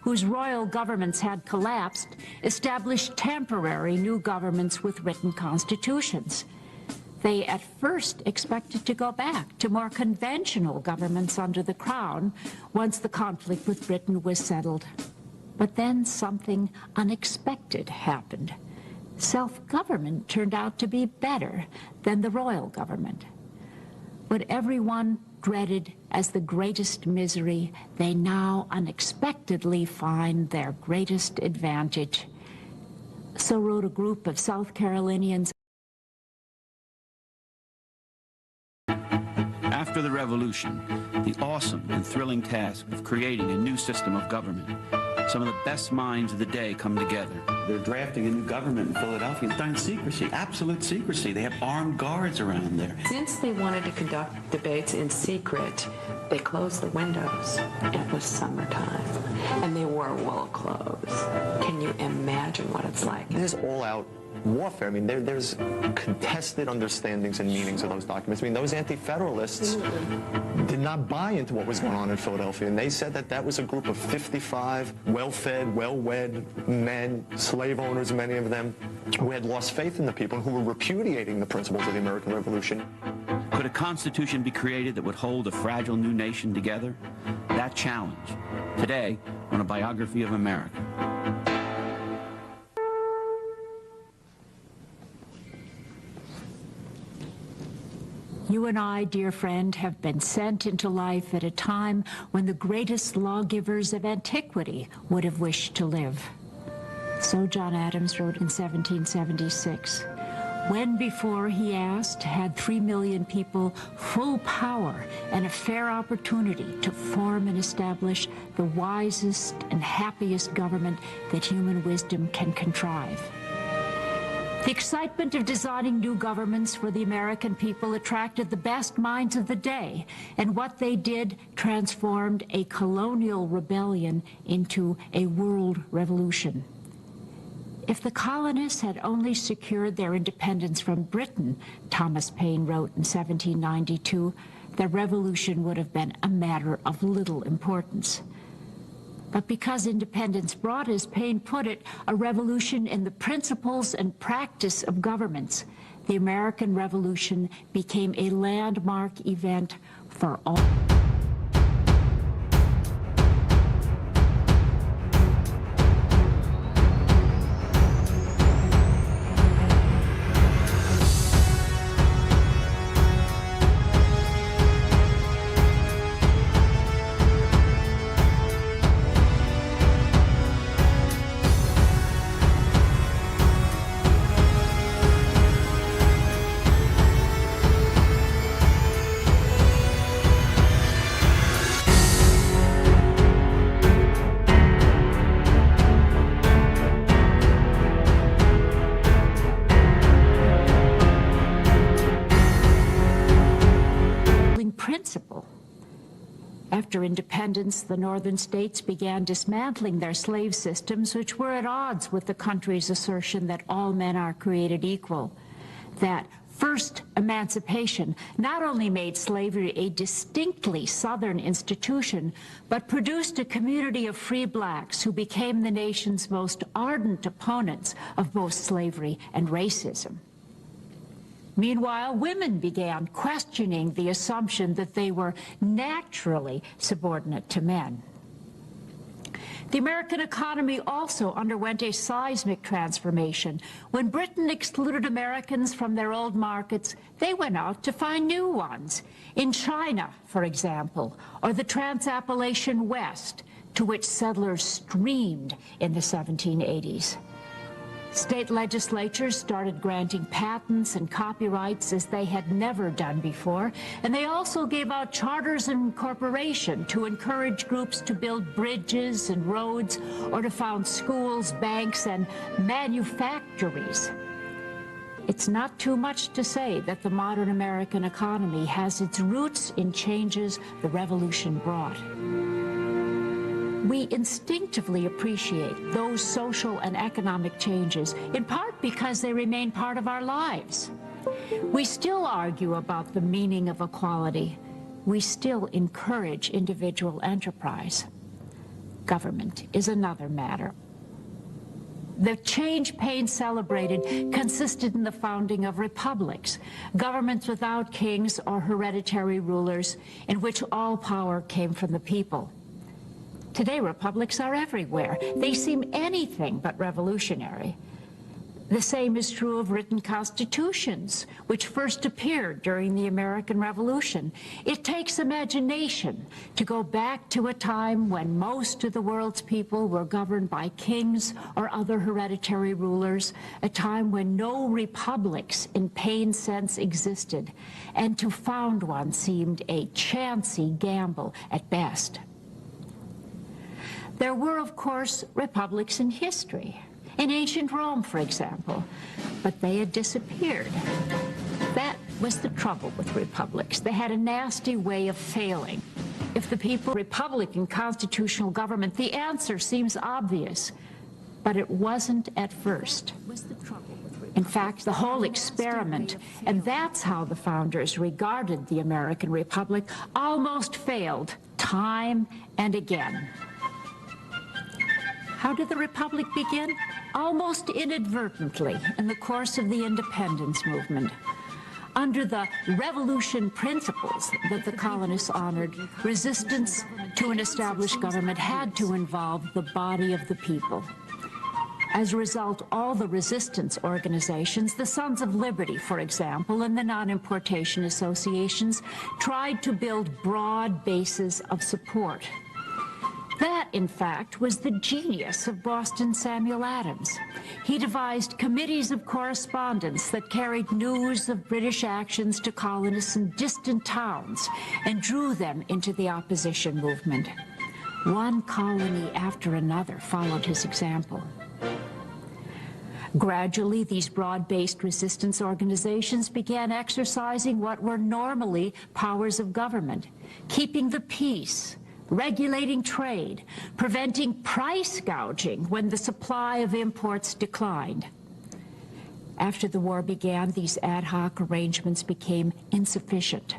whose royal governments had collapsed, established temporary new governments with written constitutions. They at first expected to go back to more conventional governments under the crown once the conflict with Britain was settled. But then something unexpected happened. Self-government turned out to be better than the royal government. What everyone dreaded as the greatest misery, they now unexpectedly find their greatest advantage. So wrote a group of South Carolinians. After the revolution, the awesome and thrilling task of creating a new system of government, some of the best minds of the day come together. They're drafting a new government in Philadelphia. It's done in secrecy, absolute secrecy. They have armed guards around there. Since they wanted to conduct debates in secret, they closed the windows. It was summertime, and they wore wool clothes. Can you imagine what it's like? This is all-out warfare. I mean, there's contested understandings and meanings of those documents. I mean, those anti-federalists did not buy into what was going on in Philadelphia, and they said that that was a group of 55 well-fed, well-wed men, slave owners, many of them, who had lost faith in the people and who were repudiating the principles of the American Revolution. Could a constitution be created that would hold a fragile new nation together? That challenge, today, on a biography of America. You and I, dear friend, have been sent into life at a time when the greatest lawgivers of antiquity would have wished to live. So John Adams wrote in 1776, when before, he asked, had 3 million people full power and a fair opportunity to form and establish the wisest and happiest government that human wisdom can contrive. The excitement of designing new governments for the American people attracted the best minds of the day, and what they did transformed a colonial rebellion into a world revolution. If the colonists had only secured their independence from Britain, Thomas Paine wrote in 1792, the revolution would have been a matter of little importance. But because independence brought, as Paine put it, a revolution in the principles and practice of governments, the American Revolution became a landmark event for all. Principle. After independence, the northern states began dismantling their slave systems, which were at odds with the country's assertion that all men are created equal. That first emancipation not only made slavery a distinctly Southern institution, but produced a community of free blacks who became the nation's most ardent opponents of both slavery and racism. Meanwhile, women began questioning the assumption that they were naturally subordinate to men. The American economy also underwent a seismic transformation. When Britain excluded Americans from their old markets, they went out to find new ones. In China, for example, or the Trans-Appalachian West, to which settlers streamed in the 1780s. State legislatures started granting patents and copyrights as they had never done before, and they also gave out charters of incorporation to encourage groups to build bridges and roads, or to found schools, banks, and manufactories. It's not too much to say that the modern American economy has its roots in changes the Revolution brought. We instinctively appreciate those social and economic changes, in part because they remain part of our lives. We still argue about the meaning of equality. We still encourage individual enterprise. Government is another matter. The change Paine celebrated consisted in the founding of republics, governments without kings or hereditary rulers, in which all power came from the people. Today, republics are everywhere. They seem anything but revolutionary. The same is true of written constitutions, which first appeared during the American Revolution. It takes imagination to go back to a time when most of the world's people were governed by kings or other hereditary rulers, a time when no republics in Paine's sense existed, and to found one seemed a chancy gamble at best. There were, of course, republics in history. In ancient Rome, for example, but they had disappeared. That was the trouble with republics. They had a nasty way of failing. If the people Republican constitutional government, the answer seems obvious, but it wasn't at first. In fact, the whole experiment, and that's how the founders regarded the American Republic, almost failed time and again. How did the Republic begin? Almost inadvertently in the course of the independence movement. Under the revolution principles that the colonists honored, resistance to an established government had to involve the body of the people. As a result, all the resistance organizations, the Sons of Liberty, for example, and the non-importation associations, tried to build broad bases of support. That, in fact, was the genius of Boston Samuel Adams. He devised committees of correspondence that carried news of British actions to colonists in distant towns and drew them into the opposition movement. One colony after another followed his example. Gradually, these broad-based resistance organizations began exercising what were normally powers of government, keeping the peace, regulating trade, preventing price gouging when the supply of imports declined. After the war began, these ad hoc arrangements became insufficient.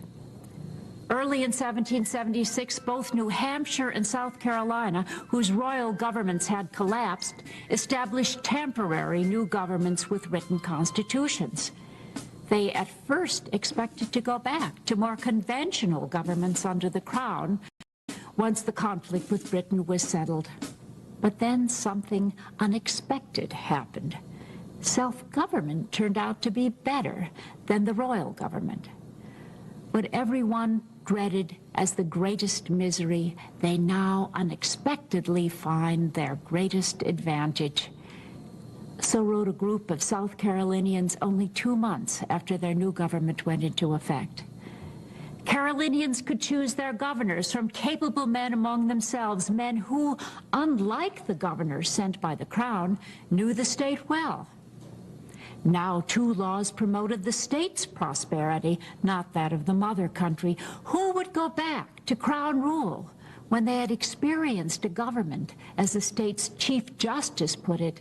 Early in 1776, both New Hampshire and South Carolina, whose royal governments had collapsed, established temporary new governments with written constitutions. They at first expected to go back to more conventional governments under the crown once the conflict with Britain was settled. But then something unexpected happened. Self-government turned out to be better than the royal government. What everyone dreaded as the greatest misery, they now unexpectedly find their greatest advantage. So wrote a group of South Carolinians only 2 months after their new government went into effect. Carolinians could choose their governors from capable men among themselves, men who, unlike the governors sent by the crown, knew the state well. Now 2 laws promoted the state's prosperity, not that of the mother country. Who would go back to crown rule when they had experienced a government, as the state's Chief Justice put it,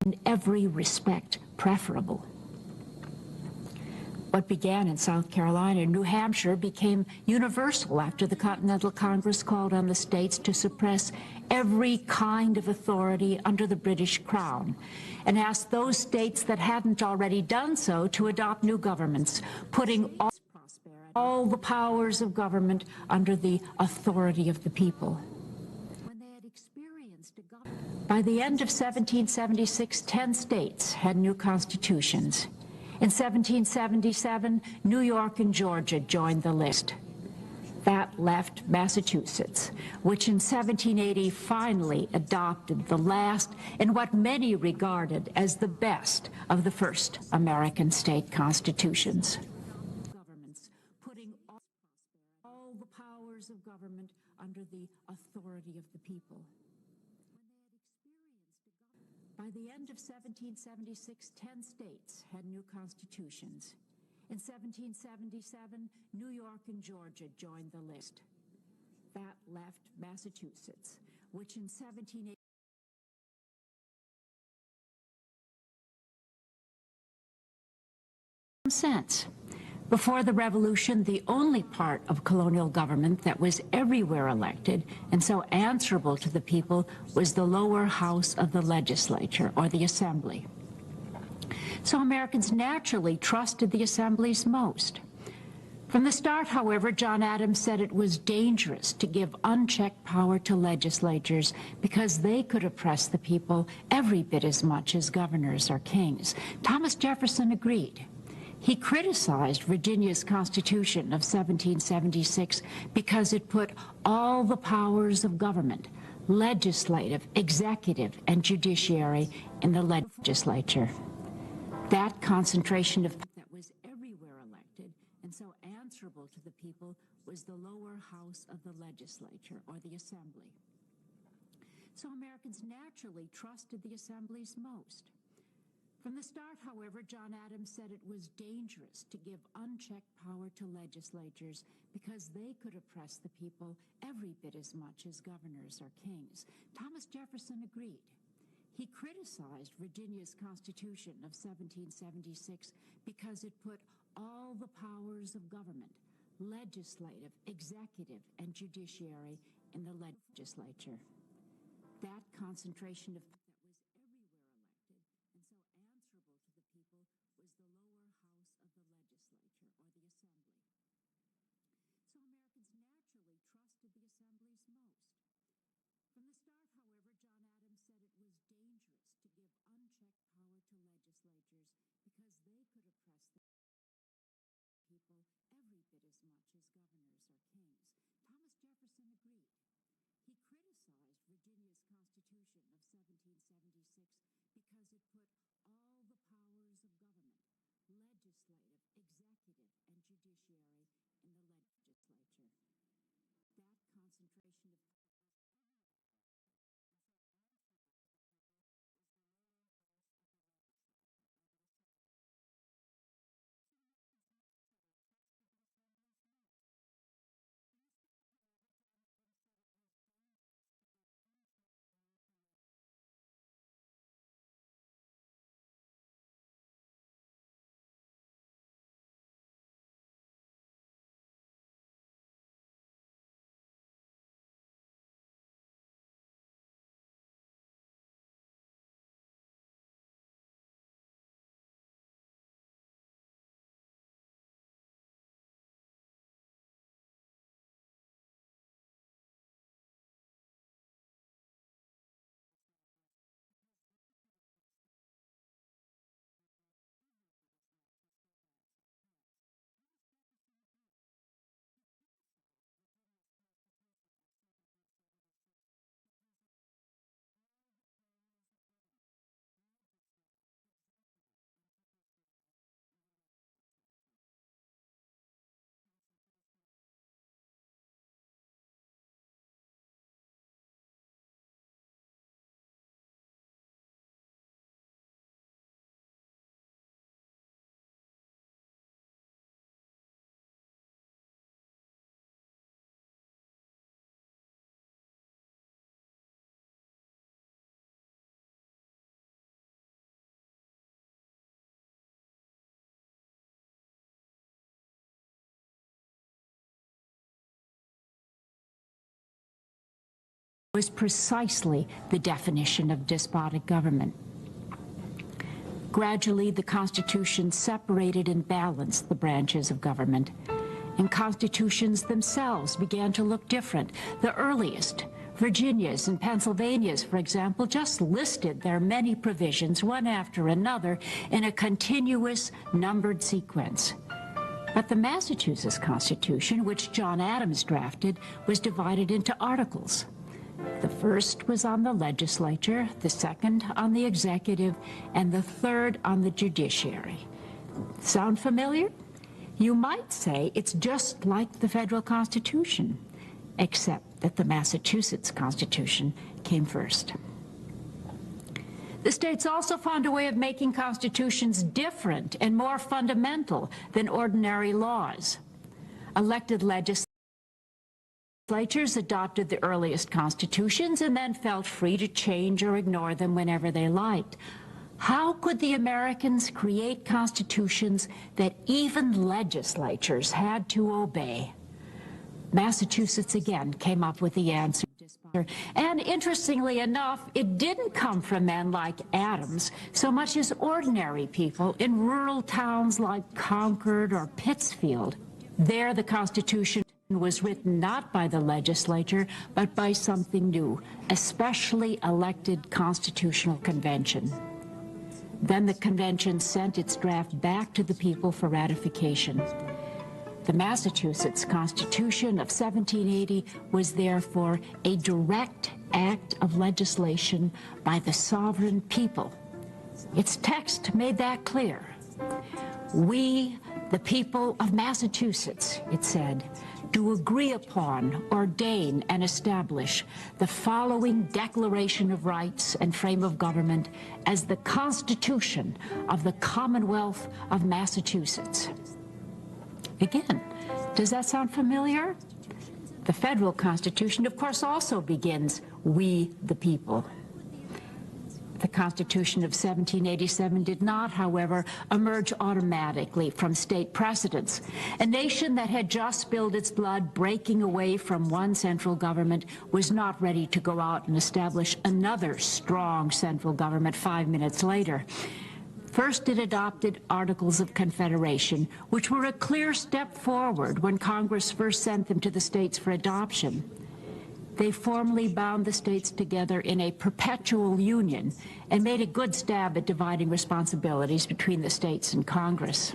in every respect preferable? What began in South Carolina and New Hampshire became universal after the Continental Congress called on the states to suppress every kind of authority under the British Crown and asked those states that hadn't already done so to adopt new governments, putting all the powers of government under the authority of the people. By the end of 1776, 10 states had new constitutions. In 1777, New York and Georgia joined the list. That left Massachusetts, which in 1780 finally adopted the last and what many regarded as the best of the first American state constitutions. Governments putting all the powers of government under the authority of the people. By the end of 1776, 10 states had new constitutions. In 1777, New York and Georgia joined the list. That left Massachusetts, which in 1780 sense. Before the Revolution, the only part of colonial government that was everywhere elected and so answerable to the people was the lower house of the legislature, or the assembly. So Americans naturally trusted the assemblies most. From the start, however, John Adams said it was dangerous to give unchecked power to legislatures because they could oppress the people every bit as much as governors or kings. Thomas Jefferson agreed. He criticized Virginia's Constitution of 1776 because it put all the powers of government, legislative, executive, and judiciary, in the legislature. That concentration of power that was everywhere elected and so answerable to the people was the lower house of the legislature, or the assembly. So Americans naturally trusted the assemblies most. From the start, however, John Adams said it was dangerous to give unchecked power to legislatures because they could oppress the people every bit as much as governors or kings. Thomas Jefferson agreed. He criticized Virginia's Constitution of 1776 because it put all the powers of government, legislative, executive, and judiciary, in the legislature. That concentration of power that was everywhere elected and so answerable to the people was the lower house of the legislature, or the assembly. So Americans naturally trusted the assemblies most. From the start, however, John Adams said it was dangerous to give unchecked power to legislatures because they could oppress the people every bit as much as governors or kings. Thomas Jefferson agreed. He criticized Virginia's Constitution of 1776 because it put all the powers of government, legislative, executive, and judiciary, in the legislature. That concentration of was precisely the definition of despotic government. Gradually, the Constitution separated and balanced the branches of government, and constitutions themselves began to look different. The earliest, Virginia's and Pennsylvania's, for example, just listed their many provisions one after another in a continuous numbered sequence. But the Massachusetts Constitution, which John Adams drafted, was divided into articles. The first was on the legislature, the second on the executive, and the third on the judiciary. Sound familiar? You might say it's just like the federal Constitution, except that the Massachusetts Constitution came first. The states also found a way of making constitutions different and more fundamental than ordinary laws. Elected legislatures adopted the earliest constitutions and then felt free to change or ignore them whenever they liked. How could the Americans create constitutions that even legislatures had to obey? Massachusetts again came up with the answer. And interestingly enough, it didn't come from men like Adams so much as ordinary people in rural towns like Concord or Pittsfield. There, the Constitution was written not by the legislature, but by something new, a specially elected Constitutional Convention. Then the convention sent its draft back to the people for ratification. The Massachusetts Constitution of 1780 was therefore a direct act of legislation by the sovereign people. Its text made that clear. We, the people of Massachusetts, it said, do agree upon, ordain, and establish the following Declaration of Rights and frame of government as the Constitution of the Commonwealth of Massachusetts. Again, does that sound familiar? The federal Constitution, of course, also begins, "We the people." The Constitution of 1787 did not, however, emerge automatically from state precedents. A nation that had just spilled its blood breaking away from one central government was not ready to go out and establish another strong central government 5 minutes later. First, it adopted Articles of Confederation, which were a clear step forward when Congress first sent them to the states for adoption. They formally bound the states together in a perpetual union and made a good stab at dividing responsibilities between the states and Congress.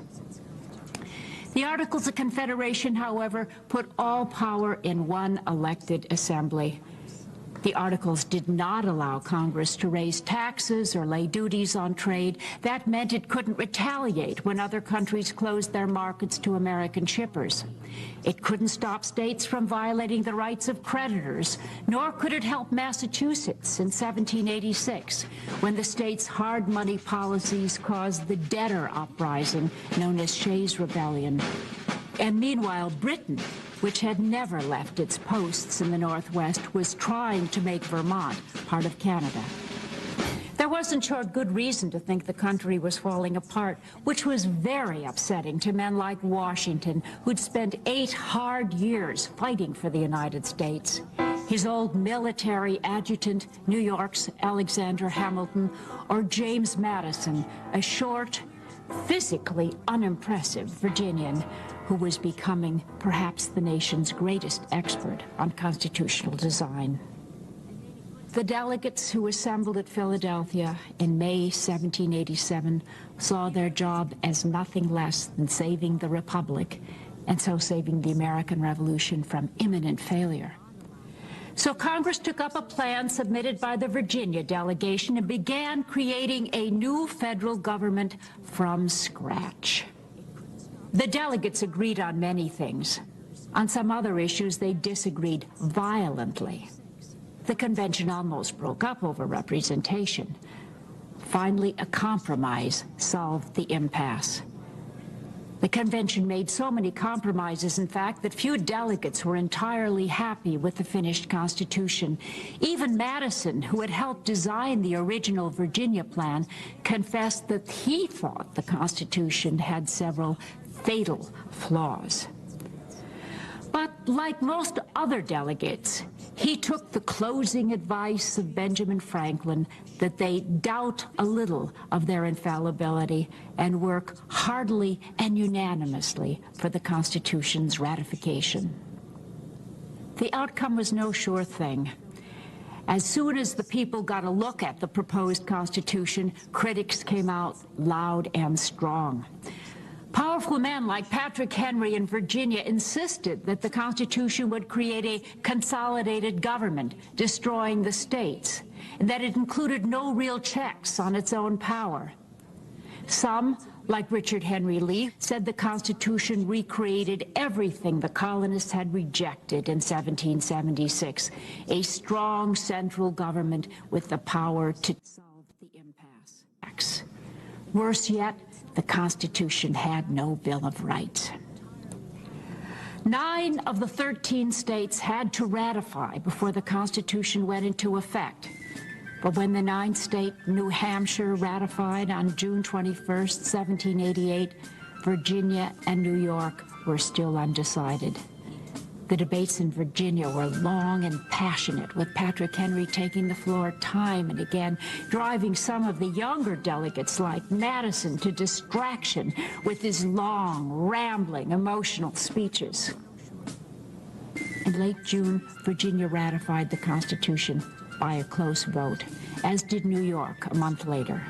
The Articles of Confederation, however, put all power in one elected assembly. The Articles did not allow Congress to raise taxes or lay duties on trade. That meant it couldn't retaliate when other countries closed their markets to American shippers. It couldn't stop states from violating the rights of creditors, nor could it help Massachusetts in 1786, when the state's hard money policies caused the debtor uprising known as Shays' Rebellion. And meanwhile, Britain, which had never left its posts in the Northwest, was trying to make Vermont part of Canada. There wasn't sure good reason to think the country was falling apart, which was very upsetting to men like Washington, who'd spent 8 hard years fighting for the United States. His old military adjutant, New York's Alexander Hamilton, or James Madison, a short, physically unimpressive Virginian who was becoming perhaps the nation's greatest expert on constitutional design. The delegates who assembled at Philadelphia in May 1787 saw their job as nothing less than saving the Republic, and so saving the American Revolution from imminent failure. So Congress took up a plan submitted by the Virginia delegation and began creating a new federal government from scratch. The delegates agreed on many things. On some other issues, they disagreed violently. The convention almost broke up over representation. Finally, a compromise solved the impasse. The convention made so many compromises, in fact, that few delegates were entirely happy with the finished Constitution. Even Madison, who had helped design the original Virginia plan, confessed that he thought the Constitution had several fatal flaws. But like most other delegates, he took the closing advice of Benjamin Franklin that they doubt a little of their infallibility and work heartily and unanimously for the Constitution's ratification. The outcome was no sure thing. As soon as the people got a look at the proposed Constitution, critics came out loud and strong. Powerful men like Patrick Henry in Virginia insisted that the Constitution would create a consolidated government, destroying the states, and that it included no real checks on its own power. Some, like Richard Henry Lee, said the Constitution recreated everything the colonists had rejected in 1776, a strong central government with the power to solve the impasse. Worse yet, the Constitution had no Bill of Rights. 9 of the 13 states had to ratify before the Constitution went into effect. But when the ninth state, New Hampshire, ratified on June 21st, 1788, Virginia and New York were still undecided. The debates in Virginia were long and passionate, with Patrick Henry taking the floor time and again, driving some of the younger delegates like Madison to distraction with his long, rambling, emotional speeches. In late June, Virginia ratified the Constitution by a close vote, as did New York a month later.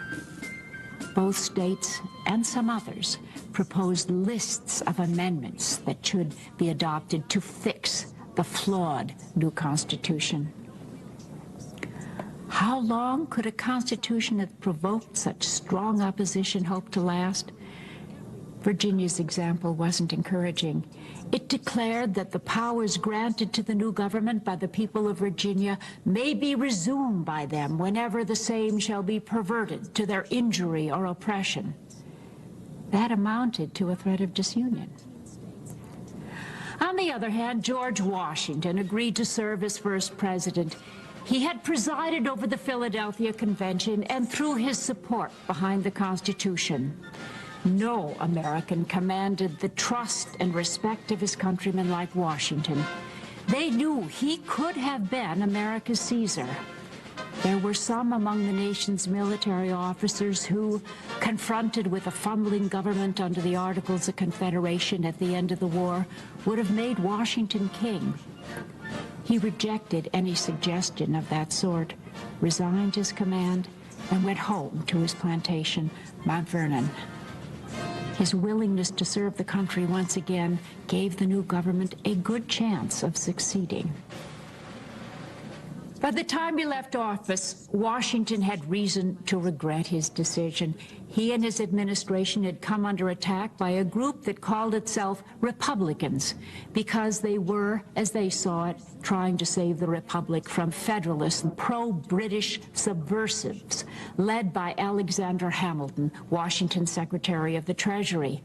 Both states and some others proposed lists of amendments that should be adopted to fix the flawed new Constitution. How long could a Constitution that provoked such strong opposition hope to last? Virginia's example wasn't encouraging. It declared that the powers granted to the new government by the people of Virginia may be resumed by them whenever the same shall be perverted to their injury or oppression. That amounted to a threat of disunion. On the other hand, George Washington agreed to serve as first president. He had presided over the Philadelphia Convention and threw his support behind the Constitution. No American commanded the trust and respect of his countrymen like Washington. They knew he could have been America's Caesar. There were some among the nation's military officers who, confronted with a fumbling government under the Articles of Confederation at the end of the war, would have made Washington king. He rejected any suggestion of that sort, resigned his command, and went home to his plantation, Mount Vernon. His willingness to serve the country once again gave the new government a good chance of succeeding. By the time he left office, Washington had reason to regret his decision. He and his administration had come under attack by a group that called itself Republicans because they were, as they saw it, trying to save the Republic from Federalist and pro-British subversives led by Alexander Hamilton, Washington's Secretary of the Treasury.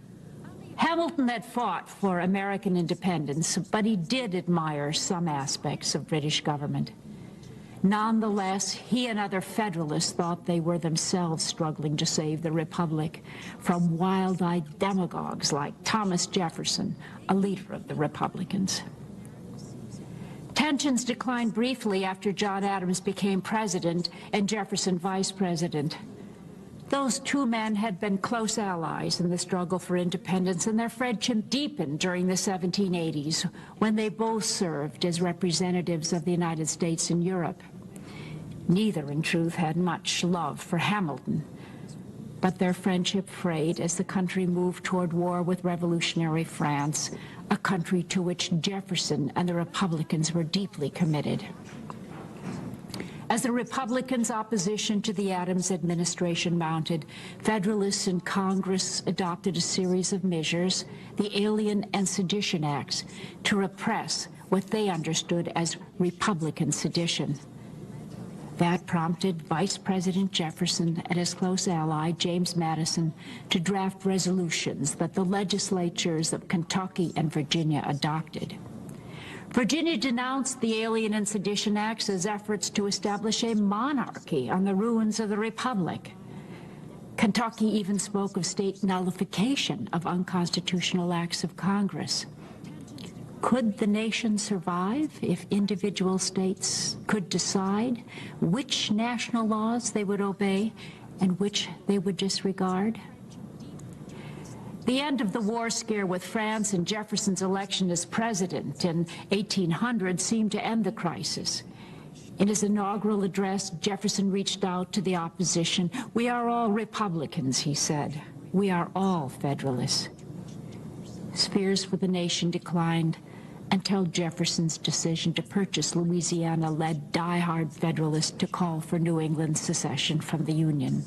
Hamilton had fought for American independence, but he did admire some aspects of British government. Nonetheless, he and other Federalists thought they were themselves struggling to save the Republic from wild-eyed demagogues like Thomas Jefferson, a leader of the Republicans. Tensions declined briefly after John Adams became president and Jefferson vice president. Those two men had been close allies in the struggle for independence, and their friendship deepened during the 1780s, when they both served as representatives of the United States in Europe. Neither, in truth, had much love for Hamilton, but their friendship frayed as the country moved toward war with revolutionary France, a country to which Jefferson and the Republicans were deeply committed. As the Republicans' opposition to the Adams administration mounted, Federalists in Congress adopted a series of measures, the Alien and Sedition Acts, to repress what they understood as Republican sedition. That prompted Vice President Jefferson and his close ally, James Madison, to draft resolutions that the legislatures of Kentucky and Virginia adopted. Virginia denounced the Alien and Sedition Acts as efforts to establish a monarchy on the ruins of the Republic. Kentucky even spoke of state nullification of unconstitutional acts of Congress. Could the nation survive if individual states could decide which national laws they would obey and which they would disregard? The end of the war scare with France and Jefferson's election as president in 1800 seemed to end the crisis. In his inaugural address, Jefferson reached out to the opposition. "We are all Republicans," he said. "We are all Federalists." Fears for the nation declined until Jefferson's decision to purchase Louisiana led die-hard Federalists to call for New England's secession from the Union.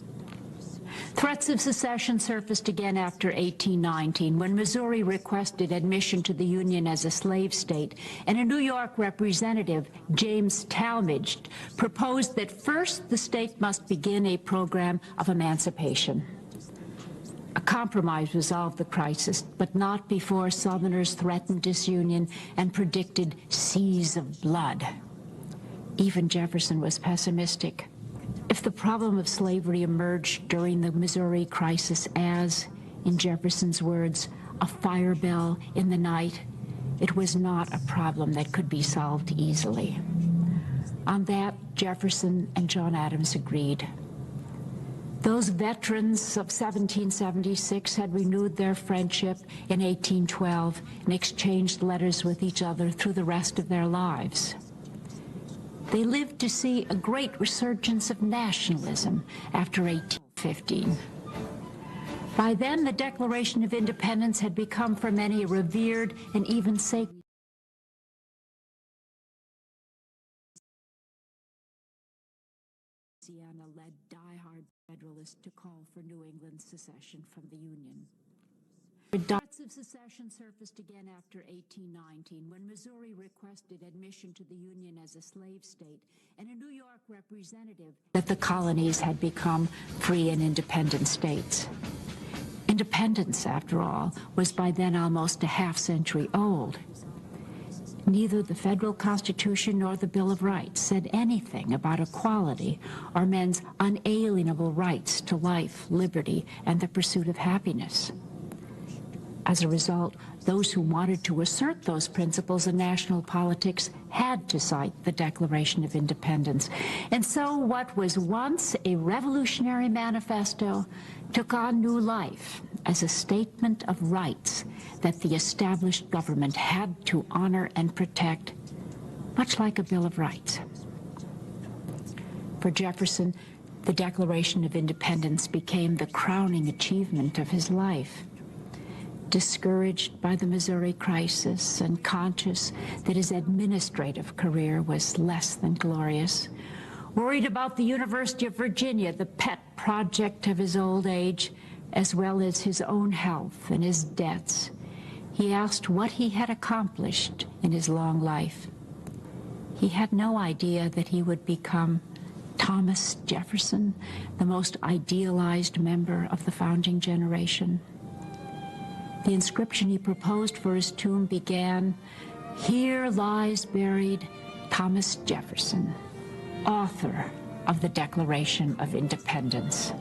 Threats of secession surfaced again after 1819, when Missouri requested admission to the Union as a slave state, and a New York representative, James Talmadge, proposed that first the state must begin a program of emancipation. A compromise resolved the crisis, but not before Southerners threatened disunion and predicted seas of blood. Even Jefferson was pessimistic. If the problem of slavery emerged during the Missouri crisis as, in Jefferson's words, a fire bell in the night, it was not a problem that could be solved easily. On that, Jefferson and John Adams agreed. Those veterans of 1776 had renewed their friendship in 1812 and exchanged letters with each other through the rest of their lives. They lived to see a great resurgence of nationalism after 1815. By then, the Declaration of Independence had become for many a revered and even sacred. Louisiana led die-hard Federalists to call for New England's secession from the Union. Threats of secession surfaced again after 1819, when Missouri requested admission to the Union as a slave state, and a New York representative that the colonies had become free and independent states. Independence, after all, was by then almost a half-century old. Neither the federal Constitution nor the Bill of Rights said anything about equality or men's unalienable rights to life, liberty, and the pursuit of happiness. As a result, those who wanted to assert those principles in national politics had to cite the Declaration of Independence. And so what was once a revolutionary manifesto took on new life as a statement of rights that the established government had to honor and protect, much like a Bill of Rights. For Jefferson, the Declaration of Independence became the crowning achievement of his life. Discouraged by the Missouri crisis and conscious that his administrative career was less than glorious, worried about the University of Virginia, the pet project of his old age, as well as his own health and his debts, he asked what he had accomplished in his long life. He had no idea that he would become Thomas Jefferson, the most idealized member of the founding generation. The inscription he proposed for his tomb began, "Here lies buried Thomas Jefferson, author of the Declaration of Independence."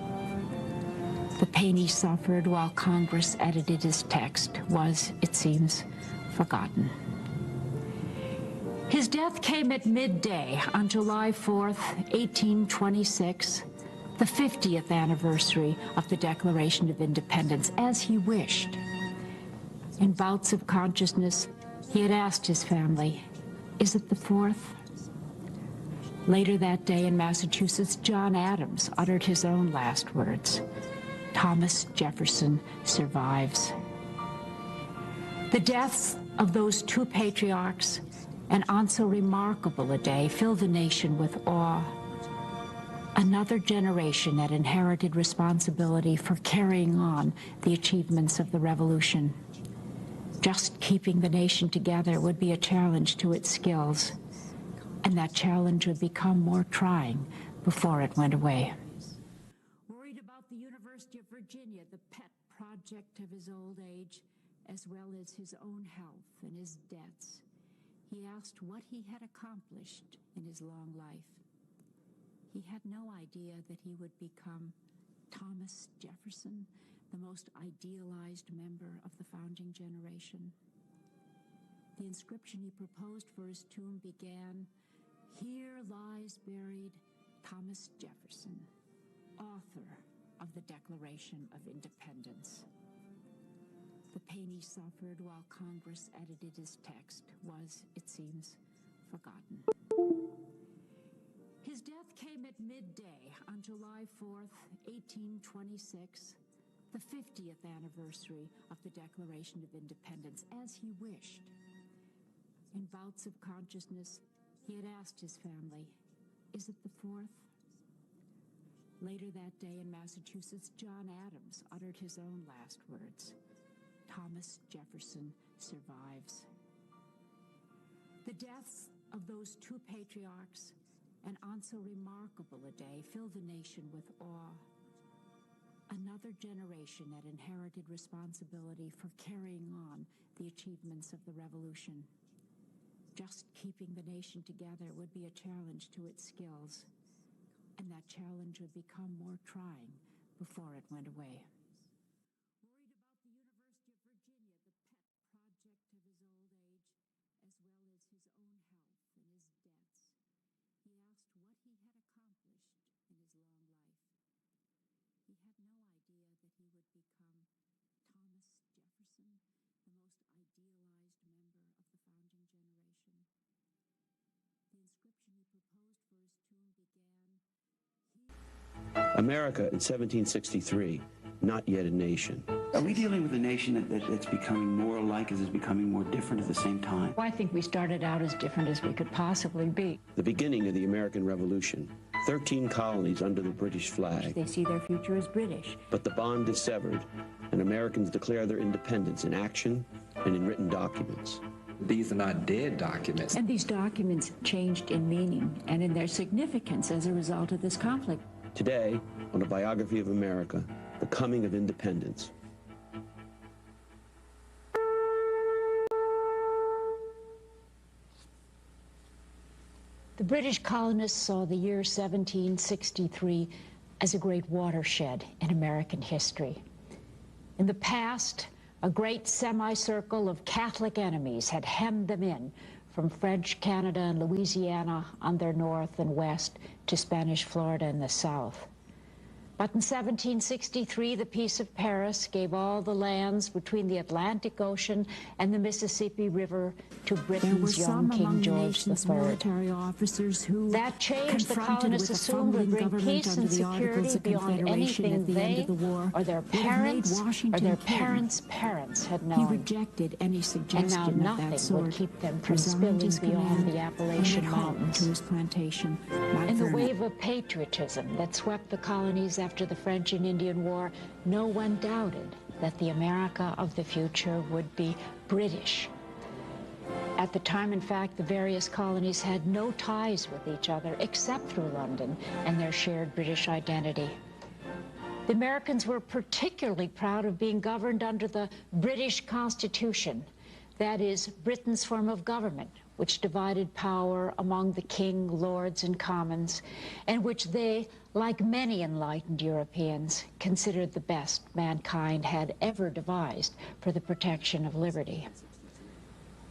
The pain he suffered while Congress edited his text was, it seems, forgotten. His death came at midday on July 4th, 1826, the 50th anniversary of the Declaration of Independence, as he wished. In bouts of consciousness, he had asked his family, "Is it the 4th?" Later that day in Massachusetts, John Adams uttered his own last words, "Thomas Jefferson survives." The deaths of those two patriarchs, and on so remarkable a day, filled the nation with awe. Another generation had inherited responsibility for carrying on the achievements of the Revolution. Just keeping the nation together would be a challenge to its skills, and that challenge would become more trying before it went away. Worried about the University of Virginia, the pet project of his old age, as well as his own health and his debts, he asked what he had accomplished in his long life. He had no idea that he would become Thomas Jefferson, the most idealized member of the founding generation. The inscription he proposed for his tomb began, "Here lies buried Thomas Jefferson, author of the Declaration of Independence." The pain he suffered while Congress edited his text was, it seems, forgotten. His death came at midday on July 4th, 1826, the 50th anniversary of the Declaration of Independence, as he wished. In bouts of consciousness, he had asked his family, "Is it the 4th?" Later that day in Massachusetts, John Adams uttered his own last words, "Thomas Jefferson survives." The deaths of those two patriarchs, and on so remarkable a day, filled the nation with awe. Another generation had inherited responsibility for carrying on the achievements of the Revolution. Just keeping the nation together would be a challenge to its skills, and that challenge would become more trying before it went away. Worried about the University of Virginia, the pet project of his old age, as well as his own health and his debts, he asked what he had accomplished in his long life. He had no idea that he would become Thomas Jefferson, the most idealized member of the founding generation. The inscription he proposed for his tomb began, America in 1763, not yet a nation. Are we dealing with a nation that's becoming more alike as it's becoming more different at the same time? Well, I think we started out as different as we could possibly be. The beginning of the American Revolution, 13 colonies under the British flag. They see their future as British. But the bond is severed, and Americans declare their independence in action and in written documents. These are not dead documents. And these documents changed in meaning and in their significance as a result of this conflict. Today, on a biography of America, the coming of independence. The British colonists saw the year 1763 as a great watershed in American history. In the past, a great semicircle of Catholic enemies had hemmed them in from French Canada and Louisiana on their north and west to Spanish Florida in the south. But in 1763, the Peace of Paris gave all the lands between the Atlantic Ocean and the Mississippi River to Britain's young King George III. Military officers who that change the colonists assumed would bring peace and security beyond anything they or their parents or their parents' parents had known. He rejected any And suggestion now of that nothing sort. would keep them from Resigned his spilling beyond command the and Appalachian went home Mountains. to his plantation. In the wave of patriotism that swept the colonies after the French and Indian War, no one doubted that the America of the future would be British. At the time, in fact, the various colonies had no ties with each other except through London and their shared British identity. The Americans were particularly proud of being governed under the British Constitution, that is, Britain's form of government, which divided power among the king, lords, and commons, and which they, like many enlightened Europeans, considered the best mankind had ever devised for the protection of liberty.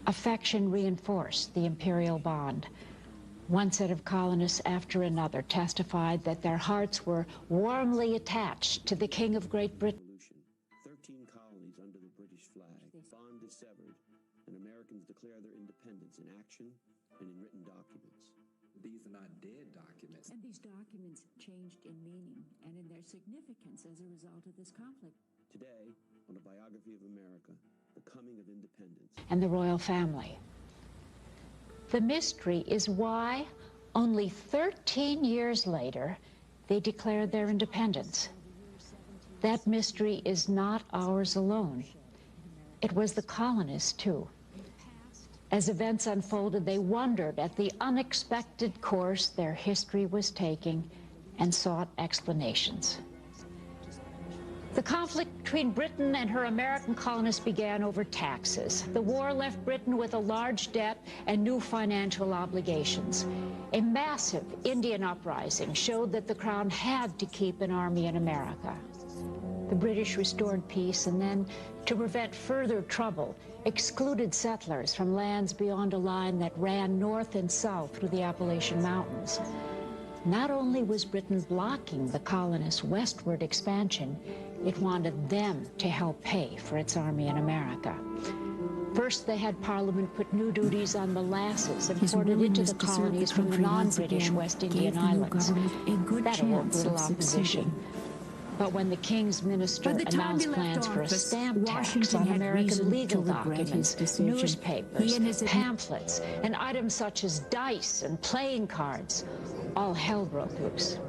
Affection reinforced the imperial bond. One set of colonists after another testified that their hearts were warmly attached to the King of Great Britain. 13 colonies under the British flag. Bond is severed, and Americans declare their independence in action and in written documents. These are not dead documents. And these documents changed in meaning and in their significance as a result of this conflict. Today, on a biography of America, the coming of independence. And the royal family. The mystery is why, only 13 years later, they declared their independence. That mystery is not ours alone. It was the colonists, too. As events unfolded, they wondered at the unexpected course their history was taking and sought explanations. The conflict between Britain and her American colonists began over taxes. The war left Britain with a large debt and new financial obligations. A massive Indian uprising showed that the Crown had to keep an army in America. The British restored peace and then, to prevent further trouble, excluded settlers from lands beyond a line that ran north and south through the Appalachian Mountains. Not only was Britain blocking the colonists' westward expansion, it wanted them to help pay for its army in America. First, they had Parliament put new duties on molasses imported into the colonies from the non-British West Indian Islands. That awoke little opposition. But when the King's minister announced plans for a stamp tax on American legal documents, newspapers, pamphlets, and items such as dice and playing cards, all hell broke loose.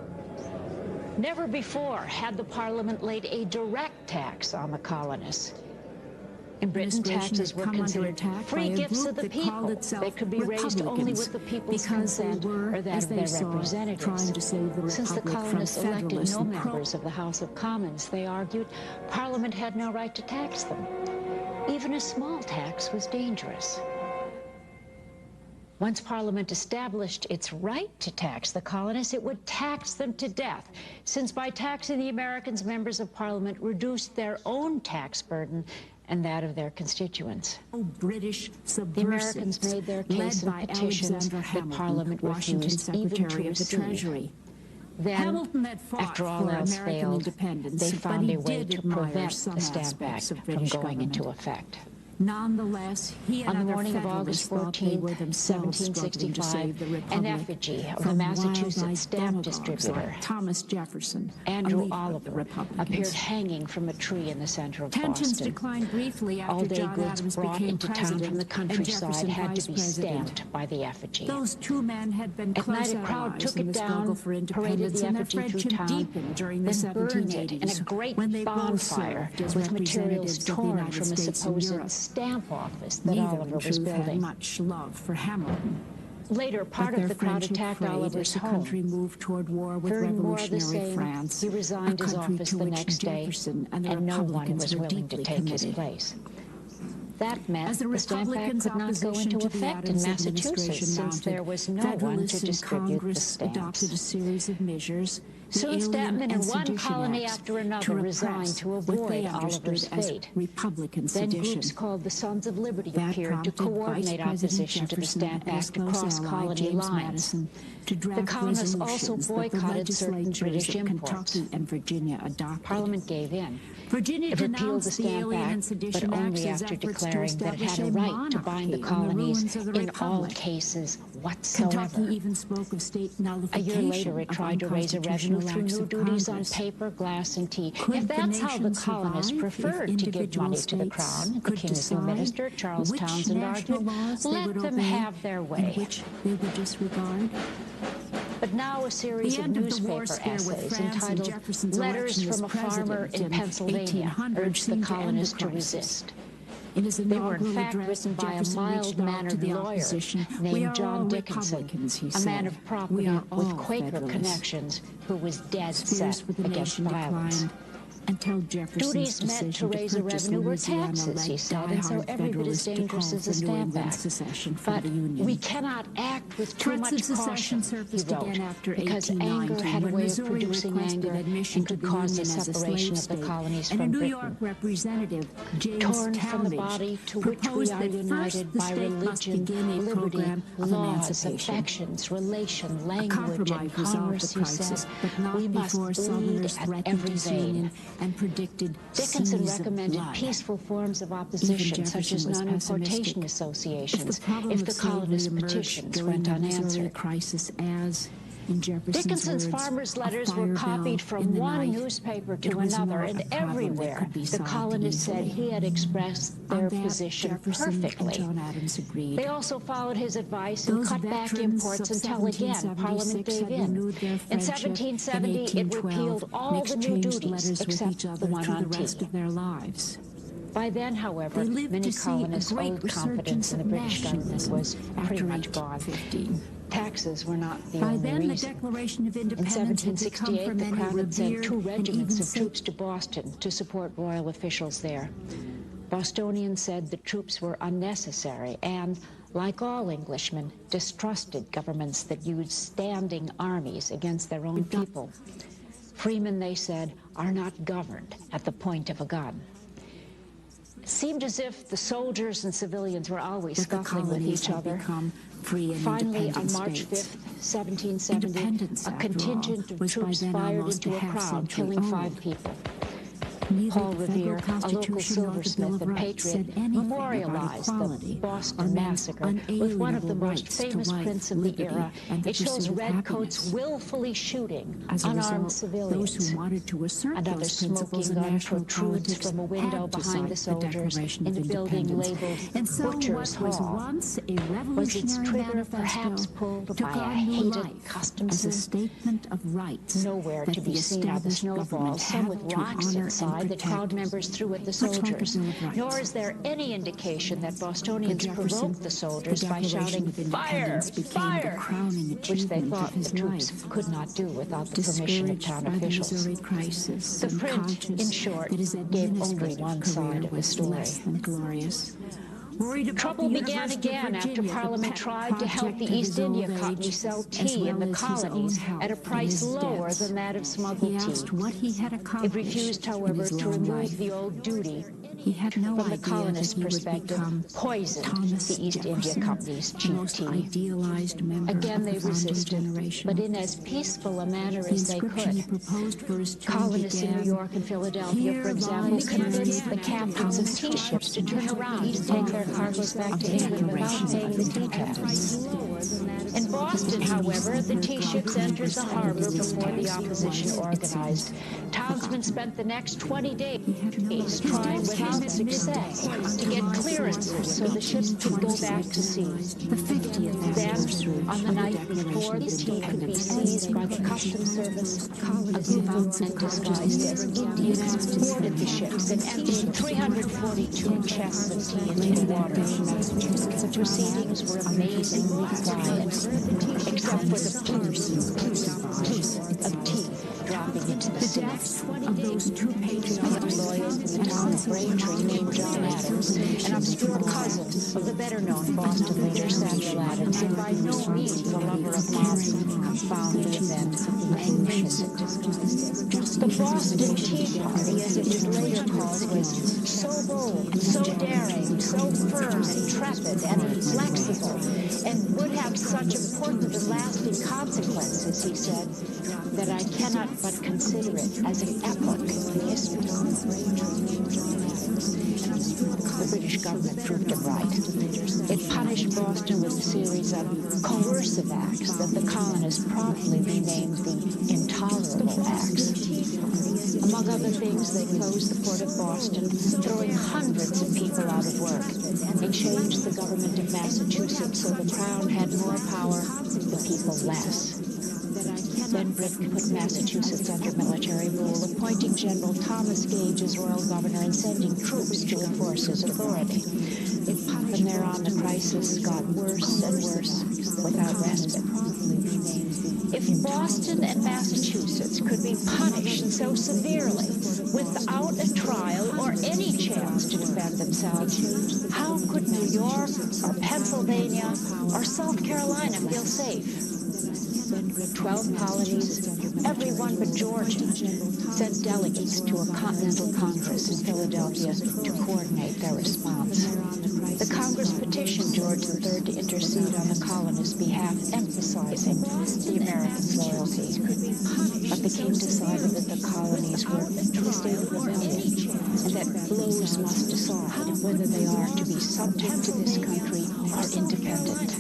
Never before had the Parliament laid a direct tax on the colonists. In Britain, taxes were considered free gifts of the people. They could be raised only with the people's consent or that of their representatives. Since the colonists elected no members of the House of Commons, they argued, Parliament had no right to tax them. Even a small tax was dangerous. Once Parliament established its right to tax the colonists, it would tax them to death, since by taxing the Americans, members of Parliament reduced their own tax burden and that of their constituents. British The Americans made their case in petitions that Parliament refused even to receive. Then, after all else failed, they found a way to prevent the Stamp Act from going into effect. Nonetheless, he and on the other morning of August 14, 1765, an effigy of the Massachusetts stamp distributor, like Thomas Jefferson, Andrew Oliver, appeared hanging from a tree in the center of Tensions Boston. declined briefly after All-day John goods Adams brought became into town president from the and countryside Jefferson had to vice be president. stamped by the effigy. Those two men had been At close night, a crowd allies took in it the struggle down, for paraded independence, the and their effigy through friendship town, deepened during the then burned it 1780s in a great when they both bonfire served as with materials representatives of the torn United from a States in supposed Europe. stamp office that Neither Oliver in was truth had building. much love for Hamilton. Later, part of the crowd attacked Oliver's the country home. moved toward war with Fearing more of the revolutionary same, France, he resigned a his country office to the which next day, Jefferson and the and no one Republicans was were willing to deeply take his committed. place. That meant As the the Stamp Act Republicans' could not go opposition into to the effect in Adams Massachusetts administration since mounted, there was no one to Federalists in distribute the Congress adopted a stamps. series of measures. The Soon Alien statesmen in and one Sedition colony Acts after another to resigned repress to what they avoid understood Oliver's as fate. Republican Then sedition. groups called the Sons of Liberty That appeared to prompted coordinate Vice President opposition to the Jefferson Stamp and his Act close across ally, colony James lines. Madison, to draft The colonists also resolutions that the boycotted certain legislatures British of imports. Kentucky and Virginia adopted. Parliament gave in. Virginia It repealed the denounced the Stamp Alien and Act, but Sedition Acts only as after efforts to declaring that it establish had a a right to bind the monarchy on the colonies ruins of the in all Republic. cases whatsoever. Kentucky even spoke of state A nullification year later, it tried to raise a revenue through new duties on paper, glass, and tea. If that's how the colonists preferred to give money to the crown, the king's new minister, Charles Townshend, argued, let them have their way. Which they would disregard. But now a series of newspaper essays entitled Letters from a Farmer in Pennsylvania urged the colonists to resist. In his They were in inaugural fact address, written by a Jefferson reached out to mild-mannered the lawyer opposition. "We named are John all Dickinson, Republicans," he a man said. of property "We are with all Quaker Federalists." connections who was dead Spears set for the against nation violence. declined until Jefferson's Duties meant to decision raise a purchase revenue were Louisiana taxes, he led said, and so diehard every bit as Federalists to dangerous call as the for New Stamp England Act. secession from But the Union. we cannot act with too Threats much of secession caution, he surfaced wrote, again after because anger 1819, had a when way of Missouri producing requested anger admission and to could the cause the Union as a separation slave of the state. colonies And a from New Britain. York representative, James Torn from the Talmadge, body to which we proposed are that first united the by state must religion, begin a liberty, program of laws, emancipation. affections, relation, language, Compromise and resolved commerce, the he said. crisis, but not We must before bleed Southerners at threatened every disunion vein. and predicted Dickinson seas of recommended blood. peaceful forms of opposition, such as Jefferson was non-importation pessimistic. associations, problem if of the slavery colonists' emerged petitions during went the Missouri unanswered. crisis as, in Jefferson's Dickinson's words, farmers' "a letters fire were bell copied in from the one night." newspaper It to was another, more and a problem that everywhere could be the solved colonists said easily. he had expressed their On that, position Jefferson and perfectly. John Adams agreed. They also followed his advice and Those cut back veterans imports of until again Parliament 1776 gave had in. renewed their In friendship 1770, in it 1812 repealed all and the new exchanged duties letters with each except other the one through on the rest tea. of their lives. By then, however, They lived many to see a colonists' great old confidence resurgence in the of British government nationalism was pretty after much gone. 1815. Taxes were not the By only then, the reason. Declaration of In Independence had become for 1768, the many Crown had sent revered 2 and regiments even of troops to Boston to support royal officials there. Bostonians said the troops were unnecessary and, like all Englishmen, distrusted governments that used standing armies against their own people. Freemen, they said, are not governed at the point of a gun. It seemed as if the soldiers and civilians were always that the scuffling with colonies each had other. become free and Finally, on independent March states. 5th, 1770, Independence, a after contingent all, of was by troops then fired almost into a a crowd, half-century killing 5 old. people. Neither Paul the federal Revere, a local Constitution nor the Bill silversmith of and Rights patriot, said anything memorialized about the equality or Boston men's Massacre with one of the unalienable most rights to famous life, prints of the liberty, era. and the It shows pursuit of redcoats happiness. willfully shooting As a unarmed result, civilians. those who wanted to assert Another those principles smoking in gun national protrudes politics from a window had to behind the cite the soldiers Declaration in of a building Independence. labeled And so Butcher's what was Hall. once a Was its revolutionary trigger perhaps manifesto pulled took by a on new hated life customs as a man? statement of rights Nowhere that to be the seen are the established government snowballs, some with had to rocks honor and inside that crowd protect. members threw at the Much like the soldiers. Bill of Rights. Nor is there any indication that Bostonians For Jefferson, provoked the soldiers the by shouting, Declaration of "Fire! Independence became Fire!" the crowning which they achievement thought of his the troops life. could not do without the permission of Discouraged town by the officials. Missouri crisis The and print, conscious in short, that his gave only administrative one career side of the was story. less than glorious, Trouble began again after Parliament tried to help the East India Company sell tea in the colonies at a price lower than that of smuggled tea. It refused, however, to remove the old duty. From the colonists' perspective, poisoned the East India Company's cheap tea. Again they resisted, but in as peaceful a manner as they could. Colonists in New York and Philadelphia, for example, convinced the captains of tea ships to turn around and take their cargoes back to England without paying the tea tax. In Boston, however, the tea ships entered the harbor before the opposition organized. Townsmen spent the next 20 days trying without success to get clearances so the ships could go back to sea. Then, on the night before the tea could be seized by the Customs Service, a group of men disguised as Indians boarded the ships and emptied 342 chests of tea into the water. The proceedings were amazingly quiet, except for the ploops of tea dropping into the sea. Other loyal from the town of Braintree named John Adams, an obscure cousin of the better-known Boston leader Samuel Adams, and by no means a lover of mobs, found the event magnificent. The Boston Tea Party, as it was later called, was so bold, so daring, so firm, intrepid, and flexible, and would have such important and lasting consequences, he said, that I cannot but consider it as an epoch in history. The British government proved him right. It punished Boston with a series of coercive acts that the colonists promptly renamed the Intolerable Acts. Among other things, they closed the port of Boston, throwing hundreds of people out of work. They changed the government of Massachusetts so the Crown had more power, the people less. Then Britain put Massachusetts under military rule, appointing General Thomas Gage as royal governor and sending troops to enforce his authority. From there on, the crisis got worse and worse without respite. If Boston and Massachusetts could be punished so severely without a trial or any chance to defend themselves, how could New York or Pennsylvania or South Carolina feel safe? 12 colonies, every one but Georgia, sent delegates to a Continental Congress in Philadelphia to coordinate their response. The Congress petitioned George III to intercede on the colonists' behalf, emphasizing the Americans' loyalty. But the king decided that the colonies were in a state of rebellion and that blows must decide whether they are to be subject to this country or independent.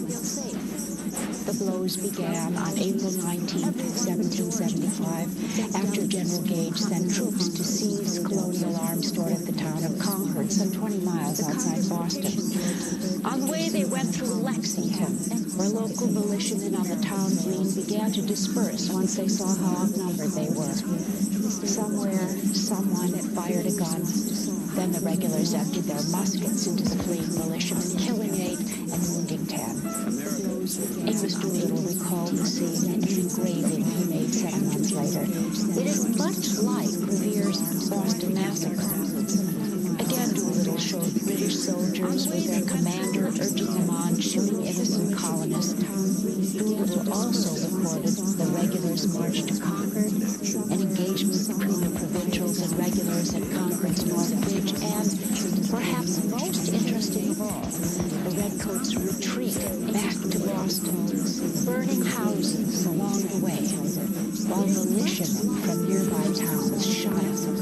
The blows began on April 19, 1775, after General Gage sent troops to seize colonial arms stored at the town of Concord, some 20 miles outside Boston. On the way, they went through Lexington, where local militiamen on the town green began to disperse once they saw how outnumbered they were. Somewhere, someone fired a gun. Then the regulars emptied their muskets into the fleeing militiamen, killing 8 and wounding 10. Amos Doolittle recalled the scene in an engraving he made 7 months later. It is much like Revere's Boston Massacre. Again, Doolittle showed British soldiers with their commander urging them on, shooting innocent colonists. Doolittle also recorded the regulars' march to Concord, an engagement between the provincials and regulars at Concord's North Ridge, and, perhaps most interesting of all, the Redcoats' retreat back to Boston, burning houses along the way, while militiamen from nearby towns shot at them.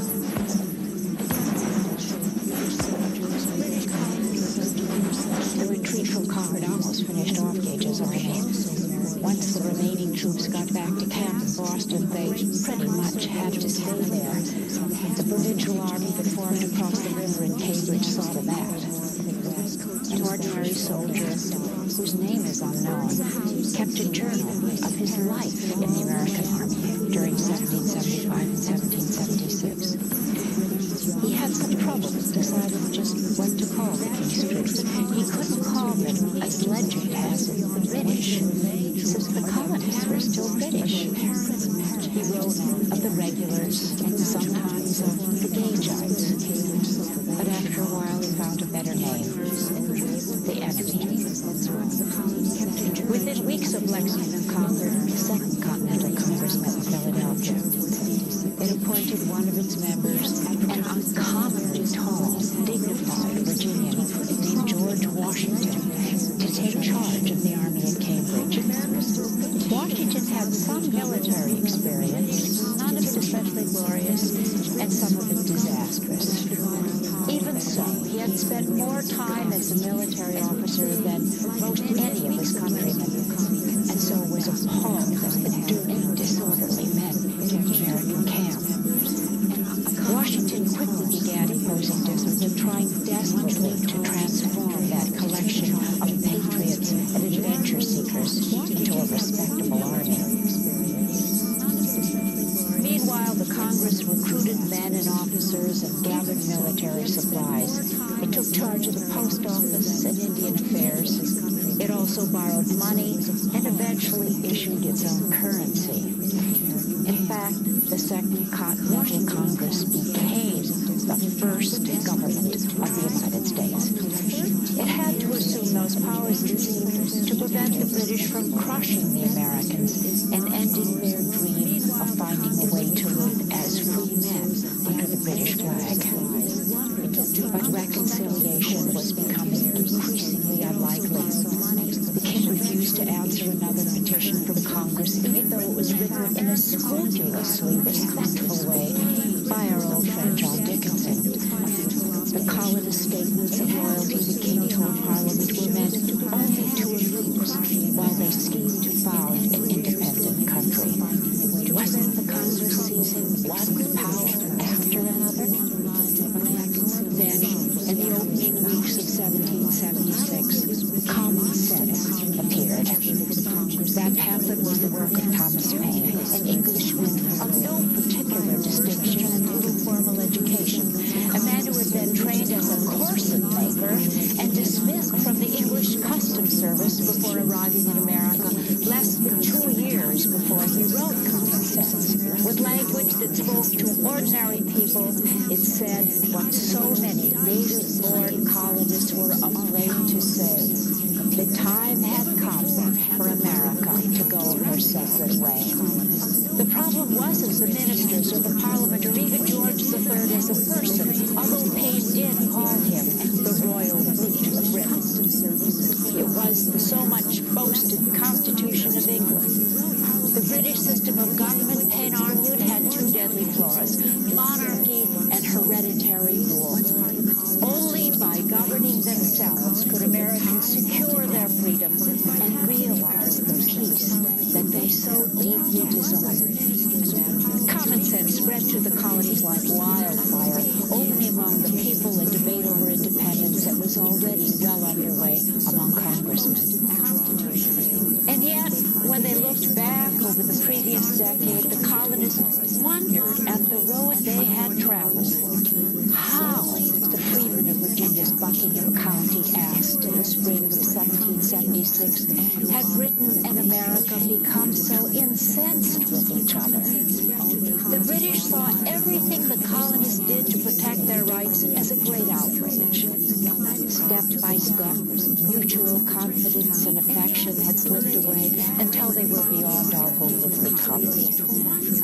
The retreat from Concord almost finished off Gage's army. Once the remaining troops got back to camp in Boston, they pretty much had to stay there. The provincial army that formed across the river in Cambridge saw to that. An ordinary soldier, whose name is unknown, kept a journal of his life in the American Army during 1775 and 1776. He had some trouble deciding just what to call the king's troops. He couldn't call them as legend has it, the British, since the colonists were still British. He wrote of the regulars and sometimes of the Gagites. But after a while he found a better name, the enemy. Within weeks of Lexington conquered, the Second Continental Congress met in Philadelphia. It appointed one of its members, an uncommonly tall, dignified Virginian named George Washington, to take charge of the army at Cambridge. Washington had some military experience, none of it especially glorious, and some of it disastrous. Even so, he had spent more time as a military officer than most any of his countrymen, and so was appalled at the dirty, disorderly men in the American camp. Washington quickly began imposing discipline, trying desperately to transform that collection of patriots and adventure seekers into a respectable army. Meanwhile, the Congress recruited men and officers and gathered military supplies. It took charge of the post office and Indian affairs. It also borrowed money and eventually issued its own currency. In fact, the Second Continental Congress became the first government of the United States. It had to assume those powers, it seemed, to prevent the British from crushing the Americans and ending their dream of finding a way to live as free men under the British flag. But reconciliation was becoming increasingly unlikely. The king refused to answer another petition from Congress, even though it was written in a scrupulously respectful way by our old friend John Dickinson. The colonist statements of loyalty the king told Parliament were meant only to amuse while they schemed to found an independent country. Wasn't the Congress seizing one power after another? Then, in the opening weeks of 1776, Common Sense appeared. That pamphlet was the work of Thomas Paine, an Englishman of no particular distinction and little formal education, a man who had been trained as a corset maker and dismissed from the English Customs Service before arriving in America less than 2 years before he wrote Common Sense. With language that spoke to ordinary people, it said what so many native-born colonists were afraid to say. The time had come for America to go her separate way. The problem wasn't the ministers or the Parliament or even George III as a person, although Paine did call him the royal root of Britain. It was the so much boasted Constitution of England. The British system of government, Paine argued, had two deadly flaws: monarchy and hereditary rule. Only by governing themselves could Americans secure their freedom and realize the peace that they so deeply desired. Common Sense spread through the colonies like wildfire, opening among the people a debate over independence that was already well underway among congressmen. And yet, when they looked back over the previous decade, the colonists wondered at the road they had traveled. How, the freemen of Virginia's Buckingham County asked in the spring of 1776, had Britain and America become so incensed with each other? The British saw everything the colonists did to protect their rights as a great outrage. Step by step, mutual confidence and affection had slipped away until they were beyond all hope of recovery.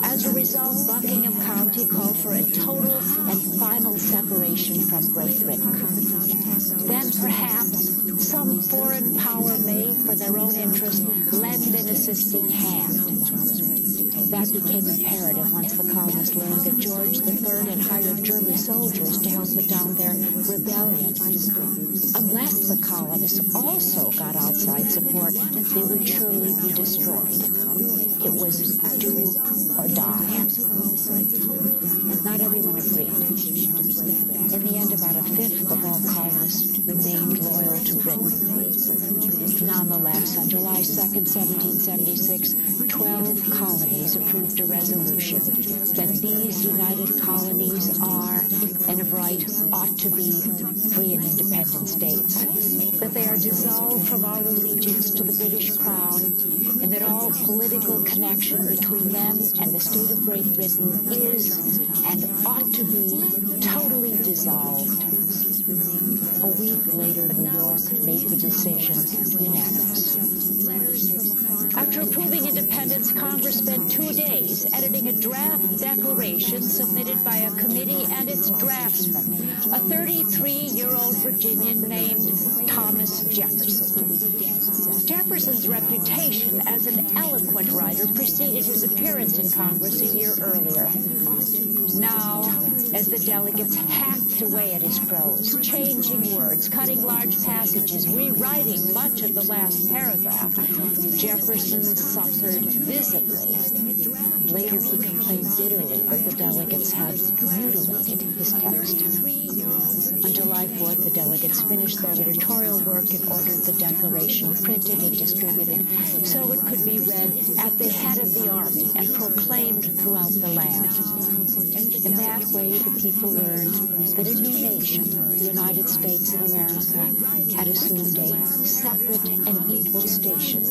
As a result, Buckingham County called for a total and final separation from Great Britain. Then perhaps some foreign power may, for their own interest, lend an assisting hand. That became imperative once the colonists learned that George III had hired German soldiers to help put down their rebellion. Unless the colonists also got outside support, they would surely be destroyed. It was do or die. Not everyone agreed. In the end, about a fifth of all colonists remained loyal to Britain. Nonetheless, on July 2nd, 1776, 12 colonies approved a resolution that these united colonies are, and of right ought to be, free and independent states, that they are dissolved from all allegiance to the British Crown, and that all political connection between them and the state of Great Britain is and ought to be totally dissolved. A week later, New York made the decision unanimous. After approving independence, Congress spent 2 days editing a draft declaration submitted by a committee and its draftsman, a 33-year-old Virginian named Thomas Jefferson. Jefferson's reputation as an eloquent writer preceded his appearance in Congress a year earlier. Now, as the delegates hacked away at his prose, changing words, cutting large passages, rewriting much of the last paragraph, Jefferson suffered visibly. Later, he complained bitterly that the delegates had mutilated his text. On July 4th, the delegates finished their editorial work and ordered the Declaration printed and distributed so it could be read at the head of the army and proclaimed throughout the land. In that way, the people learned that a new nation, the United States of America, had assumed a separate and equal station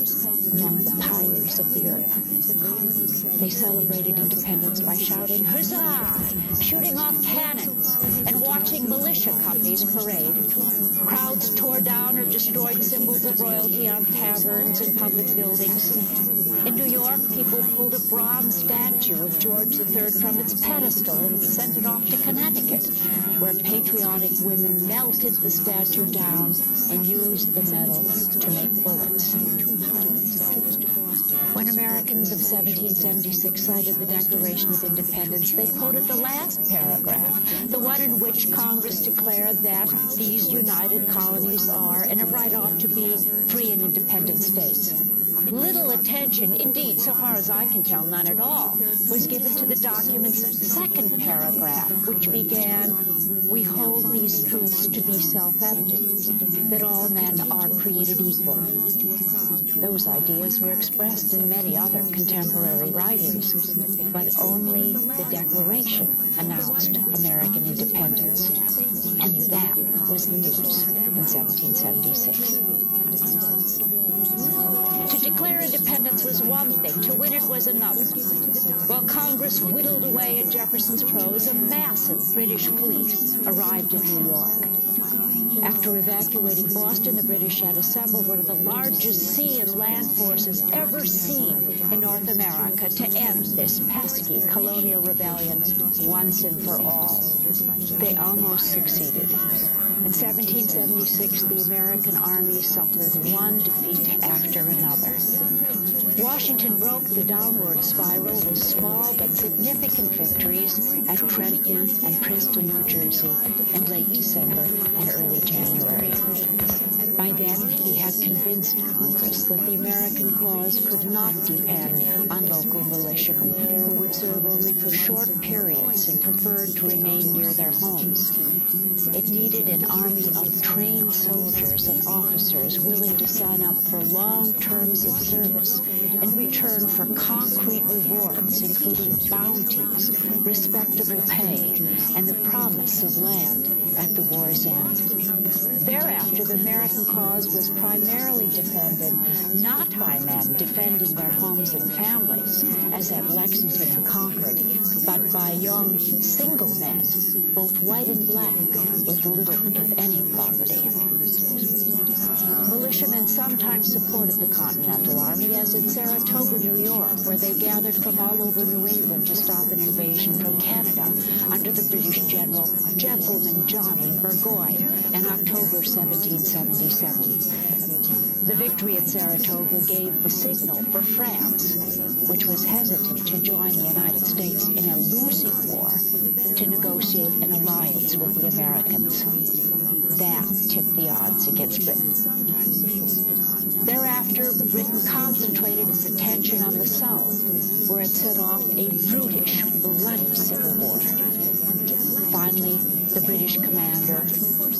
among the powers of the earth. They celebrated independence by shouting, "Huzzah!" shooting off cannons, and watching militia companies parade. Crowds tore down or destroyed symbols of royalty on taverns and public buildings. In New York, people pulled a bronze statue of George III from its pedestal and sent it off to Connecticut, where patriotic women melted the statue down and used the metal to make bullets. When Americans of 1776 cited the Declaration of Independence, they quoted the last paragraph, the one in which Congress declared that these united colonies are and of right ought to be free and independent states. Little attention, indeed, so far as I can tell, none at all, was given to the document's second paragraph, which began, "We hold these truths to be self-evident, that all men are created equal." Those ideas were expressed in many other contemporary writings, but only the Declaration announced American independence. And that was the news in 1776. To declare independence was one thing, to win it was another. While Congress whittled away at Jefferson's prose, a massive British fleet arrived in New York. After evacuating Boston, the British had assembled one of the largest sea and land forces ever seen in North America to end this pesky colonial rebellion once and for all. They almost succeeded. In 1776, the American army suffered one defeat after another. Washington broke the downward spiral with small but significant victories at Trenton and Princeton, New Jersey, in late December and early January. By then, he had convinced Congress that the American cause could not depend on local militiamen who would serve only for short periods and preferred to remain near their homes. It needed an army of trained soldiers and officers willing to sign up for long terms of service in return for concrete rewards, including bounties, respectable pay, and the promise of land at the war's end. Thereafter, the American cause was primarily defended not by men defending their homes and families, as at Lexington and Concord, but by young, single men, both white and black, with little, if any, property. Militiamen sometimes supported the Continental Army, as in Saratoga, New York, where they gathered from all over New England to stop an invasion from Canada under the British General Gentleman Johnny Burgoyne in October 1777. The victory at Saratoga gave the signal for France, which was hesitant to join the United States in a losing war, to negotiate an alliance with the Americans. That tipped the odds against Britain. Thereafter, Britain concentrated its attention on the South, where it set off a brutish, bloody civil war. Finally, the British commander,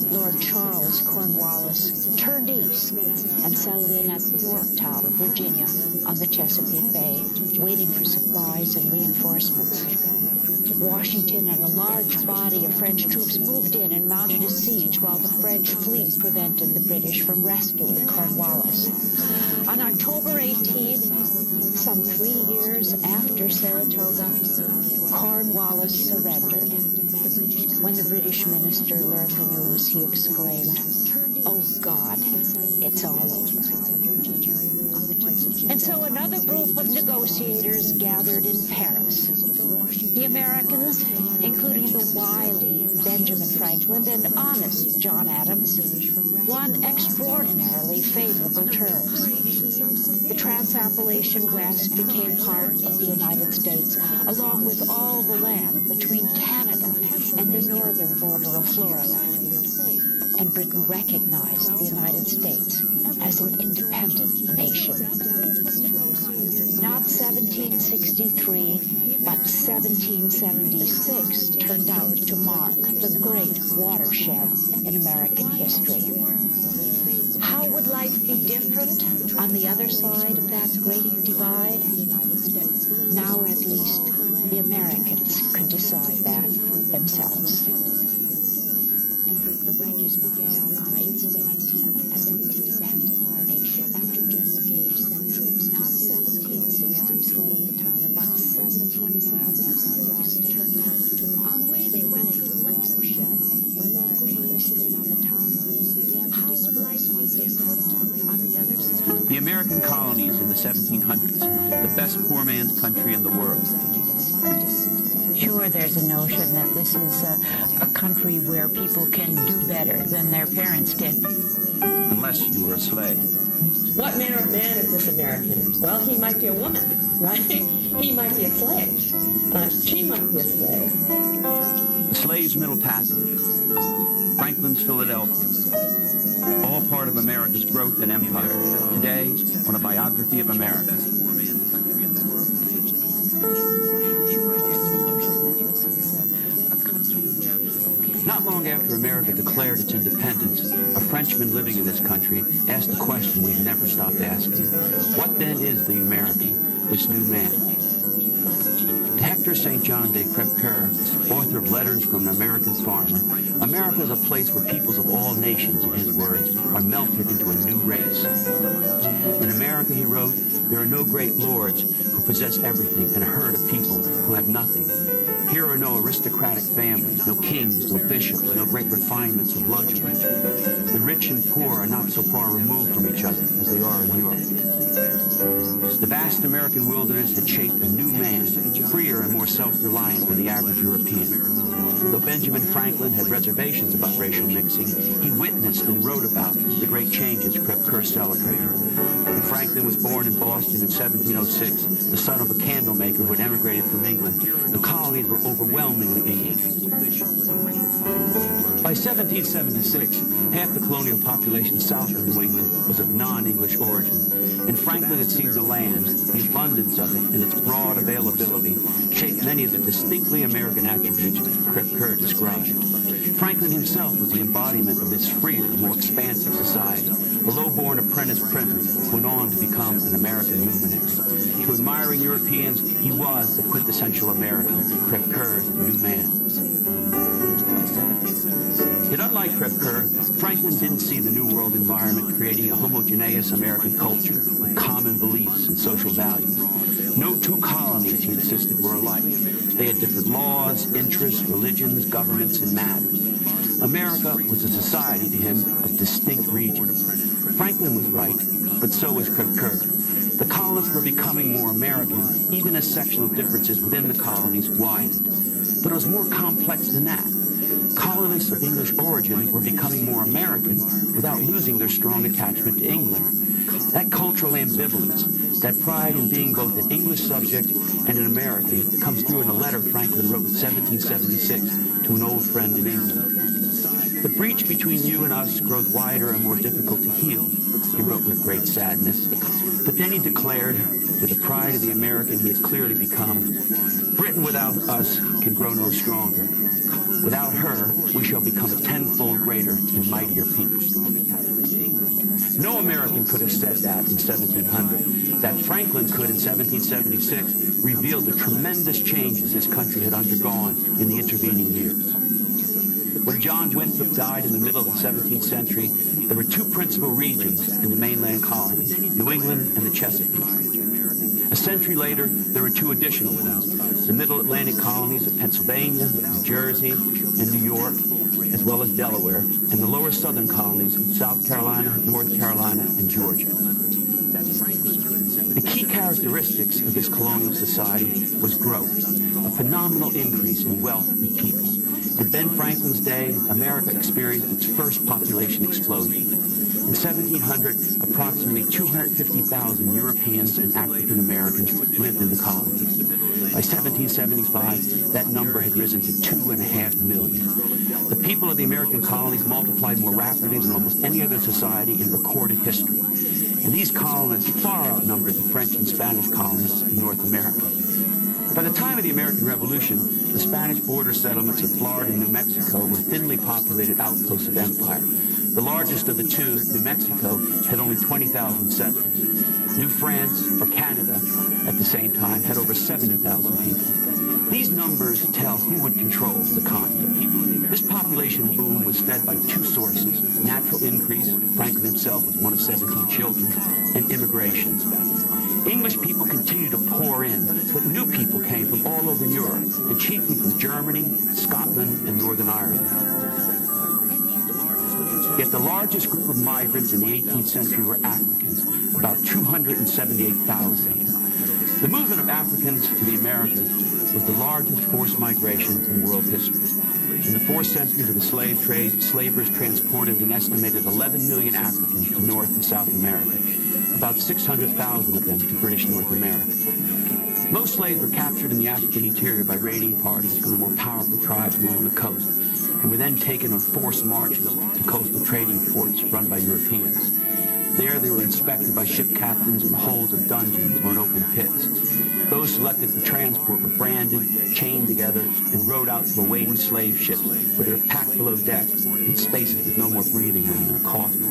Lord Charles Cornwallis, turned east and settled in at Yorktown, Virginia, on the Chesapeake Bay, waiting for supplies and reinforcements. Washington and a large body of French troops moved in and mounted a siege while the French fleet prevented the British from rescuing Cornwallis. On October 18th, some 3 years after Saratoga, Cornwallis surrendered. When the British minister learned the news, he exclaimed, "Oh God, it's all over." And so another group of negotiators gathered in Paris. The Americans, including the wily Benjamin Franklin and honest John Adams, won extraordinarily favorable terms. The Trans-Appalachian West became part of the United States, along with all the land between Canada and the northern border of Florida. And Britain recognized the United States as an independent nation. Not 1763, but 1776 turned out to mark the great watershed in American history. How would life be different on the other side of that great divide? Now at least the Americans could decide that themselves. And the wreckage began on 8/17 as an independent nation. After General Gage sent troops, not 1763, but 1776 turned out to mark on the way they went through the watershed in American history. How would life be different on the other side? The American colonies in the 1700s, the best poor man's country in the world. Sure, there's a notion that this is a country where people can do better than their parents did. Unless you were a slave. What manner of man is this American? Well, he might be a woman, right? He might be a slave. She might be a slave. The Slave's Middle Passage. Franklin's Philadelphia. All part of America's growth and empire. Today, on a biography of America. Not long after America declared its independence, a Frenchman living in this country asked the question we've never stopped asking. What then is the American, this new man? To Hector St. John de Crèvecoeur, author of Letters from an American Farmer, America is a place where peoples of all nations, in his words, are melted into a new race. In America, he wrote, there are no great lords who possess everything and a herd of people who have nothing. Here are no aristocratic families, no kings, no bishops, no great refinements of luxury. The rich and poor are not so far removed from each other as they are in Europe. The vast American wilderness had shaped a new man, freer and more self-reliant than the average European. Though Benjamin Franklin had reservations about racial mixing, he witnessed and wrote about the great changes Crèvecoeur celebrated. When Franklin was born in Boston in 1706, the son of a candlemaker who had emigrated from England, the colonies were overwhelmingly English. By 1776, half the colonial population south of New England was of non-English origin, and Franklin had seen the land, the abundance of it, and its broad availability shaped many of the distinctly American attributes Crèvecoeur described. Franklin himself was the embodiment of this freer, more expansive society. A low-born apprentice printer went on to become an American luminary. To admiring Europeans, he was the quintessential American, Crèvecoeur's new man. Yet unlike Crèvecoeur, Franklin didn't see the New World environment creating a homogeneous American culture with common beliefs and social values. No two colonies, he insisted, were alike. They had different laws, interests, religions, governments, and manners. America was a society to him of distinct regions. Franklin was right, but so was Crèvecoeur. The colonists were becoming more American, even as sectional differences within the colonies widened. But it was more complex than that. Colonists of English origin were becoming more American without losing their strong attachment to England. That cultural ambivalence, that pride in being both an English subject and an American, comes through in a letter Franklin wrote in 1776 to an old friend in England. The breach between you and us grows wider and more difficult to heal, he wrote with great sadness. But then he declared, with the pride of the American he had clearly become, Britain without us can grow no stronger. Without her, we shall become a tenfold greater and mightier people. No American could have said that in 1700. That Franklin could in 1776 revealed the tremendous changes his country had undergone in the intervening years. When John Winthrop died in the middle of the 17th century, there were two principal regions in the mainland colonies, New England and the Chesapeake. A century later, there were two additional ones, the Middle Atlantic colonies of Pennsylvania, New Jersey, and New York, as well as Delaware, and the lower southern colonies of South Carolina, North Carolina, and Georgia. The key characteristics of this colonial society was growth, a phenomenal increase in wealth and people. In Ben Franklin's day, America experienced its first population explosion. In 1700, approximately 250,000 Europeans and African Americans lived in the colonies. By 1775, that number had risen to 2.5 million. The people of the American colonies multiplied more rapidly than almost any other society in recorded history. And these colonists far outnumbered the French and Spanish colonists in North America. By the time of the American Revolution, the Spanish border settlements of Florida and New Mexico were thinly populated outposts of empire. The largest of the two, New Mexico, had only 20,000 settlers. New France, or Canada, at the same time, had over 70,000 people. These numbers tell who would control the continent. This population boom was fed by two sources: natural increase, Franklin himself was one of 17 children, and immigration. English people continued to pour in, but new people came from all over Europe, and chiefly from Germany, Scotland, and Northern Ireland. Yet the largest group of migrants in the 18th century were Africans, about 278,000. The movement of Africans to the Americas was the largest forced migration in world history. In the 4 centuries of the slave trade, slavers transported an estimated 11 million Africans to North and South America, about 600,000 of them to British North America. Most slaves were captured in the African interior by raiding parties from the more powerful tribes along the coast, and were then taken on forced marches to coastal trading ports run by Europeans. There they were inspected by ship captains in the holds of dungeons or in open pits. Those selected for transport were branded, chained together, and rowed out to awaiting slave ships, where they were packed below deck in spaces with no more breathing room than a coffin.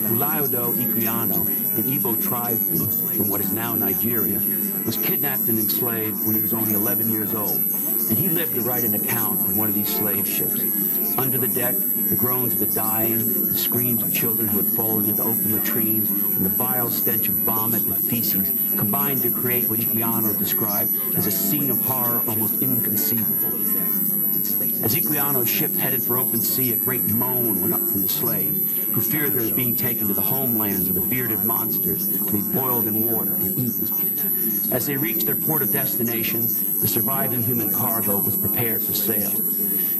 Ulayodo Iquiano, an Igbo tribesman from what is now Nigeria, was kidnapped and enslaved when he was only 11 years old, and he lived to write an account of one of these slave ships. Under the deck, the groans of the dying, the screams of children who had fallen into open latrines, and the vile stench of vomit and feces combined to create what Iquiano described as a scene of horror almost inconceivable. As Iquiano's ship headed for open sea, a great moan went up from the slaves, who feared they were being taken to the homelands of the bearded monsters to be boiled in water and eaten. As they reached their port of destination, the surviving human cargo was prepared for sale.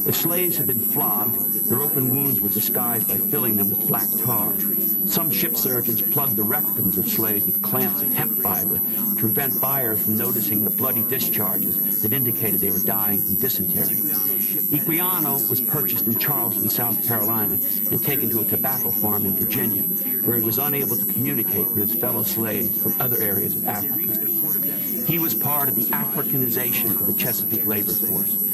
If slaves had been flogged, their open wounds were disguised by filling them with black tar. Some ship surgeons plugged the rectums of slaves with clamps of hemp fiber to prevent buyers from noticing the bloody discharges that indicated they were dying from dysentery. Iquiano was purchased in Charleston, South Carolina, and taken to a tobacco farm in Virginia, where he was unable to communicate with his fellow slaves from other areas of Africa. He was part of the Africanization of the Chesapeake labor force.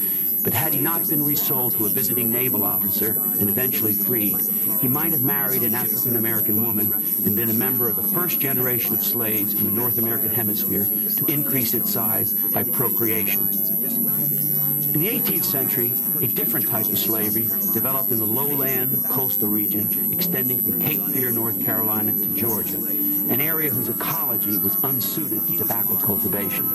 But had he not been resold to a visiting naval officer and eventually freed, he might have married an African-American woman and been a member of the first generation of slaves in the North American hemisphere to increase its size by procreation. In the 18th century, a different type of slavery developed in the lowland coastal region extending from Cape Fear, North Carolina to Georgia, an area whose ecology was unsuited to tobacco cultivation.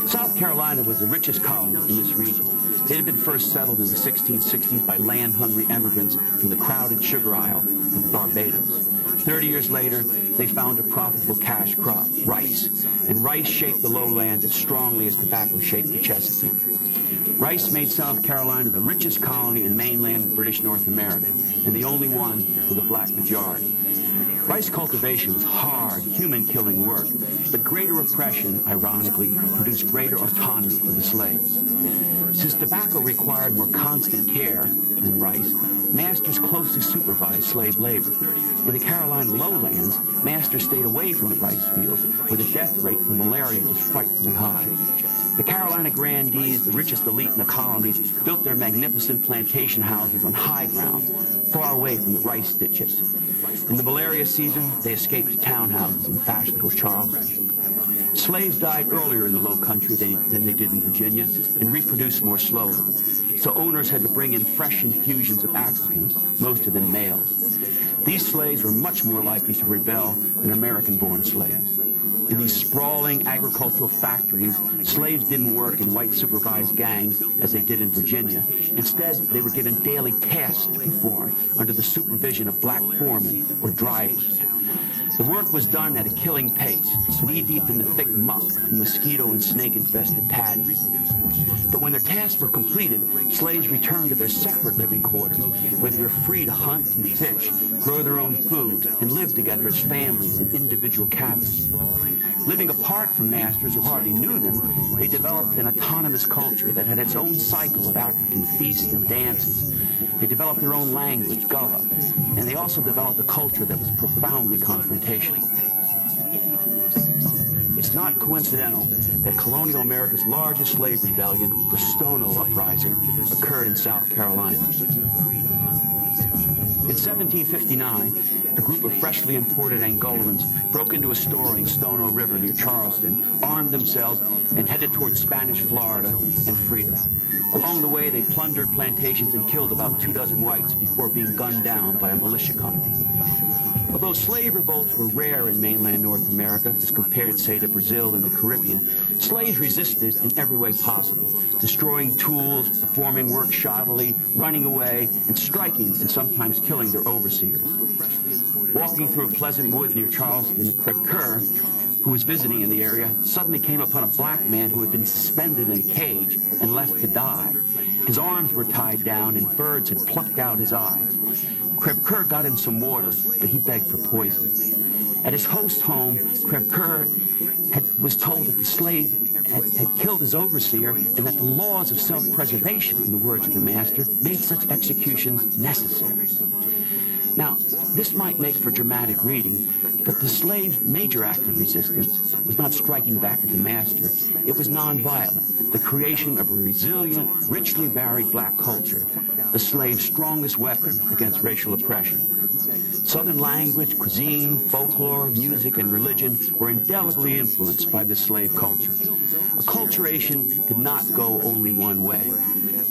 South Carolina was the richest colony in this region. It had been first settled in the 1660s by land-hungry immigrants from the crowded Sugar Isle of Barbados. 30 years later, they found a profitable cash crop, rice, and rice shaped the lowland as strongly as tobacco shaped the Chesapeake. Rice made South Carolina the richest colony in mainland British North America, and the only one with a black majority. Rice cultivation was hard, human-killing work, but greater oppression, ironically, produced greater autonomy for the slaves. Since tobacco required more constant care than rice, masters closely supervised slave labor. In the Carolina lowlands, masters stayed away from the rice fields, where the death rate from malaria was frightfully high. The Carolina grandees, the richest elite in the colonies, built their magnificent plantation houses on high ground, far away from the rice ditches. In the malaria season, they escaped to townhouses in fashionable Charleston. Slaves died earlier in the Low Country than they did in Virginia and reproduced more slowly. So owners had to bring in fresh infusions of Africans, most of them males. These slaves were much more likely to rebel than American-born slaves. In these sprawling agricultural factories, slaves didn't work in white-supervised gangs as they did in Virginia. Instead, they were given daily tasks to perform under the supervision of black foremen or drivers. The work was done at a killing pace, knee-deep in the thick muck and mosquito and snake-infested paddies. But when their tasks were completed, slaves returned to their separate living quarters, where they were free to hunt and fish, grow their own food, and live together as families in individual cabins. Living apart from masters who hardly knew them, they developed an autonomous culture that had its own cycle of African feasts and dances. They developed their own language, Gullah, and they also developed a culture that was profoundly confrontational. It's not coincidental that colonial America's largest slave rebellion, the Stono Uprising, occurred in South Carolina. In 1759, a group of freshly imported Angolans broke into a store on the Stono River near Charleston, armed themselves, and headed towards Spanish Florida and freedom. Along the way, they plundered plantations and killed about 24 whites before being gunned down by a militia company. Although slave revolts were rare in mainland North America, as compared, say, to Brazil and the Caribbean, slaves resisted in every way possible, destroying tools, performing work shoddily, running away, and striking and sometimes killing their overseers. Walking through a pleasant wood near Charleston, Creve Coeur, who was visiting in the area, suddenly came upon a black man who had been suspended in a cage and left to die. His arms were tied down and birds had plucked out his eyes. Creve Coeur got him some water, but he begged for poison. At his host home, Creve Coeur was told that the slave had killed his overseer and that the laws of self-preservation, in the words of the master, made such executions necessary. Now, this might make for dramatic reading, but the slave's major act of resistance was not striking back at the master. It was nonviolent, the creation of a resilient, richly varied black culture, the slave's strongest weapon against racial oppression. Southern language, cuisine, folklore, music, and religion were indelibly influenced by this slave culture. Acculturation did not go only one way.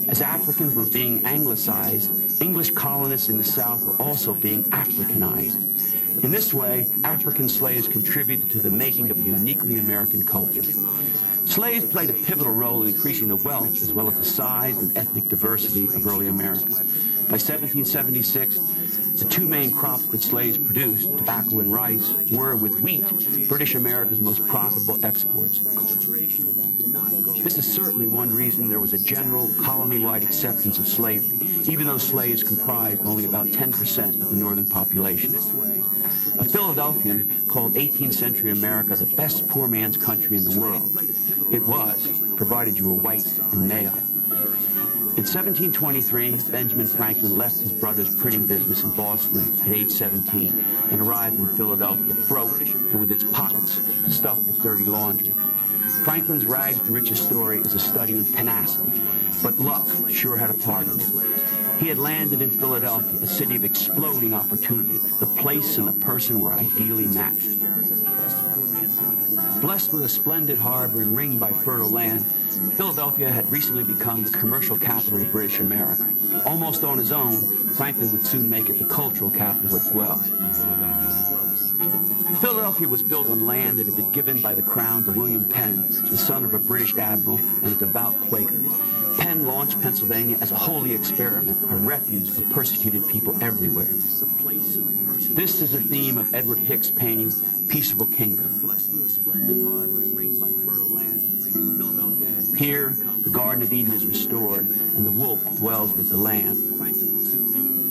As Africans were being anglicized, English colonists in the South were also being Africanized. In this way, African slaves contributed to the making of a uniquely American culture. Slaves played a pivotal role in increasing the wealth as well as the size and ethnic diversity of early America. By 1776, the two main crops that slaves produced, tobacco and rice, were, with wheat, British America's most profitable exports. This is certainly one reason there was a general colony-wide acceptance of slavery, even though slaves comprised only about 10% of the northern population. A Philadelphian called 18th century America the best poor man's country in the world. It was, provided you were white and male. In 1723, Benjamin Franklin left his brother's printing business in Boston at age 17 and arrived in Philadelphia, broke and with its pockets stuffed with dirty laundry. Franklin's rags to riches story is a study in tenacity, but luck sure had a part in it. He had landed in Philadelphia, a city of exploding opportunity. The place and the person were ideally matched. Blessed with a splendid harbor and ringed by fertile land, Philadelphia had recently become the commercial capital of British America. Almost on his own, Franklin would soon make it the cultural capital as well. Philadelphia was built on land that had been given by the crown to William Penn, the son of a British admiral and a devout Quaker. Penn launched Pennsylvania as a holy experiment, a refuge for persecuted people everywhere. This is the theme of Edward Hicks' painting, Peaceable Kingdom. Here, the Garden of Eden is restored, and the wolf dwells with the lamb.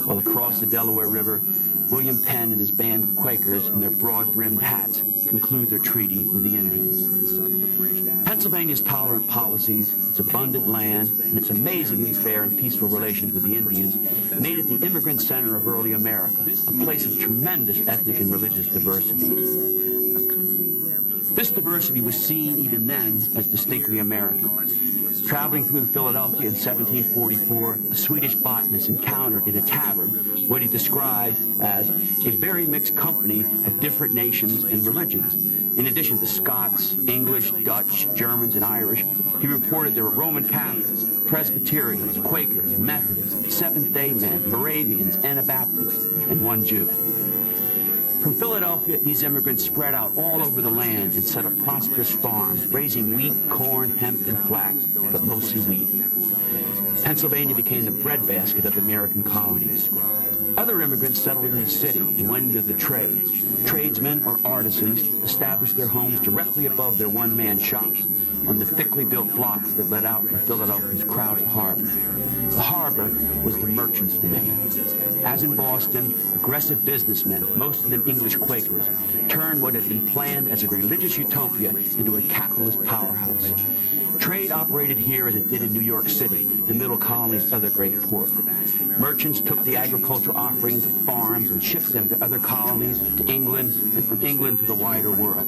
While across the Delaware River, William Penn and his band of Quakers in their broad-brimmed hats conclude their treaty with the Indians. Pennsylvania's tolerant policies, its abundant land, and its amazingly fair and peaceful relations with the Indians made it the immigrant center of early America, a place of tremendous ethnic and religious diversity. This diversity was seen even then as distinctly American. Traveling through Philadelphia in 1744, a Swedish botanist encountered in a tavern what he described as a very mixed company of different nations and religions. In addition to Scots, English, Dutch, Germans, and Irish, he reported there were Roman Catholics, Presbyterians, Quakers, Methodists, Seventh-day Men, Moravians, Anabaptists, and one Jew. From Philadelphia, these immigrants spread out all over the land and set up prosperous farms, raising wheat, corn, hemp, and flax, but mostly wheat. Pennsylvania became the breadbasket of American colonies. Other immigrants settled in the city and went into the trades. Tradesmen or artisans established their homes directly above their one-man shops on the thickly built blocks that led out from Philadelphia's crowded harbor. The harbor was the merchant's domain. As in Boston, aggressive businessmen, most of them English Quakers, turned what had been planned as a religious utopia into a capitalist powerhouse. Trade operated here as it did in New York City, the middle colony's other great port. Merchants took the agricultural offerings of farms and shipped them to other colonies, to England, and from England to the wider world.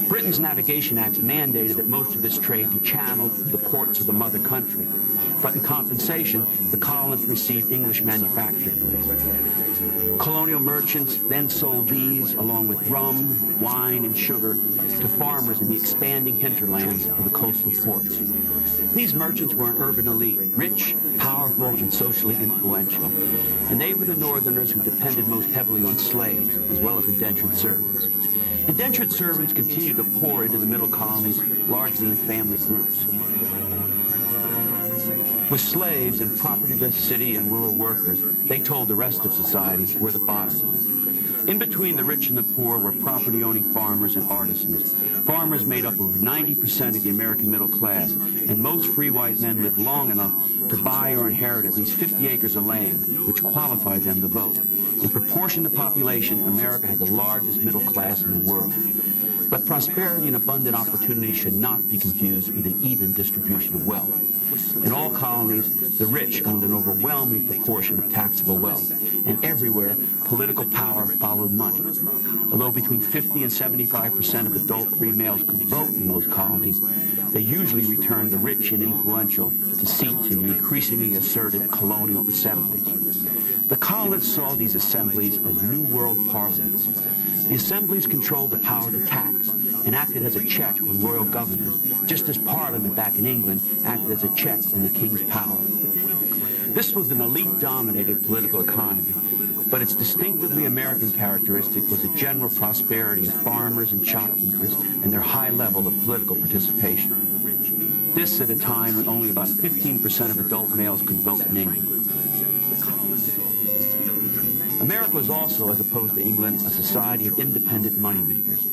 Britain's Navigation Acts mandated that most of this trade be channeled through the ports of the mother country. But in compensation, the colonists received English manufactured goods. Colonial merchants then sold these, along with rum, wine, and sugar, to farmers in the expanding hinterlands of the coastal ports. These merchants were an urban elite, rich, powerful, and socially influential. And they were the Northerners who depended most heavily on slaves, as well as indentured servants. Indentured servants continued to pour into the middle colonies, largely in family groups. With slaves and propertyless city and rural workers, they told the rest of society were the bottom. In between the rich and the poor were property-owning farmers and artisans. Farmers made up over 90% of the American middle class, and most free white men lived long enough to buy or inherit at least 50 acres of land, which qualified them to vote. In proportion to population, America had the largest middle class in the world. But prosperity and abundant opportunity should not be confused with an even distribution of wealth. In all colonies, the rich owned an overwhelming proportion of taxable wealth, and everywhere, political power followed money. Although between 50 and 75% of adult free males could vote in most colonies, they usually returned the rich and influential to seats in the increasingly assertive colonial assemblies. The colonists saw these assemblies as New World parliaments. The assemblies controlled the power to tax and acted as a check on royal governors, just as Parliament back in England acted as a check on the king's power. This was an elite-dominated political economy, but its distinctively American characteristic was the general prosperity of farmers and shopkeepers and their high level of political participation. This at a time when only about 15% of adult males could vote in England. America was also, as opposed to England, a society of independent moneymakers.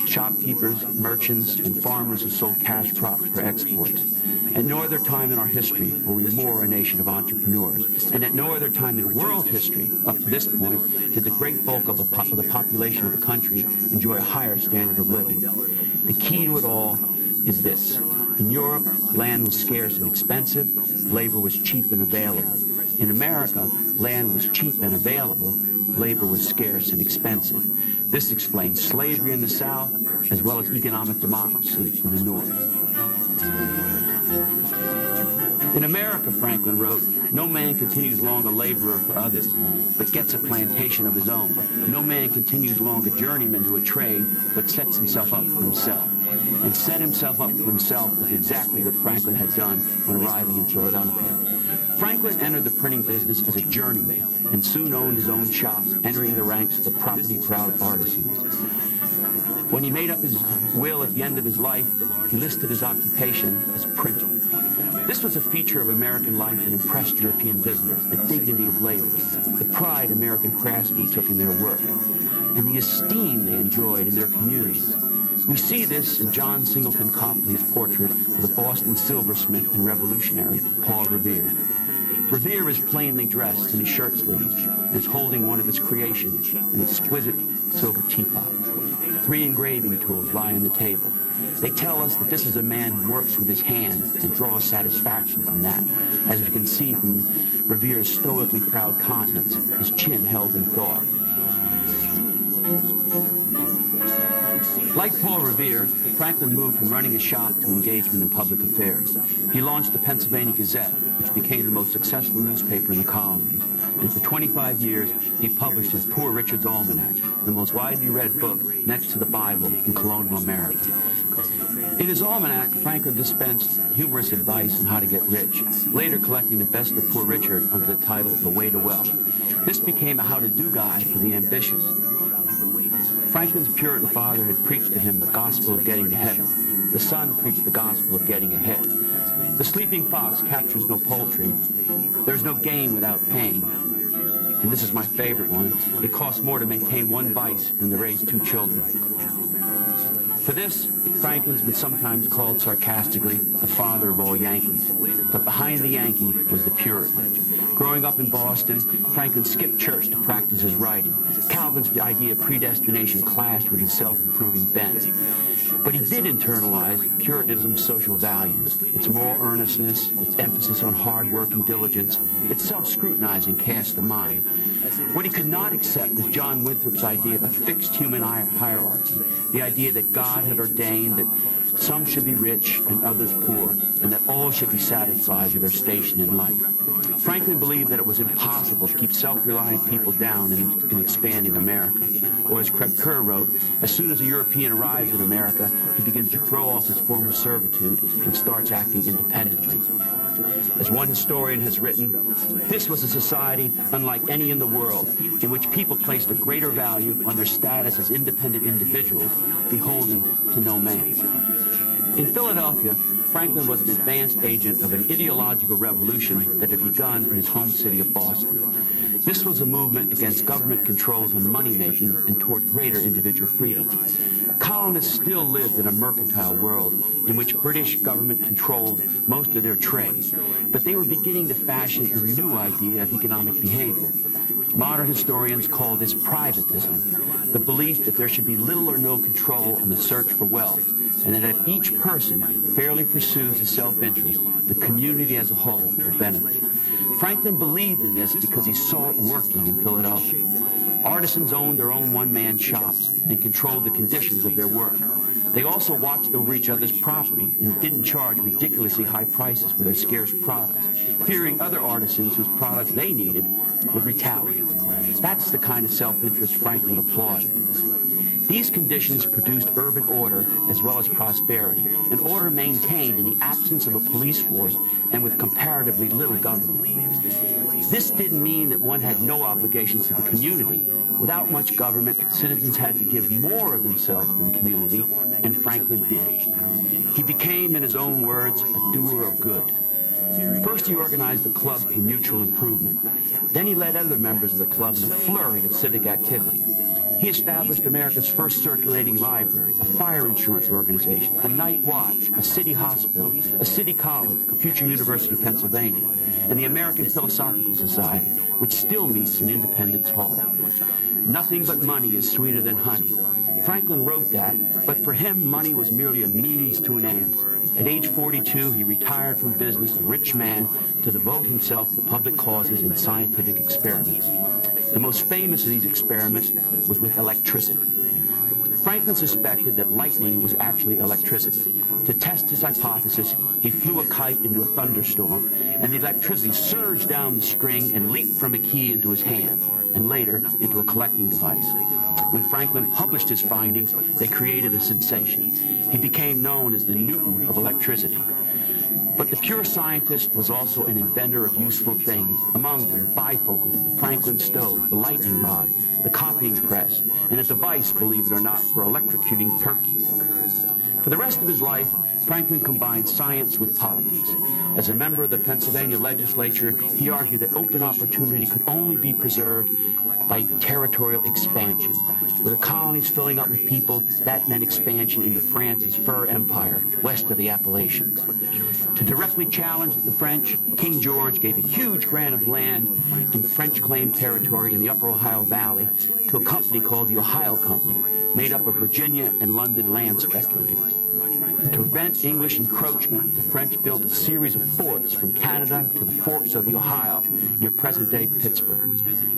Shopkeepers, merchants, and farmers who sold cash crops for export. At no other time in our history were we more a nation of entrepreneurs. And at no other time in world history, up to this point, did the great bulk of the population of the country enjoy a higher standard of living. The key to it all is this. In Europe, land was scarce and expensive, labor was cheap and available. In America, land was cheap and available, labor was scarce and expensive. This explains slavery in the South, as well as economic democracy in the North. In America, Franklin wrote, no man continues long a laborer for others, but gets a plantation of his own. No man continues long a journeyman to a trade, but sets himself up for himself. And set himself up for himself was exactly what Franklin had done when arriving in Philadelphia. Franklin entered the printing business as a journeyman and soon owned his own shops, entering the ranks of the property-proud artisans. When he made up his will at the end of his life, he listed his occupation as printer. This was a feature of American life that impressed European visitors, the dignity of labor, the pride American craftsmen took in their work, and the esteem they enjoyed in their communities. We see this in John Singleton Copley's portrait of the Boston silversmith and revolutionary, Paul Revere. Revere is plainly dressed in his shirt sleeves and is holding one of his creations, an exquisite silver teapot. 3 engraving tools lie on the table. They tell us that this is a man who works with his hands and draws satisfaction from that, as you can see from Revere's stoically proud countenance, his chin held in thought. Like Paul Revere, Franklin moved from running a shop to engagement in public affairs. He launched the Pennsylvania Gazette, which became the most successful newspaper in the colonies. And for 25 years, he published his Poor Richard's Almanac, the most widely read book next to the Bible in colonial America. In his almanac, Franklin dispensed humorous advice on how to get rich, later collecting the best of Poor Richard under the title The Way to Wealth. This became a how-to-do guide for the ambitious. Franklin's Puritan father had preached to him the gospel of getting to heaven. The son preached the gospel of getting ahead. The sleeping fox captures no poultry. There's no gain without pain. And this is my favorite one. It costs more to maintain one vice than to raise 2 children. For this, Franklin's been sometimes called sarcastically the father of all Yankees. But behind the Yankee was the Puritan. Growing up in Boston, Franklin skipped church to practice his writing. Calvin's idea of predestination clashed with his self-improving bent. But he did internalize Puritanism's social values, its moral earnestness, its emphasis on hard work and diligence, its self-scrutinizing cast of mind. What he could not accept was John Winthrop's idea of a fixed human hierarchy, the idea that God had ordained that some should be rich and others poor, and that all should be satisfied with their station in life. Franklin believed that it was impossible to keep self-reliant people down in expanding America. Or as Craig Kerr wrote, as soon as a European arrives in America, he begins to throw off his former servitude and starts acting independently. As one historian has written, this was a society unlike any in the world, in which people placed a greater value on their status as independent individuals, beholden to no man. In Philadelphia, Franklin was an advanced agent of an ideological revolution that had begun in his home city of Boston. This was a movement against government controls on money-making and toward greater individual freedom. Colonists still lived in a mercantile world in which British government controlled most of their trade, but they were beginning to fashion a new idea of economic behavior. Modern historians call this privatism, the belief that there should be little or no control on the search for wealth, and that if each person fairly pursues his self-interest, the community as a whole will benefit. Franklin believed in this because he saw it working in Philadelphia. Artisans owned their own one-man shops and controlled the conditions of their work. They also watched over each other's property and didn't charge ridiculously high prices for their scarce products, fearing other artisans whose products they needed would retaliate. That's the kind of self-interest Franklin applauded. These conditions produced urban order as well as prosperity, an order maintained in the absence of a police force and with comparatively little government. This didn't mean that one had no obligations to the community. Without much government, citizens had to give more of themselves to the community, and Franklin did. He became, in his own words, a doer of good. First, he organized a club for mutual improvement. Then he led other members of the club in a flurry of civic activity. He established America's first circulating library, a fire insurance organization, a night watch, a city hospital, a city college, the future University of Pennsylvania, and the American Philosophical Society, which still meets in Independence Hall. Nothing but money is sweeter than honey. Franklin wrote that, but for him, money was merely a means to an end. At age 42, he retired from business, a rich man, to devote himself to public causes and scientific experiments. The most famous of these experiments was with electricity. Franklin suspected that lightning was actually electricity. To test his hypothesis, he flew a kite into a thunderstorm, and the electricity surged down the string and leaped from a key into his hand, and later into a collecting device. When Franklin published his findings, they created a sensation. He became known as the Newton of electricity. But the pure scientist was also an inventor of useful things, among them bifocals, the Franklin stove, the lightning rod, the copying press, and a device, believe it or not, for electrocuting turkeys. For the rest of his life, Franklin combined science with politics. As a member of the Pennsylvania legislature, he argued that open opportunity could only be preserved by territorial expansion. With the colonies filling up with people, that meant expansion into France's fur empire west of the Appalachians. To directly challenge the French, King George gave a huge grant of land in French-claimed territory in the upper Ohio Valley to a company called the Ohio Company, made up of Virginia and London land speculators. To prevent English encroachment, the French built a series of forts from Canada to the forks of the Ohio near present-day Pittsburgh.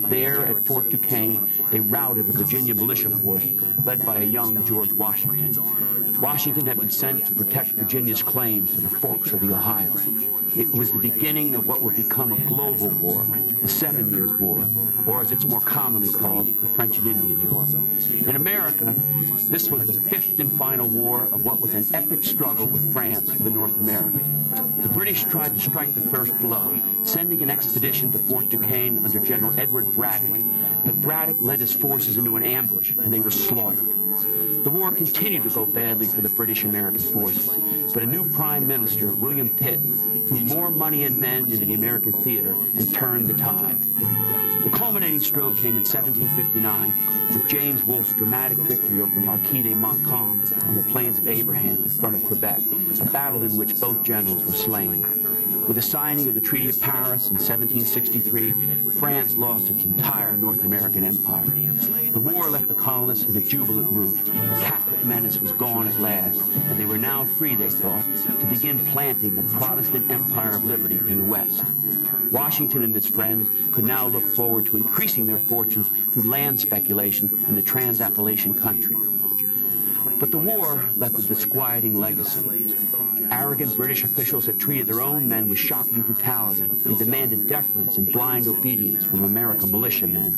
There, at Fort Duquesne, they routed a Virginia militia force led by a young George Washington. Washington had been sent to protect Virginia's claims to the forks of the Ohio. It was the beginning of what would become a global war, the 7 Years' War, or as it's more commonly called, the French and Indian War. In America, this was the fifth and final war of what was an epic struggle with France for North America. The British tried to strike the first blow, sending an expedition to Fort Duquesne under General Edward Braddock. But Braddock led his forces into an ambush, and they were slaughtered. The war continued to go badly for the British-American forces, but a new prime minister, William Pitt, threw more money and men into the American theater and turned the tide. The culminating stroke came in 1759 with James Wolfe's dramatic victory over the Marquis de Montcalm on the plains of Abraham in front of Quebec, a battle in which both generals were slain. With the signing of the Treaty of Paris in 1763, France lost its entire North American empire. The war left the colonists in a jubilant mood. Catholic menace was gone at last, and they were now free, they thought, to begin planting a Protestant empire of liberty in the West. Washington and his friends could now look forward to increasing their fortunes through land speculation in the Trans-Appalachian country. But the war left a disquieting legacy. Arrogant British officials had treated their own men with shocking brutality and demanded deference and blind obedience from American militiamen.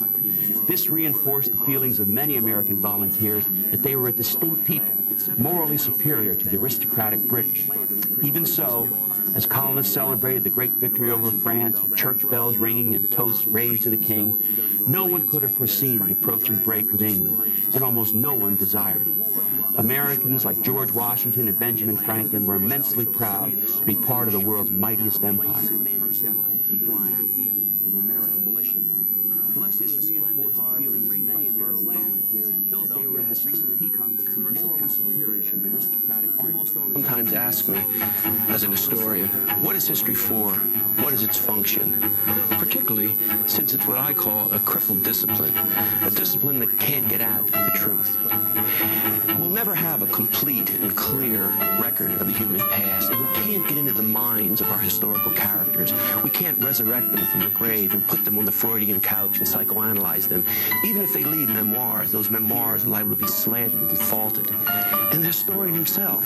This reinforced the feelings of many American volunteers that they were a distinct people, morally superior to the aristocratic British. Even so, as colonists celebrated the great victory over France, with church bells ringing and toasts raised to the king, no one could have foreseen the approaching break with England, and almost no one desired it. Americans like George Washington and Benjamin Franklin were immensely proud to be part of the world's mightiest empire. Sometimes ask me, as an historian, what is history for? What is its function? Particularly since it's what I call a crippled discipline, a discipline that can't get at the truth. We'll never have a complete and clear record of the human past, and we can't get into the minds of our historical characters. We can't resurrect them from the grave and put them on the Freudian couch and psychoanalyze them. Even if they leave memoirs, those memoirs are liable to be slanted and faulted. And the historian himself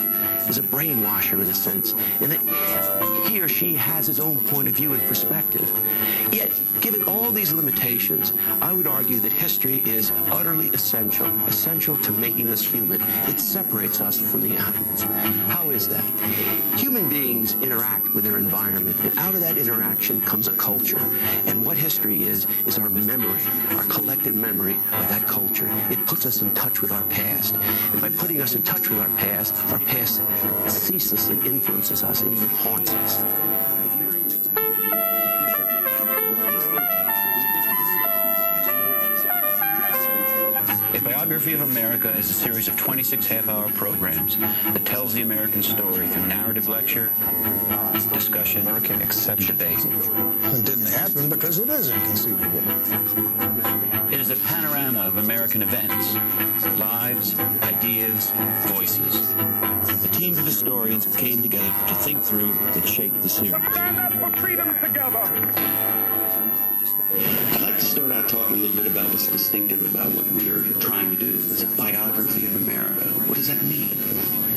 is a brainwasher in a sense, in that he or she has his own point of view and perspective. Yet, given all these limitations, I would argue that history is utterly essential to making us human. It separates us from the animals. How is that? Human beings interact with their environment, and out of that interaction comes a culture. And what history is our memory, our collective memory of that culture. It puts us in touch with our past. And by putting us in touch with our past ceaselessly influences us and even haunts us. A Biography of America is a series of 26 half-hour programs that tells the American story through narrative lecture, discussion, and debate. It didn't happen because it is inconceivable. It is a panorama of American events, lives, ideas, voices. A team of historians came together to think through and shape the series. Stand up for freedom together! I'd like to start out talking a little bit about what's distinctive about what we are trying to do. It's a biography of America. What does that mean?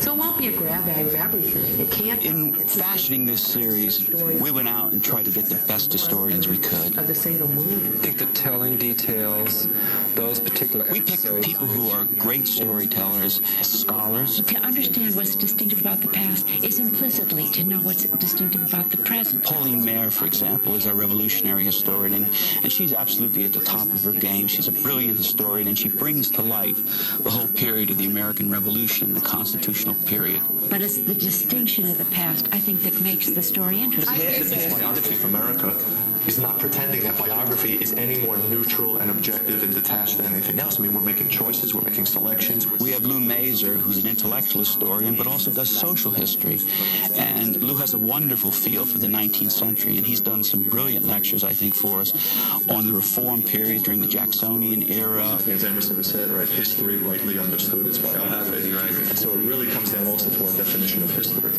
So it won't be a grab bag of everything. It can't. In fashioning this series, we went out and tried to get the best historians we could. Of the single movie. I think that telling details, those particular We picked people who are great storytellers, scholars. To understand what's distinctive about the past is implicitly to know what's distinctive about the present. Pauline Maier, for example, is our revolutionary historian, and she's absolutely at the top of her game. She's a brilliant historian, and she brings to life the whole period of the American Revolution, the constitutional colonial period. But it's the distinction of the past, I think, that makes the story interesting. This biography of America is not pretending that biography is any more neutral and objective and detached than anything else. I mean, we're making choices, we're making selections. We have Lou Mazer, who's an intellectual historian, but also does social history. And Lou has a wonderful feel for the 19th century, and he's done some brilliant lectures, I think, for us on the Reform period during the Jacksonian era. As Emerson has said, right, history rightly understood is biography. Right. And so it really comes down also to our definition of history.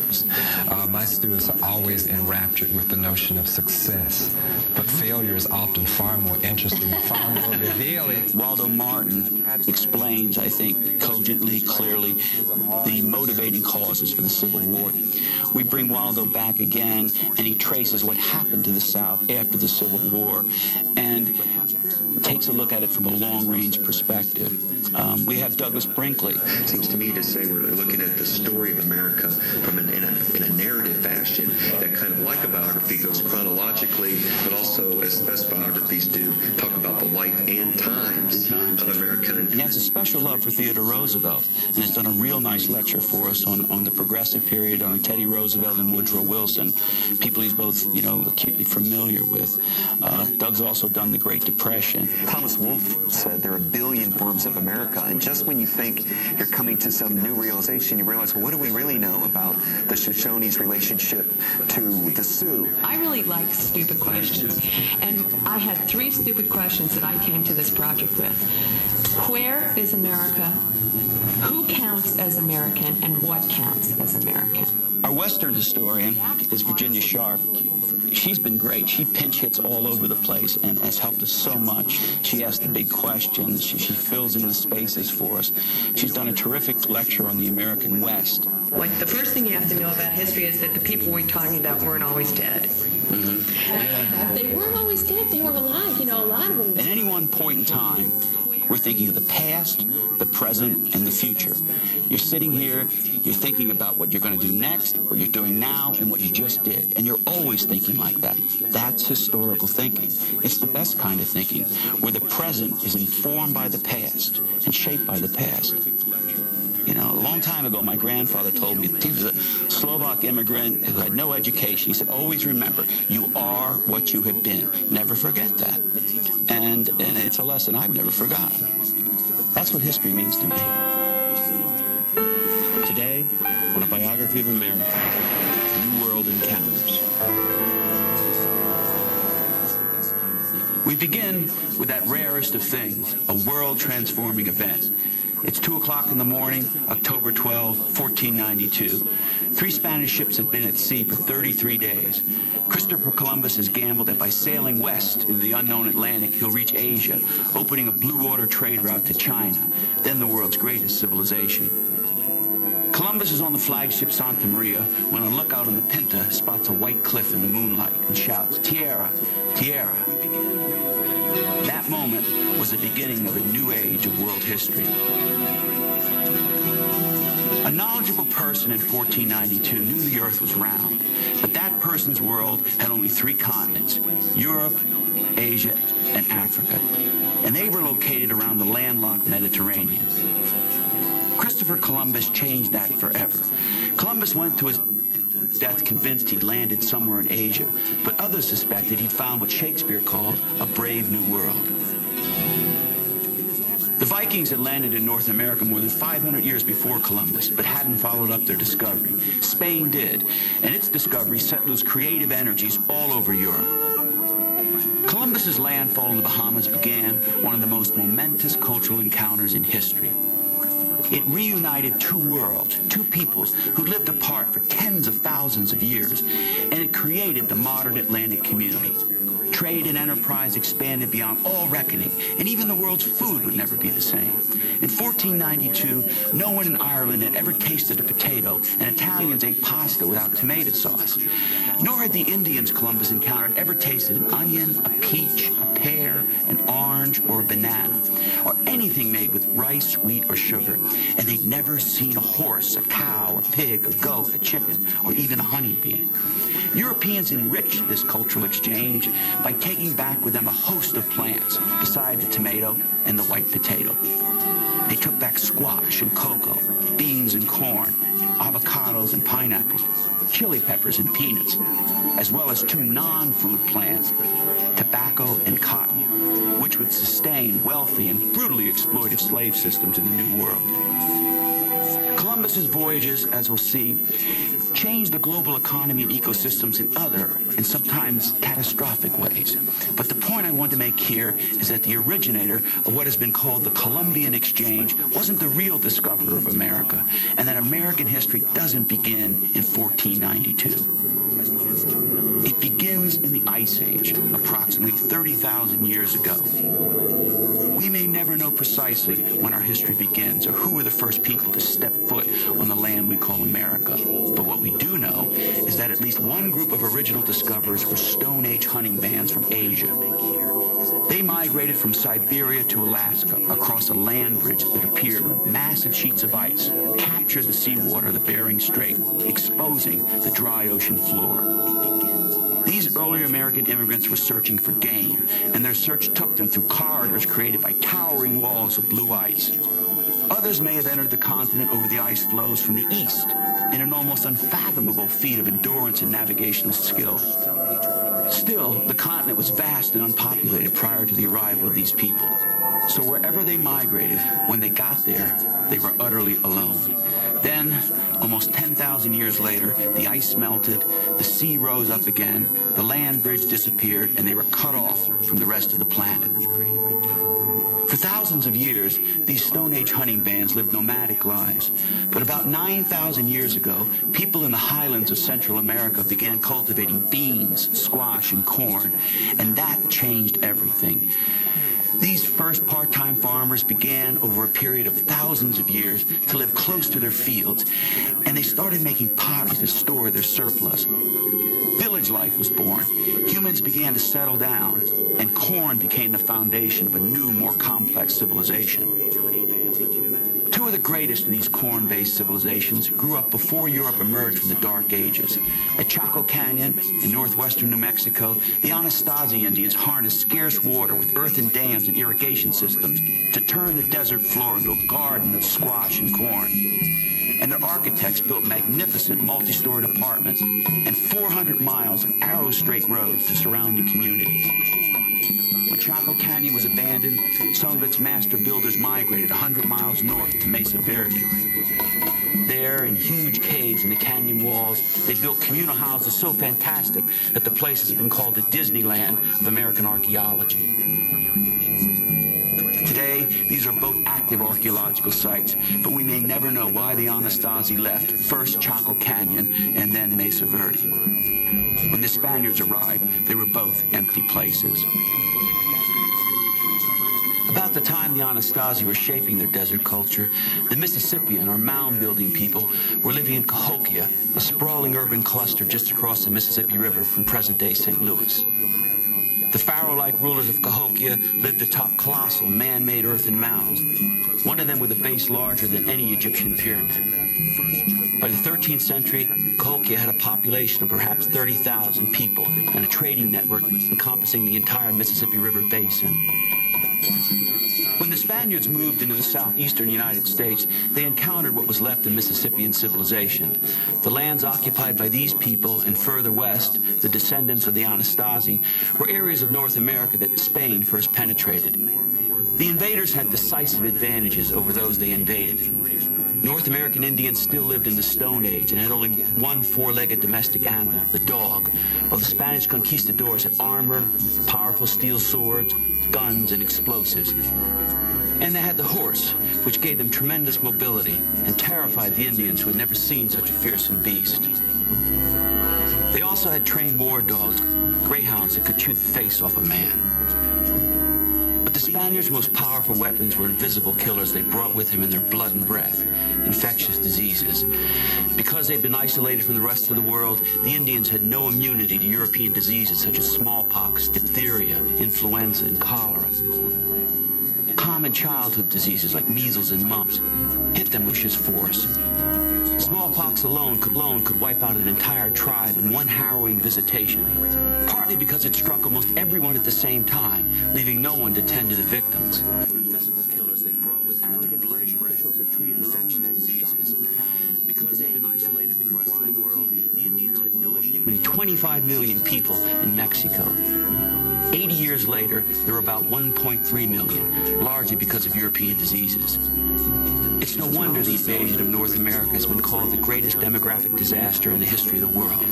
My students are always enraptured with the notion of success, but failure is often far more interesting and far more revealing. Waldo Martin explains, I think, cogently, clearly, the motivating causes for the Civil War. We bring Waldo back again, and he traces what happened to the South after the Civil War, and takes a look at it from a long-range perspective. We have Douglas Brinkley. It seems to me to say we're looking at the story of America from in a narrative fashion that kind of like a biography goes chronologically, but also, as best biographies do, talk about the life and times of America. And he has a special love for Theodore Roosevelt, and has done a real nice lecture for us on the progressive period, on Teddy Roosevelt and Woodrow Wilson, people he's both, acutely familiar with. Doug's also done the Great Depression. Thomas Wolfe said there are a billion forms of America, and just when you think you're coming to some new realization, you realize, well, what do we really know about the Shoshone's relationship to the Sioux? I really like stupid questions, and I had 3 stupid questions that I came to this project with. Where is America? Who counts as American, and what counts as American? Our Western historian is Virginia Sharp. She's been great. She pinch hits all over the place and has helped us so much. She asks the big questions. She fills in the spaces for us. She's done a terrific lecture on the American West. Like, the first thing you have to know about history is that the people we're talking about weren't always dead. Mm-hmm. Yeah. They weren't always dead. They were alive. A lot of them. At any one point in time, we're thinking of the past, the present, and the future. You're sitting here, you're thinking about what you're going to do next, what you're doing now, and what you just did. And you're always thinking like that. That's historical thinking. It's the best kind of thinking, where the present is informed by the past and shaped by the past. A long time ago, my grandfather told me, he was a Slovak immigrant who had no education. He said, always remember, you are what you have been. Never forget that. And it's a lesson I've never forgotten. That's what history means to me. Today, on a biography of America, New World Encounters. We begin with that rarest of things, a world-transforming event. It's 2 o'clock in the morning, October 12, 1492. 3 Spanish ships had been at sea for 33 days. Christopher Columbus has gambled that by sailing west into the unknown Atlantic, he'll reach Asia, opening a blue water trade route to China, then the world's greatest civilization. Columbus is on the flagship Santa Maria when a lookout on the Pinta spots a white cliff in the moonlight and shouts, "Tierra, tierra." That moment was the beginning of a new age of world history. A knowledgeable person in 1492 knew the earth was round, but that person's world had only 3 continents: Europe, Asia, and Africa. And they were located around the landlocked Mediterranean. Christopher Columbus changed that forever. Columbus went to his death convinced he'd landed somewhere in Asia, but others suspected he'd found what Shakespeare called a brave new world. The Vikings had landed in North America more than 500 years before Columbus, but hadn't followed up their discovery. Spain did, and its discovery set loose creative energies all over Europe. Columbus's landfall in the Bahamas began one of the most momentous cultural encounters in history. It reunited 2 worlds, 2 peoples who lived apart for tens of thousands of years, and it created the modern Atlantic community. Trade and enterprise expanded beyond all reckoning, and even the world's food would never be the same. In 1492, no one in Ireland had ever tasted a potato, and Italians ate pasta without tomato sauce. Nor had the Indians Columbus encountered ever tasted an onion, a peach, a pear, an orange, or a banana, or anything made with rice, wheat, or sugar. And they'd never seen a horse, a cow, a pig, a goat, a chicken, or even a honeybee. Europeans enriched this cultural exchange by taking back with them a host of plants, beside the tomato and the white potato. They took back squash and cocoa, beans and corn, avocados and pineapples, chili peppers and peanuts, as well as 2 non-food plants, tobacco and cotton, which would sustain wealthy and brutally exploitive slave systems in the New World. Columbus's voyages, as we'll see, changed the global economy and ecosystems in other and sometimes catastrophic ways. But the point I want to make here is that the originator of what has been called the Columbian Exchange wasn't the real discoverer of America, and that American history doesn't begin in 1492. It begins in the Ice Age, approximately 30,000 years ago. We may never know precisely when our history begins or who were the first people to step foot on the land we call America. But what we do know is that at least one group of original discoverers were Stone Age hunting bands from Asia. They migrated from Siberia to Alaska across a land bridge that appeared on massive sheets of ice, captured the seawater of the Bering Strait, exposing the dry ocean floor. These early American immigrants were searching for game, and their search took them through corridors created by towering walls of blue ice. Others may have entered the continent over the ice floes from the east in an almost unfathomable feat of endurance and navigational skill. Still, the continent was vast and unpopulated prior to the arrival of these people. So wherever they migrated, when they got there, they were utterly alone. Then, almost 10,000 years later, the ice melted, the sea rose up again, the land bridge disappeared, and they were cut off from the rest of the planet. For thousands of years, these Stone Age hunting bands lived nomadic lives. But about 9,000 years ago, people in the highlands of Central America began cultivating beans, squash, and corn, and that changed everything. These first part-time farmers began over a period of thousands of years to live close to their fields, and they started making pottery to store their surplus. Village life was born. Humans began to settle down, and corn became the foundation of a new, more complex civilization. Two of the greatest of these corn-based civilizations grew up before Europe emerged from the Dark Ages. At Chaco Canyon in northwestern New Mexico, the Anasazi Indians harnessed scarce water with earthen dams and irrigation systems to turn the desert floor into a garden of squash and corn. And their architects built magnificent multi-storied apartments and 400 miles of arrow-straight roads to surrounding communities. When Chaco Canyon was abandoned, some of its master builders migrated 100 miles north to Mesa Verde. There, in huge caves in the canyon walls, they built communal houses so fantastic that the place has been called the Disneyland of American archaeology. Today, these are both active archaeological sites, but we may never know why the Anasazi left, first Chaco Canyon and then Mesa Verde. When the Spaniards arrived, they were both empty places. About the time the Anasazi were shaping their desert culture, the Mississippian or mound-building people were living in Cahokia, a sprawling urban cluster just across the Mississippi River from present-day St. Louis. The pharaoh-like rulers of Cahokia lived atop colossal man-made earthen mounds, one of them with a base larger than any Egyptian pyramid. By the 13th century, Cahokia had a population of perhaps 30,000 people and a trading network encompassing the entire Mississippi River basin. When the Spaniards moved into the southeastern United States, they encountered what was left of Mississippian civilization. The lands occupied by these people and further west, the descendants of the Anasazi, were areas of North America that Spain first penetrated. The invaders had decisive advantages over those they invaded. North American Indians still lived in the Stone Age and had only one four-legged domestic animal, the dog, while the Spanish conquistadors had armor, powerful steel swords, guns, and explosives. And they had the horse, which gave them tremendous mobility and terrified the Indians who had never seen such a fearsome beast. They also had trained war dogs, greyhounds that could chew the face off a man. But the Spaniards' most powerful weapons were invisible killers they brought with them in their blood and breath, infectious diseases. Because they'd been isolated from the rest of the world, the Indians had no immunity to European diseases such as smallpox, diphtheria, influenza, and cholera. Common childhood diseases like measles and mumps hit them with just force. Smallpox alone could wipe out an entire tribe in one harrowing visitation, partly because it struck almost everyone at the same time, leaving no one to tend to the victims. Invisible killers they brought with them in their blood and breath, infectious diseases, because they had approximately 25 million people in Mexico. 80 years later, there were about 1.3 million, largely because of European diseases. It's no wonder the invasion of North America has been called the greatest demographic disaster in the history of the world.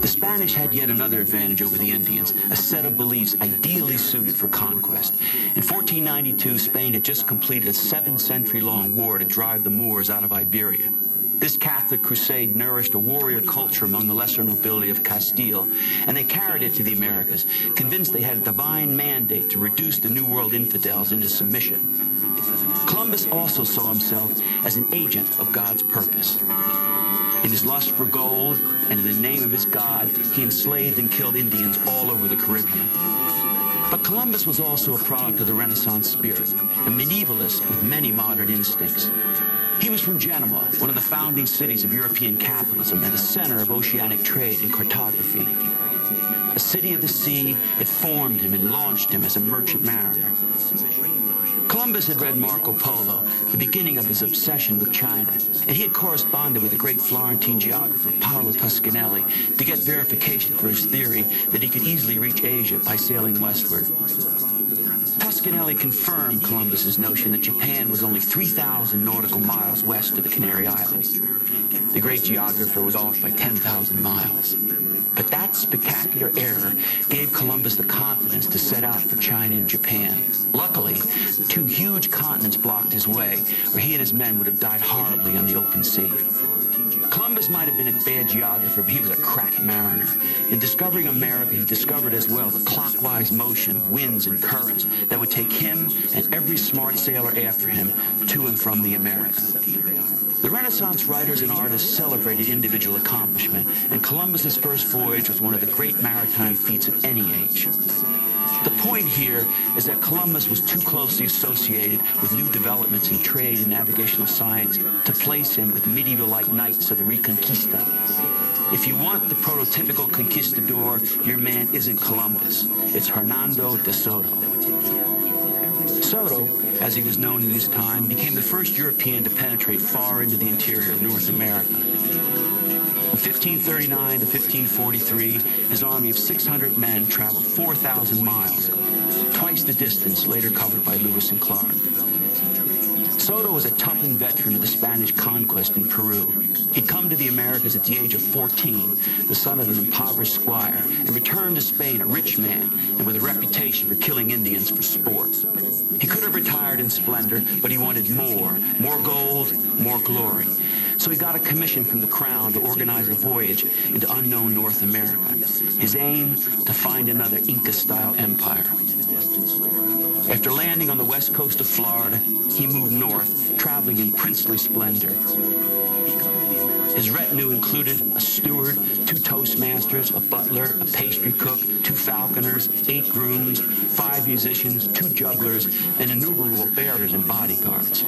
The Spanish had yet another advantage over the Indians, a set of beliefs ideally suited for conquest. In 1492, Spain had just completed a 7-century-long war to drive the Moors out of Iberia. This Catholic crusade nourished a warrior culture among the lesser nobility of Castile, and they carried it to the Americas, convinced they had a divine mandate to reduce the New World infidels into submission. Columbus also saw himself as an agent of God's purpose. In his lust for gold and in the name of his God, he enslaved and killed Indians all over the Caribbean. But Columbus was also a product of the Renaissance spirit, a medievalist with many modern instincts. He was from Genoa, one of the founding cities of European capitalism and the center of oceanic trade and cartography. A city of the sea, it formed him and launched him as a merchant mariner. Columbus had read Marco Polo, the beginning of his obsession with China, and he had corresponded with the great Florentine geographer Paolo Toscanelli to get verification for his theory that he could easily reach Asia by sailing westward. Toscanelli confirmed Columbus's notion that Japan was only 3,000 nautical miles west of the Canary Islands. The great geographer was off by 10,000 miles. But that spectacular error gave Columbus the confidence to set out for China and Japan. Luckily, 2 huge continents blocked his way, or he and his men would have died horribly on the open sea. Columbus might have been a bad geographer, but he was a crack mariner. In discovering America, he discovered as well the clockwise motion of winds and currents that would take him and every smart sailor after him to and from the Americas. The Renaissance writers and artists celebrated individual accomplishment, and Columbus's first voyage was one of the great maritime feats of any age. The point here is that Columbus was too closely associated with new developments in trade and navigational science to place him with medieval-like knights of the Reconquista. If you want the prototypical conquistador, your man isn't Columbus. It's Hernando de Soto. Soto, as he was known in his time, became the first European to penetrate far into the interior of North America. From 1539 to 1543, his army of 600 men traveled 4,000 miles, twice the distance later covered by Lewis and Clark. Soto was a toughened veteran of the Spanish conquest in Peru. He'd come to the Americas at the age of 14, the son of an impoverished squire, and returned to Spain a rich man and with a reputation for killing Indians for sport. He could have retired in splendor, but he wanted more gold, more glory. So he got a commission from the crown to organize a voyage into unknown North America. His aim, to find another Inca-style empire. After landing on the west coast of Florida, he moved north, traveling in princely splendor. His retinue included a steward, 2 toastmasters, a butler, a pastry cook, 2 falconers, 8 grooms, 5 musicians, 2 jugglers, and innumerable bearers and bodyguards.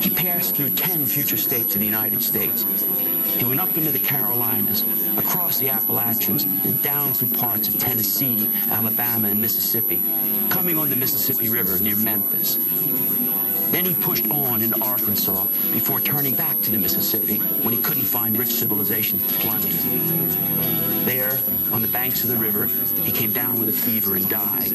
He passed through 10 future states of the United States. He went up into the Carolinas, across the Appalachians, and down through parts of Tennessee, Alabama, and Mississippi, coming on the Mississippi River near Memphis. Then he pushed on into Arkansas before turning back to the Mississippi when he couldn't find rich civilizations to plunder. There, on the banks of the river, he came down with a fever and died.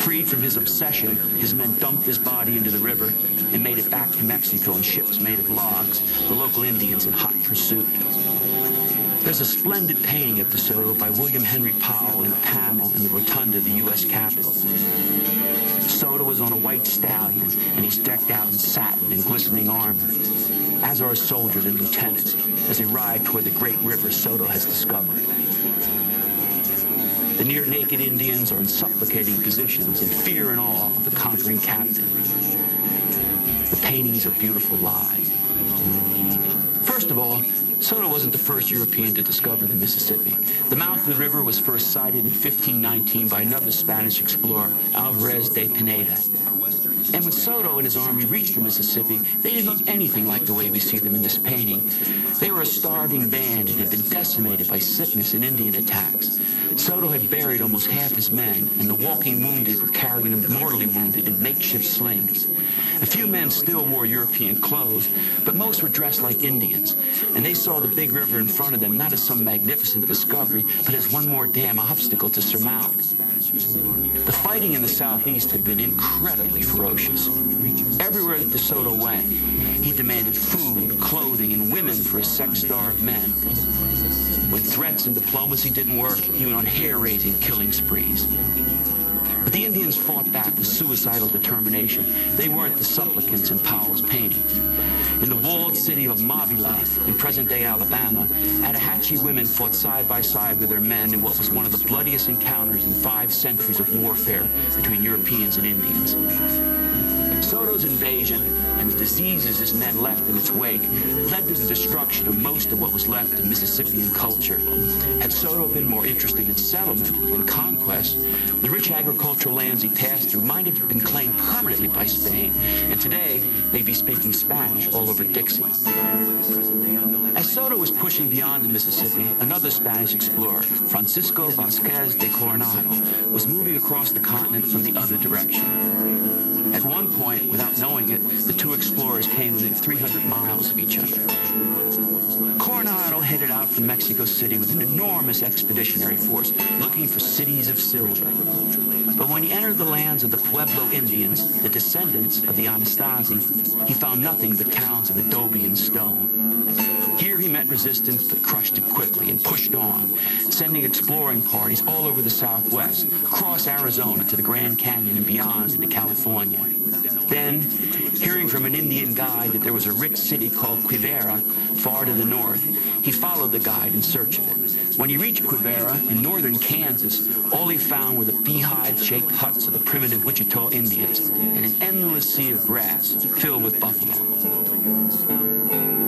Freed from his obsession, his men dumped his body into the river and made it back to Mexico in ships made of logs, the local Indians in hot pursuit. There's a splendid painting of De Soto by William Henry Powell in a panel in the rotunda of the U.S. Capitol. Soto was on a white stallion, and he's decked out in satin and glistening armor, as are his soldiers and lieutenants, as they ride toward the great river Soto has discovered. The near-naked Indians are in supplicating positions in fear and awe of the conquering captain. The paintings are beautiful live. First of all, Soto wasn't the first European to discover the Mississippi. The mouth of the river was first sighted in 1519 by another Spanish explorer, Alvarez de Pineda. And when Soto and his army reached the Mississippi, they didn't look anything like the way we see them in this painting. They were a starving band and had been decimated by sickness and Indian attacks. Soto had buried almost half his men, and the walking wounded were carrying them mortally wounded in makeshift slings. A few men still wore European clothes, but most were dressed like Indians, and they saw the big river in front of them not as some magnificent discovery, but as one more damn obstacle to surmount. The fighting in the southeast had been incredibly ferocious. Everywhere that De Soto went, he demanded food, clothing, and women for his sex-starved men. When threats and diplomacy didn't work, he went on hair-raising killing sprees. But the Indians fought back with suicidal determination. They weren't the supplicants in Powell's paintings. In the walled city of Mobila in present-day Alabama, Attahachie women fought side by side with their men in what was one of the bloodiest encounters in 5 centuries of warfare between Europeans and Indians. Soto's invasion and the diseases his men left in its wake led to the destruction of most of what was left of Mississippian culture. Had Soto been more interested in settlement and conquest, the rich agricultural lands he passed through might have been claimed permanently by Spain, and today they'd be speaking Spanish all over Dixie. As Soto was pushing beyond the Mississippi, another Spanish explorer, Francisco Vázquez de Coronado, was moving across the continent from the other direction. At one point, without knowing it, the two explorers came within 300 miles of each other. Coronado headed out from Mexico City with an enormous expeditionary force, looking for cities of silver. But when he entered the lands of the Pueblo Indians, the descendants of the Anasazi, he found nothing but towns of adobe and stone. Here he met resistance, but crushed it quickly and pushed on, sending exploring parties all over the Southwest, across Arizona to the Grand Canyon and beyond into California. Then, hearing from an Indian guide that there was a rich city called Quivira far to the north, he followed the guide in search of it. When he reached Quivira in northern Kansas, all he found were the beehive-shaped huts of the primitive Wichita Indians and an endless sea of grass filled with buffalo.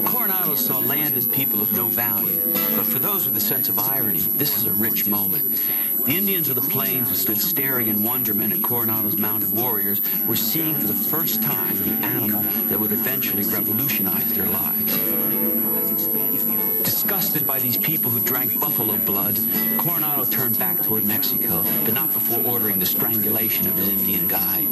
Coronado saw land and people of no value, but for those with a sense of irony, this is a rich moment. The Indians of the plains who stood staring in wonderment at Coronado's mounted warriors were seeing for the first time the animal that would eventually revolutionize their lives. Disgusted by these people who drank buffalo blood, Coronado turned back toward Mexico, but not before ordering the strangulation of his Indian guide.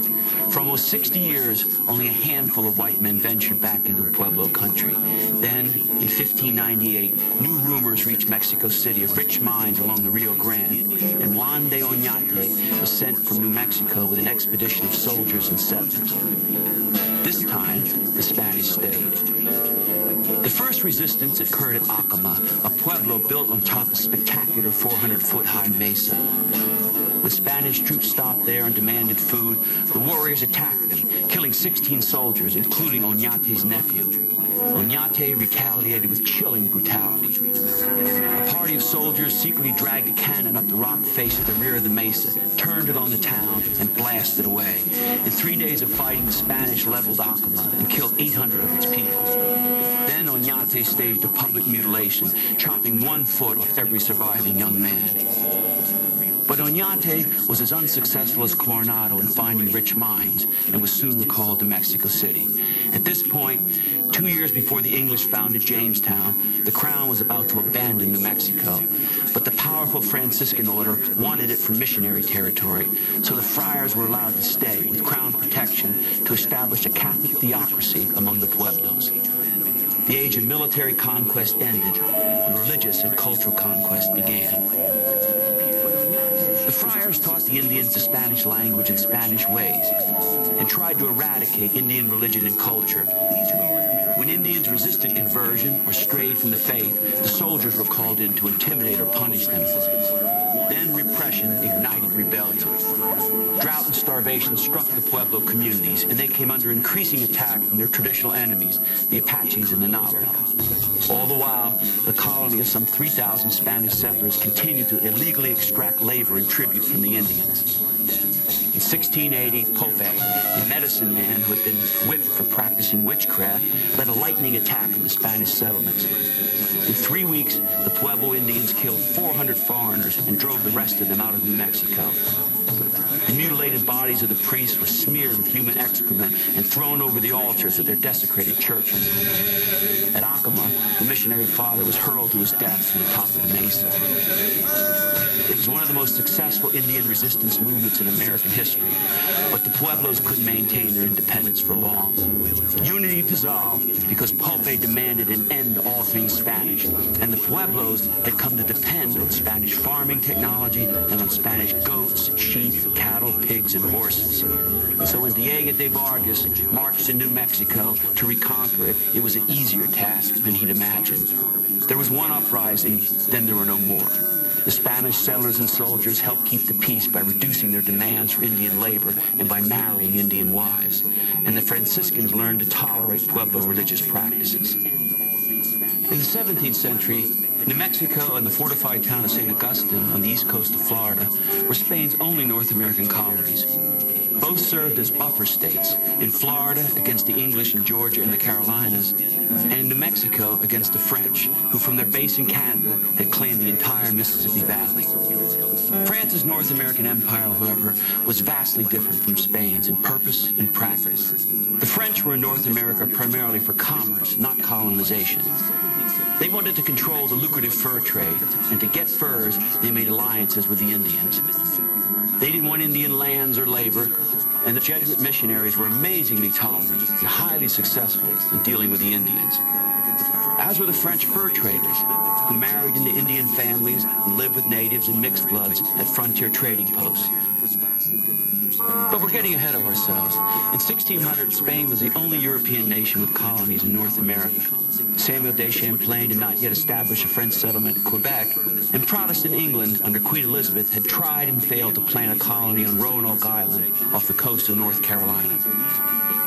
For almost 60 years, only a handful of white men ventured back into the Pueblo country. Then, in 1598, new rumors reached Mexico City of rich mines along the Rio Grande, and Juan de Oñate was sent from New Mexico with an expedition of soldiers and settlers. This time, the Spanish stayed. The first resistance occurred at Acoma, a pueblo built on top of a spectacular 400-foot-high mesa. When Spanish troops stopped there and demanded food, the warriors attacked them, killing 16 soldiers, including Oñate's nephew. Oñate retaliated with chilling brutality. A party of soldiers secretly dragged a cannon up the rock face at the rear of the mesa, turned it on the town, and blasted away. In 3 days of fighting, the Spanish leveled Acoma and killed 800 of its people. Then Oñate staged a public mutilation, chopping 1 foot off every surviving young man. But Oñate was as unsuccessful as Coronado in finding rich mines and was soon recalled to Mexico City. At this point, 2 years before the English founded Jamestown, the Crown was about to abandon New Mexico. But the powerful Franciscan order wanted it for missionary territory, so the friars were allowed to stay with Crown protection to establish a Catholic theocracy among the Pueblos. The age of military conquest ended, and religious and cultural conquest began. The friars taught the Indians the Spanish language and Spanish ways, and tried to eradicate Indian religion and culture. When Indians resisted conversion or strayed from the faith, the soldiers were called in to intimidate or punish them. Then repression ignited rebellion. Drought and starvation struck the Pueblo communities, and they came under increasing attack from their traditional enemies, the Apaches and the Navajo. All the while, the colony of some 3,000 Spanish settlers continued to illegally extract labor and tribute from the Indians. In 1680, Pope, a medicine man who had been whipped for practicing witchcraft, led a lightning attack on the Spanish settlements. In 3 weeks, the Pueblo Indians killed 400 foreigners and drove the rest of them out of New Mexico. The mutilated bodies of the priests were smeared with human excrement and thrown over the altars of their desecrated churches. At Acoma, the missionary father was hurled to his death from the top of the mesa. It was one of the most successful Indian resistance movements in American history, but the Pueblos couldn't maintain their independence for long. Unity dissolved because Pope demanded an end to all things Spanish, and the Pueblos had come to depend on Spanish farming technology and on Spanish goats, sheep, cattle, pigs, and horses. So when Diego de Vargas marched to New Mexico to reconquer it, it was an easier task than he'd imagined. There was one uprising, then there were no more. The Spanish settlers and soldiers helped keep the peace by reducing their demands for Indian labor and by marrying Indian wives. And the Franciscans learned to tolerate Pueblo religious practices. In the 17th century, New Mexico and the fortified town of St. Augustine on the east coast of Florida were Spain's only North American colonies. Both served as buffer states, in Florida against the English in Georgia and the Carolinas, and in New Mexico against the French, who from their base in Canada had claimed the entire Mississippi Valley. France's North American empire, however, was vastly different from Spain's in purpose and practice. The French were in North America primarily for commerce, not colonization. They wanted to control the lucrative fur trade, and to get furs, they made alliances with the Indians. They didn't want Indian lands or labor, and the Jesuit missionaries were amazingly tolerant and highly successful in dealing with the Indians. As were the French fur traders, who married into Indian families and lived with natives and mixed bloods at frontier trading posts. But we're getting ahead of ourselves. In 1600, Spain was the only European nation with colonies in North America. Samuel de Champlain had not yet established a French settlement at Quebec, and Protestant England, under Queen Elizabeth, had tried and failed to plant a colony on Roanoke Island off the coast of North Carolina.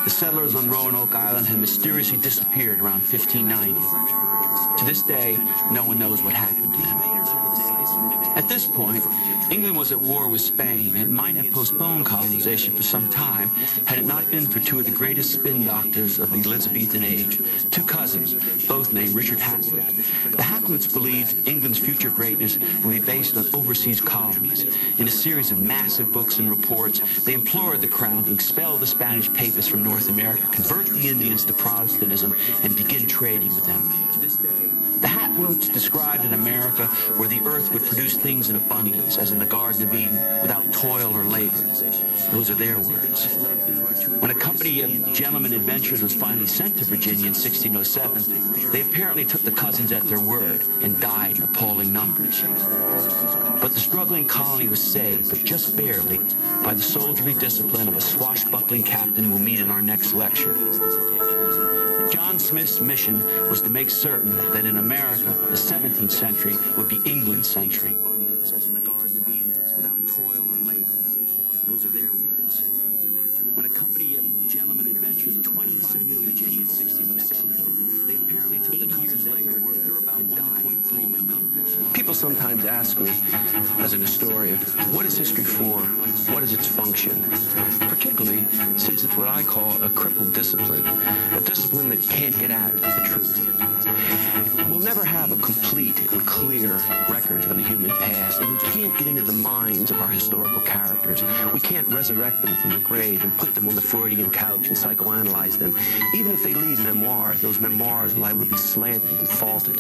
The settlers on Roanoke Island had mysteriously disappeared around 1590. To this day, no one knows what happened to them. At this point, England was at war with Spain and might have postponed colonization for some time had it not been for two of the greatest spin doctors of the Elizabethan age, two cousins, both named Richard Hakluyt. The Hakluyts believed England's future greatness would be based on overseas colonies. In a series of massive books and reports, they implored the crown to expel the Spanish papists from North America, convert the Indians to Protestantism, and begin trading with them. The Hakluyts described an America where the earth would produce things in abundance, as in the Garden of Eden, without toil or labor. Those are their words. When a company of gentlemen adventurers was finally sent to Virginia in 1607, they apparently took the cousins at their word and died in appalling numbers. But the struggling colony was saved, but just barely, by the soldierly discipline of a swashbuckling captain we'll meet in our next lecture. John Smith's mission was to make certain that in America, the 17th century would be England's century. Those are their words. When a company of gentlemen adventurers, 25 million people in 1607, they apparently took 80 years later, they're about 1.4 numbers. People sometimes ask me, as an historian, what is history for? What is its function? Particularly since it's what I call a crippled discipline, a discipline that can't get at the truth. We'll never have a complete and clear record of the human past, and we can't get into the minds of our historical characters. We can't resurrect them from the grave and put them on the Freudian couch and psychoanalyze them. Even if they leave memoirs, those memoirs will likely be slanted and faulted.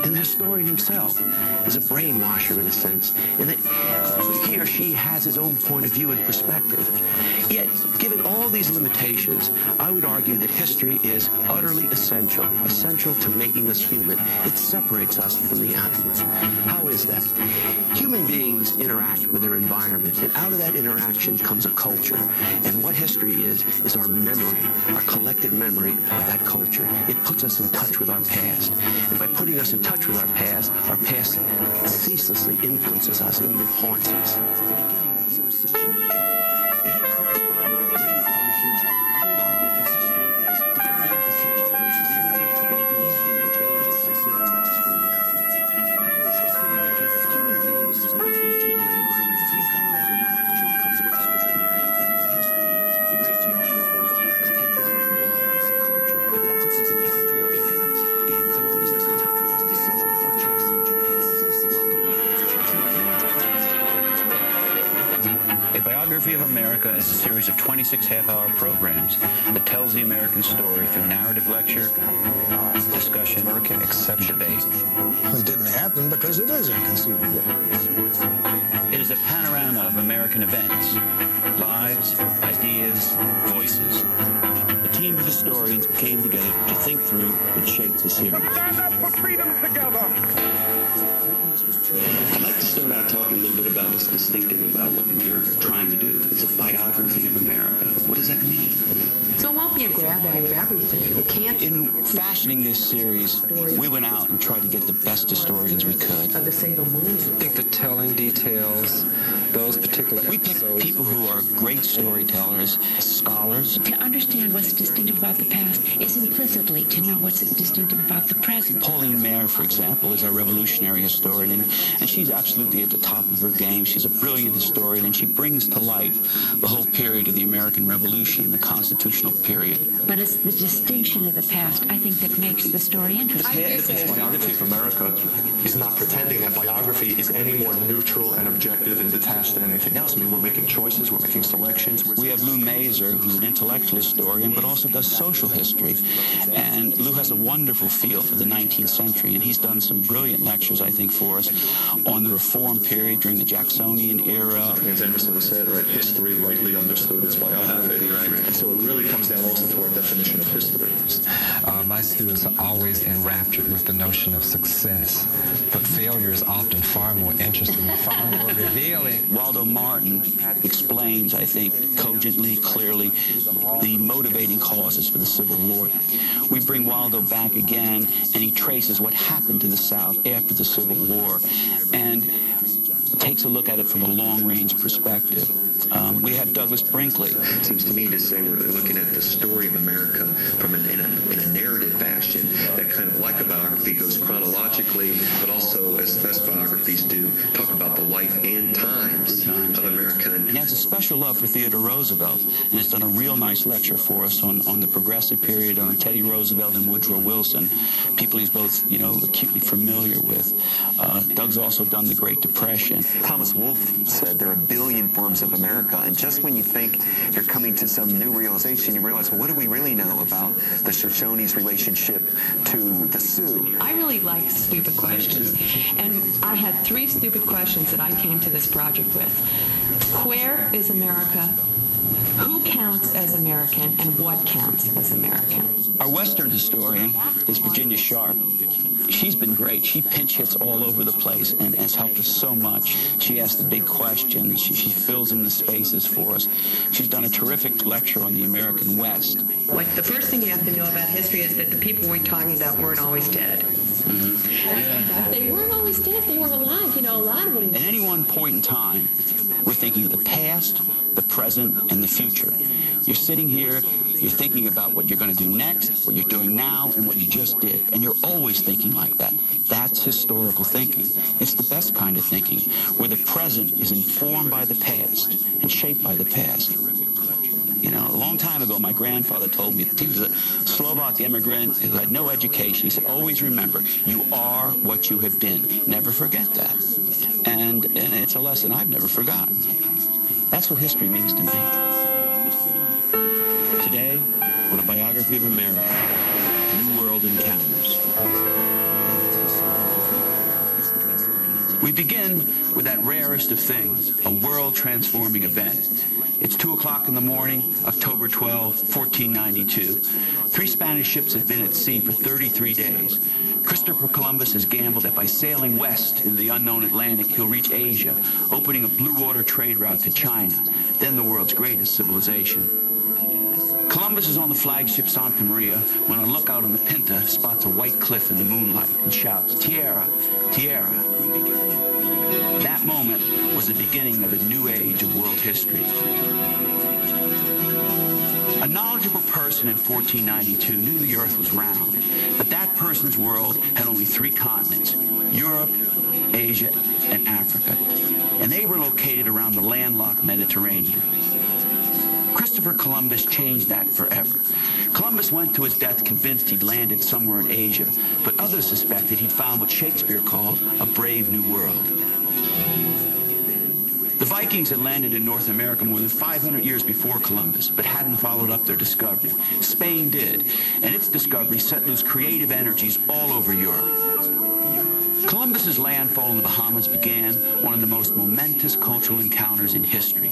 And the historian himself is a brainwasher in a sense, in that he or she has his own point of view and perspective. Yet, given all these limitations, I would argue that history is utterly essential to making us human. It separates us from the animals. How is that? Human beings interact with their environment, and out of that interaction comes a culture. And what history is our memory, our collective memory of that culture. It puts us in touch with our past. And by putting us in touch with our past ceaselessly influences us and even haunts us. Biography of America is a series of 26 half-hour programs that tells the American story through narrative lecture, discussion, and debate. It didn't happen because it is inconceivable. It is a panorama of American events, lives, ideas, voices. A team of historians came together to think through and shape the series. Stand up for freedom together. I'd like to start out talking a little bit about what's distinctive about what you're trying to do. It's a biography of America. What does that mean? So it won't be a grab bag of everything. It can't. In fashioning this series, we went out and tried to get the best historians we could. Of the single moment. I think the telling details, those particular We picked episodes. people who are great storytellers, scholars. To understand what's distinctive about the past is implicitly to know what's distinctive about the present. Pauline Maier, for example, is our revolutionary historian, and she's absolutely at the top of her game. She's a brilliant historian, and she brings to life the whole period of the American Revolution, the constitutional period. But it's the distinction of the past, I think, that makes the story interesting. Biography of America is not pretending that biography is any more neutral and objective and detached than anything else. I mean, we're making choices, we're making selections. We have Lou Mazer, who's an intellectual historian, but also does social history. And Lou has a wonderful feel for the 19th century, and he's done some brilliant lectures, I think, for us on the Reform period during the Jacksonian era. As Emerson said, right, history rightly understood is biography. Right. And so it really comes down also to our definition of history. My students are always enraptured with the notion of success, but failure is often far more interesting and far more revealing. Waldo Martin explains, I think, cogently, clearly, the motivating causes for the Civil War. We bring Waldo back again, and he traces what happened to the South after the Civil War, and takes a look at it from a long-range perspective. We have Douglas Brinkley. It seems to me to say we're looking at the story of America from in a narrative fashion that kind of, like a biography, goes chronologically, but also, as the best biographies do, talk about the life and times of America. And he has a special love for Theodore Roosevelt, and has done a real nice lecture for us on the progressive period, on Teddy Roosevelt and Woodrow Wilson, people he's both, acutely familiar with. Doug's also done the Great Depression. Thomas Wolfe said there are a billion forms of America, and just when you think you're coming to some new realization, you realize, well, what do we really know about the Shoshones' relationship to the Sioux? I really like stupid questions. And I had 3 stupid questions that I came to this project with. Where is America? Who counts as American, and what counts as American? Our Western historian is Virginia Sharp. She's been great. She pinch hits all over the place and has helped us so much. She asks the big questions. She fills in the spaces for us. She's done a terrific lecture on the American West. Like, the first thing you have to know about history is that the people we're talking about weren't always dead. Mm-hmm. Yeah. They weren't always dead. They were alive. A lot of them. At any one point in time, we're thinking of the past, the present, and the future. You're sitting here, you're thinking about what you're going to do next, what you're doing now, and what you just did. And you're always thinking like that. That's historical thinking. It's the best kind of thinking, where the present is informed by the past and shaped by the past. A long time ago, my grandfather told me, he was a Slovak immigrant who had no education. He said, always remember, you are what you have been. Never forget that. And it's a lesson I've never forgotten. That's what history means to me. Today, on a biography of America, New World Encounters. We begin with that rarest of things, a world-transforming event. It's 2 o'clock in the morning, October 12, 1492. 3 Spanish ships have been at sea for 33 days. Christopher Columbus has gambled that by sailing west into the unknown Atlantic, he'll reach Asia, opening a blue water trade route to China, then the world's greatest civilization. Columbus is on the flagship Santa Maria when a lookout on the Pinta spots a white cliff in the moonlight and shouts, "Tierra, tierra." That moment was the beginning of a new age of world history. A knowledgeable person in 1492 knew the earth was round, but that person's world had only 3 continents: Europe, Asia, and Africa. And they were located around the landlocked Mediterranean. Christopher Columbus changed that forever. Columbus went to his death convinced he'd landed somewhere in Asia, but others suspected he'd found what Shakespeare called a brave new world. The Vikings had landed in North America more than 500 years before Columbus, but hadn't followed up their discovery. Spain did, and its discovery set loose creative energies all over Europe. Columbus's landfall in the Bahamas began one of the most momentous cultural encounters in history.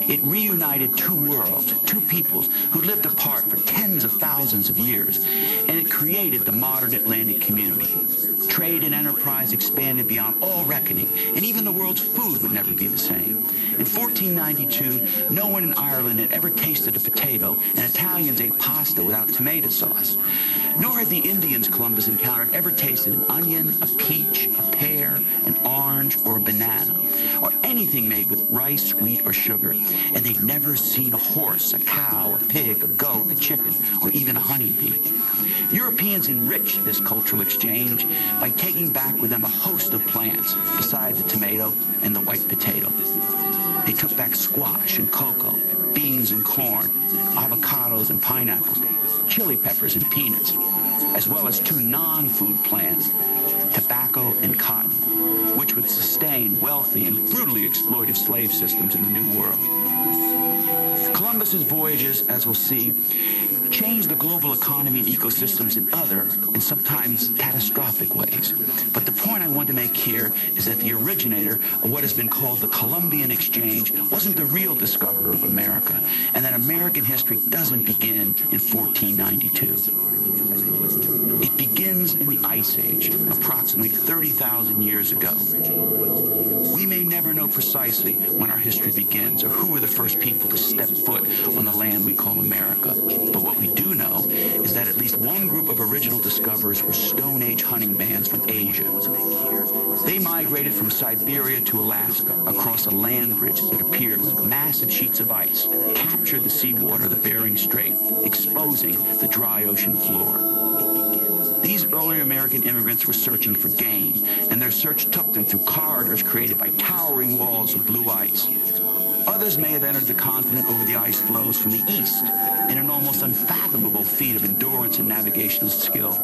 It reunited two worlds, two peoples who lived apart for tens of thousands of years, and it created the modern Atlantic community. Trade and enterprise expanded beyond all reckoning, and even the world's food would never be the same. In 1492, no one in Ireland had ever tasted a potato, and Italians ate pasta without tomato sauce. Nor had the Indians Columbus encountered ever tasted an onion, a peach, a pear, an orange, or a banana, or anything made with rice, wheat, or sugar. And they'd never seen a horse, a cow, a pig, a goat, a chicken, or even a honeybee. Europeans enriched this cultural exchange by taking back with them a host of plants, besides the tomato and the white potato. They took back squash and cocoa, beans and corn, avocados and pineapples, chili peppers and peanuts, as well as two non-food plants, tobacco and cotton, which would sustain wealthy and brutally exploitive slave systems in the New World. Columbus's voyages, as we'll see, changed the global economy and ecosystems in other and sometimes catastrophic ways. But the point I want to make here is that the originator of what has been called the Columbian Exchange wasn't the real discoverer of America, and that American history doesn't begin in 1492. It begins in the Ice Age, approximately 30,000 years ago. We may never know precisely when our history begins or who were the first people to step foot on the land we call America. But what we do know is that at least one group of original discoverers were Stone Age hunting bands from Asia. They migrated from Siberia to Alaska across a land bridge that appeared with massive sheets of ice, captured the seawater of the Bering Strait, exposing the dry ocean floor. These early American immigrants were searching for game, and their search took them through corridors created by towering walls of blue ice. Others may have entered the continent over the ice floes from the east in an almost unfathomable feat of endurance and navigational skill.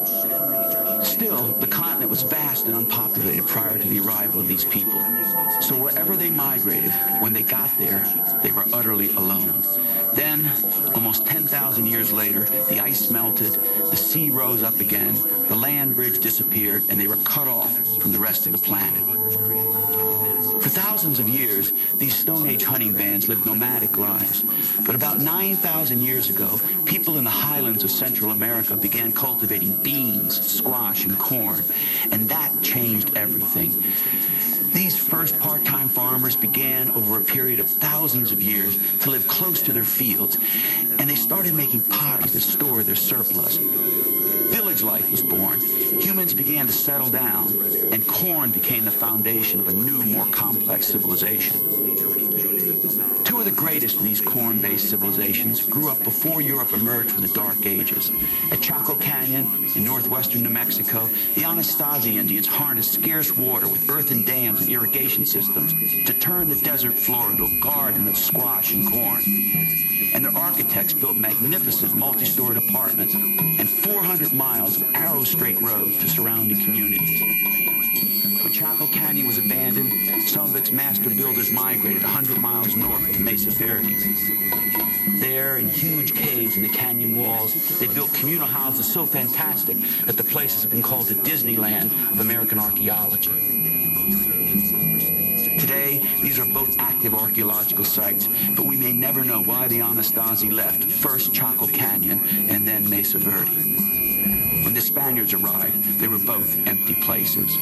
Still, the continent was vast and unpopulated prior to the arrival of these people. So wherever they migrated, when they got there, they were utterly alone. Then, almost 10,000 years later, the ice melted, the sea rose up again, the land bridge disappeared, and they were cut off from the rest of the planet. For thousands of years, these Stone Age hunting bands lived nomadic lives. But about 9,000 years ago, people in the highlands of Central America began cultivating beans, squash, and corn, and that changed everything. These first part-time farmers began over a period of thousands of years to live close to their fields, and they started making pottery to store their surplus. Village life was born. Humans began to settle down, and corn became the foundation of a new, more complex civilization. Two of the greatest of these corn-based civilizations grew up before Europe emerged from the Dark Ages. At Chaco Canyon in northwestern New Mexico, the Anasazi Indians harnessed scarce water with earthen dams and irrigation systems to turn the desert floor into a garden of squash and corn. And their architects built magnificent multi-storied apartments and 400 miles of arrow-straight roads to surrounding communities. When Chaco Canyon was abandoned, some of its master builders migrated 100 miles north to Mesa Verde. There, in huge caves in the canyon walls, they built communal houses so fantastic that the places have been called the Disneyland of American archaeology. Today, these are both active archaeological sites, but we may never know why the Anasazi left, first Chaco Canyon and then Mesa Verde. When the Spaniards arrived, they were both empty places.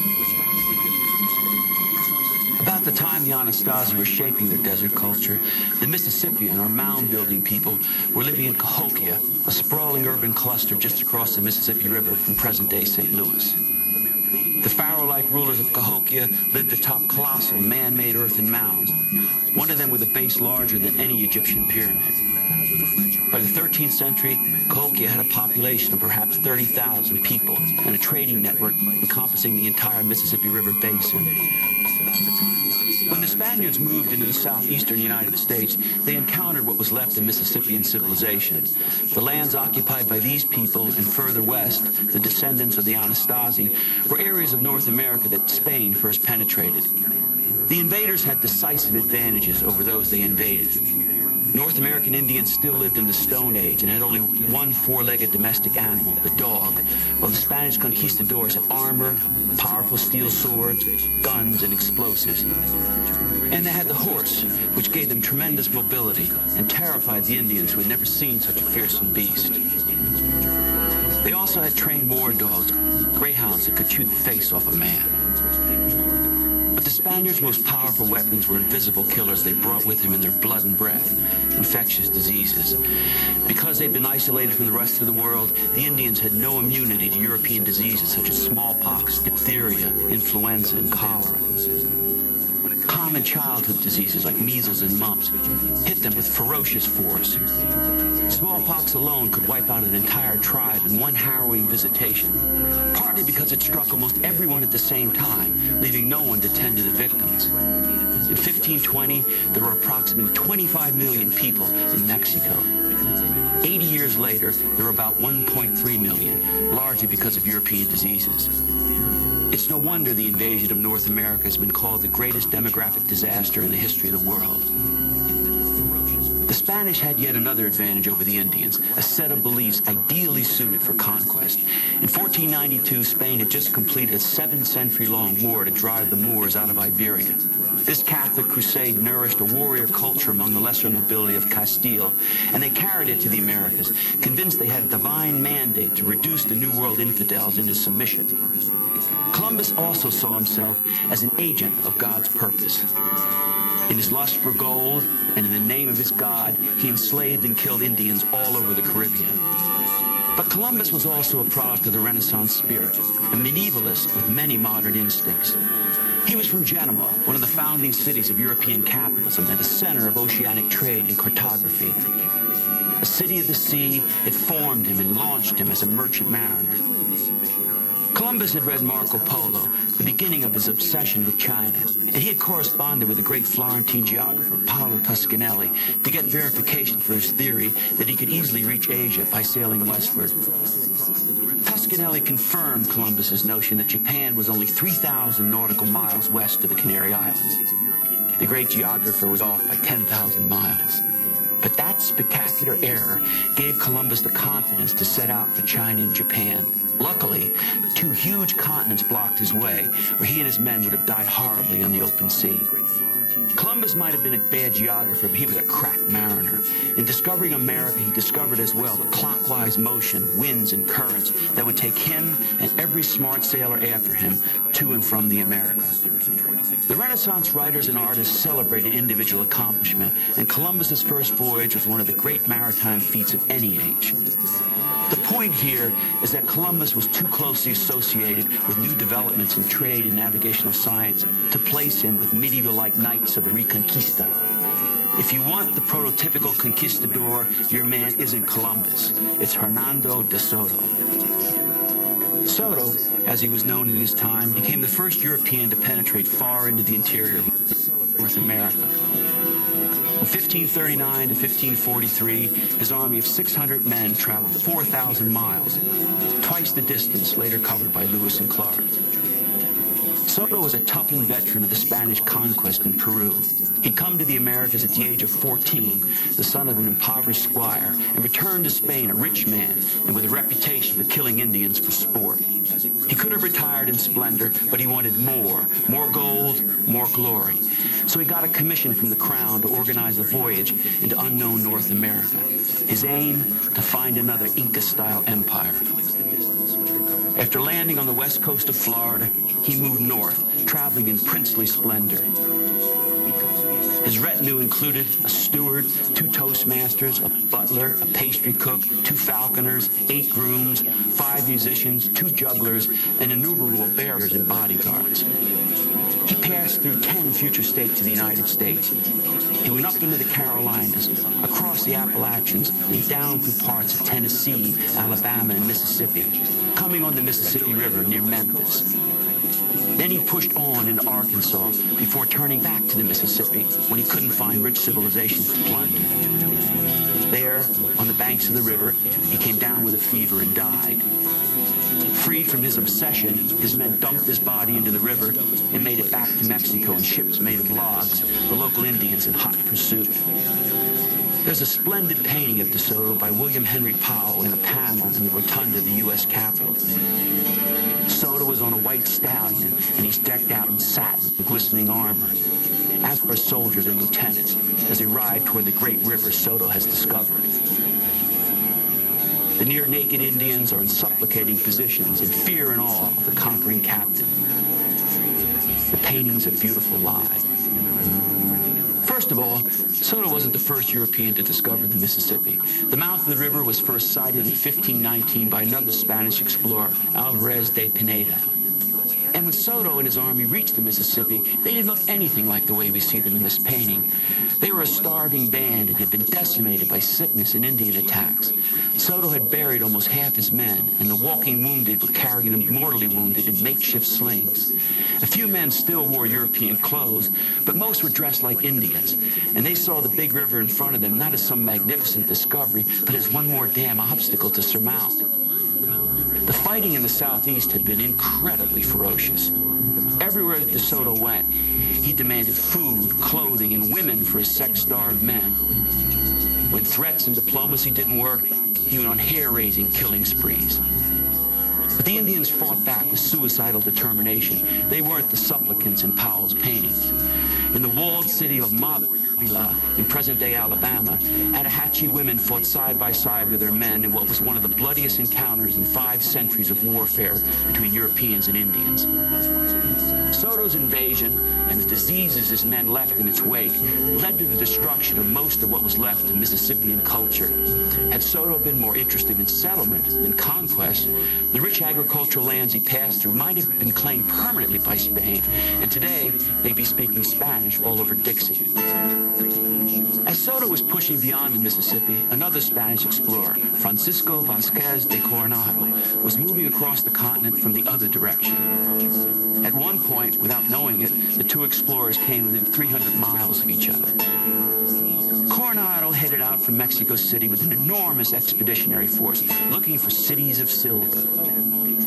About the time the Anasazi were shaping their desert culture, the Mississippian or mound-building people were living in Cahokia, a sprawling urban cluster just across the Mississippi River from present-day St. Louis. The pharaoh-like rulers of Cahokia lived atop colossal man-made earthen mounds, one of them with a base larger than any Egyptian pyramid. By the 13th century, Cahokia had a population of perhaps 30,000 people and a trading network encompassing the entire Mississippi River basin. When the Spaniards moved into the southeastern United States, they encountered what was left of Mississippian civilization. The lands occupied by these people and further west, the descendants of the Anasazi, were areas of North America that Spain first penetrated. The invaders had decisive advantages over those they invaded. North American Indians still lived in the Stone Age and had only one four-legged domestic animal, the dog, while the Spanish conquistadors had armor, powerful steel swords, guns, and explosives. And they had the horse, which gave them tremendous mobility and terrified the Indians who had never seen such a fearsome beast. They also had trained war dogs, greyhounds that could chew the face off a man. But the Spaniards' most powerful weapons were invisible killers they brought with them in their blood and breath, infectious diseases. Because they'd been isolated from the rest of the world, the Indians had no immunity to European diseases such as smallpox, diphtheria, influenza, and cholera. Common childhood diseases like measles and mumps hit them with ferocious force. Smallpox alone could wipe out an entire tribe in one harrowing visitation, partly because it struck almost everyone at the same time, leaving no one to tend to the victims. In 1520, there were approximately 25 million people in Mexico. 80 years later, there were about 1.3 million, largely because of European diseases. It's no wonder the invasion of North America has been called the greatest demographic disaster in the history of the world. The Spanish had yet another advantage over the Indians, a set of beliefs ideally suited for conquest. In 1492, Spain had just completed a 7-century-long war to drive the Moors out of Iberia. This Catholic crusade nourished a warrior culture among the lesser nobility of Castile, and they carried it to the Americas, convinced they had a divine mandate to reduce the New World infidels into submission. Columbus also saw himself as an agent of God's purpose. In his lust for gold and in the name of his God, he enslaved and killed Indians all over the Caribbean. But Columbus was also a product of the Renaissance spirit, a medievalist with many modern instincts. He was from Genoa, one of the founding cities of European capitalism and the center of oceanic trade and cartography. A city of the sea, it formed him and launched him as a merchant mariner. Columbus had read Marco Polo, the beginning of his obsession with China, and he had corresponded with the great Florentine geographer Paolo Toscanelli to get verification for his theory that he could easily reach Asia by sailing westward. Toscanelli confirmed Columbus's notion that Japan was only 3,000 nautical miles west of the Canary Islands. The great geographer was off by 10,000 miles. But that spectacular error gave Columbus the confidence to set out for China and Japan. Luckily, 2 huge continents blocked his way, or he and his men would have died horribly on the open sea. Columbus might have been a bad geographer, but he was a crack mariner. In discovering America, he discovered as well the clockwise motion, winds, and currents that would take him and every smart sailor after him to and from the Americas. The Renaissance writers and artists celebrated individual accomplishment, and Columbus's first voyage was one of the great maritime feats of any age. The point here is that Columbus was too closely associated with new developments in trade and navigational science to place him with medieval-like knights of the Reconquista. If you want the prototypical conquistador, your man isn't Columbus. It's Hernando de Soto. Soto, as he was known in his time, became the first European to penetrate far into the interior of North America. From 1539 to 1543, his army of 600 men traveled 4,000 miles, twice the distance later covered by Lewis and Clark. Soto was a toughened veteran of the Spanish conquest in Peru. He'd come to the Americas at the age of 14, the son of an impoverished squire, and returned to Spain a rich man and with a reputation for killing Indians for sport. He could have retired in splendor, but he wanted more gold, more glory. So he got a commission from the crown to organize a voyage into unknown North America. His aim, to find another Inca-style empire. After landing on the west coast of Florida, he moved north, traveling in princely splendor. His retinue included a steward, 2 toastmasters, a butler, a pastry cook, 2 falconers, 8 grooms, 5 musicians, 2 jugglers, and innumerable bearers and bodyguards. He passed through 10 future states of the United States. He went up into the Carolinas, across the Appalachians, and down through parts of Tennessee, Alabama, and Mississippi, coming on the Mississippi River near Memphis. Then he pushed on into Arkansas before turning back to the Mississippi when he couldn't find rich civilizations to plunder. There, on the banks of the river, he came down with a fever and died. Freed from his obsession, his men dumped his body into the river and made it back to Mexico in ships made of logs, the local Indians in hot pursuit. There's a splendid painting of DeSoto by William Henry Powell in a panel in the rotunda of the U.S. Capitol. Soto is on a white stallion, and he's decked out in satin and glistening armor, as are soldiers and lieutenants as they ride toward the great river Soto has discovered. The near-naked Indians are in supplicating positions in fear and awe of the conquering captain. The painting's a beautiful lie. First of all, Soto wasn't the first European to discover the Mississippi. The mouth of the river was first sighted in 1519 by another Spanish explorer, Alvarez de Pineda. And when Soto and his army reached the Mississippi, they didn't look anything like the way we see them in this painting. They were a starving band and had been decimated by sickness and Indian attacks. Soto had buried almost half his men, and the walking wounded were carrying them mortally wounded in makeshift slings. A few men still wore European clothes, but most were dressed like Indians, and they saw the big river in front of them not as some magnificent discovery, but as one more damn obstacle to surmount. The fighting in the southeast had been incredibly ferocious. Everywhere that DeSoto went, he demanded food, clothing, and women for his sex-starved men. When threats and diplomacy didn't work, he went on hair-raising killing sprees. But the Indians fought back with suicidal determination. They weren't the supplicants in Powell's paintings. In the walled city of Mobile, in present-day Alabama, Attahachie women fought side by side with their men in what was one of the bloodiest encounters in 5 centuries of warfare between Europeans and Indians. Soto's invasion and the diseases his men left in its wake led to the destruction of most of what was left of Mississippian culture. Had Soto been more interested in settlement than conquest, the rich agricultural lands he passed through might have been claimed permanently by Spain, and today they'd be speaking Spanish all over Dixie. As Soto was pushing beyond the Mississippi, another Spanish explorer, Francisco Vázquez de Coronado, was moving across the continent from the other direction. At one point, without knowing it, the two explorers came within 300 miles of each other. Coronado headed out from Mexico City with an enormous expeditionary force, looking for cities of silver.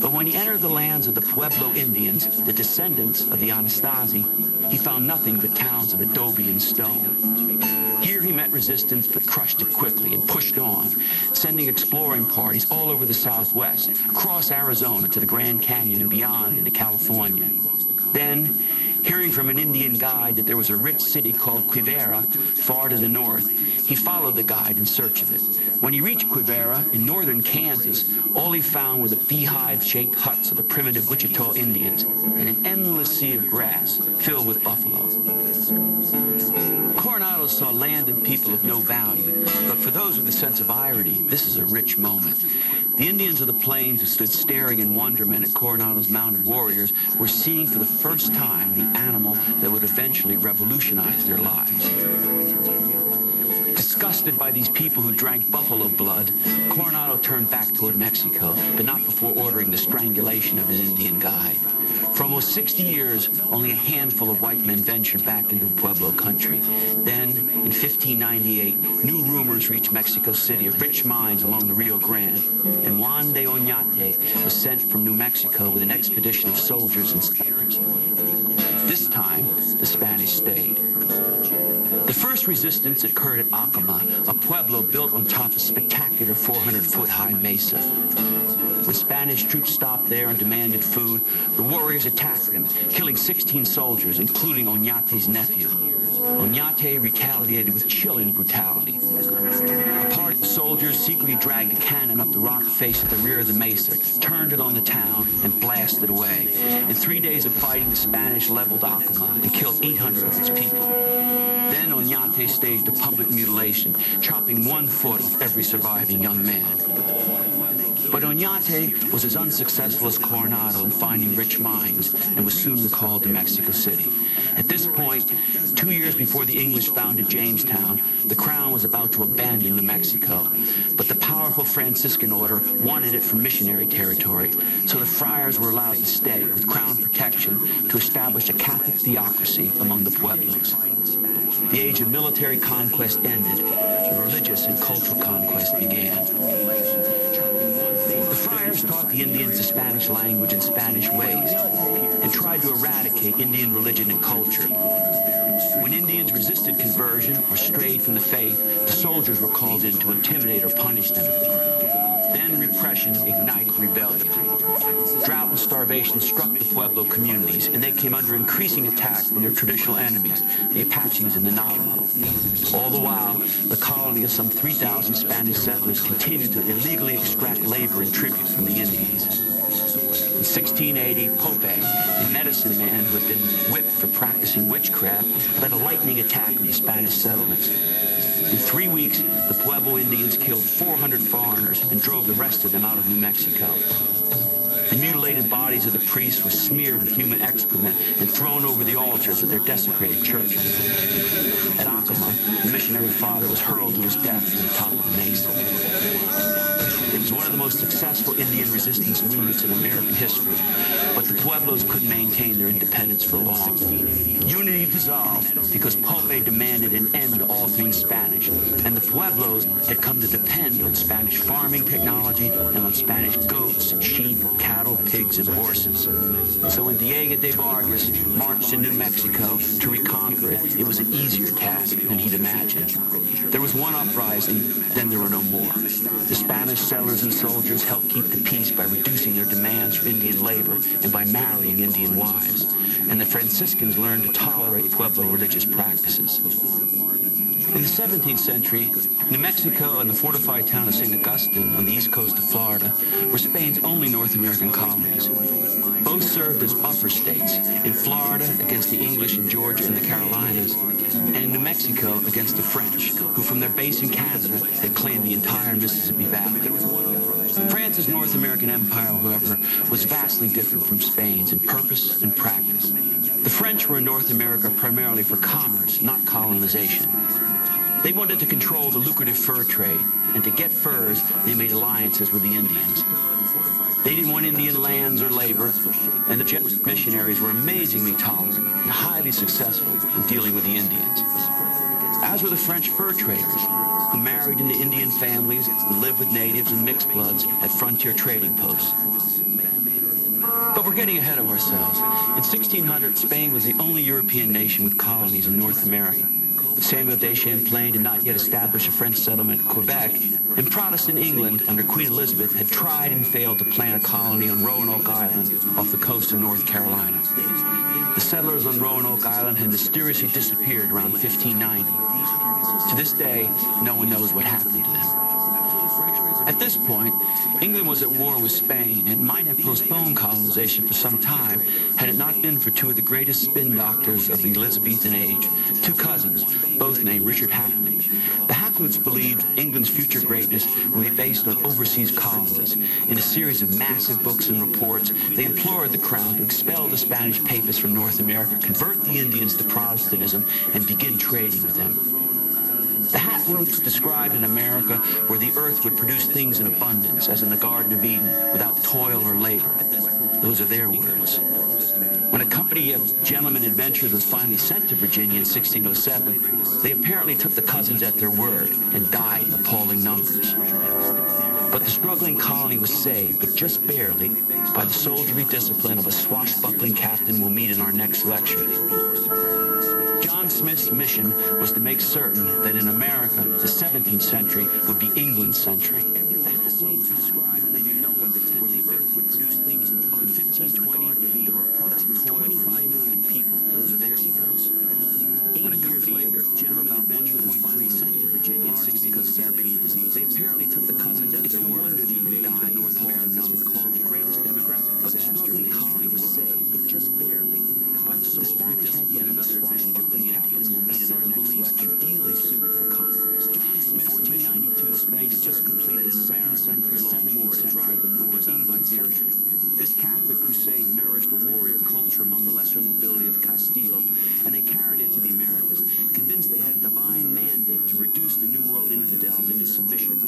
But when he entered the lands of the Pueblo Indians, the descendants of the Anasazi, he found nothing but towns of adobe and stone. Here he met resistance, but crushed it quickly and pushed on, sending exploring parties all over the Southwest, across Arizona to the Grand Canyon and beyond into California. Then, hearing from an Indian guide that there was a rich city called Quivira far to the north, he followed the guide in search of it. When he reached Quivira in northern Kansas, all he found were the beehive-shaped huts of the primitive Wichita Indians and an endless sea of grass filled with buffalo. Coronado saw land and people of no value, but for those with a sense of irony, this is a rich moment. The Indians of the plains who stood staring in wonderment at Coronado's mounted warriors were seeing for the first time the animal that would eventually revolutionize their lives. Disgusted by these people who drank buffalo blood, Coronado turned back toward Mexico, but not before ordering the strangulation of his Indian guide. For almost 60 years, only a handful of white men ventured back into Pueblo country. Then, in 1598, new rumors reached Mexico City of rich mines along the Rio Grande, and Juan de Oñate was sent from New Mexico with an expedition of soldiers and settlers. This time, the Spanish stayed. The first resistance occurred at Acoma, a pueblo built on top of a spectacular 400-foot-high mesa. When Spanish troops stopped there and demanded food, the warriors attacked them, killing 16 soldiers, including Oñate's nephew. Oñate retaliated with chilling brutality. A party of soldiers secretly dragged a cannon up the rock face at the rear of the mesa, turned it on the town, and blasted away. In 3 days of fighting, the Spanish leveled Acoma and killed 800 of its people. Then Oñate staged a public mutilation, chopping 1 foot off every surviving young man. But Oñate was as unsuccessful as Coronado in finding rich mines and was soon recalled to Mexico City. At this point, 2 years before the English founded Jamestown, the Crown was about to abandon New Mexico. But the powerful Franciscan order wanted it for missionary territory, so the friars were allowed to stay with Crown protection to establish a Catholic theocracy among the Pueblos. The age of military conquest ended, and religious and cultural conquest began. The friars taught the Indians the Spanish language and Spanish ways and tried to eradicate Indian religion and culture. When Indians resisted conversion or strayed from the faith, the soldiers were called in to intimidate or punish them. Then repression ignited rebellion. Drought and starvation struck the Pueblo communities, and they came under increasing attack from their traditional enemies, the Apaches and the Navajo. All the while, the colony of some 3,000 Spanish settlers continued to illegally extract labor and tribute from the Indians. In 1680, Pope, a medicine man who had been whipped for practicing witchcraft, led a lightning attack on the Spanish settlements. In 3 weeks, the Pueblo Indians killed 400 foreigners and drove the rest of them out of New Mexico. The mutilated bodies of the priests were smeared with human excrement and thrown over the altars of their desecrated churches. At Acoma, the missionary father was hurled to his death from the top of the mesa. It was one of the most successful Indian resistance movements in American history, but the Pueblos couldn't maintain their independence for long. Unity dissolved because Pope demanded an end to all things Spanish, and the Pueblos had come to depend on Spanish farming technology and on Spanish goats, sheep, cattle, pigs, and horses. So when Diego de Vargas marched to New Mexico to reconquer it, it was an easier task than he'd imagined. There was one uprising, then there were no more. The Spanish settlers and soldiers helped keep the peace by reducing their demands for Indian labor and by marrying Indian wives. And the Franciscans learned to tolerate Pueblo religious practices. In the 17th century, New Mexico and the fortified town of St. Augustine on the east coast of Florida were Spain's only North American colonies. Both served as buffer states, in Florida against the English in Georgia and the Carolinas, and in New Mexico against the French, who from their base in Canada had claimed the entire Mississippi Valley. France's North American empire, however, was vastly different from Spain's in purpose and practice. The French were in North America primarily for commerce, not colonization. They wanted to control the lucrative fur trade, and to get furs, they made alliances with the Indians. They didn't want Indian lands or labor, and the Jesuit missionaries were amazingly tolerant and highly successful in dealing with the Indians. As were the French fur traders, who married into Indian families and lived with natives and mixed bloods at frontier trading posts. But we're getting ahead of ourselves. In 1600, Spain was the only European nation with colonies in North America. Samuel de Champlain did not yet establish a French settlement at Quebec, and Protestant England, under Queen Elizabeth, had tried and failed to plant a colony on Roanoke Island off the coast of North Carolina. The settlers on Roanoke Island had mysteriously disappeared around 1590. To this day, no one knows what happened to them. At this point, England was at war with Spain and might have postponed colonization for some time had it not been for two of the greatest spin doctors of the Elizabethan age, two cousins, both named Richard Hakluyt. The Hakluyts believed England's future greatness would be based on overseas colonies. In a series of massive books and reports, they implored the crown to expel the Spanish papists from North America, convert the Indians to Protestantism, and begin trading with them. The Hakluyts described an America where the earth would produce things in abundance, as in the Garden of Eden, without toil or labor. Those are their words. When a company of gentlemen adventurers was finally sent to Virginia in 1607, they apparently took the cousins at their word and died in appalling numbers. But the struggling colony was saved, but just barely, by the soldierly discipline of a swashbuckling captain we'll meet in our next lecture. John Smith's mission was to make certain that in America, the 17th century would be England's century. They apparently took the cousins at their word and died in North America. Has been called the greatest demographic disaster in the colony was saved, but just barely, by the soldierly discipline of a swashbuckling captain will meet in our next lecture, ideally suited for conquest. In 1492, Spain had just completed a 7th century-long war to drive the Moors out of Iberia. This Catholic crusade nourished a warrior culture among the lesser nobility of Castile, and they carried it to the Americas, convinced they had a divine mandate to reduce the New World infidels into submission.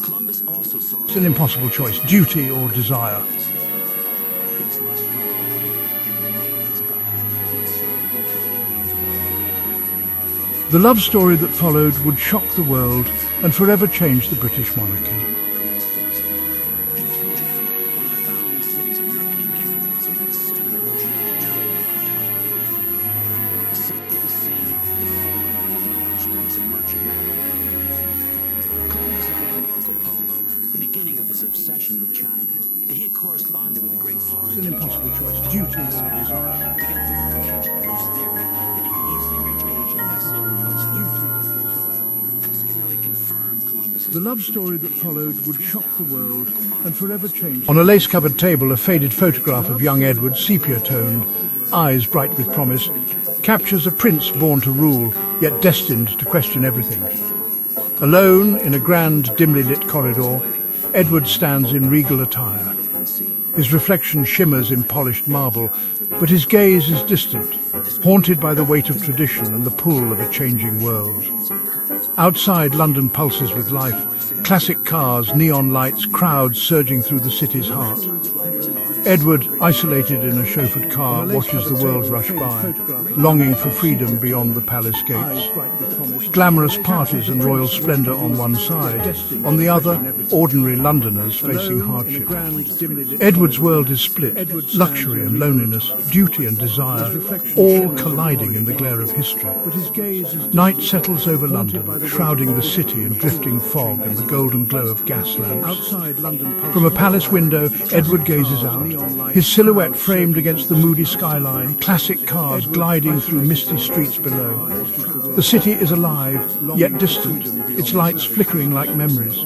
Columbus also saw... It's an impossible choice, duty or desire. The love story that followed would shock the world and forever change the British monarchy. corresponded with a great flying. It's an impossible choice. Duty or desire. We got verification from his theory that he could easily reach Asia by sailing across the This nearly confirmed Columbus. The love story that followed would shock the world and forever change. On a lace-covered table, a faded photograph of young Edward, sepia-toned, eyes bright with promise, captures a prince born to rule, yet destined to question everything. Alone in a grand, dimly lit corridor, Edward stands in regal attire. His reflection shimmers in polished marble, but his gaze is distant, haunted by the weight of tradition and the pull of a changing world. Outside, London pulses with life. Classic cars, neon lights, crowds surging through the city's heart. Edward, isolated in a chauffeured car, watches the world rush by, longing for freedom beyond the palace gates. Glamorous parties and royal splendour on one side, on the other, ordinary Londoners facing hardship. Edward's world is split, luxury and loneliness, duty and desire, all colliding in the glare of history. Night settles over London, shrouding the city in drifting fog and the golden glow of gas lamps. From a palace window, Edward gazes out, his silhouette framed against the moody skyline, classic cars gliding through misty streets below. The city is alive, yet distant, its lights flickering like memories.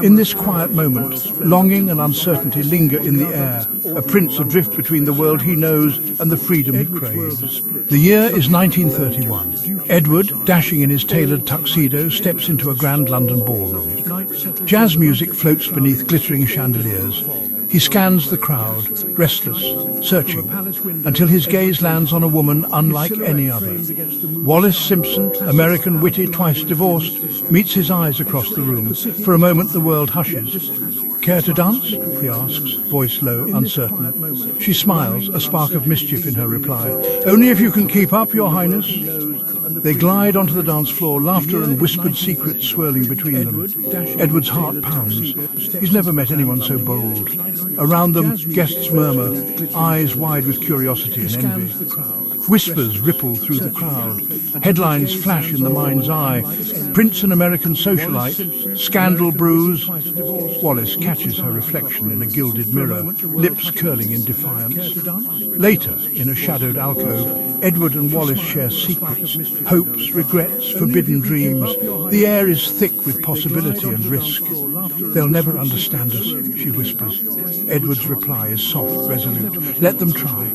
In this quiet moment, longing and uncertainty linger in the air, a prince adrift between the world he knows and the freedom he craves. The year is 1931. Edward, dashing in his tailored tuxedo, steps into a grand London ballroom. Jazz music floats beneath glittering chandeliers. He scans the crowd, restless, searching, until his gaze lands on a woman unlike any other. Wallis Simpson, American witty, twice divorced, meets his eyes across the room. For a moment the world hushes. "Care to dance?" he asks, voice low, uncertain. She smiles, a spark of mischief in her reply. "Only if you can keep up, Your Highness." They glide onto the dance floor, laughter and whispered secrets swirling between them. Edward's heart pounds. He's never met anyone so bold. Around them, guests murmur, eyes wide with curiosity and envy. Whispers ripple through the crowd. Headlines flash in the mind's eye. Prince and American socialite, scandal brews. Wallis catches her reflection in a gilded mirror, lips curling in defiance. Later, in a shadowed alcove, Edward and Wallis share secrets, hopes, regrets, forbidden dreams. The air is thick with possibility and risk. "They'll never understand us," she whispers. Edward's reply is soft, resolute. "Let them try."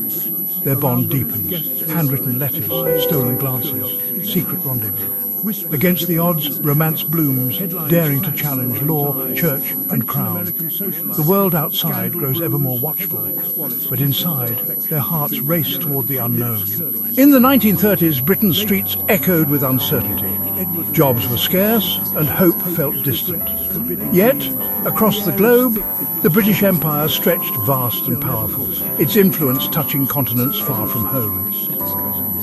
Their bond deepens. Handwritten letters, stolen glances, secret rendezvous. Against the odds, romance blooms, daring to challenge law, church and crown. The world outside grows ever more watchful, but inside, their hearts race toward the unknown. In the 1930s, Britain's streets echoed with uncertainty. Jobs were scarce and hope felt distant. Yet, across the globe, the British Empire stretched vast and powerful, its influence touching continents far from home.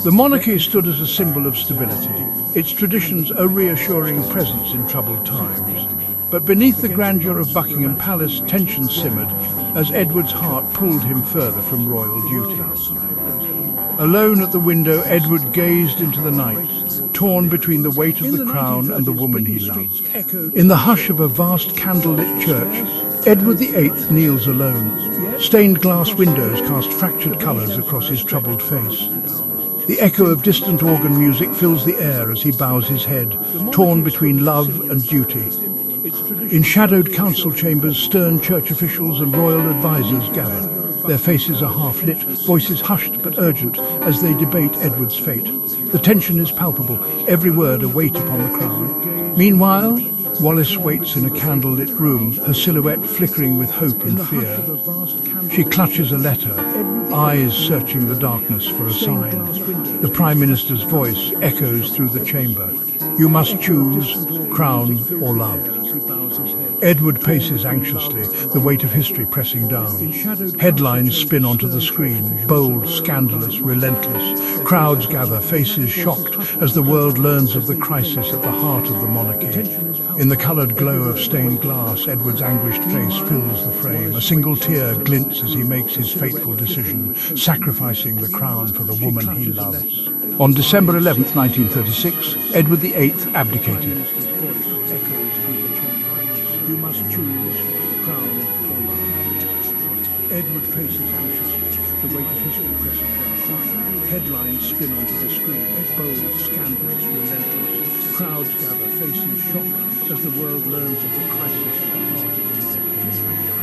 The monarchy stood as a symbol of stability, its traditions a reassuring presence in troubled times. But beneath the grandeur of Buckingham Palace, tension simmered as Edward's heart pulled him further from royal duty. Alone at the window, Edward gazed into the night, torn between the weight of the crown and the woman he loved. In the hush of a vast candlelit church, Edward VIII kneels alone. Stained glass windows cast fractured colours across his troubled face. The echo of distant organ music fills the air as he bows his head, torn between love and duty. In shadowed council chambers, stern church officials and royal advisers gather. Their faces are half-lit, voices hushed but urgent as they debate Edward's fate. The tension is palpable, every word a weight upon the crown. Meanwhile, Wallis waits in a candle-lit room, her silhouette flickering with hope and fear. She clutches a letter, eyes searching the darkness for a sign. The Prime Minister's voice echoes through the chamber. "You must choose, crown or love." Edward paces anxiously, the weight of history pressing down. Headlines spin onto the screen, bold, scandalous, relentless. Crowds gather, faces shocked, as the world learns of the crisis at the heart of the monarchy. In the coloured glow of stained glass, Edward's anguished face fills the frame. A single tear glints as he makes his fateful decision, sacrificing the crown for the woman he loves. On December 11th, 1936, Edward VIII abdicated. Edward traces anxiously the weight of history pressing down. Headlines spin onto the screen. Bold, scandalous, relentless. Crowds gather, faces shocked as the world learns of the crisis at the heart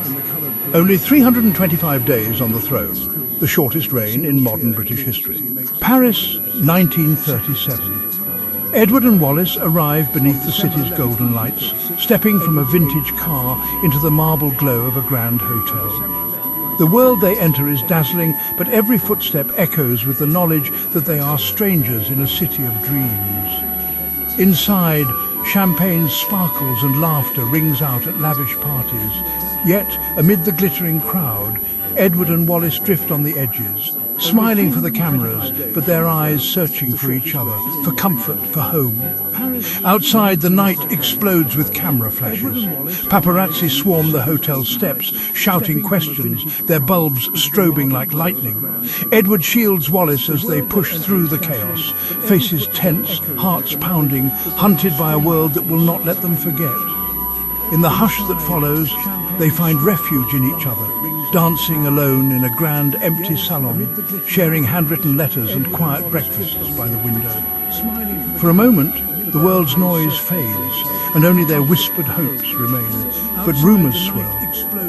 of America. Only 325 days on the throne, the shortest reign in modern British history. Paris, 1937. Edward and Wallace arrive beneath the city's golden lights, stepping from a vintage car into the marble glow of a grand hotel. The world they enter is dazzling, but every footstep echoes with the knowledge that they are strangers in a city of dreams. Inside, champagne sparkles and laughter rings out at lavish parties. Yet, amid the glittering crowd, Edward and Wallace drift on the edges, smiling for the cameras, but their eyes searching for each other, for comfort, for home. Outside, the night explodes with camera flashes. Paparazzi swarm the hotel steps, shouting questions, their bulbs strobing like lightning. Edward shields Wallace as they push through the chaos, faces tense, hearts pounding, hunted by a world that will not let them forget. In the hush that follows, they find refuge in each other, dancing alone in a grand empty salon, sharing handwritten letters and quiet breakfasts by the window. For a moment, the world's noise fades, and only their whispered hopes remain. But rumours swirl.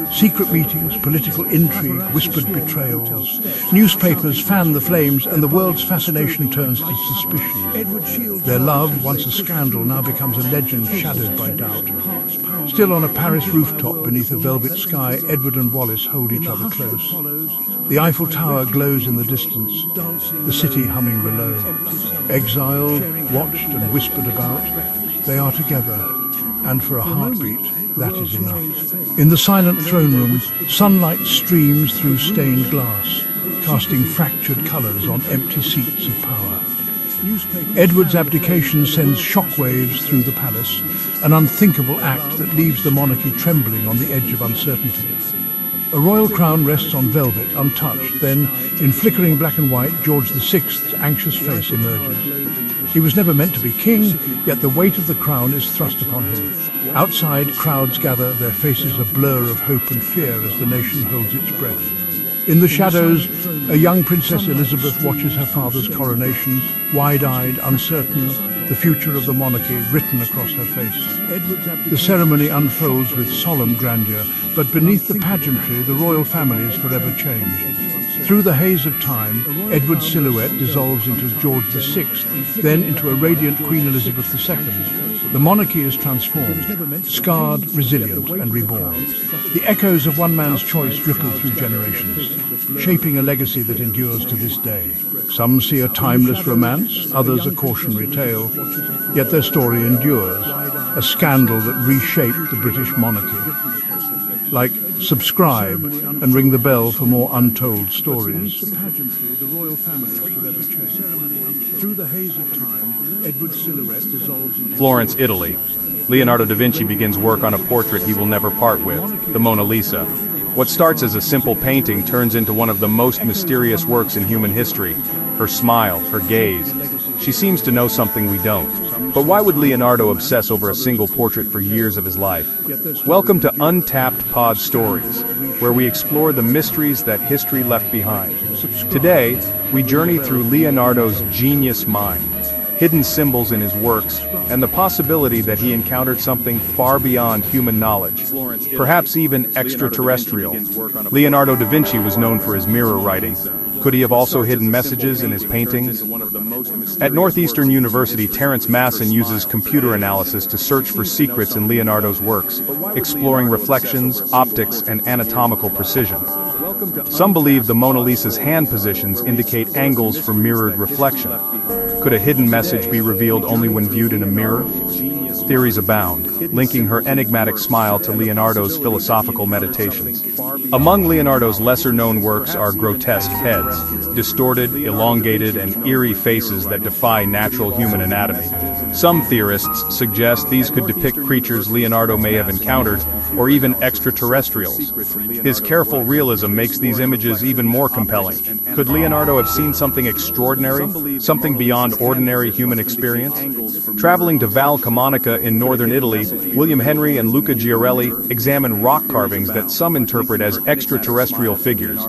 Secret meetings, political intrigue, whispered betrayals. Newspapers fan the flames, and the world's fascination turns to suspicion. Their love, once a scandal, now becomes a legend shadowed by doubt. Still on a Paris rooftop beneath a velvet sky, Edward and Wallace hold each other close. The Eiffel Tower glows in the distance, the city humming below. Exiled, watched and whispered about, they are together, and for a heartbeat, that is enough. In the silent throne room, sunlight streams through stained glass, casting fractured colours on empty seats of power. Edward's abdication sends shockwaves through the palace, an unthinkable act that leaves the monarchy trembling on the edge of uncertainty. A royal crown rests on velvet, untouched. Then, in flickering black and white, George VI's anxious face emerges. He was never meant to be king, yet the weight of the crown is thrust upon him. Outside, crowds gather, their faces a blur of hope and fear as the nation holds its breath. In the shadows, a young Princess Elizabeth watches her father's coronation, wide-eyed, uncertain, the future of the monarchy written across her face. The ceremony unfolds with solemn grandeur, but beneath the pageantry, the royal family is forever changed. Through the haze of time, Edward's silhouette dissolves into George VI, then into a radiant Queen Elizabeth II. The monarchy is transformed, scarred, resilient, and reborn. The echoes of one man's choice ripple through generations, shaping a legacy that endures to this day. Some see a timeless romance, others a cautionary tale, yet their story endures, a scandal that reshaped the British monarchy. Like, subscribe and ring the bell for more untold stories. The royal family is forever changed. Through the haze of time, Edward's silhouette dissolves into Florence, Italy. Leonardo da Vinci begins work on a portrait he will never part with, the Mona Lisa. What starts as a simple painting turns into one of the most mysterious works in human history. Her smile, her gaze. She seems to know something we don't. But why would Leonardo obsess over a single portrait for years of his life? Welcome to Untapped Pod Stories, where we explore the mysteries that history left behind. Today, we journey through Leonardo's genius mind, hidden symbols in his works, and the possibility that he encountered something far beyond human knowledge, perhaps even extraterrestrial. Leonardo da Vinci was known for his mirror writing. Could he have also hidden messages in his paintings? At Northeastern University, Terence Masson uses computer analysis to search for secrets in Leonardo's works, exploring reflections, optics, and anatomical precision. Some believe the Mona Lisa's hand positions indicate angles for mirrored reflection. Could a hidden message be revealed only when viewed in a mirror? Theories abound, linking her enigmatic smile to Leonardo's philosophical meditations. Among Leonardo's lesser-known works are grotesque heads, distorted, elongated, and eerie faces that defy natural human anatomy. Some theorists suggest these could depict creatures Leonardo may have encountered, or even extraterrestrials. His careful realism realism makes these images even more compelling. Could Leonardo have seen something extraordinary, something beyond ordinary human experience? Traveling to Val Camonica in northern Italy, William Henry and Luca Giarelli examine rock carvings that some interpret as extraterrestrial figures.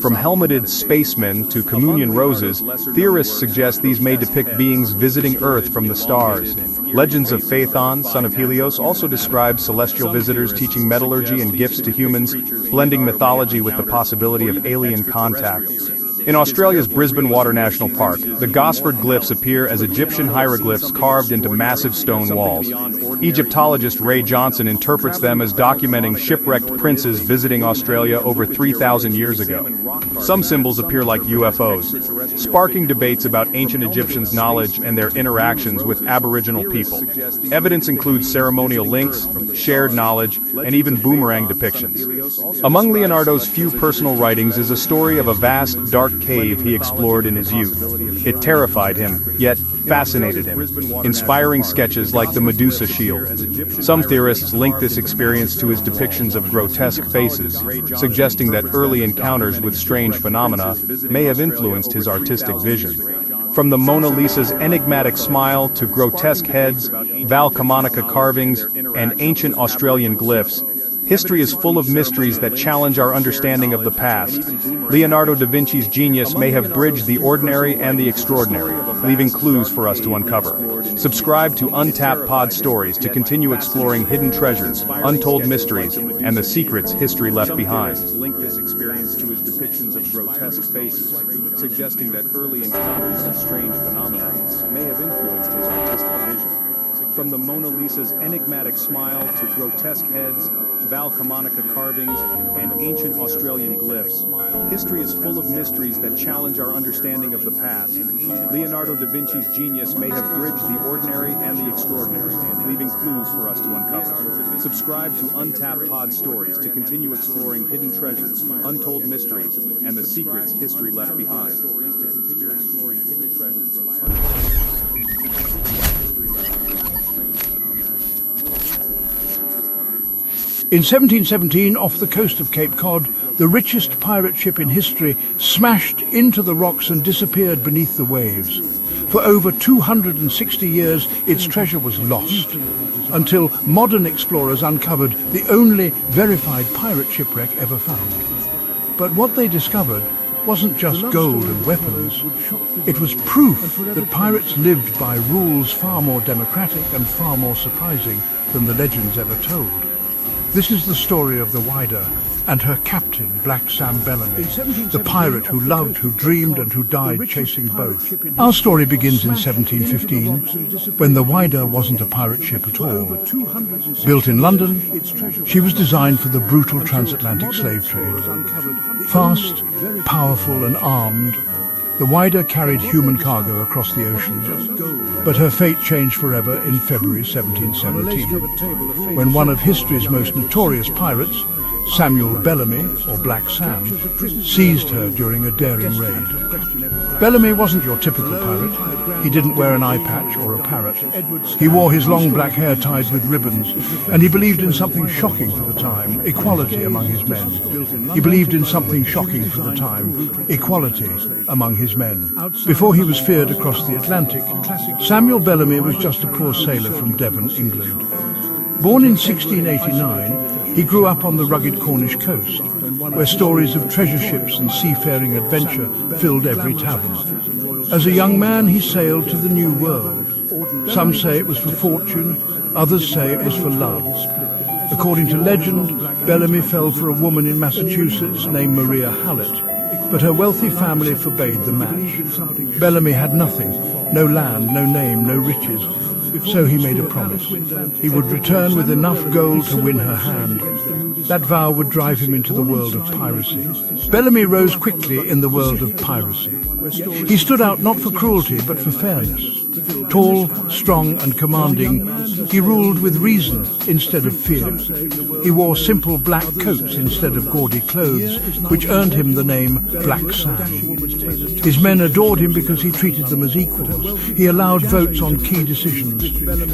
From helmeted spacemen to communion roses, theorists suggest these may depict beings visiting Earth from the stars. Legends of Phaethon, son of Helios, also describe celestial visitors teaching metallurgy and gifts to humans, blending mythology with the possibility of alien contact. In Australia's Brisbane Water National Park, the Gosford glyphs appear as Egyptian hieroglyphs carved into massive stone walls. Egyptologist Ray Johnson interprets them as documenting shipwrecked princes visiting Australia over 3,000 years ago. Some symbols appear like UFOs, sparking debates about ancient Egyptians' knowledge and their interactions with Aboriginal people. Evidence includes ceremonial links, shared knowledge, and even boomerang depictions. Among Leonardo's few personal writings is a story of a vast, dark cave he explored in his youth. It terrified him, yet fascinated him, inspiring sketches like the Medusa shield. Some theorists link this experience to his depictions of grotesque faces, suggesting that early encounters with strange phenomena may have influenced his artistic vision. From the Mona Lisa's enigmatic smile to grotesque heads, Val Camonica carvings, and ancient Australian glyphs, history is full of mysteries that challenge our understanding of the past. Leonardo da Vinci's genius may have bridged the ordinary and the extraordinary, leaving clues for us to uncover. Subscribe to Untapped Pod Stories to continue exploring hidden treasures, untold mysteries, and the secrets history left behind. Link this experience to his depictions of grotesque faces, suggesting that early encounters with strange phenomena may have influenced his artistic vision. From the Mona Lisa's enigmatic smile to grotesque heads, Val Camonica carvings, and ancient Australian glyphs, history is full of mysteries that challenge our understanding of the past. Leonardo da Vinci's genius may have bridged the ordinary and the extraordinary, leaving clues for us to uncover. Subscribe to Untapped Pod Stories to continue exploring hidden treasures, untold mysteries, and the secrets history left behind. In 1717, off the coast of Cape Cod, the richest pirate ship in history smashed into the rocks and disappeared beneath the waves. For over 260 years, its treasure was lost, until modern explorers uncovered the only verified pirate shipwreck ever found. But what they discovered wasn't just gold and weapons. It was proof that pirates lived by rules far more democratic and far more surprising than the legends ever told. This is the story of the Whydah and her captain, Black Sam Bellamy, the pirate who loved, who dreamed, and who died chasing both. Our story begins in 1715, when the Whydah wasn't a pirate ship at all. Built in London, she was designed for the brutal transatlantic slave trade. Fast, powerful, and armed, the Whydah carried human cargo across the ocean, but her fate changed forever in February 1717, when one of history's most notorious pirates, Samuel Bellamy, or Black Sam, seized her during a daring raid. Bellamy wasn't your typical pirate. He didn't wear an eye patch or a parrot. He wore his long black hair tied with ribbons, and he believed in something shocking for the time, equality among his men. He believed in something shocking for the time, equality among his men. Before he was feared across the Atlantic, Samuel Bellamy was just a poor sailor from Devon, England. Born in 1689, he grew up on the rugged Cornish coast, where stories of treasure ships and seafaring adventure filled every tavern. As a young man, he sailed to the New World. Some say it was for fortune, others say it was for love. According to legend, Bellamy fell for a woman in Massachusetts named Maria Hallett, but her wealthy family forbade the match. Bellamy had nothing, no land, no name, no riches. So he made a promise. He would return with enough gold to win her hand. That vow would drive him into the world of piracy. Bellamy rose quickly in the world of piracy. He stood out not for cruelty, but for fairness. Tall, strong, and commanding, He ruled with reason instead of fear. He wore simple black coats instead of gaudy clothes, which earned him the name Black Sam. His men adored him because he treated them as equals. He allowed votes on key decisions.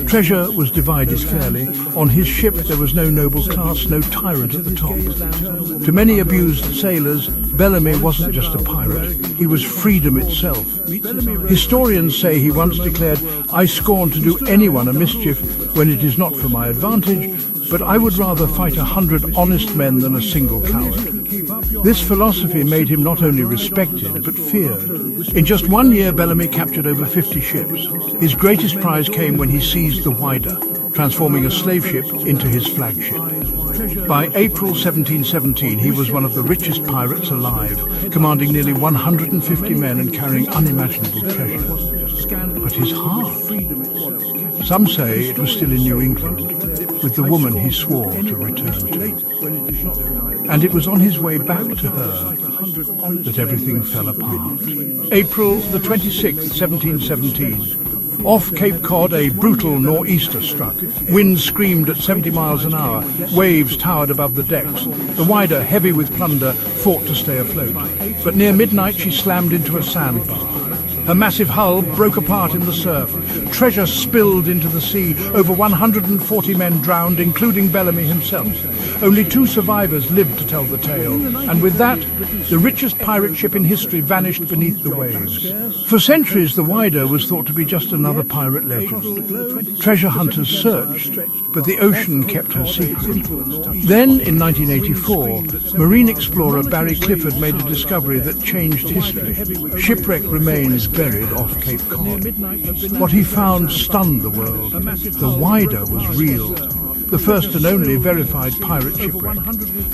Treasure was divided fairly. On his ship there was no noble class, no tyrant at the top. To many abused sailors, Bellamy wasn't just a pirate, he was freedom itself. Historians say he once declared, "I scorn to do anyone a mischief when it is not for my advantage, but I would rather fight 100 honest men than a single coward." This philosophy made him not only respected, but feared. In just 1 year, Bellamy captured over 50 ships. His greatest prize came when he seized the Whydah, transforming a slave ship into his flagship. By April 1717, he was one of the richest pirates alive, commanding nearly 150 men and carrying unimaginable treasure. But his heart? Some say it was still in New England, with the woman he swore to return to. And it was on his way back to her that everything fell apart. April the 26th, 1717. Off Cape Cod, a brutal nor'easter struck. Wind screamed at 70 miles an hour. Waves towered above the decks. The Whydah, heavy with plunder, fought to stay afloat. But near midnight she slammed into a sandbar. Her massive hull broke apart in the surf. Treasure spilled into the sea. Over 140 men drowned, including Bellamy himself. Only 2 survivors lived to tell the tale, and with that, the richest pirate ship in history vanished beneath the waves. For centuries, the Whydah was thought to be just another pirate legend. Treasure hunters searched, but the ocean kept her secret. Then, in 1984, marine explorer Barry Clifford made a discovery that changed history. Shipwrecked remains buried off Cape Cod. What he found stunned the world. The Whydah was real. The first and only verified pirate shipwreck.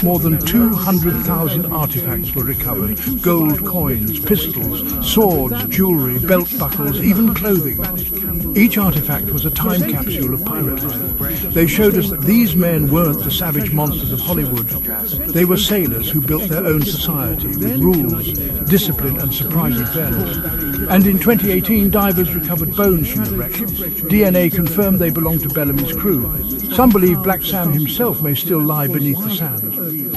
More than 200,000 artifacts were recovered. Gold coins, pistols, swords, jewellery, belt buckles, even clothing. Each artifact was a time capsule of pirate life. They showed us that these men weren't the savage monsters of Hollywood. They were sailors who built their own society with rules, discipline and surprising fairness. And in 2018, divers recovered bones from the wreck. DNA confirmed they belonged to Bellamy's crew. Some believe Black Sam himself may still lie beneath the sand.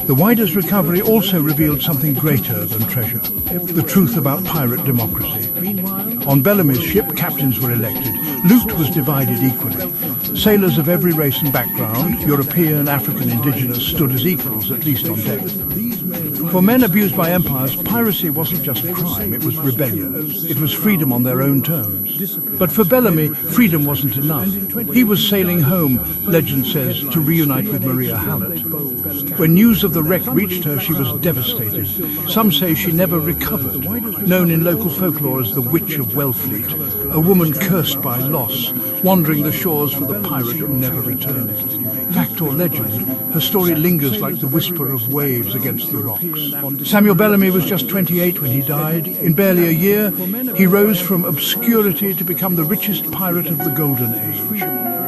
The Whydah's recovery also revealed something greater than treasure, the truth about pirate democracy. On Bellamy's ship, captains were elected. Loot was divided equally. Sailors of every race and background, European, African, indigenous, stood as equals, at least on deck. For men abused by empires, piracy wasn't just crime, it was rebellion. It was freedom on their own terms. But for Bellamy, freedom wasn't enough. He was sailing home, legend says, to reunite with Maria Hallett. When news of the wreck reached her, she was devastated. Some say she never recovered, known in local folklore as the Witch of Wellfleet, a woman cursed by loss, wandering the shores for the pirate who never returned. Fact or legend, her story lingers like the whisper of waves against the rocks. Samuel Bellamy was just 28 when he died. In barely a year, he rose from obscurity to become the richest pirate of the Golden Age.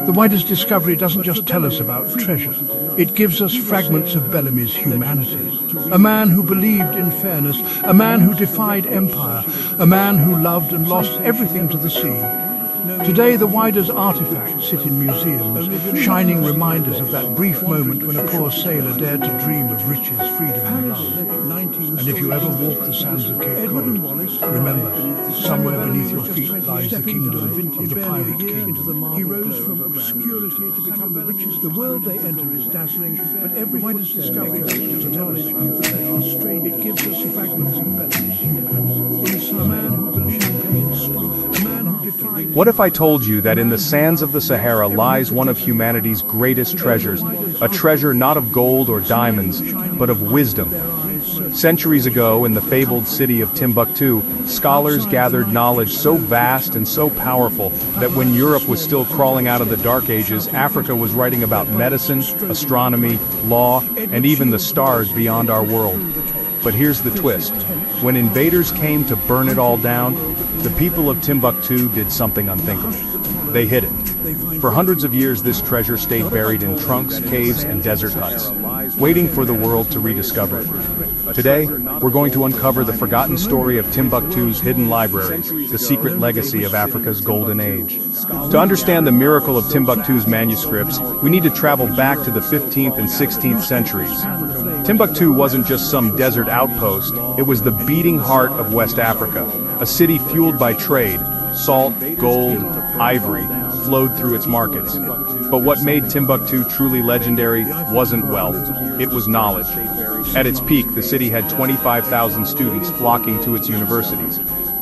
The Whydah's discovery doesn't just tell us about treasure. It gives us fragments of Bellamy's humanity. A man who believed in fairness, a man who defied empire, a man who loved and lost everything to the sea. Today, the Whydah's artifacts sit in museums, shining reminders of that brief moment when a poor sailor dared to dream of riches, freedom and love. And if you ever walk the sands of Cape Cod, remember, somewhere beneath your feet lies the kingdom of the Pirate King. He rose from obscurity to become the richest. The world they enter is dazzling, but every Whydah's discovery is a knowledge that they are strange. It gives us fragments of Bellamy's humanity. A man who can champagne spark. What if I told you that in the sands of the Sahara lies one of humanity's greatest treasures, a treasure not of gold or diamonds, but of wisdom? Centuries ago, in the fabled city of Timbuktu, scholars gathered knowledge so vast and so powerful that when Europe was still crawling out of the Dark Ages, Africa was writing about medicine, astronomy, law, and even the stars beyond our world. But here's the twist. When invaders came to burn it all down, The people of Timbuktu did something unthinkable. They hid it. For hundreds of years, this treasure stayed buried in trunks, caves, and desert huts, waiting for the world to rediscover it. Today, we're going to uncover the forgotten story of Timbuktu's hidden libraries, the secret legacy of Africa's golden age. To understand the miracle of Timbuktu's manuscripts, we need to travel back to the 15th and 16th centuries. Timbuktu wasn't just some desert outpost, it was the beating heart of West Africa, a city fueled by trade. Salt, gold, ivory flowed through its markets. But what made Timbuktu truly legendary wasn't wealth, it was knowledge. At its peak, the city had 25,000 students flocking to its universities.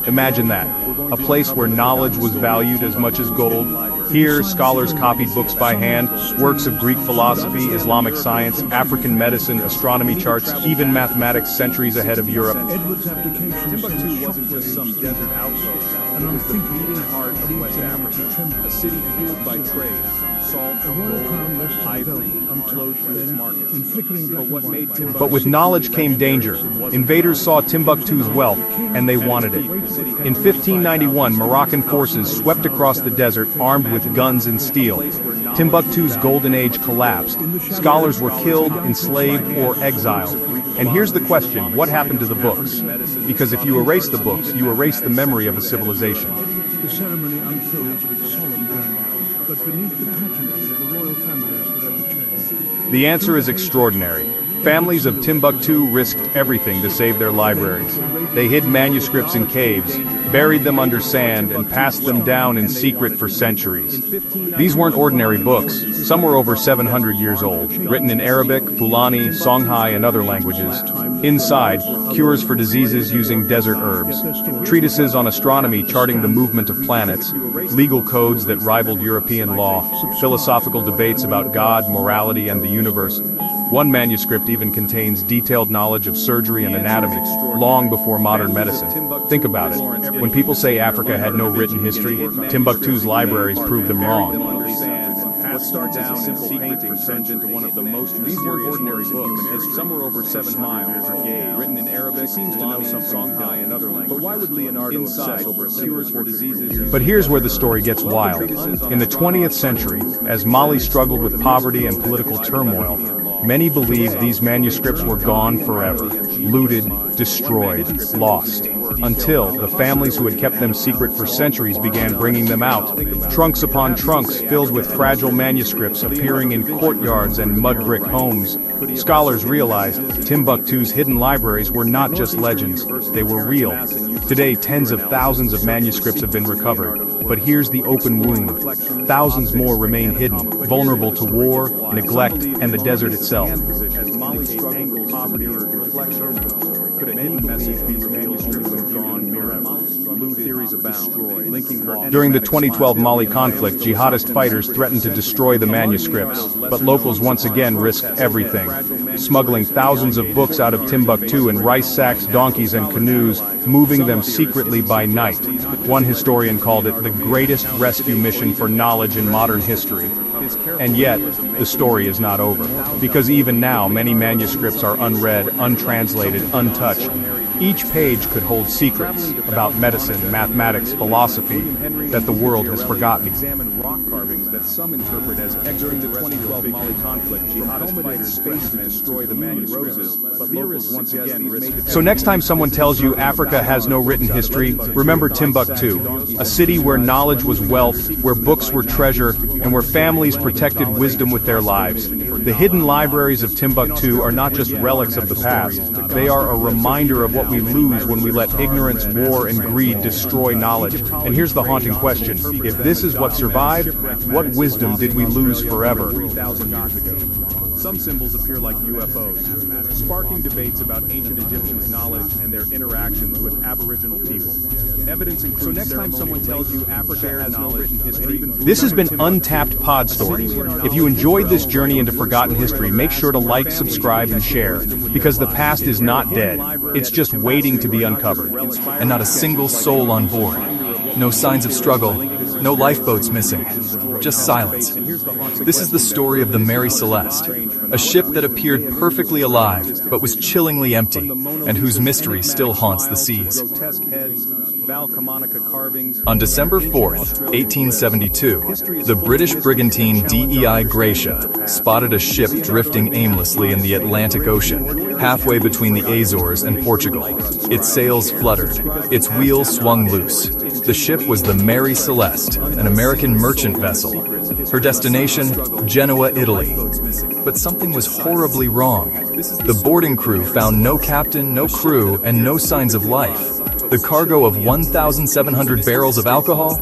Imagine that, a place where knowledge was valued as much as gold. Here, scholars copied books by hand, works of Greek philosophy, Islamic science, African medicine, astronomy charts, even mathematics centuries ahead of Europe. Timbuktu wasn't just some desert outpost. It was the beating heart of West Africa, a city fueled by trade. Salt, gold, ivory flowed through its markets. But with knowledge came danger. Invaders saw Timbuktu's wealth, and they wanted it. In 1591, Moroccan forces swept across the desert armed with guns and steel. Timbuktu's golden age collapsed. Scholars were killed, enslaved, or exiled. And here's the question, what happened to the books? Because if you erase the books, you erase the memory of a civilization. The ceremony unfolds with solemn grandeur, but beneath the pageantry, the royal families forever changed. The answer is extraordinary. Families of Timbuktu risked everything to save their libraries. They hid manuscripts in caves, buried them under sand, and passed them down in secret for centuries. These weren't ordinary books. Some were over 700 years old, written in Arabic, Fulani, Songhai, and other languages. Inside, cures for diseases using desert herbs, treatises on astronomy charting the movement of planets, legal codes that rivaled European law, philosophical debates about God, morality, and the universe. One manuscript even contains detailed knowledge of surgery and anatomy, long before modern medicine. Think about it. When people say Africa had no written history, Timbuktu's libraries prove them wrong. What starts as a simple painting turns into one of the most mysterious works in human history. Some were over 7 miles, written in Arabic, seems to know some Songhai and other languages. But why would Leonardo obsess over cures for diseases? But here's where the story gets wild. In the 20th century, as Mali struggled with poverty and political turmoil, many believed these manuscripts were gone forever, looted, destroyed, lost, until the families who had kept them secret for centuries began bringing them out. Trunks upon trunks filled with fragile manuscripts appearing in courtyards and mud brick homes. Scholars realized Timbuktu's hidden libraries were not just legends, they were real. Today, tens of thousands of manuscripts have been recovered, but here's the open wound. Thousands more remain hidden, vulnerable to war, neglect, and the desert itself. As Mali struggled with poverty and reflection, could any message these manuscripts have gone forever? Theories abound, linking her. During the 2012 Mali conflict, jihadist fighters threatened to destroy the manuscripts, but locals once again risked everything, smuggling thousands of books out of Timbuktu in rice sacks, donkeys, and canoes, moving them secretly by night. One historian called it the greatest rescue mission for knowledge in modern history. And yet, the story is not over, because even now many manuscripts are unread, untranslated, untouched. Each page could hold secrets about medicine, mathematics, philosophy that the world has forgotten. Examine rock carvings that some interpret as during the 2012 Mali conflict, jihadist fighters threatened to destroy the manuscripts, but locals once again risked. So next time someone tells you Africa has no written history, remember Timbuktu, a city where knowledge was wealth, where books were treasure, and where families protected wisdom with their lives. The hidden libraries of Timbuktu are not just relics of the past, they are a reminder of what we lose when we let ignorance, war, and greed destroy knowledge. And here's the haunting question. If this is what survived, what wisdom did we lose forever? 3,000 years ago. Some symbols appear like UFOs, sparking debates about ancient Egyptians' knowledge and their interactions with Aboriginal people. Evidence includes so next time someone tells you Africa has no written history. This has been Untapped Pod Stories. If you enjoyed this journey into forgotten history, make sure to like, subscribe, and share, because the past is not dead. It's just waiting to be uncovered. And not a single soul on board. No signs of struggle. No lifeboats missing. just silence. This is the story of the Mary Celeste, a ship that appeared perfectly alive but was chillingly empty, and whose mystery still haunts the seas. On December 4th, 1872, the British brigantine DEI Gracia spotted a ship drifting aimlessly in the Atlantic Ocean, halfway between the Azores and Portugal. Its sails fluttered, its wheels swung loose. The ship was the Mary Celeste, an American merchant vessel. Her destination, Genoa, Italy. But something was horribly wrong. The boarding crew found no captain, no crew, and no signs of life. The cargo of 1,700 barrels of alcohol?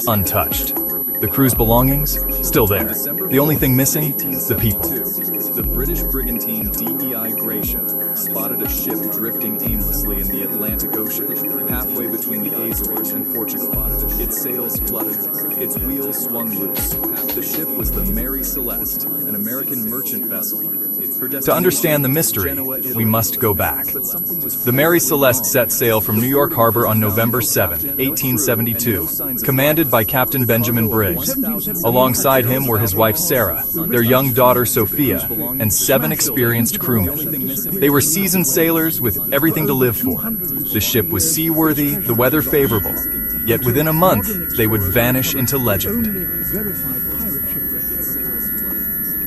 Untouched. The crew's belongings? Still there. The only thing missing? The people. The British brigantine DEI Gracia spotted a ship drifting aimlessly in the Atlantic Ocean, halfway between the Azores and Portugal. Its sails fluttered, its wheels swung loose. The ship was the Mary Celeste, an American merchant vessel. To understand the mystery, we must go back. The Mary Celeste set sail from New York Harbor on November 7, 1872, commanded by Captain Benjamin Briggs. Alongside him were his wife Sarah, their young daughter Sophia, and 7 experienced crewmen. They were seasoned sailors with everything to live for. The ship was seaworthy, the weather favorable. Yet within a month, they would vanish into legend.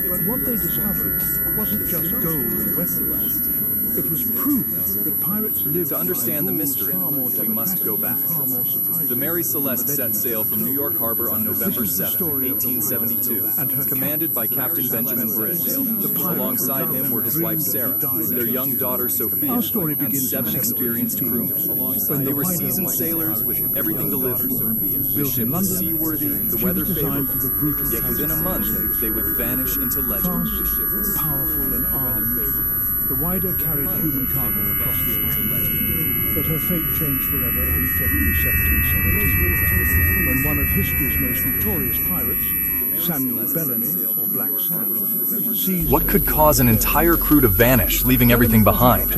But what they discovered wasn't just gold and weapons. It was proof that pirates lived. To understand the mystery, we must go back. The Mary Celeste set sail from New York Harbor on November 7, 1872, commanded by Captain Benjamin Briggs. Alongside him were his wife Sarah, their young daughter Sophia, and 7 experienced crewmen. They were seasoned sailors with everything to live for. The ship was seaworthy, the weather favorable. Yet within a month, they would vanish into legend. Fast, powerful, and armed. The Wider carried human cargo across the Atlantic, but her fate changed forever in February 1772, when one of history's most notorious pirates, Samuel Bellamy, or Black Sam, seized... What could cause an entire crew to vanish, leaving everything behind?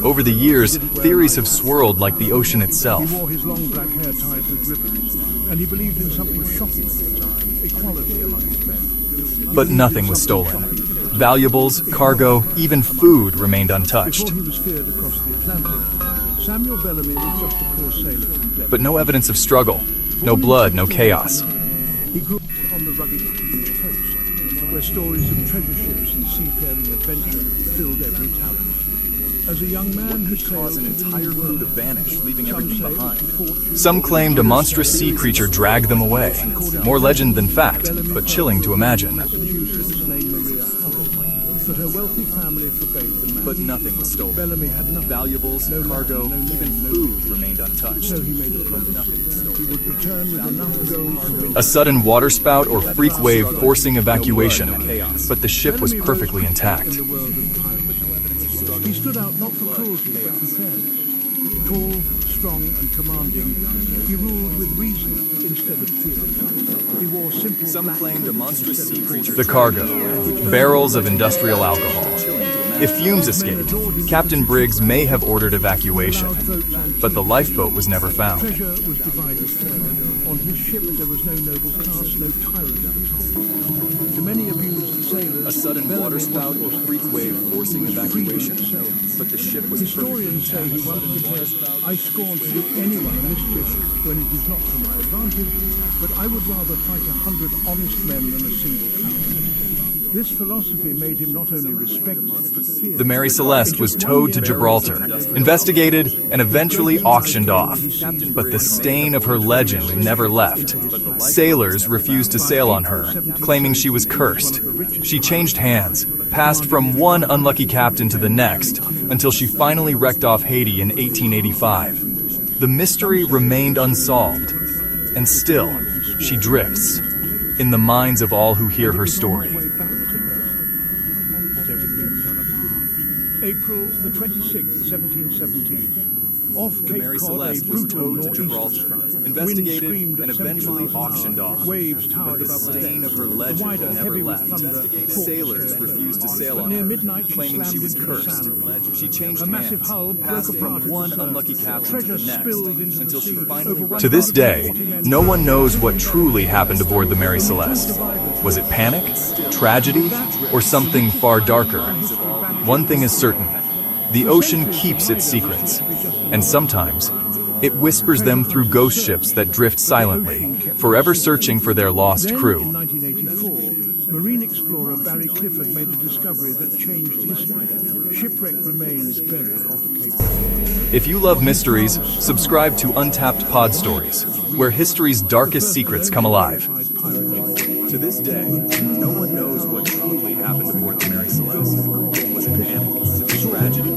Over the years, theories have swirled like the ocean itself. He wore his long black hair tied with ribbons, and he believed in something shocking at the time, equality among his men. But nothing was stolen. Valuables, cargo, even food remained untouched. Before he was feared across the Atlantic, Samuel Bellamy was just a poor sailor from Devon. But no evidence of struggle, no blood, no chaos. He grew up on the rugged British coast, where stories of treasure ships and seafaring adventure filled every talent. As a young man who caused an entire crew to vanish, leaving everything behind. Some claimed a monstrous sea creature dragged them away. More legend than fact, but chilling to imagine. But her wealthy family forbade the match. But nothing was stolen. Bellamy had nothing. Valuables, cargo, even food remained untouched. So he made a promise. He would return with enough gold. A sudden waterspout or freak wave forcing evacuation, but the ship was perfectly intact. He stood out not for cruelty, but for fairness. Tall, strong, and commanding, he ruled with reason instead of fear. He wore simple. Some claimed a monstrous sea creature. The cargo, barrels of industrial alcohol. If fumes escaped, Captain Briggs may have ordered evacuation, but the lifeboat was never found. Treasure was divided fairly. On his ship there was no noble class, no tyrant. To many abused sailors, a sudden waterspout or freak wave forcing evacuation, but the ship was Historians say he once declared, "I scorn to do anyone a mischief when it is not to my advantage, but I would rather fight 100 honest men than a single coward." This philosophy made him not only respected, but feared. The Mary Celeste was towed to Gibraltar, investigated, and eventually auctioned off. But the stain of her legend never left. Sailors refused to sail on her, claiming she was cursed. She changed hands, passed from one unlucky captain to the next, until she finally wrecked off Haiti in 1885. The mystery remained unsolved, and still, she drifts in the minds of all who hear her story. April the 26th, 1717. Off The Cape Mary Cod, Celeste a was brutal towed to nor'easter Gibraltar, struck. investigated, Wind screamed and at 70 eventually miles an hour. auctioned off. Waves But towered the above the stain deck. of her The legend wider, never heavy with left. thunder, Sailors refused to sail But on near her, midnight, she claiming she slammed was into the cursed. sand. She changed Her massive hands, hull passed broke apart from one at the unlucky surf. captain Treasure to the next, spilled into until the she sea. finally... To this day, no one knows what truly happened aboard the Mary Celeste. Was it panic, tragedy, or something far darker? One thing is certain. The ocean keeps its secrets, and sometimes it whispers them through ghost ships that drift silently, forever searching for their lost crew. In 1984, marine explorer Barry Clifford made a discovery that changed history. Shipwrecked remains buried off Cape Cod. If you love mysteries, subscribe to Untapped Pod Stories, where history's darkest secrets come alive. To this day, no one knows what truly happened aboard the Mary Celeste. Was it panic, tragedy?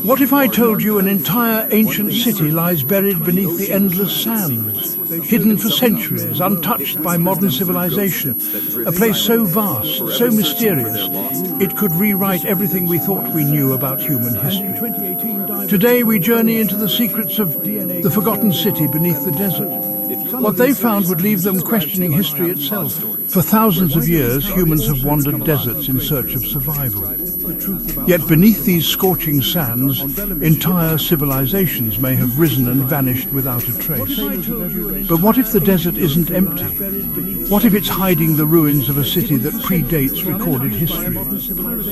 What if I told you an entire ancient city lies buried beneath the endless sands, hidden for centuries, untouched by modern civilization, a place so vast, so mysterious, it could rewrite everything we thought we knew about human history. Today we journey into the secrets of the forgotten city beneath the desert. What they found would leave them questioning history itself. For thousands of years, humans have wandered deserts in search of survival. Yet beneath these scorching sands, entire civilizations may have risen and vanished without a trace. But what if the desert isn't empty? What if it's hiding the ruins of a city that predates recorded history?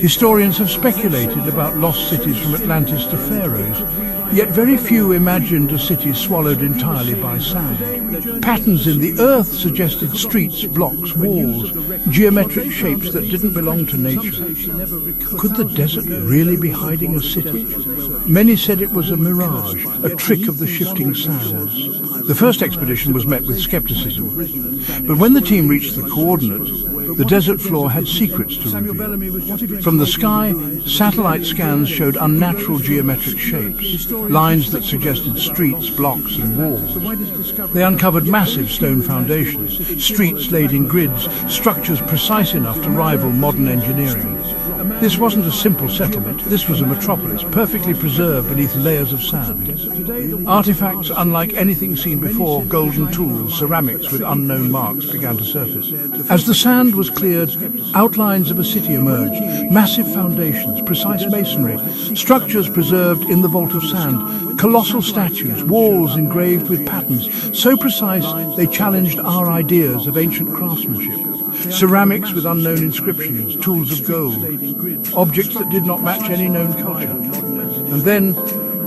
Historians have speculated about lost cities from Atlantis to Pharaohs, yet very few imagined a city swallowed entirely by sand. Patterns in the earth suggested streets, blocks, walls, geometric shapes that didn't belong to nature. Could the desert really be hiding a city? Many said it was a mirage, a trick of the shifting sands. The first expedition was met with skepticism, but when the team reached the coordinates, the desert floor had secrets to reveal. From the sky, satellite scans showed unnatural geometric shapes, lines that suggested streets, blocks and walls. They uncovered massive stone foundations, streets laid in grids, structures precise enough to rival modern engineering. This wasn't a simple settlement, this was a metropolis, perfectly preserved beneath layers of sand. Artifacts unlike anything seen before, golden tools, ceramics with unknown marks began to surface. As the sand was cleared, outlines of a city emerged, massive foundations, precise masonry, structures preserved in the vault of sand, colossal statues, walls engraved with patterns, so precise they challenged our ideas of ancient craftsmanship. Ceramics with unknown inscriptions, tools of gold, objects that did not match any known culture. And then,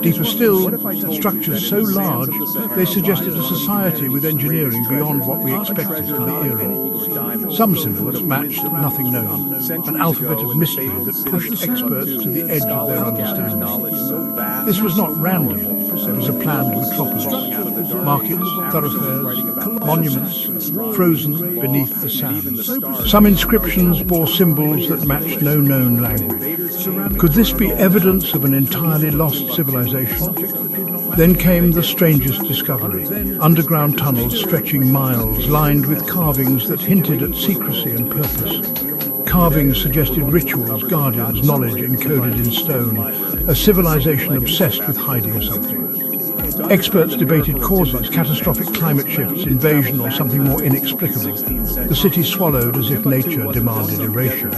deeper still, structures so large they suggested a society with engineering beyond what we expected for the era. Some symbols matched nothing known, an alphabet of mystery that pushed experts to the edge of their understanding. This was not random, it was a planned metropolis. Markets, thoroughfares, monuments, frozen beneath the sand. Some inscriptions bore symbols that matched no known language. Could this be evidence of an entirely lost civilization? Then came the strangest discovery, underground tunnels stretching miles, lined with carvings that hinted at secrecy and purpose. Carvings suggested rituals, guardians, knowledge encoded in stone, a civilization obsessed with hiding something. Experts debated causes, catastrophic climate shifts, invasion, or something more inexplicable. The city swallowed as if nature demanded erasure.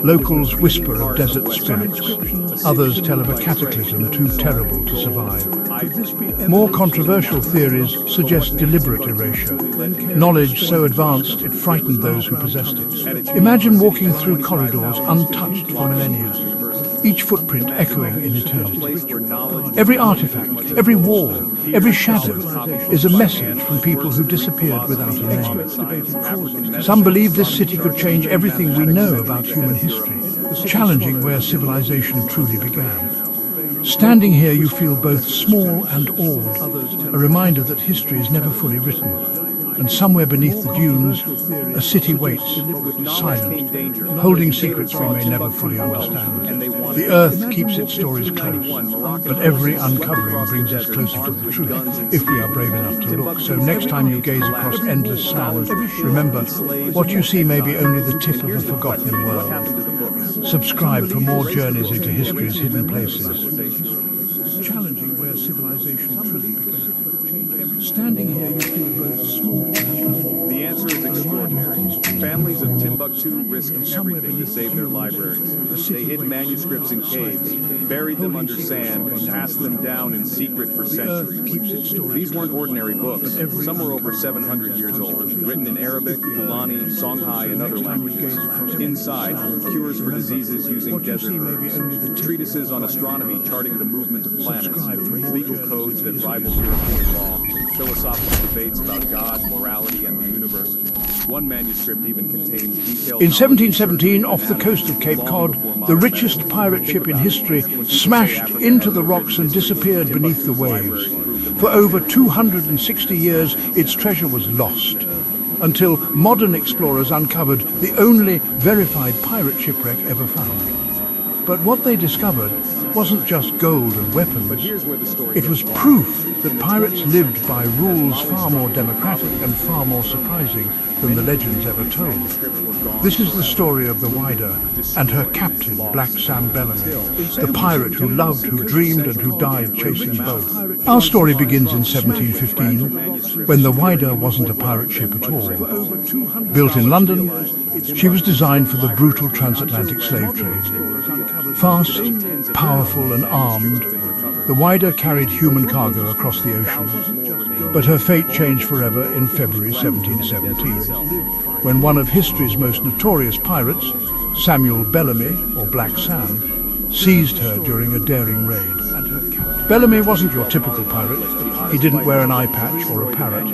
Locals whisper of desert spirits. Others tell of a cataclysm too terrible to survive. More controversial theories suggest deliberate erasure. Knowledge so advanced it frightened those who possessed it. Imagine walking through corridors untouched for millennia, each footprint echoing in eternity. Every artifact, every wall, every shadow is a message from people who disappeared without a name. Some believe this city could change everything we know about human history, challenging where civilization truly began. Standing here you feel both small and awed, a reminder that history is never fully written. And somewhere beneath the dunes, a city waits, silent, holding secrets we may never fully understand. The earth keeps its stories close, but every uncovering brings us closer to the truth, if we are brave enough to look. So next time you gaze across endless sand, remember, what you see may be only the tip of a forgotten world. Subscribe for more journeys into history's hidden places. challenging where civilization truly began. Standing here, you feel both small and The answer is extraordinary. Families of Timbuktu risked everything to save their libraries. They hid manuscripts in caves, buried them under sand, and passed them down in secret for centuries. These weren't ordinary books. Some were over 700 years old, written in Arabic, Fulani, Songhai, and other languages. Inside, cures for diseases using desert herbs, treatises on astronomy charting the movement of planets, legal codes that rival European law, philosophical debates about God, morality, and the universe. One manuscript even contains detailed... In 1717, off the coast of Cape Cod, the richest pirate ship in history smashed into the rocks and disappeared beneath the waves. For over 260 years, its treasure was lost, until modern explorers uncovered the only verified pirate shipwreck ever found. But what they discovered wasn't just gold and weapons. It was proof that pirates lived by rules far more democratic and far more surprising than the legends ever told. This is the story of the Whydah and her captain, Black Sam Bellamy, the pirate who loved, who dreamed, and who died chasing both. Our story begins in 1715, when the Whydah wasn't a pirate ship at all. Built in London, she was designed for the brutal transatlantic slave trade. Fast, powerful, and armed, the Whydah carried human cargo across the ocean. But her fate changed forever in February 1717, when one of history's most notorious pirates, Samuel Bellamy, or Black Sam, seized her during a daring raid. Bellamy wasn't your typical pirate. He didn't wear an eye patch or a parrot.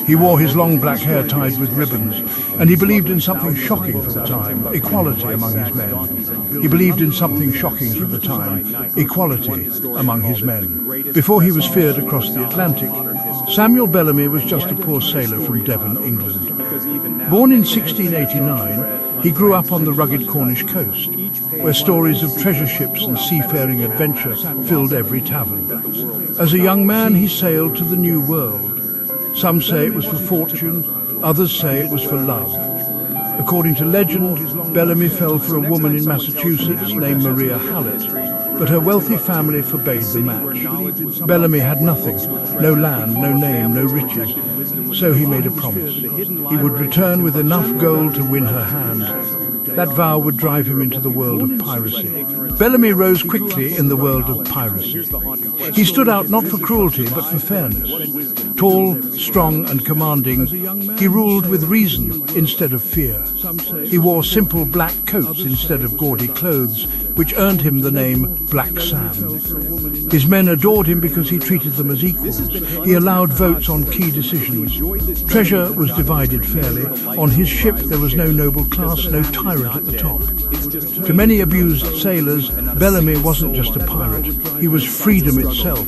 He wore his long black hair tied with ribbons, and he believed in something shocking for the time, equality among his men. He believed in something shocking for the time, equality among his men. Before he was feared across the Atlantic, Samuel Bellamy was just a poor sailor from Devon, England. Born in 1689, he grew up on the rugged Cornish coast, where stories of treasure ships and seafaring adventure filled every tavern. As a young man, he sailed to the New World. Some say it was for fortune, others say it was for love. According to legend, Bellamy fell for a woman in Massachusetts named Maria Hallett, but her wealthy family forbade the match. Bellamy had nothing, no land, no name, no riches, so he made a promise. He would return with enough gold to win her hand. That vow would drive him into the world of piracy. Bellamy rose quickly in the world of piracy. He stood out not for cruelty, but for fairness. Tall, strong, and commanding, he ruled with reason instead of fear. He wore simple black coats instead of gaudy clothes, which earned him the name Black Sam. His men adored him because he treated them as equals. He allowed votes on key decisions. Treasure was divided fairly. On his ship there was no noble class, no tyrant at the top. To many abused sailors, Bellamy wasn't just a pirate. He was freedom itself.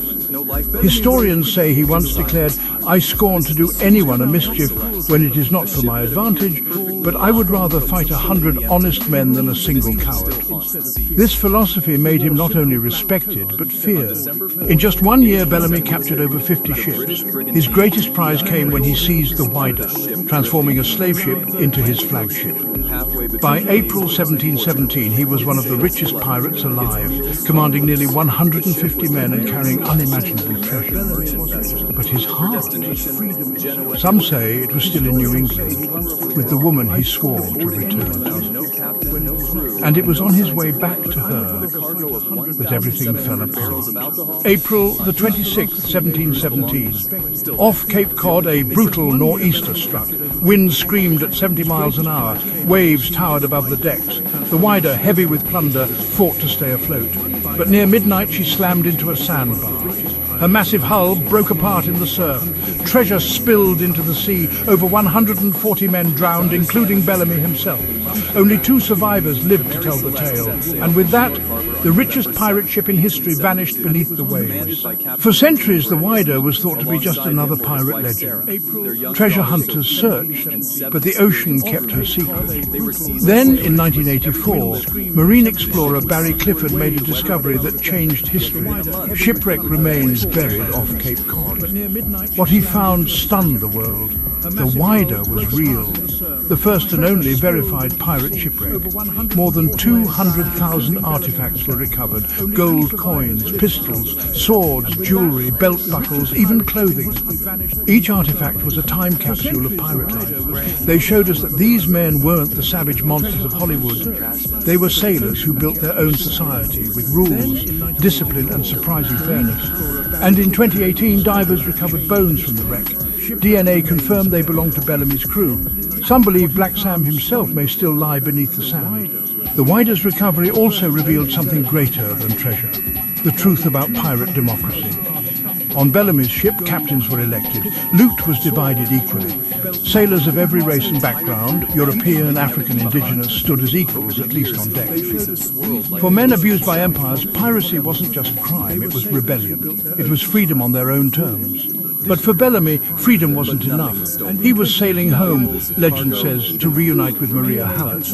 Historians say he once declared, "I scorn to do anyone a mischief when it is not for my advantage, but I would rather fight 100 honest men than a single coward." This philosophy made him not only respected, but feared. In just 1 year, Bellamy captured over 50 ships. His greatest prize came when he seized the Whydah, transforming a slave ship into his flagship. By April 1717, he was one of the richest pirates alive, commanding nearly 150 men and carrying unimaginable treasure. But his heart? Some say it was still in New England, with the woman he swore to return to. And it was on his way back to her that everything fell apart. April the 26th, 1717. Off Cape Cod, a brutal nor'easter struck. Wind screamed at 70 miles an hour. Waves towered above the decks. The Whydah, heavy with plunder, fought to stay afloat. But near midnight she slammed into a sandbar. Her massive hull broke apart in the surf. Treasure spilled into the sea. Over 140 men drowned, including Bellamy himself. Only 2 survivors lived to tell the tale. And with that, the richest pirate ship in history vanished beneath the waves. For centuries, the Whydah was thought to be just another pirate legend. Treasure hunters searched, but the ocean kept her secret. Then, in 1984, marine explorer Barry Clifford made a discovery that changed history. Shipwreck remains buried off Cape Cod. What he found stunned the world. The Whydah was real. the first and only verified pirate shipwreck. More than 200,000 artifacts were recovered: gold coins, pistols, swords, jewelry, belt buckles, even clothing. Each artifact was a time capsule of pirate life. They showed us that these men weren't the savage monsters of Hollywood. They were sailors who built their own society with rules, discipline and surprising fairness. And in 2018, divers recovered bones from the wreck. DNA confirmed they belonged to Bellamy's crew. Some believe Black Sam himself may still lie beneath the sand. The Wider's recovery also revealed something greater than treasure: the truth about pirate democracy. On Bellamy's ship, captains were elected. Loot was divided equally. Sailors of every race and background, European, African, indigenous, stood as equals, at least on deck. For men abused by empires, piracy wasn't just crime, it was rebellion. It was freedom on their own terms. But for Bellamy, freedom wasn't enough. He was sailing home, legend says, to reunite with Maria Hallett.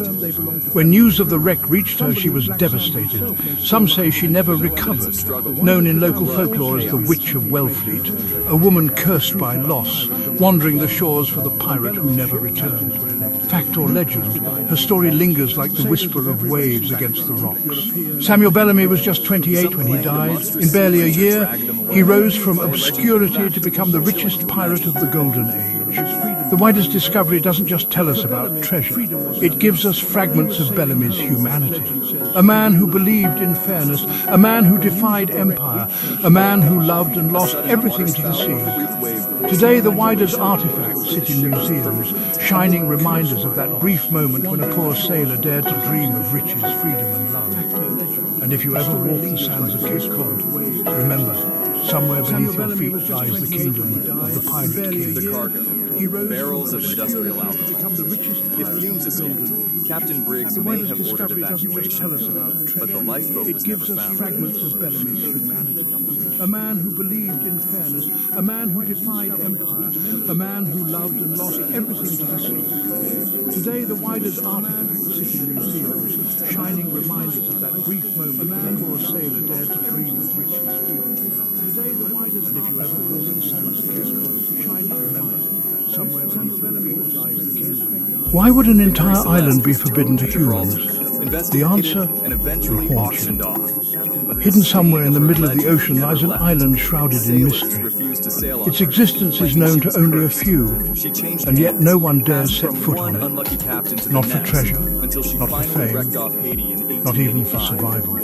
When news of the wreck reached her, she was devastated. Some say she never recovered, known in local folklore as the Witch of Wellfleet, a woman cursed by loss, wandering the shores for the pirate who never returned. Fact or legend, her story lingers like the whisper of waves against the rocks. Samuel Bellamy was just 28 when he died. In barely a year, he rose from obscurity to become the richest pirate of the Golden Age. The Wider's discovery doesn't just tell us about treasure, it gives us fragments of Bellamy's humanity. A man who believed in fairness, a man who defied empire, a man who loved and lost everything to the sea. Today, the Wider's artifacts sit in museums, shining reminders of that brief moment when a poor sailor dared to dream of riches, freedom and love. And if you ever walk the sands of Cape Cod, remember, somewhere beneath your feet lies the kingdom of the pirate king. The cargo. Barrels of industrial alcohol. If fumes escaped, Captain Briggs may have ordered evacuation, but the lifeboat was never found. Fragments of Bellamy's humanity. A man who believed in fairness, a man who defied empire, a man who loved and lost everything to the sea. Today, the Wider's artifacts sit in museums, shining reminders of that brief moment when a poor sailor dared to dream of riches, freedom. Today, the Wider's, and if you ever walk the sands of Cape Cod, shining remembers that somewhere beneath your feet lies the kingdom. Why would an entire island be forbidden to humans? The answer will haunt you. Hidden somewhere in the middle of the ocean lies an island shrouded in mystery. Its existence is known to only a few, and yet no one dares set foot on it. Not for treasure, not for fame, not even for survival.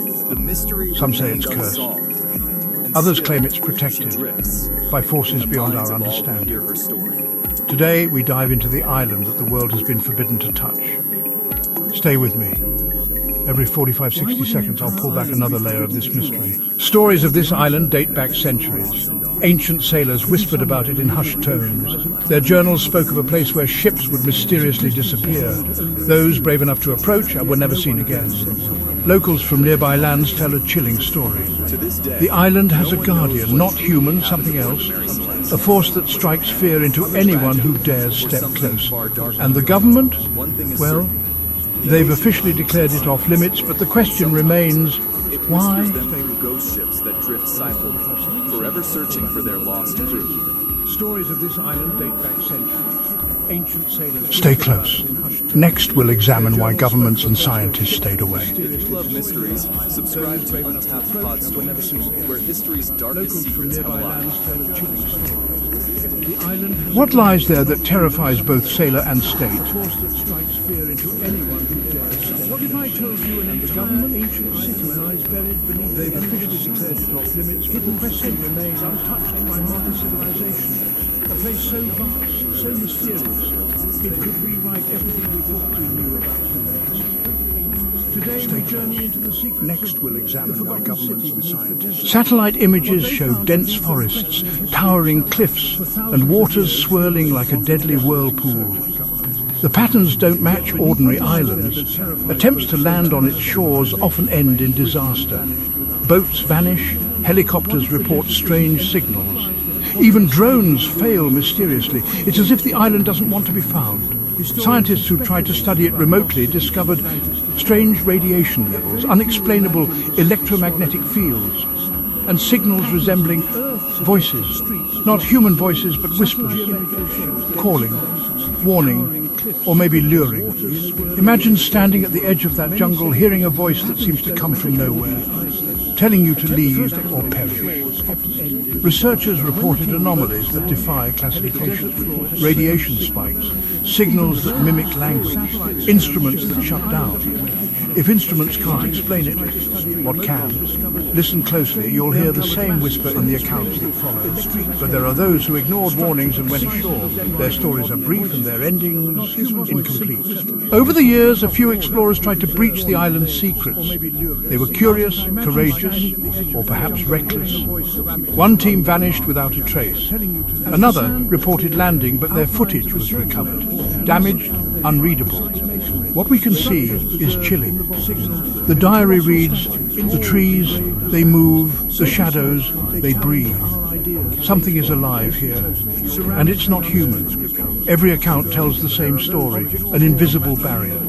Some say it's cursed. Others claim it's protected by forces beyond our understanding. Today, we dive into the island that the world has been forbidden to touch. Stay with me. Every 45-60 seconds, I'll pull back another layer of this mystery. Stories of this island date back centuries. Ancient sailors whispered about it in hushed tones. Their journals spoke of a place where ships would mysteriously disappear. Those brave enough to approach were never seen again. Locals from nearby lands tell a chilling story. The island has a guardian, not human, something else. A force that strikes fear into anyone who dares step close. And the government? Well, they've officially declared it off limits, but the question remains, why? Ghost ships that drift silently, forever searching for their lost crew. Stories of this island date back centuries. Ancient sailors. Stay close. Next, we'll examine why governments and scientists stayed away. If you love mysteries, subscribe to Untapped Pod Stories, where history's darkest secrets unlocked. What lies there that terrifies both sailor and state? What if I told you an entire ancient city lies buried beneath? They've officially declared it off limits, but the question remains untouched by modern civilization. A place so vast, so mysterious, it could rewrite everything we thought we knew about humans. Today we journey into the secret. Next we'll examine why governments and scientists. Satellite images show dense forests, towering cliffs, and waters swirling like a deadly whirlpool. The patterns don't match ordinary islands. Attempts to land on its shores often end in disaster. Boats vanish, helicopters report strange signals. Even drones fail mysteriously. It's as if the island doesn't want to be found. Scientists who tried to study it remotely discovered strange radiation levels, unexplainable electromagnetic fields, and signals resembling voices. Not human voices, but whispers. Calling, warning, or maybe luring. Imagine standing at the edge of that jungle, hearing a voice that seems to come from nowhere, telling you to leave or perish. Researchers reported anomalies that defy classification, radiation spikes, signals that mimic language, instruments that shut down. If instruments can't explain it, what can? Listen closely, you'll hear the same whisper in the accounts that follow. But there are those who ignored warnings and went ashore. Their stories are brief and their endings incomplete. Over the years, a few explorers tried to breach the island's secrets. They were curious, courageous, or perhaps reckless. One team vanished without a trace. Another reported landing, but their footage was recovered. Damaged, unreadable. What we can see is chilling. The diary reads, the trees, they move, the shadows, they breathe. Something is alive here, and it's not human. Every account tells the same story, an invisible barrier.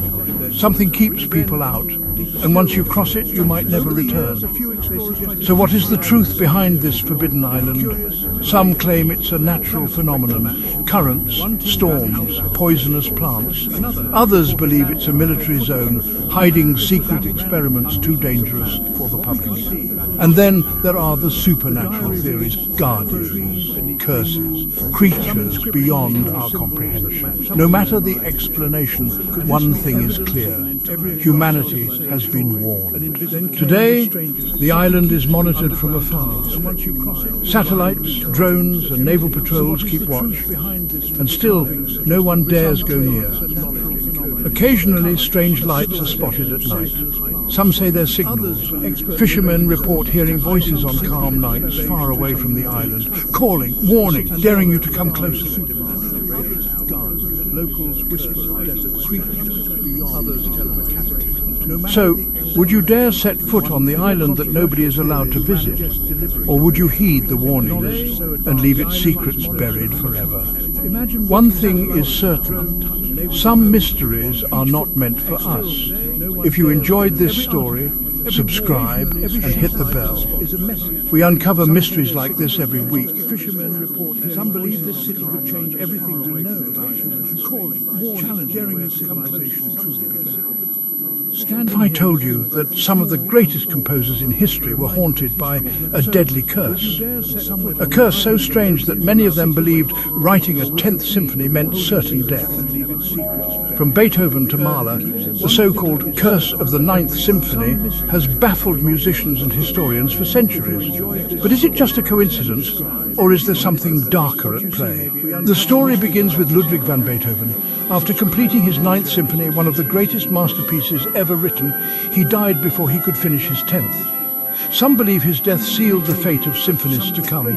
Something keeps people out, and once you cross it, you might never return. So what is the truth behind this forbidden island? Some claim it's a natural phenomenon, currents, storms, poisonous plants. Others believe it's a military zone, hiding secret experiments too dangerous for the public. And then there are the supernatural theories, guardians, curses, creatures beyond our comprehension. No matter the explanation, one thing is clear. Humanity has been warned. Today, the island is monitored from afar. Satellites, drones and naval patrols keep watch, and still no one dares go near. Occasionally, strange lights are spotted at night. Some say they're signals. Fishermen report hearing voices on calm nights far away from the island, calling, warning, daring you to come closer. Locals whisper, creatures beyond, others tell of a cataclysm. So, would you dare set foot on the island that nobody is allowed to visit? Or would you heed the warnings and leave its secrets buried forever? One thing is certain. Some mysteries are not meant for us. If you enjoyed this story, subscribe and hit the bell. We uncover mysteries like this every week. Fishermen report some believe this city would change everything we know about it. Calling, warning, daring civilization truly began. If I told you that some of the greatest composers in history were haunted by a deadly curse, a curse so strange that many of them believed writing a 10th symphony meant certain death. From Beethoven to Mahler, the so-called curse of the 9th Symphony has baffled musicians and historians for centuries. But is it just a coincidence, or is there something darker at play? The story begins with Ludwig van Beethoven. After completing his 9th Symphony, one of the greatest masterpieces ever written, he died before he could finish his 10th. Some believe his death sealed the fate of symphonies to come,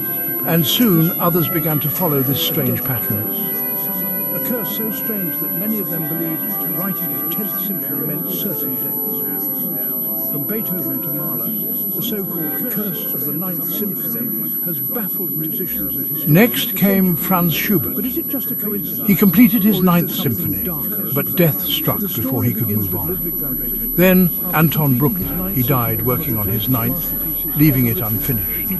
and soon others began to follow this strange pattern. A curse so strange that many of them believed writing a 10th symphony meant certain death. From Beethoven to Mahler, the so-called curse of the 9th Symphony has baffled musicians and historians. Next came Franz Schubert. But is it just a coincidence? He completed his 9th Symphony, but death struck before he could move on. Then Anton Bruckner. He died working on his 9th, leaving it unfinished.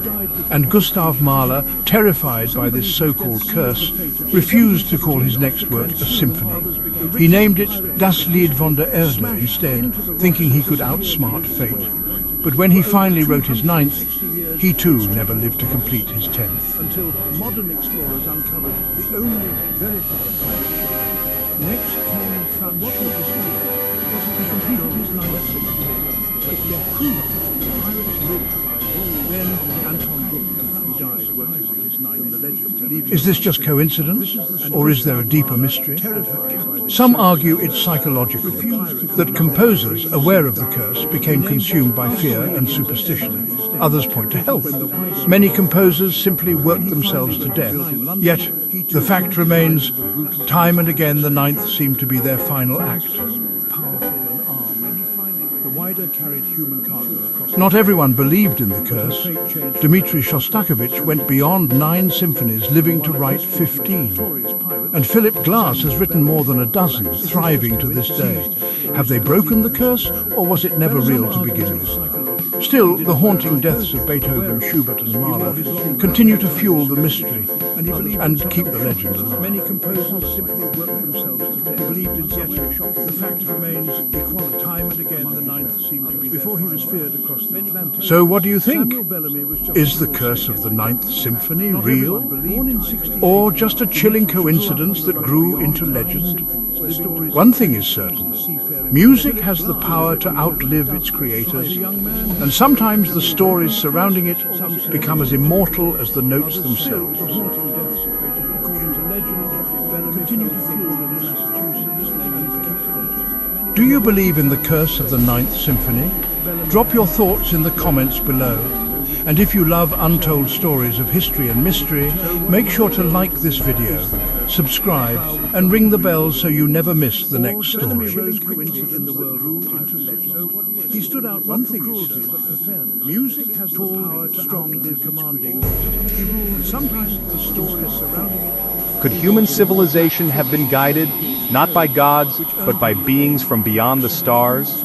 And Gustav Mahler, terrified by this so-called curse, refused to call his next work a symphony. He named it Das Lied von der Erde instead, thinking he could outsmart fate. But when he finally wrote his 9th, he too never lived to complete his 10th. Until modern explorers uncovered the only verified. Next came Franz Schubert. He completed his 9th symphony. It led proof pirates lived. Then Anton Bruckner, he died working on his 9th. Is this just coincidence, or is there a deeper mystery? Some argue it's psychological, that composers, aware of the curse, became consumed by fear and superstition. Others point to health. Many composers simply worked themselves to death. Yet, the fact remains, time and again the 9th seemed to be their final act. Not everyone believed in the curse. Dmitri Shostakovich went beyond 9 symphonies, living to write 15. And Philip Glass has written more than a dozen, thriving to this day. Have they broken the curse, or was it never real to begin with? Still, the haunting deaths of Beethoven, Schubert and Mahler continue to fuel the mystery. and keep the legend alive. Many composers simply worked themselves to death. He believed in something shocking. The fact remains, equality. Time and again, the ninth seemed to be before he was feared across the Atlantic. So what do you think? Is the curse of the Ninth Symphony real? Or just a chilling coincidence that grew into legend? One thing is certain. Music has the power to outlive its creators, and sometimes the stories surrounding it become as immortal as the notes themselves. Do you believe in the curse of the Ninth Symphony? Drop your thoughts in the comments below. And if you love untold stories of history and mystery, make sure to like this video, subscribe, and ring the bell so you never miss the next story. He stood out one thing, but for fairness. Music has the power to strong and commanding. He ruled sometimes the stories surrounding it. Could human civilization have been guided, not by gods, but by beings from beyond the stars?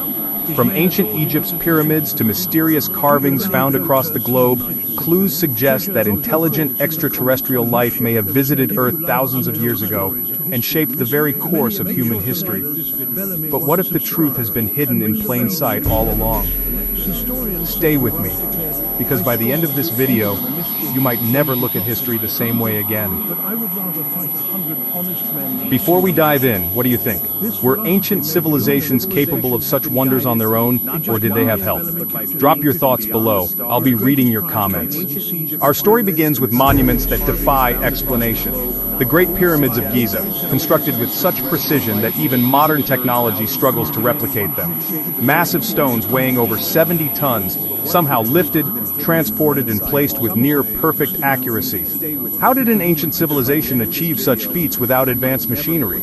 From ancient Egypt's pyramids to mysterious carvings found across the globe, clues suggest that intelligent extraterrestrial life may have visited Earth thousands of years ago and shaped the very course of human history. But what if the truth has been hidden in plain sight all along? Stay with me, because by the end of this video, you might never look at history the same way again. Before we dive in, what do you think? Were ancient civilizations capable of such wonders on their own, or did they have help? Drop your thoughts below. I'll be reading your comments. Our story begins with monuments that defy explanation. The Great Pyramids of Giza, constructed with such precision that even modern technology struggles to replicate them. Massive stones weighing over 70 tons, somehow lifted, transported, and placed with near-perfect accuracy. How did an ancient civilization achieve such feats without advanced machinery?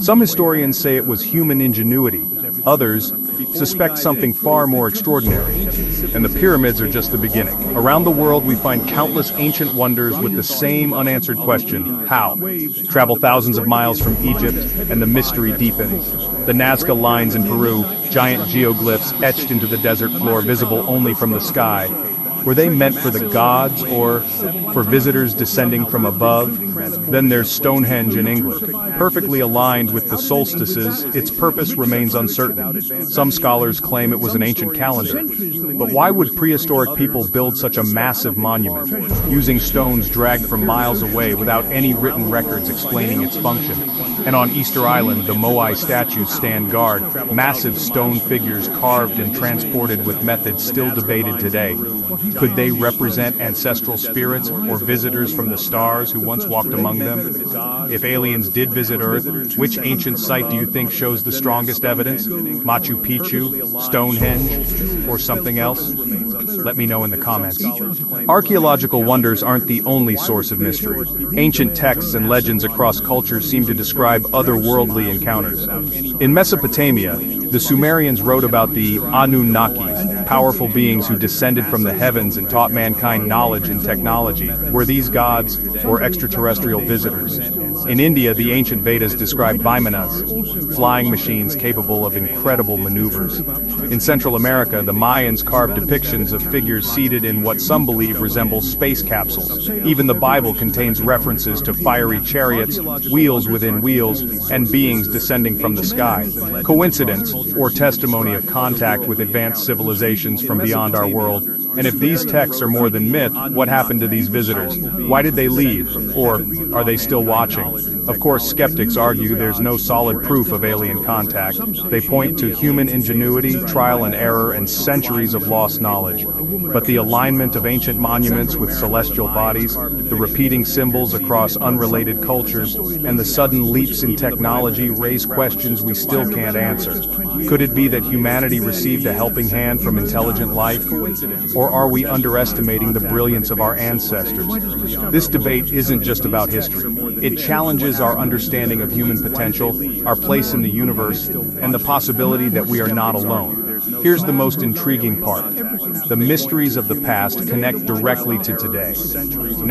Some historians say it was human ingenuity. Others suspect something far more extraordinary. And the pyramids are just the beginning. Around the world we find countless ancient wonders with the same unanswered question, how? Travel thousands of miles from Egypt, and the mystery deepens. The Nazca lines in Peru, giant geoglyphs etched into the desert floor visible only from the sky. Were they meant for the gods or for visitors descending from above? Then there's Stonehenge in England. Perfectly aligned with the solstices, its purpose remains uncertain. Some scholars claim it was an ancient calendar. But why would prehistoric people build such a massive monument, using stones dragged from miles away without any written records explaining its function? And on Easter Island, the Moai statues stand guard, massive stone figures carved and transported with methods still debated today. Could they represent ancestral spirits or visitors from the stars who once walked among them? If aliens did visit Earth, which ancient site do you think shows the strongest evidence? Machu Picchu, Stonehenge, or something else? Let me know in the comments. Archaeological wonders aren't the only source of mystery. Ancient texts and legends across cultures seem to describe otherworldly encounters. In Mesopotamia, the Sumerians wrote about the Anunnakis, powerful beings who descended from the heavens and taught mankind knowledge and technology. Were these gods or extraterrestrial visitors? In India, the ancient Vedas describe Vimanas, flying machines capable of incredible maneuvers. In Central America, the Mayans carved depictions of figures seated in what some believe resemble space capsules. Even the Bible contains references to fiery chariots, wheels within wheels, and beings descending from the sky. Coincidence, or testimony of contact with advanced civilizations from beyond our world? And if these texts are more than myth, what happened to these visitors? Why did they leave? Or are they still watching? Of course, skeptics argue there's no solid proof of alien contact. They point to human ingenuity, trial and error, and centuries of lost knowledge. But the alignment of ancient monuments with celestial bodies, the repeating symbols across unrelated cultures, and the sudden leaps in technology raise questions we still can't answer. Could it be that humanity received a helping hand from intelligent life? Or are we underestimating the brilliance of our ancestors? This debate isn't just about history. It challenges challenges our understanding of human potential, our place in the universe, and the possibility that we are not alone. Here's the most intriguing part. The mysteries of the past connect directly to today.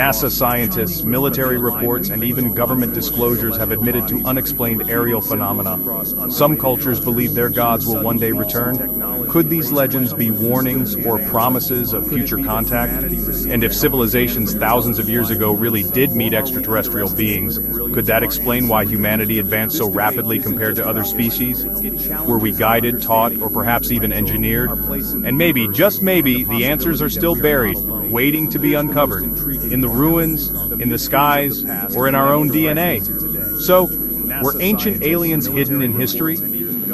NASA scientists, military reports, and even government disclosures have admitted to unexplained aerial phenomena. Some cultures believe their gods will one day return. Could these legends be warnings or promises of future contact? And if civilizations thousands of years ago really did meet extraterrestrial beings, could that explain why humanity advanced so rapidly compared to other species? Were we guided, taught, or perhaps even engineered? And maybe, just maybe, the answers are still buried, waiting to be uncovered, in the ruins, in the skies, or in our own DNA. So, were ancient aliens hidden in history?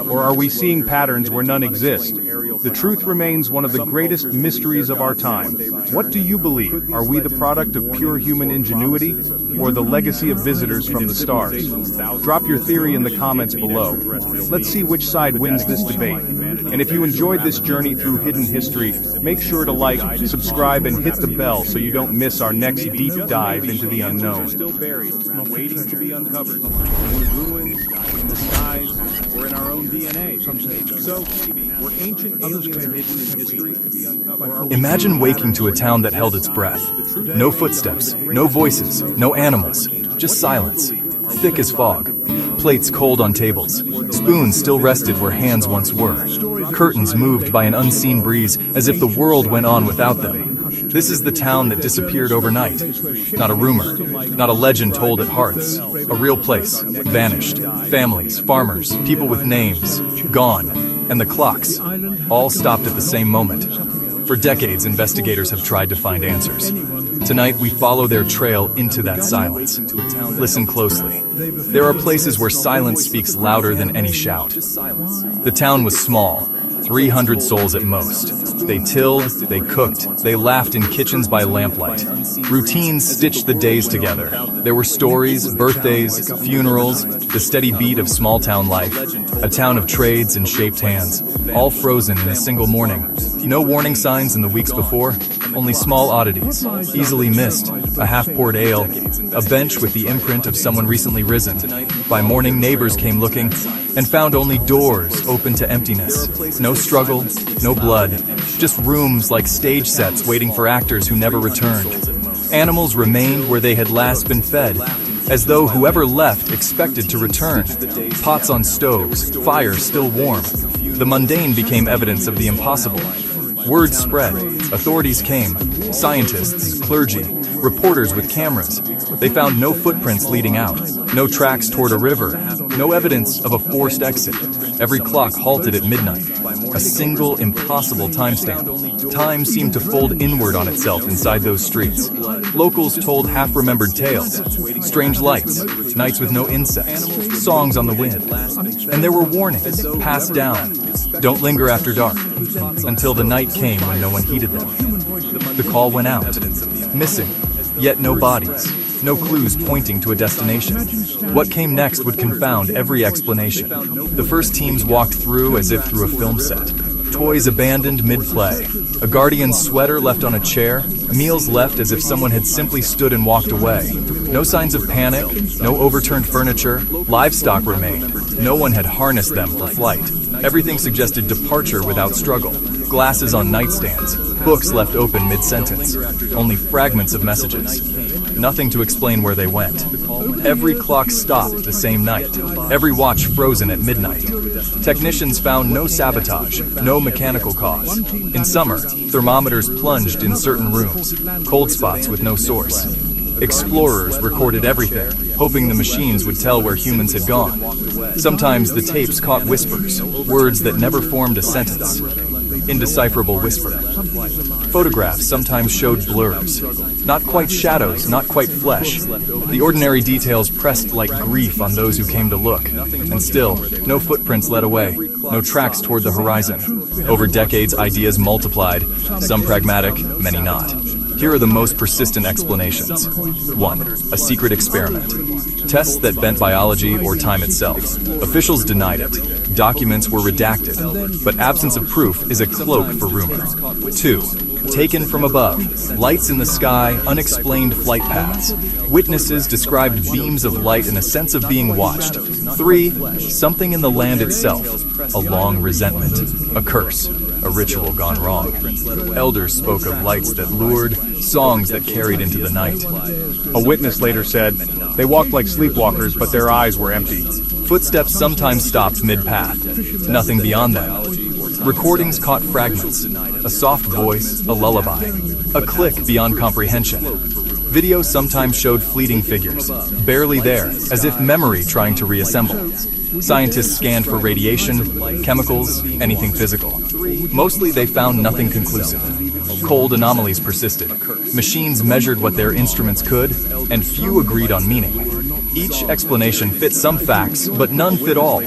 Or are we seeing patterns where none exist? The truth remains one of the greatest mysteries of our time. What do you believe? Are we the product of pure human ingenuity, or the legacy of visitors from the stars? Drop your theory in the comments below. Let's see which side wins this debate. And if you enjoyed this journey through hidden history, make sure to like, subscribe, and hit the bell so you don't miss our next deep dive into the unknown. Still buried, waiting to be uncovered. In the ruins, in the skies, or in our own DNA. So, were ancient aliens hidden in history? Imagine waking to a town that held its breath. No footsteps, no voices, no animals, just silence. Thick as fog. Plates cold on tables. Spoons still rested where hands once were. Curtains moved by an unseen breeze as if the world went on without them. This is the town that disappeared overnight. Not a rumor, not a legend told at hearths. A real place, vanished. Families, farmers, people with names, gone. And the clocks, all stopped at the same moment. For decades, investigators have tried to find answers. Tonight, we follow their trail into that silence. Listen closely. There are places where silence speaks louder than any shout. The town was small, 300 souls at most. They tilled, they cooked, they laughed in kitchens by lamplight. Routines stitched the days together. There were stories, birthdays, funerals, the steady beat of small-town life. A town of trades and shaped hands, all frozen in a single morning. No warning signs in the weeks before, only small oddities, easily missed, a half-poured ale, a bench with the imprint of someone recently risen. By morning, neighbors came looking and found only doors open to emptiness. No struggle, no blood, just rooms like stage sets waiting for actors who never returned. Animals remained where they had last been fed, as though whoever left expected to return. Pots on stoves, fire still warm. The mundane became evidence of the impossible. Word spread. Authorities came. Scientists, clergy, reporters with cameras. They found no footprints leading out, no tracks toward a river, no evidence of a forced exit. Every clock halted at midnight. A single, impossible timestamp. Time seemed to fold inward on itself inside those streets. Locals told half-remembered tales. Strange lights, nights with no insects, songs on the wind. And there were warnings, passed down. Don't linger after dark. Until the night came when no one heeded them. The call went out. Missing, yet no bodies. No clues pointing to a destination. What came next would confound every explanation. The first teams walked through as if through a film set. Toys abandoned mid-play. A guardian's sweater left on a chair. Meals left as if someone had simply stood and walked away. No signs of panic, no overturned furniture. Livestock remained. No one had harnessed them for flight. Everything suggested departure without struggle. Glasses on nightstands. Books left open mid-sentence. Only fragments of messages. Nothing to explain where they went. Every clock stopped the same night. Every watch frozen at midnight. Technicians found no sabotage, no mechanical cause. In summer, thermometers plunged in certain rooms. Cold spots with no source. Explorers recorded everything, hoping the machines would tell where humans had gone. Sometimes the tapes caught whispers, words that never formed a sentence. Indecipherable whisper. Photographs sometimes showed blurs. Not quite shadows, not quite flesh. The ordinary details pressed like grief on those who came to look. And still, no footprints led away, no tracks toward the horizon. Over decades, ideas multiplied, some pragmatic, many not. Here are the most persistent explanations. 1. A secret experiment. Tests that bent biology or time itself. Officials denied it. Documents were redacted. But absence of proof is a cloak for rumor. 2. taken from above, lights in the sky, unexplained flight paths. Witnesses described beams of light and a sense of being watched. 3, something in the land itself, a long resentment, a curse, a ritual gone wrong. Elders spoke of lights that lured, songs that carried into the night. A witness later said, "They walked like sleepwalkers, but their eyes were empty." Footsteps sometimes stopped mid-path, nothing beyond them. Recordings caught fragments, a soft voice, a lullaby, a click beyond comprehension. Video sometimes showed fleeting figures, barely there, as if memory trying to reassemble. Scientists scanned for radiation, chemicals, anything physical. Mostly they found nothing conclusive. Cold anomalies persisted. Machines measured what their instruments could, and few agreed on meaning. Each explanation fit some facts, but none fit all,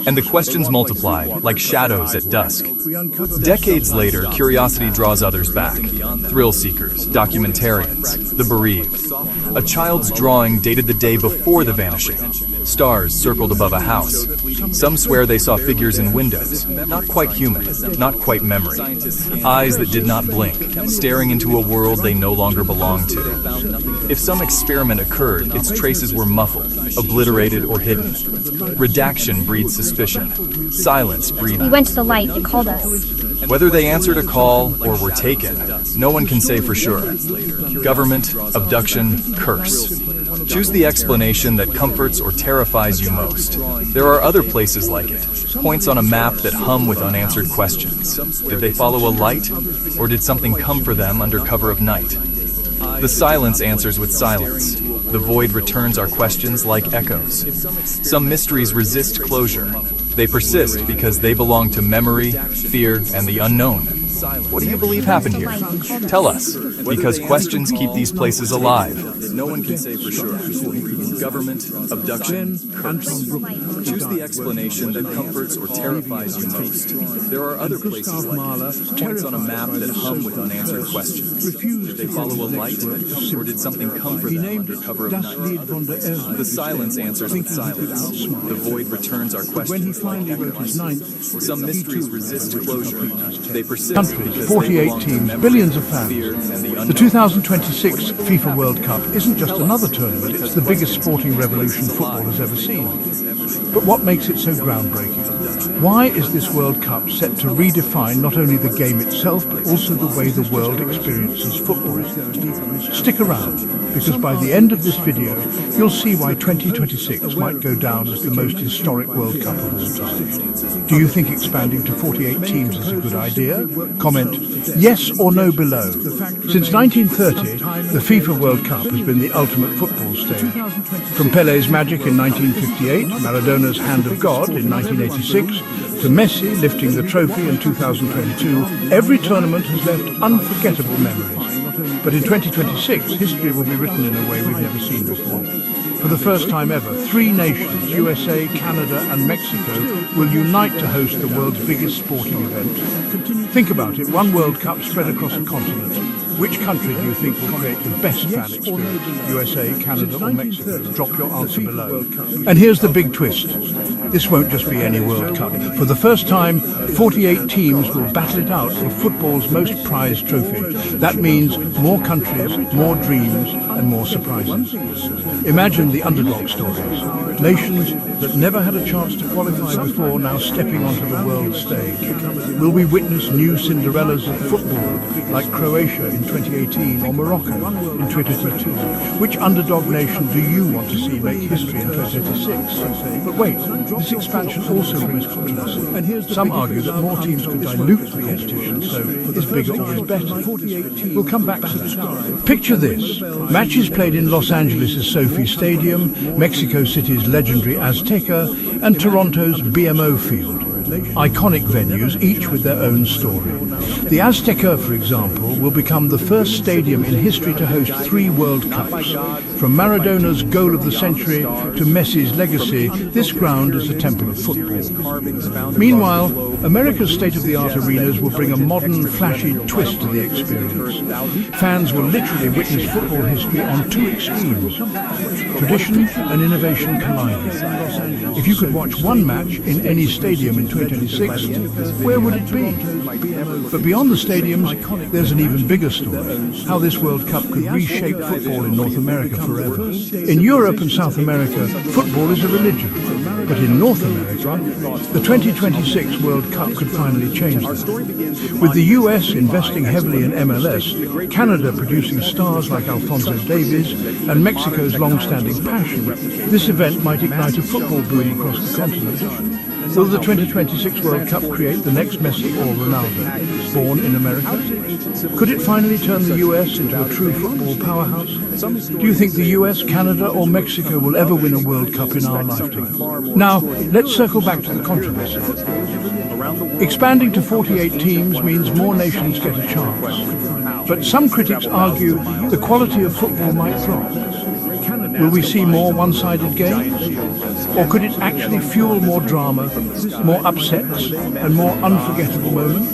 and the questions multiplied, like shadows at dusk. Decades later, curiosity draws others back. Thrill seekers, documentarians, the bereaved. A child's drawing dated the day before the vanishing. Stars circled above a house. Some swear they saw figures in windows, not quite human, not quite memory. Eyes that did not blink, staring into a world they no longer belonged to. If some experiment occurred, its traces were muffled, obliterated, or hidden. Redaction breeds suspicion. Silence breeds... We went to the light. It called us. Whether they answered a call or were taken, no one can say for sure. Government, abduction, curse. Choose the explanation that comforts or terrifies you most. There are other places like it, points on a map that hum with unanswered questions. Did they follow a light, or did something come for them under cover of night? The silence answers with silence. The void returns our questions like echoes. Some mysteries resist closure. They persist because they belong to memory, fear, and the unknown. What do you believe happened here? Tell us, because questions keep these places alive. No one can say for sure. Government, abduction, curse. Choose the explanation that comforts or terrifies you most. There are other places like it, points on a map that hum with unanswered questions. Did they follow a light, or did something come for them under cover of night? The silence answers with silence. The void returns our questions like echoes. Some mysteries resist closure. They persist. Countries, 48 teams, billions of fans. The 2026 FIFA World Cup isn't just another tournament, it's the biggest sporting revolution football has ever seen. But what makes it so groundbreaking? Why is this World Cup set to redefine not only the game itself, but also the way the world experiences football? Stick around, because by the end of this video, you'll see why 2026 might go down as the most historic World Cup of all time. Do you think expanding to 48 teams is a good idea? Comment yes or no below. Since 1930, the FIFA World Cup has been the ultimate football stage. From Pelé's magic in 1958, Maradona's Hand of God in 1986, to Messi lifting the trophy in 2022, every tournament has left unforgettable memories. But in 2026, history will be written in a way we've never seen before. For the first time ever, 3 nations, USA, Canada and Mexico, will unite to host the world's biggest sporting event. Think about it, one World Cup spread across a continent. Which country do you think will create the best fan experience? USA, Canada or Mexico? Drop your answer below. And here's the big twist. This won't just be any World Cup. For the first time, 48 teams will battle it out for football's most prized trophy. That means more countries, more dreams and more surprises. Imagine the underdog stories. Nations that never had a chance to qualify before now stepping onto the world stage. Will we witness new Cinderellas of football like Croatia in 2018 or Morocco in 2022? Which underdog nation do you want to see make history in 2026? But wait, this expansion also brings controversy. Some argue that more teams could dilute the competition, so is bigger always better? We'll come back to that. Picture this. Matches played in Los Angeles' Sophie Stadium, Mexico City's legendary Azteca, and Toronto's BMO Field. Iconic venues, each with their own story. The Azteca, for example, will become the first stadium in history to host 3 World Cups. From Maradona's goal of the century to Messi's legacy, this ground is the temple of football. Meanwhile, America's state-of-the-art arenas will bring a modern, flashy twist to the experience. Fans will literally witness football history on 2 extremes. Tradition and innovation colliding. If you could watch one match in any stadium in 2026, where would it be? But beyond the stadiums, there's an even bigger story, how this World Cup could reshape football in North America forever. In Europe and South America, football is a religion. But in North America, the 2026 World Cup could finally change that. With the US investing heavily in MLS, Canada producing stars like Alphonso Davies, and Mexico's long-standing passion, this event might ignite a football boom across the continent. Will the 2026 World Cup create the next Messi or Ronaldo, born in America? Could it finally turn the US into a true football powerhouse? Do you think the US, Canada or Mexico will ever win a World Cup in our lifetime? Now, let's circle back to the controversy. Expanding to 48 teams means more nations get a chance. But some critics argue the quality of football might drop. Will we see more one-sided games? Or could it actually fuel more drama, more upsets, and more unforgettable moments?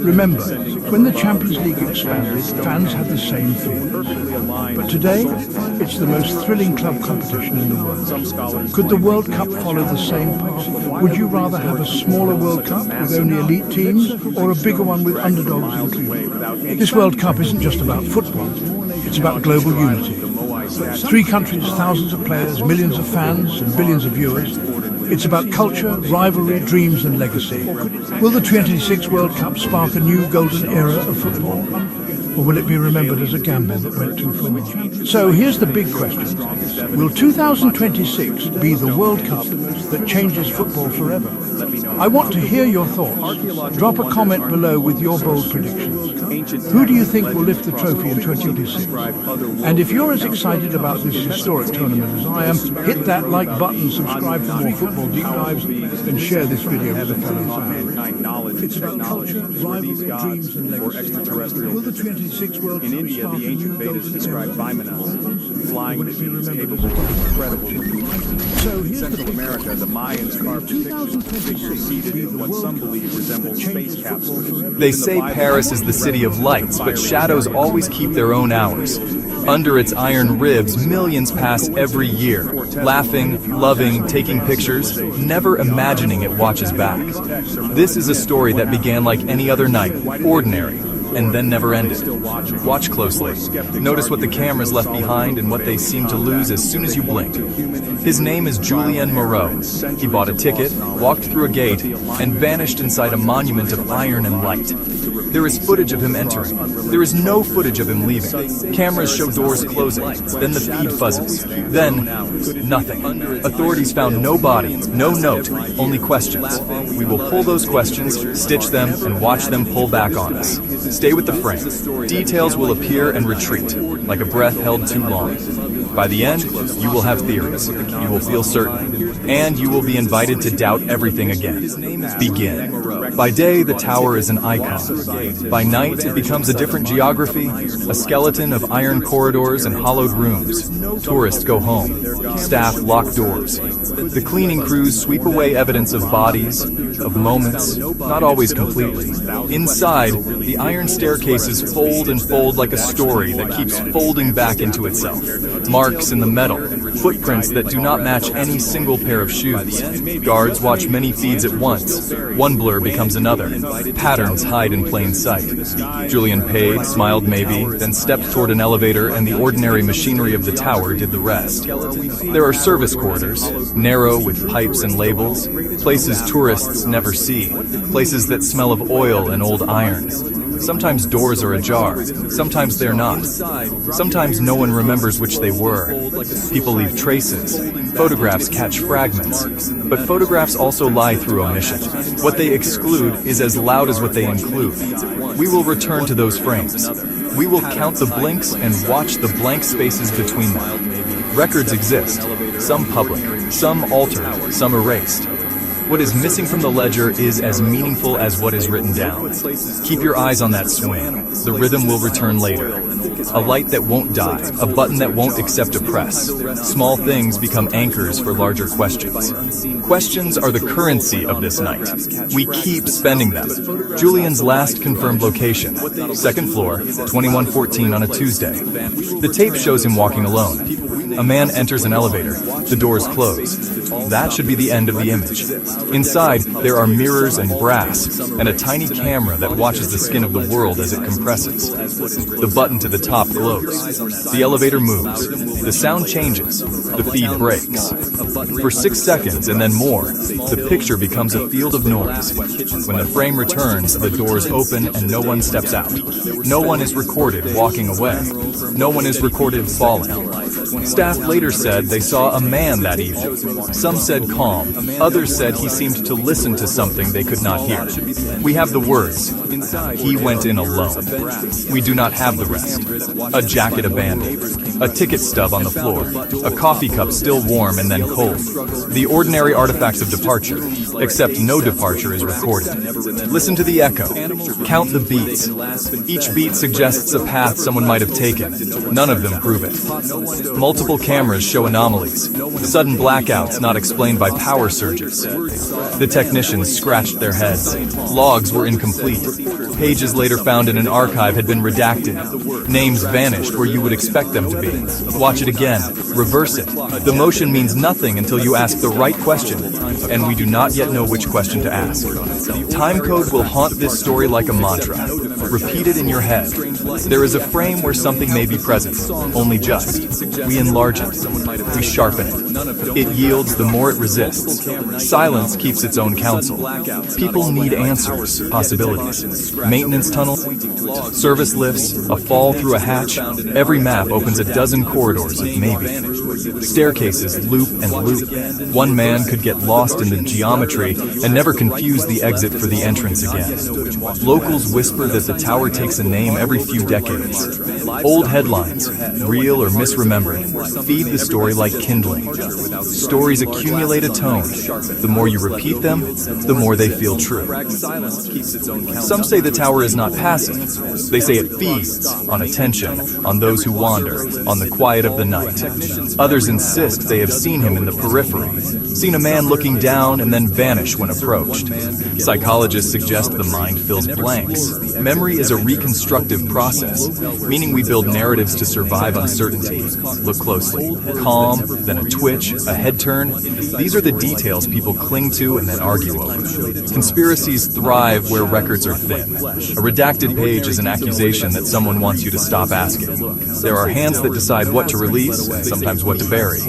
Remember, when the Champions League expanded, fans had the same feelings. But today, it's the most thrilling club competition in the world. Could the World Cup follow the same path? Would you rather have a smaller World Cup with only elite teams, or a bigger one with underdogs included? This World Cup isn't just about football, it's about global unity. 3 countries, thousands of players, millions of fans and billions of viewers. It's about culture, rivalry, dreams and legacy. Will the 2026 World Cup spark a new golden era of football? Or will it be remembered as a gamble that went too far? So here's the big question. Will 2026 be the World Cup that changes football forever? I want to hear your thoughts. Drop a comment below with your bold predictions. Who do you think will lift the trophy in 2026? And if you're as excited about this historic tournament as I am, hit that like button, subscribe for more football deep dives, and share this video with a fellow fan. It's about culture, rivalry, dreams and legacy. Will the 2026 World Cup in India, the ancient Vedas describe Vimanas, flying machines capable of incredible. In Central America, the Mayans carved figures seated in what some believe resemble space capsules. They say Paris is the city of lights, but shadows always keep their own hours. Under its iron ribs, millions pass every year, laughing, loving, taking pictures, never imagining it watches back. This is a story that began like any other night, ordinary, and then never ended. Watch closely. Notice what the cameras left behind and what they seem to lose as soon as you blink. His name is Julien Moreau. He bought a ticket, walked through a gate, and vanished inside a monument of iron and light. There is footage of him entering. There is no footage of him leaving. Cameras show doors closing. Then the feed fuzzes. Then, nothing. Authorities found no body, no note, only questions. We will pull those questions, stitch them, and watch them pull back on us. Stay with the frame. Details will appear and retreat, like a breath held too long. By the end, you will have theories. You will feel certain. And you will be invited to doubt everything again. Begin. By day, the tower is an icon. By night, it becomes a different geography, a skeleton of iron corridors and hollowed rooms. Tourists go home. Staff lock doors. The cleaning crews sweep away evidence of bodies, of moments, not always completely. Inside, the iron staircases fold and fold like a story that keeps folding back into itself. Marks in the metal, footprints that do not match any single pair of shoes. Guards watch many feeds at once. One blur becomes another. Patterns hide in plain sight. Julian paid, smiled maybe, then stepped toward an elevator, and the ordinary machinery of the tower did the rest. There are service corridors, narrow with pipes and labels, places tourists never see, places that smell of oil and old irons. Sometimes doors are ajar, sometimes they're not. Sometimes no one remembers which they were. People leave traces. Photographs catch fragments. But photographs also lie through omission. What they exclude is as loud as what they include. We will return to those frames. We will count the blinks and watch the blank spaces between them. Records exist, some public, some altered, some erased. What is missing from the ledger is as meaningful as what is written down. Keep your eyes on that swing. The rhythm will return later. A light that won't die, a button that won't accept a press. Small things become anchors for larger questions. Questions are the currency of this night. We keep spending them. Julian's last confirmed location, second floor, 2114 on a Tuesday. The tape shows him walking alone. A man enters an elevator. The doors close. That should be the end of the image. Inside, there are mirrors and brass, and a tiny camera that watches the skin of the world as it compresses. The button to the top glows. The elevator moves. The sound changes. The feed breaks. For 6 seconds and then more, the picture becomes a field of noise. When the frame returns, the doors open and no one steps out. No one is recorded walking away. No one is recorded falling. Staff later said they saw a man that evening. Some said calm. Others said he seemed to listen to something they could not hear. We have the words, "He went in alone." We do not have the rest. A jacket abandoned. A ticket stub on the floor. A coffee cup still warm and then cold. The ordinary artifacts of departure, except no departure is recorded. Listen to the echo. Count the beats. Each beat suggests a path someone might have taken. None of them prove it. Multiple cameras show anomalies. Sudden blackouts not explained by power surges. The technicians scratched their heads. Logs were incomplete. Pages later found in an archive had been redacted. Names vanished where you would expect them to be. Watch it again. Reverse it. The motion means nothing until you ask the right question, and we do not yet know which question to ask. Time code will haunt this story like a mantra. Repeat it in your head. There is a frame where something may be present, only just. We enlarge it. We sharpen it. It yields the more it resists. Silence keeps its own counsel. People need answers, possibilities. Maintenance tunnel, service lifts, a fall through a hatch. Every map opens a dozen corridors of maybe. Staircases loop and loop. One man could get lost in the geometry and never confuse the exit for the entrance again. Locals whisper that the tower takes a name every few decades. Old headlines, real or misremembered, feed the story like kindling. Stories accumulate a tone. The more you repeat them, the more they feel true. Some say the tower is not passive. They say it feeds on attention, on those who wander, on the quiet of the night. Others insist they have seen him in the periphery, seen a man looking down and then vanish when approached. Psychologists suggest the mind fills blanks. Memory is a reconstructive process, meaning we build narratives to survive uncertainty. Look closely. Calm, then a twitch, a head turn. These are the details people cling to and then argue over. Conspiracies thrive where records are thin. A redacted page is an accusation that someone wants you to stop asking. There are hands that decide what to release, sometimes what to bury.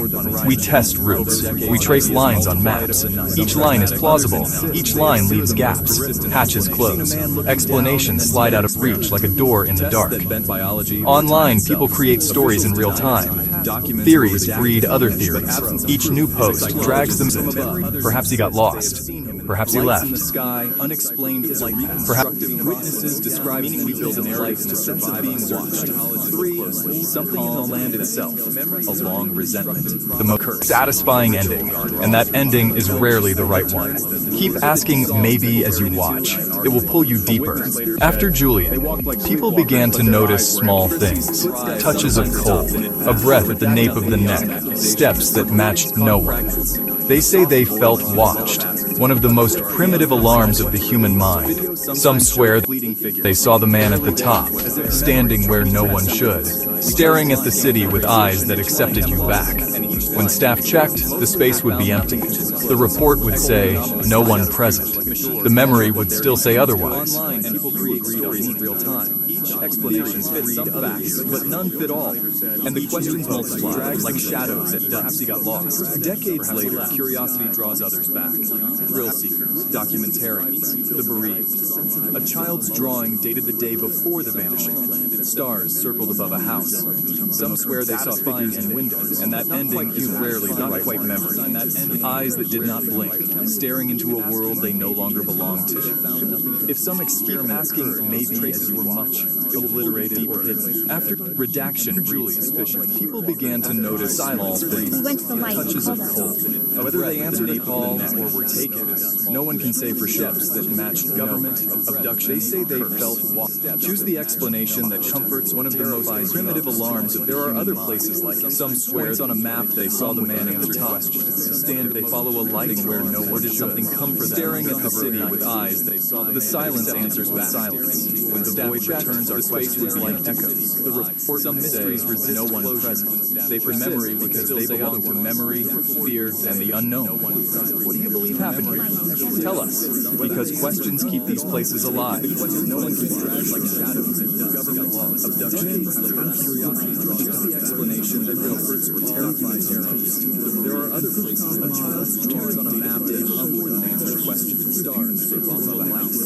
We test routes. We trace lines on maps. Each line is plausible. Each line leaves gaps. Hatches close. Explanations slide out of reach like a door in the dark. Online, people create stories in real time. Theories breed other theories. Each new post drags them. Perhaps he got lost. Perhaps he left. Perhaps witnesses describing we build narratives to sense of being watched. 3. Something in the land itself. A long resentment. The most satisfying ending, and that ending is rarely the right one. Keep asking maybe as you watch. It will pull you deeper. After Julian, people began to notice small things. Touches of cold, a breath at the nape of the neck, steps that matched no one. They say they felt watched, one of the most primitive alarms of the human mind. Some swear they saw the man at the top, standing where no one should, staring at the city with eyes that accepted you back. When staff checked, the space would be empty. The report would say, no one present. The memory would still say otherwise. Explanations fit some facts, but none fit all. And the questions multiply, like shadows at dusk. He got lost. Decades later, curiosity draws others back. Thrill seekers, documentarians, the bereaved. A child's drawing dated the day before the vanishing. Stars circled above a house. Some swear they saw figures in windows, and that ending is rarely not quite memory. Eyes that did not blink, staring into a world they no longer belong to. If some keep asking maybe as you were much, obliterated or hidden. After redaction breeds suspicion, people began to notice small things, touches of cold. Whether they answered a call or were taken, no one can say for ships that matched government, abduction. They say they felt walked. Choose the explanation that comforts one of the most primitive alarms of there are other places like it. Some swear on a map they saw the man at the top. Stand, they follow a lighting where no or did something come for them? Staring at the city with eyes, the silence answers with silence. When the void returns our questions like echoes. The report some mysteries resist no one present. They persist memory because they belong to memory, fear, and the unknown. What do you believe happened here? Tell us, because questions keep these places alive. No one can watch like shadows in government laws. Abductions and curiosity draws the explanation that culprits were terrified terrorists. There are other places a child draws on a map they hum with an answer question. Stars follow lights.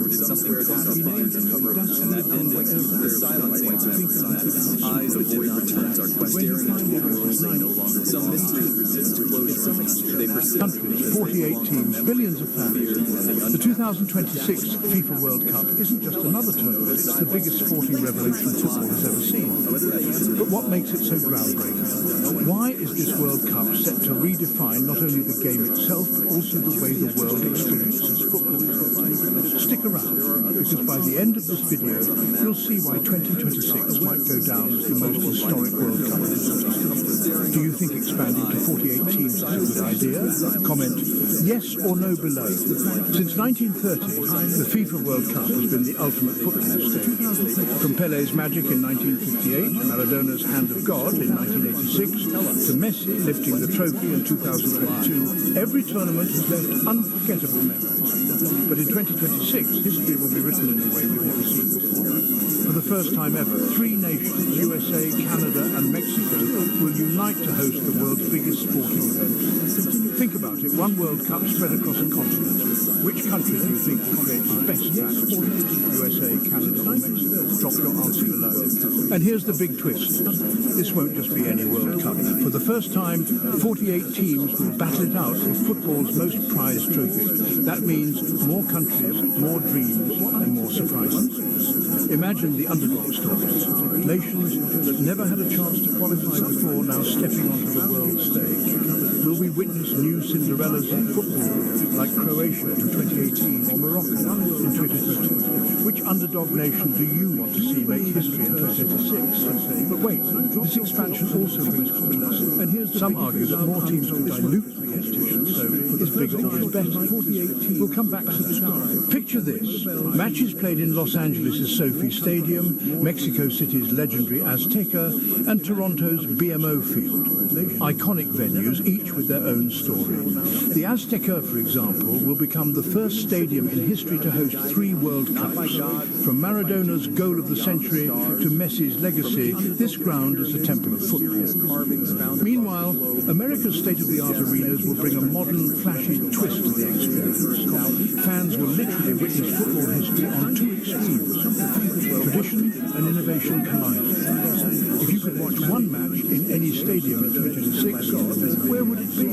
Or did something terrifying uncover? And that ending, the silence answers with silence. Eyes the void returns our quest staring into a world they no longer. Some mysteries resist closure. They persist. Countries, 48 teams, billions of fans. The 2026 FIFA World Cup isn't just another tournament, it's the biggest sporting revolution football has ever seen. But what makes it so groundbreaking? Why is this World Cup set to redefine not only the game itself, but also the way the world experiences football? Stick around, because by the end of this video, you'll see why 2026 might go down as the most historic World Cup in history. Do you think expanding to 48 teams is a good idea? Comment yes or no below. Since 1930, the FIFA World Cup has been the ultimate football stage. From Pele's magic in 1958, Maradona's Hand of God in 1986, to Messi lifting the trophy in 2022, every tournament has left unforgettable memories. But in 2026, history will be written in a way we've never seen before. For the first time ever, 3 nations, USA, Canada and Mexico, will unite to host the world's biggest sporting event. Think about it, one World Cup spread across a continent. Which country do you think will create the best fan experience? USA, Canada or Mexico? Drop your answer below. And here's the big twist. This won't just be any World Cup. For the first time, 48 teams will battle it out for football's most prized trophy. That means more countries, more dreams and more surprises. Imagine the underdog stories. Nations that never had a chance to qualify before now stepping onto the world stage. Will we witness new Cinderellas in football, like Croatia in 2018 or Morocco in 2022? Which underdog nation do you want to see make history in 2026? But wait, this expansion also brings contrast. And here's some argue that more teams will dilute the competition, so is bigger or is better. We'll come back to the start. Picture this. Matches played in Los Angeles' SoFi Stadium, Mexico City's legendary Azteca, and Toronto's BMO Field. Iconic venues, each with their own story. The Azteca, for example, will become the first stadium in history to host 3 World Cups. From Maradona's goal of the century to Messi's legacy, this ground is the temple of football. Meanwhile, America's state-of-the-art arenas will bring a modern, flashy twist to the experience. Fans will literally witness football history on 2 extremes. Tradition and innovation colliding. If you could watch one match in any stadium in 2026, where would it be?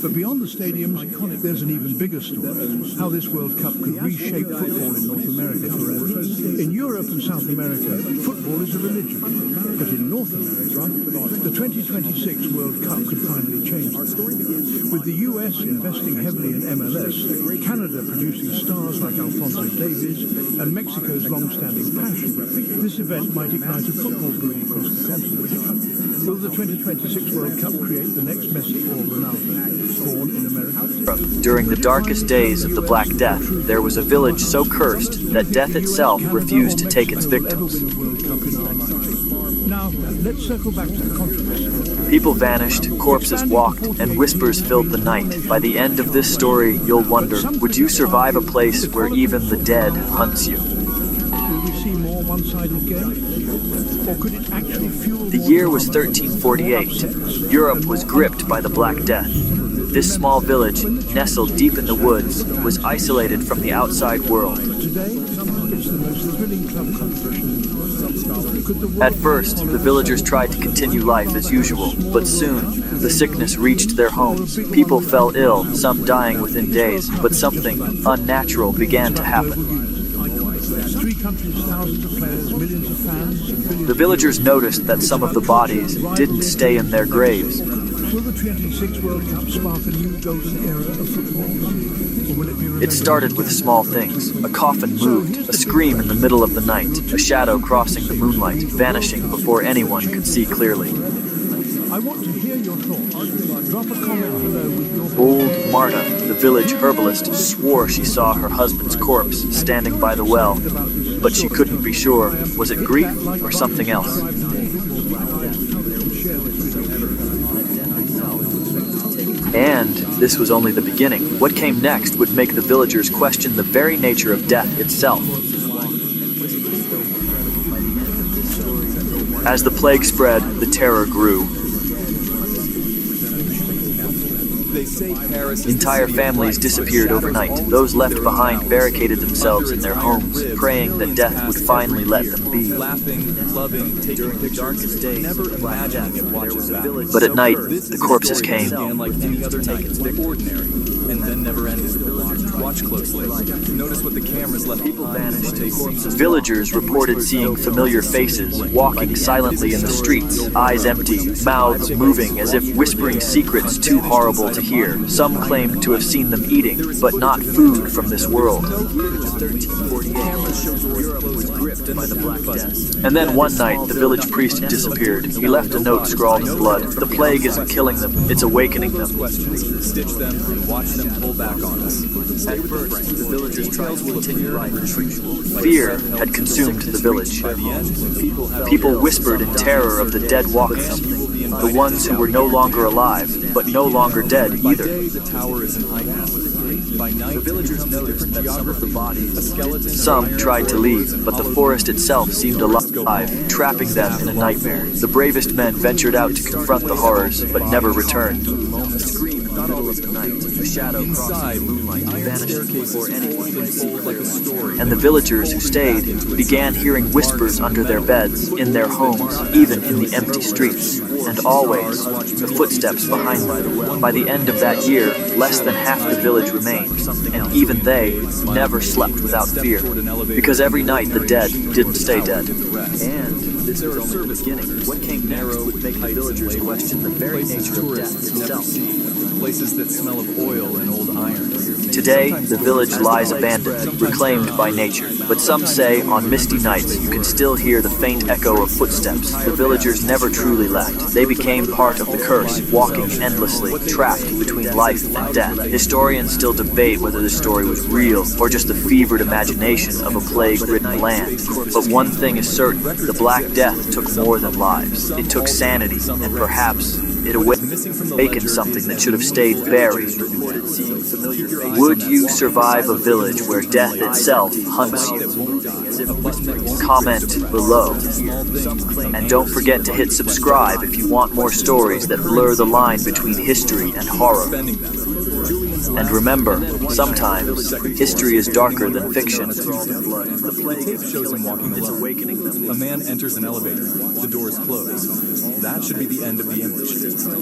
But beyond the stadiums, there's an even bigger story. How this World Cup could reshape football in North America forever. In Europe and South America, football is a religion. But in North America, the 2026 World Cup could finally change that. With the US investing heavily in MLS, Canada producing stars like Alphonso Davies, and Mexico's long-standing passion, this event might ignite a football boom across the continent. Will the 2026 World Cup create the next Messi or Ronaldo, born in America? During the darkest days of the Black Death, there was a village so cursed that death itself refused to take its victims. Now, let's circle back to the controversy. People vanished, corpses walked, and whispers filled the night. By the end of this story, you'll wonder, would you survive a place where even the dead hunts you? Will we see more one-sided game? Or could it actually fuel The year was 1348. Europe was gripped by the Black Death. This small village, nestled deep in the woods, was isolated from the outside world. Today, it's the most thrilling club competition. At first, the villagers tried to continue life as usual, but soon, the sickness reached their homes. People fell ill, some dying within days, but something unnatural began to happen. 3 countries, thousands of players, millions of fans. The villagers noticed that some of the bodies didn't stay in their graves. Will the 26th World Cup spark a new golden era of football? Or will it be It started with small things. A coffin moved, a scream in the middle of the night, a shadow crossing the moonlight, vanishing before anyone could see clearly. I want to hear your thoughts. Drop a comment below with your... Old Marta, the village herbalist, swore she saw her husband's corpse standing by the well, but she couldn't be sure. Was it grief or something else? And this was only the beginning. What came next would make the villagers question the very nature of death itself. As the plague spread, the terror grew. Entire families disappeared overnight. Those left behind barricaded themselves in their homes, praying that death would finally let them be. During the darkest days of the Black Death, but at night, the corpses came. And then never ended. Watch closely. Notice what the cameras left. People vanished. Villagers reported seeing familiar faces, walking silently in the streets, eyes empty, mouths moving as if whispering secrets too horrible to hear. Some claimed to have seen them eating, but not food from this world. And then one night, the village priest disappeared. He left a note scrawled in blood. The plague isn't killing them, it's awakening them. Stitch them and watch them pull back on us. At first, the villagers tried to continue life as usual. Fear had consumed the village. People whispered in terror of the dead walkers, the ones who were no longer alive, but no longer dead either. The tower is an icon. By night, the villagers noticed that some of the bodies. Some tried to leave, but the forest itself seemed alive, trapping them in a nightmare. The bravest men ventured out to confront the horrors, but never returned. A scream in the middle of the night, a shadow crossing the moonlight, vanished before anyone. And the villagers who stayed began hearing whispers under their beds, in their homes, even in the empty streets, and always the footsteps behind them. By the end of that year, less than half the village remained, and even they never slept without fear, because every night the dead didn't stay dead. And this was only the beginning. What came next would make the villagers question the very nature of death itself. Places that smell of oil and old iron. Today, the village lies abandoned, reclaimed by nature. But some say on misty nights you can still hear the faint echo of footsteps. The villagers never truly left. They became part of the curse, walking endlessly, trapped between life and death. Historians still debate whether the story was real or just the fevered imagination of a plague-ridden land. But one thing is certain, the Black Death took more than lives. It took sanity, and perhaps it awakened something that should have stayed buried. Would you survive a village where death itself hunts you? Comment below. And don't forget to hit subscribe if you want more stories that blur the line between history and horror. And remember, sometimes history is darker than fiction. The tape shows him walking alone. A man enters an elevator. The doors close. That should be the end of the image.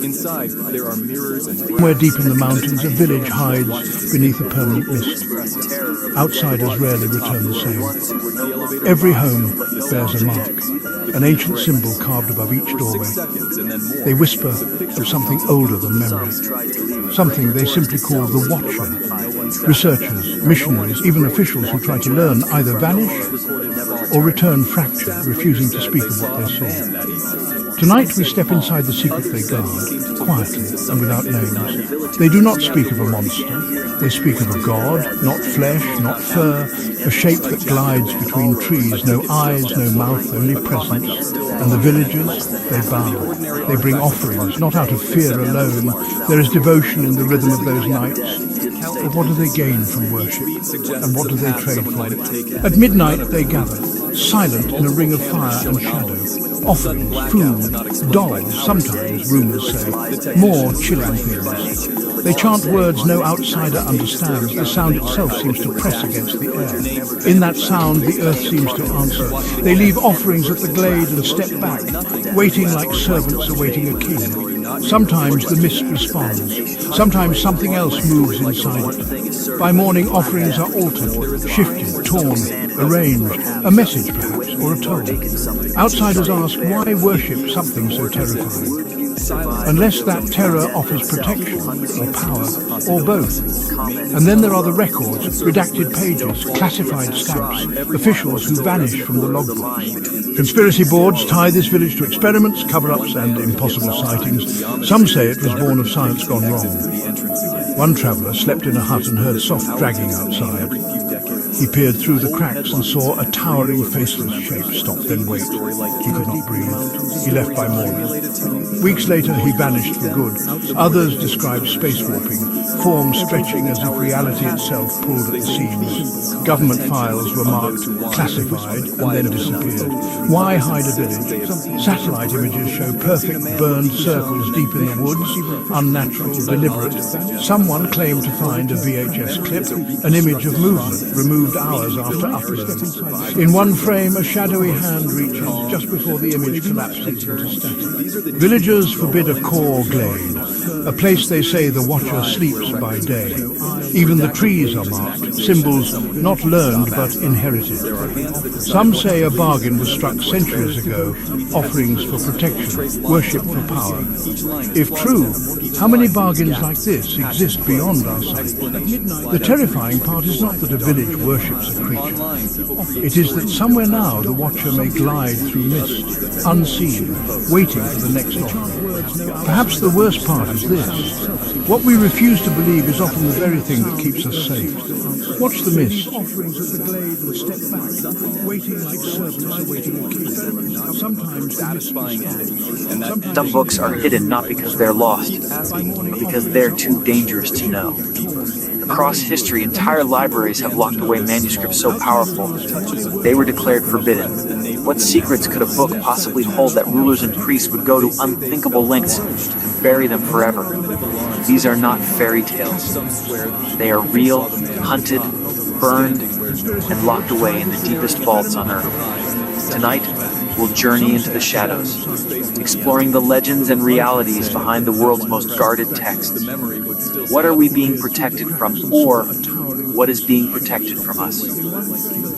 Inside, there are mirrors and... Somewhere deep in the mountains, a village hides beneath a permanent mist. Outsiders rarely return the same. Every home bears a mark, an ancient symbol carved above each doorway. They whisper of something older than memory, something they simply call the Watcher. Researchers, missionaries, even officials who try to learn either vanish or return fractured, refusing to speak of what they saw. Tonight we step inside the secret they guard, quietly and without names. They do not speak of a monster. They speak of a god, not flesh, not fur, a shape that glides between trees, no eyes, no mouth, only presence. And the villagers, they bow. They bring offerings, not out of fear alone. There is devotion in the rhythm of those nights. But what do they gain from worship? And what do they trade for it? At midnight they gather, silent in a ring of fire and shadow. Offerings, food, dolls, sometimes, rumours say, more chilling things. They chant words no outsider understands. The sound itself seems to press against the air. In that sound, the earth seems to answer. They leave offerings at the glade and step back, waiting like servants awaiting a king. Sometimes the mist responds. Sometimes something else moves inside it. By morning, offerings are altered, shifted, torn, arranged. A message, perhaps, or a toll. Outsiders ask, why worship something so terrifying? unless that terror offers protection, or power, or both. And then there are the records, redacted pages, classified stamps, officials who vanish from the logbook. Conspiracy boards tie this village to experiments, cover-ups and impossible sightings. Some say it was born of science gone wrong. One traveller slept in a hut and heard soft dragging outside. He peered through the cracks and saw a towering, faceless shape stop, then wait. He could not breathe. He left by morning. Weeks later, he vanished for good. Others described spacewalking, forms stretching as if reality itself pulled at the seams. Government files were marked classified and then disappeared. Why hide a village? Satellite images show perfect burned circles deep in the woods, unnatural, deliberate. Someone claimed to find a VHS clip, an image of movement removed hours after upload. In one frame, a shadowy hand reaches just before the image collapses into static. Villagers forbid a core glade, a place they say the watcher sleeps by day. Even the trees are marked, symbols not learned but inherited. Some say a bargain was struck centuries ago, offerings for protection, worship for power. If true, how many bargains like this exist beyond our sight? The terrifying part is not that a village worships a creature. It is that somewhere now the watcher may glide through mist, unseen, waiting for the next offer. Perhaps the worst part is this. What we refuse to believe is often the very thing that keeps us safe. Watch the mist. Offerings at the glade and step back, waiting like servants awaiting a king. Sometimes satisfying. Some books are hidden not because they're lost, but because they're too dangerous to know. Across history, entire libraries have locked away manuscripts so powerful they were declared forbidden. What secrets could a book possibly hold that rulers and priests would go to unthinkable lengths to bury them forever? These are not fairy tales. They are real, hunted, burned, and locked away in the deepest vaults on Earth. Tonight, we'll journey into the shadows, exploring the legends and realities behind the world's most guarded texts. What are we being protected from, or what is being protected from us?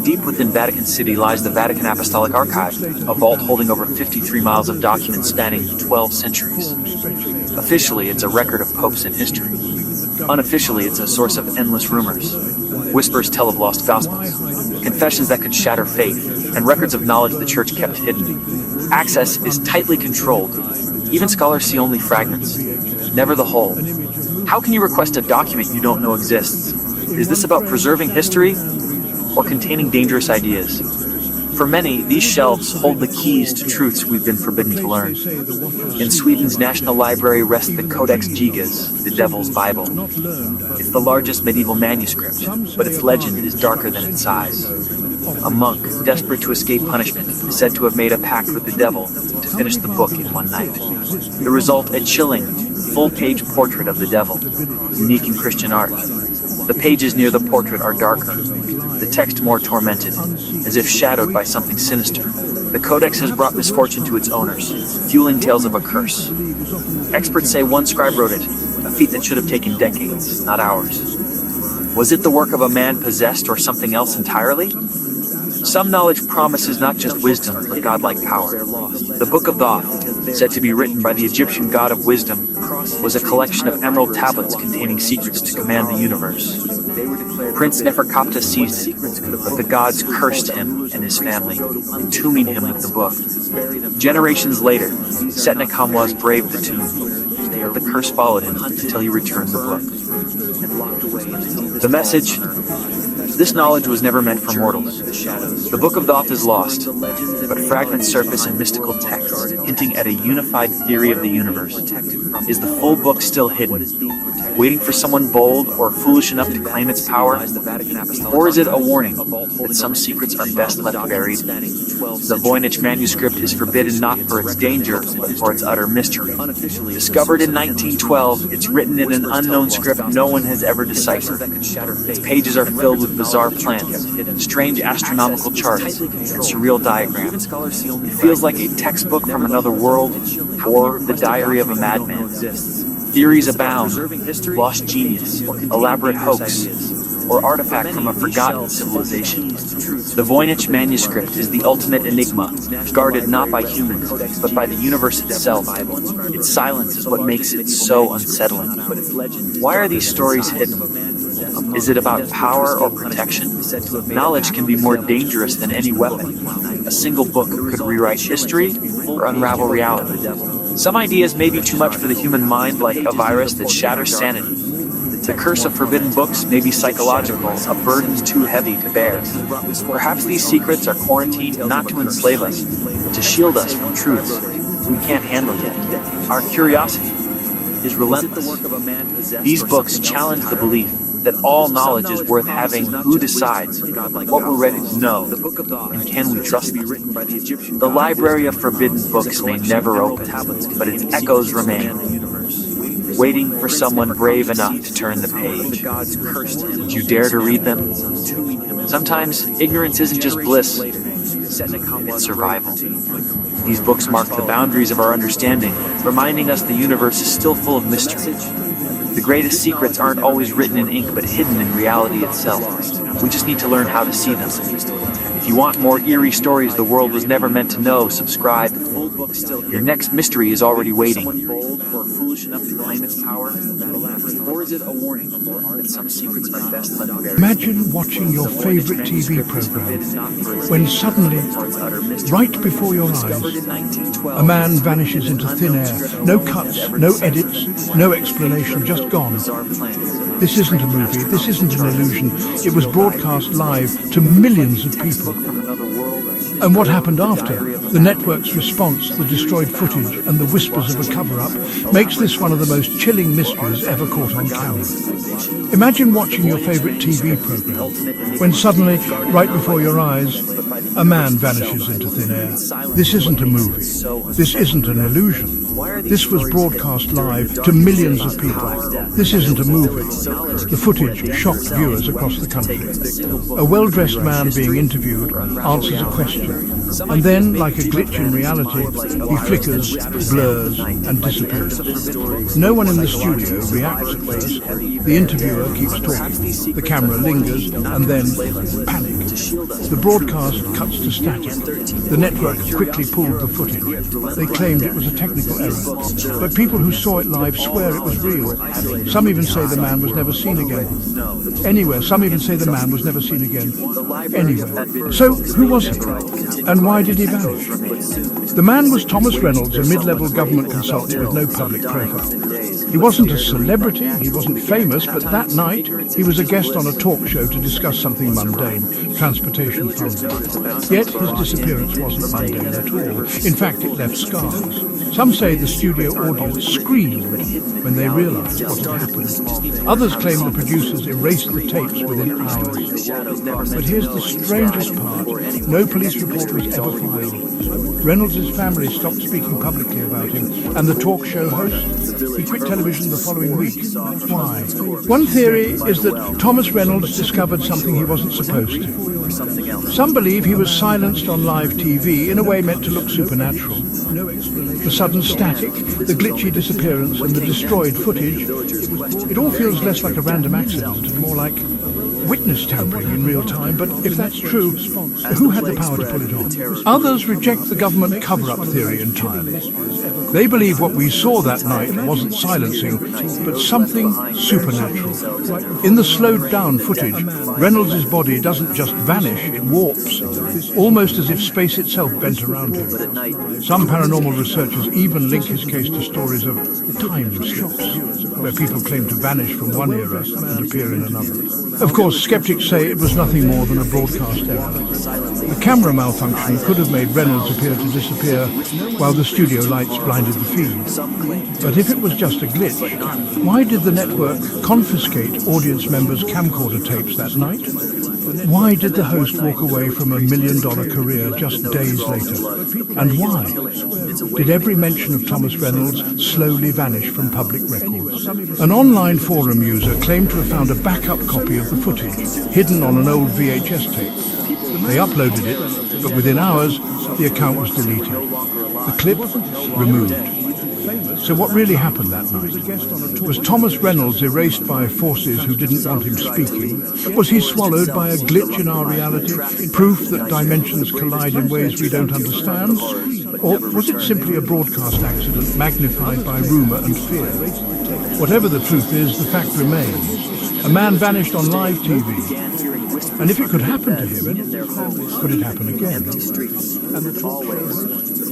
Deep within Vatican City lies the Vatican Apostolic Archive, a vault holding over 53 miles of documents spanning 12 centuries. Officially, it's a record of popes in history. Unofficially, it's a source of endless rumors. Whispers tell of lost gospels, confessions that could shatter faith, and records of knowledge the Church kept hidden. Access is tightly controlled. Even scholars see only fragments, never the whole. How can you request a document you don't know exists? Is this about preserving history or containing dangerous ideas? For many, these shelves hold the keys to truths we've been forbidden to learn. In Sweden's National Library rests the Codex Gigas, the Devil's Bible. It's the largest medieval manuscript, but its legend is darker than its size. A monk, desperate to escape punishment, is said to have made a pact with the devil to finish the book in one night. The result, a chilling, full-page portrait of the devil, unique in Christian art. The pages near the portrait are darker, the text more tormented, as if shadowed by something sinister. The codex has brought misfortune to its owners, fueling tales of a curse. Experts say one scribe wrote it, a feat that should have taken decades, not hours. Was it the work of a man possessed or something else entirely? Some knowledge promises not just wisdom, but godlike power. The Book of Thoth, said to be written by the Egyptian god of wisdom, was a collection of emerald tablets containing secrets to command the universe. Prince Neferkaptah seized it, but the gods cursed him and his family, entombing him with the book. Generations later, Setnekamwaz braved the tomb. The curse followed him until he returned the book. The message: this knowledge was never meant for mortals. The Book of Thoth is lost, but fragments surface in mystical texts, hinting at a unified theory of the universe. Is the full book still hidden, waiting for someone bold or foolish enough to claim its power? Or is it a warning that some secrets are best left buried? The Voynich manuscript is forbidden not for its danger, but for its utter mystery. Discovered in 1912, it's written in an unknown script no one has ever deciphered. Its pages are filled with bizarre plants, strange astronomical charts, and surreal diagrams. It feels like a textbook from another world, or the diary of a madman. Theories abound: lost genius, elaborate hoax, or artifact from a forgotten civilization. The Voynich manuscript is the ultimate enigma, guarded not by humans, but by the universe itself. Its silence is what makes it so unsettling. Why are these stories hidden? Is it about power or protection? Knowledge can be more dangerous than any weapon. A single book could rewrite history or unravel reality. Some ideas may be too much for the human mind, like a virus that shatters sanity. The curse of forbidden books may be psychological, a burden too heavy to bear. Perhaps these secrets are quarantined not to enslave us, but to shield us from truths we can't handle yet. Our curiosity is relentless. These books challenge the belief that all knowledge is worth having. Who decides what we're ready to know, and can we trust them? The library of forbidden books may never open, but its echoes remain, waiting for someone brave enough to turn the page. Would you dare to read them? Sometimes ignorance isn't just bliss, it's survival. These books mark the boundaries of our understanding, reminding us the universe is still full of mystery. The greatest secrets aren't always written in ink, but hidden in reality itself. We just need to learn how to see them. If you want more eerie stories the world was never meant to know, subscribe. Your next mystery is already waiting. Imagine watching your favorite TV program when suddenly, right before your eyes, a man vanishes into thin air. No cuts, no edits, no explanation, just gone. This isn't a movie, this isn't an illusion. It was broadcast live to millions of people. And what happened after? The network's response, the destroyed footage, and the whispers of a cover-up makes this one of the most chilling mysteries ever caught on camera. Imagine watching your favorite TV program when suddenly, right before your eyes, a man vanishes into thin air. This isn't a movie. This isn't an illusion. This was broadcast live to millions of people. This isn't a movie. The footage shocked viewers across the country. A well-dressed man being interviewed answers a question, and then, like a glitch in reality, he flickers, blurs, and disappears. No one in the studio reacts at first. The interviewer keeps talking. The camera lingers, and then panic. The broadcast cuts to static. The network quickly pulled the footage. They claimed it was a technical error, but people who saw it live swear it was real. Some even say the man was never seen again. Anywhere. Some even say the man was never seen again. Anywhere. So, who was he? And why did he vanish? The man was Thomas Reynolds, a mid-level government consultant with no public profile. He wasn't a celebrity, he wasn't famous, but that night he was a guest on a talk show to discuss something mundane, transportation funding. Yet his disappearance wasn't mundane at all. In fact, it left scars. Some say the studio audience screamed when they realized what had happened. Others claim the producers erased the tapes within hours. But here's the strangest part. No police report was ever filed. Reynolds' family stopped speaking publicly about him, and the talk show host, he quit television the following week. Why? One theory is that Thomas Reynolds discovered something he wasn't supposed to. Some believe he was silenced on live TV in a way meant to look supernatural. The sudden static, the glitchy disappearance, and the destroyed footage, it all feels less like a random accident and more like witness tampering in real time. But if that's true, who had the power to pull it off? Others reject the government cover-up theory entirely. They believe what we saw that night wasn't silencing, but something supernatural. In the slowed-down footage, Reynolds' body doesn't just vanish, it warps, almost as if space itself bent around him. Some paranormal researchers even link his case to stories of time slips, where people claim to vanish from one era and appear in another. Of course, skeptics say it was nothing more than a broadcast error. The camera malfunction could have made Reynolds appear to disappear while the studio lights blinded the feed. But if it was just a glitch, why did the network confiscate audience members' camcorder tapes that night? Why did the host walk away from a $1 million career just days later? And why did every mention of Thomas Reynolds slowly vanish from public records? An online forum user claimed to have found a backup copy of the footage, hidden on an old VHS tape. They uploaded it, but within hours, the account was deleted. The clip removed. So what really happened that night? Was Thomas Reynolds erased by forces who didn't want him speaking? Was he swallowed by a glitch in our reality, proof that dimensions collide in ways we don't understand? Or was it simply a broadcast accident magnified by rumour and fear? Whatever the truth is, the fact remains. A man vanished on live TV. And if it could happen to him, could it happen again?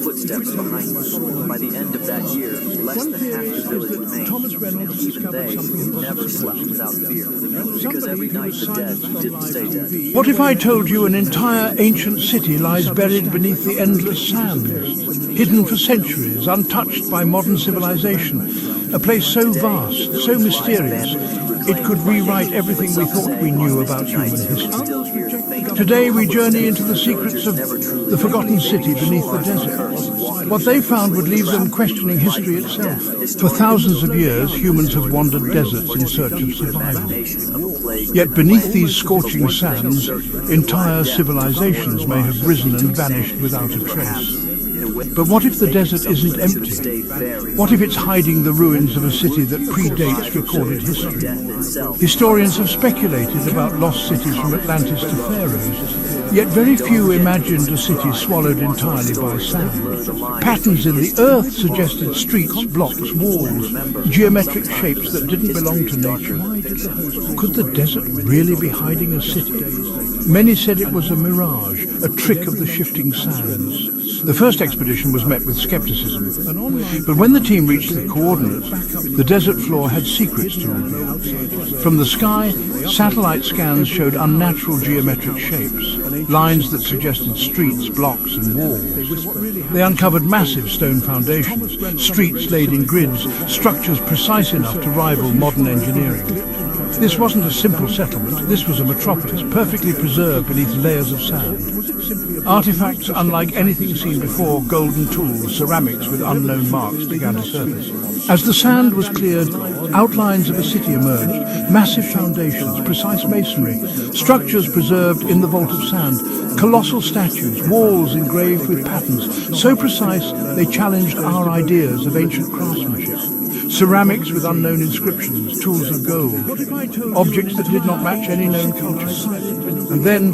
Footsteps behind us. By the end of that year, less than half the village remained. Even they never slept without fear, because every night the dead didn't stay dead. What if I told you an entire ancient city lies buried beneath the endless sands, hidden for centuries, untouched by modern civilization, a place so vast, so mysterious, it could rewrite everything we thought we knew about human history. Today we journey into the secrets of the forgotten city beneath the desert. What they found would leave them questioning history itself. For thousands of years, humans have wandered deserts in search of survival. Yet beneath these scorching sands, entire civilizations may have risen and vanished without a trace. But what if the desert isn't empty? What if it's hiding the ruins of a city that predates recorded history? Historians have speculated about lost cities from Atlantis to Pharaohs, yet very few imagined a city swallowed entirely by sand. Patterns in the earth suggested streets, blocks, walls, geometric shapes that didn't belong to nature. Could the desert really be hiding a city? Many said it was a mirage, a trick of the shifting sands. The first expedition was met with skepticism, but when the team reached the coordinates, the desert floor had secrets to reveal. From the sky, satellite scans showed unnatural geometric shapes, lines that suggested streets, blocks and walls. They uncovered massive stone foundations, streets laid in grids, structures precise enough to rival modern engineering. This wasn't a simple settlement, this was a metropolis, perfectly preserved beneath layers of sand. Artifacts unlike anything seen before, golden tools, ceramics with unknown marks began to surface. As the sand was cleared, outlines of a city emerged, massive foundations, precise masonry, structures preserved in the vault of sand, colossal statues, walls engraved with patterns, so precise they challenged our ideas of ancient craftsmanship. Ceramics with unknown inscriptions, tools of gold, objects that did not match any known culture. And then,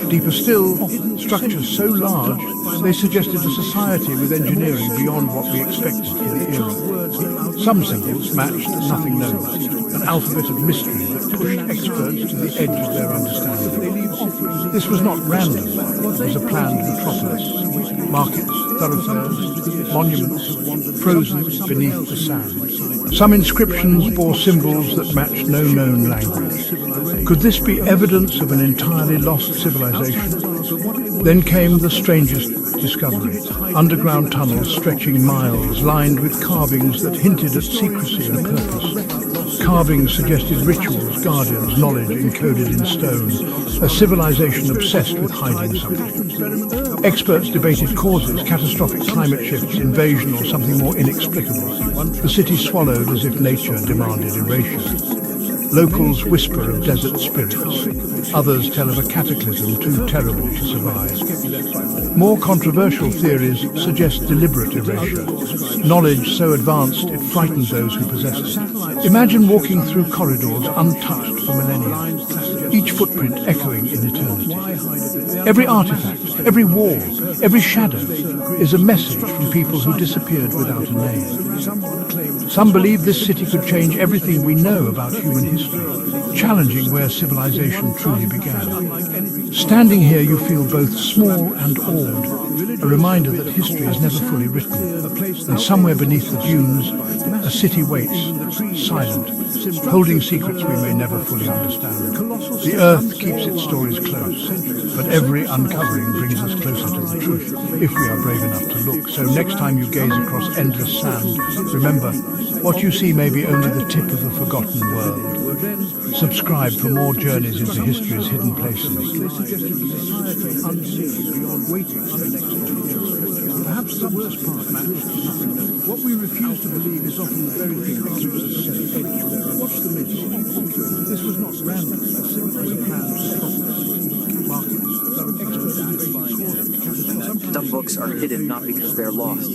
deeper still, structures so large they suggested a society with engineering beyond what we expected for the era. Some symbols matched nothing known, an alphabet of mystery that pushed experts to the edge of their understanding. This was not random, it was a planned metropolis. Markets, thoroughfares, monuments, frozen beneath the sand. Some inscriptions bore symbols that matched no known language. Could this be evidence of an entirely lost civilization? Then came the strangest discovery. Underground tunnels stretching miles, lined with carvings that hinted at secrecy and purpose. Carvings suggested rituals, guardians, knowledge encoded in stone. A civilization obsessed with hiding something. Experts debated causes, catastrophic climate shifts, invasion, or something more inexplicable. The city swallowed as if nature demanded erasure. Locals whisper of desert spirits. Others tell of a cataclysm too terrible to survive. More controversial theories suggest deliberate erasure. Knowledge so advanced it frightened those who possessed it. Imagine walking through corridors untouched for millennia, each footprint echoing in eternity. Every artifact, every wall, every shadow is a message from people who disappeared without a name. Some believe this city could change everything we know about human history, challenging where civilization truly began. Standing here you feel both small and awed, a reminder that history is never fully written. And somewhere beneath the dunes, a city waits, silent, holding secrets we may never fully understand. The earth keeps its stories close, but every uncovering brings us closer to the truth, if we are brave enough to look. So next time you gaze across endless sand, remember, what you see may be only the tip of a forgotten world. Subscribe for more journeys into history's hidden places. Perhaps the worst part, Matt, what we refuse to believe is often the very thing that keeps us safe. Watch the myths. This was not random. It was a plan. Markets, experts, some books are hidden not because they're lost,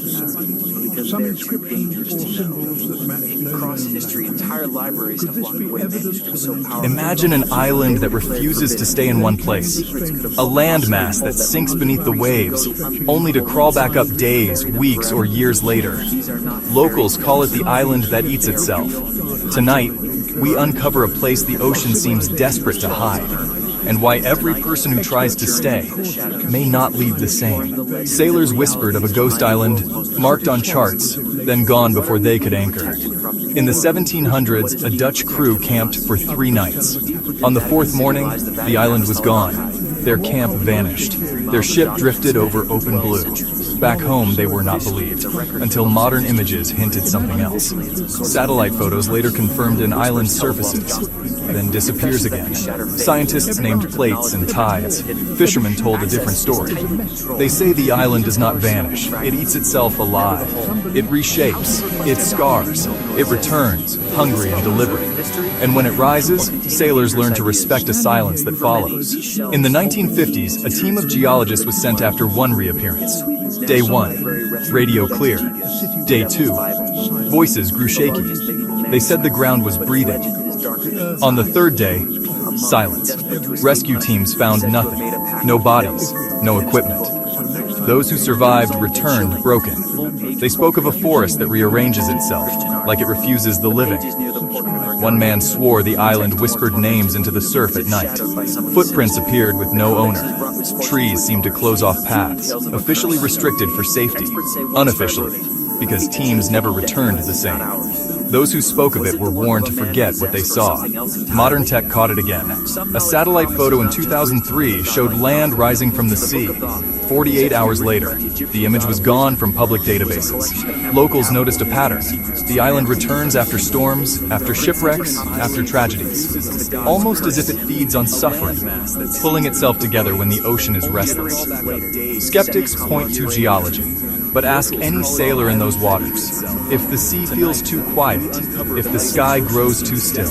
but some inscriptions or symbols that match no Across known history, language. entire libraries Could have this walked be away evidence manuscripts of so an powerful. Imagine an island that refuses to stay in one place. A landmass that sinks beneath the waves, only to crawl back up days, weeks, or years later. Locals call it the island that eats itself. Tonight, we uncover a place the ocean seems desperate to hide, and why every person who tries to stay may not leave the same. Sailors whispered of a ghost island marked on charts, then gone before they could anchor. In the 1700s, a Dutch crew camped for 3 nights. On the 4th morning, the island was gone. Their camp vanished. Their ship drifted over open blue. Back home, they were not believed, until modern images hinted something else. Satellite photos later confirmed an island surfaces, then disappears again. Scientists named plates and tides. Fishermen told a different story. They say the island does not vanish. It eats itself alive. It reshapes. It scars. It returns, hungry and deliberate. And when it rises, sailors learn to respect a silence that follows. In the 1950s, a team of geologists was sent after one reappearance. Day 1, radio clear. Day 2, voices grew shaky. They said the ground was breathing. On the 3rd day, silence. Rescue teams found nothing. No bodies, no equipment. Those who survived returned broken. They spoke of a forest that rearranges itself, like it refuses the living. One man swore the island whispered names into the surf at night. Footprints appeared with no owner. Trees seemed to close off paths, officially restricted for safety. Unofficially, because teams never returned the same. Those who spoke of it were warned to forget what they saw. Modern tech caught it again. A satellite photo in 2003 showed land rising from the sea. 48 hours later, the image was gone from public databases. Locals noticed a pattern. The island returns after storms, after shipwrecks, after tragedies. Almost as if it feeds on suffering, pulling itself together when the ocean is restless. Skeptics point to geology. But ask any sailor in those waters. If the sea feels too quiet, if the sky grows too still,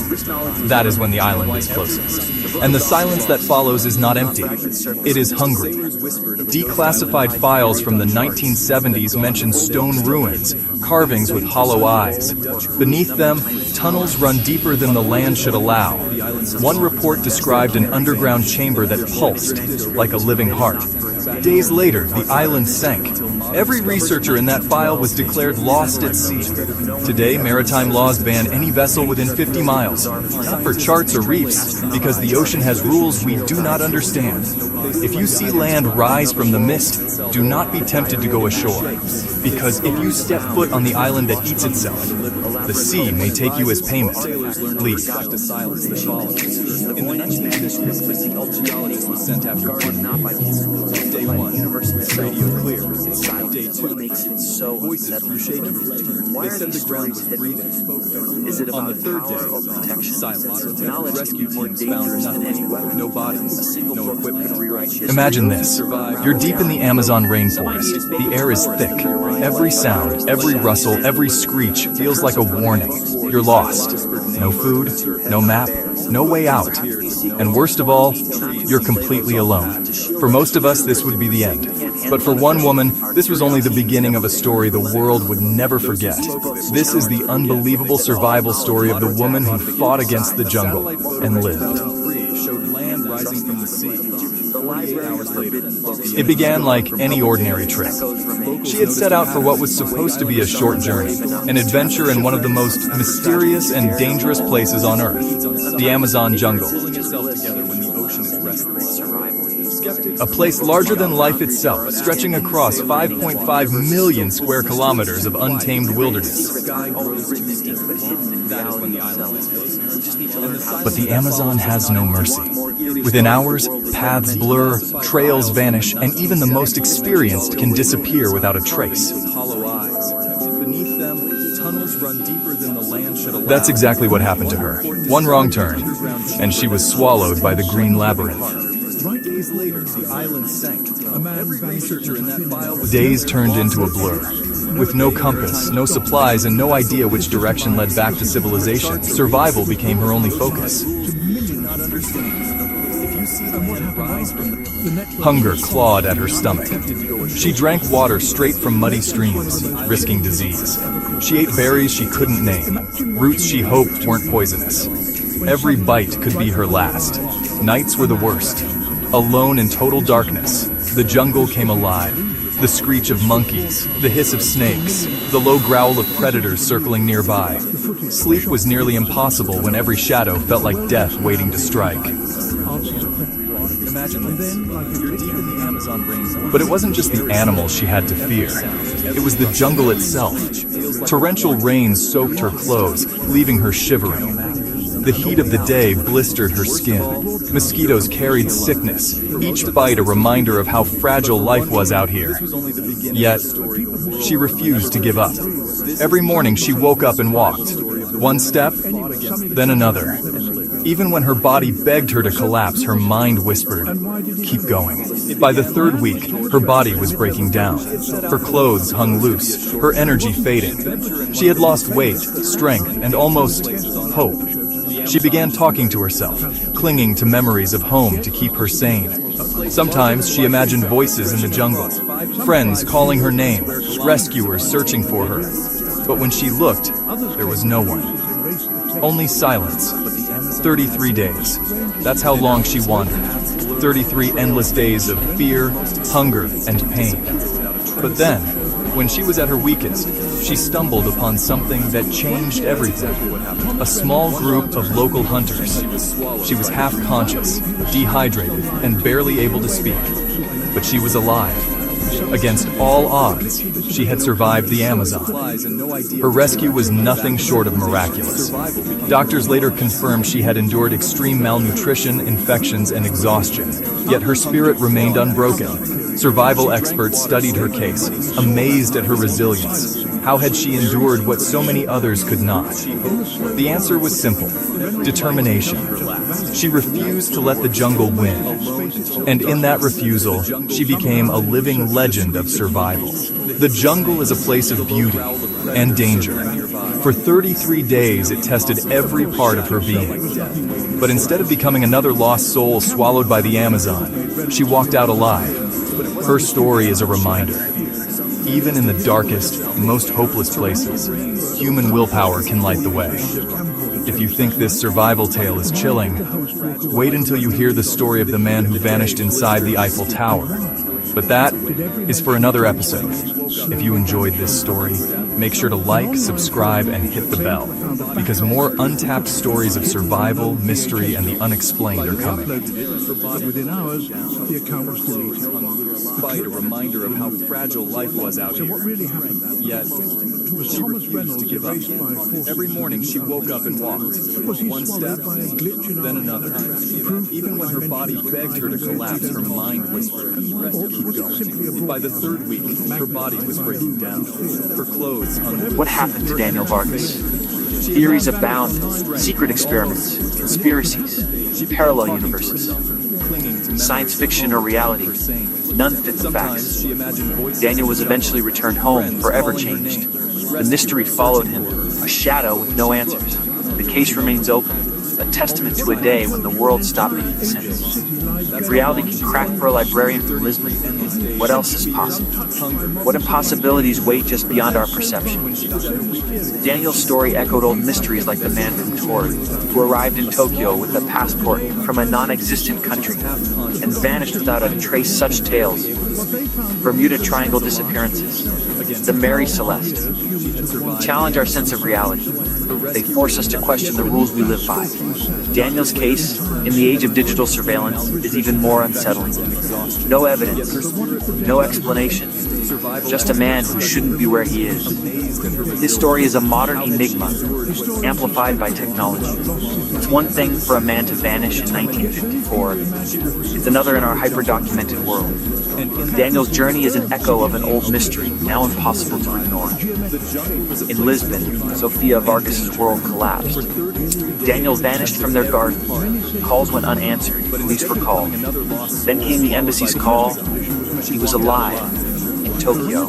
that is when the island is closest. And the silence that follows is not empty. It is hungry. Declassified files from the 1970s mention stone ruins, carvings with hollow eyes. Beneath them, tunnels run deeper than the land should allow. One report described an underground chamber that pulsed like a living heart. Days later, the island sank. Every researcher in that file was declared lost at sea. Today, maritime laws ban any vessel within 50 miles, not for charts or reefs, because the ocean has rules we do not understand. If you see land rise from the mist, do not be tempted to go ashore, because if you step foot on the island that eats itself, the sea may take you as payment. Leave. In the 1950s, missing geologists was sent after Day 1, radio clear. Day 2, voices grew shaky. They said the ground was breathing. Is it On the about 3rd power or day, protection? silence. Knowledge Rescue is more teams found dangerous than any nothing. weapon. No bodies, no equipment. Imagine Imagine this. You're deep in the Amazon rainforest. The air is thick. Every sound, every rustle, every screech feels like a warning. You're lost. No food, no map, no way out. And worst of all, you're completely alone. For most of us, this would be the end. But for one woman, this was only the beginning of a story the world would never forget. This is the unbelievable survival story of the woman who fought against the jungle and lived. It began like any ordinary trip. She had set out for what was supposed to be a short journey, an adventure in one of the most mysterious and dangerous places on Earth, the Amazon jungle. A place larger than life itself, stretching across 5.5 million square kilometers of untamed wilderness. But the Amazon has no mercy. Within hours, paths blur, trails vanish, and even the most experienced can disappear without a trace. That's exactly what happened to her. One wrong turn, and she was swallowed by the green labyrinth. Days later, the island sank. Every researcher in that file was days turned into a blur. With no compass, no supplies, and no idea which direction led back to civilization, survival became her only focus. Hunger clawed at her stomach. She drank water straight from muddy streams, risking disease. She ate berries she couldn't name, roots she hoped weren't poisonous. Every bite could be her last. Nights were the worst. Alone in total darkness, the jungle came alive. The screech of monkeys, the hiss of snakes, the low growl of predators circling nearby. Sleep was nearly impossible when every shadow felt like death waiting to strike. But it wasn't just the animals she had to fear. It was the jungle itself. Torrential rain soaked her clothes, leaving her shivering. The heat of the day blistered her skin. Mosquitoes carried sickness, each bite a reminder of how fragile life was out here. Yet, she refused to give up. Every morning she woke up and walked. One step, then another. Even when her body begged her to collapse, her mind whispered, "Keep going." By the third week, her body was breaking down. Her clothes hung loose, her energy fading. She had lost weight, strength, and almost hope. She began talking to herself, clinging to memories of home to keep her sane. Sometimes she imagined voices in the jungle, friends calling her name, rescuers searching for her. But when she looked, there was no one. Only silence. 33 days. That's how long she wandered. 33 endless days of fear, hunger, and pain. But then, when she was at her weakest, she stumbled upon something that changed everything. A small group of local hunters. She was half-conscious, dehydrated, and barely able to speak. But she was alive. Against all odds, she had survived the Amazon. Her rescue was nothing short of miraculous. Doctors later confirmed she had endured extreme malnutrition, infections, and exhaustion, yet her spirit remained unbroken. Survival experts studied her case, amazed at her resilience. How had she endured what so many others could not? The answer was simple: determination. She refused to let the jungle win. And in that refusal, she became a living legend of survival. The jungle is a place of beauty and danger. For 33 days, it tested every part of her being. But instead of becoming another lost soul swallowed by the Amazon, she walked out alive. Her story is a reminder. Even in the darkest, most hopeless places, human willpower can light the way. If you think this survival tale is chilling, wait until you hear the story of the man who vanished inside the Eiffel Tower. But that is for another episode. If you enjoyed this story, make sure to like, subscribe, and hit the bell, because more untapped stories of survival, mystery, and the unexplained are coming. Within hours, the account was deleted. Despite a reminder of how fragile life was out here. What really happened? Yet, Was Thomas Reynolds erased by a force? every morning she woke up and walked. Was he One step, swallowed by a glitch in then our another. proof Even when her body begged her to collapse, her mind whispered, "Keep going." By the third week, her body was breaking down. Her clothes hung. What happened to Daniel Vargas? Theories abound, secret experiments, conspiracies, parallel universes. Science fiction or reality, none fit the facts. Daniel was eventually returned home, forever changed. The mystery followed him, a shadow with no answers. The case remains open, a testament to a day when the world stopped making sense. If reality can crack for a librarian from Lisbon, what else is possible? What impossibilities wait just beyond our perception? Daniel's story echoed old mysteries like the man from Tori, who arrived in Tokyo with a passport from a non-existent country and vanished without a trace. Such tales, Bermuda Triangle disappearances, the Mary Celeste, challenge our sense of reality. They force us to question the rules we live by. Daniel's case, in the age of digital surveillance, is even more unsettling. No evidence, no explanation, just a man who shouldn't be where he is. His story is a modern enigma, amplified by technology. It's one thing for a man to vanish in 1954. It's another in our hyper-documented world. Daniel's journey is an echo of an old mystery, now impossible to ignore. In Lisbon, Sofia Vargas' world collapsed. Daniel vanished from their garden. Calls went unanswered. Police were called. Then came the embassy's call. He was alive in Tokyo.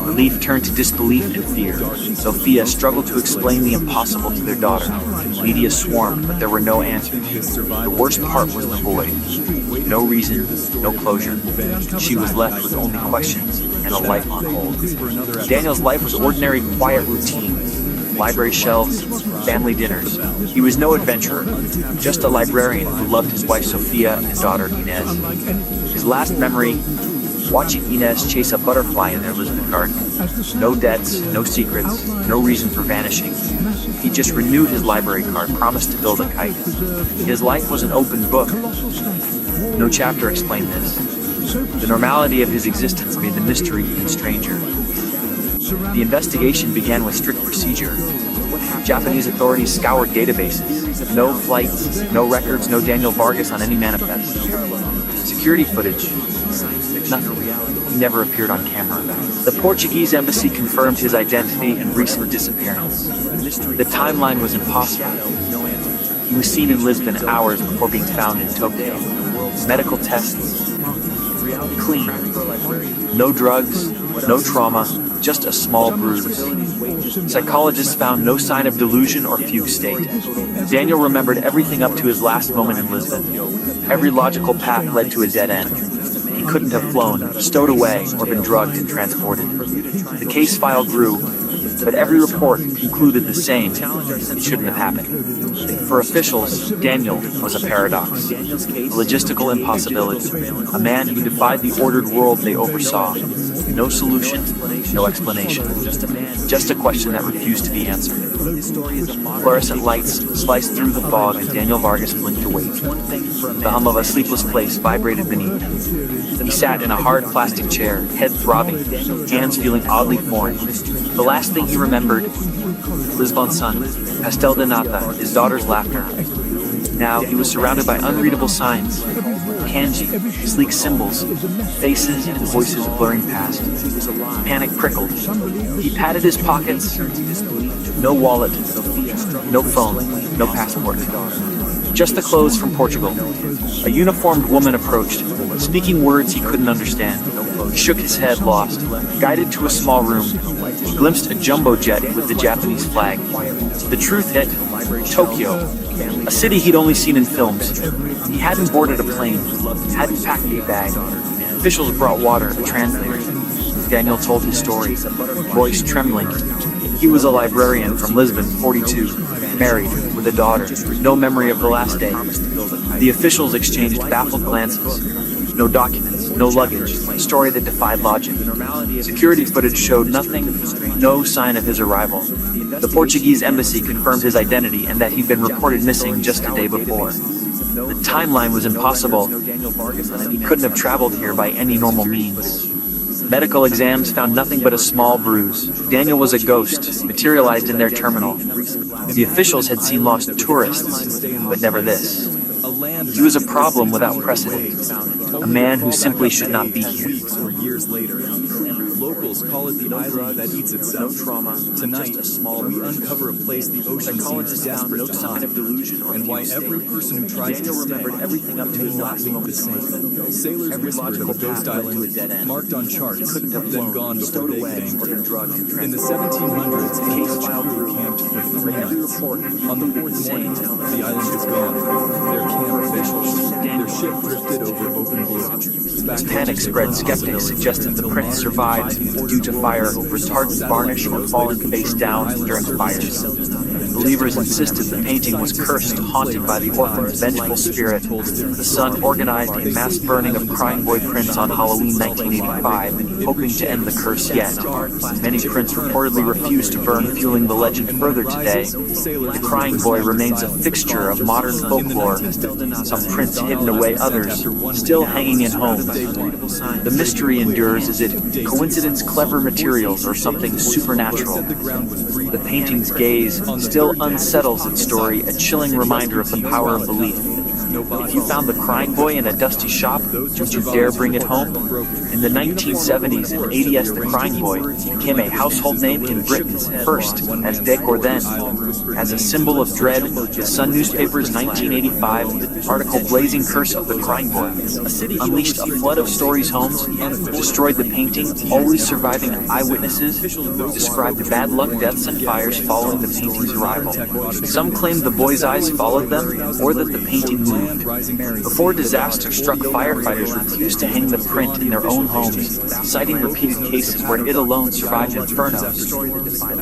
Relief turned to disbelief and fear. Sophia struggled to explain the impossible to their daughter. Media swarmed, but there were no answers. The worst part was the void. No reason, no closure. She was left with only questions and a life on hold. Daniel's life was ordinary, quiet routine. Library shelves, family dinners. He was no adventurer, just a librarian who loved his wife Sophia and daughter Inez. His last memory, watching Inez chase a butterfly in their Lisbon garden. No debts, no secrets, no reason for vanishing. He just renewed his library card, promised to build a kite. His life was an open book. No chapter explained this. The normality of his existence made the mystery even stranger. The investigation began with strict procedure. Japanese authorities scoured databases. No flights, no records, no Daniel Vargas on any manifest. Security footage. Nothing. He never appeared on camera. The Portuguese embassy confirmed his identity and recent disappearance. The timeline was impossible. He was seen in Lisbon hours before being found in Tokyo. Medical tests. Clean. No drugs, no trauma, just a small bruise. Psychologists found no sign of delusion or fugue state. Daniel remembered everything up to his last moment in Lisbon. Every logical path led to a dead end. He couldn't have flown, stowed away, or been drugged and transported. The case file grew, but every report concluded the same. It shouldn't have happened. For officials, Daniel was a paradox, a logistical impossibility, a man who defied the ordered world they oversaw. No solution, no explanation. Just a question that refused to be answered. Fluorescent lights sliced through the fog as Daniel Vargas blinked awake. The hum of a sleepless place vibrated beneath him. He sat in a hard plastic chair, head throbbing, hands feeling oddly foreign. The last thing he remembered, Lisbon's sun, pastel de nata, his daughter's laughter. Now he was surrounded by unreadable signs, kanji, sleek symbols, faces and voices blurring past. Panic prickled. He patted his pockets. No wallet, no phone, no passport. Just the clothes from Portugal. A uniformed woman approached, speaking words he couldn't understand. He shook his head, lost. Guided to a small room, he glimpsed a jumbo jet with the Japanese flag. The truth hit. Tokyo, a city he'd only seen in films. He hadn't boarded a plane, hadn't packed a bag. Officials brought water, a translator. Daniel told his story, voice trembling. He was a librarian from Lisbon, 42, married, with a daughter, no memory of the last day. The officials exchanged baffled glances. No documents, no luggage, a story that defied logic. Security footage showed nothing, no sign of his arrival. The Portuguese embassy confirmed his identity and that he'd been reported missing just a day before. The timeline was impossible. He couldn't have traveled here by any normal means. Medical exams found nothing but a small bruise. Daniel was a ghost, materialized in their terminal. The officials had seen lost tourists, but never this. He was a problem without precedent, a man who simply should not be here. Locals call it the island that eats itself. No trauma. Tonight, we uncover a place the ocean seems desperate to hide, and why every person who tries to stay may not leave the same. Sailors whispered of a ghost island marked on charts, then gone before they could anchor. In the 1700s, the Dutch crew camped for 3 nights. On the 4th morning, the island was gone. Their camp vanished. Their ship drifted over open blue. As panic spread, skeptics suggested the prince survived due to fire, retardant varnish, or falling face down during fires. Believers insisted the painting was cursed, haunted by the orphan's vengeful spirit. The Sun organized a mass burning of crying boy prints on Halloween 1985, hoping to end the curse yet. Many prints reportedly refused to burn, fueling the legend further today. The crying boy remains a fixture of modern folklore, some prints hidden away, others still hanging in homes. The mystery endures. Is it coincidence, clever materials, or something supernatural? The painting's gaze still unsettles its story, a chilling reminder of the power of belief. If you found the crying boy in a dusty shop, would you dare bring it home? In the 1970s, in ADS The Crying Boy became a household name in Britain, first as decor then. As a symbol of dread, the Sun newspaper's 1985 article Blazing Curse of the Crying Boy unleashed a flood of Story's homes, destroyed the painting, always surviving eyewitnesses described the bad luck, deaths, and fires following the painting's arrival. Some claimed the boy's eyes followed them, or that the painting moved. Before disaster struck, firefighters refused to hang the print in their own homes, citing repeated cases where it alone survived infernos.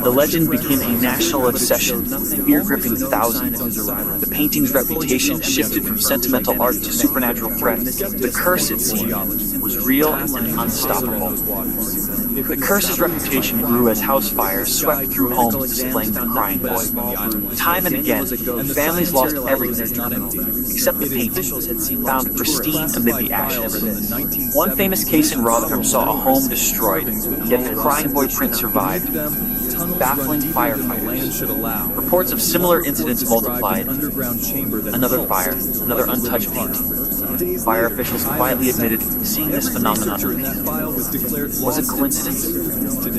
The legend became a national obsession, fear-gripping thousands. The painting's reputation shifted from sentimental art to supernatural threat. The curse, it seemed, was real and unstoppable. The curse's reputation grew as house fires swept through homes displaying the crying boy. Time and again, families lost everything, except the painting, found pristine amid the ashes. One famous case in Rotherham saw a home destroyed, yet the crying boy print survived, baffling firefighters. Reports of similar incidents multiplied. Another fire, another untouched painting. Fire officials quietly admitted seeing this phenomenon. Was it coincidence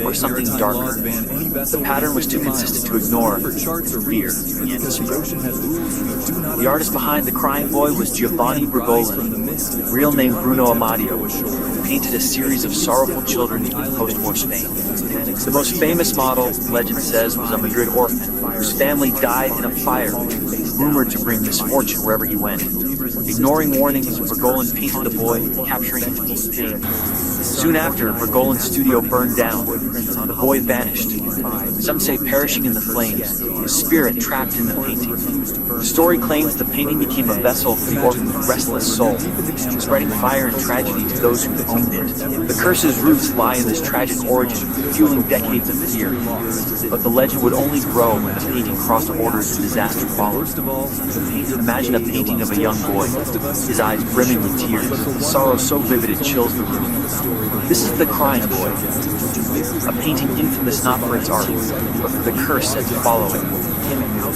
or something darker? The pattern was too consistent to ignore. Fear began to spread. The artist behind the crying boy was Giovanni Bergolin, real name Bruno Amadio, who painted a series of sorrowful children in post-war Spain. The most famous model, legend says, was a Madrid orphan whose family died in a fire, rumored to bring misfortune wherever he went. Ignoring warnings, Bergolin painted the boy, capturing his deep pain. Soon after, Bergolin's studio burned down. The boy vanished. Some say perishing in the flames, his spirit trapped in the painting. The story claims the painting became a vessel for the orphan's restless soul, spreading fire and tragedy to those who owned it. The curse's roots lie in this tragic origin, fueling decades of fear. But the legend would only grow when the painting crossed borders and disaster followed. Imagine a painting of a young boy, his eyes brimming with tears, sorrow so vivid it chills the room. This is the crying boy, a painting infamous not for its art, but for the curse set to follow it.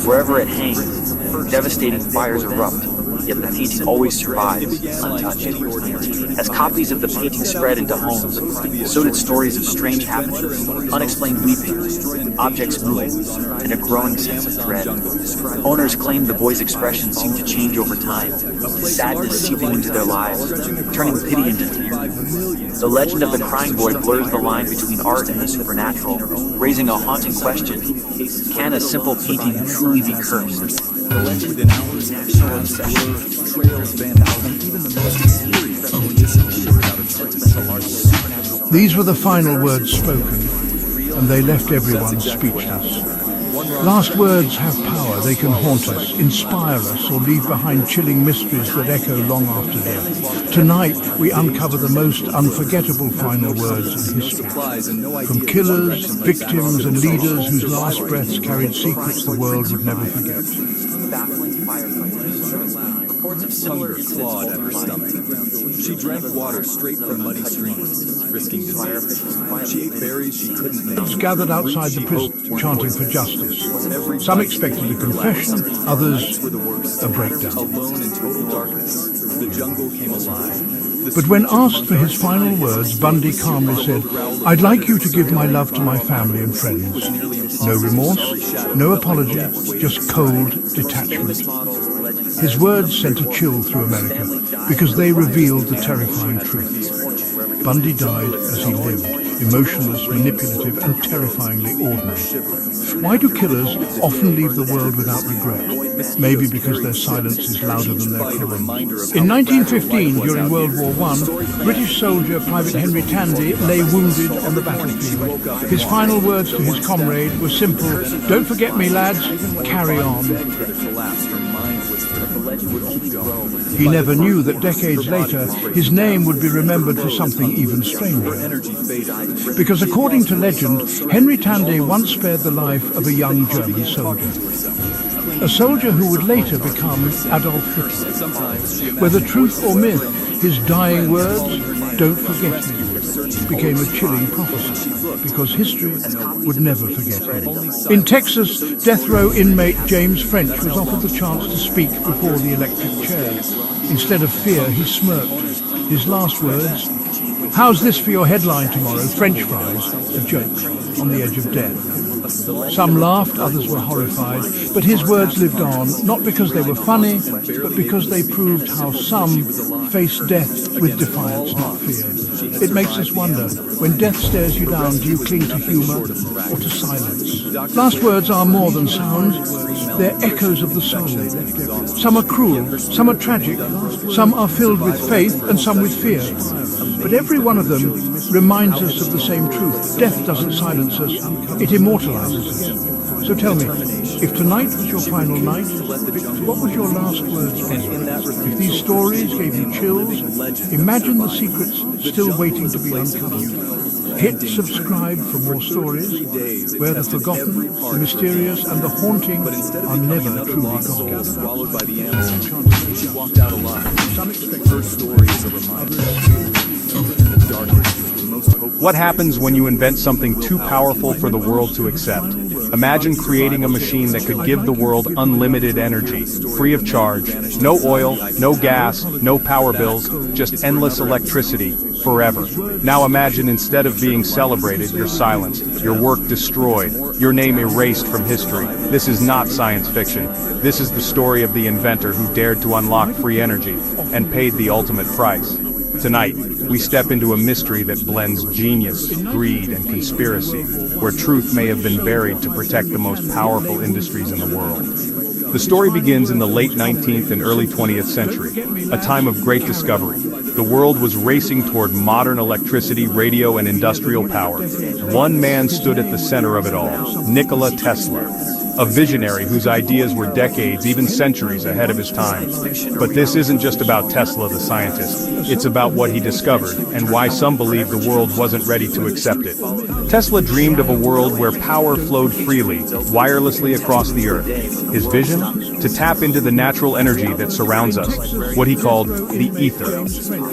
Wherever it hangs, devastating fires erupt, yet the painting always survives, untouched. As copies of the painting spread into homes, so did stories of strange happenings, unexplained weeping, objects moving, and a growing sense of dread. Owners claimed the boy's expression seemed to change over time, sadness seeping into their lives, turning pity into fear. The legend of the crying boy blurs the line between art and the supernatural, raising a haunting question: can a simple painting truly be cursed? Within hours, national obsession, trails banned out, and even the most mysterious would disappear without a trace. These were the final words spoken, and they left everyone speechless. Last words have power. They can haunt us, inspire us, or leave behind chilling mysteries that echo long after death. Tonight, we uncover the most unforgettable final words in history. From killers, victims, and leaders whose last breaths carried secrets the world would never forget. Hunger clawed at her stomach. She drank water straight from muddy streams, risking disease. She ate berries she couldn't name. Gathered outside the prison, chanting for justice. Some expected a confession, others a breakdown. Alone in total darkness, the jungle came alive. But when asked for his final words, Bundy calmly said, "I'd like you to give my love to my family and friends." No remorse, no apology, just cold detachment. His words sent a chill through America because they revealed the terrifying truth. Bundy died as he lived, emotionless, manipulative, and terrifyingly ordinary. Why do killers often leave the world without regret? Maybe because their silence is louder than their crimes. In 1915, during World War I, British soldier Private Henry Tandy lay wounded on the battlefield. His final words to his comrade were simple: "Don't forget me, lads, carry on." He never knew that decades later, his name would be remembered for something even stranger. Because according to legend, Henry Tandy once spared the life of a young German soldier. A soldier who would later become Adolf Hitler. Whether truth or myth, his dying words, "Don't forget me," became a chilling prophecy, because history would never forget him. In Texas, death row inmate James French was offered the chance to speak before the electric chair. Instead of fear, he smirked. His last words: "How's this for your headline tomorrow? French fries," a joke on the edge of death. Some laughed, others were horrified, but his words lived on, not because they were funny, but because they proved how some face death with defiance, not fear. It makes us wonder, when death stares you down, do you cling to humour or to silence? Last words are more than sounds, they're echoes of the soul. Some are cruel, some are tragic, some are filled with faith and some with fear. But every one of them reminds us of the same truth. Death doesn't silence us, it immortalizes us. So tell me, if tonight was your final night, what would your last words be? If these stories gave you chills, imagine the secrets still waiting to be uncovered. Hit subscribe for more stories where the forgotten, the mysterious and the haunting are never truly gone. Swallowed by the animals. She walked out alive. Some expect her story as a reminder. Even in the darkest, most hopeless. What happens when you invent something too powerful for the world to accept? Imagine creating a machine that could give the world unlimited energy, free of charge, no oil, no gas, no power bills, just endless electricity, forever. Now imagine instead of being celebrated, you're silenced, your work destroyed, your name erased from history. This is not science fiction. This is the story of the inventor who dared to unlock free energy and paid the ultimate price. Tonight, we step into a mystery that blends genius, greed, and conspiracy, where truth may have been buried to protect the most powerful industries in the world. The story begins in the late 19th and early 20th century, a time of great discovery. The world was racing toward modern electricity, radio, and industrial power. One man stood at the center of it all, Nikola Tesla. A visionary whose ideas were decades, even centuries ahead of his time. But this isn't just about Tesla the scientist, it's about what he discovered and why some believe the world wasn't ready to accept it. Tesla dreamed of a world where power flowed freely, wirelessly across the earth. His vision? To tap into the natural energy that surrounds us, what he called the ether.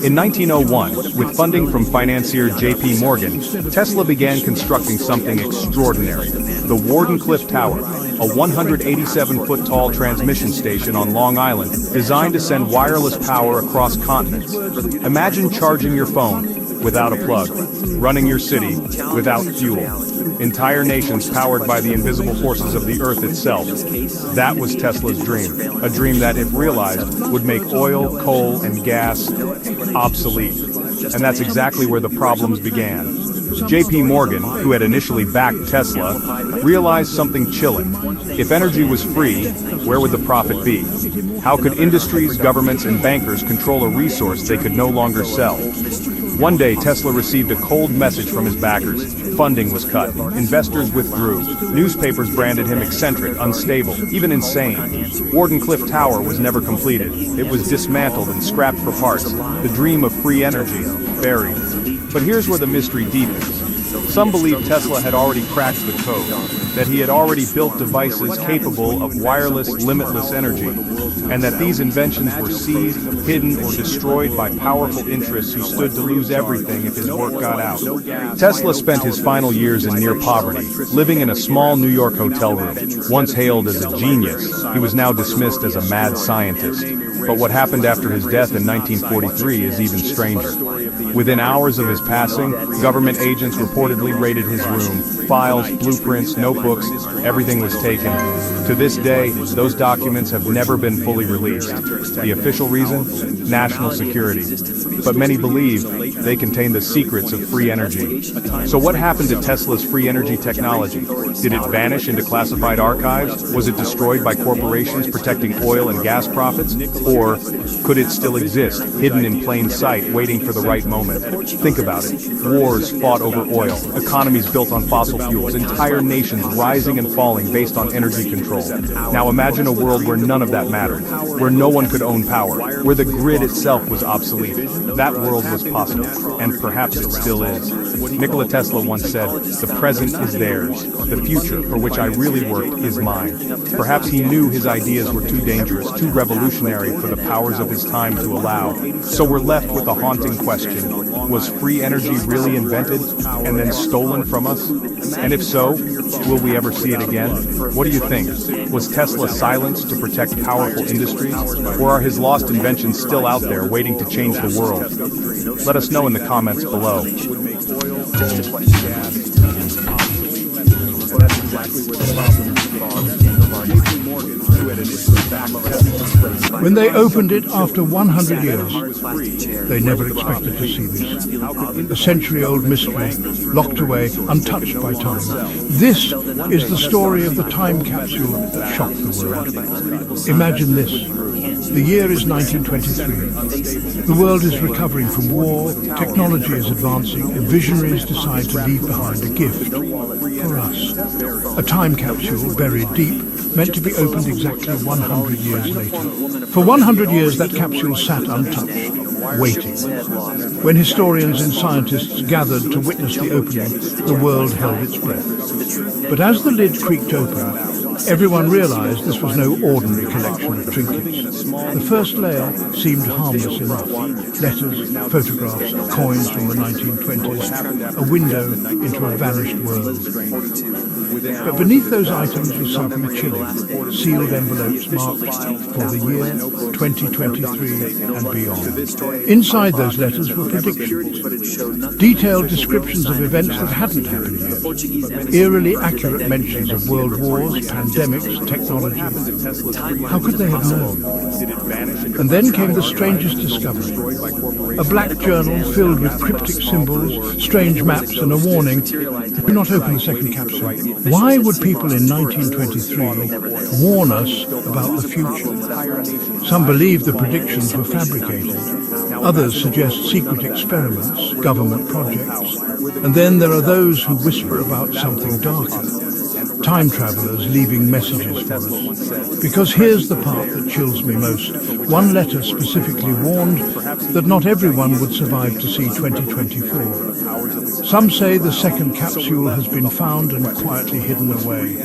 In 1901, with funding from financier J.P. Morgan, Tesla began constructing something extraordinary, the Wardenclyffe Tower, a 187-foot-tall transmission station on Long Island designed to send wireless power across continents. Imagine charging your phone without a plug, running your city without fuel. Entire nations powered by the invisible forces of the earth itself. That was Tesla's dream, a dream that, if realized, would make oil, coal, and gas obsolete. And that's exactly where the problems began. J.P. Morgan, who had initially backed Tesla, realized something chilling. If energy was free, where would the profit be? How could industries, governments, and bankers control a resource they could no longer sell? One day, Tesla received a cold message from his backers. Funding was cut. Investors withdrew. Newspapers branded him eccentric, unstable, even insane. Wardenclyffe Tower was never completed. It was dismantled and scrapped for parts. The dream of free energy, buried. But here's where the mystery deepens. Some believe Tesla had already cracked the code, that he had already built devices capable of wireless, limitless energy, and that these inventions were seized, hidden, or destroyed by powerful interests who stood to lose everything if his work got out. Tesla spent his final years in near poverty, living in a small New York hotel room. Once hailed as a genius, he was now dismissed as a mad scientist. But what happened after his death in 1943 is even stranger. Within hours of his passing, government agents reportedly raided his room. Files, blueprints, notebooks, everything was taken. To this day, those documents have never been fully released. The official reason? National security. But many believe they contain the secrets of free energy. So what happened to Tesla's free energy technology? Did it vanish into classified archives? Was it destroyed by corporations protecting oil and gas profits? Or could it still exist, hidden in plain sight, waiting for the right moment? Think about it. Wars fought over oil, economies built on fossil fuels, entire nations rising and falling based on energy control. Now imagine a world where none of that mattered, where no one could own power, where the grid itself was obsolete. That world was possible, and perhaps it still is. Nikola Tesla once said, "The present is theirs. The future, for which I really worked, is mine." Perhaps he knew his ideas were too dangerous, too revolutionary for the powers of his time to allow. So we're left with a haunting question. Was free energy really invented and then stolen from us? And if so, will we ever see it again? What do you think? Was Tesla silenced to protect powerful industries? Or are his lost inventions still out there waiting to change the world? Let us know in the comments below. When they opened it after 100 years, they never expected to see this. A century-old mystery, locked away, untouched by time. This is the story of the time capsule that shocked the world. Imagine this. The year is 1923. The world is recovering from war, technology is advancing, and visionaries decide to leave behind a gift for us. A time capsule buried deep, meant to be opened exactly 100 years later. For 100 years that capsule sat untouched, waiting. When historians and scientists gathered to witness the opening, the world held its breath. But as the lid creaked open, everyone realized this was no ordinary collection of trinkets. The first layer seemed harmless enough. Letters, photographs, coins from the 1920s, a window into a vanished world. But beneath those items was something chilling, sealed envelopes marked for the year 2023 and beyond. Inside those letters were predictions, detailed descriptions of events that hadn't happened yet, eerily accurate mentions of world wars, pandemics, technology. How could they have known? And then came the strangest discovery. A black journal filled with cryptic symbols, strange maps and a warning, do not open the second capsule. Why would people in 1923 warn us about the future? Some believe the predictions were fabricated. Others suggest secret experiments, government projects. And then there are those who whisper about something darker. Time travelers leaving messages for us. Because here's the part that chills me most. One letter specifically warned that not everyone would survive to see 2024. Some say the second capsule has been found and quietly hidden away.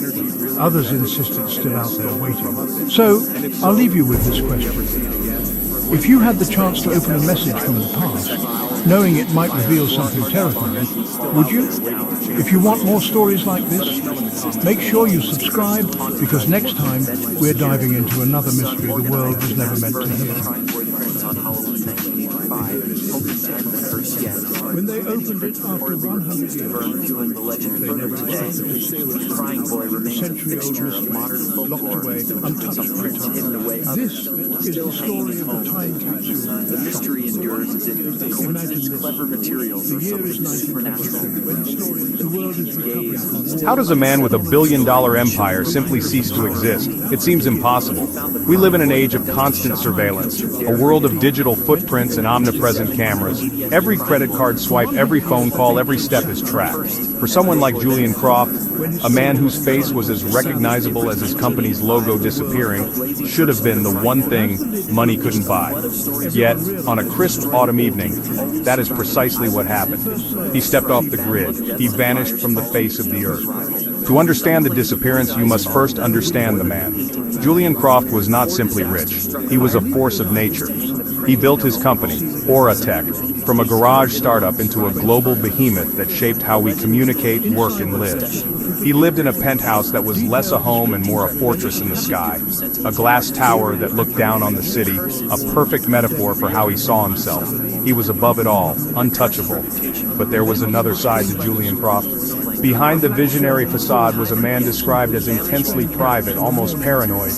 Others insist it's still out there waiting. So, I'll leave you with this question. If you had the chance to open a message from the past, knowing it might reveal something terrifying, would you? If you want more stories like this, make sure you subscribe, because next time we're diving into another mystery the world was never meant to hear. When they opened it after 100 years, they never expected to see it. Century-old mystery, locked away, untouched by time. This is the story of the time capsule. The mystery endures as it coincides clever materials or something supernatural. The world is recovering. How does a man with $1 billion empire simply cease to exist? It seems impossible. We live in an age of constant surveillance, a world of digital footprints and omnipresent cameras. Every credit card swipe, every phone call, every step is tracked. For someone like Julian Croft, a man whose face was as recognizable as his company's logo disappearing, should have been the one thing money couldn't buy. Yet, on a crisp autumn evening, that is precisely what happened. He stepped off the grid. He vanished from the face of the earth. To understand the disappearance, you must first understand the man. Julian Croft was not simply rich. He was a force of nature. He built his company, Tech, from a garage startup into a global behemoth that shaped how we communicate, work, and live. He lived in a penthouse that was less a home and more a fortress in the sky, a glass tower that looked down on the city, a perfect metaphor for how he saw himself. He was above it all, untouchable. But there was another side to Julian Croft. Behind the visionary facade was a man described as intensely private, almost paranoid.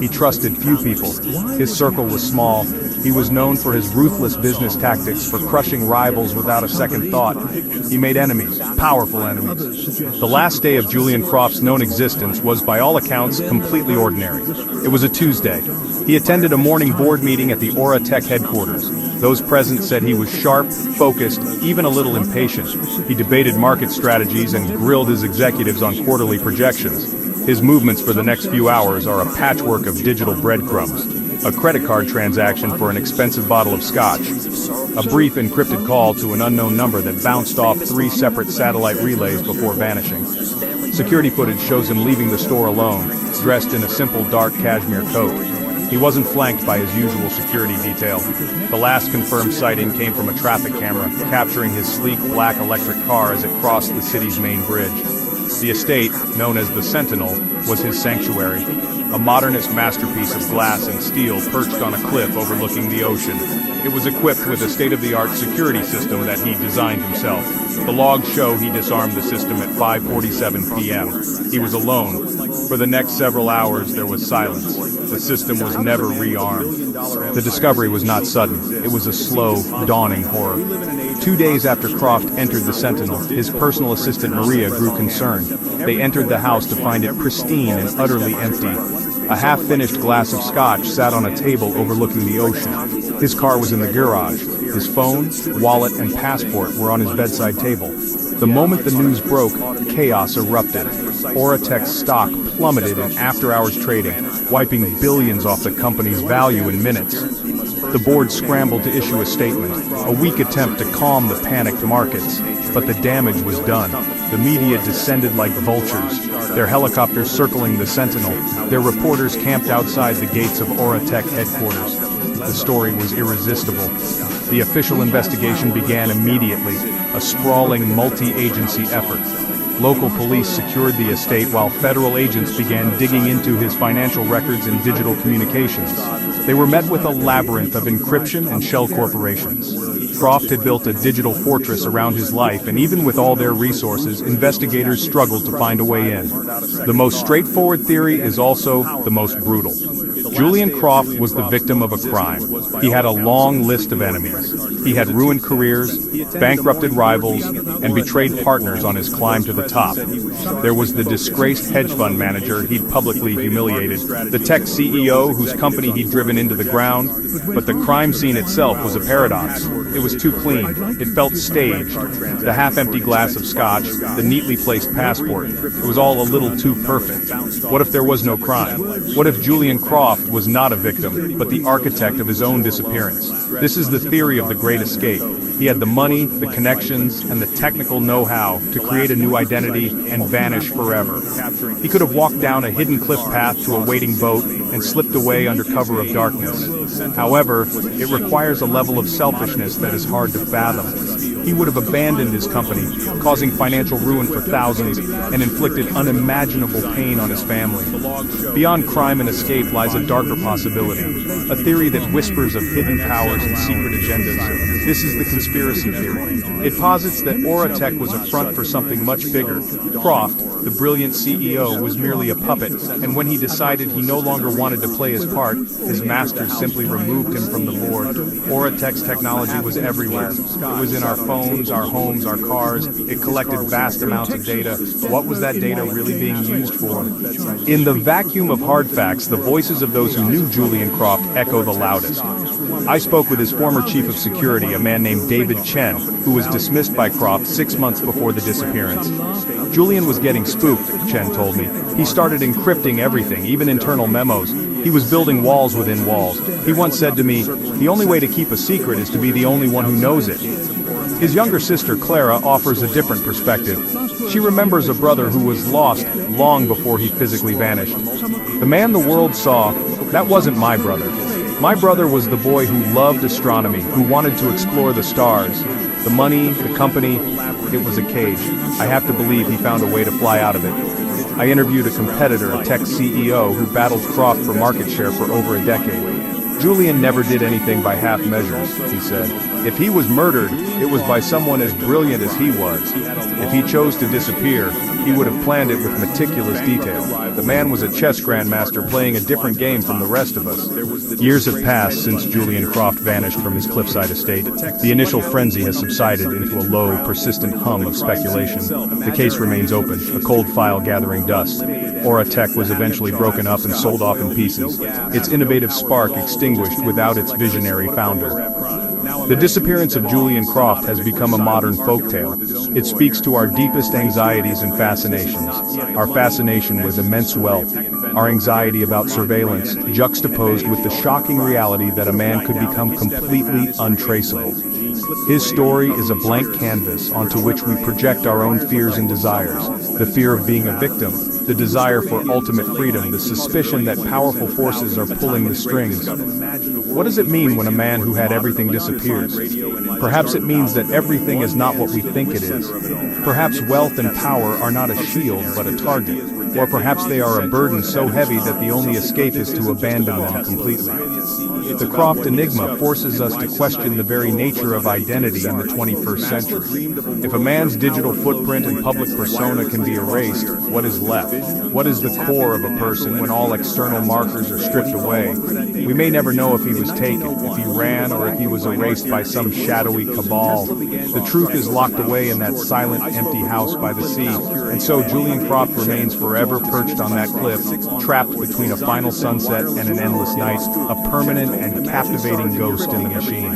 He trusted few people. His circle was small. He was known for his ruthless business tactics, for crushing rivals without a second thought. He made enemies, powerful enemies. The last day of Julian Croft's known existence was, by all accounts, completely ordinary. It was a Tuesday. He attended a morning board meeting at the Tech headquarters. Those present said he was sharp, focused, even a little impatient. He debated market strategies and grilled his executives on quarterly projections. His movements for the next few hours are a patchwork of digital breadcrumbs. A credit card transaction for an expensive bottle of scotch. A brief encrypted call to an unknown number that bounced off 3 separate satellite relays before vanishing. Security footage shows him leaving the store alone, dressed in a simple dark cashmere coat. He wasn't flanked by his usual security detail. The last confirmed sighting came from a traffic camera, capturing his sleek black electric car as it crossed the city's main bridge. The estate, known as the Sentinel, was his sanctuary, a modernist masterpiece of glass and steel perched on a cliff overlooking the ocean. It was equipped with a state-of-the-art security system that he designed himself. The logs show he disarmed the system at 5:47 p.m. He was alone. For the next several hours, there was silence. The system was never rearmed. The discovery was not sudden. It was a slow, dawning horror. 2 days after Croft entered the Sentinel, his personal assistant Maria grew concerned. They entered the house to find it pristine and utterly empty. A half-finished glass of scotch sat on a table overlooking the ocean. His car was in the garage. His phone, wallet, and passport were on his bedside table. The moment the news broke, chaos erupted. Oratech's stock plummeted in after-hours trading, wiping billions off the company's value in minutes. The board scrambled to issue a statement, a weak attempt to calm the panicked markets, but the damage was done. The media descended like vultures, their helicopters circling the Sentinel, their reporters camped outside the gates of Oratech headquarters. The story was irresistible. The official investigation began immediately, a sprawling multi-agency effort. Local police secured the estate while federal agents began digging into his financial records and digital communications. They were met with a labyrinth of encryption and shell corporations. Croft had built a digital fortress around his life, and even with all their resources, investigators struggled to find a way in. The most straightforward theory is also the most brutal. Julian Croft was the victim of a crime. He had a long list of enemies. He had ruined careers, bankrupted rivals, and betrayed partners on his climb to the top. There was the disgraced hedge fund manager he'd publicly humiliated, the tech CEO whose company he'd driven into the ground, but the crime scene itself was a paradox. It was too clean. It felt staged. The half-empty glass of scotch, the neatly placed passport, it was all a little too perfect. What if there was no crime? What if Julian Croft was not a victim, but the architect of his own disappearance? This is the theory of the Great Escape. He had the money, the connections, and the technical know-how to create a new identity and vanish forever. He could have walked down a hidden cliff path to a waiting boat and slipped away under cover of darkness. However, it requires a level of selfishness that is hard to fathom. He would have abandoned his company, causing financial ruin for thousands, and inflicted unimaginable pain on his family. Beyond crime and escape lies a darker possibility, a theory that whispers of hidden powers and secret agendas. This is the conspiracy theory. It posits that Oratech was a front for something much bigger. Croft, the brilliant CEO, was merely a puppet, and when he decided he no longer wanted to play his part, his masters simply removed him from the board. Oratech's technology was everywhere. It was in our phones, our homes, our cars. It collected vast amounts of data. What was that data really being used for? In the vacuum of hard facts, the voices of those who knew Julian Croft echo the loudest. I spoke with his former chief of security, a man named David Chen, who was dismissed by Croft 6 months before the disappearance. Julian was getting spooked, Chen told me. He started encrypting everything, even internal memos. He was building walls within walls. He once said to me, "The only way to keep a secret is to be the only one who knows it." His younger sister, Clara, offers a different perspective. She remembers a brother who was lost long before he physically vanished. "The man the world saw, that wasn't my brother. My brother was the boy who loved astronomy, who wanted to explore the stars. The money, the company, it was a cage. I have to believe he found a way to fly out of it." I interviewed a competitor, a tech CEO, who battled Croft for market share for over a decade. "Julian never did anything by half measures," he said. "If he was murdered, it was by someone as brilliant as he was. If he chose to disappear, he would have planned it with meticulous detail. The man was a chess grandmaster playing a different game from the rest of us." Years have passed since Julian Croft vanished from his cliffside estate. The initial frenzy has subsided into a low, persistent hum of speculation. The case remains open, a cold file gathering dust. Oratech was eventually broken up and sold off in pieces, its innovative spark extinguished without its visionary founder. The disappearance of Julian Croft has become a modern folktale. It speaks to our deepest anxieties and fascinations. Our fascination with immense wealth, our anxiety about surveillance, juxtaposed with the shocking reality that a man could become completely untraceable. His story is a blank canvas onto which we project our own fears and desires. The fear of being a victim, the desire for ultimate freedom, the suspicion that powerful forces are pulling the strings. What does it mean when a man who had everything disappears? Perhaps it means that everything is not what we think it is. Perhaps wealth and power are not a shield but a target. Or perhaps they are a burden so heavy that the only escape is to abandon them completely. The Croft enigma forces us to question the very nature of identity in the 21st century. If a man's digital footprint and public persona can be erased, what is left? What is the core of a person when all external markers are stripped away? We may never know if he was taken, if he ran, or if he was erased by some shadowy cabal. The truth is locked away in that silent, empty house by the sea, and so Julian Croft remains forever perched on that cliff, trapped between a final sunset and an endless night, a permanent and captivating ghost in the machine.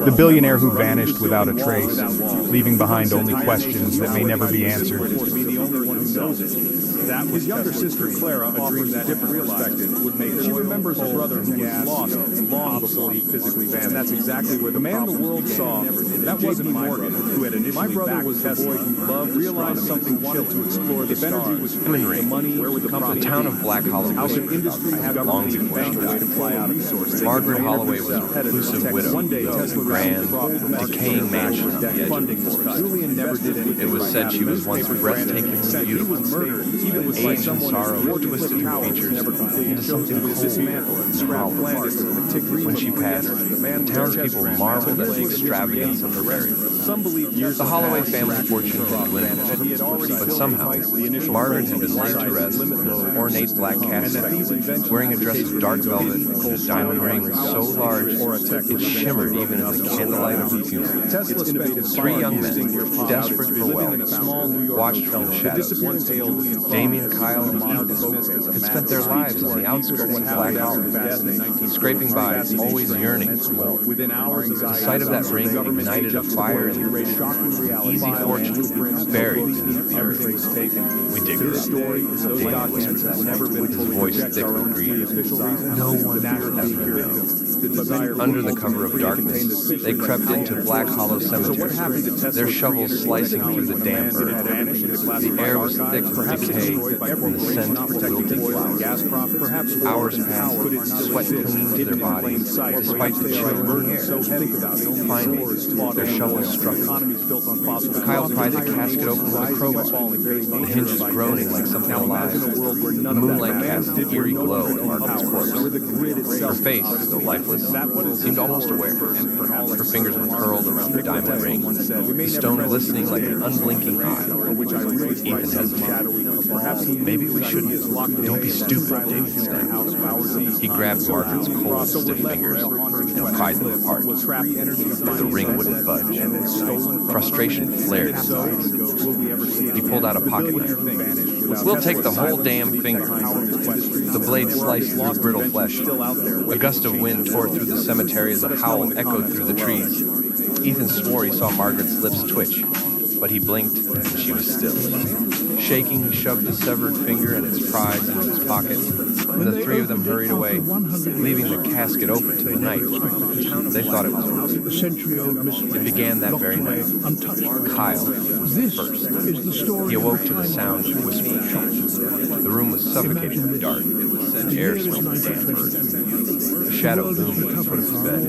The billionaire who vanished without a trace, leaving behind only questions that may never be answered. That his younger sister Clara offers a different perspective. Would make she remembers a brother who was lost long before he physically vanished. And that's exactly where the man the world saw. That wasn't Morgan, who had initially my brother was the boy who loved, realized something, wanted to explore the stars. The money, where would the company the town of Black Hollow was long before she died. Margaret Holloway was a reclusive widow, a grand, decaying mansion on the edge of the forest. It was said she was once breathtakingly beautiful. Age and sorrow twisted her features into something cold and hollow. When she passed, townspeople marveled at the extravagance of her burial. The Holloway family fortune had dwindled, but somehow Margaret had been laid to rest in an ornate black casket, wearing a dress of dark velvet and a diamond ring so large it shimmered even in the candlelight of her funeral. 3 young men, desperate for wealth, watched from the shadows. Damien, Kyle, and Ethan had spent their lives on the outskirts of Black Hollow, scraping by, always yearning for more. The sight of that ring ignited a fire in them, easy fortune buried beneath the earth. We dig her up, Damien whispered, his voice thick with grief. No one ever knows. Under the cover of darkness, they crept into Black Hollow Cemetery, their shovels slicing through the damp earth. The air was thick with decay and the scent of wilted flowers. Hours passed, sweat clinging to their bodies, despite the chill in the air. Finally, their shovels struck. Kyle pried the casket open with a crowbar, the hinges groaning like something alive. The moonlight cast an eerie glow on Margaret's corpse. Her face, though lifeless, seemed almost aware. Her fingers were curled around the diamond ring, the stone glistening like an unblinking eye. Ethan hesitated. Maybe we shouldn't. Don't be stupid, David snapped. He grabbed Margaret's cold, stiff fingers and pried them apart. But the ring wouldn't budge. Frustration flared in his eyes. He pulled out a pocket knife. We'll take the whole damn finger. The blade sliced through brittle flesh. A gust of wind tore through the cemetery as a howl echoed through the trees. Ethan swore he saw Margaret's lips twitch, but he blinked and she was still. Shaking, he shoved the severed finger and its prize into his pocket, and the 3 of them hurried away, leaving the casket open to the night. They thought it was over. It began that very night. Kyle was first. He awoke to the sound of whispering. The room was suffocatingly dark. The air smelled of damp earth. A shadow loomed at the foot of his bed,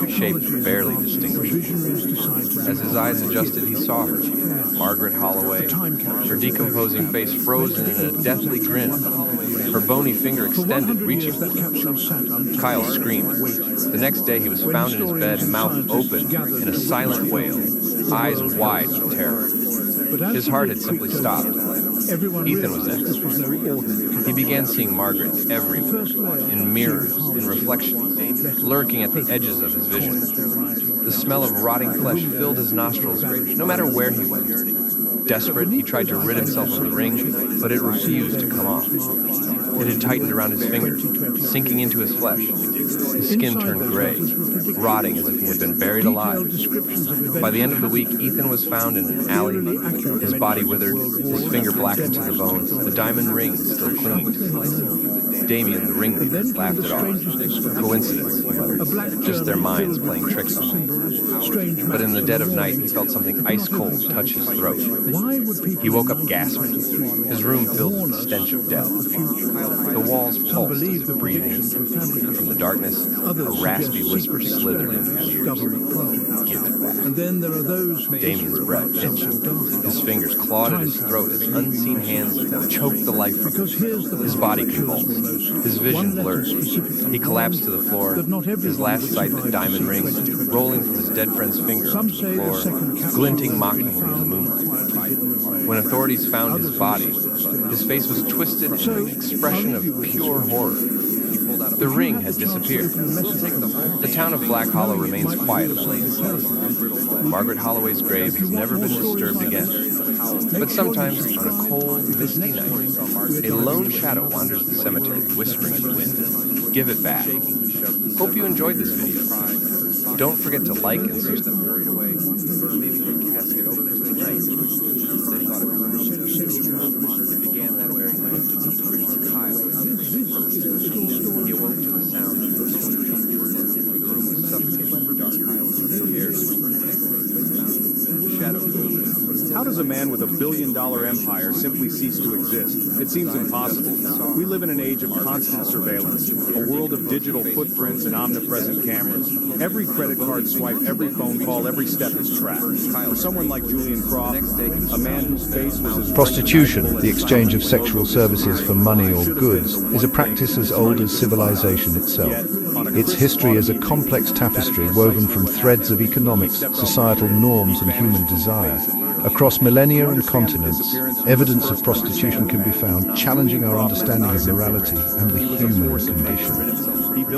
its shape barely distinguishable. As his eyes adjusted, he saw her, Margaret Holloway, her decomposing face frozen in a deathly grin, her bony finger extended, reaching for him. Kyle screamed. The next day, he was found in his bed, mouth open, in a silent wail, eyes wide with terror. His heart had simply stopped. Ethan was next. He began seeing Margaret everywhere, in mirrors, in reflections, lurking at the edges of his vision. The smell of rotting flesh filled his nostrils, no matter where he went. Desperate, he tried to rid himself of the ring, but it refused to come off. It had tightened around his finger, sinking into his flesh. His skin turned gray, rotting as if he had been buried alive. By the end of the week, Ethan was found in an alley, his body withered, his finger blackened to the bone, the diamond ring still clinging. Damien, the ringleader, laughed it off. Coincidence, he muttered. Just their minds playing tricks on him. But in the dead of night, he felt something ice cold touch his throat. He woke up gasping, his room filled with the stench of death. The walls pulsed as if breathing, and from the darkness, a raspy whisper slithered into his ears. Give it back. Damien's breath pinched. His fingers clawed at his throat as unseen hands choked the life from him. His body convulsed. His vision blurred. He collapsed to the floor, his last sight the diamond ring, rolling from his dead friend's finger onto the floor, glinting mockingly in the moonlight. When authorities found his body, his face was twisted in an expression of pure horror. The ring had disappeared. The town of Black Hollow remains quiet of late. Margaret Holloway's grave has never been disturbed again. But sometimes, on a cold, misty night, a lone shadow wanders the cemetery, whispering in the wind. Give it back. Hope you enjoyed this video. Don't forget to like and subscribe. He awoke to the sound of the room was suffocating dark. How does a man with $1 billion empire simply cease to exist? It seems impossible. We live in an age of constant surveillance, a world of digital footprints and omnipresent cameras. Every credit card swipe, every phone call, every step is tracked. For someone like Julian Croft, a man whose face was as... Prostitution, the exchange of sexual services for money or goods, is a practice as old as civilization itself. Its history is a complex tapestry woven from threads of economics, societal norms and human desire. Across millennia and continents, evidence of prostitution can be found challenging our understanding of morality and the human condition.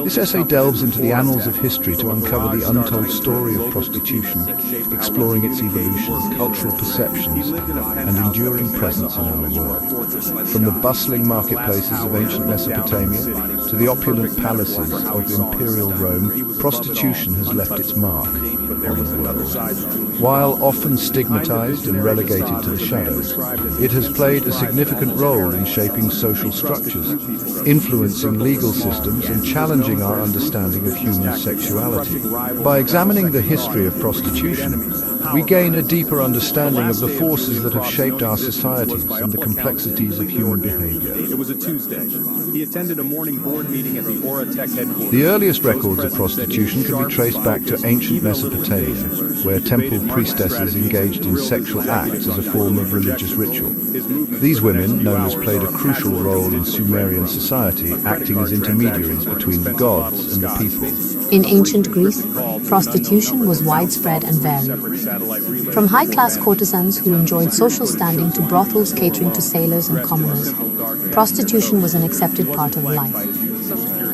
This essay delves into the annals of history to uncover the untold story of prostitution, exploring its evolution, cultural perceptions, and enduring presence in our world. From the bustling marketplaces of ancient Mesopotamia to the opulent palaces of imperial Rome, prostitution has left its mark on the world. While often stigmatized and relegated to the shadows, it has played a significant role in shaping social structures, influencing legal systems and challenging our understanding of human sexuality. By examining the history of prostitution, we gain a deeper understanding of the forces that have shaped our societies and the complexities of human behavior. It was a Tuesday. He attended a morning board meeting at the Aura Tech headquarters. The earliest records of prostitution can be traced back to ancient Mesopotamia, where temple priestesses engaged in sexual acts as a form of religious ritual. These women, known as, played a crucial role in Sumerian society, acting as intermediaries between the gods and the people. In ancient Greece, prostitution was widespread and varied. From high-class courtesans who enjoyed social standing to brothels catering to sailors and commoners, prostitution was an accepted part of life.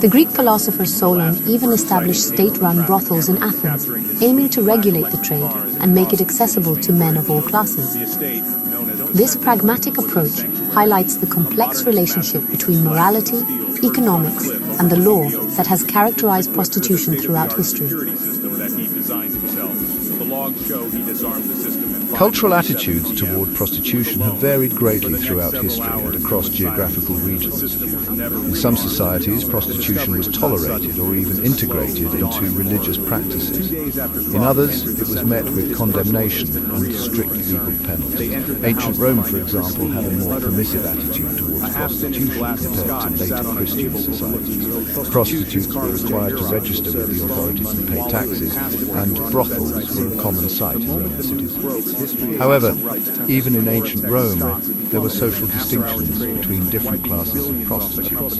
The Greek philosopher Solon even established state-run brothels in Athens, aiming to regulate the trade and make it accessible to men of all classes. This pragmatic approach highlights the complex relationship between morality, economics, and the law that has characterized prostitution throughout history. Cultural attitudes toward prostitution have varied greatly throughout history and across geographical regions. In some societies, prostitution was tolerated or even integrated into religious practices. In others, it was met with condemnation and strict legal penalties. Ancient Rome, for example, had a more permissive attitude towards prostitution compared to later Christian societies. Prostitutes were required to register with the authorities and pay taxes, and brothels were a common sight in Roman cities. However, even in ancient Rome, there were social distinctions between different classes of prostitutes.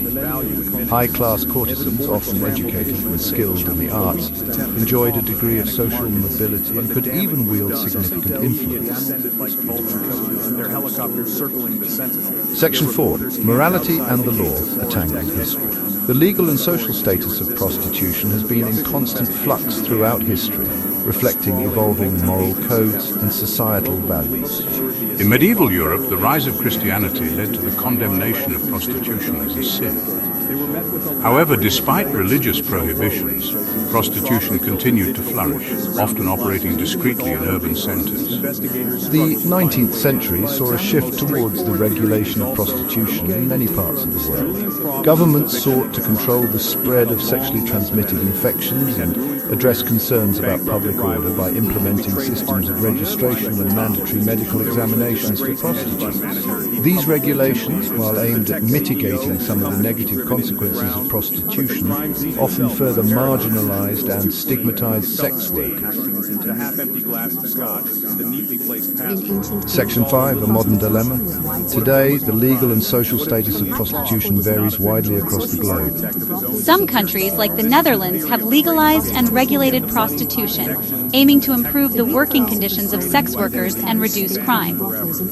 High-class courtesans, often educated and skilled in the arts, enjoyed a degree of social mobility and could even wield significant influence. Section 4. Morality and the law, a tangled history. The legal and social status of prostitution has been in constant flux throughout history, reflecting evolving moral codes and societal values. In medieval Europe, the rise of Christianity led to the condemnation of prostitution as a sin. However, despite religious prohibitions, prostitution continued to flourish, often operating discreetly in urban centres. The 19th century saw a shift towards the regulation of prostitution in many parts of the world. Governments sought to control the spread of sexually transmitted infections and address concerns about public order by implementing systems of registration and mandatory medical examinations for prostitutes. These regulations, while aimed at mitigating some of the negative consequences of prostitution, often further marginalized and stigmatized sex workers. Section 5, a modern dilemma. Today, the legal and social status of prostitution varies widely across the globe. Some countries, like the Netherlands, have legalized and regulated prostitution, aiming to improve the working conditions of sex workers and reduce crime.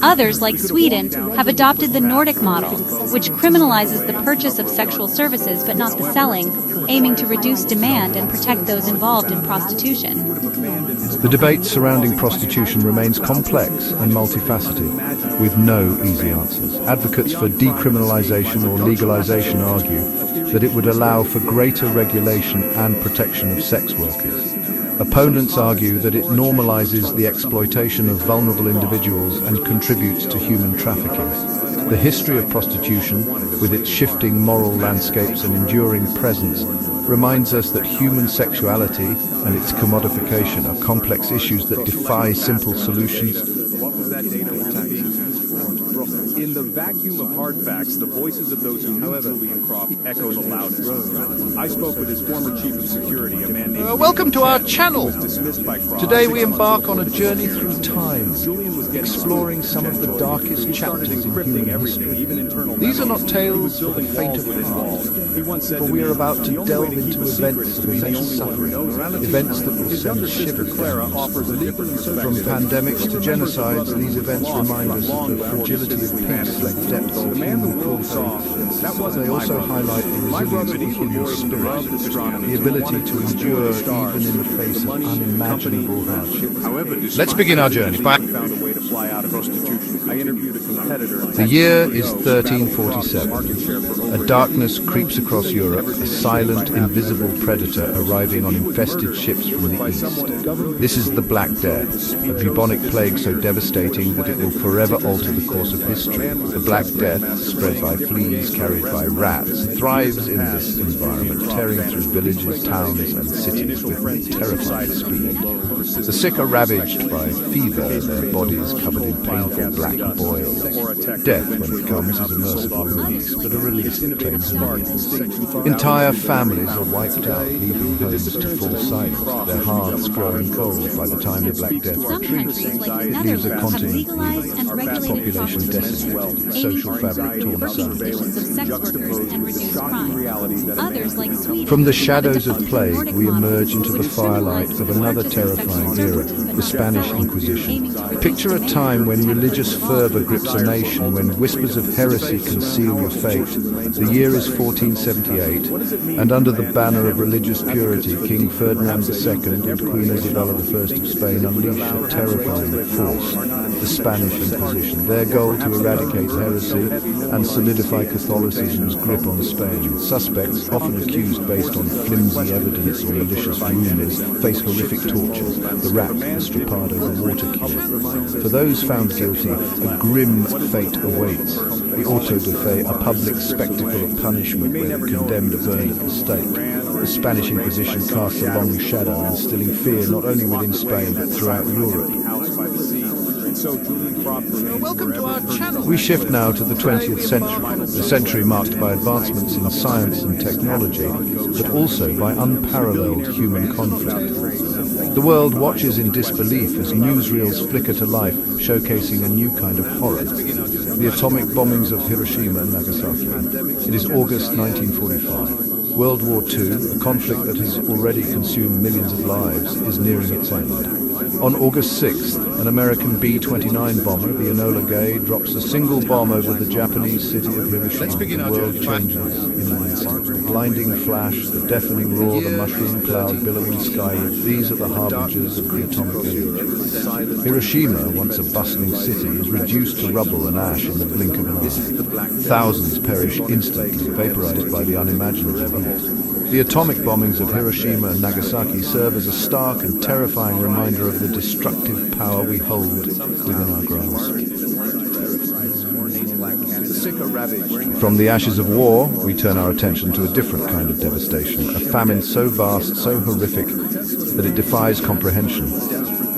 Others, like Sweden, have adopted the Nordic model, which criminalizes the purchase of sexual services but not the selling, aiming to reduce demand and protect those involved in prostitution. The debate surrounding prostitution remains complex and multifaceted, with no easy answers. Advocates for decriminalization or legalization argue that it would allow for greater regulation and protection of sex workers. Opponents argue that it normalizes the exploitation of vulnerable individuals and contributes to human trafficking. The history of prostitution, with its shifting moral landscapes and enduring presence, reminds us that human sexuality and its commodification are complex issues that defy simple solutions. In the vacuum of hard facts, the voices of those who knew Julian Croft echo the loudest. I spoke with his former chief of security, a man named... Welcome to our channel! Today we embark on a journey through time, exploring some of the darkest chapters in human history. These are not tales for the faint of heart, for we are about to delve into events of immense suffering, events that will send shivers down our spine. From pandemics to genocides, these events remind us of the fragility of peace like depths of human cruelty. They also highlight the resilience of the human spirit, the ability to endure even in the face of unimaginable hardship. Let's begin our journey. The year is 1347. A darkness creeps across Europe, a silent, invisible predator arriving on infested ships from the east. This is the Black Death, a bubonic plague so devastating that it will forever alter the course of history. The Black Death, spread by fleas carried by rats, thrives in this environment, tearing through villages, towns and cities with terrifying speed. The sick are ravaged by fever, their bodies covered in painful black boils. Death, when it comes, is a merciful release, but a release that claims millions. Entire families are wiped out, leaving homes to fall silent, their hearths growing cold by the time the Black Death retreats. It leaves a continent with its population decimated, its social fabric torn asunder. From the shadows of plague, we emerge into the firelight of another terrifying era, the Spanish Inquisition. Picture a time when religious fervor grips a nation, when whispers of heresy conceal your fate. The year is 1478, and under the banner of religious purity, King Ferdinand II and Queen Isabella I of Spain unleash a terrifying force, the Spanish Inquisition. Their goal to eradicate heresy and solidify Catholicism's grip on Spain. Suspects, often accused based on flimsy evidence or malicious rumors, face horrific tortures, the rack, the stripado, the water cure. For those found guilty, a grim fate awaits. The auto de fe, a public spectacle of punishment where the condemned are burned at the stake. The Spanish Inquisition casts a long shadow, instilling fear not only within Spain but throughout Europe. Welcome to our channel. We shift now to the 20th century, a century marked by advancements in science and technology, but also by unparalleled human conflict. The world watches in disbelief as newsreels flicker to life, showcasing a new kind of horror. The atomic bombings of Hiroshima and Nagasaki. It is August 1945. World War II, a conflict that has already consumed millions of lives, is nearing its end. On August 6th, an American B-29 bomber, the Enola Gay, drops a single bomb over the Japanese city of Hiroshima. The world changes in an instant. The blinding flash, the deafening roar, the mushroom cloud billowing skyward, these are the harbingers of the atomic age. Hiroshima, once a bustling city, is reduced to rubble and ash in the blink of an eye. Thousands perish instantly, vaporized by the unimaginable heat. The atomic bombings of Hiroshima and Nagasaki serve as a stark and terrifying reminder of the destructive power we hold within our grasp. From the ashes of war, we turn our attention to a different kind of devastation, a famine so vast, so horrific, that it defies comprehension.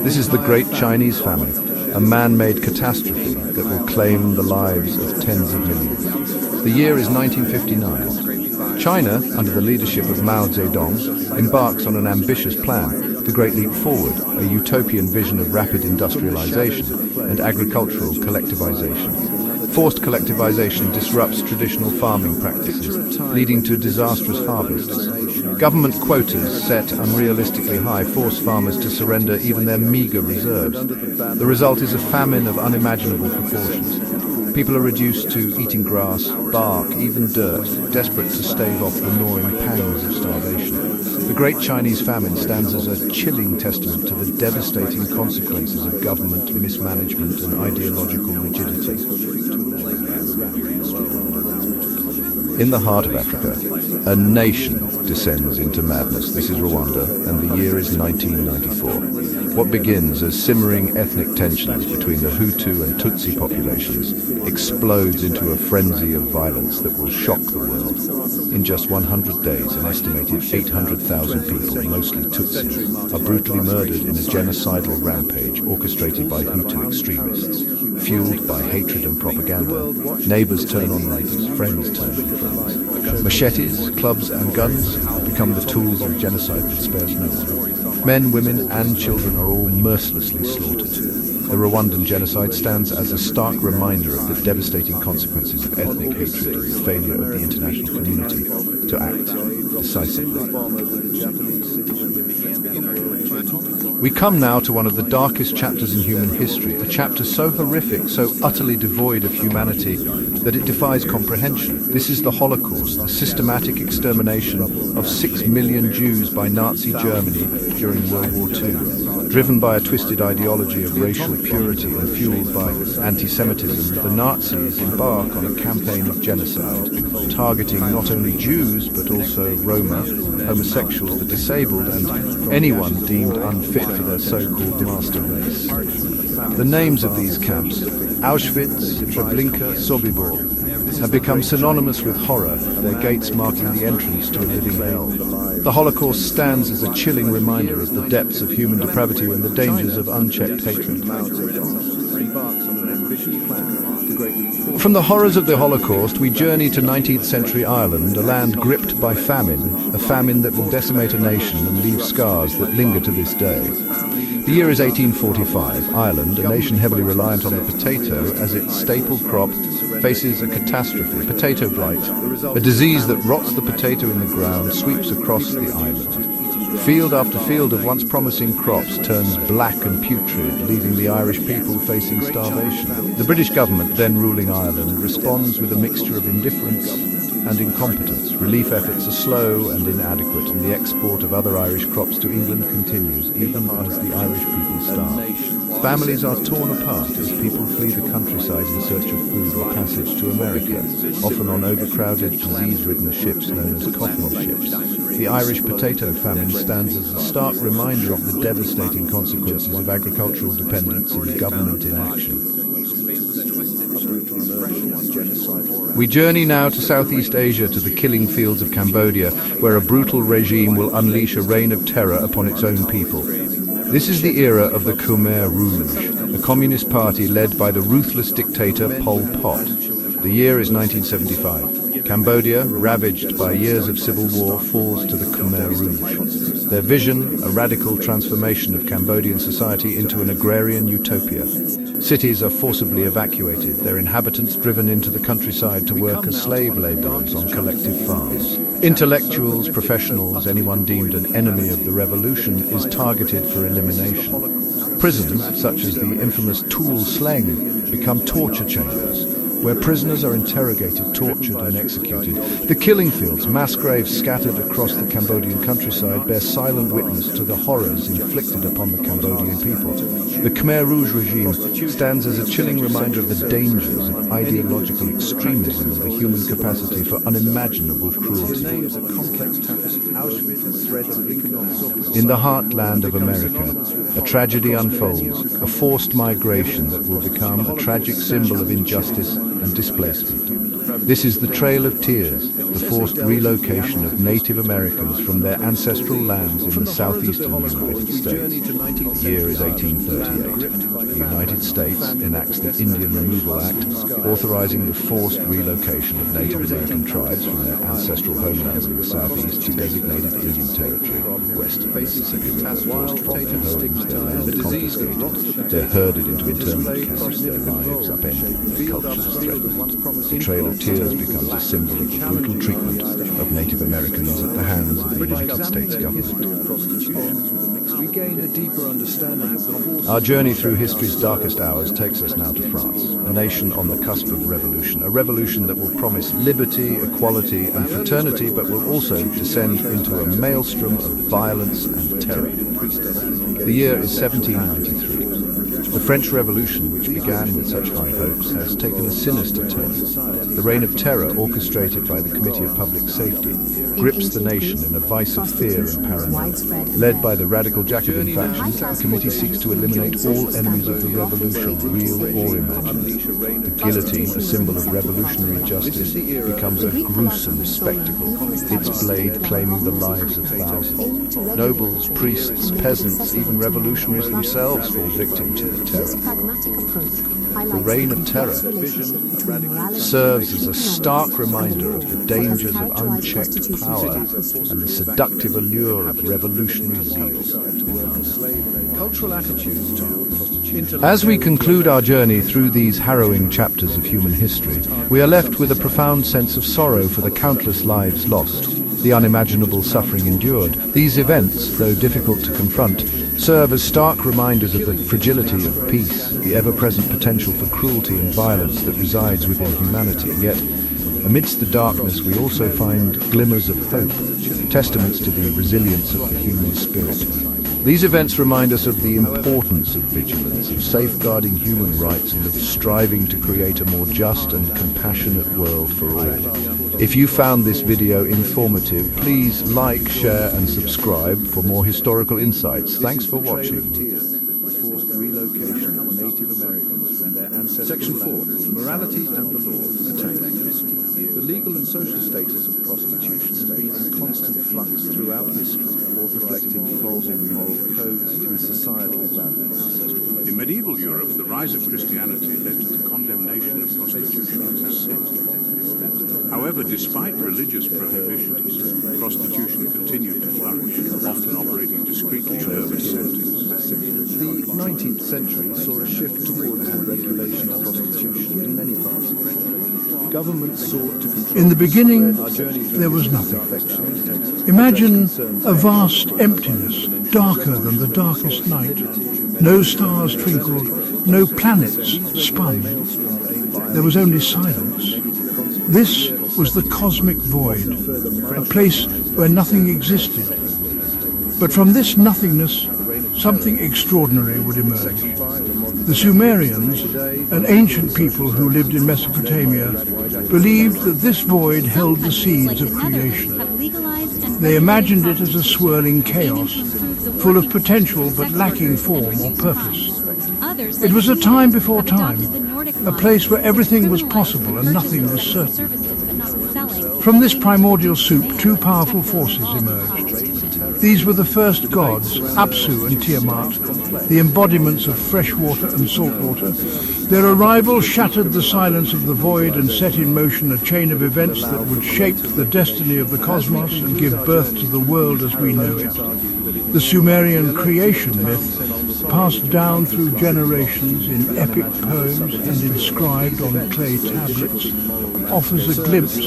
This is the Great Chinese Famine, a man-made catastrophe that will claim the lives of tens of millions. The year is 1959. China, under the leadership of Mao Zedong, embarks on an ambitious plan, the Great Leap Forward, a utopian vision of rapid industrialization and agricultural collectivization. Forced collectivization disrupts traditional farming practices, leading to disastrous harvests. Government quotas set unrealistically high force farmers to surrender even their meager reserves. The result is a famine of unimaginable proportions. People are reduced to eating grass, bark, even dirt, desperate to stave off the gnawing pangs of starvation. The Great Chinese Famine stands as a chilling testament to the devastating consequences of government mismanagement and ideological rigidity. In the heart of Africa, a nation descends into madness. This is Rwanda, and the year is 1994. What begins as simmering ethnic tensions between the Hutu and Tutsi populations explodes into a frenzy of violence that will shock the world. In just 100 days, an estimated 800,000 people, mostly Tutsi, are brutally murdered in a genocidal rampage orchestrated by Hutu extremists. Fueled by hatred and propaganda, neighbors turn on neighbors, friends turn on friends. Machetes, clubs and guns become the tools of genocide that spares no one. Men, women and children are all mercilessly slaughtered. The Rwandan genocide stands as a stark reminder of the devastating consequences of ethnic hatred and the failure of the international community to act decisively. We come now to one of the darkest chapters in human history, a chapter so horrific, so utterly devoid of humanity, that it defies comprehension. This is the Holocaust, the systematic extermination of 6 million Jews by Nazi Germany during World War II. Driven by a twisted ideology of racial purity and fueled by anti-Semitism, the Nazis embark on a campaign of genocide, targeting not only Jews but also Roma, homosexuals, the disabled, and anyone deemed unfit for their so-called master race. The names of these camps, Auschwitz, Treblinka, Sobibor, have become synonymous with horror, their gates marking the entrance to a living hell. The Holocaust stands as a chilling reminder of the depths of human depravity and the dangers of unchecked hatred. From the horrors of the Holocaust, we journey to 19th century Ireland, a land gripped by famine, a famine that will decimate a nation and leave scars that linger to this day. The year is 1845. Ireland, a nation heavily reliant on the potato as its staple crop, faces a catastrophe, potato blight. A disease that rots the potato in the ground sweeps across the island. Field after field of once promising crops turns black and putrid, leaving the Irish people facing starvation. The British government, then ruling Ireland, responds with a mixture of indifference and incompetence. Relief efforts are slow and inadequate, and the export of other Irish crops to England continues, even as the Irish people starve. Families are torn apart as people flee the countryside in search of food or passage to America, often on overcrowded, disease-ridden ships known as coffin ships. The Irish potato famine stands as a stark reminder of the devastating consequences of agricultural dependence and government inaction. We journey now to Southeast Asia, to the killing fields of Cambodia, where a brutal regime will unleash a reign of terror upon its own people. This is the era of the Khmer Rouge, a communist party led by the ruthless dictator Pol Pot. The year is 1975. Cambodia, ravaged by years of civil war, falls to the Khmer Rouge. Their vision, a radical transformation of Cambodian society into an agrarian utopia. Cities are forcibly evacuated, their inhabitants driven into the countryside to work as slave laborers on collective farms. Intellectuals, professionals, anyone deemed an enemy of the revolution is targeted for elimination. Prisons, such as the infamous Tool Sleng, become torture chambers. where prisoners are interrogated, tortured and executed. The killing fields, mass graves scattered across the Cambodian countryside, bear silent witness to the horrors inflicted upon the Cambodian people. The Khmer Rouge regime stands as a chilling reminder of the dangers of ideological extremism and the human capacity for unimaginable cruelty. In the heartland of America, a tragedy unfolds, a forced migration that will become a tragic symbol of injustice and displacement. This is the Trail of Tears, the forced relocation of Native Americans from their ancestral lands in the southeastern United States. The year is 1838. The United States enacts the Indian Removal Act, authorizing the forced relocation of Native American tribes from their ancestral homelands in the southeast to designated Indian territory west of the Mississippi River. Forced from their homes, their land confiscated. They're herded into internment camps, their lives upended, their cultures threatened. The Trail of Tears becomes a symbol of the brutal treatment of Native Americans at the hands of the United States government. Our journey through history's darkest hours takes us now to France, a nation on the cusp of revolution, a revolution that will promise liberty, equality and fraternity, but will also descend into a maelstrom of violence and terror. The year is 1793. The French Revolution, which began with such high hopes, has taken a sinister turn. The reign of terror, orchestrated by the Committee of Public Safety, grips the nation in a vice of fear and paranoia. Led by the radical Jacobin faction, the committee seeks to eliminate all enemies of the revolution, real or imagined. The guillotine, a symbol of revolutionary justice, becomes a gruesome spectacle, its blade claiming the lives of thousands. Nobles, priests, peasants, even revolutionaries themselves fall victim to the terror. The reign of terror serves as a stark reminder of the dangers of unchecked power and the seductive allure of revolutionary zeal. Cultural attitudes to As we conclude our journey through these harrowing chapters of human history, we are left with a profound sense of sorrow for the countless lives lost, the unimaginable suffering endured. These events, though difficult to confront, serve as stark reminders of the fragility of peace, the ever-present potential for cruelty and violence that resides within humanity. Yet, amidst the darkness, we also find glimmers of hope, testaments to the resilience of the human spirit. These events remind us of the importance of vigilance, of safeguarding human rights, and of striving to create a more just and compassionate world for all. If you found this video informative, please like, share and subscribe for more historical insights. Thanks for watching. Section 4. Morality and the law. The legal and social status of prostitution has been in constant flux throughout history, reflecting evolving moral codes and societal values. In medieval Europe, the rise of Christianity led to the condemnation of prostitution as sin. However, despite religious prohibitions, prostitution continued to flourish, often operating discreetly in urban settings. The 19th century saw a shift towards the regulation of prostitution in many parts of the world. Governments sought to control. In the beginning, there was nothing. Imagine a vast emptiness, darker than the darkest night. No stars twinkled, no planets spun. There was only silence. This was the cosmic void, a place where nothing existed. But from this nothingness, something extraordinary would emerge. The Sumerians, an ancient people who lived in Mesopotamia, believed that this void held the seeds of creation. They imagined it as a swirling chaos, full of potential but lacking form or purpose. It was a time before time, a place where everything was possible and nothing was certain. From this primordial soup, two powerful forces emerged. These were the first gods, Apsu and Tiamat, the embodiments of fresh water and salt water. Their arrival shattered the silence of the void and set in motion a chain of events that would shape the destiny of the cosmos and give birth to the world as we know it. The Sumerian creation myth, passed down through generations in epic poems and inscribed on clay tablets, offers a glimpse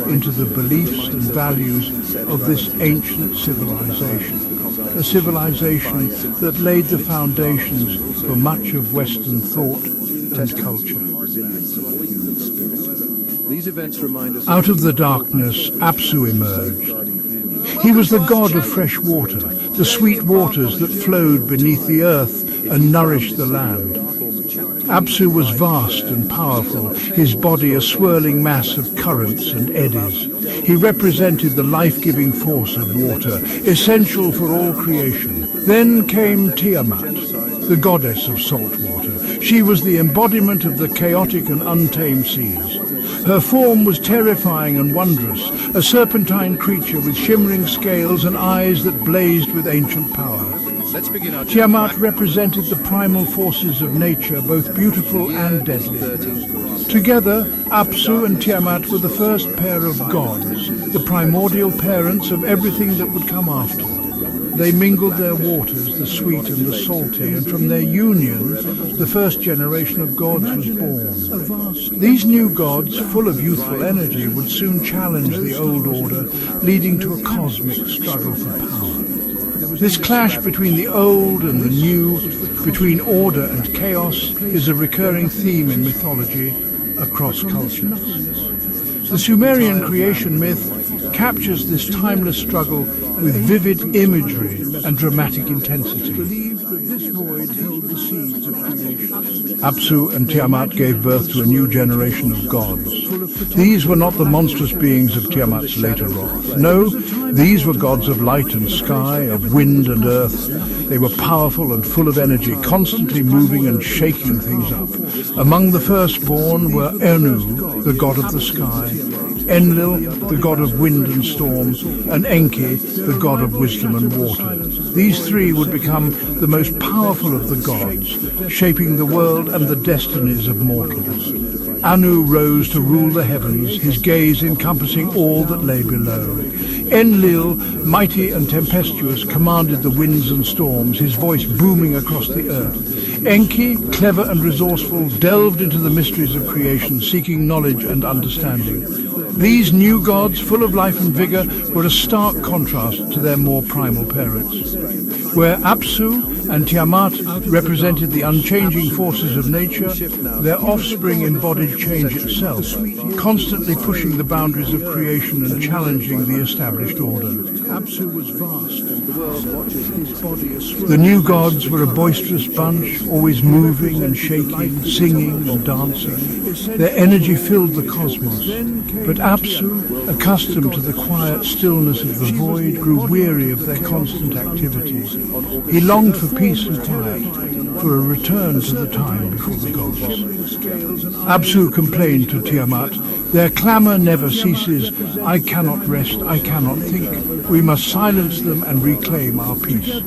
into the beliefs and values of this ancient civilization, a civilization that laid the foundations for much of Western thought and culture. These events remind us Out of the darkness, Apsu emerged. He was the god of fresh water, the sweet waters that flowed beneath the earth and nourished the land. Apsu was vast and powerful, his body a swirling mass of currents and eddies. He represented the life-giving force of water, essential for all creation. Then came Tiamat, the goddess of salt water. She was the embodiment of the chaotic and untamed seas. Her form was terrifying and wondrous, a serpentine creature with shimmering scales and eyes that blazed with ancient power. Tiamat represented the primal forces of nature, both beautiful and deadly. Together, Apsu and Tiamat were the first pair of gods, the primordial parents of everything that would come after. They mingled their waters, the sweet and the salty, and from their union, the first generation of gods was born. These new gods, full of youthful energy, would soon challenge the old order, leading to a cosmic struggle for power. This clash between the old and the new, between order and chaos, is a recurring theme in mythology across cultures. The Sumerian creation myth captures this timeless struggle with vivid imagery and dramatic intensity. Apsu and Tiamat gave birth to a new generation of gods. These were not the monstrous beings of Tiamat's later wrath. No, these were gods of light and sky, of wind and earth. They were powerful and full of energy, constantly moving and shaking things up. Among the firstborn were Anu, the god of the sky, Enlil, the god of wind and storm, and Enki, the god of wisdom and water. These three would become the most powerful of the gods, shaping the world and the destinies of mortals. Anu rose to rule the heavens, his gaze encompassing all that lay below. Enlil, mighty and tempestuous, commanded the winds and storms, his voice booming across the earth. Enki, clever and resourceful, delved into the mysteries of creation, seeking knowledge and understanding. These new gods, full of life and vigor, were a stark contrast to their more primal parents. Where Apsu and Tiamat represented the unchanging forces of nature, their offspring embodied change itself, constantly pushing the boundaries of creation and challenging the established order. Apsu was vast, and the world watches his body as swirling. The new gods were a boisterous bunch, always moving and shaking, singing and dancing. Their energy filled the cosmos. But Apsu, accustomed to the quiet stillness of the void, grew weary of their constant activities. He longed for peace and quiet, for a return to the time before the gods. Apsu complained to Tiamat, "Their clamour never ceases. I cannot rest, I cannot think. We must silence them and reclaim our peace."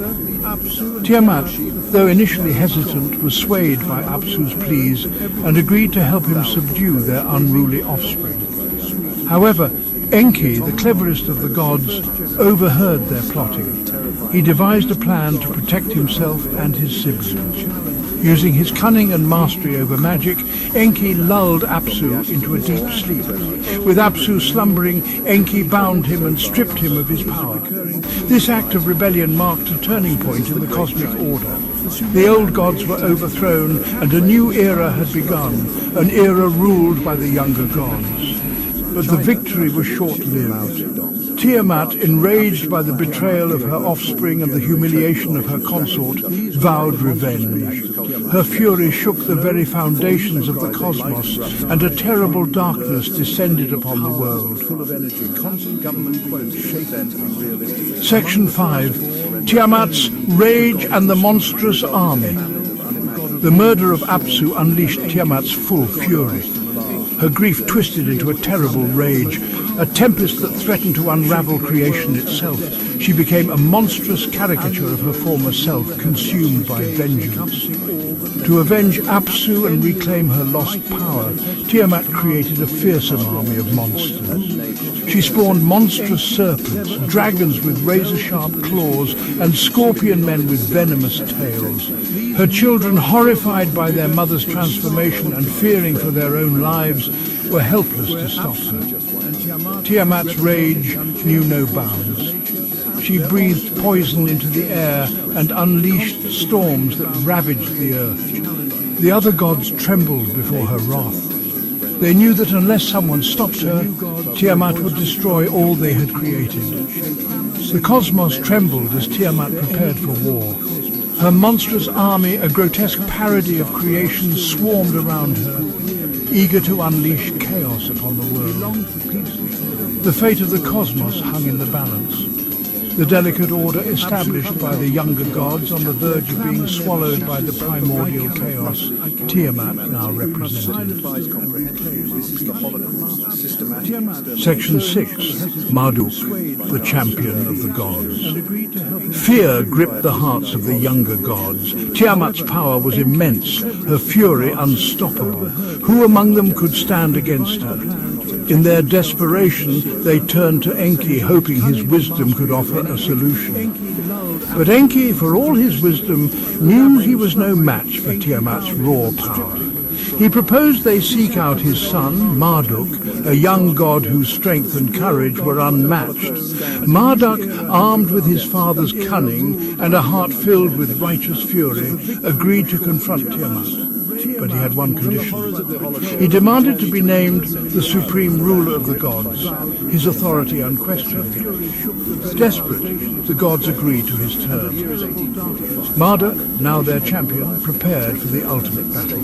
Tiamat, though initially hesitant, was swayed by Apsu's pleas and agreed to help him subdue their unruly offspring. However, Enki, the cleverest of the gods, overheard their plotting. He devised a plan to protect himself and his siblings. Using his cunning and mastery over magic, Enki lulled Apsu into a deep sleep. With Apsu slumbering, Enki bound him and stripped him of his power. This act of rebellion marked a turning point in the cosmic order. The old gods were overthrown and a new era had begun, an era ruled by the younger gods. But the victory was short-lived. Tiamat, enraged by the betrayal of her offspring and the humiliation of her consort, vowed revenge. Her fury shook the very foundations of the cosmos, and a terrible darkness descended upon the world. Section 5. Tiamat's Rage and the Monstrous Army. The murder of Apsu unleashed Tiamat's full fury. Her grief twisted into a terrible rage, a tempest that threatened to unravel creation itself. She became a monstrous caricature of her former self, consumed by vengeance. To avenge Apsu and reclaim her lost power, Tiamat created a fearsome army of monsters. She spawned monstrous serpents, dragons with razor-sharp claws, and scorpion men with venomous tails. Her children, horrified by their mother's transformation and fearing for their own lives, were helpless to stop her. Tiamat's rage knew no bounds. She breathed poison into the air and unleashed storms that ravaged the earth. The other gods trembled before her wrath. They knew that unless someone stopped her, Tiamat would destroy all they had created. The cosmos trembled as Tiamat prepared for war. Her monstrous army, a grotesque parody of creation, swarmed around her, eager to unleash chaos upon the world. The fate of the cosmos hung in the balance. The delicate order established by the younger gods on the verge of being swallowed by the primordial chaos, Tiamat now represented. Section 6. Marduk, the champion of the gods. Fear gripped the hearts of the younger gods. Tiamat's power was immense, her fury unstoppable. Who among them could stand against her? In their desperation, they turned to Enki, hoping his wisdom could offer a solution. But Enki, for all his wisdom, knew he was no match for Tiamat's raw power. He proposed they seek out his son, Marduk, a young god whose strength and courage were unmatched. Marduk, armed with his father's cunning and a heart filled with righteous fury, agreed to confront Tiamat. But he had one condition. He demanded to be named the supreme ruler of the gods, his authority unquestioned. Desperate, the gods agreed to his terms. Marduk, now their champion, prepared for the ultimate battle.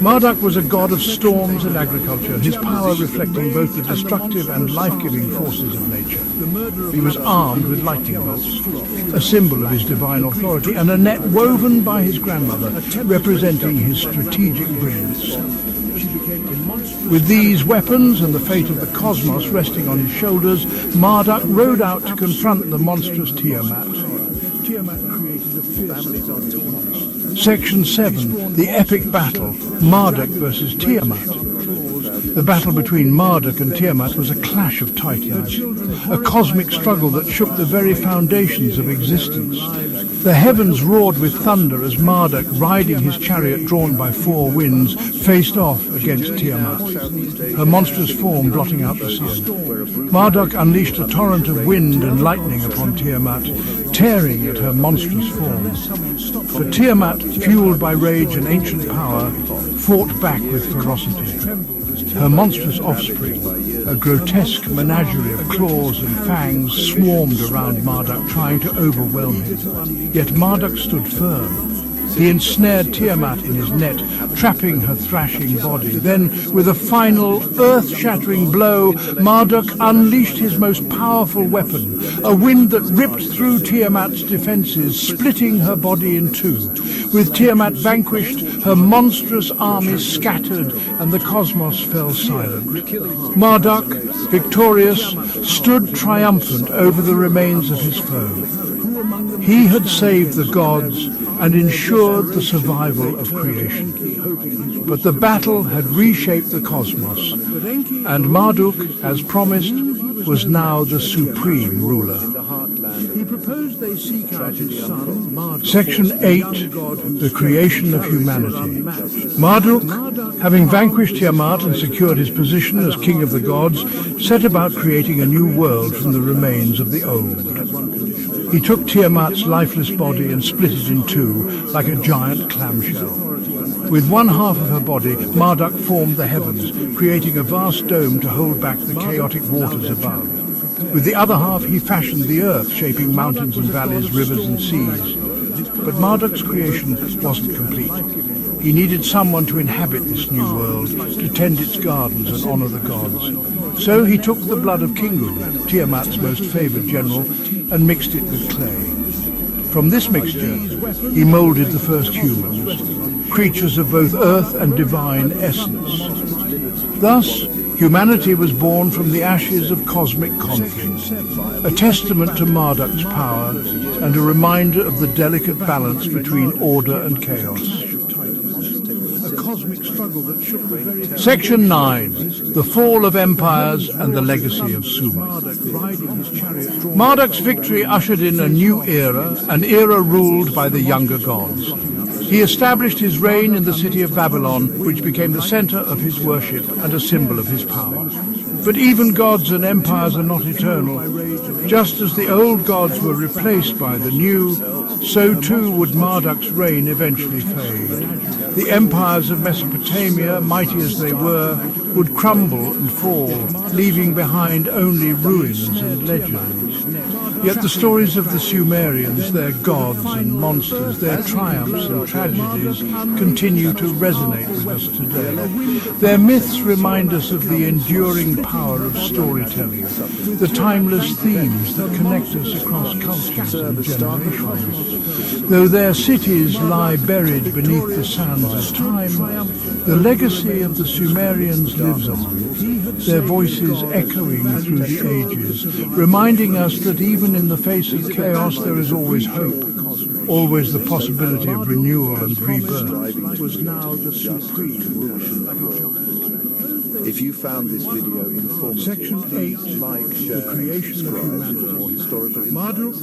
Marduk was a god of storms and agriculture, his power reflecting both the destructive and life-giving forces of nature. He was armed with lightning bolts, a symbol of his divine authority, and a net woven by his grandmother, representing his strategic brilliance. With these weapons and the fate of the cosmos resting on his shoulders, Marduk rode out to confront the monstrous Tiamat. Section 7. The epic battle, Marduk versus Tiamat. The battle between Marduk and Tiamat was a clash of titans, a cosmic struggle that shook the very foundations of existence. The heavens roared with thunder as Marduk, riding his chariot drawn by four winds, faced off against Tiamat, her monstrous form blotting out the sun. Marduk unleashed a torrent of wind and lightning upon Tiamat, tearing at her monstrous form. But Tiamat, fueled by rage and ancient power, fought back with ferocity. Her monstrous offspring, a grotesque menagerie of claws and fangs, swarmed around Marduk, trying to overwhelm him. Yet Marduk stood firm. He ensnared Tiamat in his net, trapping her thrashing body. Then, with a final, earth-shattering blow, Marduk unleashed his most powerful weapon, a wind that ripped through Tiamat's defenses, splitting her body in two. With Tiamat vanquished, her monstrous army scattered, and the cosmos fell silent. Marduk, victorious, stood triumphant over the remains of his foe. He had saved the gods and ensured the survival of creation. But the battle had reshaped the cosmos, and Marduk, as promised, was now the supreme ruler. He proposed they seek out his son, Marduk. Section 8. The creation of humanity. Marduk, having vanquished Tiamat and secured his position as king of the gods, set about creating a new world from the remains of the old. He took Tiamat's lifeless body and split it in two like a giant clamshell. With one half of her body, Marduk formed the heavens, creating a vast dome to hold back the chaotic waters above. With the other half, he fashioned the earth, shaping mountains and valleys, rivers and seas. But Marduk's creation wasn't complete. He needed someone to inhabit this new world, to tend its gardens and honor the gods. So he took the blood of Kingu, Tiamat's most favored general, and mixed it with clay. From this mixture, he molded the first humans, creatures of both earth and divine essence. Thus, humanity was born from the ashes of cosmic conflict, a testament to Marduk's power and a reminder of the delicate balance between order and chaos. Section 9. The Fall of Empires and the Legacy of Sumer. Marduk's victory ushered in a new era, an era ruled by the younger gods. He established his reign in the city of Babylon, which became the center of his worship and a symbol of his power. But even gods and empires are not eternal. Just as the old gods were replaced by the new, so too would Marduk's reign eventually fade. The empires of Mesopotamia, mighty as they were, would crumble and fall, leaving behind only ruins and legends. Yet the stories of the Sumerians, their gods and monsters, their triumphs and tragedies, continue to resonate with us today. Their myths remind us of the enduring power of storytelling, the timeless themes that connect us across cultures and generations. Though their cities lie buried beneath the sands of time, the legacy of the Sumerians lives on, their voices echoing through the ages, reminding us that even in the face of chaos there is always hope, always the possibility of renewal and rebirth. Was now the supreme. If you found this video informative, Section 8, like, the creation of humanity. Marduk,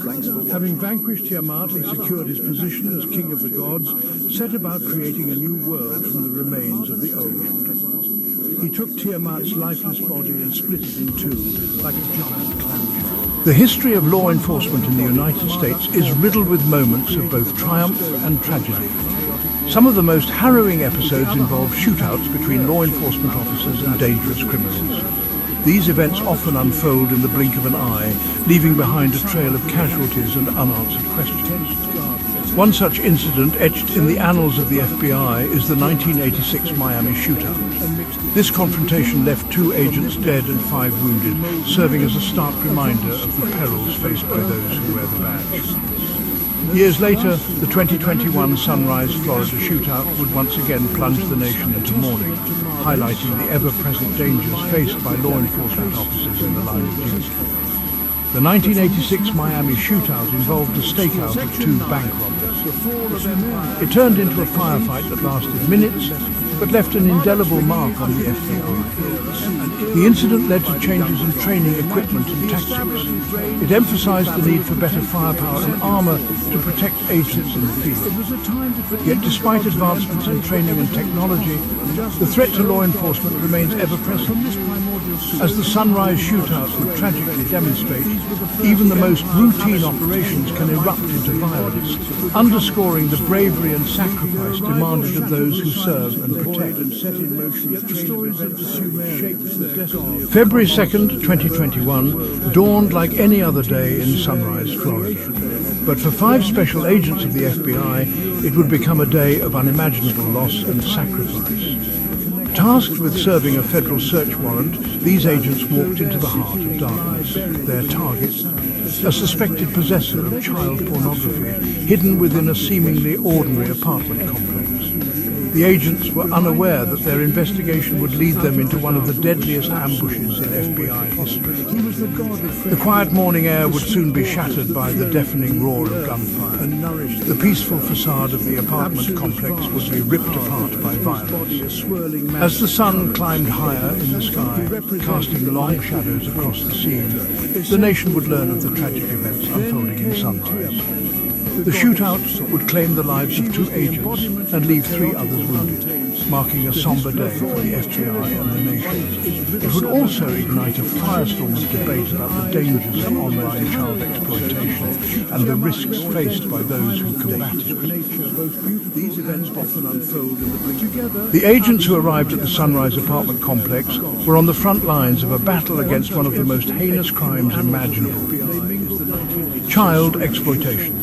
having vanquished Tiamat and secured his position as king of the gods, set about creating a new world from the remains of the old. He took Tiamat's lifeless body and split it in two, like a giant clamshell. The history of law enforcement in the United States is riddled with moments of both triumph and tragedy. Some of the most harrowing episodes involve shootouts between law enforcement officers and dangerous criminals. These events often unfold in the blink of an eye, leaving behind a trail of casualties and unanswered questions. One such incident etched in the annals of the FBI is the 1986 Miami shootout. This confrontation left 2 agents dead and 5 wounded, serving as a stark reminder of the perils faced by those who wear the badge. Years later, the 2021 Sunrise, Florida shootout would once again plunge the nation into mourning, highlighting the ever-present dangers faced by law enforcement officers in the line of duty. The 1986 Miami shootout involved a stakeout of 2 bank robbers. It turned into a firefight that lasted minutes, but left an indelible mark on the FBI. The incident led to changes in training equipment and tactics. It emphasized the need for better firepower and armor to protect agents in the field. Yet despite advancements in training and technology, the threat to law enforcement remains ever present. As the Sunrise shootout would tragically demonstrate, even the most routine operations can erupt into violence, underscoring the bravery and sacrifice demanded of those who serve and protect. February 2nd, 2021 dawned like any other day in Sunrise, Florida. But for 5 special agents of the FBI, it would become a day of unimaginable loss and sacrifice. Tasked with serving a federal search warrant, these agents walked into the heart of darkness. Their target, a suspected possessor of child pornography, hidden within a seemingly ordinary apartment complex. The agents were unaware that their investigation would lead them into one of the deadliest ambushes in FBI history. The quiet morning air would soon be shattered by the deafening roar of gunfire. The peaceful facade of the apartment complex would be ripped apart by violence. As the sun climbed higher in the sky, casting long shadows across the scene, the nation would learn of the tragic events unfolding in Sunrise. The shootout would claim the lives of 2 agents and leave 3 others wounded, marking a somber day for the FBI and the nation. It would also ignite a firestorm of debate about the dangers of online child exploitation and the risks faced by those who combat it. These events often unfold in the blink. The agents who arrived at the Sunrise apartment complex were on the front lines of a battle against one of the most heinous crimes imaginable: child exploitation.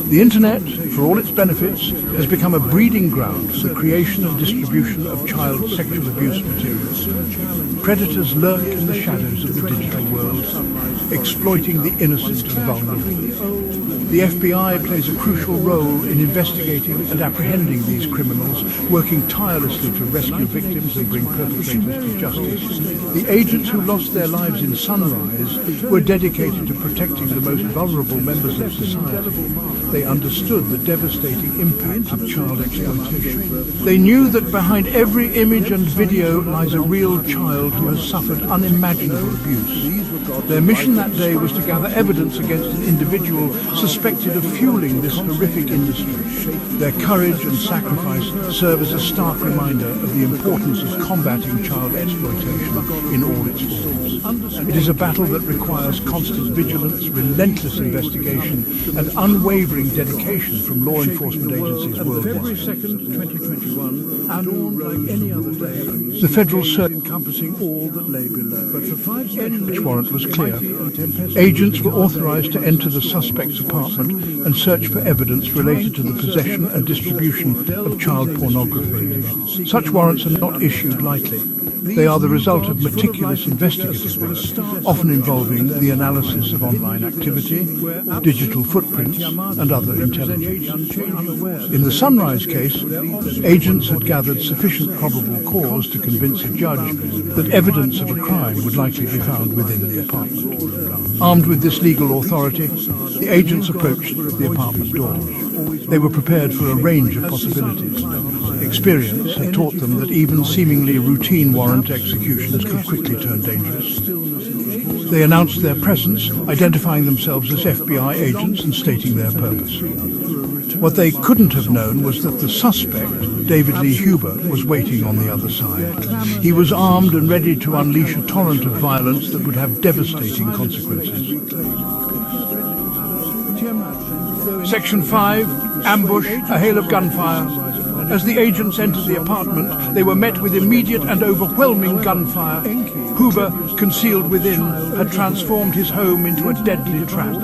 The internet, for all its benefits, has become a breeding ground for the creation and distribution of child sexual abuse materials. Predators lurk in the shadows of the digital world, exploiting the innocent and vulnerable. The FBI plays a crucial role in investigating and apprehending these criminals, working tirelessly to rescue victims and bring perpetrators to justice. The agents who lost their lives in Sunrise were dedicated to protecting the most vulnerable members of society. They understood the devastating impact of child exploitation. They knew that behind every image and video lies a real child who has suffered unimaginable abuse. Their mission that day was to gather evidence against an individual suspected suspected of fueling this horrific industry. Their courage and sacrifice serve as a stark reminder of the importance of combating child exploitation in all its forms. It is a battle that requires constant vigilance, relentless investigation, and unwavering dedication from law enforcement agencies worldwide. February 2nd, 2021, dawned like any other day. The federal search encompassing all that lay below. But for 5 seconds, the search warrant was clear. Agents were authorized to enter the suspect's apartment and search for evidence related to the possession and distribution of child pornography. Such warrants are not issued lightly. They are the result of meticulous investigative work, often involving the analysis of online activity, digital footprints, and other intelligence. In the Sunrise case, agents had gathered sufficient probable cause to convince a judge that evidence of a crime would likely be found within the apartment. Armed with this legal authority, the agents approached the apartment doors. They were prepared for a range of possibilities. Experience had taught them that even seemingly routine warrant executions could quickly turn dangerous. They announced their presence, identifying themselves as FBI agents and stating their purpose. What they couldn't have known was that the suspect, David Lee Huber, was waiting on the other side. He was armed and ready to unleash a torrent of violence that would have devastating consequences. Section 5, ambush, a hail of gunfire. As the agents entered the apartment, they were met with immediate and overwhelming gunfire. Huber, concealed within, had transformed his home into a deadly trap.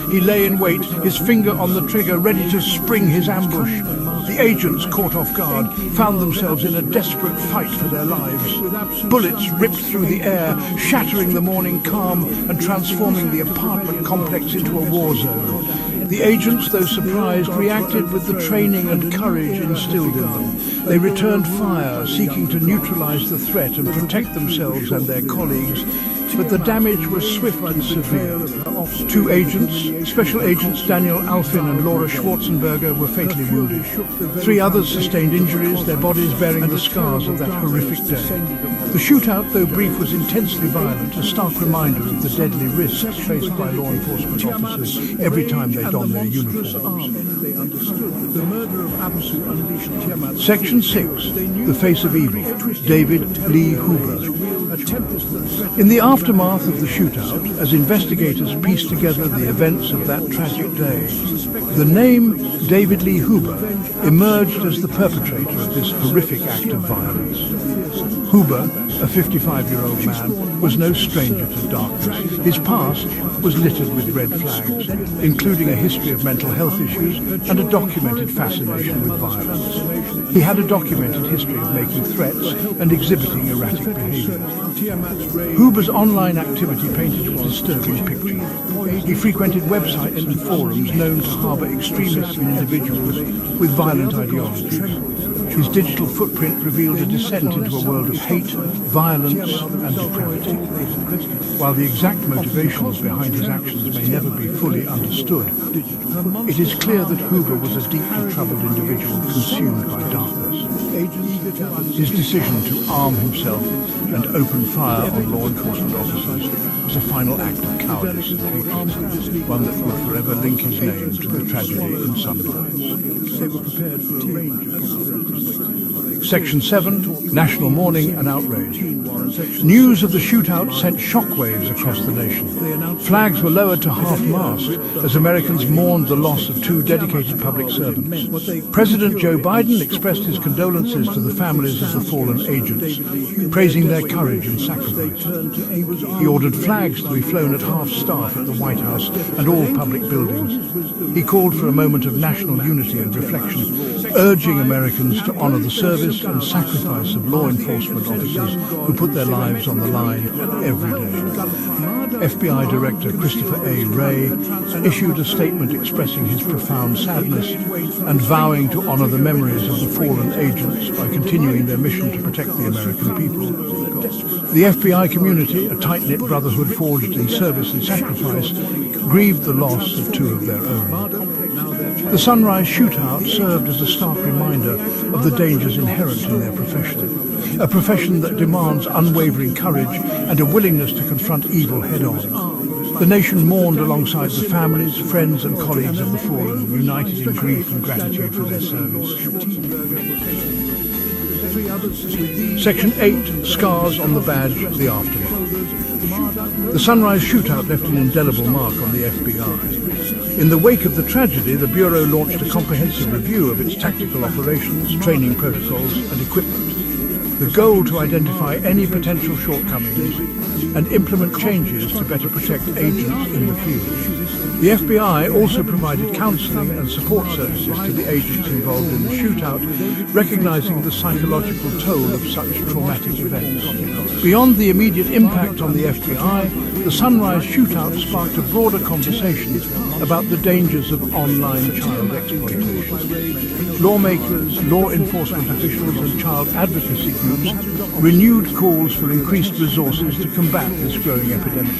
He lay in wait, his finger on the trigger, ready to spring his ambush. The agents, caught off guard, found themselves in a desperate fight for their lives. Bullets ripped through the air, shattering the morning calm and transforming the apartment complex into a war zone. The agents, though surprised, reacted with the training and courage instilled in them. They returned fire, seeking to neutralize the threat and protect themselves and their colleagues, but the damage was swift and severe. 2 agents, Special Agents Daniel Alfin and Laura Schwarzenberger, were fatally wounded. 3 others sustained injuries, their bodies bearing the scars of that horrific day. The shootout, though brief, was intensely violent, a stark reminder of the deadly risks faced by law enforcement officers every time they don their uniforms. Section 6, The Face of Evil, David Lee Huber. In the aftermath of the shootout, as investigators pieced together the events of that tragic day, the name David Lee Huber emerged as the perpetrator of this horrific act of violence. Huber, a 55-year-old man, was no stranger to darkness. His past was littered with red flags, including a history of mental health issues and a documented fascination with violence. He had a documented history of making threats and exhibiting erratic behavior. Huber's online activity painted a disturbing picture. He frequented websites and forums known to harbor extremists and individuals with violent ideologies. His digital footprint revealed a descent into a world of hate, violence, and depravity. While the exact motivations behind his actions may never be fully understood, it is clear that Huber was a deeply troubled individual consumed by darkness. His decision to arm himself and open fire on law enforcement officers was a final act of cowardice and hatred, one that will forever link his name to the tragedy in Sunrise. They were prepared for a range of possibilities. Section 7, National Mourning and Outrage. News of the shootout sent shockwaves across the nation. Flags were lowered to half-mast as Americans mourned the loss of 2 dedicated public servants. President Joe Biden expressed his condolences to the families of the fallen agents, praising their courage and sacrifice. He ordered flags to be flown at half-staff at the White House and all public buildings. He called for a moment of national unity and reflection, urging Americans to honor the service and sacrifice of law enforcement officers who put their lives on the line every day. FBI Director Christopher A. Wray issued a statement expressing his profound sadness and vowing to honor the memories of the fallen agents by continuing their mission to protect the American people. The FBI community, a tight-knit brotherhood forged in service and sacrifice, grieved the loss of 2 of their own. The Sunrise shootout served as a stark reminder of the dangers inherent in their profession, a profession that demands unwavering courage and a willingness to confront evil head-on. The nation mourned alongside the families, friends and colleagues of the fallen, united in grief and gratitude for their service. Section 8, Scars on the Badge, the Aftermath. The Sunrise shootout left an indelible mark on the FBI. In the wake of the tragedy, the Bureau launched a comprehensive review of its tactical operations, training protocols and equipment. The goal to identify any potential shortcomings and implement changes to better protect agents in the field. The FBI also provided counselling and support services to the agents involved in the shootout, recognising the psychological toll of such traumatic events. Beyond the immediate impact on the FBI, the Sunrise shootout sparked a broader conversation about the dangers of online child exploitation. Lawmakers, law enforcement officials and child advocacy groups renewed calls for increased resources to combat this growing epidemic.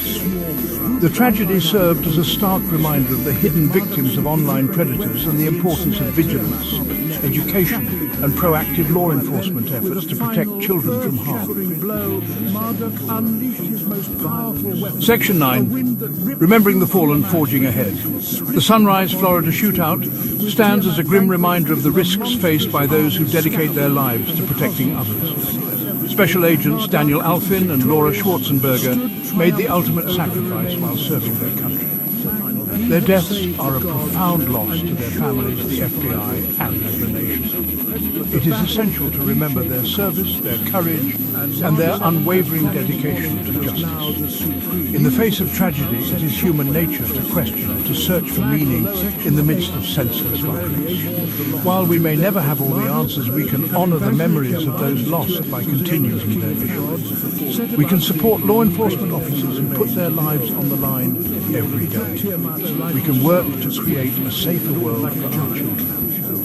The tragedy served as a stark reminder of the hidden victims of online predators and the importance of vigilance, education and proactive law enforcement efforts to protect children from harm. Section 9. Remembering the Fallen, Forging Ahead. The Sunrise, Florida shootout stands as a grim reminder of the risks faced by those who dedicate their lives to protecting others. Special Agents Daniel Alfin and Laura Schwarzenberger made the ultimate sacrifice while serving their country. Their deaths are a profound loss to their families, the FBI and the nation. It is essential to remember their service, their courage and their unwavering dedication to justice. In the face of tragedy, it is human nature to question, to search for meaning in the midst of senseless violence. While we may never have all the answers, we can honour the memories of those lost by continuing their mission. We can support law enforcement officers who put their lives on the line every day. We can work to create a safer world for our children.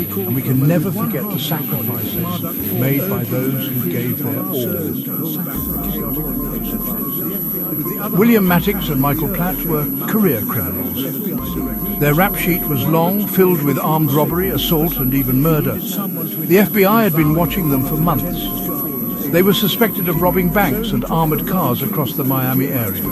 And we can never forget the sacrifices made by those who gave their all. William Matix and Michael Platt were career criminals. Their rap sheet was long, filled with armed robbery, assault and even murder. The FBI had been watching them for months. They were suspected of robbing banks and armoured cars across the Miami area.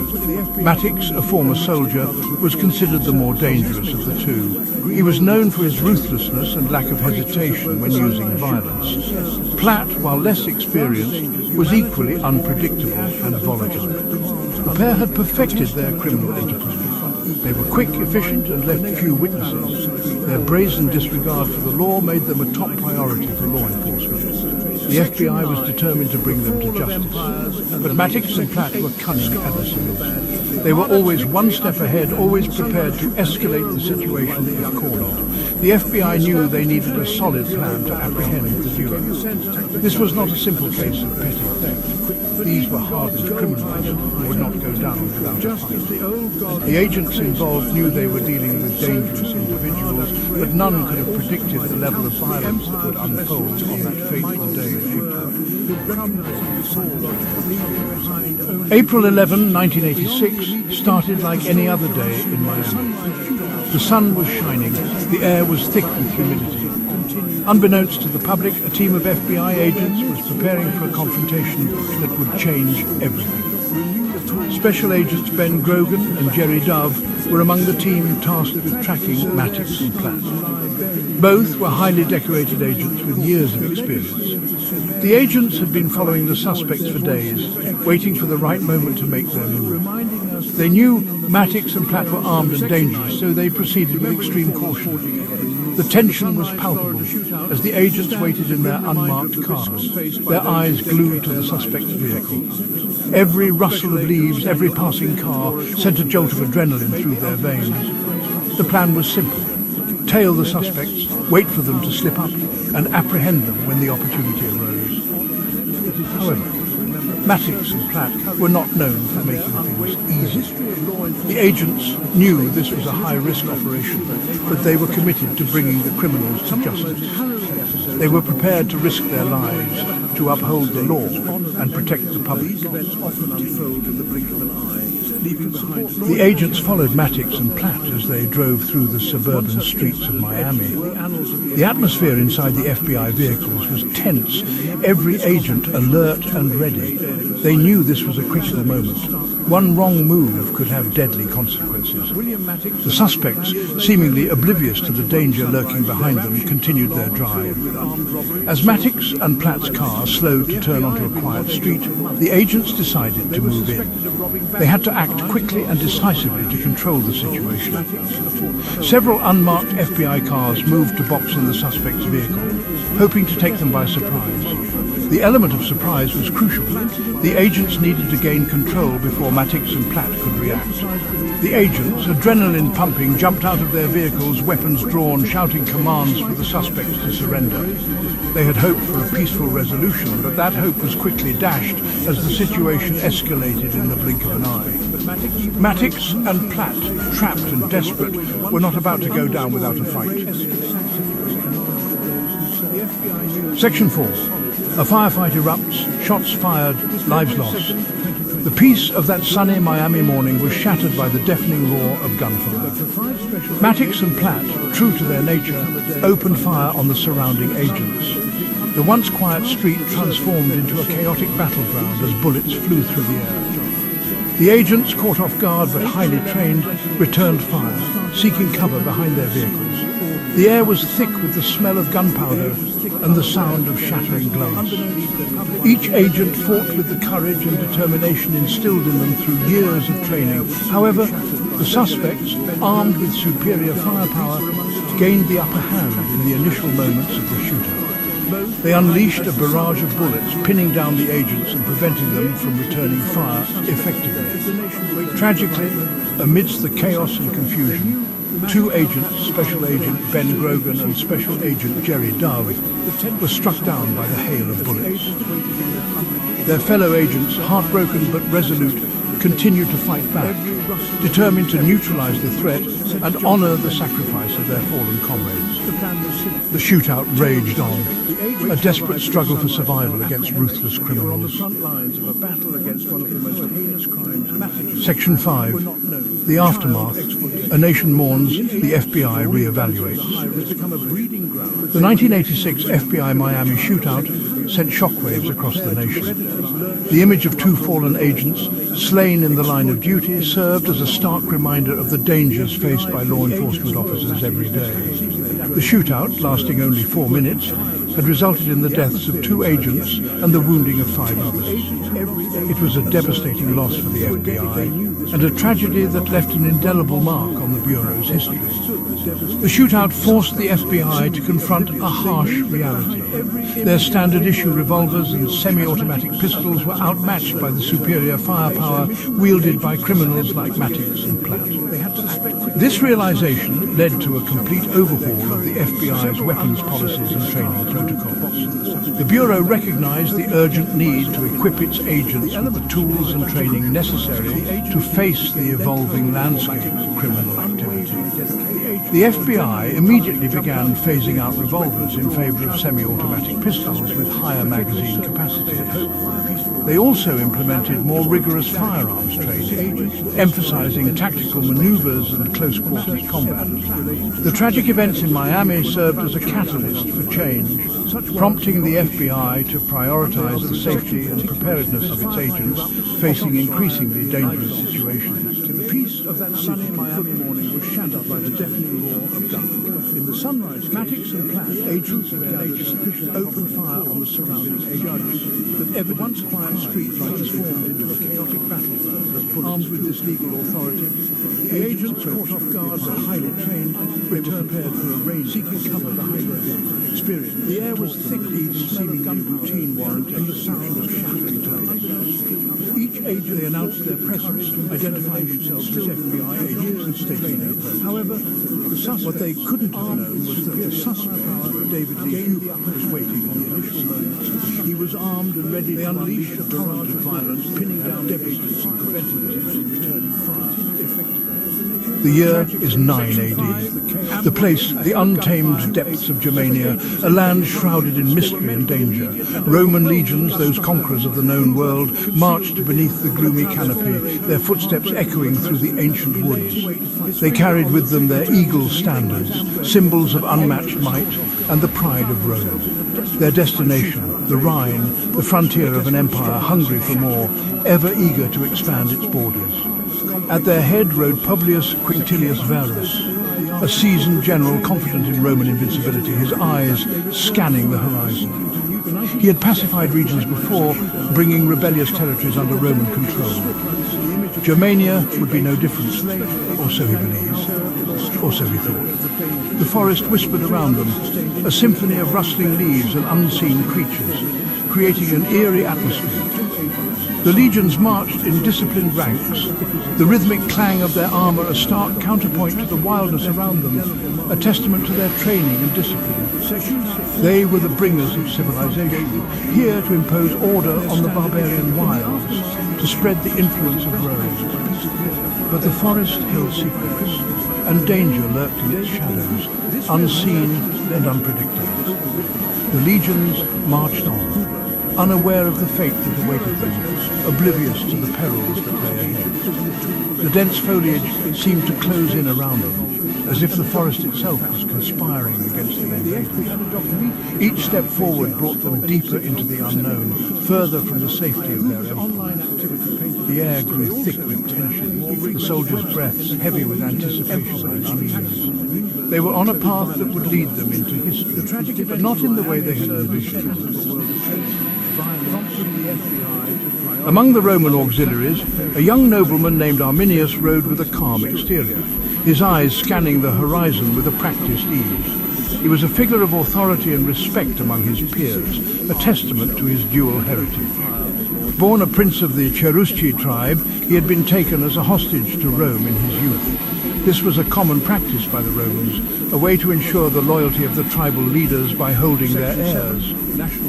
Matix, a former soldier, was considered the more dangerous of the two. He was known for his ruthlessness and lack of hesitation when using violence. Platt, while less experienced, was equally unpredictable and volatile. The pair had perfected their criminal enterprise. They were quick, efficient and left few witnesses. Their brazen disregard for the law made them a top priority for law enforcement. The FBI was determined to bring them to justice. But Matix and Platt were cunning adversaries. They were always one step ahead, always prepared to escalate the situation if called on. The FBI knew they needed a solid plan to apprehend the duo. This was not a simple case of petty theft. These were hardened criminals who would not go down without a fight. The agents involved knew they were dealing with dangerous individuals, but none could have predicted the level of violence that would unfold on that fateful day of April 11, 1986 started like any other day in Miami. The sun was shining, the air was thick with humidity. Unbeknownst to the public, a team of FBI agents was preparing for a confrontation that would change everything. Special Agents Ben Grogan and Jerry Dove were among the team tasked with tracking Matix and Platt. Both were highly decorated agents with years of experience. The agents had been following the suspects for days, waiting for the right moment to make their move. They knew Matix and Platt were armed and dangerous, so they proceeded with extreme caution. The tension was palpable as the agents waited in their unmarked cars, their eyes glued to the suspect's vehicle. Every rustle of leaves, every passing car sent a jolt of adrenaline through their veins. The plan was simple. Tail the suspects, wait for them to slip up, and apprehend them when the opportunity arose. However, Matix and Platt were not known for making things easy. The agents knew this was a high-risk operation, but they were committed to bringing the criminals to justice. They were prepared to risk their lives to uphold the law and protect the public. leaving behind. The agents followed Matix and Platt as they drove through the suburban streets of Miami. The atmosphere inside the FBI vehicles was tense, every agent alert and ready. They knew this was a critical moment. One wrong move could have deadly consequences. The suspects, seemingly oblivious to the danger lurking behind them, continued their drive. As Matix and Platt's car slowed to turn onto a quiet street, the agents decided to move in. They had to act quickly and decisively to control the situation. Several unmarked FBI cars moved to box in the suspect's vehicle, hoping to take them by surprise. The element of surprise was crucial. The agents needed to gain control before Matix and Platt could react. The agents, adrenaline pumping, jumped out of their vehicles, weapons drawn, shouting commands for the suspects to surrender. They had hoped for a peaceful resolution, but that hope was quickly dashed as the situation escalated in the blink of an eye. Matix and Platt, trapped and desperate, were not about to go down without a fight. Section 4. A firefight erupts, shots fired, lives lost. The peace of that sunny Miami morning was shattered by the deafening roar of gunfire. Matix and Platt, true to their nature, opened fire on the surrounding agents. The once quiet street transformed into a chaotic battleground as bullets flew through the air. The agents, caught off guard but highly trained, returned fire, seeking cover behind their vehicles. The air was thick with the smell of gunpowder and the sound of shattering glass. Each agent fought with the courage and determination instilled in them through years of training. However, the suspects, armed with superior firepower, gained the upper hand in the initial moments of the shootout. They unleashed a barrage of bullets, pinning down the agents and preventing them from returning fire effectively. Tragically, amidst the chaos and confusion, two agents, Special Agent Ben Grogan and Special Agent Jerry Dove, were struck down by the hail of bullets. Their fellow agents, heartbroken but resolute, continued to fight back, determined to neutralize the threat and honor the sacrifice of their fallen comrades. The shootout raged on, a desperate struggle for survival against ruthless criminals. Section 5. The aftermath. A nation mourns, the FBI re-evaluates. The 1986 FBI Miami shootout sent shockwaves across the nation. The image of two fallen agents, slain in the line of duty, served as a stark reminder of the dangers faced by law enforcement officers every day. The shootout, lasting only 4 minutes, had resulted in the deaths of 2 agents and the wounding of 5 others. It was a devastating loss for the FBI and a tragedy that left an indelible mark on the Bureau's history. The shootout forced the FBI to confront a harsh reality. Their standard-issue revolvers and semi-automatic pistols were outmatched by the superior firepower wielded by criminals like Matix and Platt. This realization led to a complete overhaul of the FBI's weapons policies and training protocols. The Bureau recognized the urgent need to equip its agents with the tools and training necessary to face the evolving landscape of criminal activity. The FBI immediately began phasing out revolvers in favor of semi-automatic pistols with higher magazine capacities. They also implemented more rigorous firearms training, emphasizing tactical maneuvers and close-quarters combat. The tragic events in Miami served as a catalyst for change, prompting the FBI to prioritize the safety and preparedness of its agents facing increasingly dangerous situations. The peace of that sunny Miami morning was shattered by the deafening roar of gunfire. In the sunrise, Matix and Platt, agents of their sufficient open fire on the surrounding agents. But every once quiet street transformed into a chaotic battleground. Armed with this legal authority, the agents, caught off guard but highly trained, were prepared for a raid, seeking cover behind their vehicle. Experience. The air was thick with the seemingly routine warrant and the sound of shattering glass. Each agent, they announced their presence, identifying themselves as FBI agents and stating their purpose. However, what they couldn't have known was that the suspect, David Lee Huber, was waiting on the initial moments. He was armed and ready to unleash a torrent of violence, pinning down agents and preventing them from returning fire effectively. The year is 9 AD. The place, the untamed depths of Germania, a land shrouded in mystery and danger. Roman legions, those conquerors of the known world, marched beneath the gloomy canopy, their footsteps echoing through the ancient woods. They carried with them their eagle standards, symbols of unmatched might and the pride of Rome. Their destination, the Rhine, the frontier of an empire hungry for more, ever eager to expand its borders. At their head rode Publius Quinctilius Varus, a seasoned general confident in Roman invincibility, his eyes scanning the horizon. He had pacified regions before, bringing rebellious territories under Roman control. Germania would be no different, or so he believes, or so he thought. The forest whispered around them, a symphony of rustling leaves and unseen creatures, creating an eerie atmosphere. The legions marched in disciplined ranks, the rhythmic clang of their armour a stark counterpoint to the wildness around them, a testament to their training and discipline. They were the bringers of civilization, here to impose order on the barbarian wilds, to spread the influence of Rome. But the forest held secrets, and danger lurked in its shadows, unseen and unpredictable. The legions marched on, unaware of the fate that awaited them, oblivious to the perils that lay ahead. The dense foliage seemed to close in around them, as if the forest itself was conspiring against the invaders. Each step forward brought them deeper into the unknown, further from the safety of their empire. The air grew thick with tension, the soldiers' breaths heavy with anticipation and unease. They were on a path that would lead them into history, but not in the way they had envisioned. Among the Roman auxiliaries, a young nobleman named Arminius rode with a calm exterior, his eyes scanning the horizon with a practiced ease. He was a figure of authority and respect among his peers, a testament to his dual heritage. Born a prince of the Cherusci tribe, he had been taken as a hostage to Rome in his youth. This was a common practice by the Romans, a way to ensure the loyalty of the tribal leaders by holding their heirs.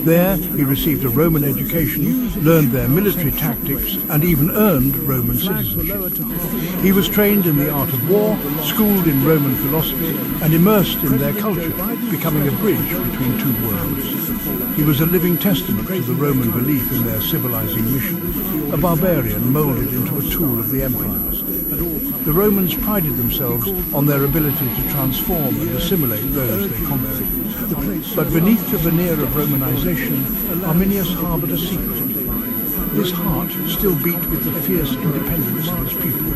There, he received a Roman education, learned their military tactics, and even earned Roman citizenship. He was trained in the art of war, schooled in Roman philosophy, and immersed in their culture, becoming a bridge between two worlds. He was a living testament to the Roman belief in their civilizing mission, a barbarian molded into a tool of the empire. The Romans prided themselves on their ability to transform and assimilate those they conquered. But beneath the veneer of Romanization, Arminius harbored a secret. His heart still beat with the fierce independence of his people,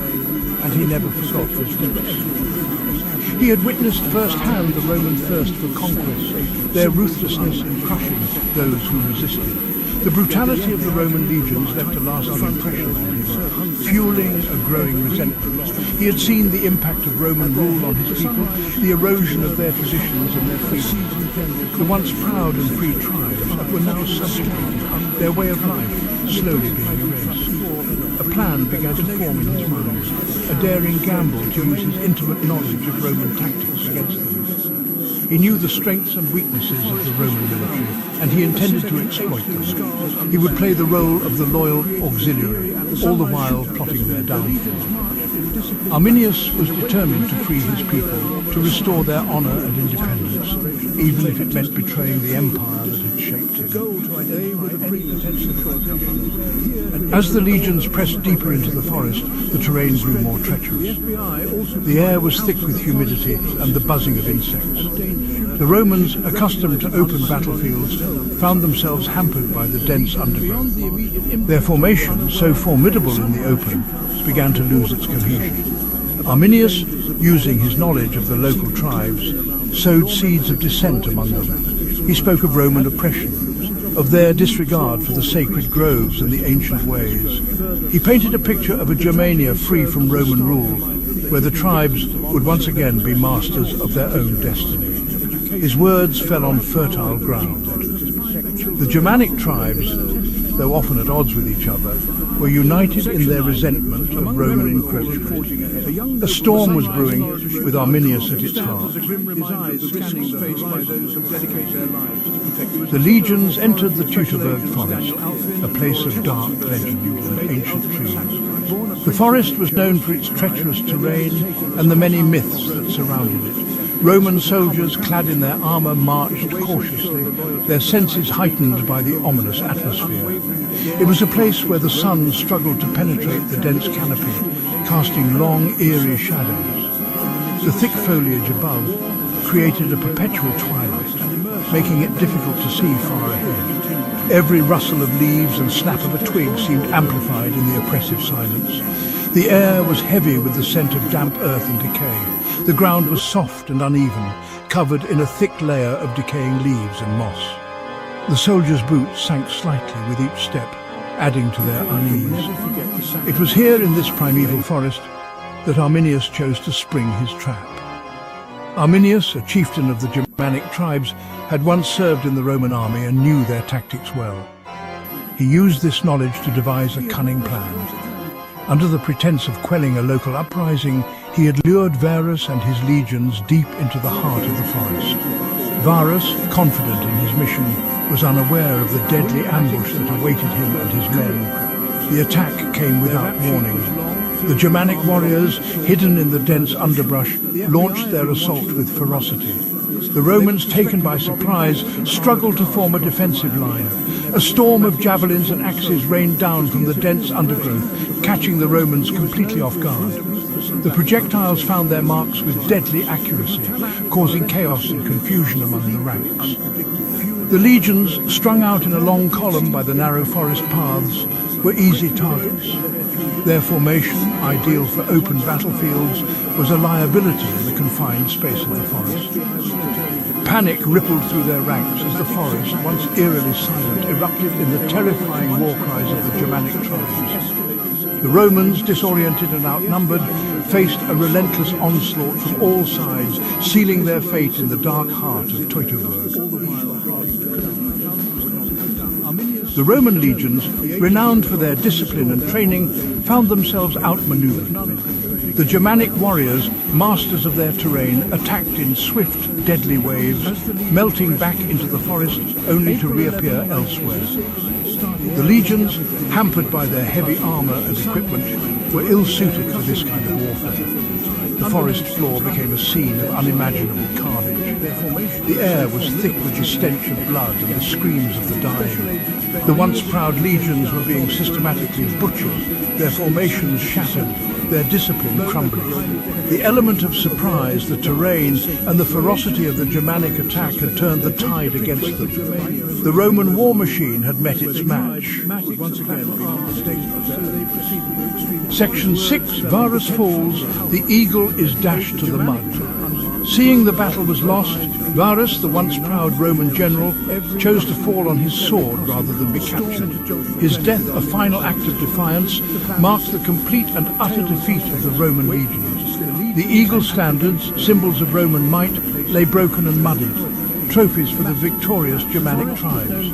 and he never forgot his roots. He had witnessed firsthand the Roman thirst for conquest, their ruthlessness in crushing those who resisted. The brutality of the Roman legions left a lasting impression on him, fueling a growing resentment. He had seen the impact of Roman rule on his people, the erosion of their traditions and their freedoms. The once proud and free tribes were now subjugated, their way of life slowly being erased. A plan began to form in his mind, a daring gamble to use his intimate knowledge of Roman tactics against them. He knew the strengths and weaknesses of the Roman military, and he intended to exploit them. He would play the role of the loyal auxiliary, all the while plotting their downfall. Arminius was determined to free his people, to restore their honour and independence, even if it meant betraying the empire that had shaped him. As the legions pressed deeper into the forest, the terrain grew more treacherous. The air was thick with humidity and the buzzing of insects. The Romans, accustomed to open battlefields, found themselves hampered by the dense undergrowth. Their formation, so formidable in the open, began to lose its cohesion. Arminius, using his knowledge of the local tribes, sowed seeds of dissent among them. He spoke of Roman oppression, of their disregard for the sacred groves and the ancient ways. He painted a picture of a Germania free from Roman rule, where the tribes would once again be masters of their own destiny. His words fell on fertile ground. The Germanic tribes though often at odds with each other, were united in their resentment of Roman encroachment. A storm was brewing, with Arminius at its heart. The legions entered the Teutoburg forest, a place of dark legend and ancient trees. The forest was known for its treacherous terrain and the many myths that surrounded it. Roman soldiers clad in their armour marched cautiously, their senses heightened by the ominous atmosphere. It was a place where the sun struggled to penetrate the dense canopy, casting long, eerie shadows. The thick foliage above created a perpetual twilight, making it difficult to see far ahead. Every rustle of leaves and snap of a twig seemed amplified in the oppressive silence. The air was heavy with the scent of damp earth and decay. The ground was soft and uneven, covered in a thick layer of decaying leaves and moss. The soldiers' boots sank slightly with each step, adding to their unease. It was here in this primeval forest that Arminius chose to spring his trap. Arminius, a chieftain of the Germanic tribes, had once served in the Roman army and knew their tactics well. He used this knowledge to devise a cunning plan. Under the pretense of quelling a local uprising, he had lured Varus and his legions deep into the heart of the forest. Varus, confident in his mission, was unaware of the deadly ambush that awaited him and his men. The attack came without warning. The Germanic warriors, hidden in the dense underbrush, launched their assault with ferocity. The Romans, taken by surprise, struggled to form a defensive line. A storm of javelins and axes rained down from the dense undergrowth, catching the Romans completely off guard. The projectiles found their marks with deadly accuracy, causing chaos and confusion among the ranks. The legions, strung out in a long column by the narrow forest paths, were easy targets. Their formation, ideal for open battlefields, was a liability in the confined space of the forest. Panic rippled through their ranks as the forest, once eerily silent, erupted in the terrifying war cries of the Germanic tribes. The Romans, disoriented and outnumbered, faced a relentless onslaught from all sides, sealing their fate in the dark heart of Teutoburg. The Roman legions, renowned for their discipline and training, found themselves outmaneuvered. The Germanic warriors, masters of their terrain, attacked in swift, deadly waves, melting back into the forest only to reappear elsewhere. The legions, hampered by their heavy armour and equipment, were ill-suited for this kind of warfare. The forest floor became a scene of unimaginable carnage. The air was thick with the stench of blood and the screams of the dying. The once proud legions were being systematically butchered, their formations shattered, their discipline crumbling. The element of surprise, the terrain, and the ferocity of the Germanic attack had turned the tide against them. The Roman war machine had met its match. Section 6, Varus falls, the eagle is dashed to the mud. Seeing the battle was lost, Varus, the once proud Roman general, chose to fall on his sword rather than be captured. His death, a final act of defiance, marked the complete and utter defeat of the Roman legions. The eagle standards, symbols of Roman might, lay broken and muddied, trophies for the victorious Germanic tribes.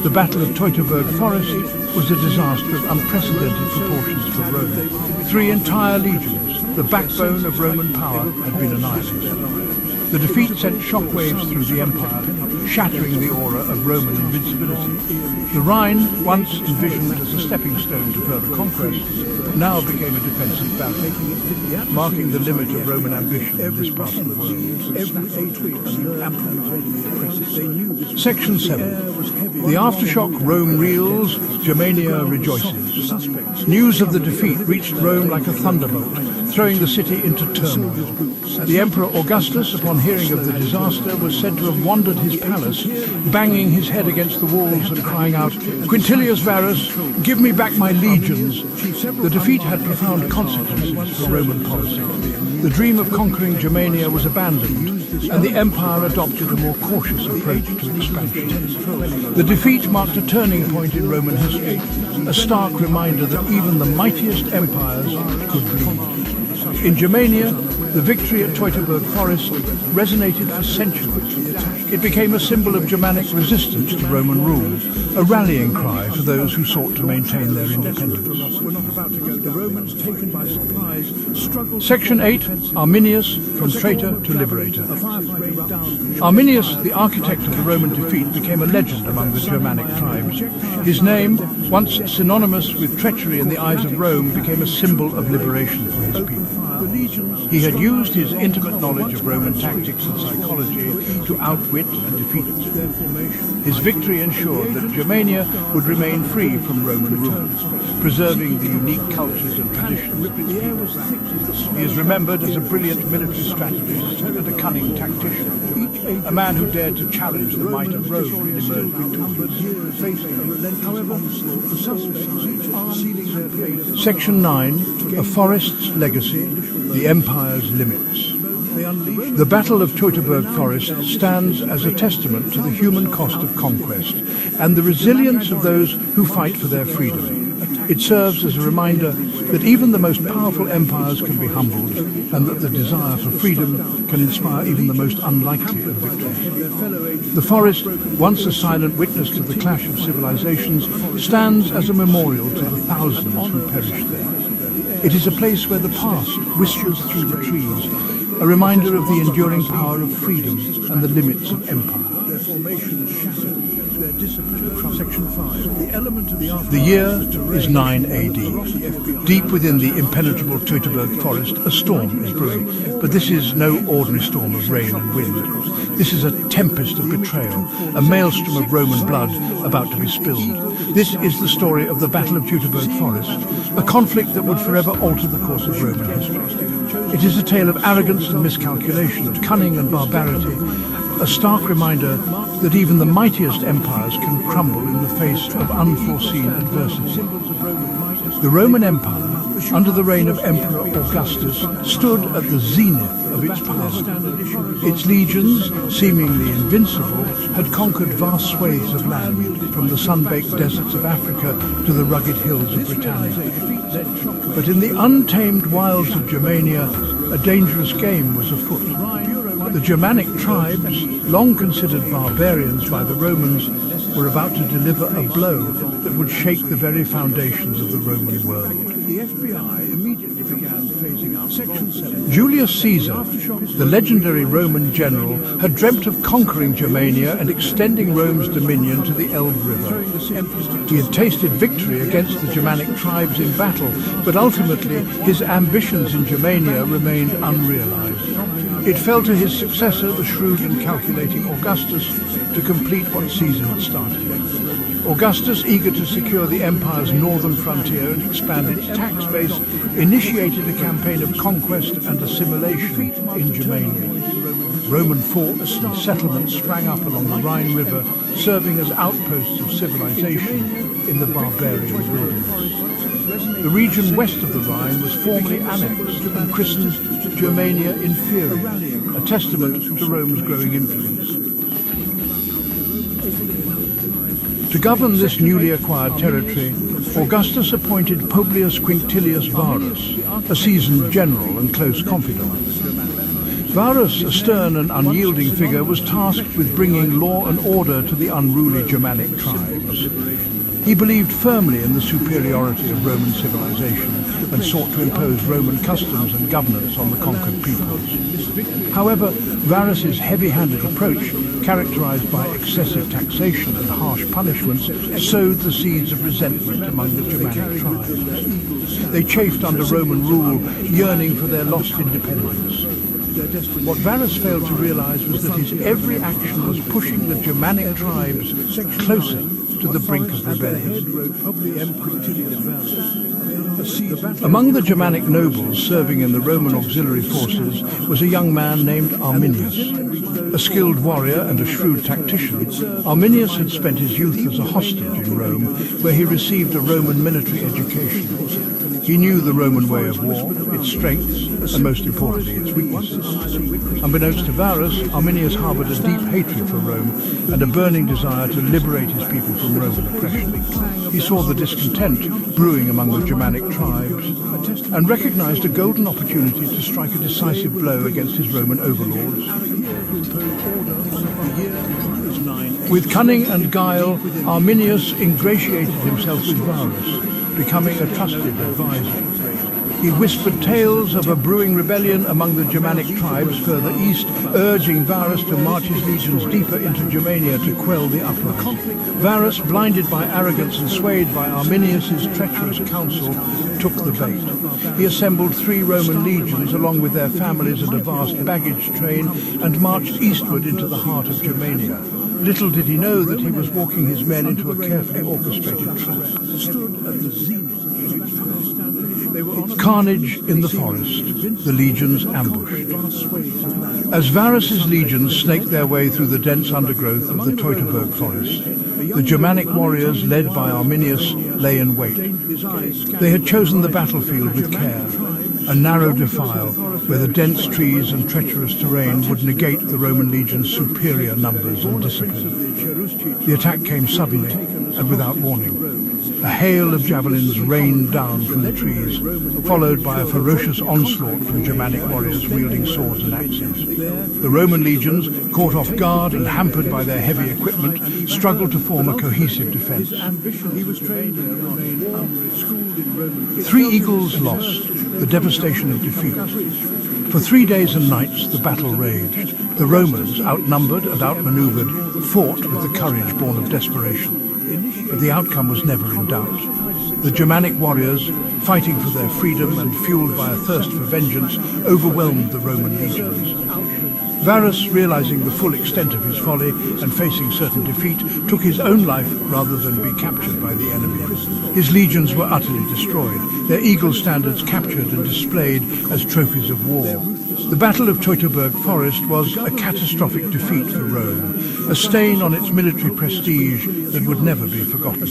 The Battle of Teutoburg Forest was a disaster of unprecedented proportions for Rome. 3 entire legions, the backbone of Roman power, had been annihilated. The defeat sent shockwaves through the empire, shattering the aura of Roman invincibility. The Rhine, once envisioned as a stepping stone to further conquest, now became a defensive battle, marking the limit of Roman ambition in this part of the world. Section 7. The aftershock Rome reels, Germania rejoices. News of the defeat reached Rome like a thunderbolt, throwing the city into turmoil. The Emperor Augustus, upon hearing of the disaster, was said to have wandered his palace, banging his head against the walls and crying out, "Quintilius Varus, give me back my legions." The defeat had profound consequences for Roman policy. The dream of conquering Germania was abandoned, and the empire adopted a more cautious approach to expansion. The defeat marked a turning point in Roman history, a stark reminder that even the mightiest empires could bleed. In Germania, The victory at Teutoburg Forest resonated for centuries. It became a symbol of Germanic resistance to Roman rule, a rallying cry for those who sought to maintain their independence. Section 8, Arminius, from traitor to liberator. Arminius, the architect of the Roman defeat, became a legend among the Germanic tribes. His name, once synonymous with treachery in the eyes of Rome, became a symbol of liberation for his people. He had used his intimate knowledge of Roman tactics and psychology to outwit and defeat them. His victory ensured that Germania would remain free from Roman rule, preserving the unique cultures and traditions. He is remembered as a brilliant military strategist and a cunning tactician, a man who dared to challenge the might of Rome and emerged victorious. Section 9, A Forest's Legacy, the Empire's Limits. The Battle of Teutoburg Forest stands as a testament to the human cost of conquest and the resilience of those who fight for their freedom. It serves as a reminder that even the most powerful empires can be humbled and that the desire for freedom can inspire even the most unlikely of victories. The forest, once a silent witness to the clash of civilizations, stands as a memorial to the thousands who perished there. It is a place where the past whispers through the trees, a reminder of the enduring power of freedom and the limits of empire. The year is 9 AD. Deep within the impenetrable Teutoburg forest, a storm is brewing, but this is no ordinary storm of rain and wind. This is a tempest of betrayal, a maelstrom of Roman blood about to be spilled. This is the story of the Battle of Teutoburg Forest, a conflict that would forever alter the course of Roman history. It is a tale of arrogance and miscalculation, of cunning and barbarity, a stark reminder that even the mightiest empires can crumble in the face of unforeseen adversity. The Roman Empire, under the reign of Emperor Augustus, stood at the zenith of its power. Its legions, seemingly invincible, had conquered vast swathes of land, from the sun-baked deserts of Africa to the rugged hills of Britannia. But in the untamed wilds of Germania, a dangerous game was afoot. The Germanic tribes, long considered barbarians by the Romans, were about to deliver a blow that would shake the very foundations of the Roman world. The FBI immediately began phasing out Section 7. Julius Caesar, the legendary Roman general, had dreamt of conquering Germania and extending Rome's dominion to the Elbe River. He had tasted victory against the Germanic tribes in battle, but ultimately his ambitions in Germania remained unrealized. It fell to his successor, the shrewd and calculating Augustus, to complete what Caesar had started. Augustus, eager to secure the empire's northern frontier and expand its tax base, initiated a campaign of conquest and assimilation in Germania. Roman forts and settlements sprang up along the Rhine River, serving as outposts of civilization in the barbarian wilderness. The region west of the Rhine was formally annexed and christened Germania Inferior, a testament to Rome's growing influence. To govern this newly acquired territory, Augustus appointed Publius Quinctilius Varus, a seasoned general and close confidant. Varus, a stern and unyielding figure, was tasked with bringing law and order to the unruly Germanic tribes. He believed firmly in the superiority of Roman civilization and sought to impose Roman customs and governance on the conquered peoples. However, Varus's heavy-handed approach, characterized by excessive taxation and harsh punishments, sowed the seeds of resentment among the Germanic tribes. They chafed under Roman rule, yearning for their lost independence. What Varus failed to realize was that his every action was pushing the Germanic tribes closer to the brink of rebellion. Among the Germanic nobles serving in the Roman auxiliary forces was a young man named Arminius. A skilled warrior and a shrewd tactician, Arminius had spent his youth as a hostage in Rome, where he received a Roman military education. He knew the Roman way of war, its strengths, and most importantly, its weaknesses. Unbeknownst to Varus, Arminius harbored a deep hatred for Rome and a burning desire to liberate his people from Roman oppression. He saw the discontent brewing among the Germanic tribes and recognized a golden opportunity to strike a decisive blow against his Roman overlords. With cunning and guile, Arminius ingratiated himself with Varus, becoming a trusted advisor. He whispered tales of a brewing rebellion among the Germanic tribes further east, urging Varus to march his legions deeper into Germania to quell the uprising. Varus, blinded by arrogance and swayed by Arminius's treacherous counsel, took the bait. He assembled 3 Roman legions along with their families and a vast baggage train and marched eastward into the heart of Germania. Little did he know that he was walking his men into a carefully orchestrated trap. Carnage in the forest, the legions ambushed. As Varus's legions snaked their way through the dense undergrowth of the Teutoburg forest, the Germanic warriors, led by Arminius, lay in wait. They had chosen the battlefield with care, a narrow defile where the dense trees and treacherous terrain would negate the Roman legion's superior numbers and discipline. The attack came suddenly and without warning. A hail of javelins rained down from the trees, followed by a ferocious onslaught from Germanic warriors wielding swords and axes. The Roman legions, caught off guard and hampered by their heavy equipment, struggled to form a cohesive defense. 3 eagles lost, the devastation of defeat. For 3 days and nights the battle raged. The Romans, outnumbered and outmaneuvered, fought with the courage born of desperation. But the outcome was never in doubt. The Germanic warriors, fighting for their freedom and fueled by a thirst for vengeance, overwhelmed the Roman legions. Varus, realizing the full extent of his folly and facing certain defeat, took his own life rather than be captured by the enemy. His legions were utterly destroyed, their eagle standards captured and displayed as trophies of war. The Battle of Teutoburg Forest was a catastrophic defeat for Rome, a stain on its military prestige that would never be forgotten.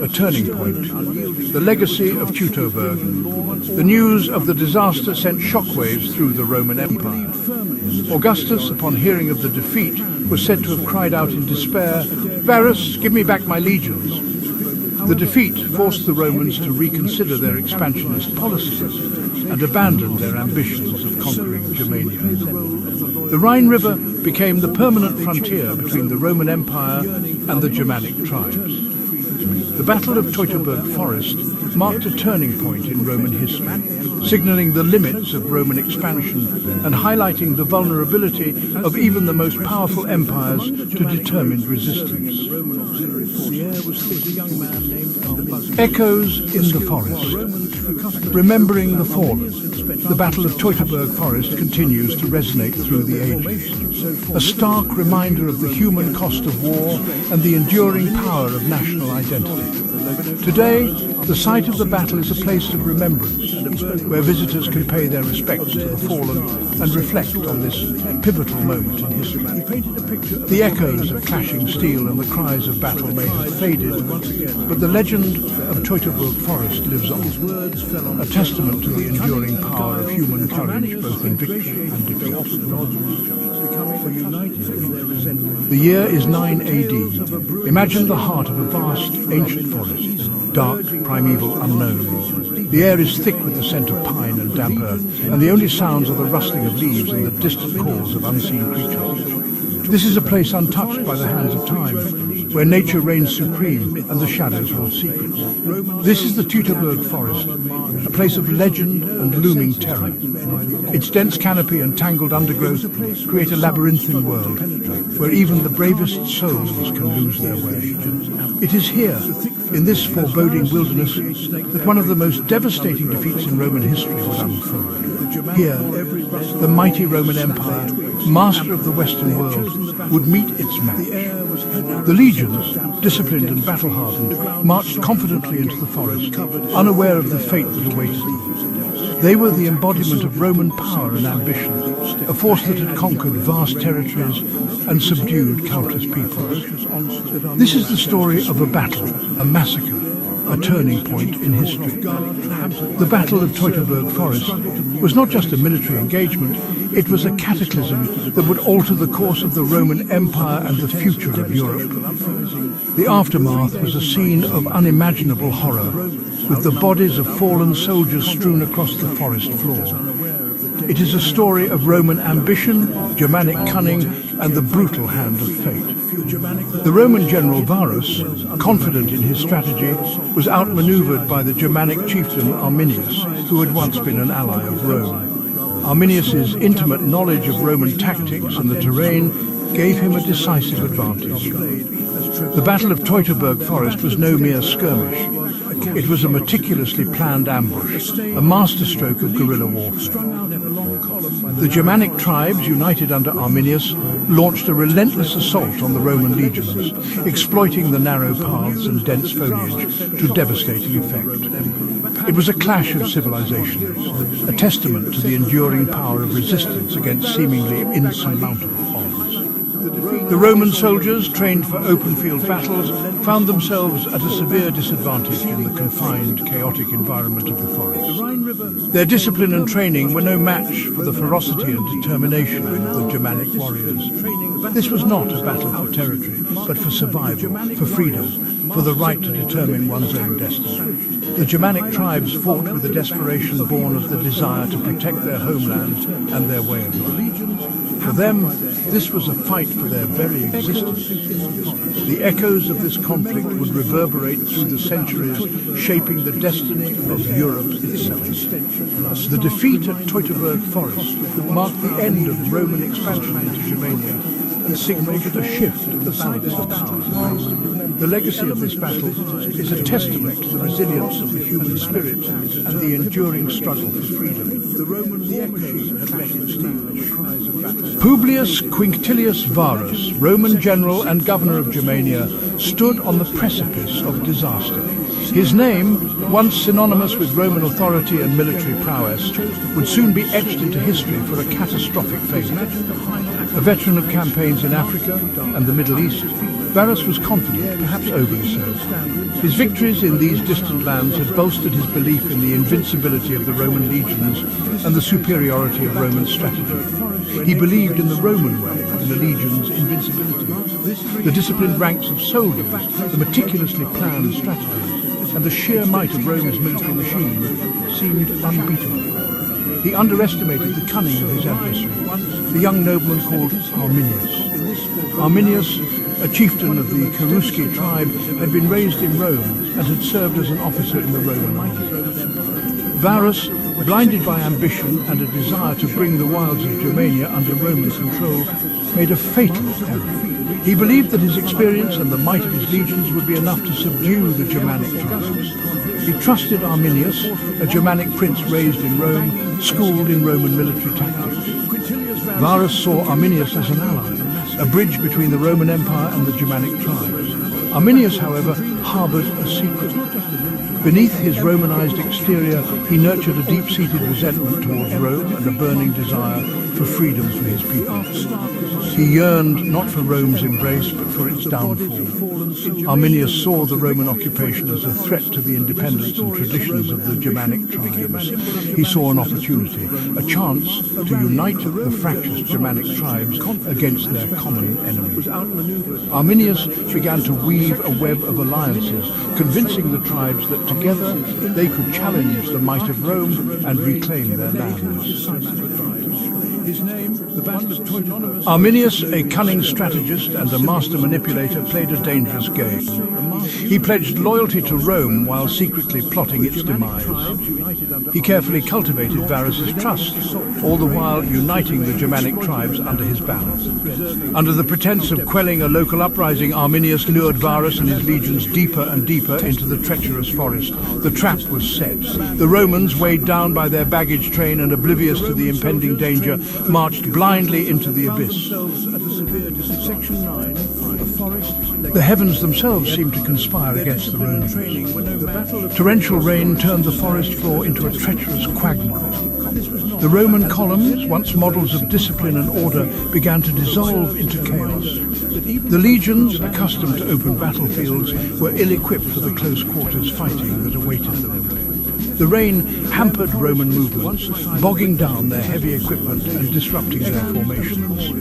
A turning point, the legacy of Teutoburg. The news of the disaster sent shockwaves through the Roman Empire. Augustus, upon hearing of the defeat, was said to have cried out in despair, "Varus, give me back my legions." The defeat forced the Romans to reconsider their expansionist policies and abandon their ambitions of conquering Germania. The Rhine River became the permanent frontier between the Roman Empire and the Germanic tribes. The Battle of Teutoburg Forest marked a turning point in Roman history, signaling the limits of Roman expansion and highlighting the vulnerability of even the most powerful empires to determined resistance. Echoes in the forest. Remembering the fallen, the Battle of Teutoburg Forest continues to resonate through the ages. A stark reminder of the human cost of war and the enduring power of national identity. Today, the site of the battle is a place of remembrance, where visitors can pay their respects to the fallen and reflect on this pivotal moment in history. The echoes of clashing steel and the cries of battle may have faded, but the legend of Teutoburg Forest lives on, a testament to the enduring power of human courage both in victory and defeat. The year is 9 AD. Imagine the heart of a vast, ancient forest, dark, primeval, unknown. The air is thick with the scent of pine and damp earth, and the only sounds are the rustling of leaves and the distant calls of unseen creatures. This is a place untouched by the hands of time, where nature reigns supreme and the shadows hold secrets. This is the Teutoburg Forest, a place of legend and looming terror. Its dense canopy and tangled undergrowth create a labyrinthine world, where even the bravest souls can lose their way. It is here, in this foreboding wilderness, that one of the most devastating defeats in Roman history would unfold. Here, the mighty Roman Empire, master of the Western world, would meet its match. The legions, disciplined and battle-hardened, marched confidently into the forest, unaware of the fate that awaited them. They were the embodiment of Roman power and ambition, a force that had conquered vast territories and subdued countless peoples. This is the story of a battle, a massacre, a turning point in history. The Battle of Teutoburg Forest was not just a military engagement, it was a cataclysm that would alter the course of the Roman Empire and the future of Europe. The aftermath was a scene of unimaginable horror, with the bodies of fallen soldiers strewn across the forest floor. It is a story of Roman ambition, Germanic cunning, and the brutal hand of fate. The Roman general Varus, confident in his strategy, was outmaneuvered by the Germanic chieftain Arminius, who had once been an ally of Rome. Arminius's intimate knowledge of Roman tactics and the terrain gave him a decisive advantage. The Battle of Teutoburg Forest was no mere skirmish. It was a meticulously planned ambush, a masterstroke of guerrilla warfare. The Germanic tribes, united under Arminius, launched a relentless assault on the Roman legions, exploiting the narrow paths and dense foliage to devastating effect. It was a clash of civilizations, a testament to the enduring power of resistance against seemingly insurmountable odds. The Roman soldiers, trained for open-field battles, found themselves at a severe disadvantage in the confined, chaotic environment of the forest. Their discipline and training were no match for the ferocity and determination of the Germanic warriors. This was not a battle for territory, but for survival, for freedom, for the right to determine one's own destiny. The Germanic tribes fought with a desperation born of the desire to protect their homeland and their way of life. For them, this was a fight for their very existence. The echoes of this conflict would reverberate through the centuries, shaping the destiny of Europe itself. The defeat at Teutoburg Forest marked the end of Roman expansion into Germania and signalled a shift in the balance of power. The legacy of this battle is a testament to the resilience of the human spirit and the enduring struggle for freedom. The Roman war machine had let its cries of battle. Publius Quinctilius Varus, Roman general and governor of Germania, stood on the precipice of disaster. His name, once synonymous with Roman authority and military prowess, would soon be etched into history for a catastrophic failure. A veteran of campaigns in Africa and the Middle East, Varus was confident, perhaps overly so. His victories in these distant lands had bolstered his belief in the invincibility of the Roman legions and the superiority of Roman strategy. He believed in the Roman way, in the legions' invincibility. The disciplined ranks of soldiers, the meticulously planned strategies, and the sheer might of Rome's military machine seemed unbeatable. He underestimated the cunning of his adversary, the young nobleman called Arminius. Arminius, a chieftain of the Cherusci tribe, had been raised in Rome and had served as an officer in the Roman army. Varus, blinded by ambition and a desire to bring the wilds of Germania under Roman control, made a fatal error. He believed that his experience and the might of his legions would be enough to subdue the Germanic tribes. He trusted Arminius, a Germanic prince raised in Rome, schooled in Roman military tactics. Varus saw Arminius as an ally, a bridge between the Roman Empire and the Germanic tribes. Arminius, however, harbored a secret. Beneath his Romanized exterior, he nurtured a deep-seated resentment towards Rome and a burning desire for freedom for his people. He yearned not for Rome's embrace, but for its downfall. Arminius saw the Roman occupation as a threat to the independence and traditions of the Germanic tribes. He saw an opportunity, a chance to unite the fractious Germanic tribes against their common enemy. Arminius began to weave a web of alliances, convincing the tribes that together they could challenge the might of Rome and reclaim their lands. Arminius, a cunning strategist and a master manipulator, played a dangerous game. He pledged loyalty to Rome while secretly plotting its demise. He carefully cultivated Varus's trust, all the while uniting the Germanic tribes under his banner. Under the pretense of quelling a local uprising, Arminius lured Varus and his legions deeper and deeper into the treacherous forest. The trap was set. The Romans, weighed down by their baggage train and oblivious to the impending danger, marched blindly into the abyss. Section 9, a forest. The heavens themselves seemed to conspire against the Romans. Torrential rain turned the forest floor into a treacherous quagmire. The Roman columns, once models of discipline and order, began to dissolve into chaos. The legions, accustomed to open battlefields, were ill-equipped for the close quarters fighting that awaited them. The rain hampered Roman movements, bogging down their heavy equipment and disrupting their formations.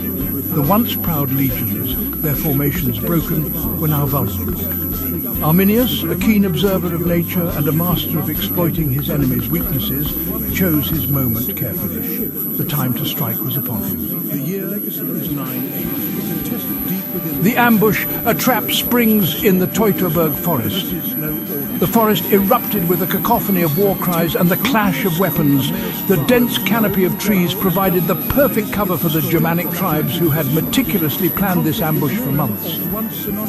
The once proud legions, their formations broken, were now vulnerable. Arminius, a keen observer of nature and a master of exploiting his enemies' weaknesses, chose his moment carefully. The time to strike was upon him. The year is 980. The ambush, a trap, springs in the Teutoburg forest. The forest erupted with a cacophony of war cries and the clash of weapons. The dense canopy of trees provided the perfect cover for the Germanic tribes who had meticulously planned this ambush for months.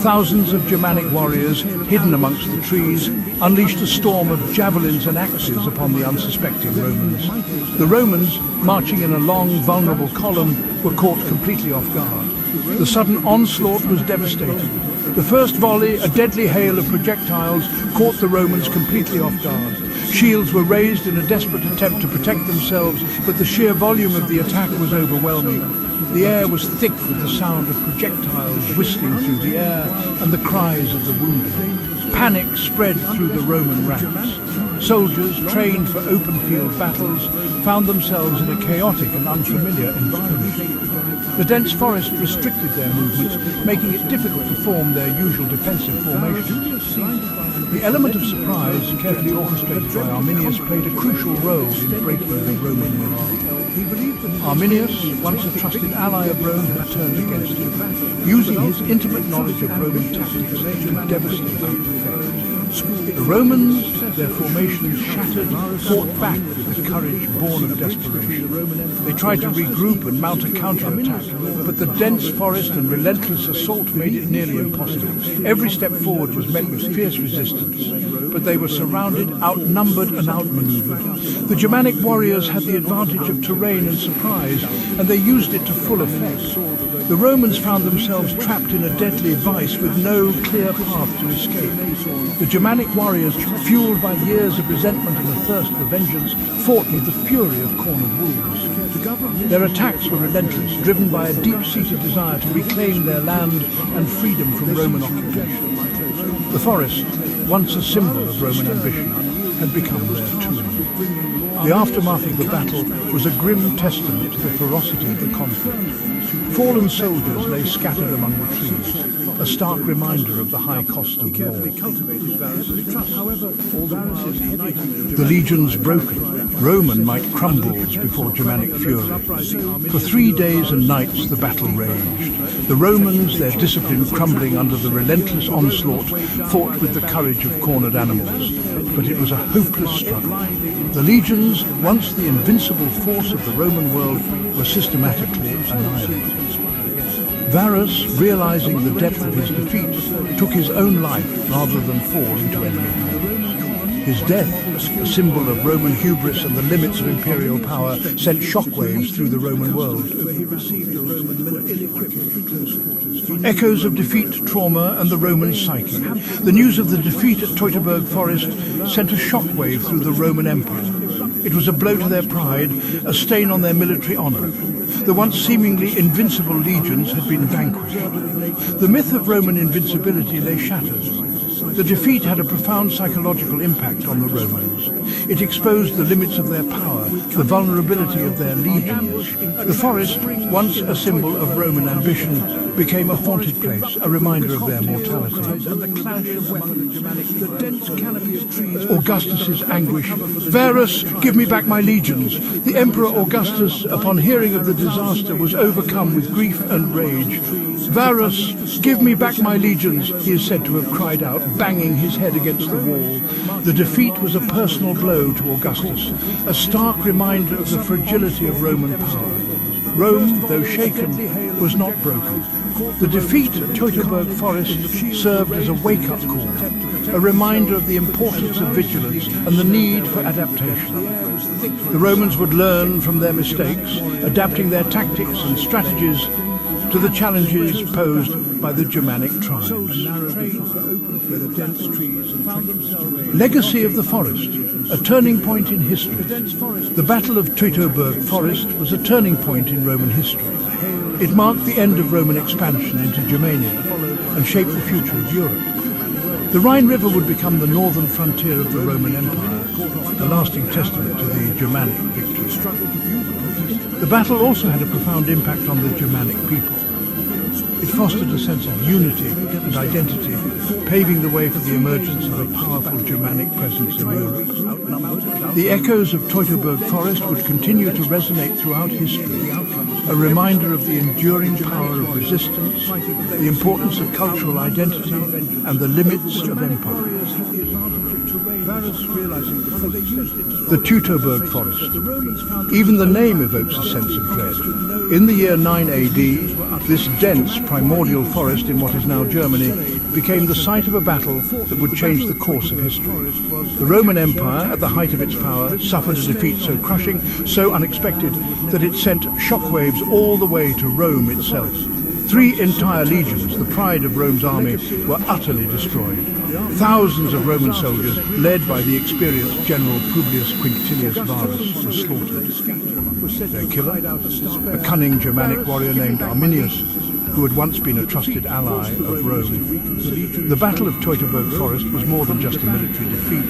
Thousands of Germanic warriors, hidden amongst the trees, unleashed a storm of javelins and axes upon the unsuspecting Romans. The Romans, marching in a long, vulnerable column, were caught completely off guard. The sudden onslaught was devastating. The first volley, a deadly hail of projectiles, caught the Romans completely off guard. Shields were raised in a desperate attempt to protect themselves, but the sheer volume of the attack was overwhelming. The air was thick with the sound of projectiles whistling through the air and the cries of the wounded. Panic spread through the Roman ranks. Soldiers, trained for open field battles, found themselves in a chaotic and unfamiliar environment. The dense forest restricted their movements, making it difficult to form their usual defensive formations. The element of surprise, carefully orchestrated by Arminius, played a crucial role in breaking the Roman morale. Arminius, once a trusted ally of Rome, had turned against him, using his intimate knowledge of Roman tactics to devastate the effect. The Romans, their formations shattered, fought back with the courage born of desperation. They tried to regroup and mount a counterattack, but the dense forest and relentless assault made it nearly impossible. Every step forward was met with fierce resistance, but they were surrounded, outnumbered and outmaneuvered. The Germanic warriors had the advantage of terrain and surprise, and they used it to full effect. The Romans found themselves trapped in a deadly vice with no clear path to escape. The Germanic warriors, fueled by years of resentment and a thirst for vengeance, fought with the fury of cornered wolves. Their attacks were relentless, driven by a deep-seated desire to reclaim their land and freedom from Roman occupation. The forest, once a symbol of Roman ambition, had become their tomb. The aftermath of the battle was a grim testament to the ferocity of the conflict. Fallen soldiers lay scattered among the trees, a stark reminder of the high cost of war. The legions broken, Roman might crumbles before Germanic fury. For 3 days and nights the battle raged. The Romans, their discipline crumbling under the relentless onslaught, fought with the courage of cornered animals. But it was a hopeless struggle. The legions, once the invincible force of the Roman world, were systematically annihilated. Varus, realizing the depth of his defeat, took his own life rather than fall into enemy hands. His death, a symbol of Roman hubris and the limits of imperial power, sent shockwaves through the Roman world. Echoes of defeat, trauma and the Roman psyche. The news of the defeat at Teutoburg Forest sent a shockwave through the Roman Empire. It was a blow to their pride, a stain on their military honor. The once seemingly invincible legions had been vanquished. The myth of Roman invincibility lay shattered. The defeat had a profound psychological impact on the Romans. It exposed the limits of their power, the vulnerability of their legions. The forest, once a symbol of Roman ambition, became a haunted place, a reminder of their mortality. Augustus's anguish. Varus, give me back my legions. The Emperor Augustus, upon hearing of the disaster, was overcome with grief and rage. Varus, give me back my legions, he is said to have cried out, banging his head against the wall. The defeat was a personal blow to Augustus, a stark reminder of the fragility of Roman power. Rome, though shaken, was not broken. The defeat at Teutoburg Forest served as a wake-up call, a reminder of the importance of vigilance and the need for adaptation. The Romans would learn from their mistakes, adapting their tactics and strategies to the challenges posed by the Germanic tribes. Legacy of the forest, a turning point in history. The Battle of Teutoburg Forest was a turning point in Roman history. It marked the end of Roman expansion into Germania and shaped the future of Europe. The Rhine River would become the northern frontier of the Roman Empire, a lasting testament to the Germanic victory. The battle also had a profound impact on the Germanic people. It fostered a sense of unity and identity, paving the way for the emergence of a powerful Germanic presence in Europe. The echoes of Teutoburg Forest would continue to resonate throughout history, a reminder of the enduring power of resistance, the importance of cultural identity, and the limits of empire. The Teutoburg Forest. Even the name evokes a sense of dread. In the year 9 AD, this dense primordial forest in what is now Germany became the site of a battle that would change the course of history. The Roman Empire, at the height of its power, suffered a defeat so crushing, so unexpected, that it sent shockwaves all the way to Rome itself. 3 entire legions, the pride of Rome's army, were utterly destroyed. Thousands of Roman soldiers, led by the experienced General Publius Quinctilius Varus, were slaughtered. Their killer, a cunning Germanic warrior named Arminius, who had once been a trusted ally of Rome. The Battle of Teutoburg Forest was more than just a military defeat.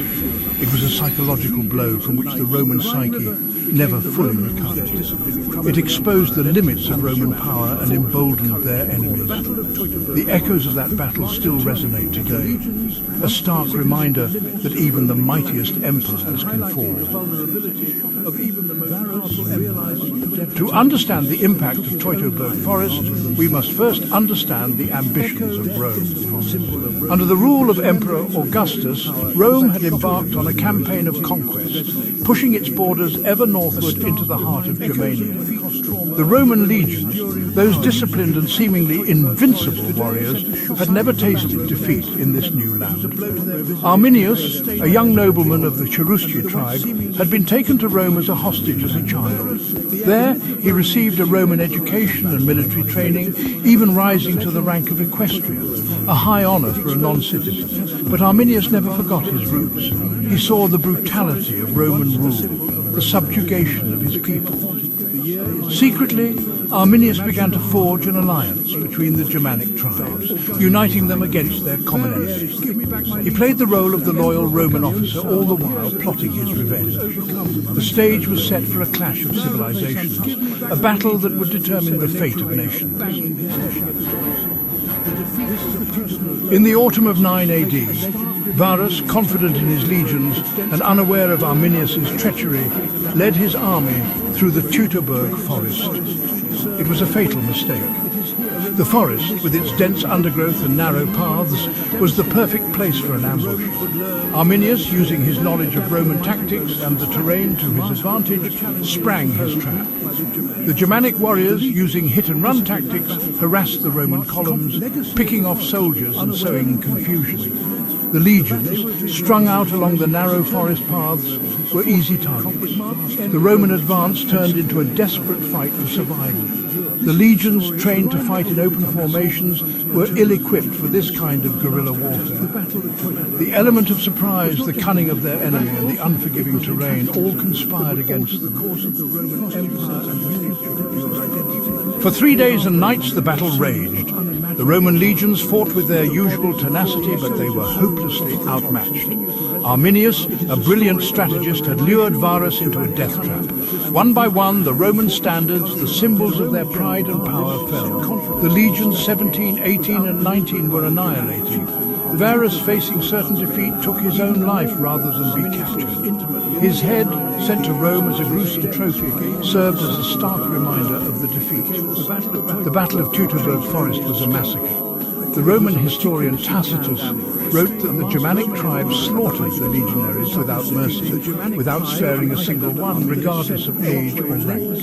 It was a psychological blow from which the Roman psyche never fully recovered. It exposed the limits of Roman power and emboldened their enemies. The echoes of that battle still resonate today, a stark reminder that even the mightiest empires can fall. To understand the impact of Teutoburg Forest, we must first understand the ambitions of Rome. Under the rule of Emperor Augustus, Rome had embarked on a campaign of conquest, pushing its borders ever northward into the heart of Germania. The Roman legions, those disciplined and seemingly invincible warriors, had never tasted defeat in this new land. Arminius, a young nobleman of the Cherusci tribe, had been taken to Rome as a hostage as a child. There, he received a Roman education and military training, even rising to the rank of equestrian, a high honor for a non-citizen. But Arminius never forgot his roots. He saw the brutality of Roman rule, the subjugation of his people. Secretly, Arminius began to forge an alliance between the Germanic tribes, uniting them against their common enemies. He played the role of the loyal Roman officer, all the while plotting his revenge. The stage was set for a clash of civilizations, a battle that would determine the fate of nations. In the autumn of 9 AD, Varus, confident in his legions and unaware of Arminius' treachery, led his army through the Teutoburg Forest. It was a fatal mistake. The forest, with its dense undergrowth and narrow paths, was the perfect place for an ambush. Arminius, using his knowledge of Roman tactics and the terrain to his advantage, sprang his trap. The Germanic warriors, using hit-and-run tactics, harassed the Roman columns, picking off soldiers and sowing confusion. The legions, strung out along the narrow forest paths, were easy targets. The Roman advance turned into a desperate fight for survival. The legions, trained to fight in open formations, were ill-equipped for this kind of guerrilla warfare. The element of surprise, the cunning of their enemy, and the unforgiving terrain all conspired against them. For 3 days and nights the battle raged. The Roman legions fought with their usual tenacity, but they were hopelessly outmatched. Arminius, a brilliant strategist, had lured Varus into a death trap. One by one, the Roman standards, the symbols of their pride and power, fell. The legions 17, 18 and 19 were annihilated. Varus, facing certain defeat, took his own life rather than be captured. His head, sent to Rome as a gruesome trophy, served as a stark reminder of the defeat. The Battle of Teutoburg Forest was a massacre. The Roman historian Tacitus wrote that the Germanic tribes slaughtered the legionaries without mercy, without sparing a single one, regardless of age or rank.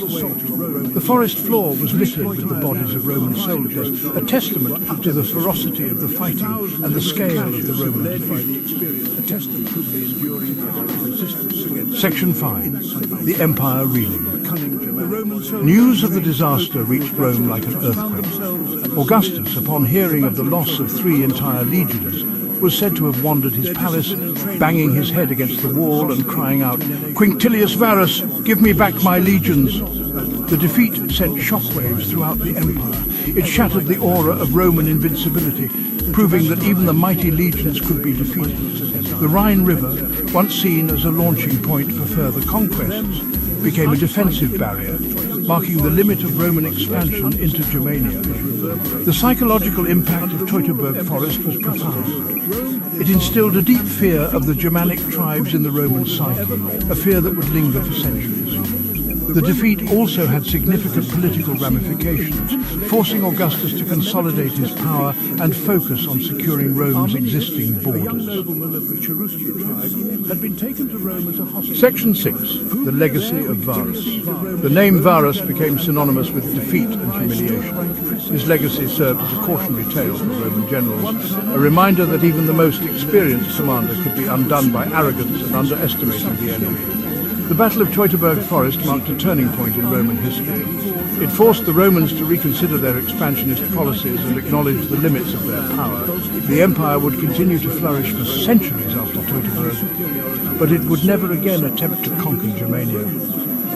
The forest floor was littered with the bodies of Roman soldiers, a testament to the ferocity of the fighting and the scale of the Roman defeat. Section 5. The Empire Reeling. News of the disaster reached Rome like an earthquake. Augustus, upon hearing of the loss of 3 entire legions, was said to have wandered his palace, banging his head against the wall and crying out, "Quinctilius Varus, give me back my legions!" The defeat sent shockwaves throughout the empire. It shattered the aura of Roman invincibility, proving that even the mighty legions could be defeated. The Rhine River, once seen as a launching point for further conquests, became a defensive barrier, marking the limit of Roman expansion into Germania. The psychological impact of Teutoburg Forest was profound. It instilled a deep fear of the Germanic tribes in the Roman psyche, a fear that would linger for centuries. The defeat also had significant political ramifications, forcing Augustus to consolidate his power and focus on securing Rome's existing borders. Section 6. The Legacy of Varus. The name Varus became synonymous with defeat and humiliation. His legacy served as a cautionary tale for Roman generals, a reminder that even the most experienced commander could be undone by arrogance and underestimating the enemy. The Battle of Teutoburg Forest marked a turning point in Roman history. It forced the Romans to reconsider their expansionist policies and acknowledge the limits of their power. The empire would continue to flourish for centuries after Teutoburg, but it would never again attempt to conquer Germania.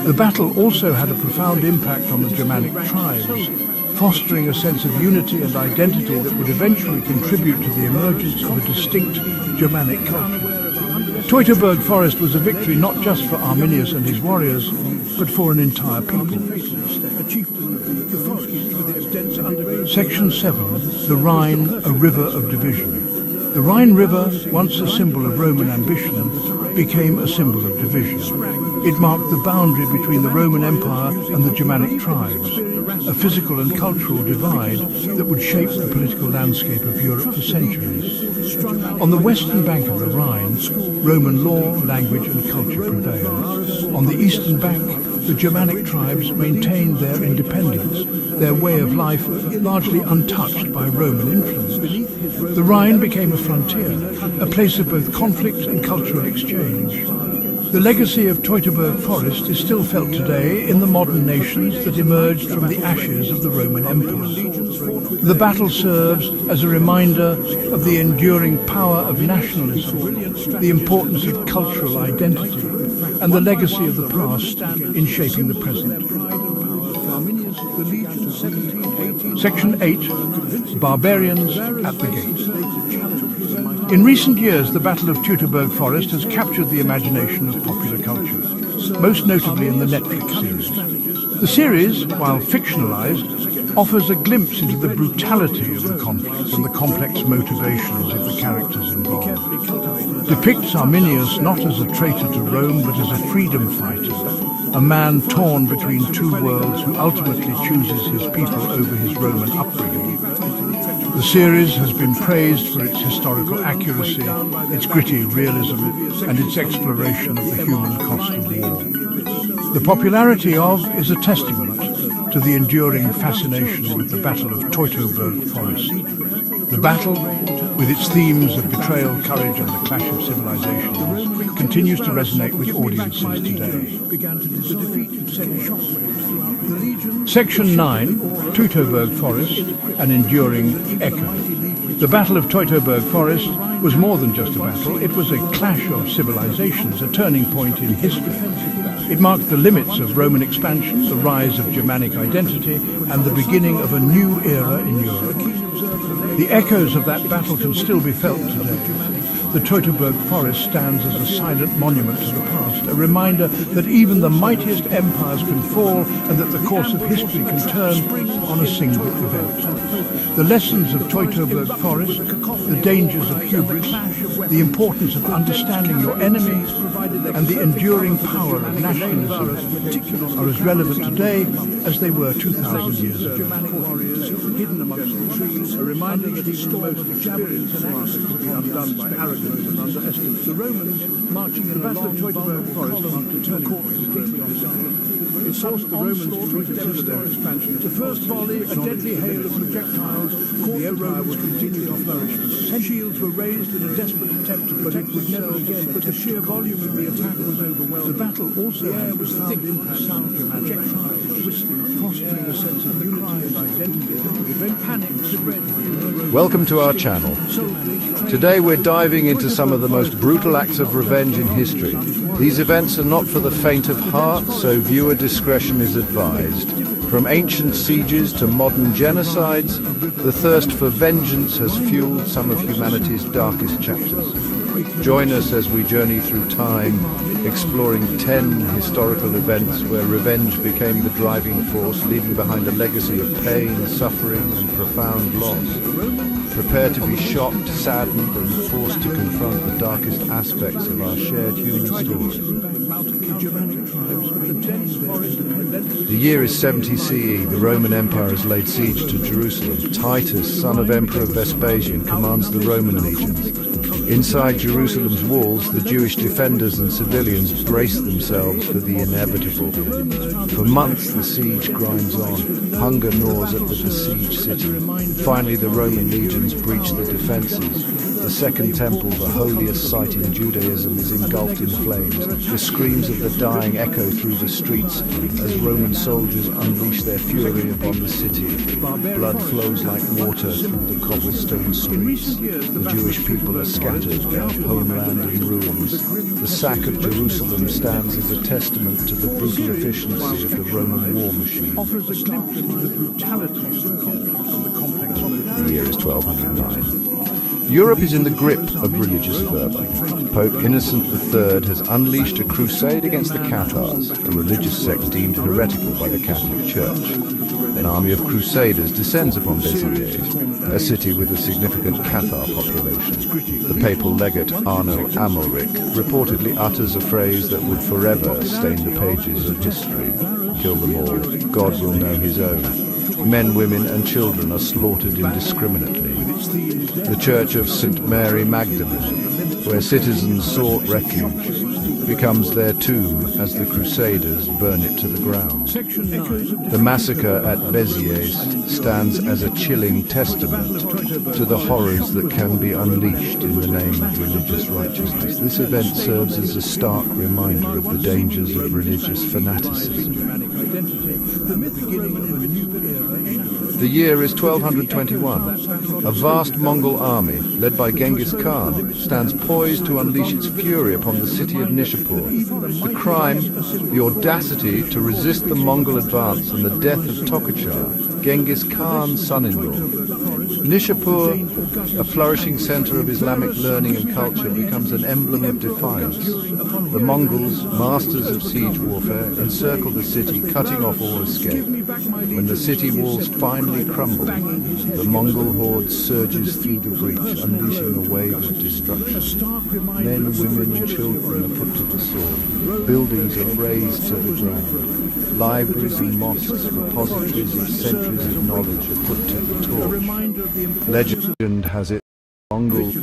The battle also had a profound impact on the Germanic tribes, fostering a sense of unity and identity that would eventually contribute to the emergence of a distinct Germanic culture. Teutoburg Forest was a victory not just for Arminius and his warriors, but for an entire people. Section 7. The Rhine, a river of division. The Rhine River, once a symbol of Roman ambition, became a symbol of division. It marked the boundary between the Roman Empire and the Germanic tribes, a physical and cultural divide that would shape the political landscape of Europe for centuries. On the western bank of the Rhine, Roman law, language and culture prevailed. On the eastern bank, the Germanic tribes maintained their independence, their way of life largely untouched by Roman influence. The Rhine became a frontier, a place of both conflict and cultural exchange. The legacy of Teutoburg Forest is still felt today in the modern nations that emerged from the ashes of the Roman Empire. The battle serves as a reminder of the enduring power of nationalism, the importance of cultural identity, and the legacy of the past in shaping the present. Section 8. Barbarians at the Gate. In recent years, the Battle of Teutoburg Forest has captured the imagination of popular culture, most notably in the Netflix series. The series, while fictionalized, offers a glimpse into the brutality of the conflict and the complex motivations of the characters involved. Depicts Arminius not as a traitor to Rome, but as a freedom fighter, a man torn between two worlds who ultimately chooses his people over his Roman upbringing. The series has been praised for its historical accuracy, its gritty realism, and its exploration of the human cost of war. The popularity of is a testament to the enduring fascination with the Battle of Teutoburg Forest. The battle, with its themes of betrayal, courage, and the clash of civilizations, continues to resonate with audiences today. Section 9, Teutoburg Forest, an enduring echo. The Battle of Teutoburg Forest was more than just a battle, it was a clash of civilizations, a turning point in history. It marked the limits of Roman expansion, the rise of Germanic identity, and the beginning of a new era in Europe. The echoes of that battle can still be felt today, The Teutoburg Forest stands as a silent monument to the past, a reminder that even the mightiest empires can fall and that the course of history can turn on a single event. The lessons of Teutoburg Forest, the dangers of hubris, the importance of understanding your enemies, and the enduring power of nationalism are as relevant today as they were 2,000 years ago. Hidden amongst the trees, a reminder that even the most experienced armies could be undone by arrogance and underestimate. The Romans, marching in the Battle of Teutoburg Forest, marked a turning point. It forced the Romans to reconsider their expansion. The first volley, a deadly hail of projectiles, caught the empire would continue to flourish. Shields were raised in a desperate attempt to protect itself again, but the sheer volume of the attack was overwhelming. The battle also had was thick with sound projectiles, whistling, fostering a sense of unity and identity. Then panic spread. Welcome to our channel. Today we're diving into some of the most brutal acts of revenge in history. These events are not for the faint of heart, so viewer discretion is advised. From ancient sieges to modern genocides, the thirst for vengeance has fueled some of humanity's darkest chapters. Join us as we journey through time, exploring 10 historical events where revenge became the driving force, leaving behind a legacy of pain, suffering, and profound loss. Prepare to be shocked, saddened, and forced to confront the darkest aspects of our shared human story. The year is 70 CE. The Roman Empire has laid siege to Jerusalem. Titus, son of Emperor Vespasian, commands the Roman legions. Inside Jerusalem's walls, the Jewish defenders and civilians brace themselves for the inevitable. For months, the siege grinds on. Hunger gnaws at the besieged city. Finally, the Roman legions breach the defenses. The Second Temple, the holiest site in Judaism, is engulfed in flames. The screams of the dying echo through the streets as Roman soldiers unleash their fury upon the city. Blood flows like water through the cobblestone streets. The Jewish people are scattered, their homeland in ruins. The sack of Jerusalem stands as a testament to the brutal efficiency of the Roman war machine. The year is 1209. Europe is in the grip of religious fervour. Pope Innocent III has unleashed a crusade against the Cathars, a religious sect deemed heretical by the Catholic Church. An army of crusaders descends upon Béziers, a city with a significant Cathar population. The papal legate Arno Amalric reportedly utters a phrase that would forever stain the pages of history. Kill them all, God will know his own. Men, women and children are slaughtered indiscriminately. The Church of St. Mary Magdalene, where citizens sought refuge, becomes their tomb as the Crusaders burn it to the ground. The massacre at Béziers stands as a chilling testament to the horrors that can be unleashed in the name of religious righteousness. This event serves as a stark reminder of the dangers of religious fanaticism. The year is 1221. A vast Mongol army, led by Genghis Khan, stands poised to unleash its fury upon the city of Nishapur. The crime, the audacity to resist the Mongol advance, and the death of Tokuchar, Genghis Khan's son-in-law. Nishapur, a flourishing center of Islamic learning and culture, becomes an emblem of defiance. The Mongols, masters of siege warfare, encircle the city, cutting off all escape. When the city walls finally crumble, the Mongol horde surges through the breach, unleashing a wave of destruction. Men, women and children are put to the sword. Buildings are razed to the ground. Libraries and mosques, repositories of centuries of knowledge, are put to the torch. Legend has it Mongols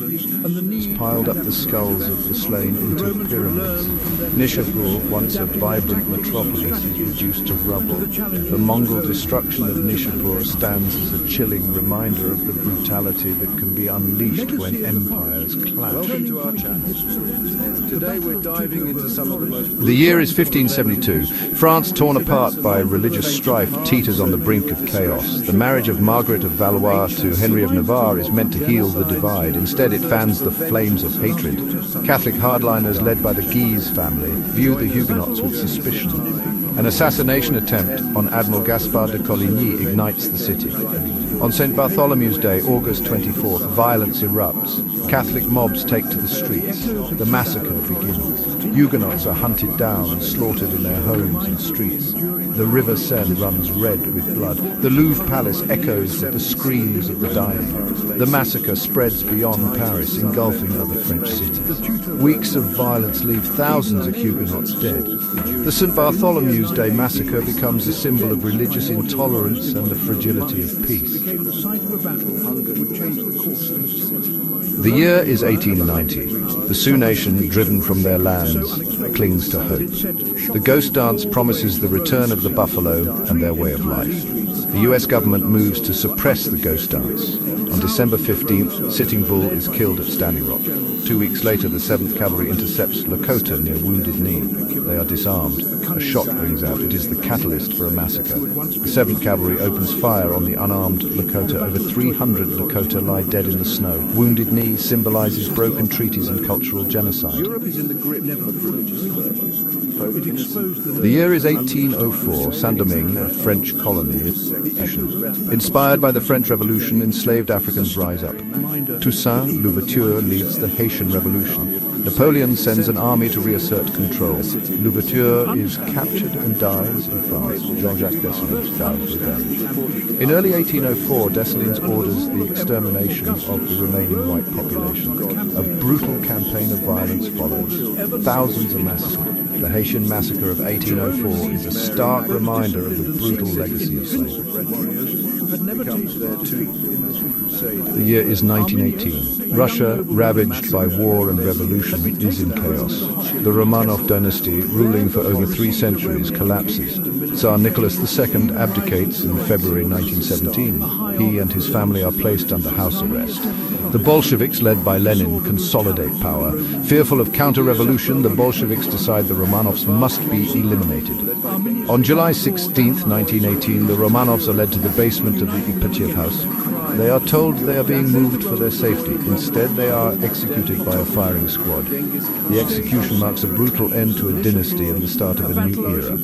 piled up the skulls of the slain into pyramids. Nishapur, once a vibrant metropolis, is reduced to rubble. The Mongol destruction of Nishapur stands as a chilling reminder of the brutality that can be unleashed when empires clash. Welcome to our channel. Today we're diving into some of the most... The year is 1572. France, torn apart by religious strife, teeters on the brink of chaos. The marriage of Margaret of Valois to Henry of Navarre is meant to heal the divide. Instead, it fans the flames of hatred. Catholic hardliners led by the Guise family view the Huguenots with suspicion. An assassination attempt on Admiral Gaspard de Coligny ignites the city. On St. Bartholomew's Day, August 24th, violence erupts. Catholic mobs take to the streets. The massacre begins. Huguenots are hunted down and slaughtered in their homes and streets. The River Seine runs red with blood. The Louvre Palace echoes with the screams of the dying. The massacre spreads beyond Paris, engulfing other French cities. Weeks of violence leave thousands of Huguenots dead. The St. Bartholomew's Day massacre becomes a symbol of religious intolerance and the fragility of peace. The year is 1890. The Sioux Nation, driven from their lands, clings to hope. The ghost dance promises the return of the buffalo and their way of life. The US government moves to suppress the ghost dance. On December 15th, Sitting Bull is killed at Standing Rock. 2 weeks later, the 7th Cavalry intercepts Lakota near Wounded Knee. They are disarmed. A shot rings out. It is the catalyst for a massacre. The 7th Cavalry opens fire on the unarmed Lakota. Over 300 Lakota lie dead in the snow. Wounded Knee symbolizes broken treaties and cultural genocide. The year is 1804. Saint-Domingue, a French colony, is inspired by the French Revolution. Enslaved Africans rise up. Toussaint Louverture leads the Haitian Revolution. Napoleon sends an army to reassert control. Louverture is captured and dies in France. Jean-Jacques Dessalines vows revenge. In early 1804, Dessalines orders the extermination of the remaining white population. A brutal campaign of violence follows. Thousands are massacred. The Haitian massacre of 1804 is a stark reminder of the brutal legacy of slavery. The year is 1918. Russia, ravaged by war and revolution, is in chaos. The Romanov dynasty, ruling for over 3 centuries, collapses. Tsar Nicholas II abdicates in February 1917. He and his family are placed under house arrest. The Bolsheviks, led by Lenin, consolidate power. Fearful of counter-revolution, the Bolsheviks decide the Romanovs must be eliminated. On July 16, 1918, the Romanovs are led to the basement of the Ipatiev house. They are told they are being moved for their safety. Instead, they are executed by a firing squad. The execution marks a brutal end to a dynasty and the start of a new era.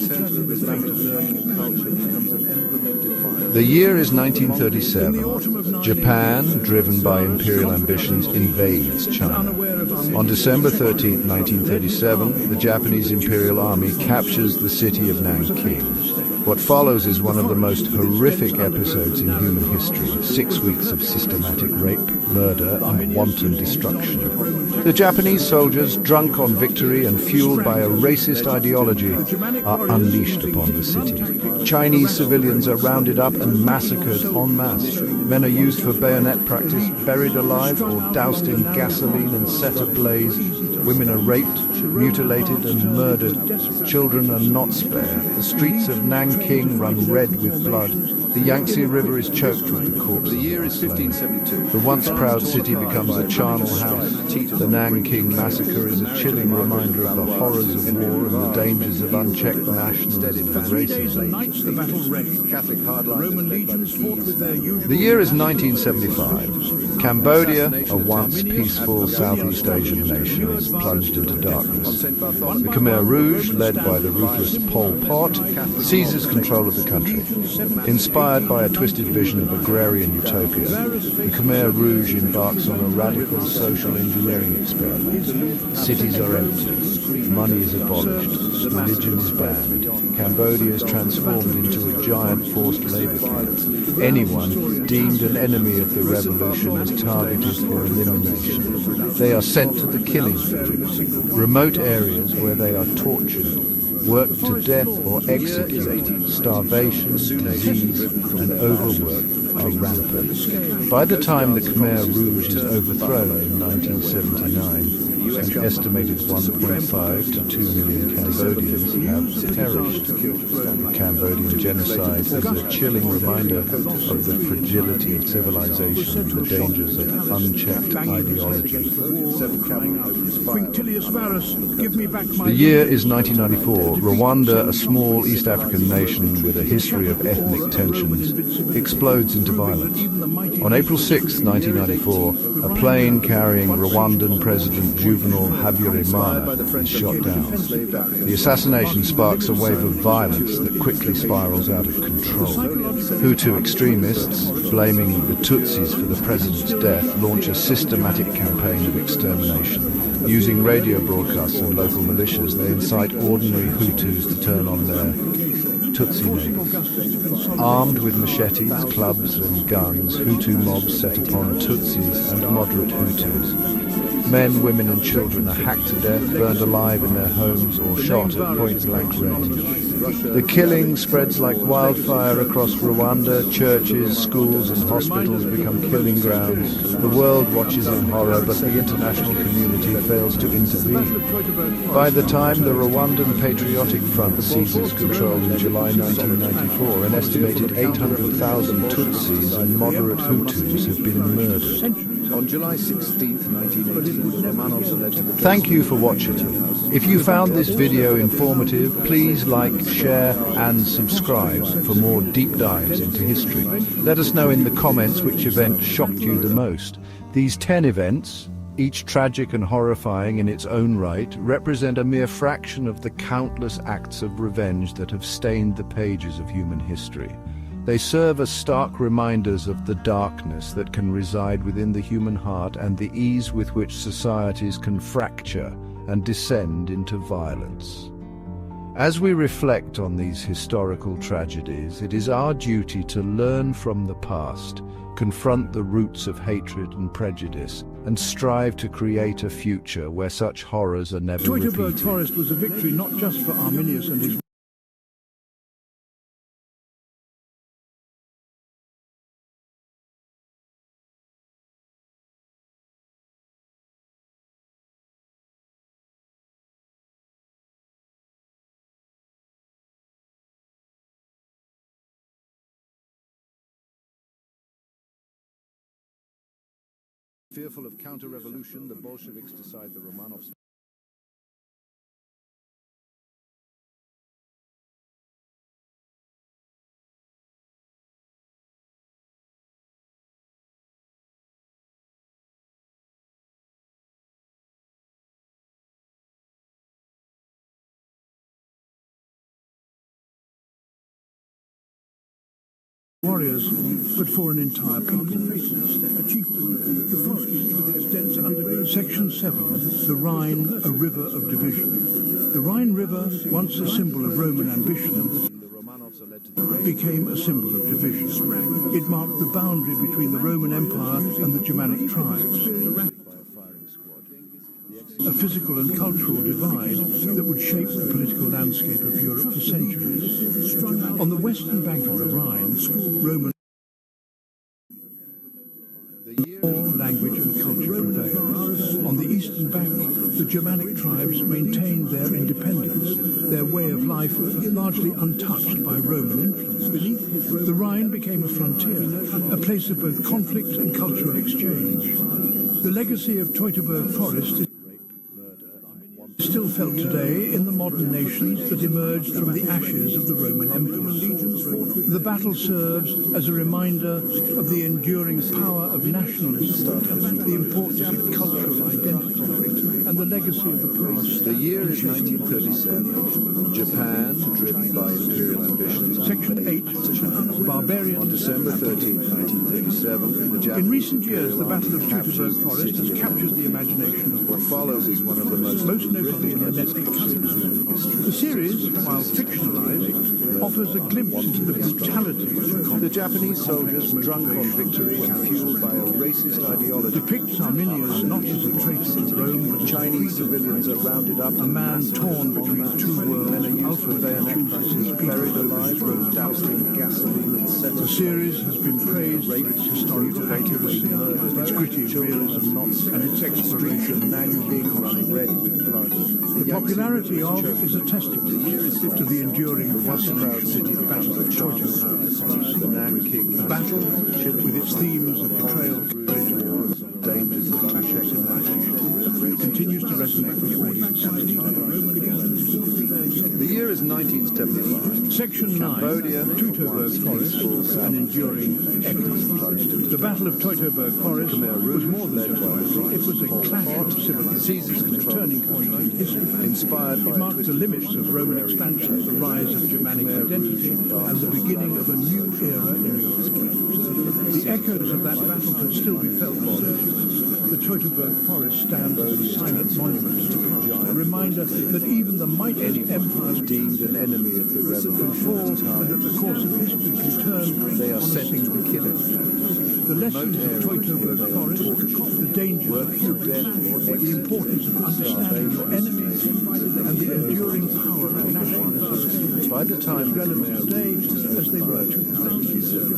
The year is 1937. Japan, driven by imperial ambitions, invades China. On December 13, 1937, the Japanese Imperial Army captures the city of Nanking. What follows is one of the most horrific episodes in human history. 6 weeks of systematic rape, murder, and wanton destruction. The Japanese soldiers, drunk on victory and fueled by a racist ideology, are unleashed upon the city. Chinese civilians are rounded up and massacred en masse. Men are used for bayonet practice, buried alive, or doused in gasoline and set ablaze. Women are raped, mutilated and murdered. Children are not spared. The streets of Nanking run red with blood. The Yangtze River is choked with the corpses. The year is 1572. The once proud city becomes a charnel house. The Nanking massacre is a chilling reminder of the horrors of war and the dangers of unchecked nationalism and racism. The year is 1975. Cambodia, a once peaceful Southeast Asian nation, is plunged into darkness. The Khmer Rouge, led by the ruthless Pol Pot, seizes control of the country. Inspired by a twisted vision of agrarian utopia, the Khmer Rouge embarks on a radical social engineering experiment. Cities are empty, money is abolished, religion is banned. Cambodia is transformed into a giant forced labor camp. Anyone deemed an enemy of the revolution is targeted for elimination. They are sent to the killing fields, remote areas where they are tortured, worked to death or executed. Starvation, disease, and overwork are rampant. By the time the Khmer Rouge is overthrown in 1979, an estimated 1.5 to 2 million Cambodians have perished. The Cambodian genocide is a chilling reminder of the fragility of civilization and the dangers of unchecked ideology. The year is 1994. Rwanda, a small East African nation with a history of ethnic tensions, explodes into violence. On April 6, 1994, a plane carrying Rwandan President juvenile Habyarimana is shot down. The assassination sparks a wave of violence that quickly spirals out of control. Hutu extremists, blaming the Tutsis for the president's death, launch a systematic campaign of extermination. Using radio broadcasts and local militias, they incite ordinary Hutus to turn on their Tutsi neighbors. Armed with machetes, clubs and guns, Hutu mobs set upon Tutsis and moderate Hutus. Men, women and children are hacked to death, burned alive in their homes or shot at point-blank range. The killing spreads like wildfire across Rwanda. Churches, schools and hospitals become killing grounds. The world watches in horror, but the international community fails to intervene. By the time the Rwandan Patriotic Front seizes control in July 1994, an estimated 800,000 Tutsis and moderate Hutus have been murdered. On July 16, 1918, the Romanovs are led to the... Thank you for watching. If you found this video informative, please like, share and subscribe for more deep dives into history. Let us know in the comments which event shocked you the most. These 10 events, each tragic and horrifying in its own right, represent a mere fraction of the countless acts of revenge that have stained the pages of human history. They serve as stark reminders of the darkness that can reside within the human heart and the ease with which societies can fracture and descend into violence. As we reflect on these historical tragedies, it is our duty to learn from the past, confront the roots of hatred and prejudice, and strive to create a future where such horrors are never repeated. Teutoburg Forest was a victory not just for Arminius and his Fearful of counter-revolution, the Bolsheviks decide the Romanovs... warriors, but for an entire people. Section 7, the Rhine, a river of division. The Rhine River, once a symbol of Roman ambition, became a symbol of division. It marked the boundary between the Roman Empire and the Germanic tribes. A physical and cultural divide that would shape the political landscape of Europe for centuries. On the western bank of the Rhine, Roman language and culture prevailed. On the eastern bank, the Germanic tribes maintained their independence, their way of life largely untouched by Roman influence. The Rhine became a frontier, a place of both conflict and cultural exchange. The legacy of Teutoburg Forest is still felt today in the modern nations that emerged from the ashes of the Roman Empire. The battle serves as a reminder of the enduring power of nationalism, the importance of cultural identity, and the legacy of the past. The year is 1937. Japan, driven by imperial ambitions... Section 8, Barbarian... On December 13, 1937, the Japanese... In recent years, the Battle of Teutoburg Forest has captured the imagination of... What follows is one of the most notably in the Netflix series. The series, while fictionalized, offers a glimpse into the brutality of the conflict. The Japanese soldiers, drunk on victory and fueled by a racist ideology, depicts Arminius not as a traitor to Rome, but Chinese civilians are rounded up, a man torn between two worlds, men are used for bayonet practice, buried alive, doused in gasoline and set. The series has been praised for its historical accuracy, its gritty realism, and its exploration Nanking run red with blood. The popularity of is a testament to the enduring fascination of the Battle of Teutoburg. The battle, with its themes of betrayal, courage, dangers of clashing civilization, continues to resonate with audiences. The year is 1975. Section 9, Teutoburg Forest, an enduring echo. The Battle of Teutoburg Forest was more than just a battle. It was a clash of civilizations, a turning point in history. It marked the limits of Roman expansion, the rise of Germanic identity, and the beginning of a new era in Europe. The echoes of that battle can still be felt today. The Teutoburg Forest stands as a silent monument to the past, a reminder that even the mightiest empires deemed an enemy of the rebel can fall, and that the course of history can turn they are on a sent single to kill it. The lessons of Teutoburg Forest, the danger of hubris, the importance of understanding your enemies, and the enduring power of nationalism. By the time relevant today as they were 2,000 years ago.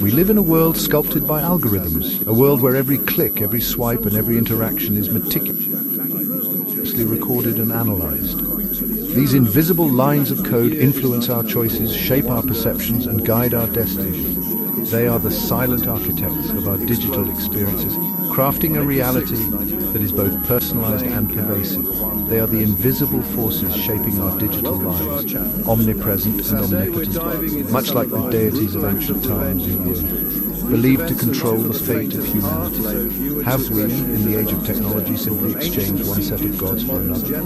We live in a world sculpted by algorithms, a world where every click, every swipe and every interaction is meticulously recorded and analyzed. These invisible lines of code influence our choices, shape our perceptions and guide our destiny. They are the silent architects of our digital experiences, crafting a reality that is both personalized and pervasive. They are the invisible forces shaping our digital lives, omnipresent and omnipotent, much like the deities of ancient times who were believed to control the fate of humanity. Have we, in the age of technology, simply exchanged one set of gods for another?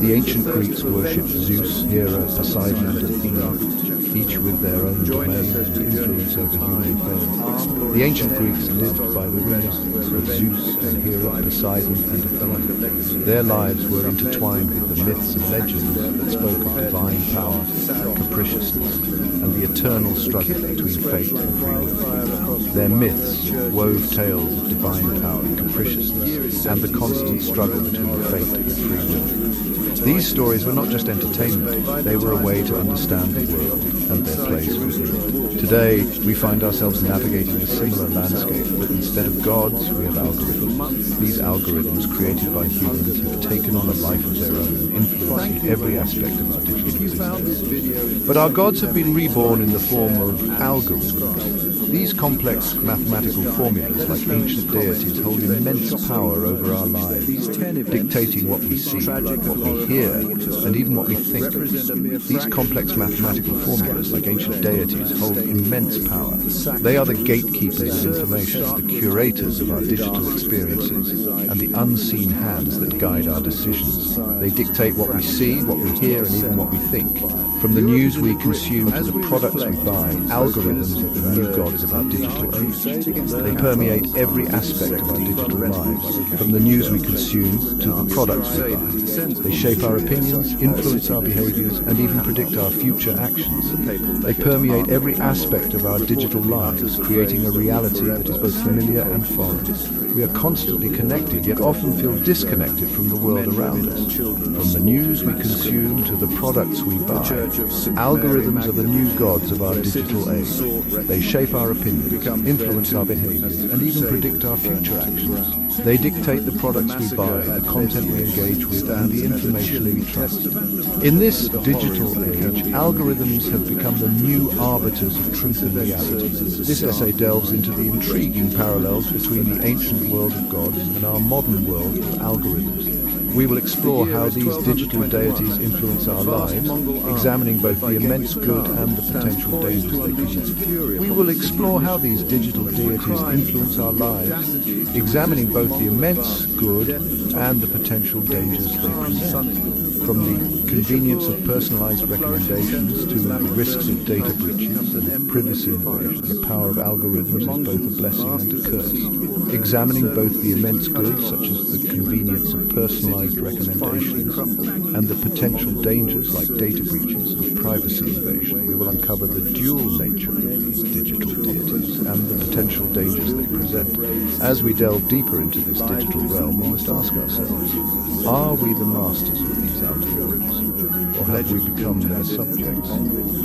The ancient Greeks worshipped Zeus, Hera, Poseidon and Athena, each with their own domain and influence over human affairs. The ancient Greeks lived by the rings of Zeus and Hera, Poseidon and Athena. Their lives were intertwined with the myths and legends that spoke of divine power, capriciousness, and the eternal struggle between fate and free will. Their myths wove tales of divine power, capriciousness, and the constant struggle between fate and free will. These stories were not just entertainment, they were a way to understand the world and their place within it. Today, we find ourselves navigating a similar landscape, but instead of gods, we have algorithms. These algorithms, created by humans, have taken on a life of their own, influencing every aspect of our digital existence. But our gods have been reborn in the form of algorithms. These complex mathematical formulas, like ancient deities, hold immense power over our lives, dictating what we see, what we hear, and even what we think. These complex mathematical formulas, like ancient deities, hold immense power. They are the gatekeepers of information, the curators of our digital experiences, and the unseen hands that guide our decisions. They dictate what we see, what we hear, and even what we think. From the news we consume to the products we buy, algorithms are the new gods of our digital age. They permeate every aspect of our digital lives. From the news we consume to the products we buy. They shape our opinions, influence our behaviors, and even predict our future actions. They permeate every aspect of our digital lives, creating a reality that is both familiar and foreign. We are constantly connected, yet often feel disconnected from the world around us. From the news we consume to the products we buy, algorithms are the new gods of our digital age. They shape our opinions, influence our behaviors, and even predict our future actions. They dictate the products we buy, the content we engage with, and the information we trust. In this digital age, algorithms have become the new arbiters of truth and reality. This essay delves into the intriguing parallels between the ancient world of gods and our modern world of algorithms. We will explore how these digital deities influence our lives, examining both the immense good and the potential dangers they present. We will explore how these digital deities influence our lives, examining both the immense good and the potential dangers they present. From the convenience of personalized recommendations to the risks of data breaches and privacy invasion, the power of algorithms is both a blessing and a curse. Examining both the immense good, such as the convenience of personalized recommendations, and the potential dangers like data breaches and privacy invasion, we will uncover the dual nature of these digital deities and the potential dangers they present. As we delve deeper into this digital realm, we must ask ourselves, are we the masters of these algorithms, or have we become their subjects?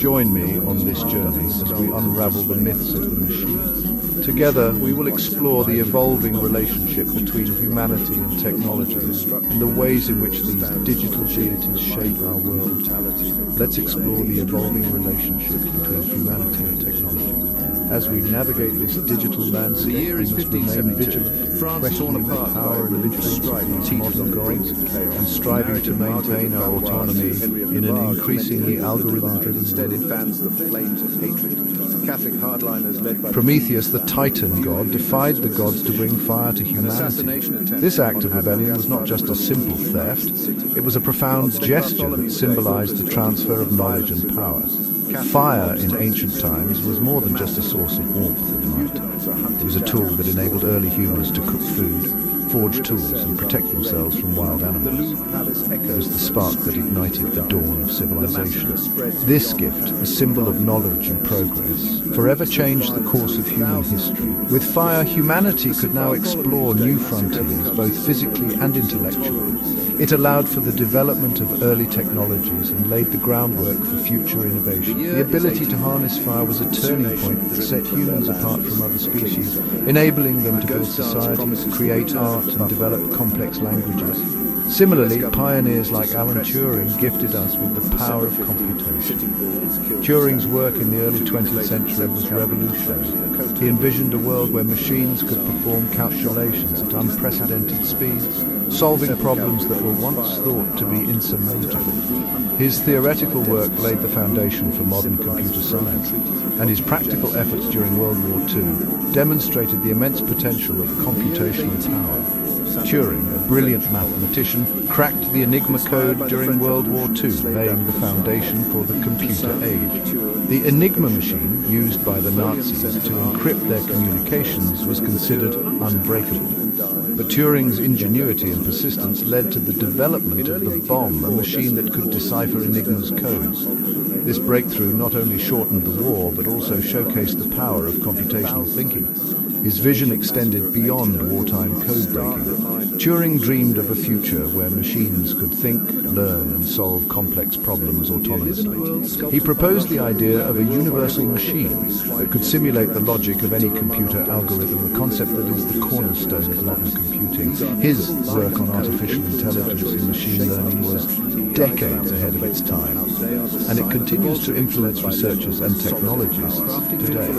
Join me on this journey as we unravel the myths of the machine. Together, we will explore the evolving relationship between humanity and technology and the ways in which these digital deities shape our world. Let's explore the evolving relationship between humanity As we navigate this digital landscape, we must remain vigilant, questioning the power and influence of these modern gods, and striving to maintain our autonomy in an increasingly algorithm-driven world. Prometheus, the Titan god, defied the gods to bring fire to humanity. This act of rebellion was not just a simple theft, it was a profound gesture that symbolized the transfer of knowledge and power. Fire in ancient times was more than just a source of warmth and light. It was a tool that enabled early humans to cook food, forge tools and protect themselves from wild animals. It was the spark that ignited the dawn of civilization. This gift, a symbol of knowledge and progress, forever changed the course of human history. With fire, humanity could now explore new frontiers, both physically and intellectually. It allowed for the development of early technologies and laid the groundwork for future innovation. The ability to harness fire was a turning point that set humans apart from other species, enabling them to build societies, create art, and develop complex languages. Similarly, pioneers like Alan Turing gifted us with the power of computation. Turing's work in the early 20th century was revolutionary. He envisioned a world where machines could perform calculations at unprecedented speeds, solving problems that were once thought to be insurmountable. His theoretical work laid the foundation for modern computer science, and his practical efforts during World War II demonstrated the immense potential of computational power. Turing, a brilliant mathematician, cracked the Enigma code during World War II, laying the foundation for the computer age. The Enigma machine, used by the Nazis to encrypt their communications, was considered unbreakable. But Turing's ingenuity and persistence led to the development of the bomb, a machine that could decipher Enigma's codes. This breakthrough not only shortened the war, but also showcased the power of computational thinking. His vision extended beyond wartime code-breaking. Turing dreamed of a future where machines could think, learn, and solve complex problems autonomously. He proposed the idea of a universal machine that could simulate the logic of any computer algorithm, a concept that is the cornerstone of modern computing. His work on artificial intelligence and machine learning was decades ahead of its time, and it continues to influence researchers and technologists today.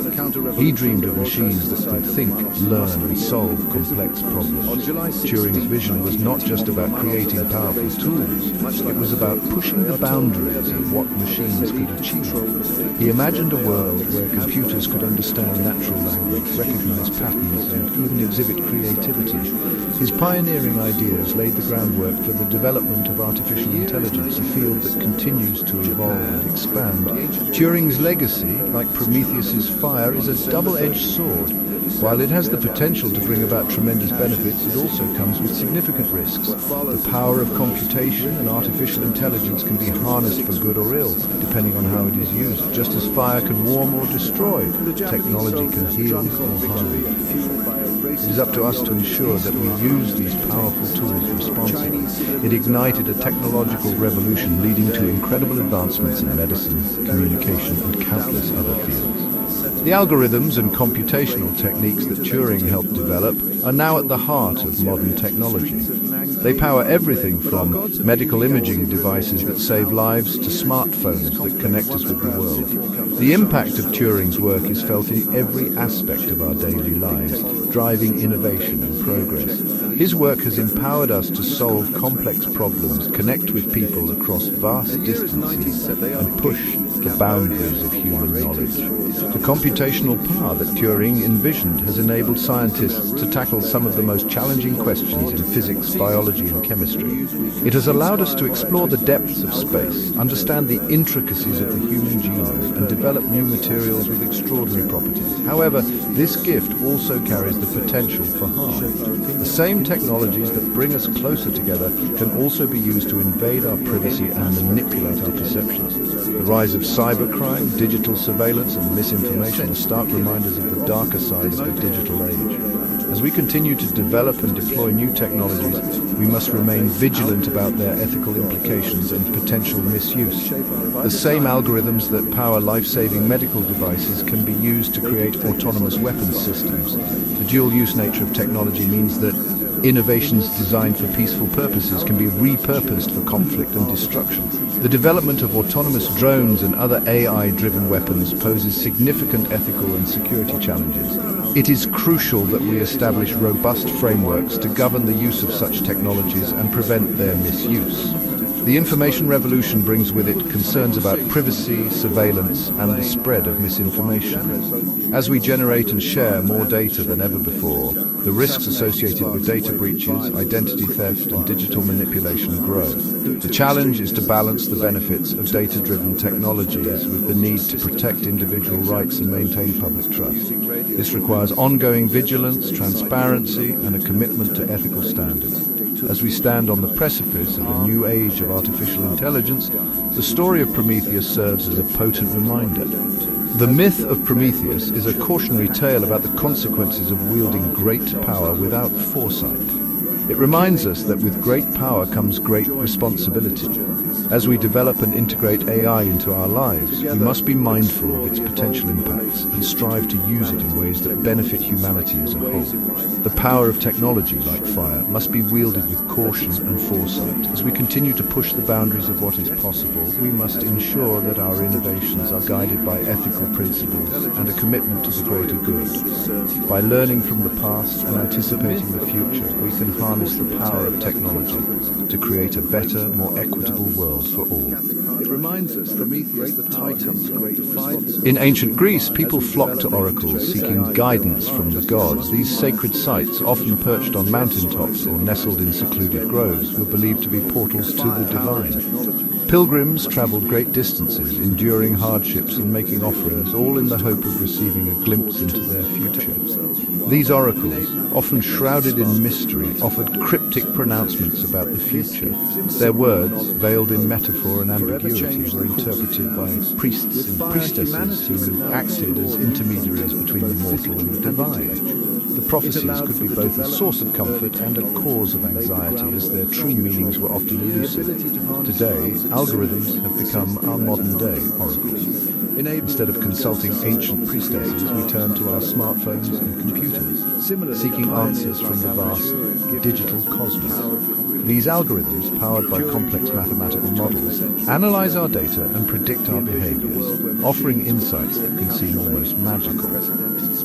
He dreamed of machines that could think, learn, and solve complex problems. Turing's vision was not just about creating powerful tools, it was about pushing the boundaries of what machines could achieve. He imagined a world where computers could understand natural language, recognize patterns, and even exhibit creativity. His pioneering ideas laid the groundwork for the development of artificial intelligence, a field that continues to evolve and expand. Turing's legacy, like Prometheus's fire, is a double-edged sword. While it has the potential to bring about tremendous benefits, it also comes with significant risks. The power of computation and artificial intelligence can be harnessed for good or ill, depending on how it is used. Just as fire can warm or destroy, technology can heal or harm. It is up to us to ensure that we use these powerful tools responsibly. It ignited a technological revolution leading to incredible advancements in medicine, communication, and countless other fields. The algorithms and computational techniques that Turing helped develop are now at the heart of modern technology. They power everything from medical imaging devices that save lives to smartphones that connect us with the world. The impact of Turing's work is felt in every aspect of our daily lives, driving innovation and progress. His work has empowered us to solve complex problems, connect with people across vast distances, and push the boundaries of human knowledge. The computational power that Turing envisioned has enabled scientists to tackle some of the most challenging questions in physics, biology, and chemistry. It has allowed us to explore the depths of space, understand the intricacies of the human genome, and develop new materials with extraordinary properties. However, this gift also carries the potential for harm. The same technologies that bring us closer together can also be used to invade our privacy and manipulate our perceptions. The rise of cybercrime, digital surveillance, and misinformation are stark reminders of the darker side of the digital age. As we continue to develop and deploy new technologies, we must remain vigilant about their ethical implications and potential misuse. The same algorithms that power life-saving medical devices can be used to create autonomous weapons systems. The dual-use nature of technology means that innovations designed for peaceful purposes can be repurposed for conflict and destruction. The development of autonomous drones and other AI-driven weapons poses significant ethical and security challenges. It is crucial that we establish robust frameworks to govern the use of such technologies and prevent their misuse. The information revolution brings with it concerns about privacy, surveillance, and the spread of misinformation. As we generate and share more data than ever before, the risks associated with data breaches, identity theft, and digital manipulation grow. The challenge is to balance the benefits of data-driven technologies with the need to protect individual rights and maintain public trust. This requires ongoing vigilance, transparency, and a commitment to ethical standards. As we stand on the precipice of a new age of artificial intelligence, the story of Prometheus serves as a potent reminder. The myth of Prometheus is a cautionary tale about the consequences of wielding great power without foresight. It reminds us that with great power comes great responsibility. As we develop and integrate AI into our lives, we must be mindful of its potential impacts and strive to use it in ways that benefit humanity as a whole. The power of technology, like fire, must be wielded with caution and foresight. As we continue to push the boundaries of what is possible, we must ensure that our innovations are guided by ethical principles and a commitment to the greater good. By learning from the past and anticipating the future, we can harness the power of technology to create a better, more equitable world for all. It reminds us Prometheus, the Titans, in ancient Greece, people flocked to oracles seeking guidance from the gods. These sacred sites, often perched on mountaintops or nestled in secluded groves, were believed to be portals to the divine. Pilgrims traveled great distances, enduring hardships and making offerings, all in the hope of receiving a glimpse into their future. These oracles, often shrouded in mystery, offered cryptic pronouncements about the future. Their words, veiled in metaphor and ambiguity, were interpreted by priests and priestesses who acted as intermediaries between the mortal and the divine. The prophecies could be both a source of comfort and a cause of anxiety, as their true meanings were often elusive. Today, algorithms have become our modern-day oracles. Instead of consulting ancient priestesses, we turn to our smartphones and computers, seeking answers from the vast digital cosmos. These algorithms, powered by complex mathematical models, analyze our data and predict our behaviors, offering insights that can seem almost magical.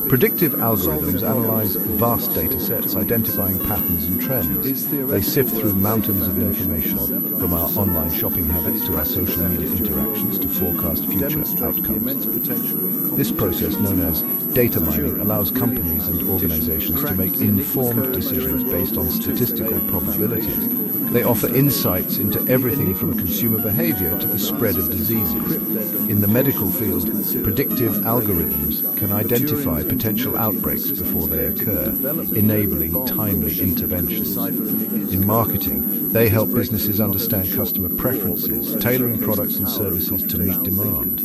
Predictive algorithms analyze vast data sets, identifying patterns and trends. They sift through mountains of information, from our online shopping habits to our social media interactions, to forecast future outcomes. This process, known as data mining, allows companies and organizations to make informed decisions based on statistical probabilities. They offer insights into everything from consumer behavior to the spread of diseases. In the medical field, predictive algorithms can identify potential outbreaks before they occur, enabling timely interventions. In marketing, they help businesses understand customer preferences, tailoring products and services to meet demand.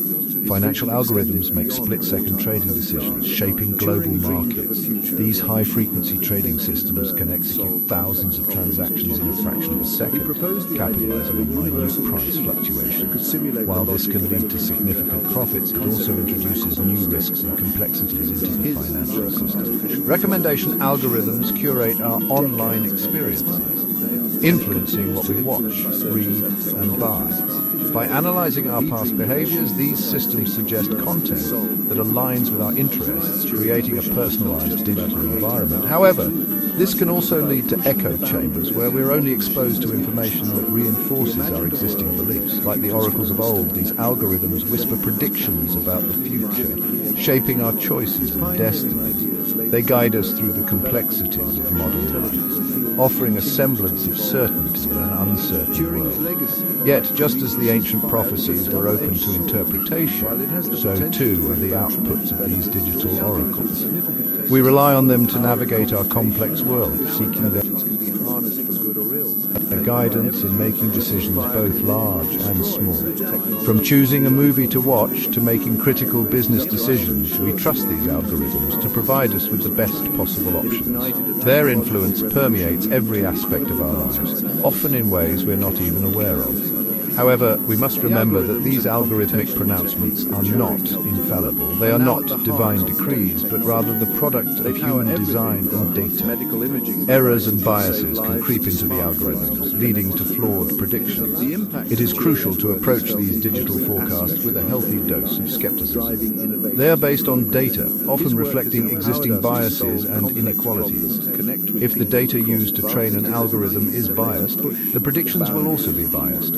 Financial algorithms make split-second trading decisions, shaping global markets. These high-frequency trading systems can execute thousands of transactions in a fraction of a second, capitalizing on minute price fluctuations. While this can lead to significant profits, it also introduces new risks and complexities into the financial system. Recommendation algorithms curate our online experiences, influencing what we watch, read, and buy. By analyzing our past behaviors, these systems suggest content that aligns with our interests, creating a personalized digital environment. However, this can also lead to echo chambers where we're only exposed to information that reinforces our existing beliefs. Like the oracles of old, these algorithms whisper predictions about the future, shaping our choices and destinies. They guide us through the complexities of modern life, offering a semblance of certainty in an uncertain world. Yet, just as the ancient prophecies were open to interpretation, so too are the outputs of these digital oracles. We rely on them to navigate our complex world, seeking their guidance in making decisions both large and small. From choosing a movie to watch to making critical business decisions, we trust these algorithms to provide us with the best possible options. Their influence permeates every aspect of our lives, often in ways we're not even aware of. However, we must remember that these algorithmic pronouncements are not infallible. They are not divine decrees, but rather the product of human design and data. Errors and biases can creep into the algorithms, leading to flawed predictions. It is crucial to approach these digital forecasts with a healthy dose of skepticism. They are based on data, often reflecting existing biases and inequalities. If the data used to train an algorithm is biased, the predictions will also be biased.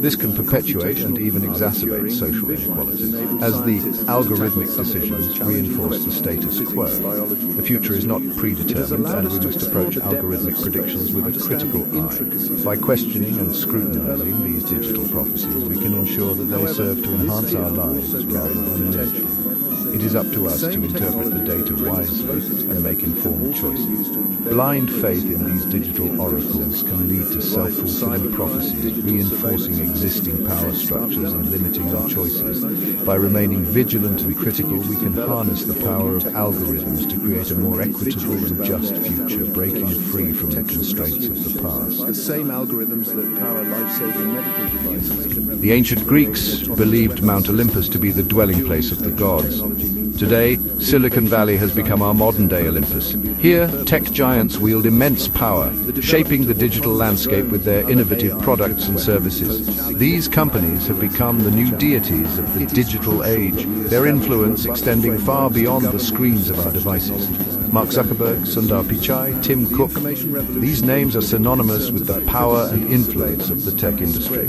This can perpetuate and even exacerbate social inequalities, as the algorithmic decisions reinforce the status quo. The future is not predetermined, and we must approach algorithmic predictions with a critical eye. By questioning and scrutinizing these digital prophecies, we can ensure that they serve to enhance our lives rather than limit them. It is up to us to interpret the data wisely and make informed choices. Blind faith in these digital oracles can lead to self-fulfilling prophecies, reinforcing existing power structures and limiting our choices. By remaining vigilant and critical, we can harness the power of algorithms to create a more equitable and just future, breaking free from the constraints of the past. The same algorithms that power life-saving medical devices. The ancient Greeks believed Mount Olympus to be the dwelling place of the gods. Today, Silicon Valley has become our modern-day Olympus. Here, tech giants wield immense power, shaping the digital landscape with their innovative products and services. These companies have become the new deities of the digital age, their influence extending far beyond the screens of our devices. Mark Zuckerberg, Sundar Pichai, Tim Cook. These names are synonymous with the power and influence of the tech industry.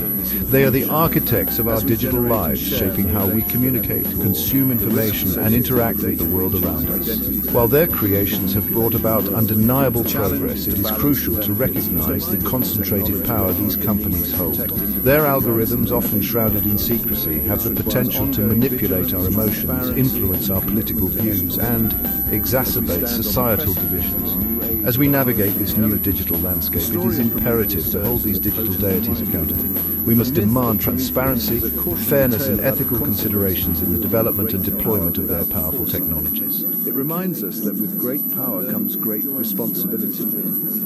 They are the architects of our digital lives, shaping how we communicate, consume information, and interact with the world around us. While their creations have brought about undeniable progress, it is crucial to recognize the concentrated power these companies hold. Their algorithms, often shrouded in secrecy, have the potential to manipulate our emotions, influence our political views, and exacerbate societal divisions. As we navigate this new digital landscape, it is imperative to hold these digital deities accountable. We must demand transparency, fairness, and ethical considerations in the development and deployment of their powerful technologies. It reminds us that with great power comes great responsibility.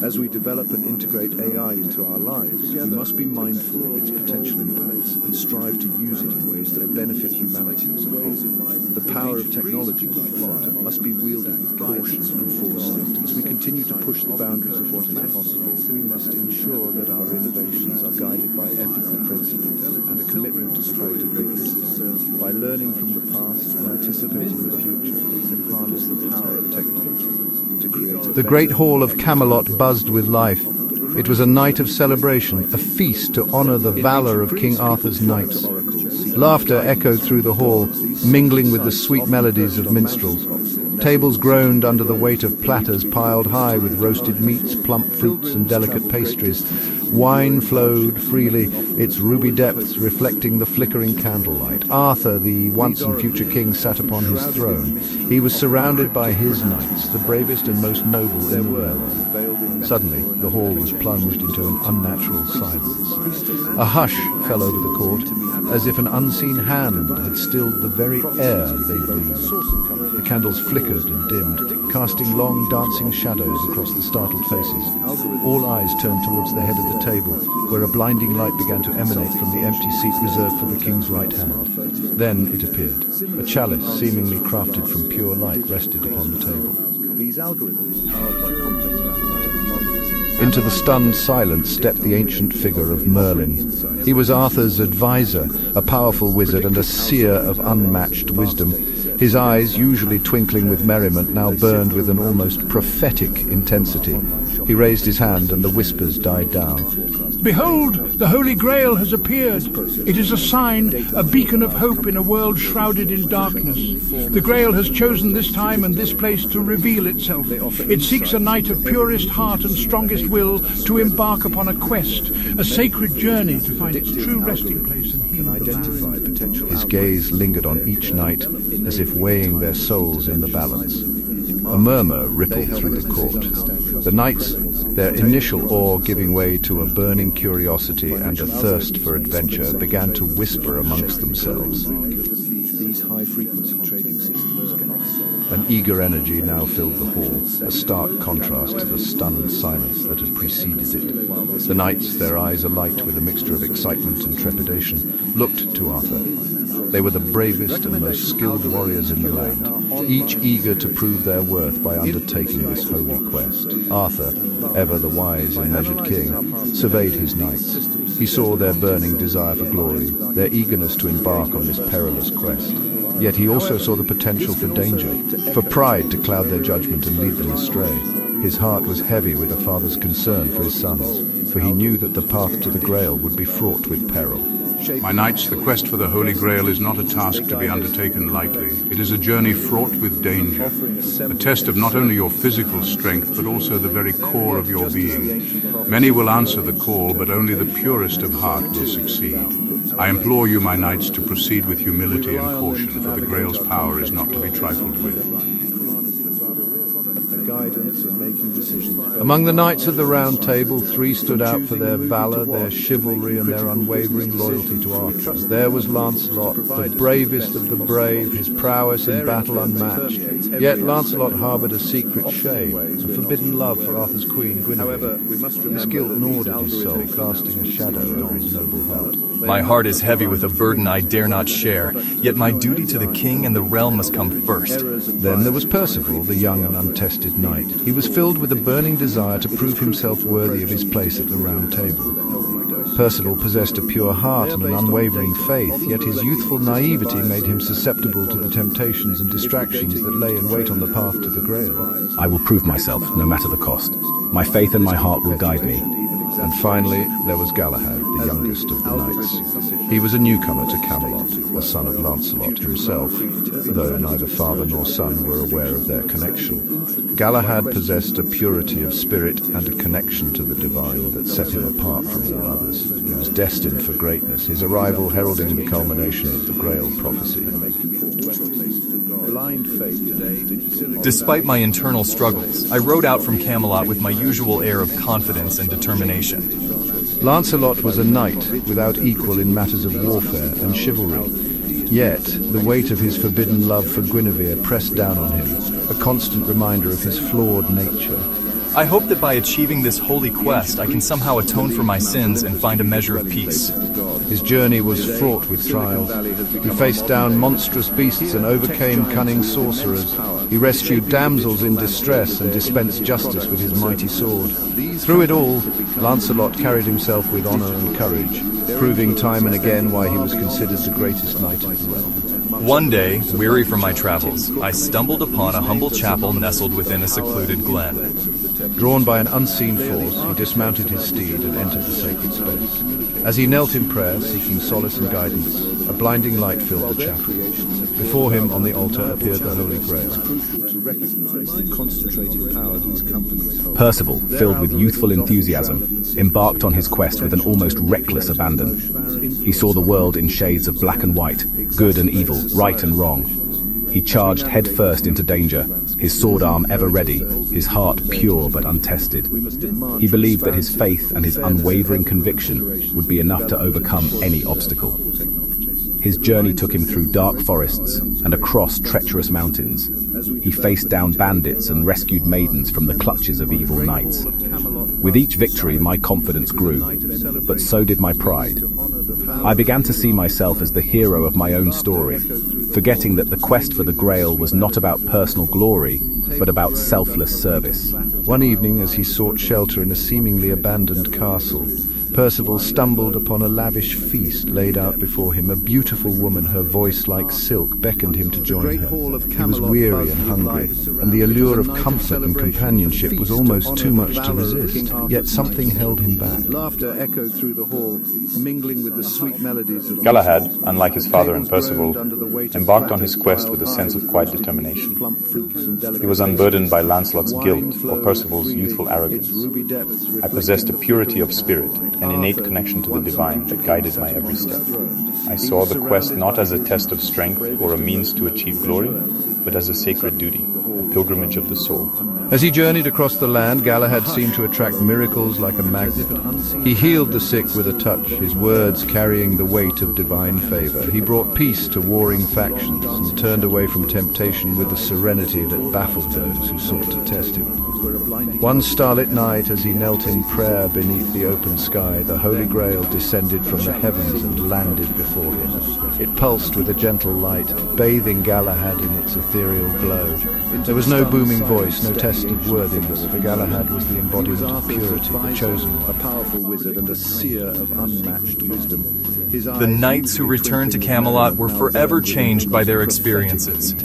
As we develop and integrate AI into our lives, we must be mindful of its potential impacts and strive to use it in ways that benefit humanity as a whole. The power of technology, like fire, must be wielded with caution and foresight. As we continue to push the boundaries of what is possible, we must ensure that our innovations are guided by ethical principles and a commitment to strive to good. By learning from the past and anticipating the future, we can harness the power of technology to create The great hall of Camelot buzzed with life. It was a night of celebration, a feast to honor the valor of King Arthur's knights. Laughter echoed through the hall, mingling with the sweet melodies of minstrels. Tables groaned under the weight of platters piled high with roasted meats, plump fruits, and delicate pastries. Wine flowed freely, its ruby depths reflecting the flickering candlelight. Arthur, the once and future king, sat upon his throne. He was surrounded by his knights, the bravest and most noble in the realm. Suddenly, the hall was plunged into an unnatural silence. A hush fell over the court, as if an unseen hand had stilled the very air they breathed. The candles flickered and dimmed, casting long dancing shadows across the startled faces. All eyes turned towards the head of the table, where a blinding light began to emanate from the empty seat reserved for the king's right hand. Then it appeared. A chalice, seemingly crafted from pure light, rested upon the table. These algorithms, powered by complex mathematical models. Into the stunned silence stepped the ancient figure of Merlin. He was Arthur's advisor, a powerful wizard and a seer of unmatched wisdom. His eyes, usually twinkling with merriment, now burned with an almost prophetic intensity. He raised his hand and the whispers died down. Behold, the Holy Grail has appeared. It is a sign, a beacon of hope in a world shrouded in darkness. The Grail has chosen this time and this place to reveal itself. It seeks a knight of purest heart and strongest will to embark upon a quest, a sacred journey to find its true resting place and heal the potential. His gaze lingered on each knight, as if weighing their souls in the balance. A murmur rippled through the court. The knights, their initial awe giving way to a burning curiosity and a thirst for adventure, began to whisper amongst themselves. These high-frequency trading systems connect souls. An eager energy now filled the hall, a stark contrast to the stunned silence that had preceded it. The knights, their eyes alight with a mixture of excitement and trepidation, looked to Arthur. They were the bravest and most skilled warriors in the land, each eager to prove their worth by undertaking this holy quest. Arthur, ever the wise and measured king, surveyed his knights. He saw their burning desire for glory, their eagerness to embark on this perilous quest. Yet he also saw the potential for danger, for pride to cloud their judgment and lead them astray. His heart was heavy with a father's concern for his sons, for he knew that the path to the Grail would be fraught with peril. My knights, the quest for the Holy Grail is not a task to be undertaken lightly. It is a journey fraught with danger, a test of not only your physical strength, but also the very core of your being. Many will answer the call, but only the purest of heart will succeed. I implore you, my knights, to proceed with humility and caution, for the Grail's power is not to be trifled with. Among the knights of the Round Table, 3 stood out for their valour, their chivalry, and their unwavering loyalty to Arthur. There was Lancelot, the bravest of the brave, his prowess in battle unmatched. Yet Lancelot harboured a secret shame, a forbidden love for Arthur's queen, Guinevere. His guilt gnawed at his soul, casting a shadow over his noble heart. My heart is heavy with a burden I dare not share, yet my duty to the king and the realm must come first. Then there was Percival, the young and untested knight. He was filled with a burning desire to prove himself worthy of his place at the Round Table. Percival possessed a pure heart and an unwavering faith, yet his youthful naivety made him susceptible to the temptations and distractions that lay in wait on the path to the Grail. I will prove myself, no matter the cost. My faith and my heart will guide me. And finally, there was Galahad, the youngest of the knights. He was a newcomer to Camelot, a son of Lancelot himself, though neither father nor son were aware of their connection. Galahad possessed a purity of spirit and a connection to the divine that set him apart from all others. He was destined for greatness, his arrival heralding the culmination of the Grail prophecy. Despite my internal struggles, I rode out from Camelot with my usual air of confidence and determination. Lancelot was a knight without equal in matters of warfare and chivalry. Yet, the weight of his forbidden love for Guinevere pressed down on him, a constant reminder of his flawed nature. I hope that by achieving this holy quest, I can somehow atone for my sins and find a measure of peace. His journey was fraught with trials. He faced down monstrous beasts and overcame cunning sorcerers. He rescued damsels in distress and dispensed justice with his mighty sword. Through it all, Lancelot carried himself with honor and courage, proving time and again why he was considered the greatest knight of the realm. One day, weary from my travels, I stumbled upon a humble chapel nestled within a secluded glen. Drawn by an unseen force, he dismounted his steed and entered the sacred space. As he knelt in prayer, seeking solace and guidance, a blinding light filled the chapel. Before him on the altar appeared the Holy Grail. Percival, filled with youthful enthusiasm, embarked on his quest with an almost reckless abandon. He saw the world in shades of black and white, good and evil, right and wrong. He charged headfirst into danger, his sword arm ever ready, his heart pure but untested. He believed that his faith and his unwavering conviction would be enough to overcome any obstacle. His journey took him through dark forests and across treacherous mountains. He faced down bandits and rescued maidens from the clutches of evil knights. With each victory, my confidence grew, but so did my pride. I began to see myself as the hero of my own story, forgetting that the quest for the Grail was not about personal glory, but about selfless service. One evening, as he sought shelter in a seemingly abandoned castle, Percival stumbled upon a lavish feast laid out before him. A beautiful woman, her voice like silk, beckoned him to join her. He was weary and hungry, and the allure of comfort and companionship was almost too much to resist. Yet something held him back. Laughter echoed through the hall, mingling with the sweet melodies of Galahad, unlike his father and Percival, embarked on his quest with a sense of quiet determination. He was unburdened by Lancelot's guilt or Percival's youthful arrogance. I possessed a purity of spirit, an innate connection to the divine that guided my every step. I saw the quest not as a test of strength or a means to achieve glory, but as a sacred duty, a pilgrimage of the soul. As he journeyed across the land, Galahad seemed to attract miracles like a magnet. He healed the sick with a touch, his words carrying the weight of divine favor. He brought peace to warring factions and turned away from temptation with the serenity that baffled those who sought to test him. One starlit night, as he knelt in prayer beneath the open sky, the Holy Grail descended from the heavens and landed before him. It pulsed with a gentle light, bathing Galahad in its ethereal glow. There was no booming voice, no test of worthiness, for Galahad was the embodiment of purity, the chosen one. A powerful wizard and a seer of unmatched wisdom. The knights who returned to Camelot were forever changed by their experiences.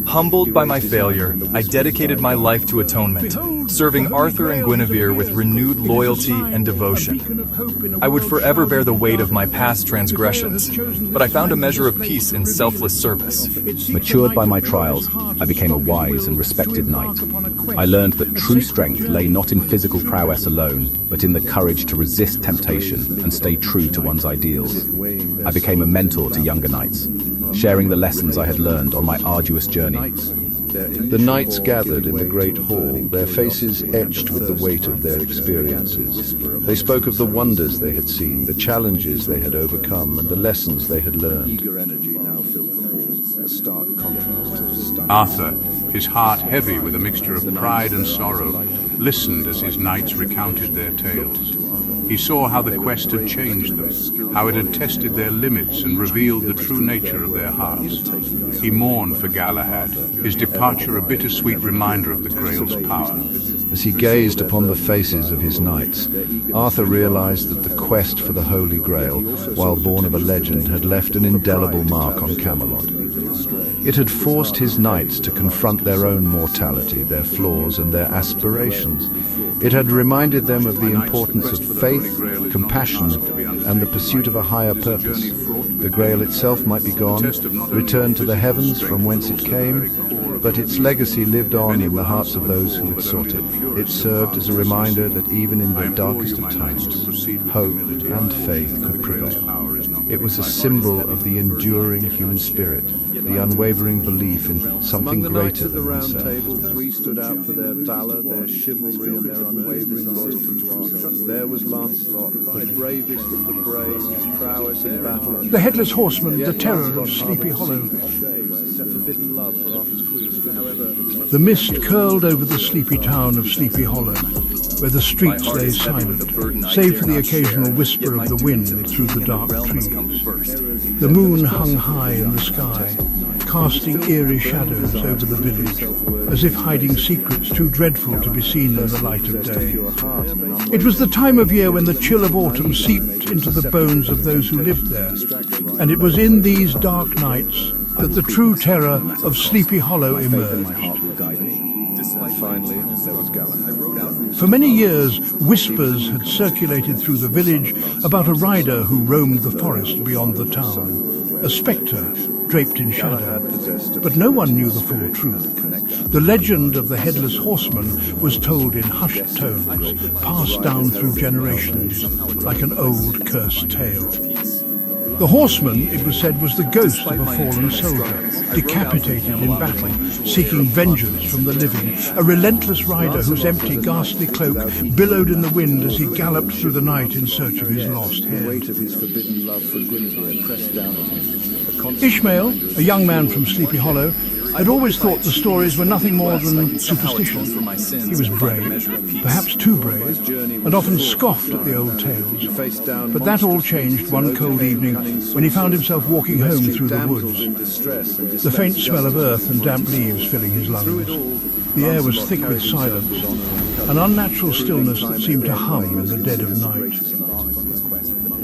Humbled by my failure, I dedicated my life to atonement, serving Arthur and Guinevere with renewed loyalty and devotion. I would forever bear the weight of my past transgressions, but I found a measure of peace in selfless service. Matured by my trials, I became a wise and respected knight. I learned that true strength lay not in physical prowess alone, but in the courage to resist temptation and stay true to one's ideals. I became a mentor to younger knights, sharing the lessons I had learned on my arduous journey. The knights gathered in the great hall, their faces etched with the weight of their experiences. They spoke of the wonders they had seen, the challenges they had overcome, and the lessons they had learned. Arthur, his heart heavy with a mixture of pride and sorrow, listened as his knights recounted their tales. He saw how the quest had changed them, how it had tested their limits and revealed the true nature of their hearts. He mourned for Galahad, his departure a bittersweet reminder of the Grail's power. As he gazed upon the faces of his knights, Arthur realized that the quest for the Holy Grail, while born of a legend, had left an indelible mark on Camelot. It had forced his knights to confront their own mortality, their flaws and their aspirations. It had reminded them of the importance of faith, compassion, and the pursuit of a higher purpose. The Grail itself might be gone, returned to the heavens from whence it came, but its legacy lived on in the hearts of those who had sought it. It served as a reminder that even in the darkest of times, hope and faith could prevail. It was a symbol of the enduring human spirit, the unwavering belief in something greater than oneself. Three stood out for their valor, their chivalry, and their unwavering loyalty to Arthur. There was Lancelot, the bravest of the brave, his prowess in battle. The Headless Horseman, the terror of Sleepy Hollow. The mist curled over the sleepy town of Sleepy Hollow, where the streets lay silent, save for the occasional whisper of the wind through the dark trees. The moon hung high in the sky, casting eerie shadows over the village, as if hiding secrets too dreadful to be seen in the light of day. It was the time of year when the chill of autumn seeped into the bones of those who lived there, and it was in these dark nights that the true terror of Sleepy Hollow emerged. Finally, there was Galahad. For many years, whispers had circulated through the village about a rider who roamed the forest beyond the town, a spectre draped in shadow. But no one knew the full truth. The legend of the Headless Horseman was told in hushed tones, passed down through generations, like an old cursed tale. The horseman, it was said, was the ghost of a fallen soldier, decapitated in battle, seeking vengeance from the living, a relentless rider whose empty, ghastly cloak billowed in the wind as he galloped through the night in search of his lost head. The weight of his forbidden love for Guinevere pressed down on him. Ishmael, a young man from Sleepy Hollow, had always thought the stories were nothing more than superstition. He was brave, perhaps too brave, and often scoffed at the old tales. But that all changed one cold evening when he found himself walking home through the woods, the faint smell of earth and damp leaves filling his lungs. The air was thick with silence, an unnatural stillness that seemed to hum in the dead of night.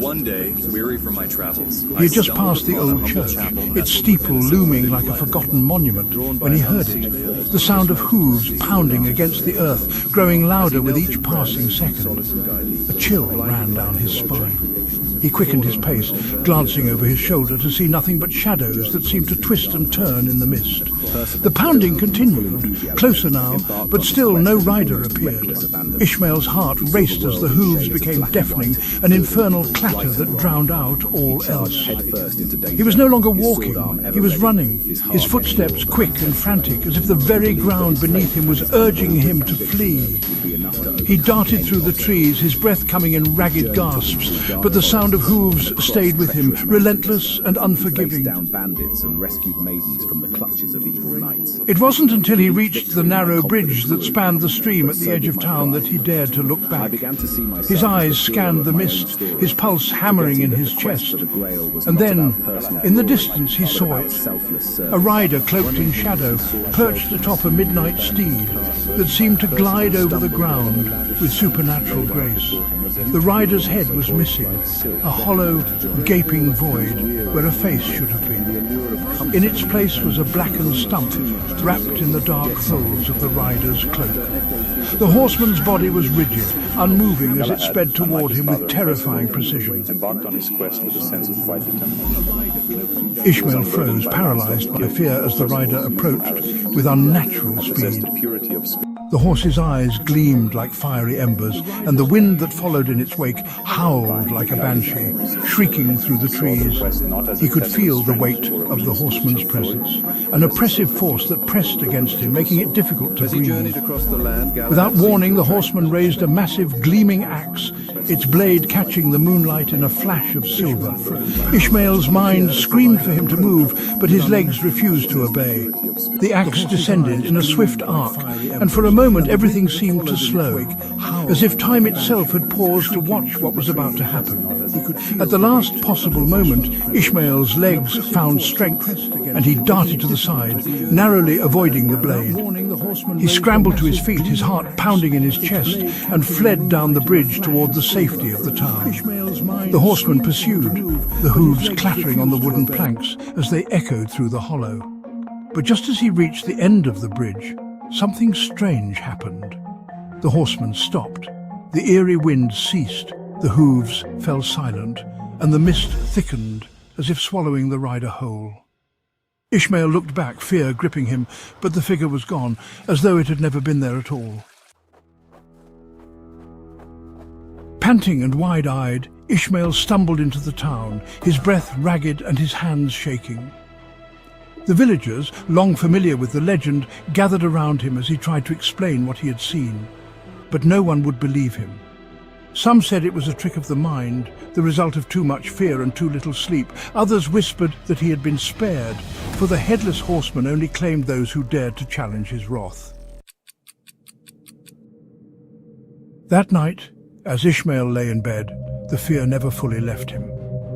One day, weary from my travels, he had just passed the old church, its steeple looming like a forgotten monument, when he heard it, the sound of hooves pounding against the earth, growing louder with each passing second. A chill ran down his spine. He quickened his pace, glancing over his shoulder to see nothing but shadows that seemed to twist and turn in the mist. The pounding continued, closer now, but still no rider appeared. Ishmael's heart raced as the hooves became deafening, an infernal clatter that drowned out all else. He was no longer walking, he was running, his footsteps quick and frantic, as if the very ground beneath him was urging him to flee. He darted through the trees, his breath coming in ragged gasps, but the sound of hooves stayed with him, relentless and unforgiving. It wasn't until he reached the narrow bridge that spanned the stream at the edge of town that he dared to look back. His eyes scanned the mist, his pulse hammering in his chest. And then, in the distance, he saw it. A rider cloaked in shadow, perched atop a midnight steed that seemed to glide over the ground with supernatural grace. The rider's head was missing, a hollow, gaping void where a face should have been. In its place was a blackened stump wrapped in the dark folds of the rider's cloak. The horseman's body was rigid, unmoving as it sped toward him with terrifying precision. Ishmael froze, paralyzed by fear as the rider approached with unnatural speed. The horse's eyes gleamed like fiery embers, and the wind that followed in its wake howled like a banshee, shrieking through the trees. He could feel the weight of the horseman's presence, an oppressive force that pressed against him, making it difficult to breathe. Without warning, the horseman raised a massive, gleaming axe, its blade catching the moonlight in a flash of silver. Ishmael's mind screamed for him to move, but his legs refused to obey. The axe descended in a swift arc, and for a moment everything seemed to slow, as if time itself had paused to watch what was about to happen. At the last possible moment, Ishmael's legs found strength, and he darted to the side, narrowly avoiding the blade. He scrambled to his feet, his heart pounding in his chest, and fled down the bridge toward the safety of the town. The horseman pursued, the hooves clattering on the wooden planks as they echoed through the hollow. But just as he reached the end of the bridge, something strange happened. The horseman stopped. The eerie wind ceased. The hooves fell silent, and the mist thickened as if swallowing the rider whole. Ishmael looked back, fear gripping him, but the figure was gone, as though it had never been there at all. Panting and wide-eyed, Ishmael stumbled into the town, his breath ragged and his hands shaking. The villagers, long familiar with the legend, gathered around him as he tried to explain what he had seen. But no one would believe him. Some said it was a trick of the mind, the result of too much fear and too little sleep. Others whispered that he had been spared, for the headless horseman only claimed those who dared to challenge his wrath. That night, as Ishmael lay in bed, the fear never fully left him.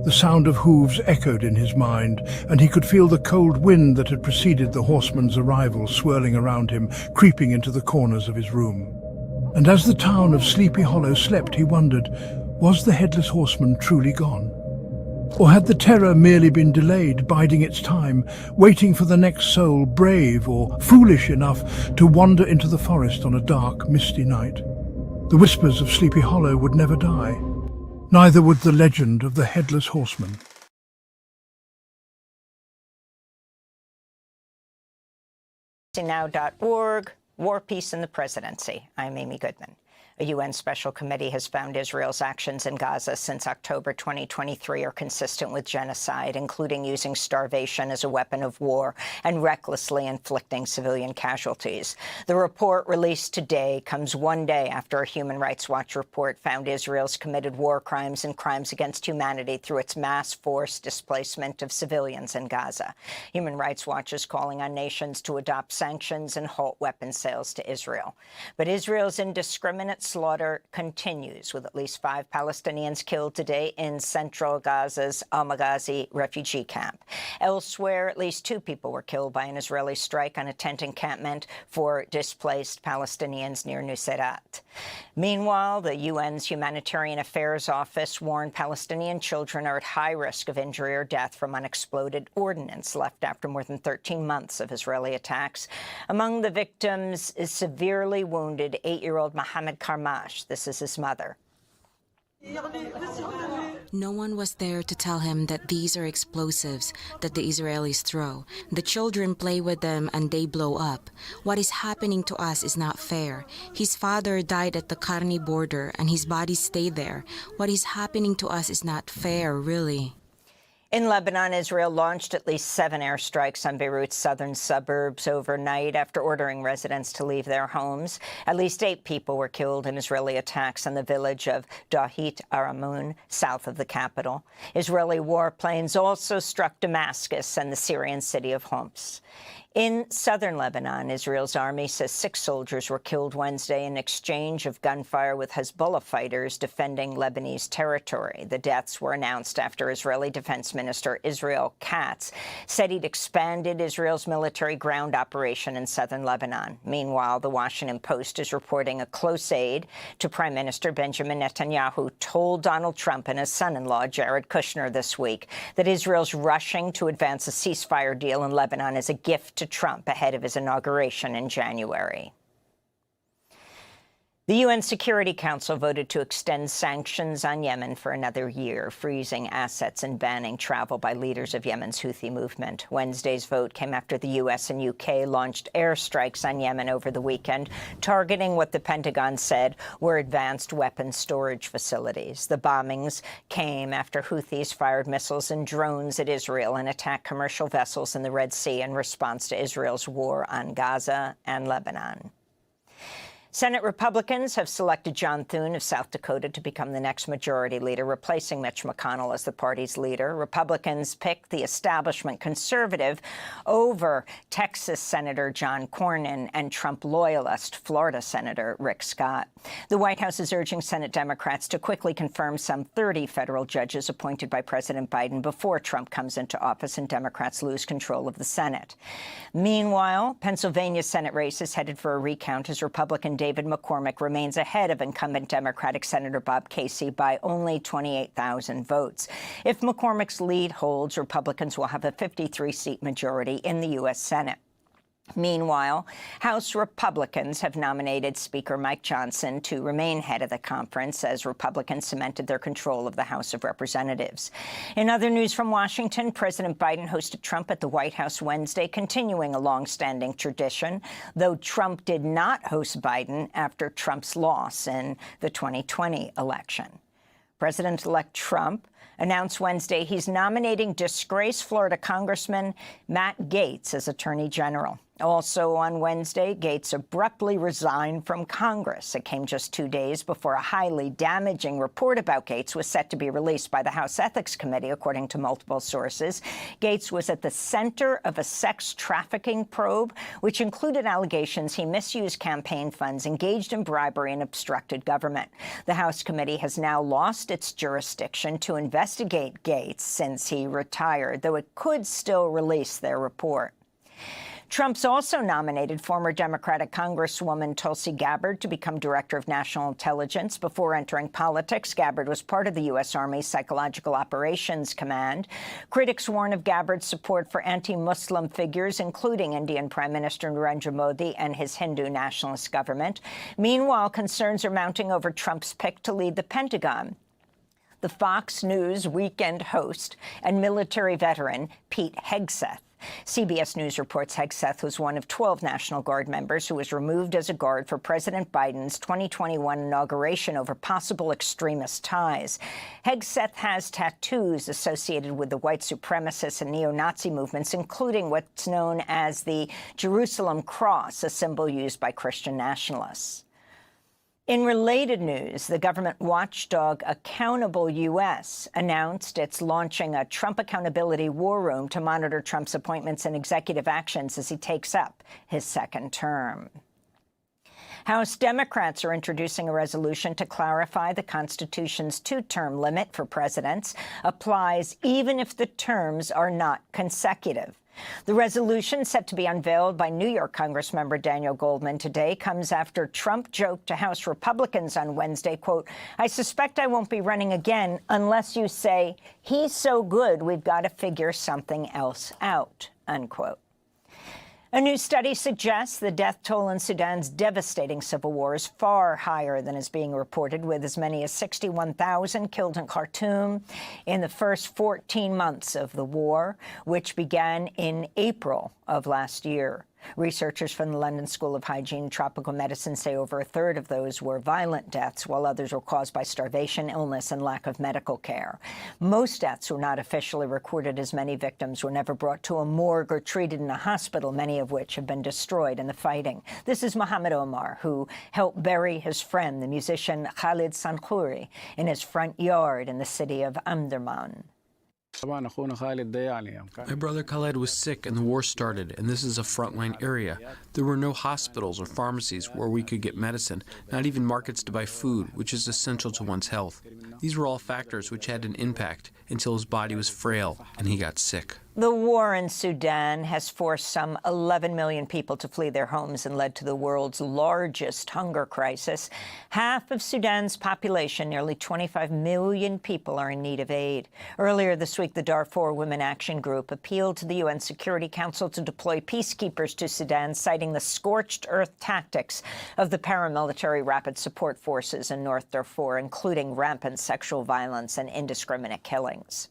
The sound of hooves echoed in his mind, and he could feel the cold wind that had preceded the horseman's arrival swirling around him, creeping into the corners of his room. And as the town of Sleepy Hollow slept, he wondered, was the headless horseman truly gone? Or had the terror merely been delayed, biding its time, waiting for the next soul brave or foolish enough to wander into the forest on a dark, misty night? The whispers of Sleepy Hollow would never die. Neither would the legend of the headless horseman. Now.org, War, Peace, and the Presidency. I'm Amy Goodman. A UN special committee has found Israel's actions in Gaza since October 2023 are consistent with genocide, including using starvation as a weapon of war and recklessly inflicting civilian casualties. The report released today comes one day after a Human Rights Watch report found Israel's committed war crimes and crimes against humanity through its mass forced displacement of civilians in Gaza. Human Rights Watch is calling on nations to adopt sanctions and halt weapons sales to Israel. But Israel's indiscriminate slaughter continues, with at least 5 Palestinians killed today in central Gaza's Al-Maghazi refugee camp. Elsewhere, at least 2 people were killed by an Israeli strike on a tent encampment for displaced Palestinians near Nuseirat. Meanwhile, the UN's Humanitarian Affairs Office warned Palestinian children are at high risk of injury or death from unexploded ordnance left after more than 13 months of Israeli attacks. Among the victims is severely wounded 8-year-old Mohammed Karmash. This is his mother. No one was there to tell him that these are explosives that the Israelis throw. The children play with them and they blow up. What is happening to us is not fair. His father died at the Karni border and his body stayed there. What is happening to us is not fair, really. In Lebanon, Israel launched at least 7 airstrikes on Beirut's southern suburbs overnight after ordering residents to leave their homes. At least 8 people were killed in Israeli attacks on the village of Dahit Aramun, south of the capital. Israeli warplanes also struck Damascus and the Syrian city of Homs. In southern Lebanon, Israel's army says 6 soldiers were killed Wednesday in exchange of gunfire with Hezbollah fighters defending Lebanese territory. The deaths were announced after Israeli Defense Minister Israel Katz said he'd expanded Israel's military ground operation in southern Lebanon. Meanwhile, the Washington Post is reporting a close aide to Prime Minister Benjamin Netanyahu told Donald Trump and his son-in-law Jared Kushner this week that Israel's rushing to advance a ceasefire deal in Lebanon is a gift to Trump ahead of his inauguration in January. The UN Security Council voted to extend sanctions on Yemen for another year, freezing assets and banning travel by leaders of Yemen's Houthi movement. Wednesday's vote came after the U.S. and U.K. launched airstrikes on Yemen over the weekend, targeting what the Pentagon said were advanced weapons storage facilities. The bombings came after Houthis fired missiles and drones at Israel and attacked commercial vessels in the Red Sea in response to Israel's war on Gaza and Lebanon. Senate Republicans have selected John Thune of South Dakota to become the next majority leader, replacing Mitch McConnell as the party's leader. Republicans picked the establishment conservative over Texas Senator John Cornyn and Trump loyalist Florida Senator Rick Scott. The White House is urging Senate Democrats to quickly confirm some 30 federal judges appointed by President Biden before Trump comes into office and Democrats lose control of the Senate. Meanwhile, Pennsylvania's Senate race is headed for a recount as Republican David McCormick remains ahead of incumbent Democratic Senator Bob Casey by only 28,000 votes. If McCormick's lead holds, Republicans will have a 53-seat majority in the U.S. Senate. Meanwhile, House Republicans have nominated Speaker Mike Johnson to remain head of the conference as Republicans cemented their control of the House of Representatives. In other news from Washington, President Biden hosted Trump at the White House Wednesday, continuing a long-standing tradition, though Trump did not host Biden after Trump's loss in the 2020 election. President-elect Trump announced Wednesday he's nominating disgraced Florida Congressman Matt Gaetz as Attorney General. Also on Wednesday, Gaetz abruptly resigned from Congress. It came just 2 days before a highly damaging report about Gaetz was set to be released by the House Ethics Committee, according to multiple sources. Gaetz was at the center of a sex trafficking probe, which included allegations he misused campaign funds, engaged in bribery, and obstructed government. The House committee has now lost its jurisdiction to investigate Gaetz since he retired, though it could still release their report. Trump's also nominated former Democratic Congresswoman Tulsi Gabbard to become Director of National Intelligence. Before entering politics, Gabbard was part of the U.S. Army's Psychological Operations Command. Critics warn of Gabbard's support for anti-Muslim figures, including Indian Prime Minister Narendra Modi and his Hindu nationalist government. Meanwhile, concerns are mounting over Trump's pick to lead the Pentagon. The Fox News weekend host and military veteran Pete Hegseth. CBS News reports Hegseth was one of 12 National Guard members who was removed as a guard for President Biden's 2021 inauguration over possible extremist ties. Hegseth has tattoos associated with the white supremacist and neo-Nazi movements, including what's known as the Jerusalem Cross, a symbol used by Christian nationalists. In related news, the government watchdog Accountable U.S. announced it's launching a Trump Accountability War Room to monitor Trump's appointments and executive actions as he takes up his second term. House Democrats are introducing a resolution to clarify the Constitution's 2-term limit for presidents applies even if the terms are not consecutive. The resolution, set to be unveiled by New York Congressmember Daniel Goldman today, comes after Trump joked to House Republicans on Wednesday, quote, "I suspect I won't be running again unless you say, he's so good, we've got to figure something else out," unquote. A new study suggests the death toll in Sudan's devastating civil war is far higher than is being reported, with as many as 61,000 killed in Khartoum in the first 14 months of the war, which began in April of last year. Researchers from the London School of Hygiene and Tropical Medicine say over a third of those were violent deaths, while others were caused by starvation, illness, and lack of medical care. Most deaths were not officially recorded, as many victims were never brought to a morgue or treated in a hospital, many of which have been destroyed in the fighting. This is Mohammed Omar, who helped bury his friend, the musician Khalid Sankhuri, in his front yard in the city of Omdurman. My brother Khaled was sick and the war started, and this is a frontline area. There were no hospitals or pharmacies where we could get medicine, not even markets to buy food, which is essential to one's health. These were all factors which had an impact until his body was frail and he got sick. The war in Sudan has forced some 11 million people to flee their homes and led to the world's largest hunger crisis. Half of Sudan's population, nearly 25 million people, are in need of aid. Earlier this week, the Darfur Women Action Group appealed to the UN Security Council to deploy peacekeepers to Sudan, citing the scorched earth tactics of the paramilitary rapid support forces in North Darfur, including rampant sexual violence and indiscriminate killings.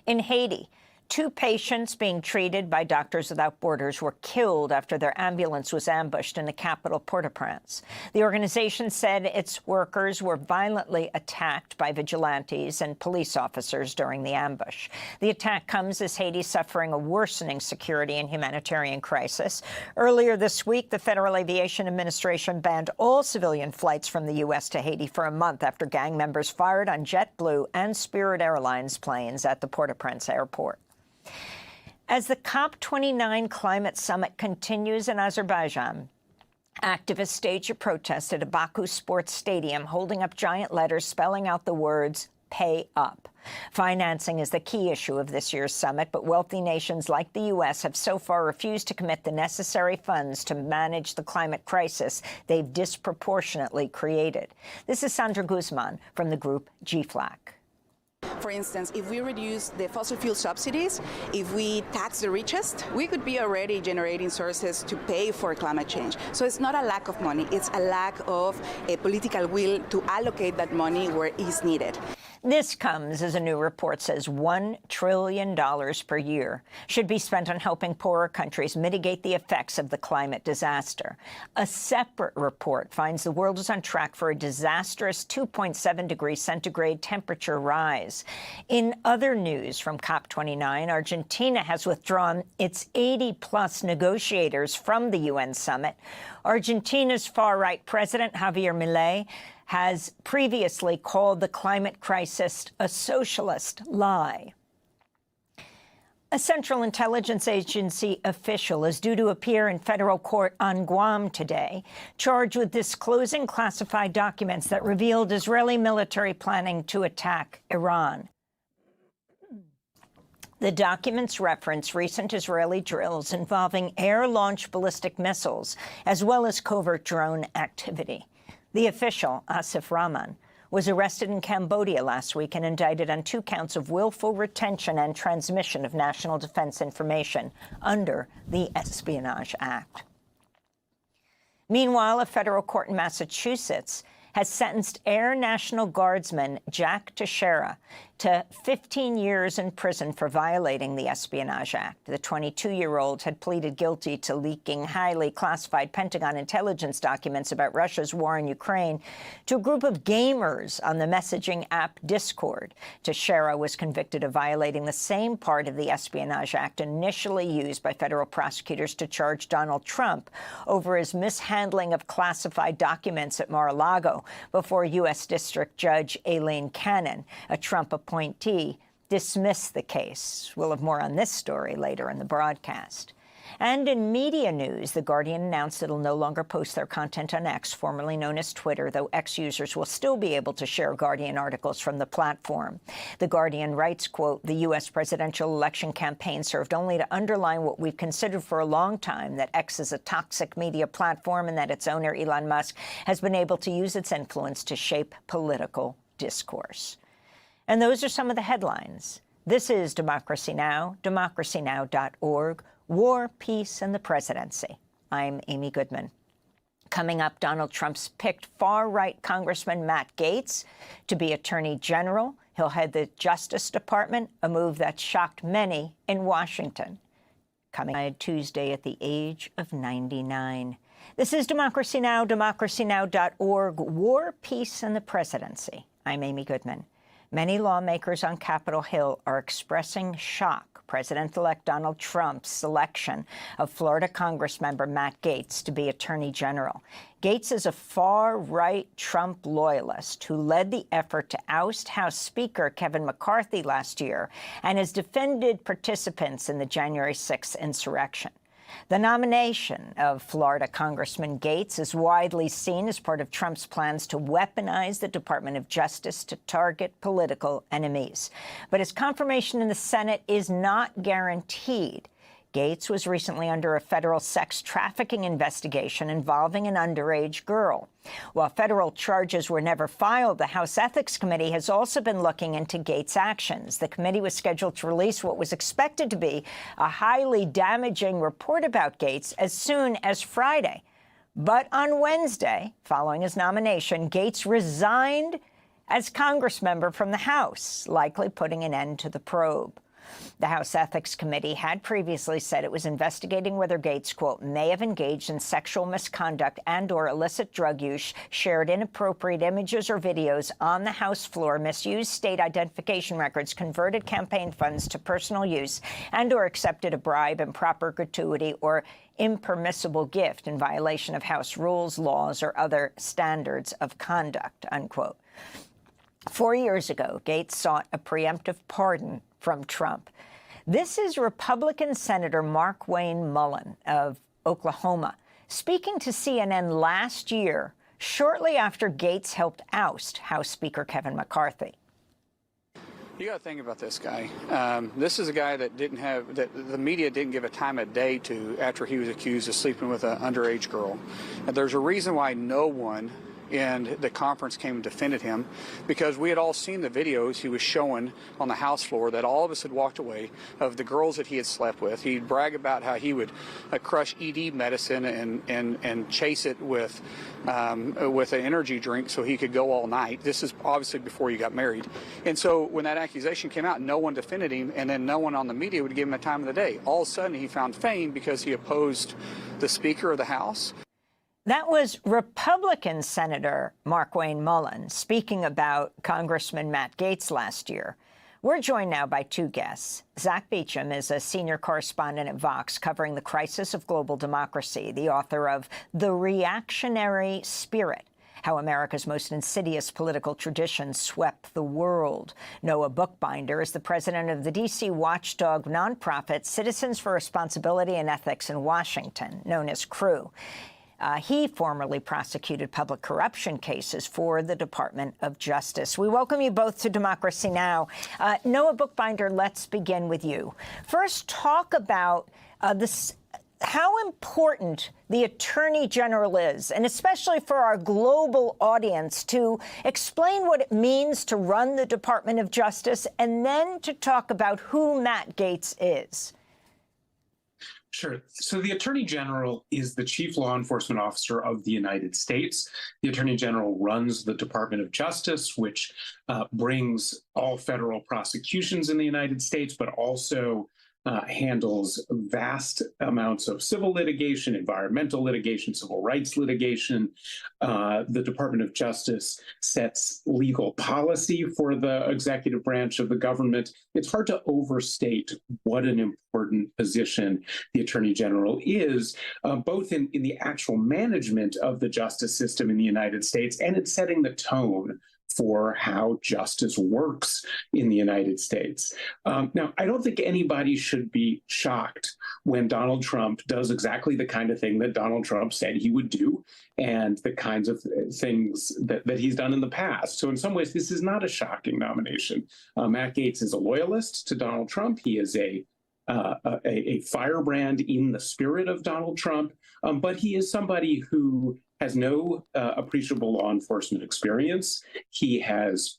In Haiti, 2 patients being treated by Doctors Without Borders were killed after their ambulance was ambushed in the capital, Port-au-Prince. The organization said its workers were violently attacked by vigilantes and police officers during the ambush. The attack comes as Haiti is suffering a worsening security and humanitarian crisis. Earlier this week, the Federal Aviation Administration banned all civilian flights from the U.S. to Haiti for a month after gang members fired on JetBlue and Spirit Airlines planes at the Port-au-Prince airport. As the COP29 climate summit continues in Azerbaijan, activists stage a protest at a Baku sports stadium, holding up giant letters spelling out the words, "Pay up." Financing is the key issue of this year's summit, but wealthy nations like the U.S. have so far refused to commit the necessary funds to manage the climate crisis they've disproportionately created. This is Sandra Guzman from the group GFLAC. For instance, if we reduce the fossil fuel subsidies, if we tax the richest, we could be already generating sources to pay for climate change. So it's not a lack of money, it's a lack of a political will to allocate that money where it is needed. This comes as a new report says $1 trillion per year should be spent on helping poorer countries mitigate the effects of the climate disaster. A separate report finds the world is on track for a disastrous 2.7 degrees centigrade temperature rise. In other news from COP29, Argentina has withdrawn its 80-plus negotiators from the UN summit. Argentina's far-right president, Javier Milei, has previously called the climate crisis a socialist lie. A Central Intelligence Agency official is due to appear in federal court on Guam today, charged with disclosing classified documents that revealed Israeli military planning to attack Iran. The documents reference recent Israeli drills involving air-launched ballistic missiles, as well as covert drone activity. The official, Asif Rahman, was arrested in Cambodia last week and indicted on 2 counts of willful retention and transmission of national defense information under the Espionage Act. Meanwhile, a federal court in Massachusetts has sentenced Air National Guardsman Jack Teixeira to 15 years in prison for violating the Espionage Act. The 22-year-old had pleaded guilty to leaking highly classified Pentagon intelligence documents about Russia's war in Ukraine to a group of gamers on the messaging app Discord. Teixeira was convicted of violating the same part of the Espionage Act initially used by federal prosecutors to charge Donald Trump over his mishandling of classified documents at Mar-a-Lago before U.S. District Judge Aileen Cannon, a Trump appointee, dismissed the case. We'll have more on this story later in the broadcast. And in media news, The Guardian announced it'll no longer post their content on X, formerly known as Twitter, though X users will still be able to share Guardian articles from the platform. The Guardian writes, quote, "The U.S. presidential election campaign served only to underline what we've considered for a long time, that X is a toxic media platform and that its owner, Elon Musk, has been able to use its influence to shape political discourse." And those are some of the headlines. This is Democracy Now!, democracynow.org. War, Peace, and the Presidency. I'm Amy Goodman. Coming up, Donald Trump's picked far-right Congressman Matt Gaetz to be Attorney General. He'll head the Justice Department, a move that shocked many in Washington. Coming Tuesday at the age of 99. This is Democracy Now!, democracynow.org, War, Peace, and the Presidency. I'm Amy Goodman. Many lawmakers on Capitol Hill are expressing shock President-elect Donald Trump's selection of Florida Congressmember Matt Gaetz to be Attorney General. Gaetz is a far-right Trump loyalist who led the effort to oust House Speaker Kevin McCarthy last year and has defended participants in the January 6th insurrection. The nomination of Florida Congressman Gaetz is widely seen as part of Trump's plans to weaponize the Department of Justice to target political enemies. But his confirmation in the Senate is not guaranteed. Gaetz was recently under a federal sex trafficking investigation involving an underage girl. While federal charges were never filed, the House Ethics Committee has also been looking into Gaetz' actions. The committee was scheduled to release what was expected to be a highly damaging report about Gaetz as soon as Friday. But on Wednesday, following his nomination, Gaetz resigned as congressmember from the House, likely putting an end to the probe. The House Ethics Committee had previously said it was investigating whether Gaetz, quote, may have engaged in sexual misconduct and or illicit drug use, shared inappropriate images or videos on the House floor, misused state identification records, converted campaign funds to personal use, and or accepted a bribe, improper gratuity, or impermissible gift in violation of House rules, laws, or other standards of conduct, unquote. 4 years ago, Gaetz sought a preemptive pardon from Trump. This is Republican Senator Mark Wayne Mullen of Oklahoma, speaking to CNN last year, shortly after Gaetz helped oust House Speaker Kevin McCarthy. You got to think about this guy. This is a guy that the media didn't give a time of day to after he was accused of sleeping with an underage girl. And there's a reason why no one in the conference came and defended him, because we had all seen the videos he was showing on the House floor that all of us had walked away of the girls that he had slept with. He'd brag about how he would crush ED medicine and chase it with an energy drink so he could go all night. This is obviously before he got married. And so when that accusation came out, no one defended him, and then no one on the media would give him a time of the day. All of a sudden he found fame because he opposed the Speaker of the House. That was Republican Senator Mark Wayne Mullen speaking about Congressman Matt Gaetz last year. We're joined now by two guests. Zach Beecham is a senior correspondent at Vox covering the crisis of global democracy, the author of The Reactionary Spirit: How America's Most Insidious Political Traditions Swept the World. Noah Bookbinder is the president of the D.C. watchdog nonprofit Citizens for Responsibility and Ethics in Washington, known as CREW. He formerly prosecuted public corruption cases for the Department of Justice. We welcome you both to Democracy Now! Noah Bookbinder, let's begin with you. First, talk about how important the Attorney General is, and especially for our global audience, to explain what it means to run the Department of Justice, and then to talk about who Matt Gaetz is. Sure. So the Attorney General is the chief law enforcement officer of the United States. The Attorney General runs the Department of Justice, which brings all federal prosecutions in the United States, but also handles vast amounts of civil litigation, environmental litigation, civil rights litigation. The Department of Justice sets legal policy for the executive branch of the government. It's hard to overstate what an important position the Attorney General is, both in the actual management of the justice system in the United States and in setting the tone for how justice works in the United States. Now, I don't think anybody should be shocked when Donald Trump does exactly the kind of thing that Donald Trump said he would do, and the kinds of things that he's done in the past. So in some ways, this is not a shocking nomination. Matt Gaetz is a loyalist to Donald Trump. He is a firebrand in the spirit of Donald Trump, but he is somebody who has no appreciable law enforcement experience. He has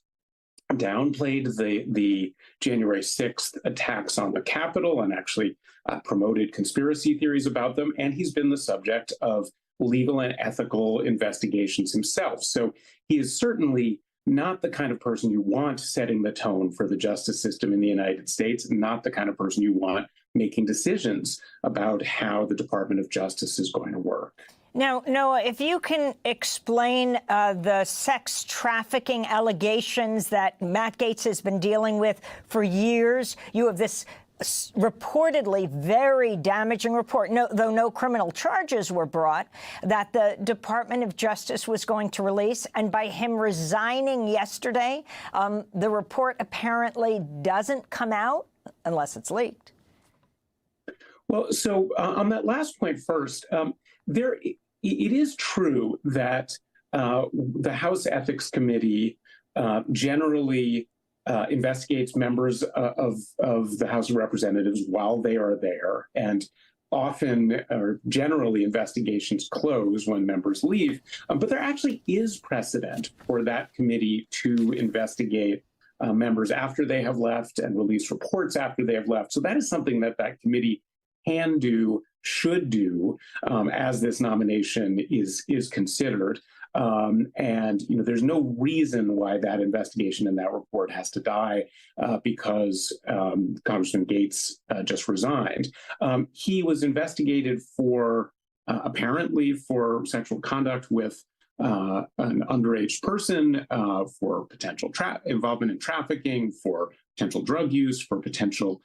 downplayed the January 6th attacks on the Capitol and actually promoted conspiracy theories about them. And he's been the subject of legal and ethical investigations himself. So he is certainly not the kind of person you want setting the tone for the justice system in the United States, not the kind of person you want making decisions about how the Department of Justice is going to work. Now, Noah, if you can explain the sex trafficking allegations that Matt Gaetz has been dealing with for years. You have this reportedly very damaging report, though no criminal charges were brought, that the Department of Justice was going to release. And by him resigning yesterday, the report apparently doesn't come out unless it's leaked. Well, so on that last point first, it is true that the House Ethics Committee generally investigates members of the House of Representatives while they are there, and often or generally investigations close when members leave. But there actually is precedent for that committee to investigate members after they have left and release reports after they have left. So that is something that that committee can do, should do, as this nomination is considered. And there's no reason why that investigation and that report has to die because Congressman Gaetz just resigned. He was investigated for apparently for sexual conduct with an underage person, for potential involvement in trafficking, for potential drug use, for potential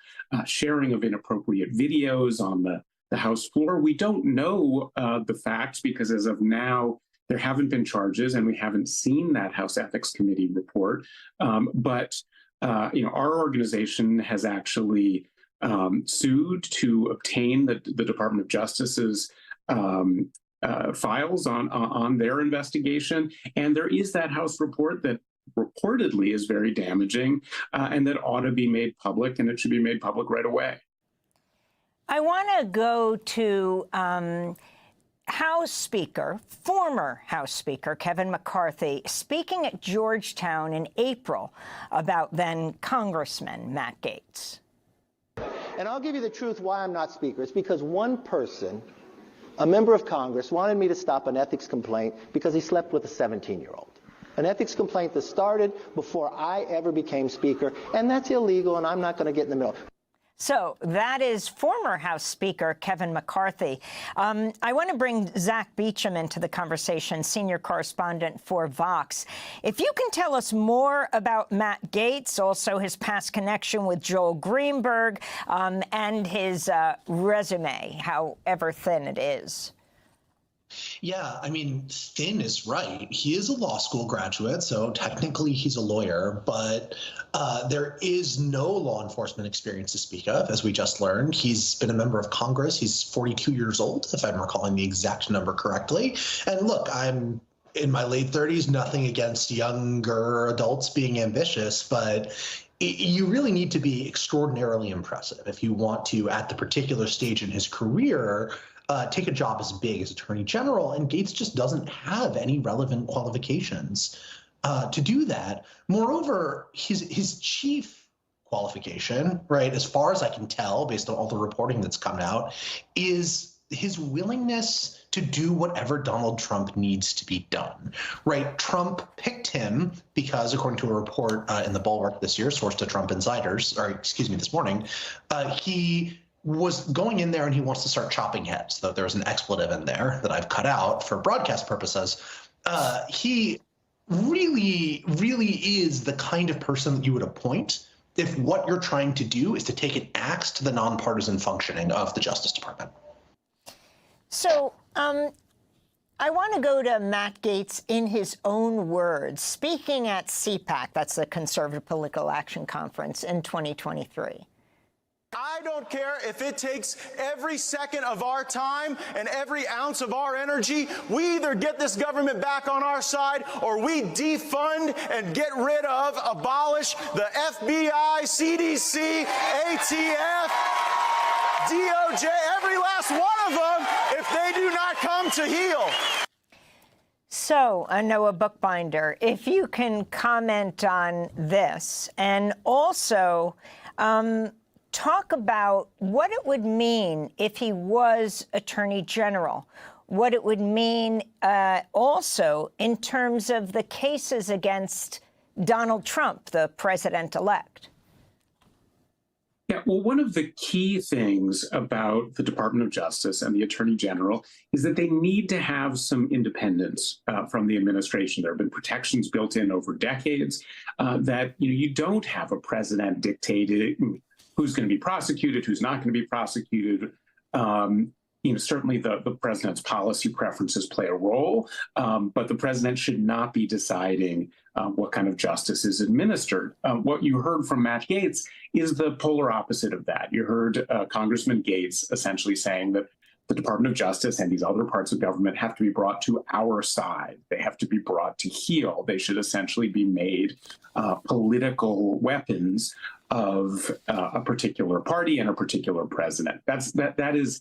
sharing of inappropriate videos on the House floor. We don't know the facts because as of now, there haven't been charges and we haven't seen that House Ethics Committee report. But our organization has actually sued to obtain the Department of Justice's files on their investigation. And there is that House report that reportedly is very damaging and that ought to be made public, and it should be made public right away. I want to go to former House Speaker Kevin McCarthy, speaking at Georgetown in April about then Congressman Matt Gaetz. And I'll give you the truth why I'm not Speaker. It's because one person, a member of Congress, wanted me to stop an ethics complaint because he slept with a 17-year-old. An ethics complaint that started before I ever became Speaker, and that's illegal, and I'm not going to get in the middle. So that is former House Speaker Kevin McCarthy. I want to bring Zach Beecham into the conversation, senior correspondent for Vox. If you can tell us more about Matt Gaetz, also his past connection with Joel Greenberg, and his resume, however thin it is. Yeah, I mean, thin is right. He is a law school graduate, so technically he's a lawyer, but there is no law enforcement experience to speak of, as we just learned. He's been a member of Congress. He's 42 years old, if I'm recalling the exact number correctly. And look, I'm in my late 30s, nothing against younger adults being ambitious, but you really need to be extraordinarily impressive if you want to, at the particular stage in his career, take a job as big as Attorney General, and Gaetz just doesn't have any relevant qualifications to do that. Moreover, his chief qualification, right, as far as I can tell, based on all the reporting that's come out, is his willingness to do whatever Donald Trump needs to be done, right? Trump picked him because, according to a report in the Bulwark this year, sourced to Trump insiders, or excuse me, this morning, he was going in there and he wants to start chopping heads, though there's an expletive in there that I've cut out for broadcast purposes. He really, really is the kind of person that you would appoint if what you're trying to do is to take an axe to the nonpartisan functioning of the Justice Department. So I want to go to Matt Gaetz in his own words, speaking at CPAC, that's the Conservative Political Action Conference, in 2023. I don't care if it takes every second of our time and every ounce of our energy. We either get this government back on our side or we defund and get rid of, abolish the FBI, CDC, ATF, DOJ, every last one of them if they do not come to heel. So, Noah Bookbinder, if you can comment on this, and also talk about what it would mean if he was Attorney General, what it would mean also in terms of the cases against Donald Trump, the president-elect. Yeah, well, one of the key things about the Department of Justice and the Attorney General is that they need to have some independence from the administration. There have been protections built in over decades that you don't have a president dictating who's going to be prosecuted, who's not going to be prosecuted. Certainly the president's policy preferences play a role, but the president should not be deciding what kind of justice is administered. What you heard from Matt Gaetz is the polar opposite of that. You heard Congressman Gaetz essentially saying that the Department of Justice and these other parts of government have to be brought to our side. They have to be brought to heel. They should essentially be made political weapons of a particular party and a particular president. That is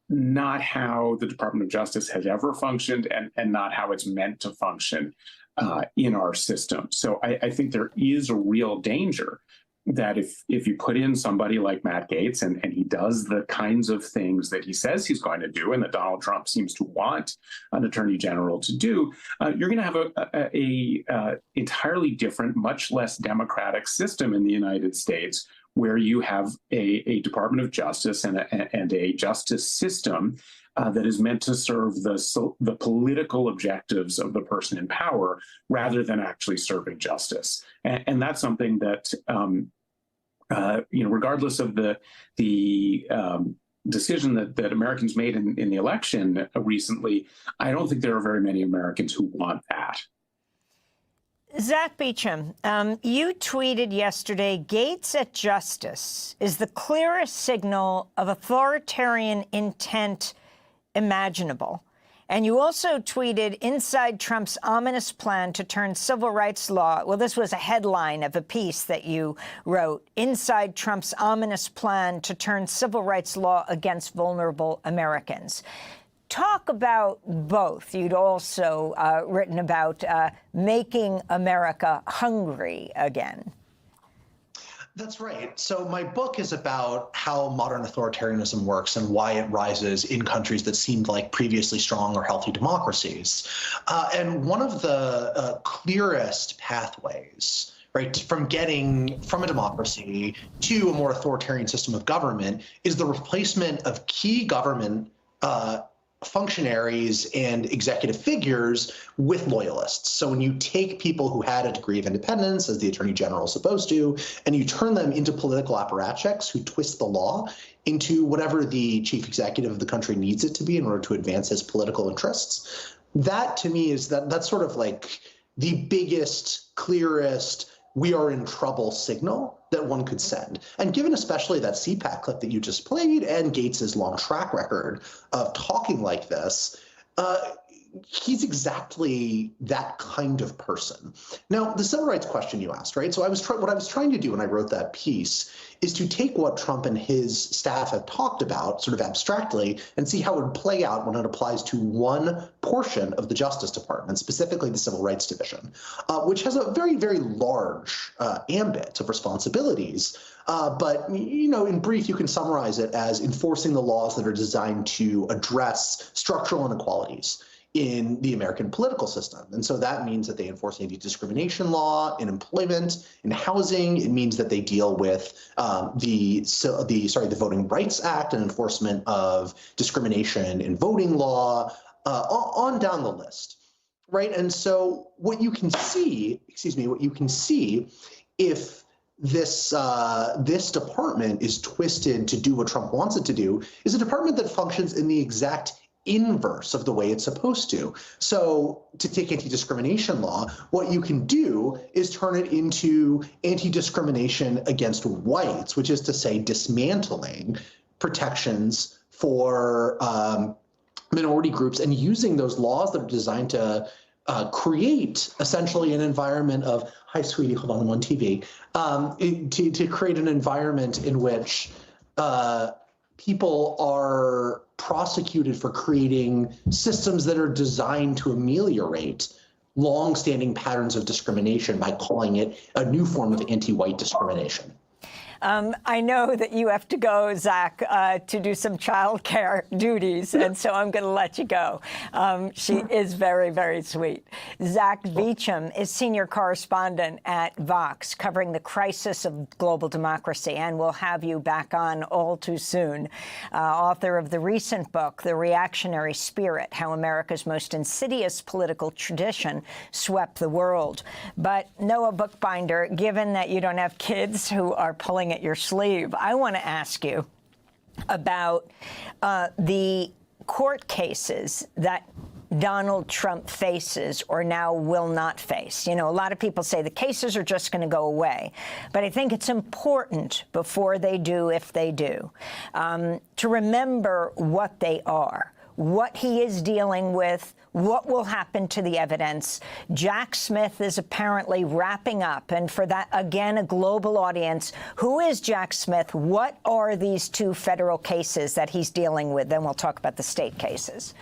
not how the Department of Justice has ever functioned and not how it's meant to function in our system. So I think there is a real danger that if you put in somebody like Matt Gaetz and he does the kinds of things that he says he's going to do and that Donald Trump seems to want an attorney general to do, you're going to have a entirely different, much less democratic system in the United States, where you have a Department of Justice and a justice system that is meant to serve the political objectives of the person in power rather than actually serving justice. And that's something that, regardless of the decision that Americans made in the election recently, I don't think there are very many Americans who want that. Zach Beecham, you tweeted yesterday, Gaetz at justice is the clearest signal of authoritarian intent imaginable. And you also tweeted, inside Trump's ominous plan to turn civil rights law, well, this was a headline of a piece that you wrote, inside Trump's ominous plan to turn civil rights law against vulnerable Americans. Talk about both. You'd also written about making America hungry again. That's right. So my book is about how modern authoritarianism works and why it rises in countries that seemed like previously strong or healthy democracies. And one of the clearest pathways, right, from getting from a democracy to a more authoritarian system of government is the replacement of key government functionaries and executive figures with loyalists. So when you take people who had a degree of independence, as the attorney general is supposed to, and you turn them into political apparatchiks who twist the law into whatever the chief executive of the country needs it to be in order to advance his political interests, that to me is that's sort of like the biggest, clearest, we are in trouble signal that one could send. And given especially that CPAC clip that you just played and Gaetz's long track record of talking like this, he's exactly that kind of person. Now, the civil rights question you asked, right? So what I was trying to do when I wrote that piece is to take what Trump and his staff have talked about sort of abstractly and see how it would play out when it applies to one portion of the Justice Department, specifically the Civil Rights Division, which has a very, very large ambit of responsibilities. But, in brief, you can summarize it as enforcing the laws that are designed to address structural inequalities in the American political system. And so that means that they enforce anti-discrimination law in employment, in housing. It means that they deal with the Voting Rights Act and enforcement of discrimination in voting law, on down the list, right? And so what you can see if this department is twisted to do what Trump wants it to do is a department that functions in the exact inverse of the way it's supposed to. So to take anti-discrimination law, what you can do is turn it into anti-discrimination against whites, which is to say dismantling protections for minority groups and using those laws that are designed to create essentially an environment of, hi, sweetie, hold on, I'm on TV, to create an environment in which people are prosecuted for creating systems that are designed to ameliorate long-standing patterns of discrimination by calling it a new form of anti-white discrimination. I know that you have to go, Zach, to do some childcare duties, and so I'm going to let you go. She is very, very sweet. Zach Beecham is senior correspondent at Vox, covering the crisis of global democracy, and we'll have you back on all too soon. Author of the recent book, The Reactionary Spirit, How America's Most Insidious Political Tradition Swept the World. But Noah Bookbinder, given that you don't have kids who are pulling at your sleeve, I want to ask you about the court cases that Donald Trump faces or now will not face. You know, a lot of people say the cases are just going to go away. But I think it's important before they do, if they do, to remember what they are, what he is dealing with, what will happen to the evidence. Jack Smith is apparently wrapping up. And for that, again, a global audience, who is Jack Smith? What are these two federal cases that he's dealing with? Then we'll talk about the state cases.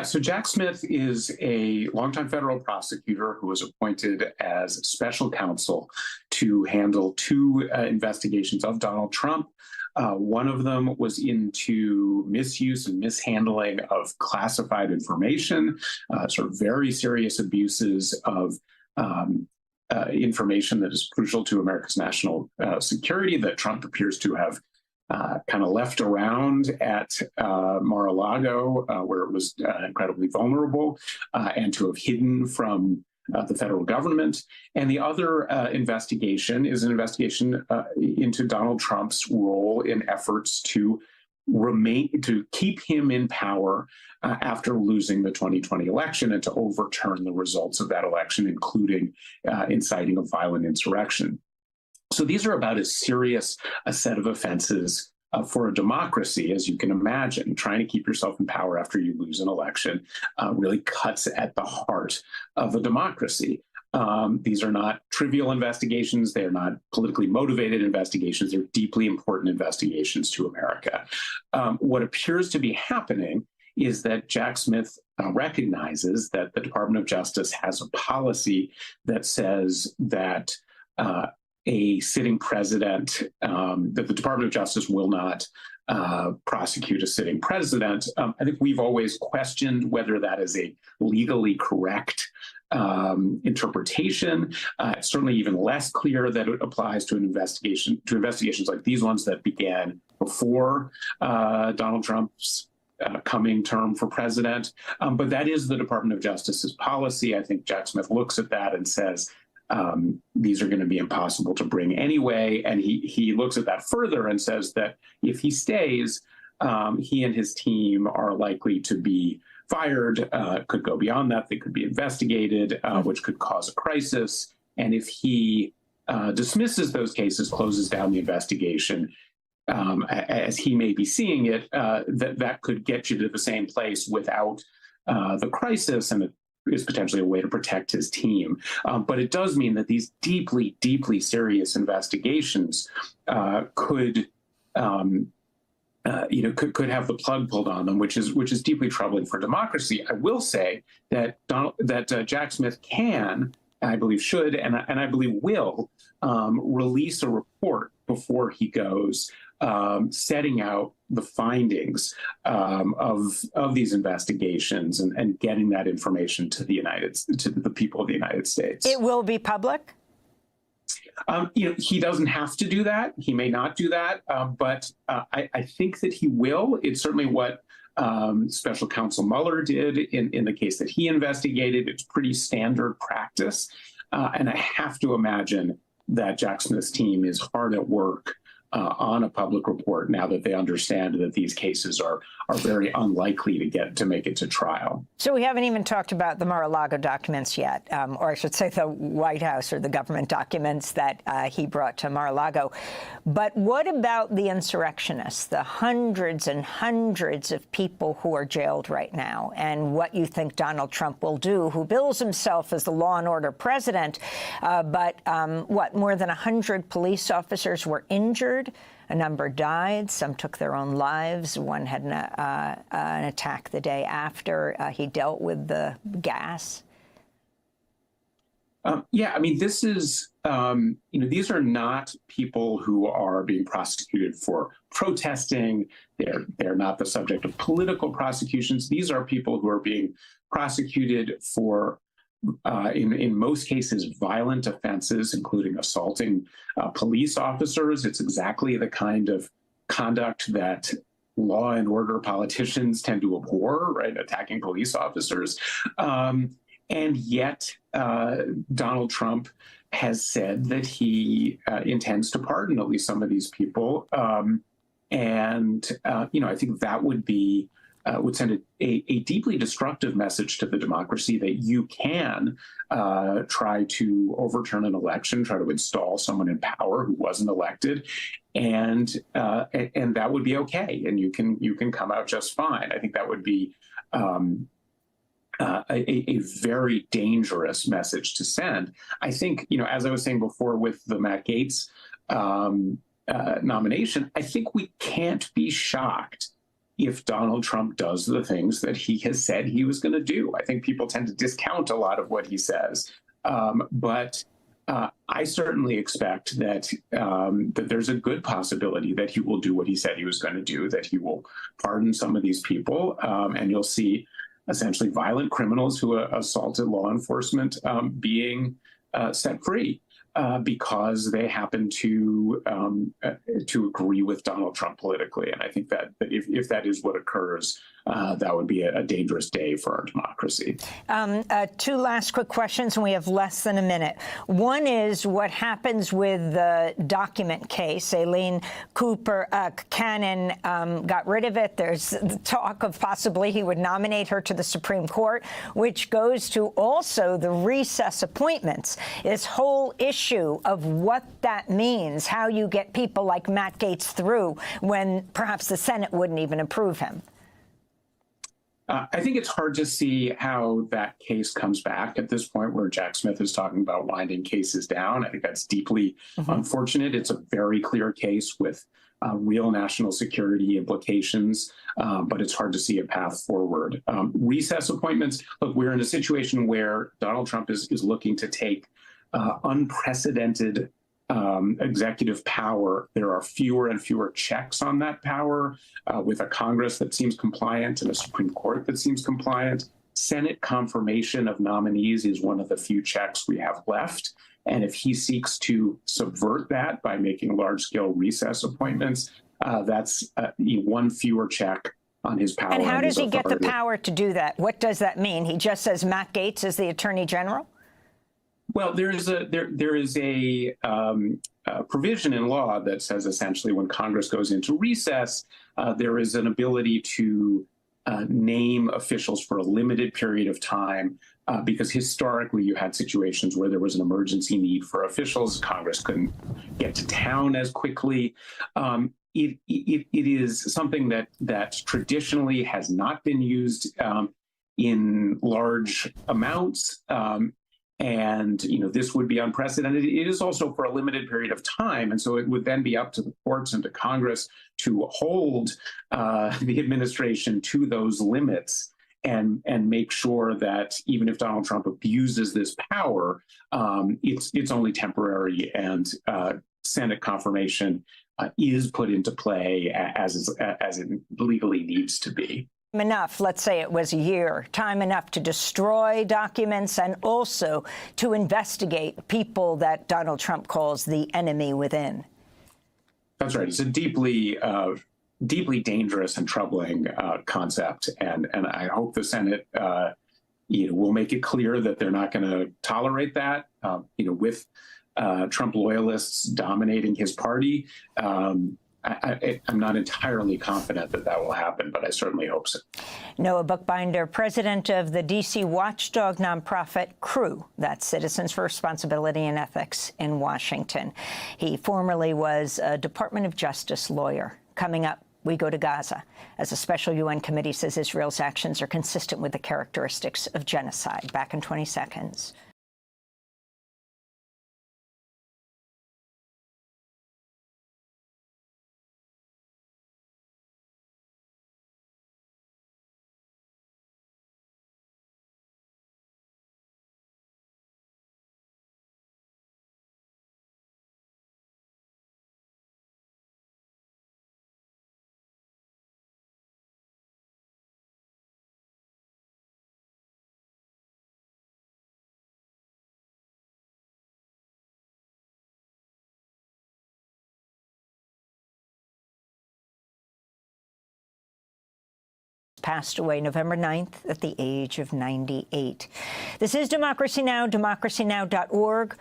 So Jack Smith is a longtime federal prosecutor who was appointed as special counsel to handle two investigations of Donald Trump. One of them was into misuse and mishandling of classified information, sort of very serious abuses of information that is crucial to America's national security that Trump appears to have kind of left around at Mar-a-Lago, where it was incredibly vulnerable, and to have hidden from the federal government. And the other investigation is an investigation into Donald Trump's role in efforts to keep him in power after losing the 2020 election and to overturn the results of that election, including inciting a violent insurrection. So these are about as serious a set of offenses for a democracy as you can imagine. Trying to keep yourself in power after you lose an election really cuts at the heart of a democracy. These are not trivial investigations. They're not politically motivated investigations. They're deeply important investigations to America. What appears to be happening is that Jack Smith recognizes that the Department of Justice has a policy that says that a sitting president, that the Department of Justice will not prosecute a sitting president. I think we've always questioned whether that is a legally correct interpretation. It's certainly even less clear that it applies to investigations like these ones that began before Donald Trump's coming term for president. But that is the Department of Justice's policy. I think Jack Smith looks at that and says, these are going to be impossible to bring anyway. And he looks at that further and says that if he stays, he and his team are likely to be fired, could go beyond that. They could be investigated, which could cause a crisis. And if he dismisses those cases, closes down the investigation, as he may be seeing it, that could get you to the same place without the crisis, and it is potentially a way to protect his team. But it does mean that these deeply, deeply serious investigations could have the plug pulled on them, which is deeply troubling for democracy. I will say that Jack Smith can, I believe should, and I believe will release a report before he goes, setting out the findings of these investigations and getting that information to the people of the United States. It will be public? He doesn't have to do that. He may not do that, but I think that he will. It's certainly what Special Counsel Mueller did in the case that he investigated. It's pretty standard practice. And I have to imagine that Jack Smith's team is hard at work on a public report now that they understand that these cases are very unlikely to make it to trial. So we haven't even talked about the Mar-a-Lago documents yet, or I should say the White House or the government documents that he brought to Mar-a-Lago. But what about the insurrectionists, the hundreds and hundreds of people who are jailed right now, and what you think Donald Trump will do, who bills himself as the law and order president, but more than 100 police officers were injured? A number died. Some took their own lives. One had an attack the day after. He dealt with the gas. Yeah, I mean, this is, these are not people who are being prosecuted for protesting. They're not the subject of political prosecutions. These are people who are being prosecuted for, in most cases, violent offenses, including assaulting police officers. It's exactly the kind of conduct that law and order politicians tend to abhor, right? Attacking police officers. And yet, Donald Trump has said that he intends to pardon at least some of these people. I think that would send a deeply destructive message to the democracy that you can try to overturn an election, try to install someone in power who wasn't elected, and that would be okay, and you can come out just fine. I think that would be a very dangerous message to send. I think, as I was saying before with the Matt Gaetz nomination, I think we can't be shocked if Donald Trump does the things that he has said he was going to do. I think people tend to discount a lot of what he says. But I certainly expect that there's a good possibility that he will do what he said he was going to do, that he will pardon some of these people, and you'll see essentially violent criminals who assaulted law enforcement being set free because they happen to agree with Donald Trump politically. And I think that if that is what occurs, that would be a dangerous day for our democracy. Two last quick questions, and we have less than a minute. One is what happens with the document case. Aileen Cooper Cannon got rid of it. There's talk of possibly he would nominate her to the Supreme Court, which goes to also the recess appointments. This whole issue of what that means, how you get people like Matt Gaetz through when perhaps the Senate wouldn't even approve him. I think it's hard to see how that case comes back at this point where Jack Smith is talking about winding cases down. I think that's deeply unfortunate. It's a very clear case with real national security implications, but it's hard to see a path forward. Recess appointments, look, we're in a situation where Donald Trump is looking to take unprecedented executive power. There are fewer and fewer checks on that power with a Congress that seems compliant and a Supreme Court that seems compliant. Senate confirmation of nominees is one of the few checks we have left. And if he seeks to subvert that by making large-scale recess appointments, that's one fewer check on his power. And how does he get the power to do that? What does that mean? He just says Matt Gaetz is the Attorney General? Well, there is a provision in law that says essentially when Congress goes into recess, there is an ability to name officials for a limited period of time because historically you had situations where there was an emergency need for officials. Congress couldn't get to town as quickly. It is something that traditionally has not been used in large amounts. And, this would be unprecedented. It is also for a limited period of time. And so it would then be up to the courts and to Congress to hold the administration to those limits and make sure that even if Donald Trump abuses this power, it's only temporary and Senate confirmation is put into play as it legally needs to be. Enough, let's say it was a year, time enough to destroy documents and also to investigate people that Donald Trump calls the enemy within. That's right. It's a deeply dangerous and troubling concept. And I hope the Senate, will make it clear that they're not going to tolerate that, with Trump loyalists dominating his party. I'm not entirely confident that will happen, but I certainly hope so. Noah Bookbinder, president of the D.C. watchdog nonprofit CREW, that's Citizens for Responsibility and Ethics in Washington. He formerly was a Department of Justice lawyer. Coming up, we go to Gaza, as a special UN committee says Israel's actions are consistent with the characteristics of genocide. Back in 20 seconds. passed away November 9th at the age of 98. This is Democracy Now!, democracynow.org.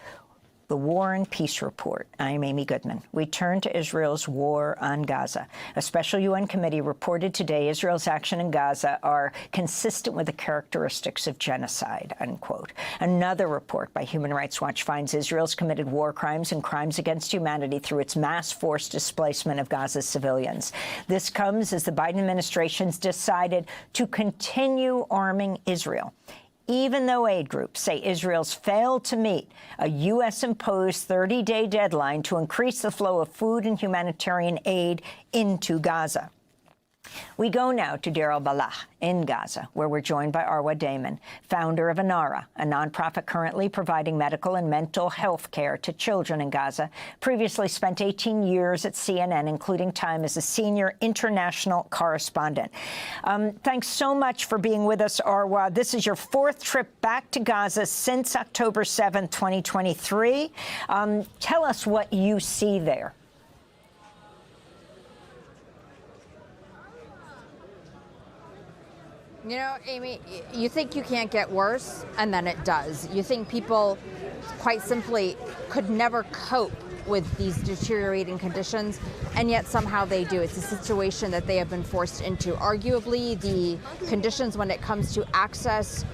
The War and Peace Report. I'm Amy Goodman. We turn to Israel's war on Gaza. A special UN committee reported today Israel's action in Gaza are consistent with the characteristics of genocide, unquote. Another report by Human Rights Watch finds Israel's committed war crimes and crimes against humanity through its mass forced displacement of Gaza's civilians. This comes as the Biden administration's decided to continue arming Israel, even though aid groups say Israel's failed to meet a U.S.-imposed 30-day deadline to increase the flow of food and humanitarian aid into Gaza. We go now to Deir al-Balah in Gaza, where we're joined by Arwa Damon, founder of Anara, a nonprofit currently providing medical and mental health care to children in Gaza. Previously spent 18 years at CNN, including time as a senior international correspondent. Thanks so much for being with us, Arwa. This is your fourth trip back to Gaza since October 7th, 2023. Tell us what you see there. You know, Amy, you think you can't get worse, and then it does. You think people, quite simply, could never cope with these deteriorating conditions, and yet somehow they do. It's a situation that they have been forced into. Arguably, the conditions when it comes to access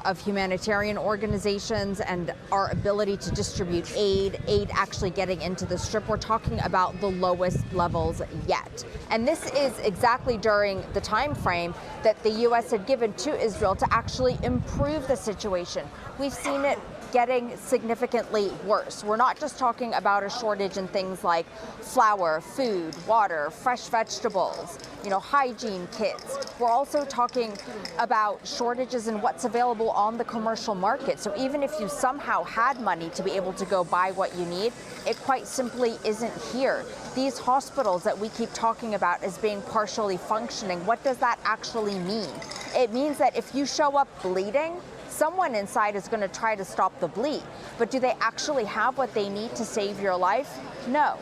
of humanitarian organizations and our ability to distribute aid actually getting into the Strip, we're talking about the lowest levels yet. And this is exactly during the time frame that the U.S. had given to Israel to actually improve the situation. We've seen it getting significantly worse. We're not just talking about a shortage in things like flour, food, water, fresh vegetables, hygiene kits. We're also talking about shortages in what's available on the commercial market. So even if you somehow had money to be able to go buy what you need, it quite simply isn't here. These hospitals that we keep talking about as being partially functioning, what does that actually mean? It means that if you show up bleeding, someone inside is going to try to stop the bleed. But do they actually have what they need to save your life? No.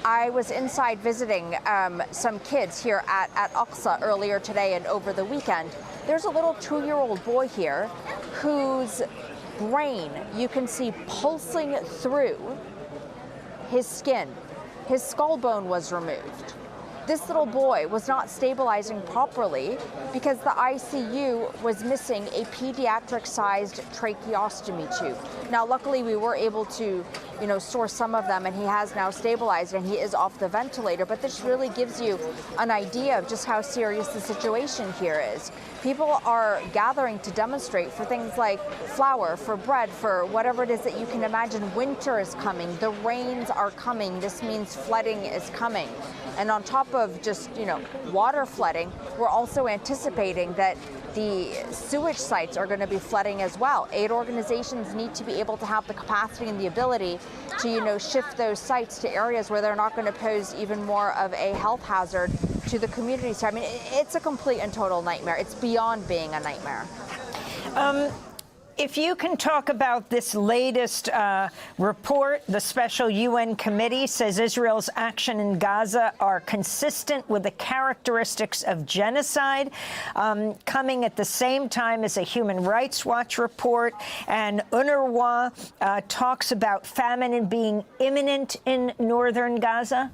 I was inside visiting some kids here at Aqsa earlier today and over the weekend. There's a little 2-year-old boy here whose brain you can see pulsing through his skin. His skull bone was removed. This little boy was not stabilizing properly because the ICU was missing a pediatric-sized tracheostomy tube. Now, luckily, we were able to, source some of them, and he has now stabilized, and he is off the ventilator. But this really gives you an idea of just how serious the situation here is. People are gathering to demonstrate for things like flour, for bread, for whatever it is that you can imagine. Winter is coming. The rains are coming. This means flooding is coming. And on top of just, water flooding, we're also anticipating that the sewage sites are going to be flooding as well. Aid organizations need to be able to have the capacity and the ability to, shift those sites to areas where they're not going to pose even more of a health hazard to the community. So, I mean, it's a complete and total nightmare. It's beyond being a nightmare. If you can talk about this latest report, the special UN committee says Israel's action in Gaza are consistent with the characteristics of genocide, coming at the same time as a Human Rights Watch report, and UNRWA talks about famine being imminent in northern Gaza.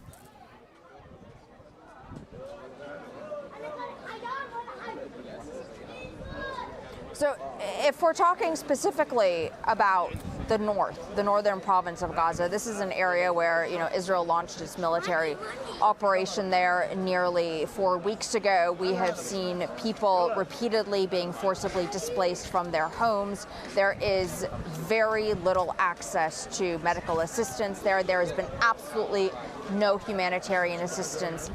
So if we're talking specifically about the northern province of Gaza, this is an area where, Israel launched its military operation there nearly 4 weeks ago. We have seen people repeatedly being forcibly displaced from their homes. There is very little access to medical assistance there. There has been absolutely no humanitarian assistance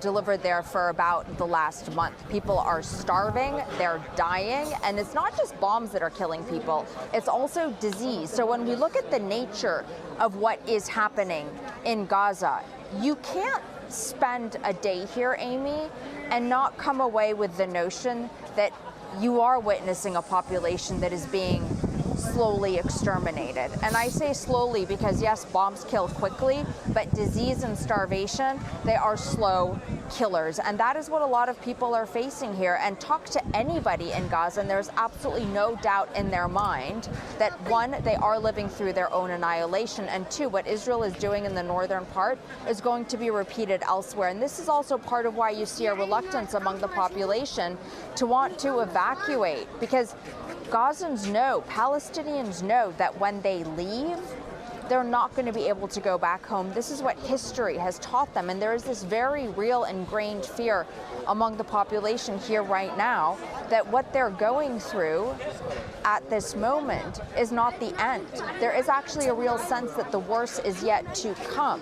delivered there for about the last month. People are starving, they're dying, and it's not just bombs that are killing people, it's also disease. So when we look at the nature of what is happening in Gaza, you can't spend a day here, Amy, and not come away with the notion that you are witnessing a population that is being slowly exterminated. And I say slowly because, yes, bombs kill quickly, but disease and starvation, they are slow killers. And that is what a lot of people are facing here. And talk to anybody in Gaza, and there's absolutely no doubt in their mind that, one, they are living through their own annihilation, and two, what Israel is doing in the northern part is going to be repeated elsewhere. And this is also part of why you see a reluctance among the population to want to evacuate, because Gazans know, Palestinians know that when they leave, they're not going to be able to go back home. This is what history has taught them, and there is this very real ingrained fear among the population here right now that what they're going through at this moment is not the end. There is actually a real sense that the worst is yet to come.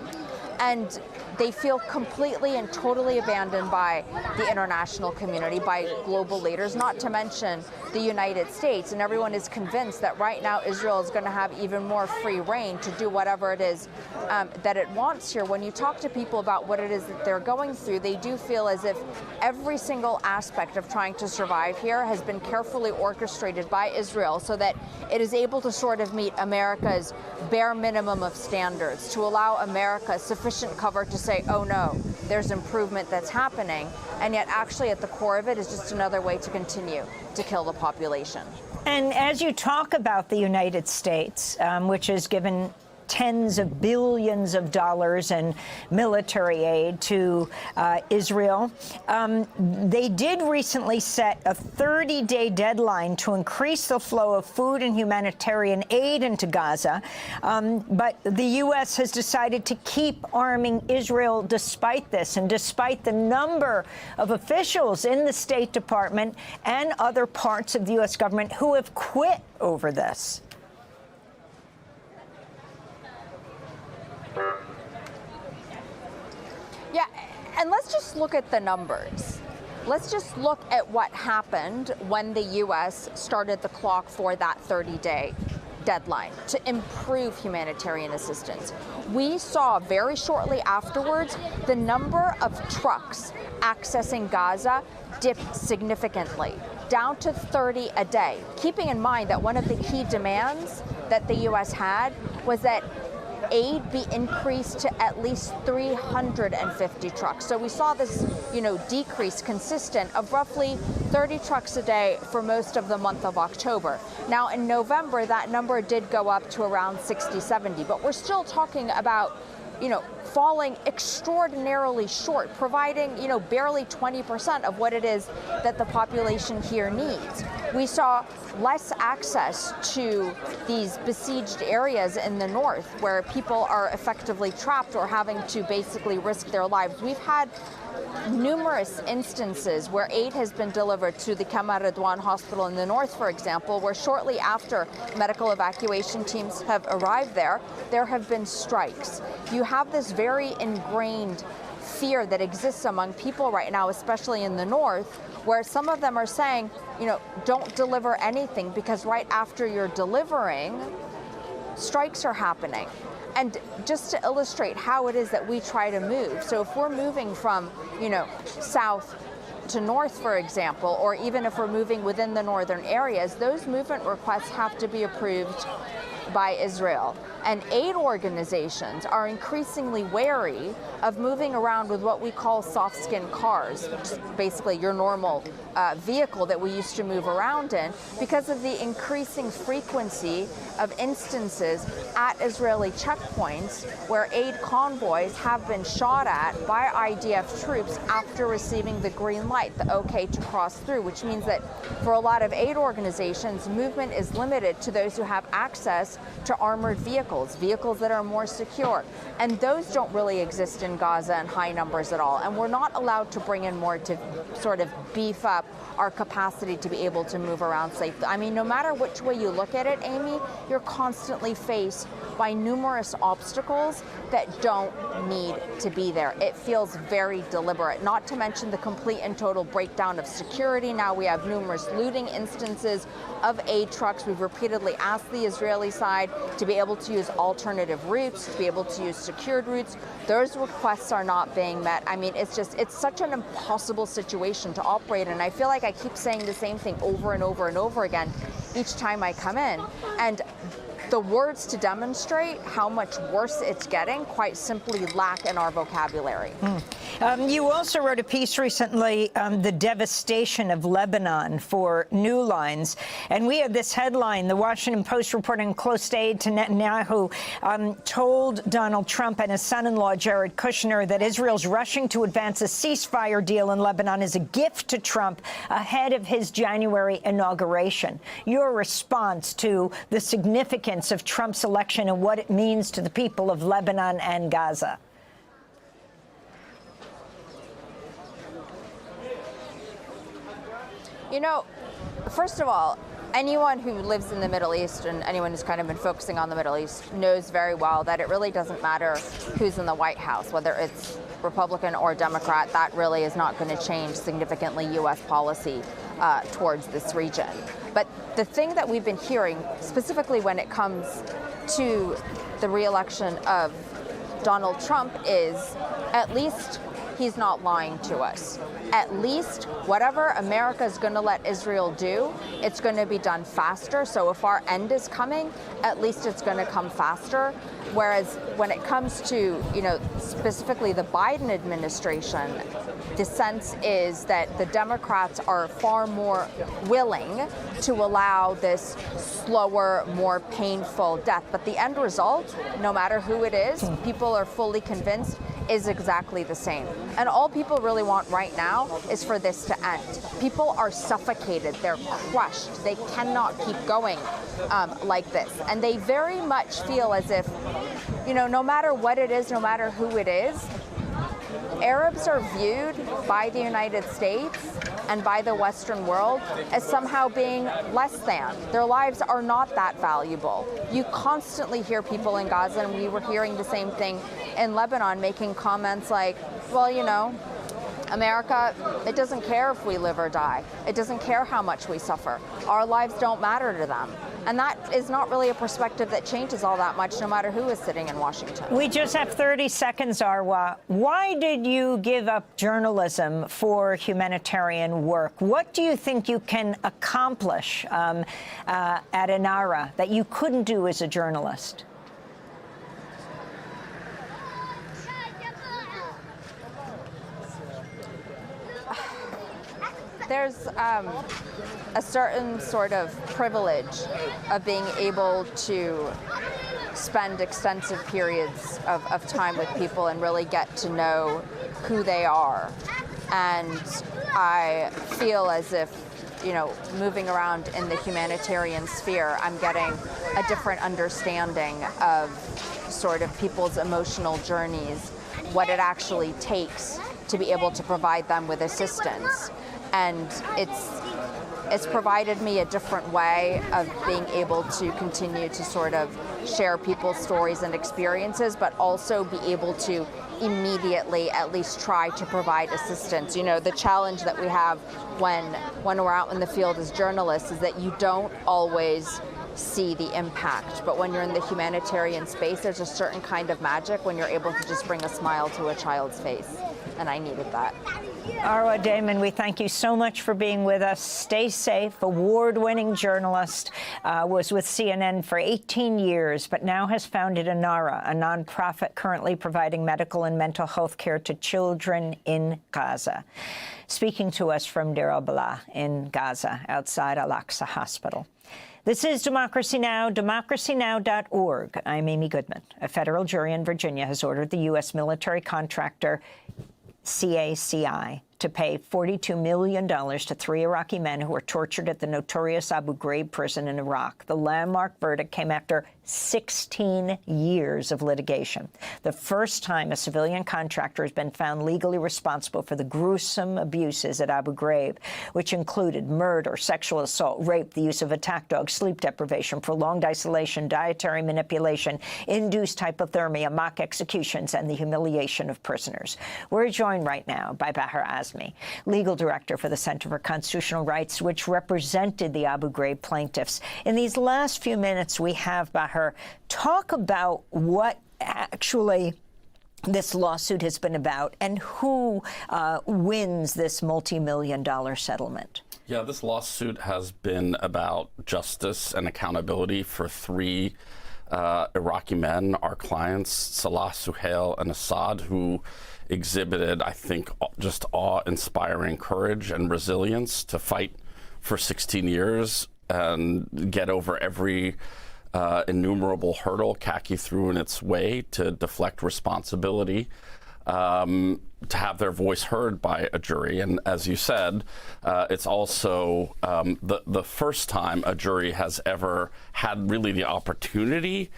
And they feel completely and totally abandoned by the international community, by global leaders, not to mention the United States. And everyone is convinced that right now Israel is going to have even more free reign to do whatever it is that it wants here. When you talk to people about what it is that they're going through, they do feel as if every single aspect of trying to survive here has been carefully orchestrated by Israel so that it is able to sort of meet America's bare minimum of standards, to allow America sufficient cover to say, oh no, there's improvement that's happening, and yet actually at the core of it is just another way to continue to kill the population. And as you talk about the United States, which has given tens of billions of dollars in military aid to Israel. They did recently set a 30-day deadline to increase the flow of food and humanitarian aid into Gaza. But the U.S. has decided to keep arming Israel despite this, and despite the number of officials in the State Department and other parts of the U.S. government who have quit over this. Yeah, and let's just look at the numbers. Let's just look at what happened when the U.S. started the clock for that 30-day deadline to improve humanitarian assistance. We saw very shortly afterwards the number of trucks accessing Gaza dip significantly, down to 30 a day, keeping in mind that one of the key demands that the U.S. had was that aid be increased to at least 350 trucks. So we saw this, decrease consistent of roughly 30 trucks a day for most of the month of October. Now in November, that number did go up to around 60, 70, but we're still talking about, falling extraordinarily short, providing, barely 20% of what it is that the population here needs. We saw less access to these besieged areas in the north where people are effectively trapped or having to basically risk their lives. We've had numerous instances where aid has been delivered to the Kamar Redwan hospital in the north, for example, where shortly after medical evacuation teams have arrived there, there have been strikes. You have this very ingrained fear that exists among people right now, especially in the north, where some of them are saying, don't deliver anything because right after you're delivering, strikes are happening. And just to illustrate how it is that we try to move, so if we're moving from, south to north, for example, or even if we're moving within the northern areas, those movement requests have to be approved by Israel. And aid organizations are increasingly wary of moving around with what we call soft-skin cars, which is basically your normal vehicle that we used to move around in, because of the increasing frequency of instances at Israeli checkpoints where aid convoys have been shot at by IDF troops after receiving the green light, the okay to cross through, which means that for a lot of aid organizations, movement is limited to those who have access to armored vehicles that are more secure. And those don't really exist in Gaza in high numbers at all. And we're not allowed to bring in more to sort of beef up our capacity to be able to move around safely. I mean, no matter which way you look at it, Amy, you're constantly faced by numerous obstacles that don't need to be there. It feels very deliberate, not to mention the complete and total breakdown of security. Now we have numerous looting instances of aid trucks. We've repeatedly asked the Israeli side to be able to use alternative routes, to be able to use secured routes. Those requests are not being met. I mean, it's such an impossible situation to operate in. I feel like I keep saying the same thing over and over and over again each time I come in. And the words to demonstrate how much worse it's getting quite simply lack in our vocabulary. You also wrote a piece recently, The Devastation of Lebanon, for New Lines. And we have this headline, the Washington Post reporting close aide to Netanyahu told Donald Trump and his son-in-law, Jared Kushner, that Israel's rushing to advance a ceasefire deal in Lebanon is a gift to Trump ahead of his January inauguration. Your response to the significance of Trump's election and what it means to the people of Lebanon and Gaza? You know, first of all, anyone who lives in the Middle East and anyone who's kind of been focusing on the Middle East knows very well that it really doesn't matter who's in the White House, whether it's Republican or Democrat. That really is not going to change significantly U.S. policy towards this region. But the thing that we've been hearing, specifically when it comes to the re-election of Donald Trump, is at least he's not lying to us. At least whatever America is going to let Israel do, it's going to be done faster. So if our end is coming, at least it's going to come faster. Whereas when it comes to, specifically the Biden administration, the sense is that the Democrats are far more willing to allow this slower, more painful death. But the end result, no matter who it is, people are fully convinced is exactly the same. And all people really want right now is for this to end. People are suffocated, they're crushed, they cannot keep going like this. And they very much feel as if, no matter what it is, no matter who it is, Arabs are viewed by the United States and by the Western world as somehow being less than. Their lives are not that valuable. You constantly hear people in Gaza, and we were hearing the same thing in Lebanon, making comments like, well, America, it doesn't care if we live or die. It doesn't care how much we suffer. Our lives don't matter to them. And that is not really a perspective that changes all that much, no matter who is sitting in Washington. We just have 30 seconds, Arwa. Why did you give up journalism for humanitarian work? What do you think you can accomplish at Inara that you couldn't do as a journalist? There's a certain sort of privilege of being able to spend extensive periods of time with people and really get to know who they are. And I feel as if, moving around in the humanitarian sphere, I'm getting a different understanding of sort of people's emotional journeys, what it actually takes to be able to provide them with assistance. And it's provided me a different way of being able to continue to sort of share people's stories and experiences, but also be able to immediately at least try to provide assistance. The challenge that we have when we're out in the field as journalists is that you don't always see the impact. But when you're in the humanitarian space, there's a certain kind of magic when you're able to just bring a smile to a child's face. And I needed that. Arwa Damon, we thank you so much for being with us. Stay safe. Award-winning journalist, was with CNN for 18 years, but now has founded Inara, a nonprofit currently providing medical and mental health care to children in Gaza. Speaking to us from Deir al-Balah in Gaza, outside Al-Aqsa Hospital. This is Democracy Now!, democracynow.org. I'm Amy Goodman. A federal jury in Virginia has ordered the U.S. military contractor CACI to pay $42 million to 3 Iraqi men who were tortured at the notorious Abu Ghraib prison in Iraq. The landmark verdict came after 16 years of litigation, the first time a civilian contractor has been found legally responsible for the gruesome abuses at Abu Ghraib, which included murder, sexual assault, rape, the use of attack dogs, sleep deprivation, prolonged isolation, dietary manipulation, induced hypothermia, mock executions, and the humiliation of prisoners. We're joined right now by Bahar Azmi, legal director for the Center for Constitutional Rights, which represented the Abu Ghraib plaintiffs. In these last few minutes we have, Bahar, talk about what actually this lawsuit has been about and who wins this multi-million-dollar settlement. Yeah, this lawsuit has been about justice and accountability for three Iraqi men, our clients, Salah, Suhail, and Assad, who exhibited, I think, just awe-inspiring courage and resilience to fight for 16 years and get over every innumerable hurdle khaki threw in its way to deflect responsibility, to have their voice heard by a jury. And as you said, it's also the first time a jury has ever had really the opportunity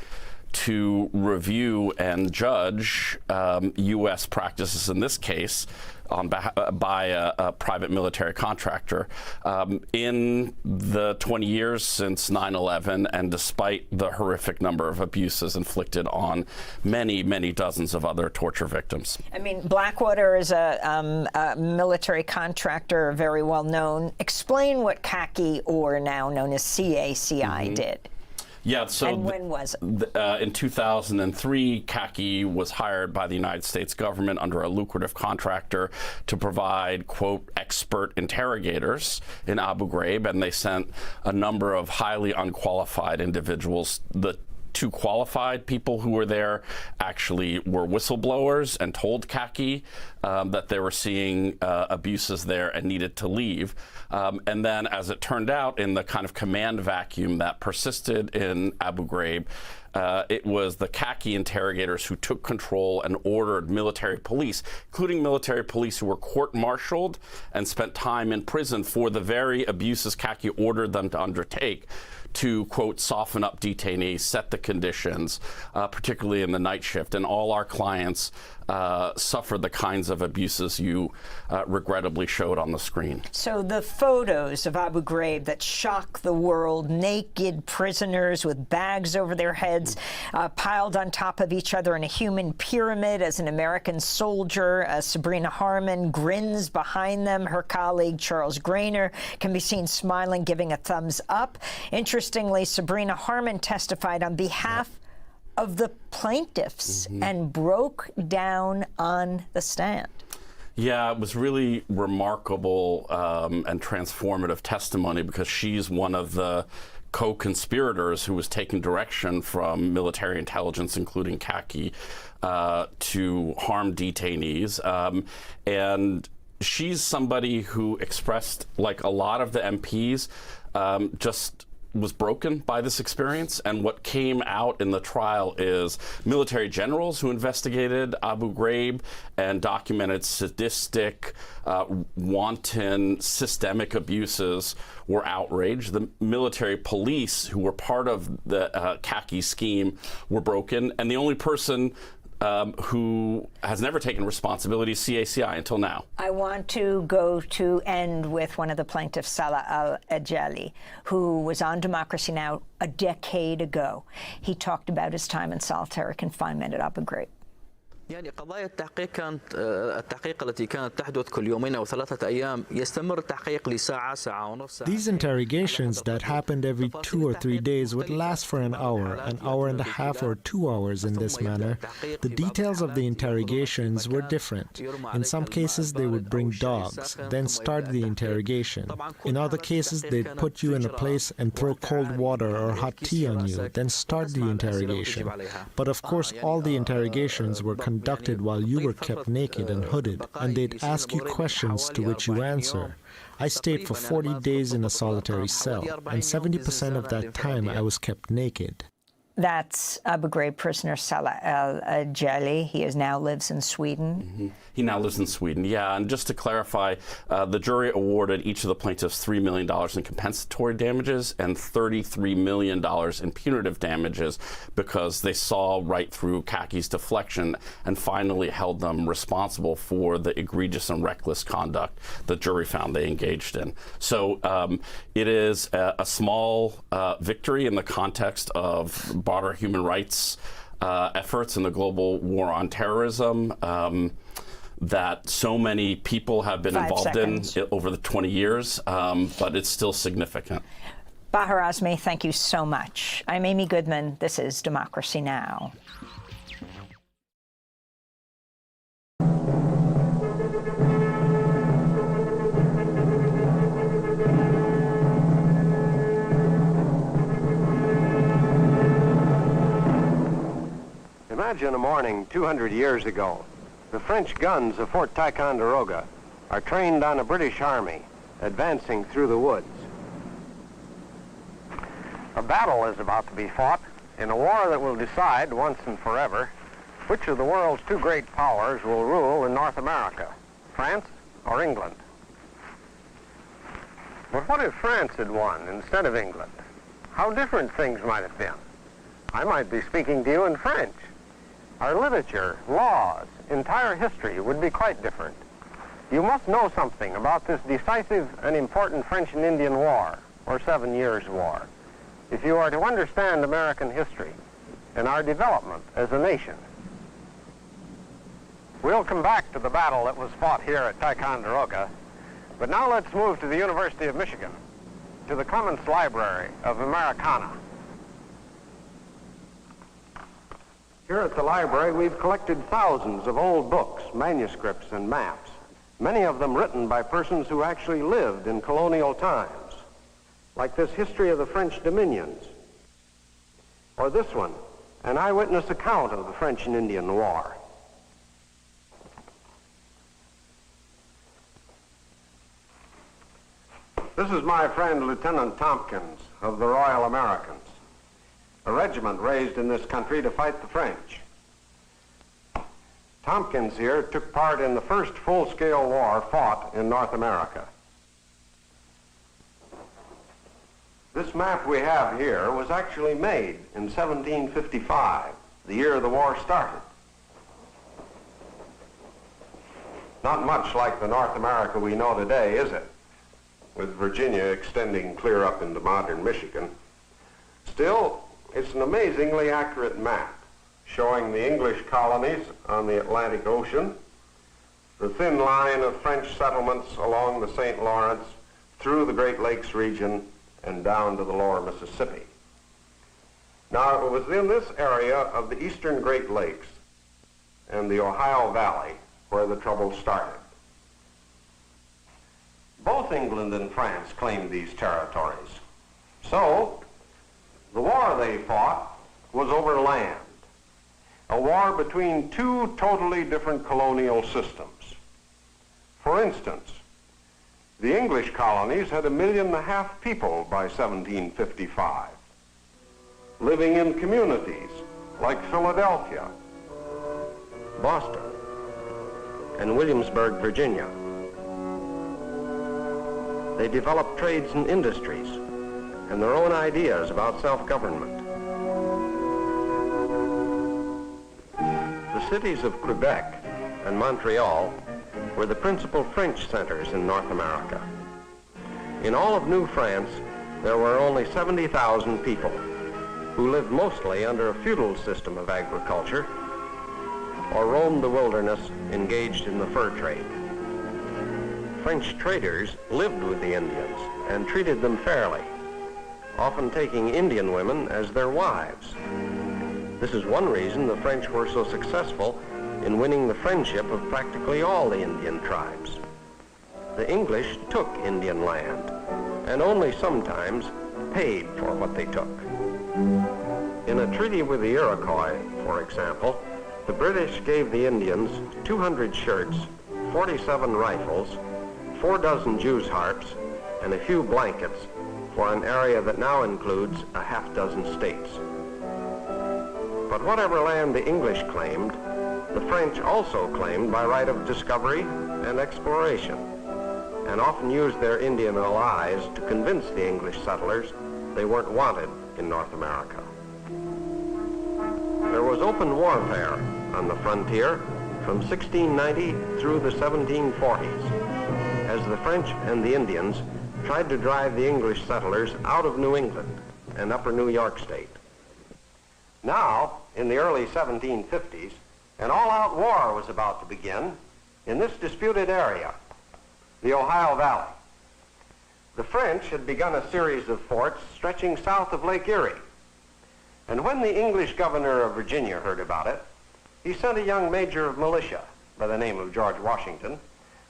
to review and judge U.S. practices, in this case, by a private military contractor. In the 20 years since 9/11, and despite the horrific number of abuses inflicted on many, many dozens of other torture victims. I mean, Blackwater is a military contractor, very well known. Explain what CACI, or now known as CACI, did. Yeah, so and when was it? In 2003, CACI was hired by the United States government under a lucrative contractor to provide, quote, expert interrogators in Abu Ghraib, and they sent a number of highly unqualified individuals. The two qualified people who were there actually were whistleblowers and told CACI that they were seeing abuses there and needed to leave. And then, as it turned out, in the kind of command vacuum that persisted in Abu Ghraib, it was the CACI interrogators who took control and ordered military police, including military police who were court-martialed and spent time in prison for the very abuses CACI ordered them to undertake, to, quote, soften up detainees, set the conditions, particularly in the night shift. And all our clients suffered the kinds of abuses you regrettably showed on the screen. So the photos of Abu Ghraib that shock the world, naked prisoners with bags over their heads, piled on top of each other in a human pyramid as an American soldier, Sabrina Harmon, grins behind them. Her colleague, Charles Grainer, can be seen smiling, giving a thumbs up. Interestingly, Sabrina Harmon testified on behalf of the plaintiffs and broke down on the stand. Yeah, it was really remarkable and transformative testimony, because she's one of the co-conspirators who was taking direction from military intelligence, including CACI, to harm detainees. And she's somebody who expressed, like a lot of the MPs, just was broken by this experience. And what came out in the trial is military generals who investigated Abu Ghraib and documented sadistic, wanton, systemic abuses were outraged. The military police who were part of the CACI scheme were broken. And the only person who has never taken responsibility is CACI until now. I want to go to end with one of the plaintiffs, Salah al-Ajali, who was on Democracy Now! A decade ago. He talked about his time in solitary confinement at Abu Ghraib. يعني قضايا التحقيق التي كانت تحدث كل يومين أو 3 أيام يستمر التحقيق لساعة ساعة ونص. These interrogations that happened every 2 or 3 days would last for an hour and a half, or 2 hours in this manner. The details of the interrogations were different. In some cases, they would bring dogs, then start the interrogation. In other cases, they'd put you in a place and throw cold water or hot tea on you, then start the interrogation. But of course, all the interrogations were conducted while you were kept naked and hooded, and they'd ask you questions to which you answer. I stayed for 40 days in a solitary cell, and 70% of that time I was kept naked. That's Abu Ghraib prisoner Salah al-Ajali. He now lives in Sweden. He now lives in Sweden, yeah. And just to clarify, the jury awarded each of the plaintiffs $3 million in compensatory damages and $33 million in punitive damages, because they saw right through CACI's deflection and finally held them responsible for the egregious and reckless conduct the jury found they engaged in. So it is a small victory in the context of broader human rights efforts in the global war on terrorism that so many people have been involved in over the 20 years, but it's still significant. Bahar Azmi, thank you so much. I'm Amy Goodman. This is Democracy Now! Imagine a morning 200 years ago. The French guns of Fort Ticonderoga are trained on a British army advancing through the woods. A battle is about to be fought in a war that will decide once and forever which of the world's two great powers will rule in North America, France or England. But what if France had won instead of England? How different things might have been. I might be speaking to you in French. Our literature, laws, entire history would be quite different. You must know something about this decisive and important French and Indian War, or 7 Years' War, if you are to understand American history and our development as a nation. We'll come back to the battle that was fought here at Ticonderoga, but now let's move to the University of Michigan, to the Clements Library of Americana. Here at the library, we've collected thousands of old books, manuscripts, and maps, many of them written by persons who actually lived in colonial times, like this History of the French Dominions, or this one, an eyewitness account of the French and Indian War. This is my friend Lieutenant Tompkins of the Royal Americans, a regiment raised in this country to fight the French. Tompkins here took part in the first full-scale war fought in North America. This map we have here was actually made in 1755, the year the war started. Not much like the North America we know today, is it? With Virginia extending clear up into modern Michigan. Still, it's an amazingly accurate map showing the English colonies on the Atlantic Ocean, the thin line of French settlements along the St. Lawrence, through the Great Lakes region, and down to the lower Mississippi. Now, it was in this area of the eastern Great Lakes and the Ohio Valley where the trouble started. Both England and France claimed these territories. So, the war they fought was over land, a war between two totally different colonial systems. For instance, the English colonies had 1.5 million people by 1755, living in communities like Philadelphia, Boston, and Williamsburg, Virginia. They developed trades and industries and their own ideas about self-government. The cities of Quebec and Montreal were the principal French centers in North America. In all of New France, there were only 70,000 people who lived mostly under a feudal system of agriculture or roamed the wilderness engaged in the fur trade. French traders lived with the Indians and treated them fairly, often taking Indian women as their wives. This is one reason the French were so successful in winning the friendship of practically all the Indian tribes. The English took Indian land and only sometimes paid for what they took. In a treaty with the Iroquois, for example, the British gave the Indians 200 shirts, 47 rifles, 4 dozen Jews' harps, and a few blankets for an area that now includes a half-dozen states. But whatever land the English claimed, the French also claimed by right of discovery and exploration, and often used their Indian allies to convince the English settlers they weren't wanted in North America. There was open warfare on the frontier from 1690 through the 1740s, as the French and the Indians tried to drive the English settlers out of New England and upper New York State. Now, in the early 1750s, an all-out war was about to begin in this disputed area, the Ohio Valley. The French had begun a series of forts stretching south of Lake Erie, and when the English governor of Virginia heard about it, he sent a young major of militia by the name of George Washington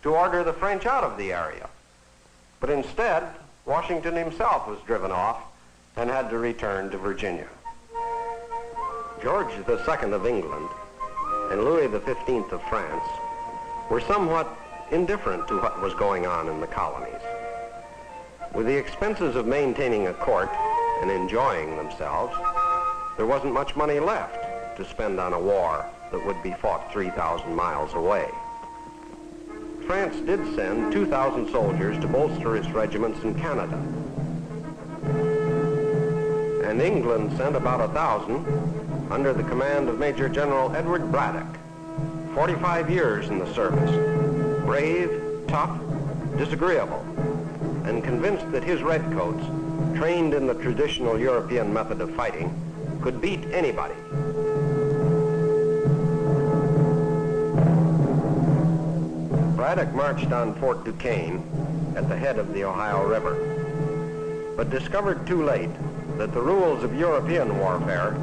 to order the French out of the area. But instead, Washington himself was driven off and had to return to Virginia. George II of England and Louis XV of France were somewhat indifferent to what was going on in the colonies. With the expenses of maintaining a court and enjoying themselves, there wasn't much money left to spend on a war that would be fought 3,000 miles away. France did send 2,000 soldiers to bolster its regiments in Canada. And England sent about 1,000 under the command of Major General Edward Braddock, 45 years in the service, brave, tough, disagreeable, and convinced that his redcoats, trained in the traditional European method of fighting, could beat anybody. Braddock marched on Fort Duquesne at the head of the Ohio River, but discovered too late that the rules of European warfare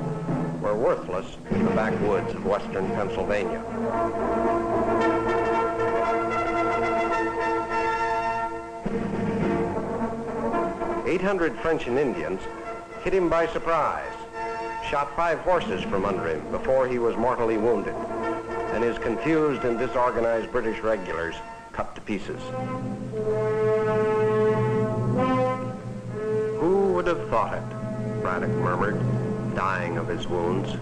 were worthless in the backwoods of western Pennsylvania. "800 French and Indians hit him by surprise, shot 5 horses from under him before he was mortally wounded, and his confused and disorganized British regulars cut to pieces." "Who would have thought it?" Braddock murmured, dying of his wounds.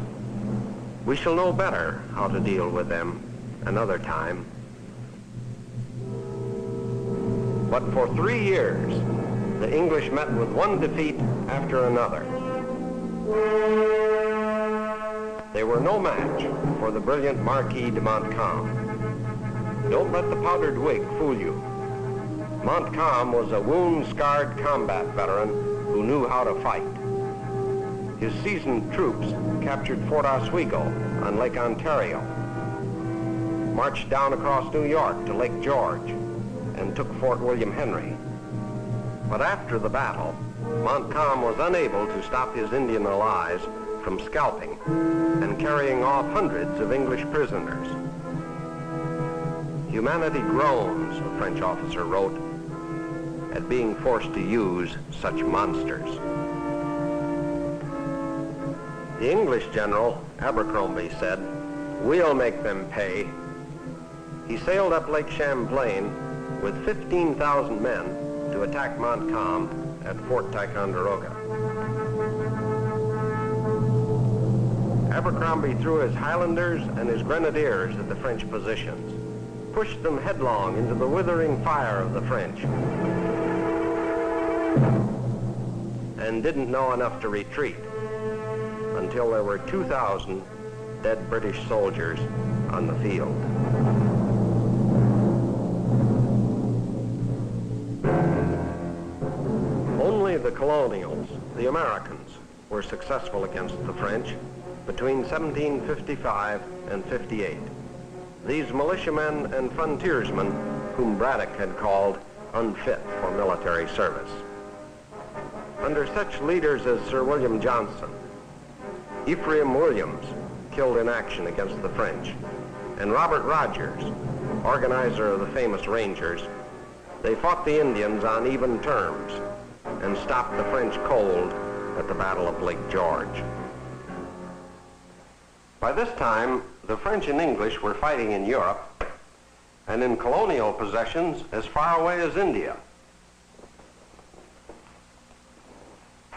"We shall know better how to deal with them another time." But for 3 years, the English met with one defeat after another. They were no match for the brilliant Marquis de Montcalm. Don't let the powdered wig fool you. Montcalm was a wound-scarred combat veteran who knew how to fight. His seasoned troops captured Fort Oswego on Lake Ontario, marched down across New York to Lake George, and took Fort William Henry. But after the battle, Montcalm was unable to stop his Indian allies from scalping and carrying off hundreds of English prisoners. "Humanity groans," a French officer wrote, "at being forced to use such monsters." The English general, Abercrombie, said, "We'll make them pay." He sailed up Lake Champlain with 15,000 men to attack Montcalm at Fort Ticonderoga. Abercrombie threw his Highlanders and his Grenadiers at the French positions, pushed them headlong into the withering fire of the French, and didn't know enough to retreat until there were 2,000 dead British soldiers on the field. Only the colonials, the Americans, were successful against the French between 1755 and 58. These militiamen and frontiersmen whom Braddock had called unfit for military service. Under such leaders as Sir William Johnson, Ephraim Williams, killed in action against the French, and Robert Rogers, organizer of the famous Rangers, they fought the Indians on even terms and stopped the French cold at the Battle of Lake George. By this time, the French and English were fighting in Europe and in colonial possessions as far away as India.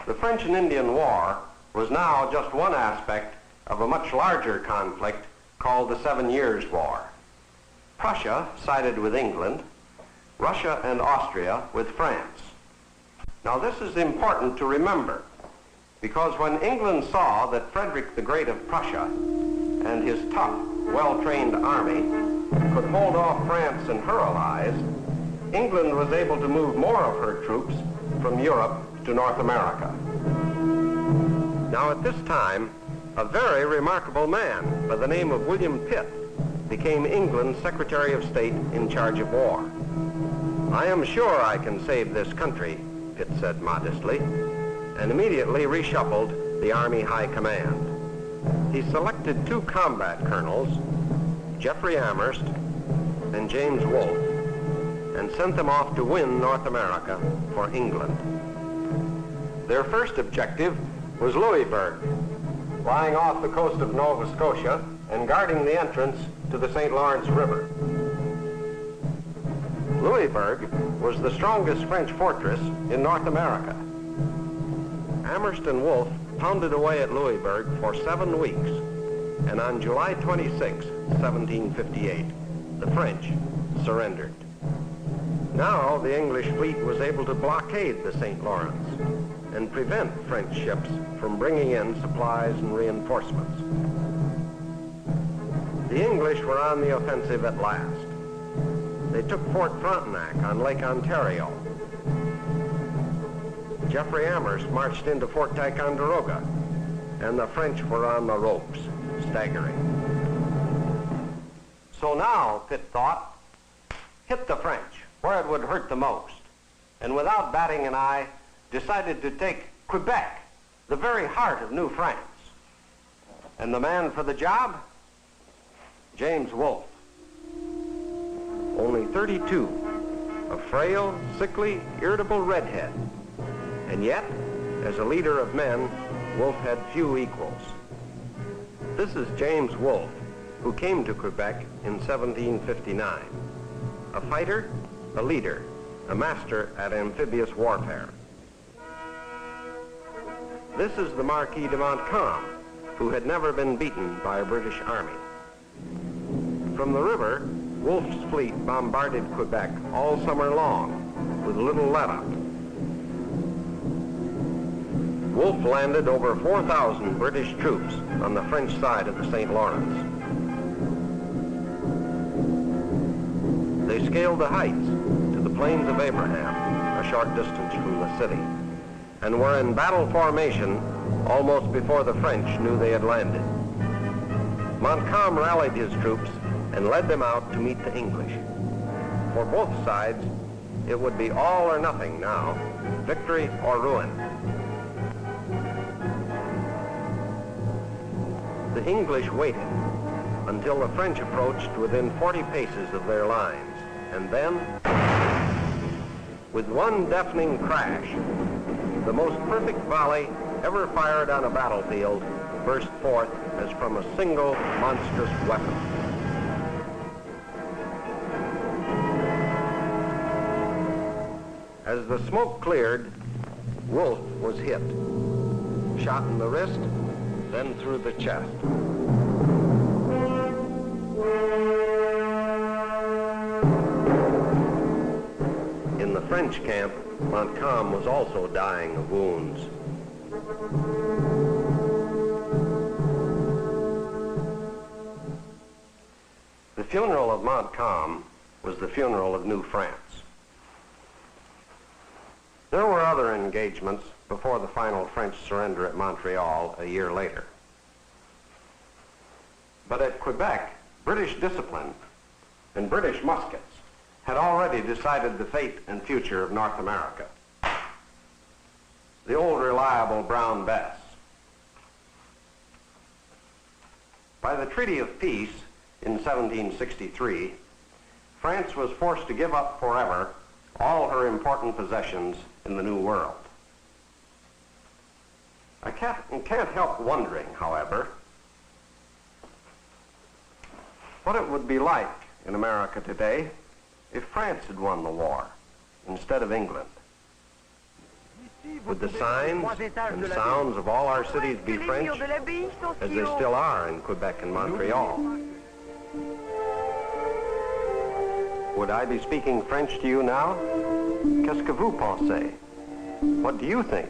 The French and Indian War was now just one aspect of a much larger conflict called the 7 Years' War. Prussia sided with England, Russia and Austria with France. Now this is important to remember, because when England saw that Frederick the Great of Prussia and his tough, well-trained army could hold off France and her allies, England was able to move more of her troops from Europe to North America. Now at this time, a very remarkable man by the name of William Pitt became England's Secretary of State in charge of war. "I am sure I can save this country," Pitt said modestly, and immediately reshuffled the Army High Command. He selected 2 combat colonels, Jeffrey Amherst and James Wolfe, and sent them off to win North America for England. Their first objective was Louisburg, lying off the coast of Nova Scotia and guarding the entrance to the St. Lawrence River. Louisbourg was the strongest French fortress in North America. Amherst and Wolfe pounded away at Louisbourg for 7 weeks, and on July 26, 1758, the French surrendered. Now the English fleet was able to blockade the St. Lawrence and prevent French ships from bringing in supplies and reinforcements. The English were on the offensive at last. They took Fort Frontenac on Lake Ontario. Geoffrey Amherst marched into Fort Ticonderoga, and the French were on the ropes, staggering. So now, Pitt thought, hit the French where it would hurt the most, and without batting an eye, decided to take Quebec, the very heart of New France. And the man for the job? James Wolfe. Only 32, a frail, sickly, irritable redhead. And yet, as a leader of men, Wolfe had few equals. This is James Wolfe, who came to Quebec in 1759. A fighter, a leader, a master at amphibious warfare. This is the Marquis de Montcalm, who had never been beaten by a British army. From the river, Wolfe's fleet bombarded Quebec all summer long, with little let-up. Wolfe landed over 4,000 British troops on the French side of the St. Lawrence. They scaled the heights to the Plains of Abraham, a short distance from the city, and were in battle formation almost before the French knew they had landed. Montcalm rallied his troops and led them out to meet the English. For both sides, it would be all or nothing now, victory or ruin. The English waited until the French approached within 40 paces of their lines, and then, with one deafening crash, the most perfect volley ever fired on a battlefield burst forth as from a single monstrous weapon. As the smoke cleared, Wolfe was hit. Shot in the wrist, then through the chest. In the French camp, Montcalm was also dying of wounds. The funeral of Montcalm was the funeral of New France. There were other engagements before the final French surrender at Montreal a year later. But at Quebec, British discipline and British muskets had already decided the fate and future of North America. The old reliable Brown Bess. By the Treaty of Peace in 1763, France was forced to give up forever all her important possessions in the New World. I can't help wondering, however, what it would be like in America today if France had won the war instead of England. Would the signs and sounds of all our cities be French, as they still are in Quebec and Montreal? Would I be speaking French to you now? Qu'est-ce que vous pensez? What do you think?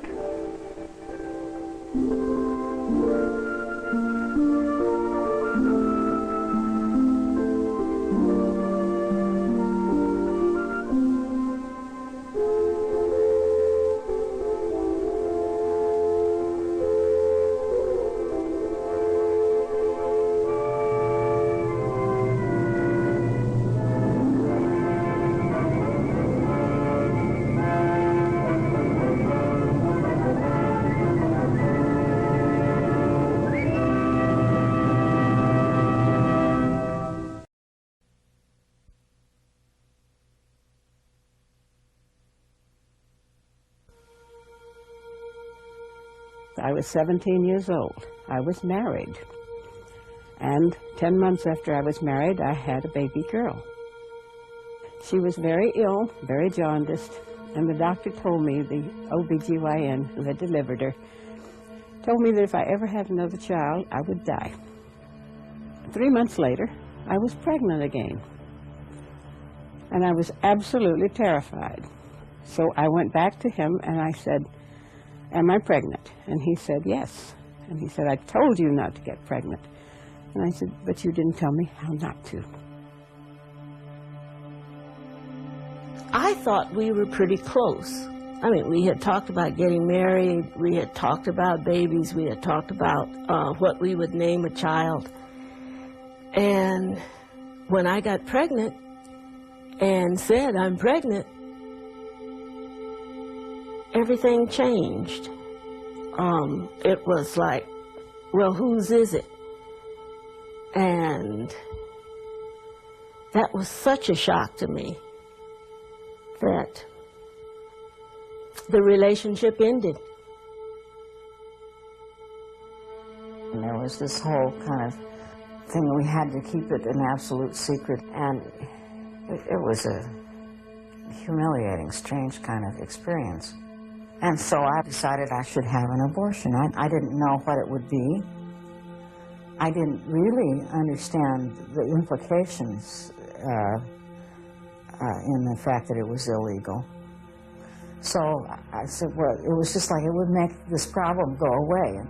I was 17 years old. I was married. And 10 months after I was married, I had a baby girl. She was very ill, very jaundiced, and the doctor told me, the OBGYN who had delivered her, told me that if I ever had another child, I would die. 3 months later, I was pregnant again. And I was absolutely terrified. So I went back to him and I said, "Am I pregnant?" And he said, "Yes." And he said, "I told you not to get pregnant." And I said, "But you didn't tell me how not to." I thought we were pretty close. I mean, we had talked about getting married, we had talked about babies, we had talked about what we would name a child. And when I got pregnant and said, "I'm pregnant," everything changed. It was like, well, whose is it? And that was such a shock to me that the relationship ended. And there was this whole kind of thing, we had to keep it an absolute secret, and it was a humiliating, strange kind of experience. And so I decided I should have an abortion. I didn't know what it would be. I didn't really understand the implications in the fact that it was illegal. So I said, well, it was just like it would make this problem go away.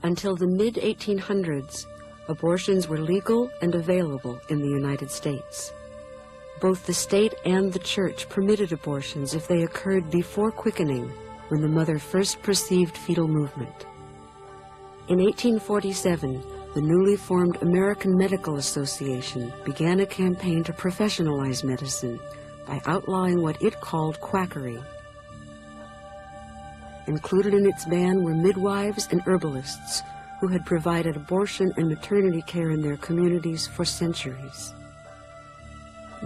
Until the mid-1800s, abortions were legal and available in the United States. Both the state and the church permitted abortions if they occurred before quickening, when the mother first perceived fetal movement. In 1847, the newly formed American Medical Association began a campaign to professionalize medicine by outlawing what it called quackery. Included in its ban were midwives and herbalists who had provided abortion and maternity care in their communities for centuries.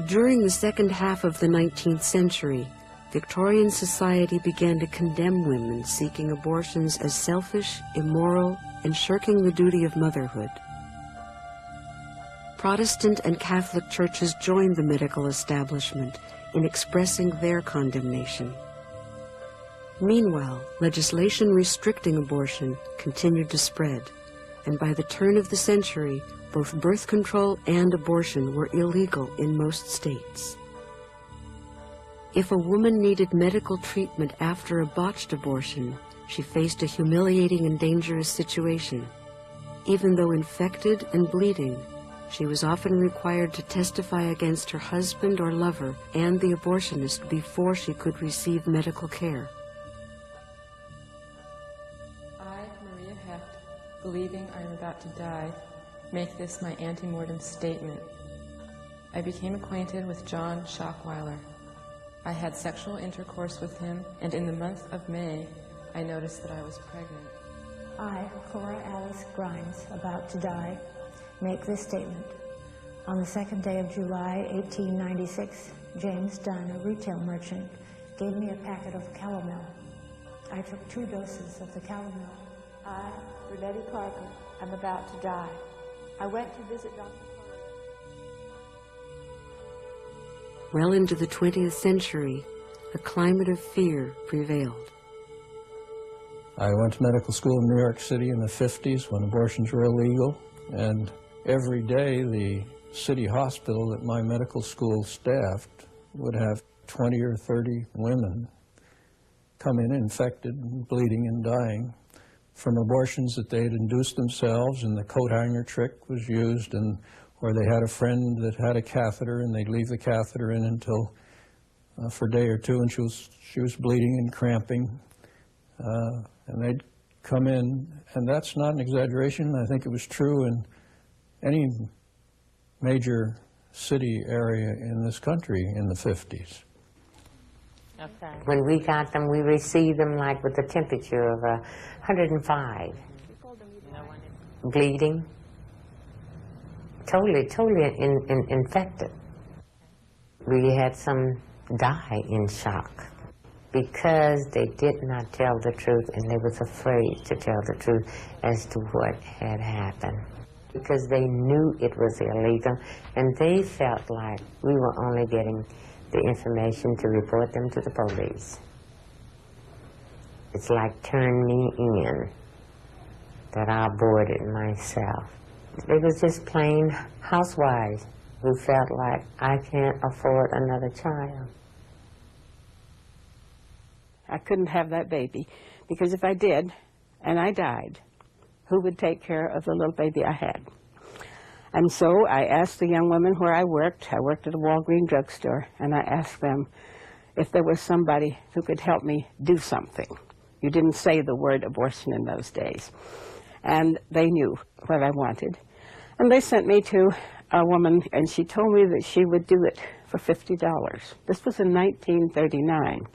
During the second half of the 19th century, Victorian society began to condemn women seeking abortions as selfish, immoral, and shirking the duty of motherhood. Protestant and Catholic churches joined the medical establishment in expressing their condemnation. Meanwhile, legislation restricting abortion continued to spread, and by the turn of the century, both birth control and abortion were illegal in most states. If a woman needed medical treatment after a botched abortion, she faced a humiliating and dangerous situation. Even though infected and bleeding, she was often required to testify against her husband or lover and the abortionist before she could receive medical care. Believing I am about to die, make this my ante-mortem statement. I became acquainted with John Schockweiler. I had sexual intercourse with him, and in the month of May, I noticed that I was pregnant. I, Cora Alice Grimes, about to die, make this statement. On the 2nd day of July, 1896, James Dunn, a retail merchant, gave me a packet of calomel. I took 2 doses of the calomel. I, Renette Parker, am about to die. I went to visit Dr. Well into the 20th century, a climate of fear prevailed. I went to medical school in New York City in the 50s when abortions were illegal, and every day the city hospital that my medical school staffed would have 20 or 30 women come in infected, bleeding, and dying from abortions that they had induced themselves, and the coat hanger trick was used, and or they had a friend that had a catheter and they'd leave the catheter in until for a day or two, and she was bleeding and cramping, and they'd come in, and that's not an exaggeration. I think it was true in any major city area in this country in the 50s. Okay. When we got them, we received them like with a temperature of 105. Bleeding. Totally infected. We had some die in shock because they did not tell the truth and they was afraid to tell the truth as to what had happened. Because they knew it was illegal and they felt like we were only getting the information to report them to the police. It's like turn me in, that I aborted myself. It was just plain housewives who felt like I can't afford another child. I couldn't have that baby because if I did and I died, who would take care of the little baby I had? And so I asked the young women where I worked at a Walgreens drugstore, and I asked them if there was somebody who could help me do something. You didn't say the word abortion in those days. And they knew what I wanted. And they sent me to a woman, and she told me that she would do it for $50. This was in 1939,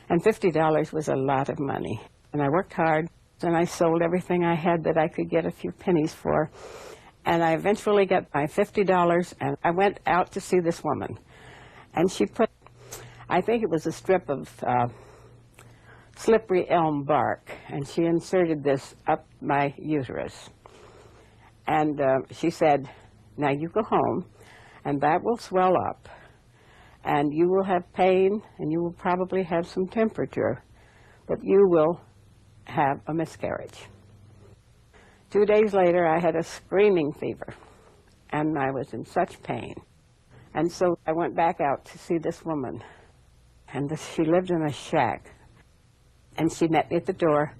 and $50 was a lot of money. And I worked hard, and I sold everything I had that I could get a few pennies for. And I eventually got my $50, and I went out to see this woman. And she put, I think it was a strip of slippery elm bark, and she inserted this up my uterus. And she said, now you go home, and that will swell up, and you will have pain, and you will probably have some temperature, but you will have a miscarriage. 2 days later, I had a screaming fever, and I was in such pain. And so I went back out to see this woman, and she lived in a shack. And she met me at the door,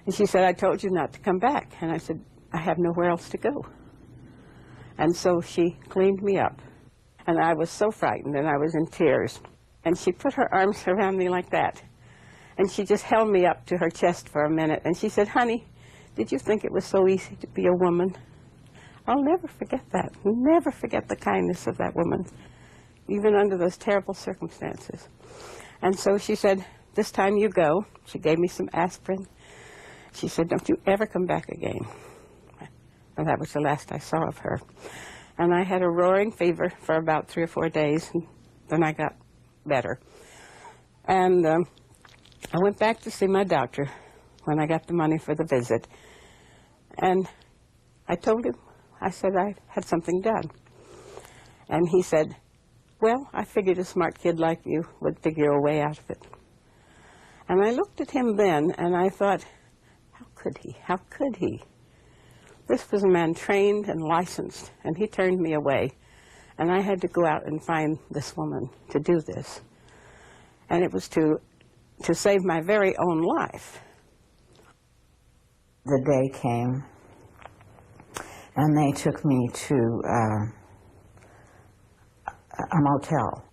and she said, I told you not to come back. And I said, I have nowhere else to go. And so she cleaned me up, and I was so frightened, and I was in tears. And she put her arms around me like that, and she just held me up to her chest for a minute, and she said, honey, did you think it was so easy to be a woman? I'll never forget that. Never forget the kindness of that woman, even under those terrible circumstances. And so she said, this time you go. She gave me some aspirin. She said, don't you ever come back again. And that was the last I saw of her. And I had a roaring fever for about 3 or 4 days, and then I got better. And I went back to see my doctor when I got the money for the visit. And I told him, I said I had something done. And he said, well, I figured a smart kid like you would figure a way out of it. And I looked at him then, and I thought, how could he? How could he? This was a man trained and licensed, and he turned me away. And I had to go out and find this woman to do this. And it was to save my very own life. The day came, and they took me to a motel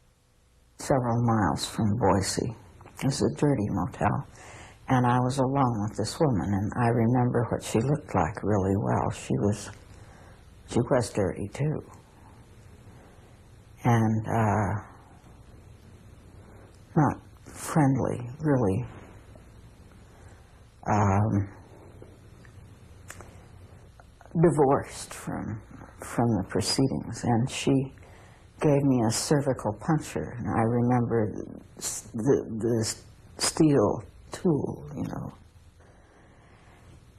several miles from Boise. It was a dirty motel, and I was alone with this woman, and I remember what she looked like really well. She was dirty too, and not friendly, really. Divorced from the proceedings, and she gave me a cervical puncture, and I remember the steel tool, you know.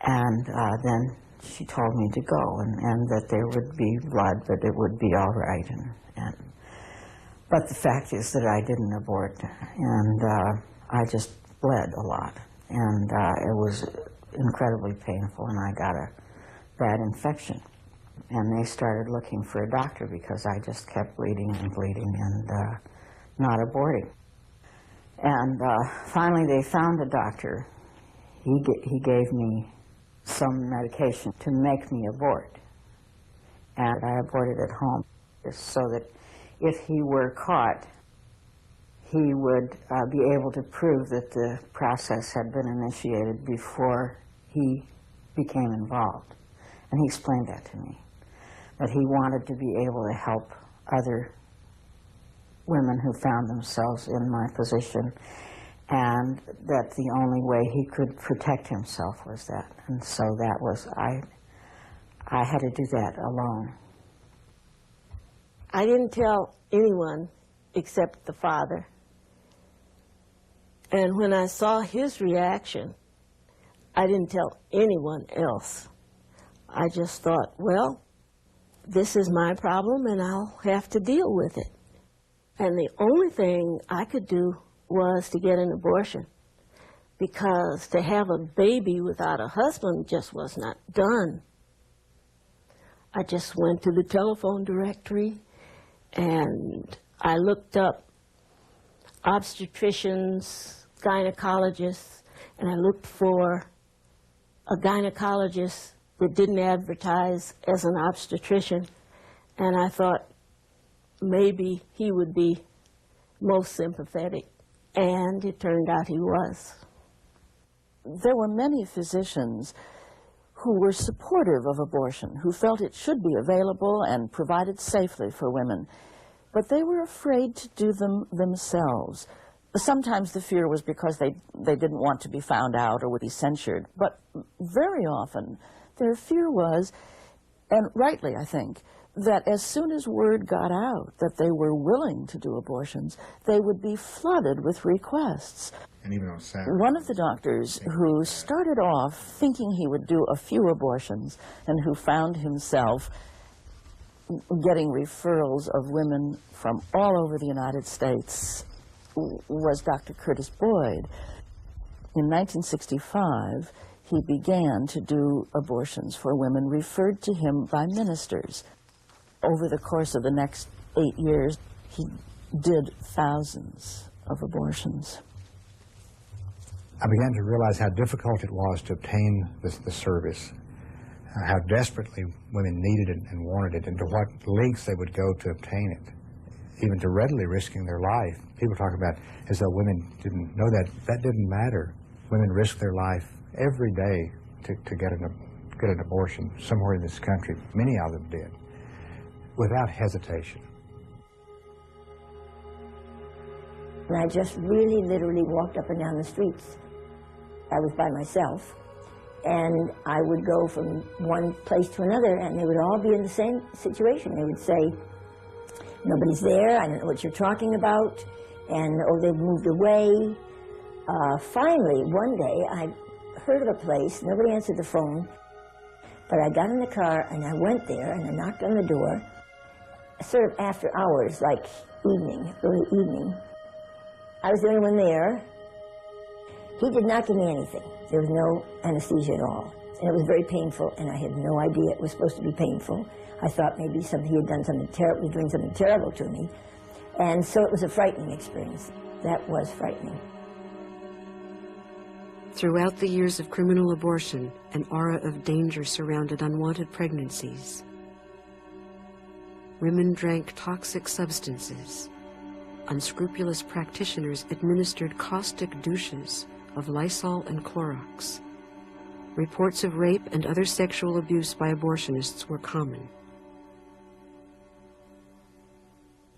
And then she told me to go, and that there would be blood, but it would be all right. But the fact is that I didn't abort, and I just bled a lot, and it was incredibly painful, and I got a bad infection. And they started looking for a doctor because I just kept bleeding and bleeding and not aborting. And finally they found a doctor. He gave me some medication to make me abort. And I aborted at home so that if he were caught, he would be able to prove that the process had been initiated before he became involved. And he explained that to me, that he wanted to be able to help other women who found themselves in my position, and that the only way he could protect himself was that. And so that was, I had to do that alone. I didn't tell anyone except the father. And when I saw his reaction, I didn't tell anyone else. I just thought, well, this is my problem and I'll have to deal with it. And the only thing I could do was to get an abortion, because to have a baby without a husband just was not done. I just went to the telephone directory and I looked up obstetricians, gynecologists, and I looked for a gynecologist that didn't advertise as an obstetrician, and I thought maybe he would be most sympathetic, and it turned out he was. There were many physicians who were supportive of abortion, who felt it should be available and provided safely for women, but they were afraid to do them themselves. Sometimes the fear was because they didn't want to be found out or would be censured, but very often their fear was, and rightly I think, that as soon as word got out that they were willing to do abortions, they would be flooded with requests. And even on Saturday. One of the doctors who started off thinking he would do a few abortions and who found himself getting referrals of women from all over the United States was Dr. Curtis Boyd. In 1965, he began to do abortions for women referred to him by ministers. Over the course of the next 8 years, he did thousands of abortions. I began to realize how difficult it was to obtain the service, how desperately women needed it and wanted it, and to what lengths they would go to obtain it, even to readily risking their life. People talk about as though women didn't know that. That didn't matter. Women risked their life every day to get an abortion somewhere in this country. Many of them did, without hesitation. And I just really literally walked up and down the streets. I was by myself, and I would go from one place to another, and they would all be in the same situation. They would say, nobody's there, I don't know what you're talking about, and oh, they've moved away. Finally, one day, I heard of a place, nobody answered the phone, but I got in the car and I went there and I knocked on the door, sort of after hours, like evening, early evening. I was the only one there. He did not give me anything. There was no anesthesia at all. And it was very painful, and I had no idea it was supposed to be painful. I thought maybe he had done something terrible, was doing something terrible to me. And so it was a frightening experience. That was frightening. Throughout the years of criminal abortion, an aura of danger surrounded unwanted pregnancies. Women drank toxic substances. Unscrupulous practitioners administered caustic douches of Lysol and Clorox. Reports of rape and other sexual abuse by abortionists were common.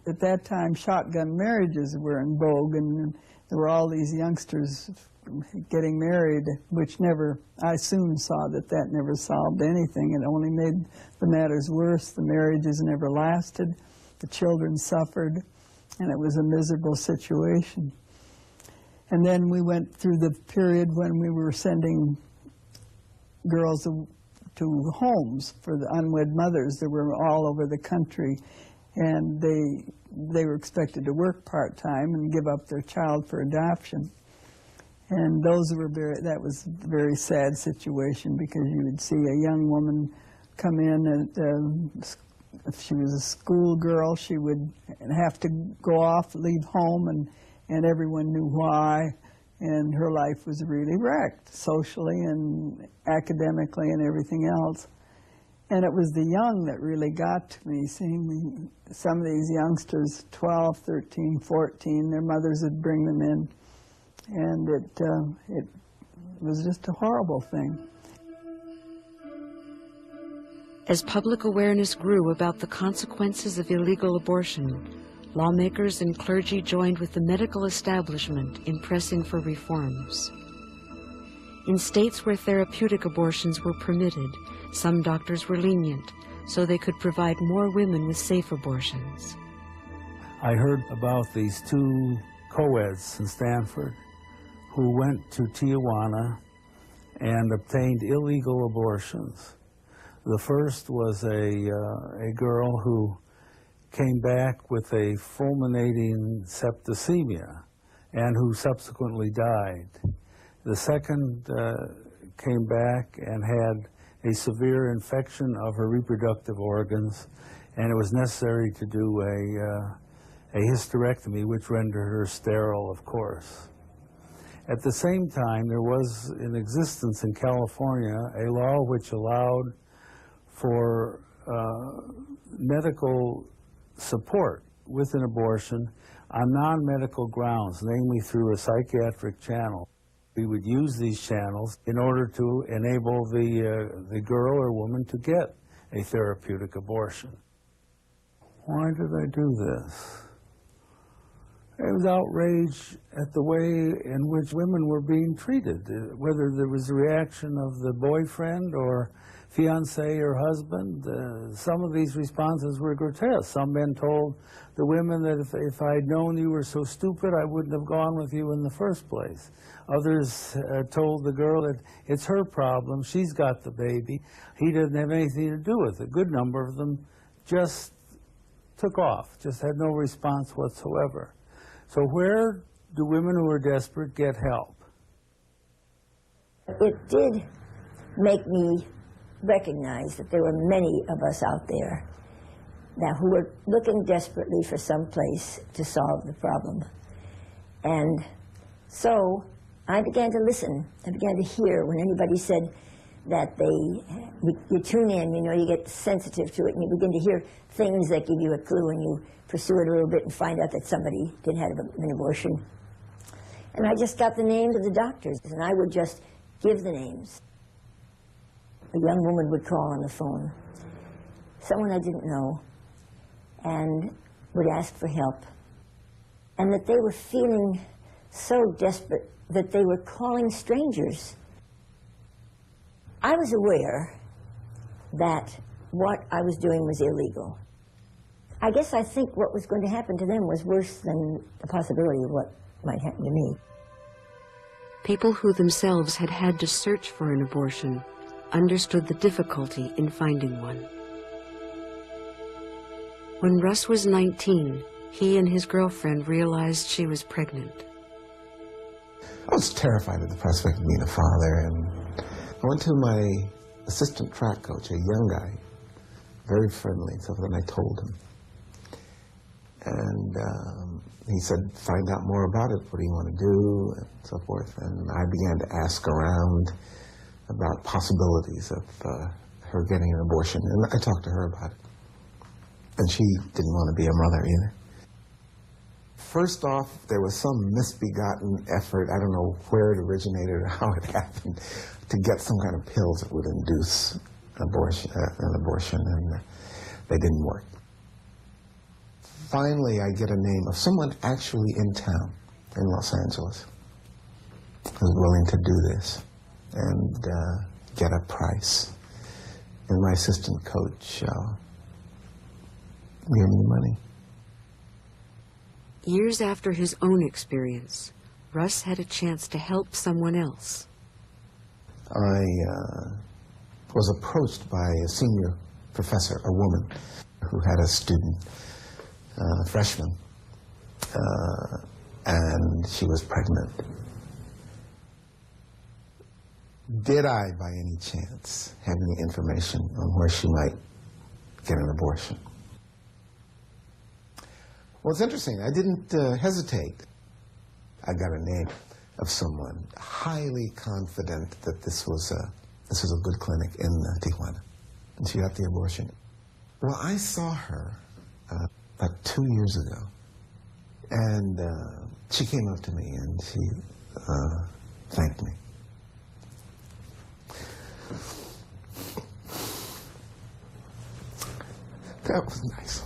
At that time, shotgun marriages were in vogue, and there were all these youngsters getting married, which never, I soon saw that never solved anything. It only made the matters worse. The marriages never lasted. The children suffered, and it was a miserable situation. And then we went through the period when we were sending girls to homes for the unwed mothers that were all over the country, and they were expected to work part-time and give up their child for adoption. And that was a very sad situation, because you would see a young woman come in, and if she was a schoolgirl, she would have to go off, leave home, and everyone knew why, and her life was really wrecked, socially and academically and everything else. And it was the young that really got to me, seeing some of these youngsters, 12, 13, 14, their mothers would bring them in, and it was just a horrible thing. As public awareness grew about the consequences of illegal abortion, lawmakers and clergy joined with the medical establishment in pressing for reforms. In states where therapeutic abortions were permitted, some doctors were lenient, so they could provide more women with safe abortions. I heard about these two co-eds in Stanford who went to Tijuana and obtained illegal abortions. The first was a girl who came back with a fulminating septicemia and who subsequently died. The second came back and had a severe infection of her reproductive organs, and it was necessary to do a hysterectomy, which rendered her sterile, of course. At the same time, there was in existence in California a law which allowed for medical support with an abortion on non-medical grounds, namely through a psychiatric channel. We would use these channels in order to enable the girl or woman to get a therapeutic abortion. Why did I do this? It was outrage at the way in which women were being treated, whether there was a reaction of the boyfriend or fiancé or husband. Some of these responses were grotesque. Some men told the women that if I'd known you were so stupid, I wouldn't have gone with you in the first place. Others told the girl that it's her problem, she's got the baby, he didn't have anything to do with it. A good number of them just took off, just had no response whatsoever. So where do women who are desperate get help? It did make me recognize that there were many of us out there who were looking desperately for some place to solve the problem. And so I began to listen. I began to hear when anybody said that you tune in, you get sensitive to it, and you begin to hear things that give you a clue, and you pursue it a little bit and find out that somebody did have an abortion. And I just got the names of the doctors, and I would just give the names. A young woman would call on the phone, someone I didn't know, and would ask for help. And that they were feeling so desperate that they were calling strangers. I was aware that what I was doing was illegal. I guess I think what was going to happen to them was worse than the possibility of what might happen to me. People who themselves had had to search for an abortion understood the difficulty in finding one. When Russ was 19, he and his girlfriend realized she was pregnant. I was terrified at the prospect of being a father, and I went to my assistant track coach, a young guy, very friendly, so then I told him. And he said, find out more about it, what do you want to do, and so forth. And I began to ask around about possibilities of her getting an abortion, and I talked to her about it. And she didn't want to be a mother either. First off, there was some misbegotten effort, I don't know where it originated or how it happened, to get some kind of pills that would induce an abortion, and they didn't work. Finally, I get a name of someone actually in town, in Los Angeles, who's willing to do this and get a price. And my assistant coach gave me money. Years after his own experience, Russ had a chance to help someone else. I was approached by a senior professor, a woman, who had a student, freshman, and she was pregnant. Did I, by any chance, have any information on where she might get an abortion? Well, it's interesting. I didn't hesitate. I got a name of someone highly confident that this was a good clinic in Tijuana, and she got the abortion. Well, I saw her about 2 years ago, and she came up to me and she thanked me. That was nice.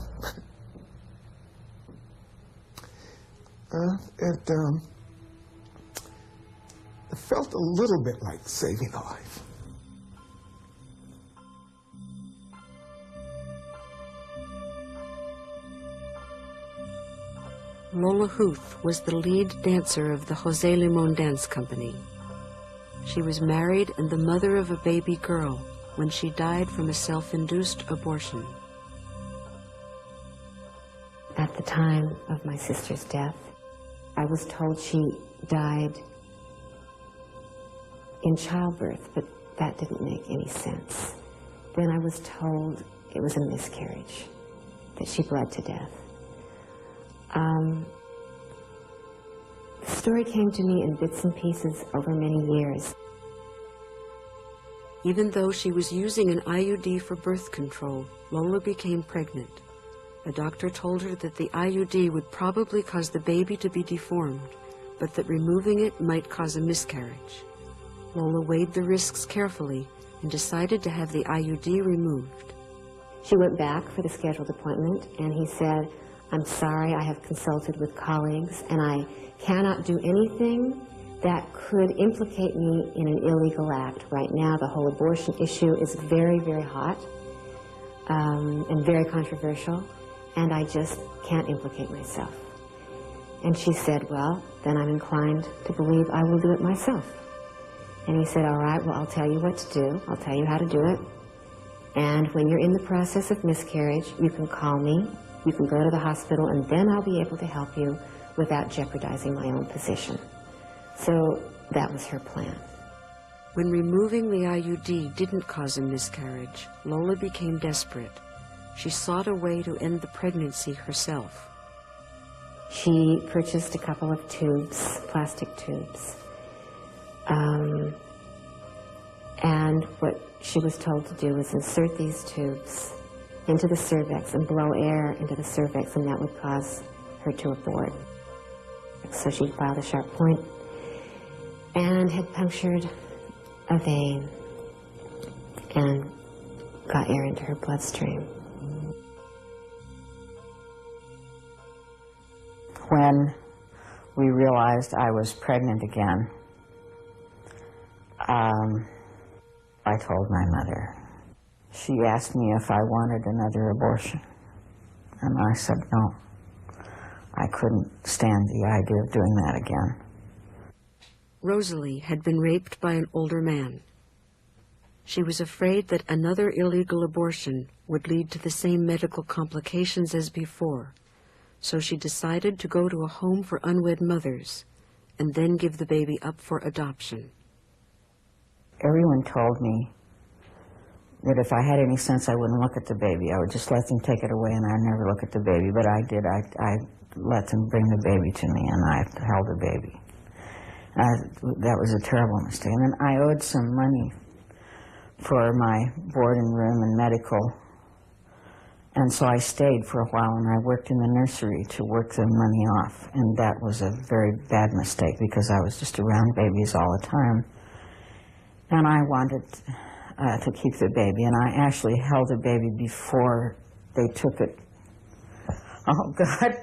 it felt a little bit like saving a life. Lola Huth was the lead dancer of the Jose Limon Dance Company. She was married and the mother of a baby girl when she died from a self-induced abortion. At the time of my sister's death, I was told she died in childbirth, but that didn't make any sense. Then I was told it was a miscarriage, that she bled to death. The story came to me in bits and pieces over many years. Even though she was using an IUD for birth control, Lola became pregnant. A doctor told her that the IUD would probably cause the baby to be deformed, but that removing it might cause a miscarriage. Lola weighed the risks carefully and decided to have the IUD removed. She went back for the scheduled appointment, and he said, "I'm sorry, I have consulted with colleagues, and I cannot do anything that could implicate me in an illegal act. Right now, the whole abortion issue is very, very hot and very controversial, and I just can't implicate myself." And she said, "Well, then I'm inclined to believe I will do it myself." And he said, "All right, well, I'll tell you what to do. I'll tell you how to do it. And when you're in the process of miscarriage, you can call me, you can go to the hospital, and then I'll be able to help you without jeopardizing my own position." So that was her plan. When removing the IUD didn't cause a miscarriage, Lola became desperate. She sought a way to end the pregnancy herself. She purchased a couple of tubes, plastic tubes. And what she was told to do was insert these tubes into the cervix and blow air into the cervix, and that would cause her to abort. So she filed a sharp point and had punctured a vein and got air into her bloodstream. When we realized I was pregnant again, I told my mother. She asked me if I wanted another abortion, and I said no. I couldn't stand the idea of doing that again. Rosalie had been raped by an older man. She was afraid that another illegal abortion would lead to the same medical complications as before, so she decided to go to a home for unwed mothers and then give the baby up for adoption. Everyone told me that if I had any sense I wouldn't look at the baby. I would just let them take it away and I'd never look at the baby. But I did. I let them bring the baby to me and I held the baby. That was a terrible mistake. And then I owed some money for my board and room and medical. And so I stayed for a while and I worked in the nursery to work the money off. And that was a very bad mistake because I was just around babies all the time. And I wanted to keep the baby, and I actually held the baby before they took it. Oh, God.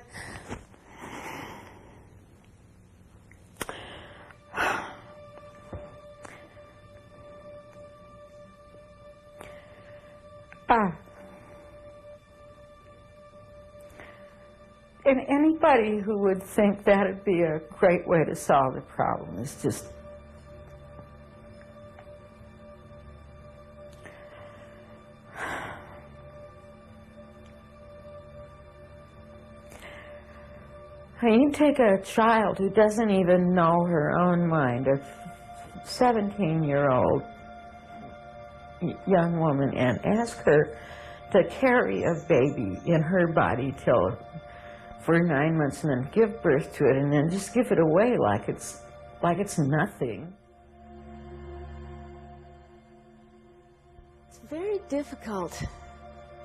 And anybody who would think that would be a great way to solve the problem is just you take a child who doesn't even know her own mind, a 17-year-old young woman, and ask her to carry a baby in her body for 9 months and then give birth to it and then just give it away like it's nothing. It's very difficult,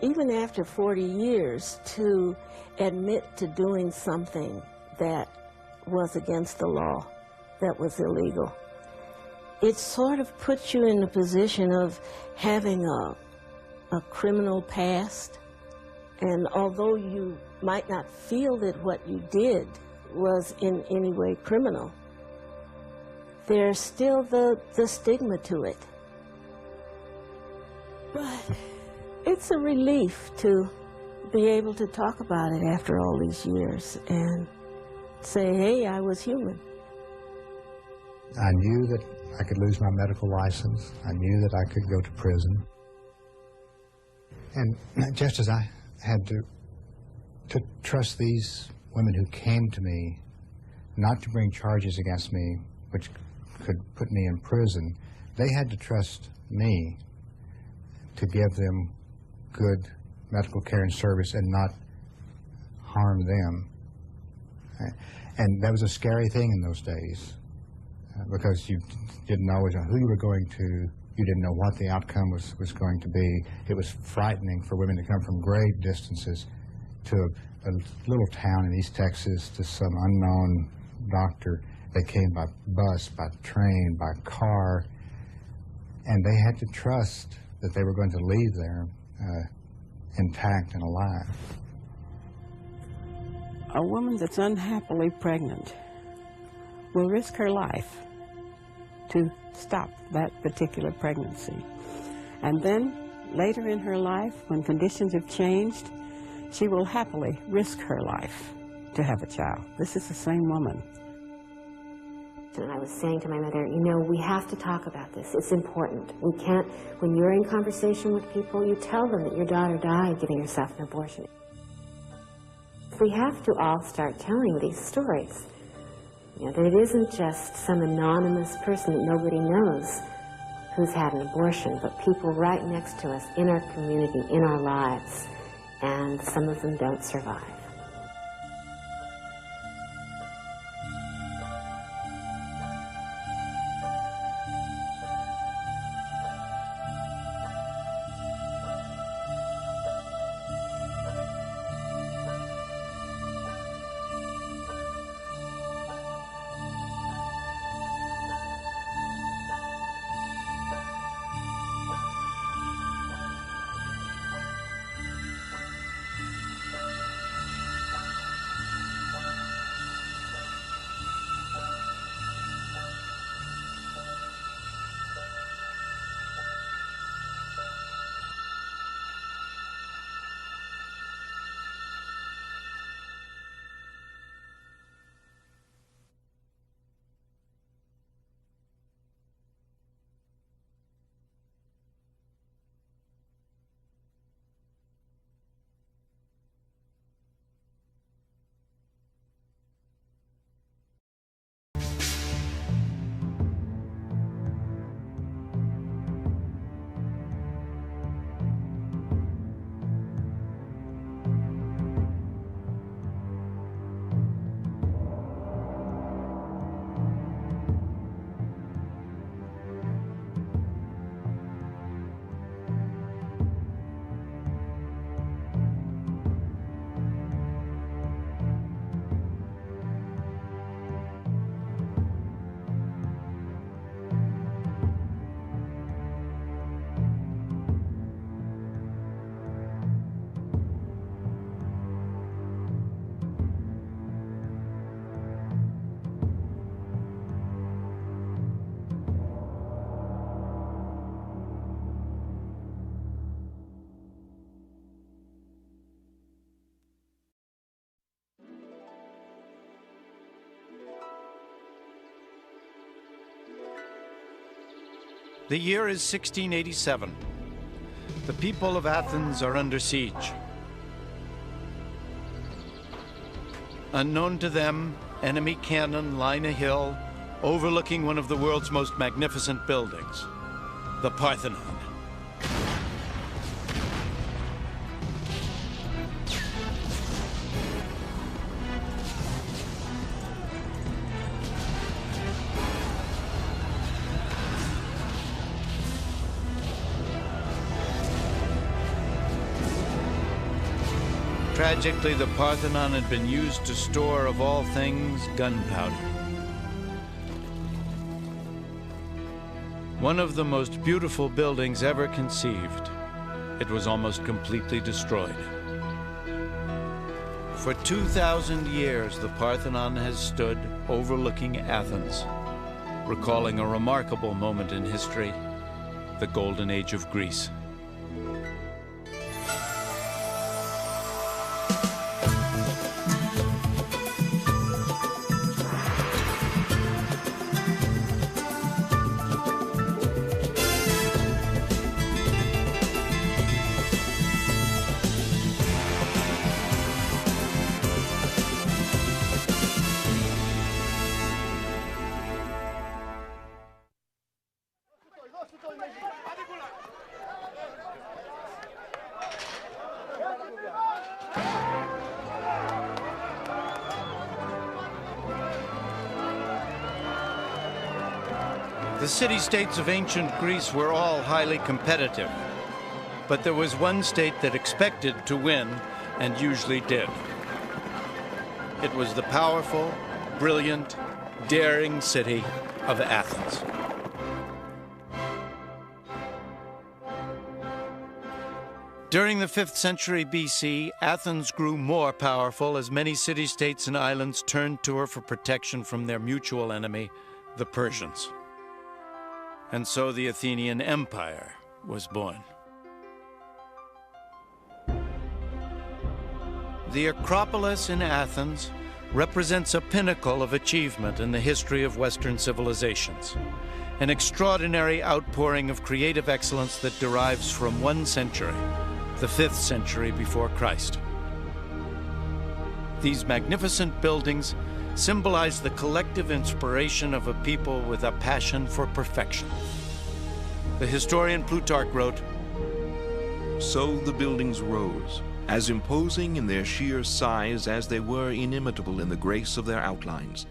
even after 40 years, to admit to doing something that was against the law, that was illegal. It sort of puts you in the position of having a criminal past, and although you might not feel that what you did was in any way criminal. There's still the stigma to it. But it's a relief to be able to talk about it after all these years and say, hey, I was human. I knew that I could lose my medical license. I knew that I could go to prison. And just as I had to trust these women who came to me not to bring charges against me which could put me in prison, they had to trust me to give them good medical care and service and not harm them. And that was a scary thing in those days because you didn't always know who you were going to, you didn't know what the outcome was going to be. It was frightening for women to come from great distances to a little town in East Texas to some unknown doctor. They came by bus, by train, by car, and they had to trust that they were going to leave there intact and alive. A woman that's unhappily pregnant will risk her life to stop that particular pregnancy. And then later in her life, when conditions have changed, she will happily risk her life to have a child. This is the same woman. And I was saying to my mother, you know, we have to talk about this. It's important. We can't, when you're in conversation with people, you tell them that your daughter died giving herself an abortion. We have to all start telling these stories. You know, that it isn't just some anonymous person that nobody knows who's had an abortion, but people right next to us in our community, in our lives, and some of them don't survive. The year is 1687. The people of Athens are under siege. Unknown to them, enemy cannon line a hill overlooking one of the world's most magnificent buildings, the Parthenon. Tragically, the Parthenon had been used to store, of all things, gunpowder. One of the most beautiful buildings ever conceived, it was almost completely destroyed. For 2,000 years, the Parthenon has stood overlooking Athens, recalling a remarkable moment in history, the Golden Age of Greece. The city-states of ancient Greece were all highly competitive, but there was one state that expected to win and usually did. It was the powerful, brilliant, daring city of Athens. During the 5th century BC, Athens grew more powerful as many city-states and islands turned to her for protection from their mutual enemy, the Persians. And so the Athenian Empire was born. The Acropolis in Athens represents a pinnacle of achievement in the history of Western civilizations, an extraordinary outpouring of creative excellence that derives from one century, the 5th century before Christ. These magnificent buildings symbolize the collective inspiration of a people with a passion for perfection. The historian Plutarch wrote, "So the buildings rose, as imposing in their sheer size as they were inimitable in the grace of their outlines.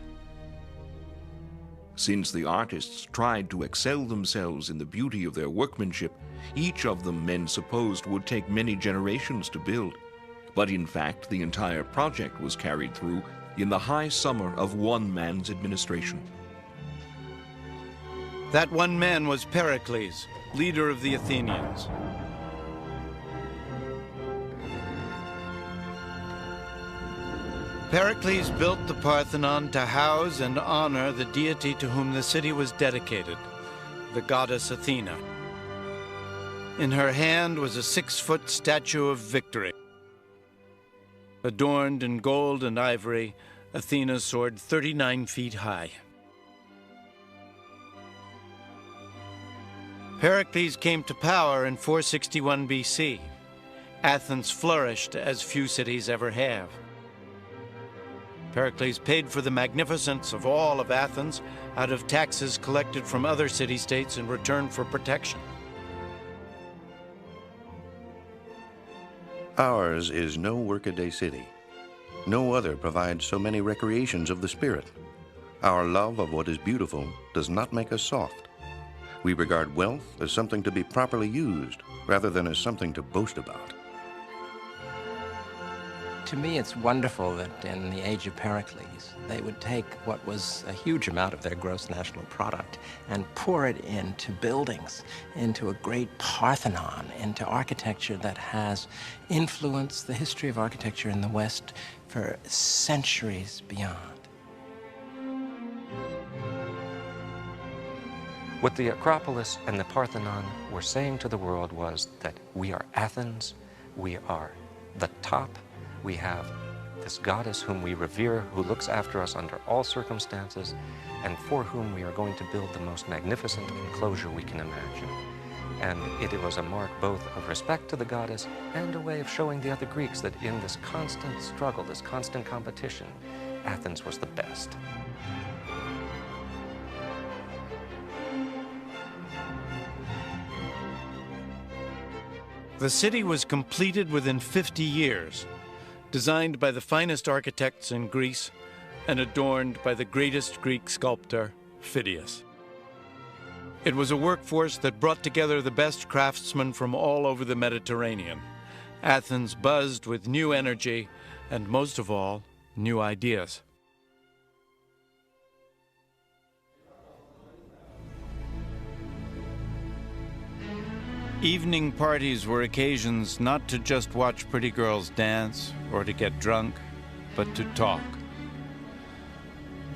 Since the artists tried to excel themselves in the beauty of their workmanship, each of them men supposed would take many generations to build. But in fact, the entire project was carried through in the high summer of one man's administration." That one man was Pericles, leader of the Athenians. Pericles built the Parthenon to house and honor the deity to whom the city was dedicated, the goddess Athena. In her hand was a 6-foot statue of victory. Adorned in gold and ivory, Athena soared 39 feet high. Pericles came to power in 461 BC. Athens flourished as few cities ever have. Pericles paid for the magnificence of all of Athens out of taxes collected from other city-states in return for protection. Ours is no workaday city. No other provides so many recreations of the spirit. Our love of what is beautiful does not make us soft. We regard wealth as something to be properly used rather than as something to boast about. To me, it's wonderful that in the age of Pericles, they would take what was a huge amount of their gross national product and pour it into buildings, into a great Parthenon, into architecture that has influenced the history of architecture in the West for centuries beyond. What the Acropolis and the Parthenon were saying to the world was that we are Athens, we are the top, we have this goddess whom we revere, who looks after us under all circumstances, and for whom we are going to build the most magnificent enclosure we can imagine. And it was a mark both of respect to the goddess and a way of showing the other Greeks that in this constant struggle, this constant competition, Athens was the best. The city was completed within 50 years, designed by the finest architects in Greece and adorned by the greatest Greek sculptor, Phidias. It was a workforce that brought together the best craftsmen from all over the Mediterranean. Athens buzzed with new energy and, most of all, new ideas. Evening parties were occasions not to just watch pretty girls dance or to get drunk, but to talk.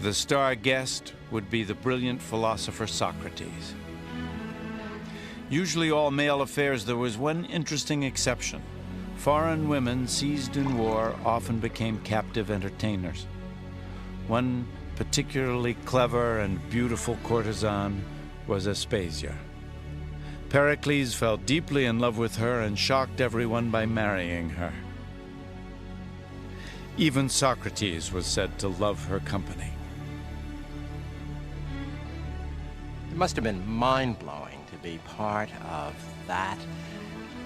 The star guest would be the brilliant philosopher Socrates. Usually all male affairs, there was one interesting exception. Foreign women seized in war often became captive entertainers. One particularly clever and beautiful courtesan was Aspasia. Pericles fell deeply in love with her and shocked everyone by marrying her. Even Socrates was said to love her company. It must have been mind-blowing to be part of that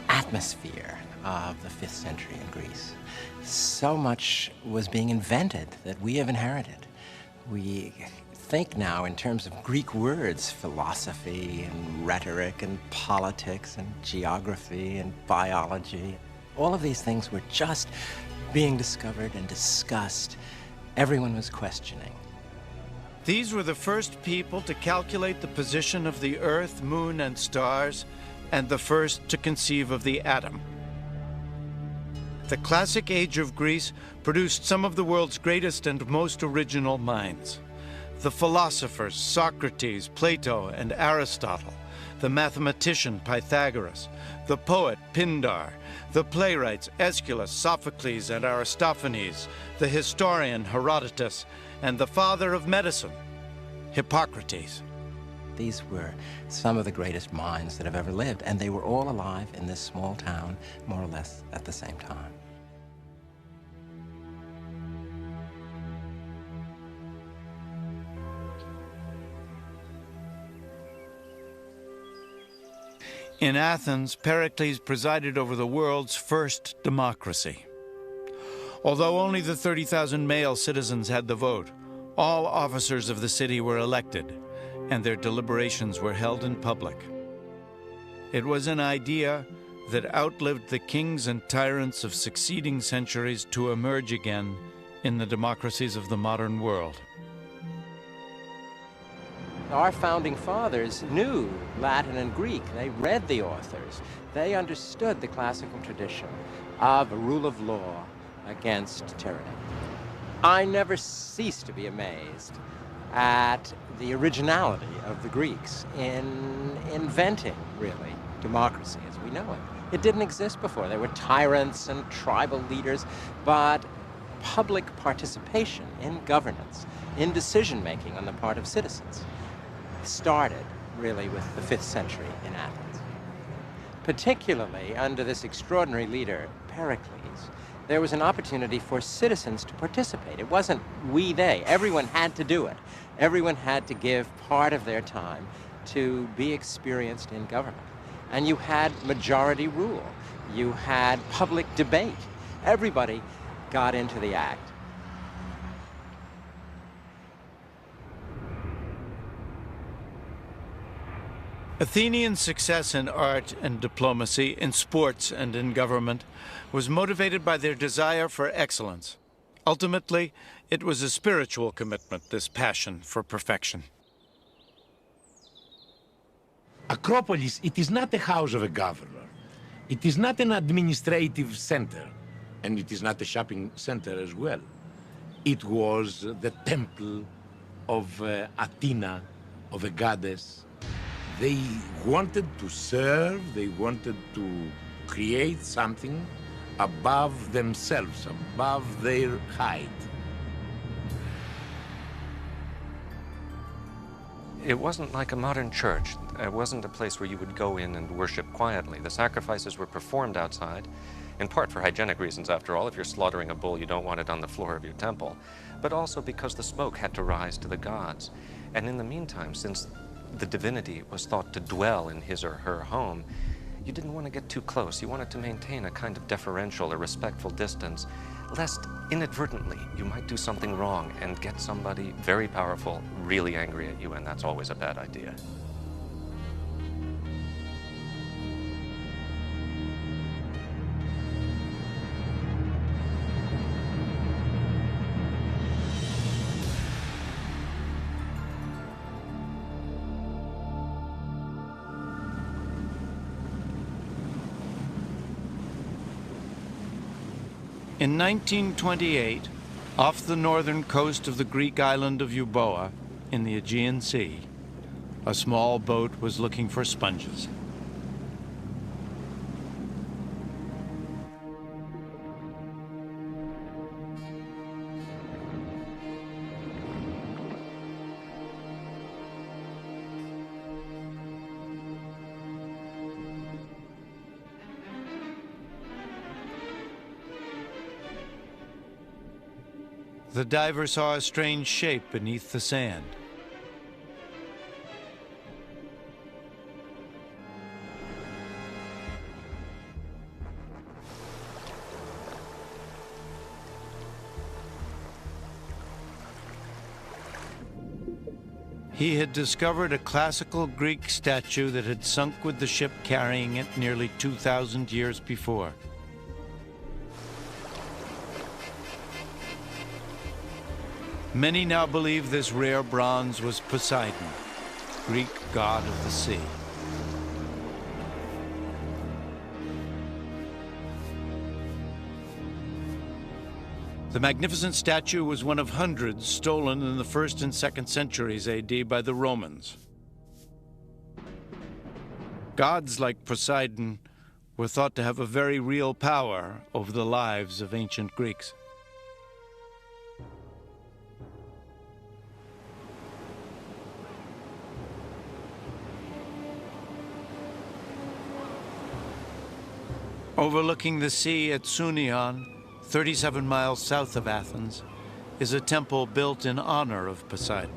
atmosphere of the 5th century in Greece. So much was being invented that we have inherited. We think now in terms of Greek words, philosophy and rhetoric and politics and geography and biology. All of these things were just being discovered and discussed. Everyone was questioning. These were the first people to calculate the position of the Earth, Moon, and stars, and the first to conceive of the atom. The classic age of Greece produced some of the world's greatest and most original minds. The philosophers Socrates, Plato, and Aristotle, the mathematician Pythagoras, the poet Pindar, the playwrights Aeschylus, Sophocles, and Aristophanes, the historian Herodotus, and the father of medicine, Hippocrates. These were some of the greatest minds that have ever lived, and they were all alive in this small town, more or less at the same time. In Athens, Pericles presided over the world's first democracy. Although only the 30,000 male citizens had the vote, all officers of the city were elected, and their deliberations were held in public. It was an idea that outlived the kings and tyrants of succeeding centuries to emerge again in the democracies of the modern world. Our founding fathers knew Latin and Greek. They read the authors. They understood the classical tradition of a rule of law against tyranny. I never cease to be amazed at the originality of the Greeks in inventing, really, democracy as we know it. It didn't exist before. There were tyrants and tribal leaders, but public participation in governance, in decision-making on the part of citizens, started really with the 5th century in Athens. Particularly under this extraordinary leader, Pericles, there was an opportunity for citizens to participate. It wasn't we, they. Everyone had to do it. Everyone had to give part of their time to be experienced in government. And you had majority rule. You had public debate. Everybody got into the act. Athenian success in art and diplomacy, in sports and in government, was motivated by their desire for excellence. Ultimately, it was a spiritual commitment, this passion for perfection. Acropolis, it is not the house of a governor. It is not an administrative center, and it is not a shopping center as well. It was the temple of Athena, of a goddess. They wanted to serve, they wanted to create something above themselves, above their height. It wasn't like a modern church. It wasn't a place where you would go in and worship quietly. The sacrifices were performed outside, in part for hygienic reasons, after all. If you're slaughtering a bull, you don't want it on the floor of your temple, but also because the smoke had to rise to the gods. And in the meantime, since the divinity was thought to dwell in his or her home, you didn't want to get too close. You wanted to maintain a kind of deferential or respectful distance, lest inadvertently you might do something wrong and get somebody very powerful really angry at you, and that's always a bad idea. In 1928, Off the northern coast of the Greek island of Euboea, in the Aegean Sea, a small boat was looking for sponges. The diver saw a strange shape beneath the sand. He had discovered a classical Greek statue that had sunk with the ship carrying it nearly 2,000 years before. Many now believe this rare bronze was Poseidon, Greek god of the sea. The magnificent statue was one of hundreds stolen in the 1st and 2nd centuries AD by the Romans. Gods like Poseidon were thought to have a very real power over the lives of ancient Greeks. Overlooking the sea at Sunion, 37 miles south of Athens, is a temple built in honor of Poseidon,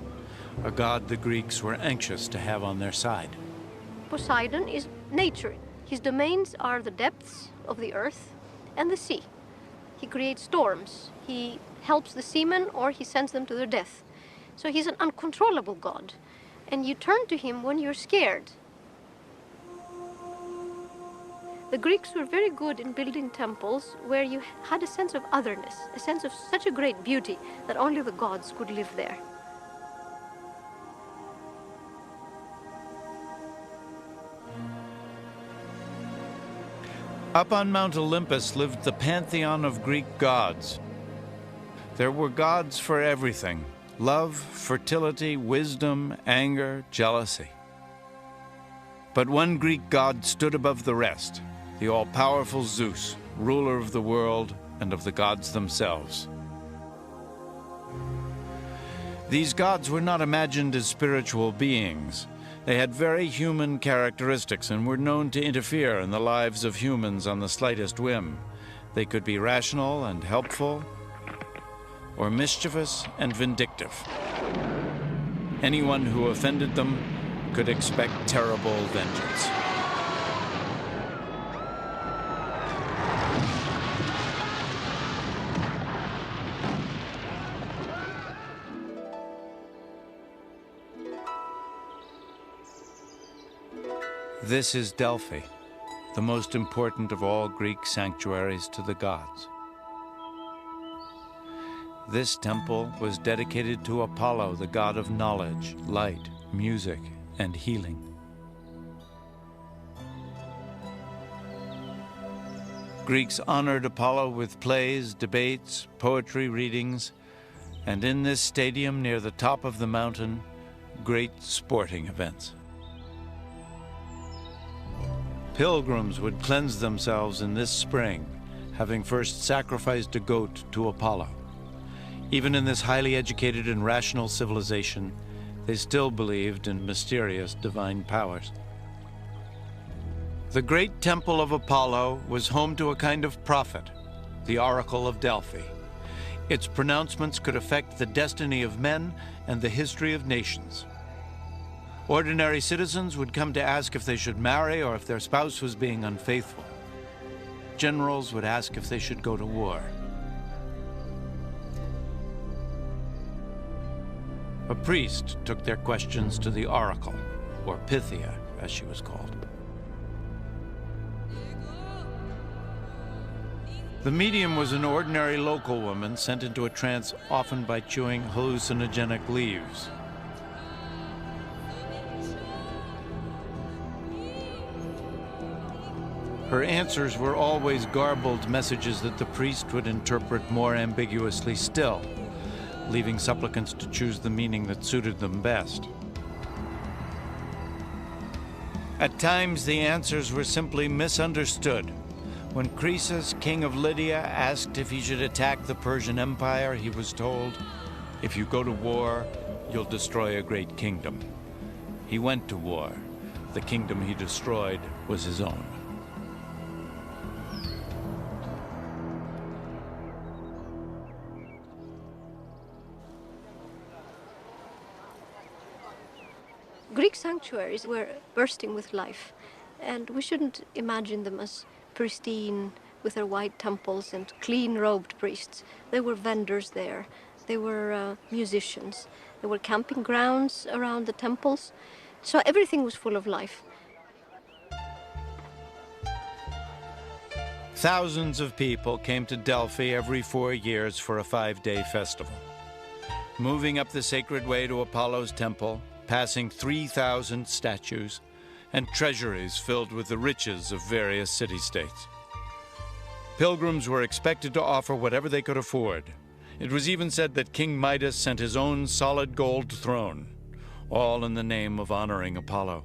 a god the Greeks were anxious to have on their side. Poseidon is nature. His domains are the depths of the earth and the sea. He creates storms. He helps the seamen or he sends them to their death. So he's an uncontrollable god. And you turn to him when you're scared. The Greeks were very good in building temples where you had a sense of otherness, a sense of such a great beauty that only the gods could live there. Up on Mount Olympus lived the pantheon of Greek gods. There were gods for everything: love, fertility, wisdom, anger, jealousy. But one Greek god stood above the rest: the all-powerful Zeus, ruler of the world and of the gods themselves. These gods were not imagined as spiritual beings. They had very human characteristics and were known to interfere in the lives of humans on the slightest whim. They could be rational and helpful, or mischievous and vindictive. Anyone who offended them could expect terrible vengeance. This is Delphi, the most important of all Greek sanctuaries to the gods. This temple was dedicated to Apollo, the god of knowledge, light, music, and healing. Greeks honored Apollo with plays, debates, poetry readings, and in this stadium near the top of the mountain, great sporting events. Pilgrims would cleanse themselves in this spring, having first sacrificed a goat to Apollo. Even in this highly educated and rational civilization, they still believed in mysterious divine powers. The great temple of Apollo was home to a kind of prophet, the Oracle of Delphi. Its pronouncements could affect the destiny of men and the history of nations. Ordinary citizens would come to ask if they should marry or if their spouse was being unfaithful. Generals would ask if they should go to war. A priest took their questions to the oracle, or Pythia, as she was called. The medium was an ordinary local woman sent into a trance often by chewing hallucinogenic leaves. Her answers were always garbled messages that the priest would interpret more ambiguously still, leaving supplicants to choose the meaning that suited them best. At times, the answers were simply misunderstood. When Croesus, king of Lydia, asked if he should attack the Persian Empire, he was told, "If you go to war, you'll destroy a great kingdom." He went to war. The kingdom he destroyed was his own. Greek sanctuaries were bursting with life, and we shouldn't imagine them as pristine with their white temples and clean-robed priests. There were vendors there, there were musicians, there were camping grounds around the temples, so everything was full of life. Thousands of people came to Delphi every 4 years for a 5-day festival. Moving up the sacred way to Apollo's temple, passing 3,000 statues, and treasuries filled with the riches of various city-states. Pilgrims were expected to offer whatever they could afford. It was even said that King Midas sent his own solid gold throne, all in the name of honoring Apollo.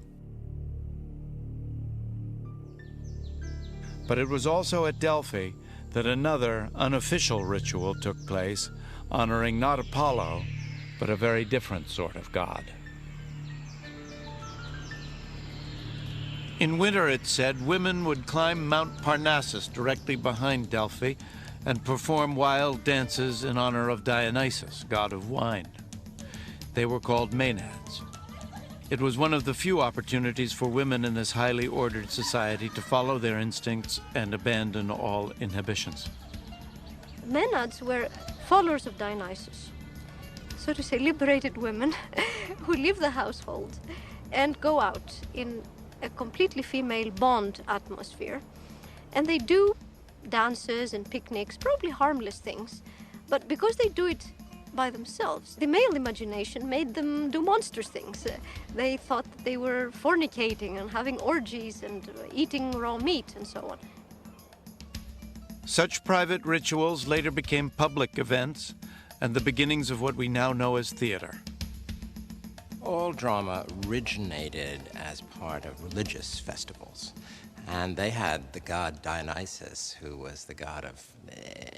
But it was also at Delphi that another unofficial ritual took place, honoring not Apollo, but a very different sort of god. In winter, it said, women would climb Mount Parnassus directly behind Delphi and perform wild dances in honor of Dionysus, god of wine. They were called Maenads. It was one of the few opportunities for women in this highly ordered society to follow their instincts and abandon all inhibitions. Maenads were followers of Dionysus, so to say, liberated women who leave the household and go out in a completely female bond atmosphere. And they do dances and picnics, probably harmless things, but because they do it by themselves, the male imagination made them do monstrous things. They thought that they were fornicating and having orgies and eating raw meat and so on. Such private rituals later became public events and the beginnings of what we now know as theater. All drama originated as part of religious festivals. And they had the god Dionysus, who was the god of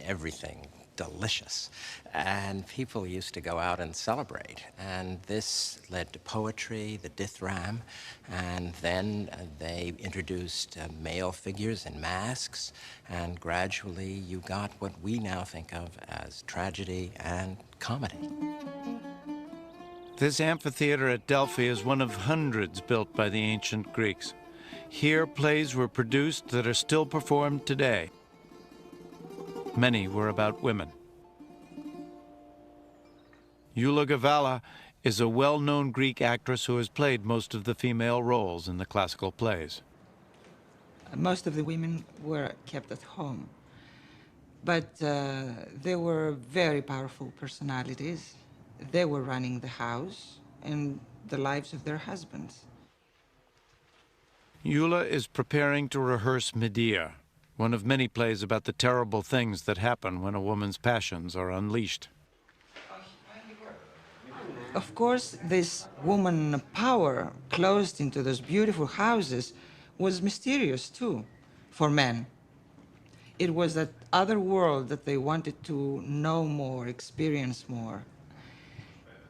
everything delicious. And people used to go out and celebrate. And this led to poetry, the dithram, and then they introduced male figures in masks. And gradually you got what we now think of as tragedy and comedy. This amphitheater at Delphi is one of hundreds built by the ancient Greeks. Here, plays were produced that are still performed today. Many were about women. Elagabalus is a well-known Greek actress who has played most of the female roles in the classical plays. Most of the women were kept at home, but they were very powerful personalities. They were running the house and the lives of their husbands. Eula is preparing to rehearse Medea, one of many plays about the terrible things that happen when a woman's passions are unleashed. Of course, this woman power closed into those beautiful houses was mysterious too for men. It was that other world that they wanted to know more, experience more.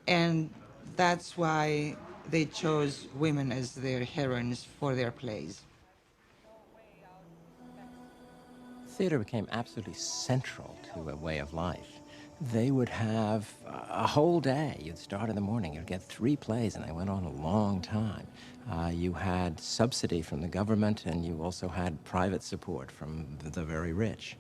And that's why they chose women as their heroines for their plays. Theater became absolutely central to a way of life. They would have a whole day. You'd start in the morning, you'd get 3 plays, and they went on a long time. You had subsidy from the government, and you also had private support from the very rich.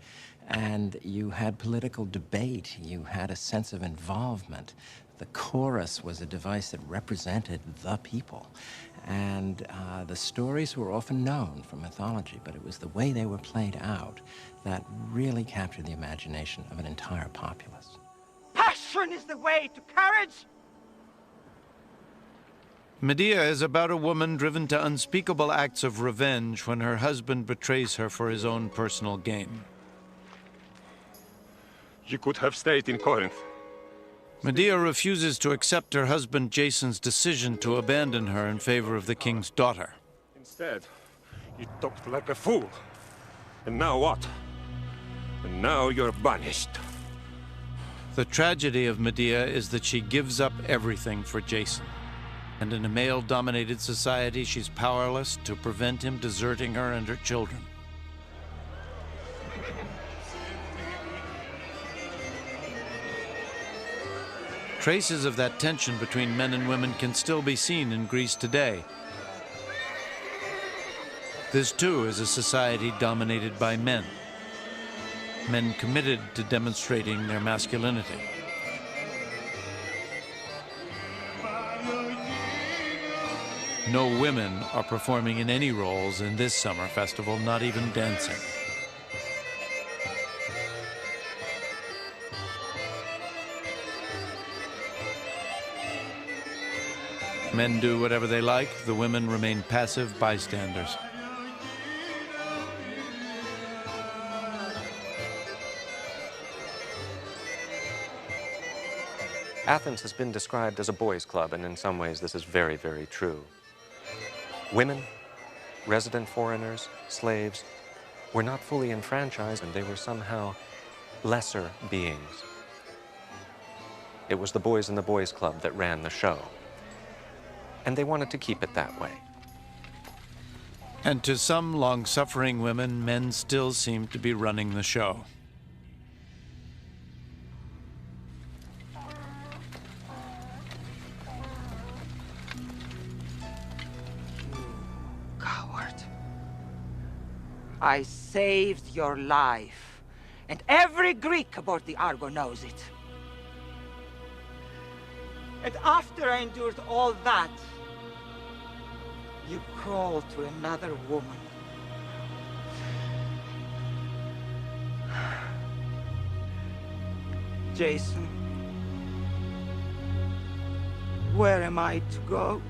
And you had political debate. You had a sense of involvement. The chorus was a device that represented the people. And the stories were often known from mythology, but it was the way they were played out that really captured the imagination of an entire populace. Passion is the way to courage! Medea is about a woman driven to unspeakable acts of revenge when her husband betrays her for his own personal gain. You could have stayed in Corinth. Medea refuses to accept her husband Jason's decision to abandon her in favor of the king's daughter. Instead, you talked like a fool. And now what? And now you're banished. The tragedy of Medea is that she gives up everything for Jason. And in a male-dominated society, she's powerless to prevent him deserting her and her children. Traces of that tension between men and women can still be seen in Greece today. This, too, is a society dominated by men. Men committed to demonstrating their masculinity. No women are performing in any roles in this summer festival, not even dancing. Men do whatever they like, the women remain passive bystanders. Athens has been described as a boys' club, and in some ways this is very, very true. Women, resident foreigners, slaves, were not fully enfranchised, and they were somehow lesser beings. It was the boys in the boys' club that ran the show, and they wanted to keep it that way. And to some long-suffering women, men still seem to be running the show. I saved your life, and every Greek aboard the Argo knows it. And after I endured all that, you crawled to another woman. Jason, where am I to go?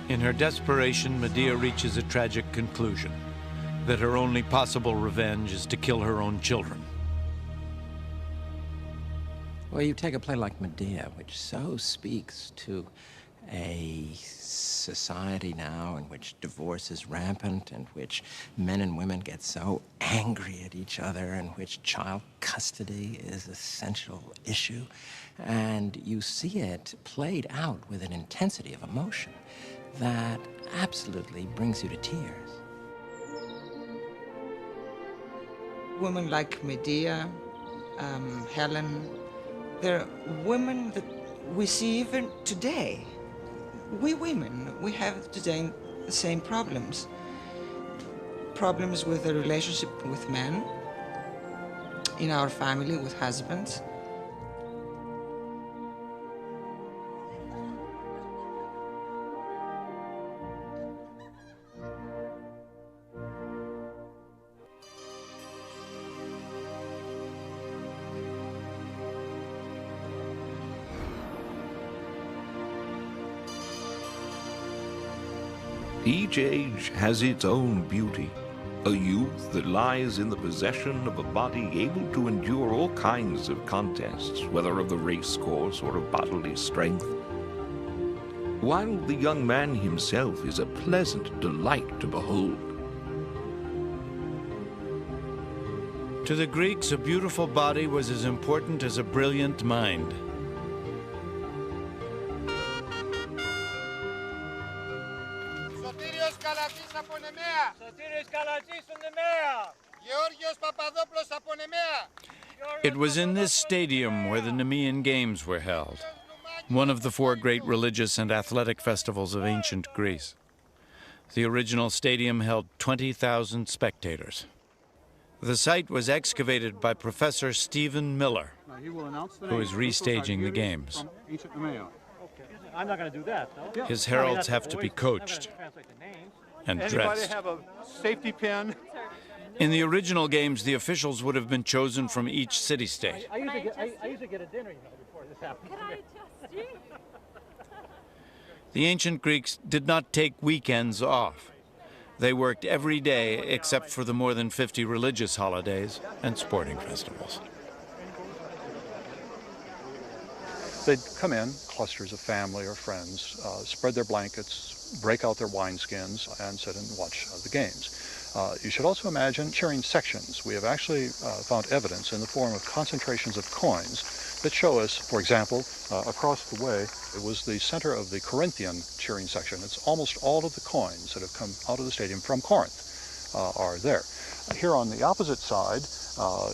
In her desperation, Medea reaches a tragic conclusion, that her only possible revenge is to kill her own children. Well, you take a play like Medea, which so speaks to a society now in which divorce is rampant, in which men and women get so angry at each other, in which child custody is an essential issue. And you see it played out with an intensity of emotion that absolutely brings you to tears. Women like Medea, Helen, they're women that we see even today. We women, we have today the same problems. Problems with the relationship with men, in our family with husbands. Each age has its own beauty. A youth that lies in the possession of a body able to endure all kinds of contests, whether of the race course or of bodily strength. While the young man himself is a pleasant delight to behold. To the Greeks, a beautiful body was as important as a brilliant mind. It was in this stadium where the Nemean Games were held, one of the 4 great religious and athletic festivals of ancient Greece. The original stadium held 20,000 spectators. The site was excavated by Professor Stephen Miller, who is restaging the games. I'm not going to do that, no? His heralds have to be coached and Anybody dressed. have a safety pin? In the original games, the officials would have been chosen from each city-state. I usually get a dinner, before this happens. Can I just you? The ancient Greeks did not take weekends off. They worked every day except for the more than 50 religious holidays and sporting festivals. They'd come in, clusters of family or friends, spread their blankets, break out their wineskins, and sit and watch the games. You should also imagine cheering sections. We have actually found evidence in the form of concentrations of coins that show us, for example, across the way, it was the center of the Corinthian cheering section. It's almost all of the coins that have come out of the stadium from Corinth are there. Here on the opposite side,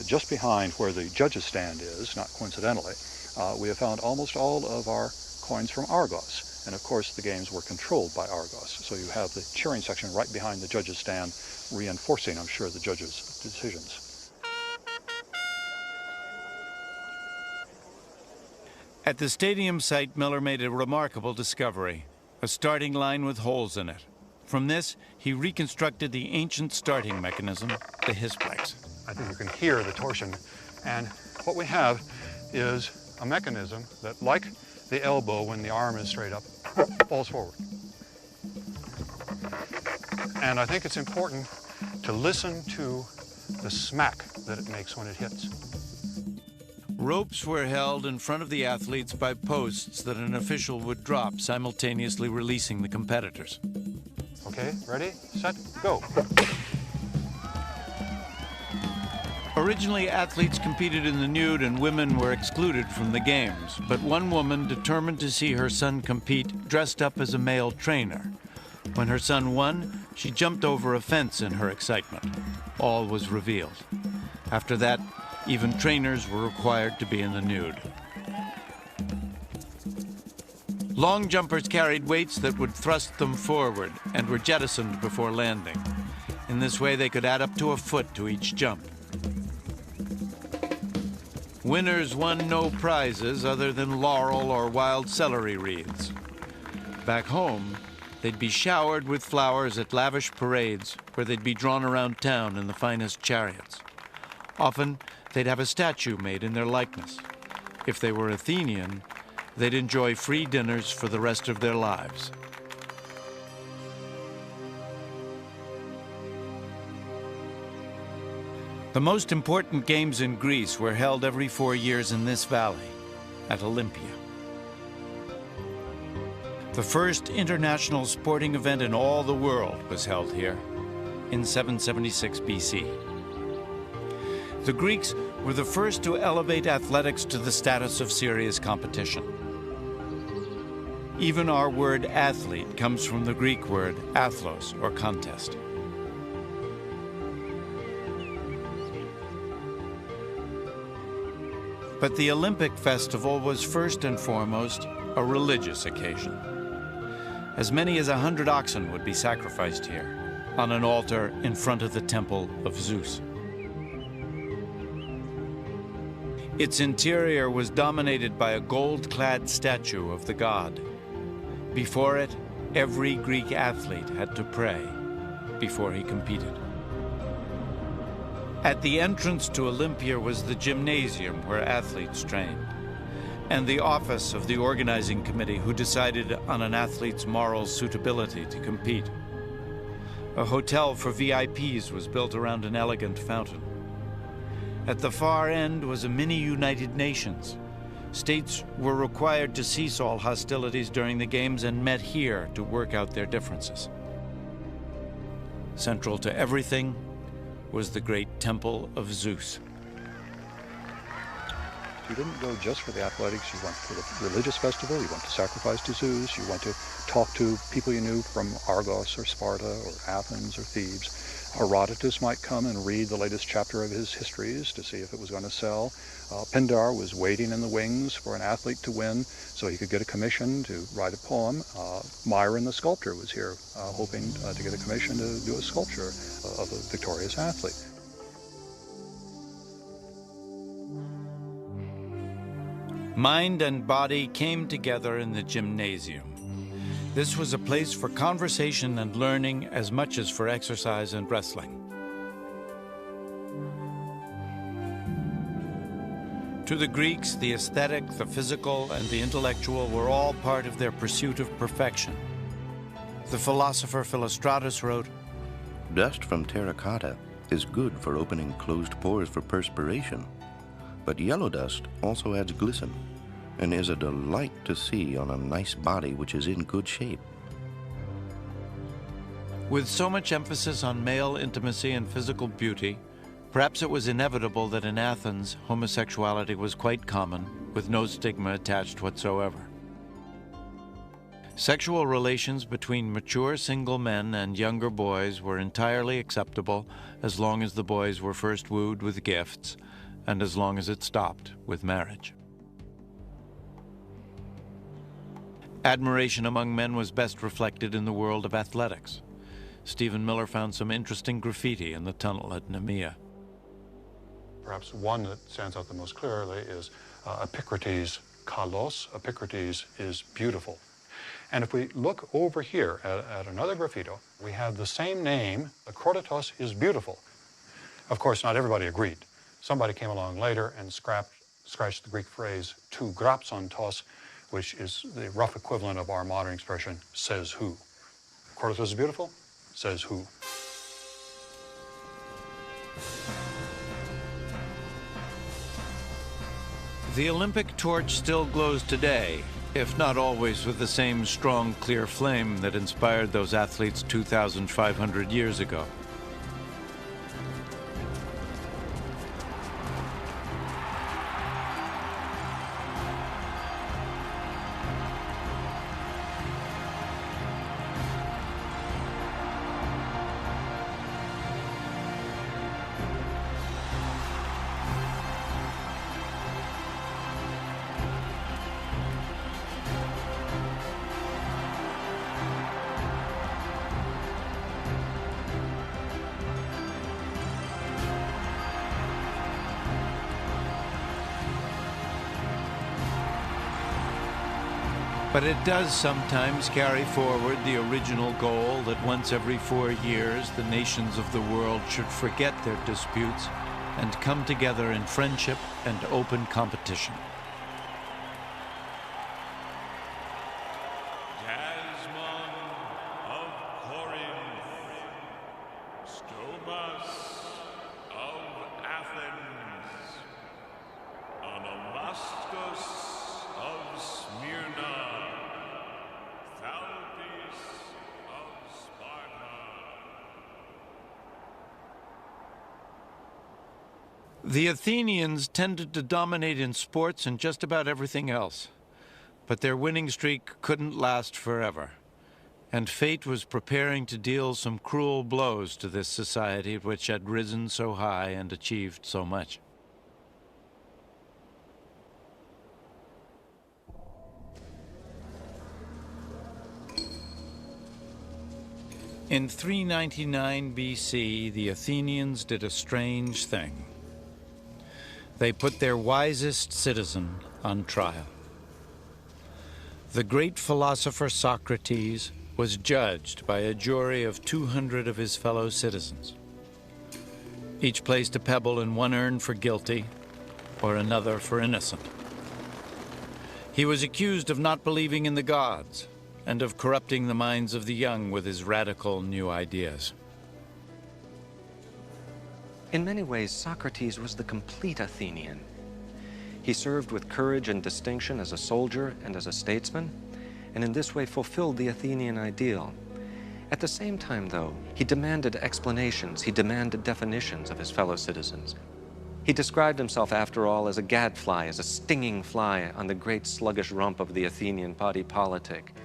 just behind where the judges' stand is, not coincidentally, we have found almost all of our coins from Argos. And of course, the games were controlled by Argos. So you have the cheering section right behind the judges' stand, reinforcing, I'm sure, the judges' decisions. At the stadium site, Miller made a remarkable discovery, a starting line with holes in it. From this, he reconstructed the ancient starting mechanism, the hisplex. I think you can hear the torsion. And what we have is a mechanism that, like the elbow when the arm is straight up, falls forward. And I think it's important to listen to the smack that it makes when it hits. Ropes were held in front of the athletes by posts that an official would drop, simultaneously releasing the competitors. Okay, ready, set, go. Originally, athletes competed in the nude and women were excluded from the games. But one woman, determined to see her son compete, dressed up as a male trainer. When her son won, she jumped over a fence in her excitement. All was revealed. After that, even trainers were required to be in the nude. Long jumpers carried weights that would thrust them forward and were jettisoned before landing. In this way, they could add up to a foot to each jump. Winners won no prizes other than laurel or wild celery wreaths. Back home, they'd be showered with flowers at lavish parades where they'd be drawn around town in the finest chariots. Often, they'd have a statue made in their likeness. If they were Athenian, they'd enjoy free dinners for the rest of their lives. The most important games in Greece were held every 4 years in this valley, at Olympia. The first international sporting event in all the world was held here in 776 BC. The Greeks were the first to elevate athletics to the status of serious competition. Even our word athlete comes from the Greek word athlos, or contest. But the Olympic festival was first and foremost a religious occasion. As many as 100 oxen would be sacrificed here, on an altar in front of the temple of Zeus. Its interior was dominated by a gold-clad statue of the god. Before it, every Greek athlete had to pray before he competed. At the entrance to Olympia was the gymnasium where athletes trained, and the office of the organizing committee who decided on an athlete's moral suitability to compete. A hotel for VIPs was built around an elegant fountain. At the far end was a mini United Nations. States were required to cease all hostilities during the games and met here to work out their differences. Central to everything was the great temple of Zeus. You didn't go just for the athletics, you went for the religious festival, you went to sacrifice to Zeus, you went to talk to people you knew from Argos or Sparta or Athens or Thebes. Herodotus might come and read the latest chapter of his histories to see if it was going to sell. Pindar was waiting in the wings for an athlete to win so he could get a commission to write a poem. Myron the sculptor was here hoping to get a commission to do a sculpture of a victorious athlete. Mind and body came together in the gymnasium. This was a place for conversation and learning as much as for exercise and wrestling. To the Greeks, the aesthetic, the physical, and the intellectual were all part of their pursuit of perfection. The philosopher Philostratus wrote, "Dust from terracotta is good for opening closed pores for perspiration, but yellow dust also adds glisten and is a delight to see on a nice body which is in good shape." With so much emphasis on male intimacy and physical beauty, perhaps it was inevitable that in Athens, homosexuality was quite common, with no stigma attached whatsoever. Sexual relations between mature single men and younger boys were entirely acceptable as long as the boys were first wooed with gifts and as long as it stopped with marriage. Admiration among men was best reflected in the world of athletics. Stephen Miller found some interesting graffiti in the tunnel at Nemea. Perhaps one that stands out the most clearly is Epicrates' kalos. Epicrates is beautiful. And if we look over here at another graffito, we have the same name, Akroditos is beautiful. Of course, not everybody agreed. Somebody came along later and scratched the Greek phrase to grapsontos, which is the rough equivalent of our modern expression, says who. Akroditos is beautiful, says who. The Olympic torch still glows today, if not always with the same strong, clear flame that inspired those athletes 2,500 years ago. But it does sometimes carry forward the original goal that once every 4 years the nations of the world should forget their disputes and come together in friendship and open competition. The Athenians tended to dominate in sports and just about everything else, but their winning streak couldn't last forever, and fate was preparing to deal some cruel blows to this society which had risen so high and achieved so much. In 399 BC, the Athenians did a strange thing. They put their wisest citizen on trial. The great philosopher Socrates was judged by a jury of 200 of his fellow citizens. Each placed a pebble in one urn for guilty or another for innocent. He was accused of not believing in the gods and of corrupting the minds of the young with his radical new ideas. In many ways, Socrates was the complete Athenian. He served with courage and distinction as a soldier and as a statesman, and in this way fulfilled the Athenian ideal. At the same time, though, he demanded explanations, he demanded definitions of his fellow citizens. He described himself, after all, as a gadfly, as a stinging fly on the great sluggish rump of the Athenian body politic.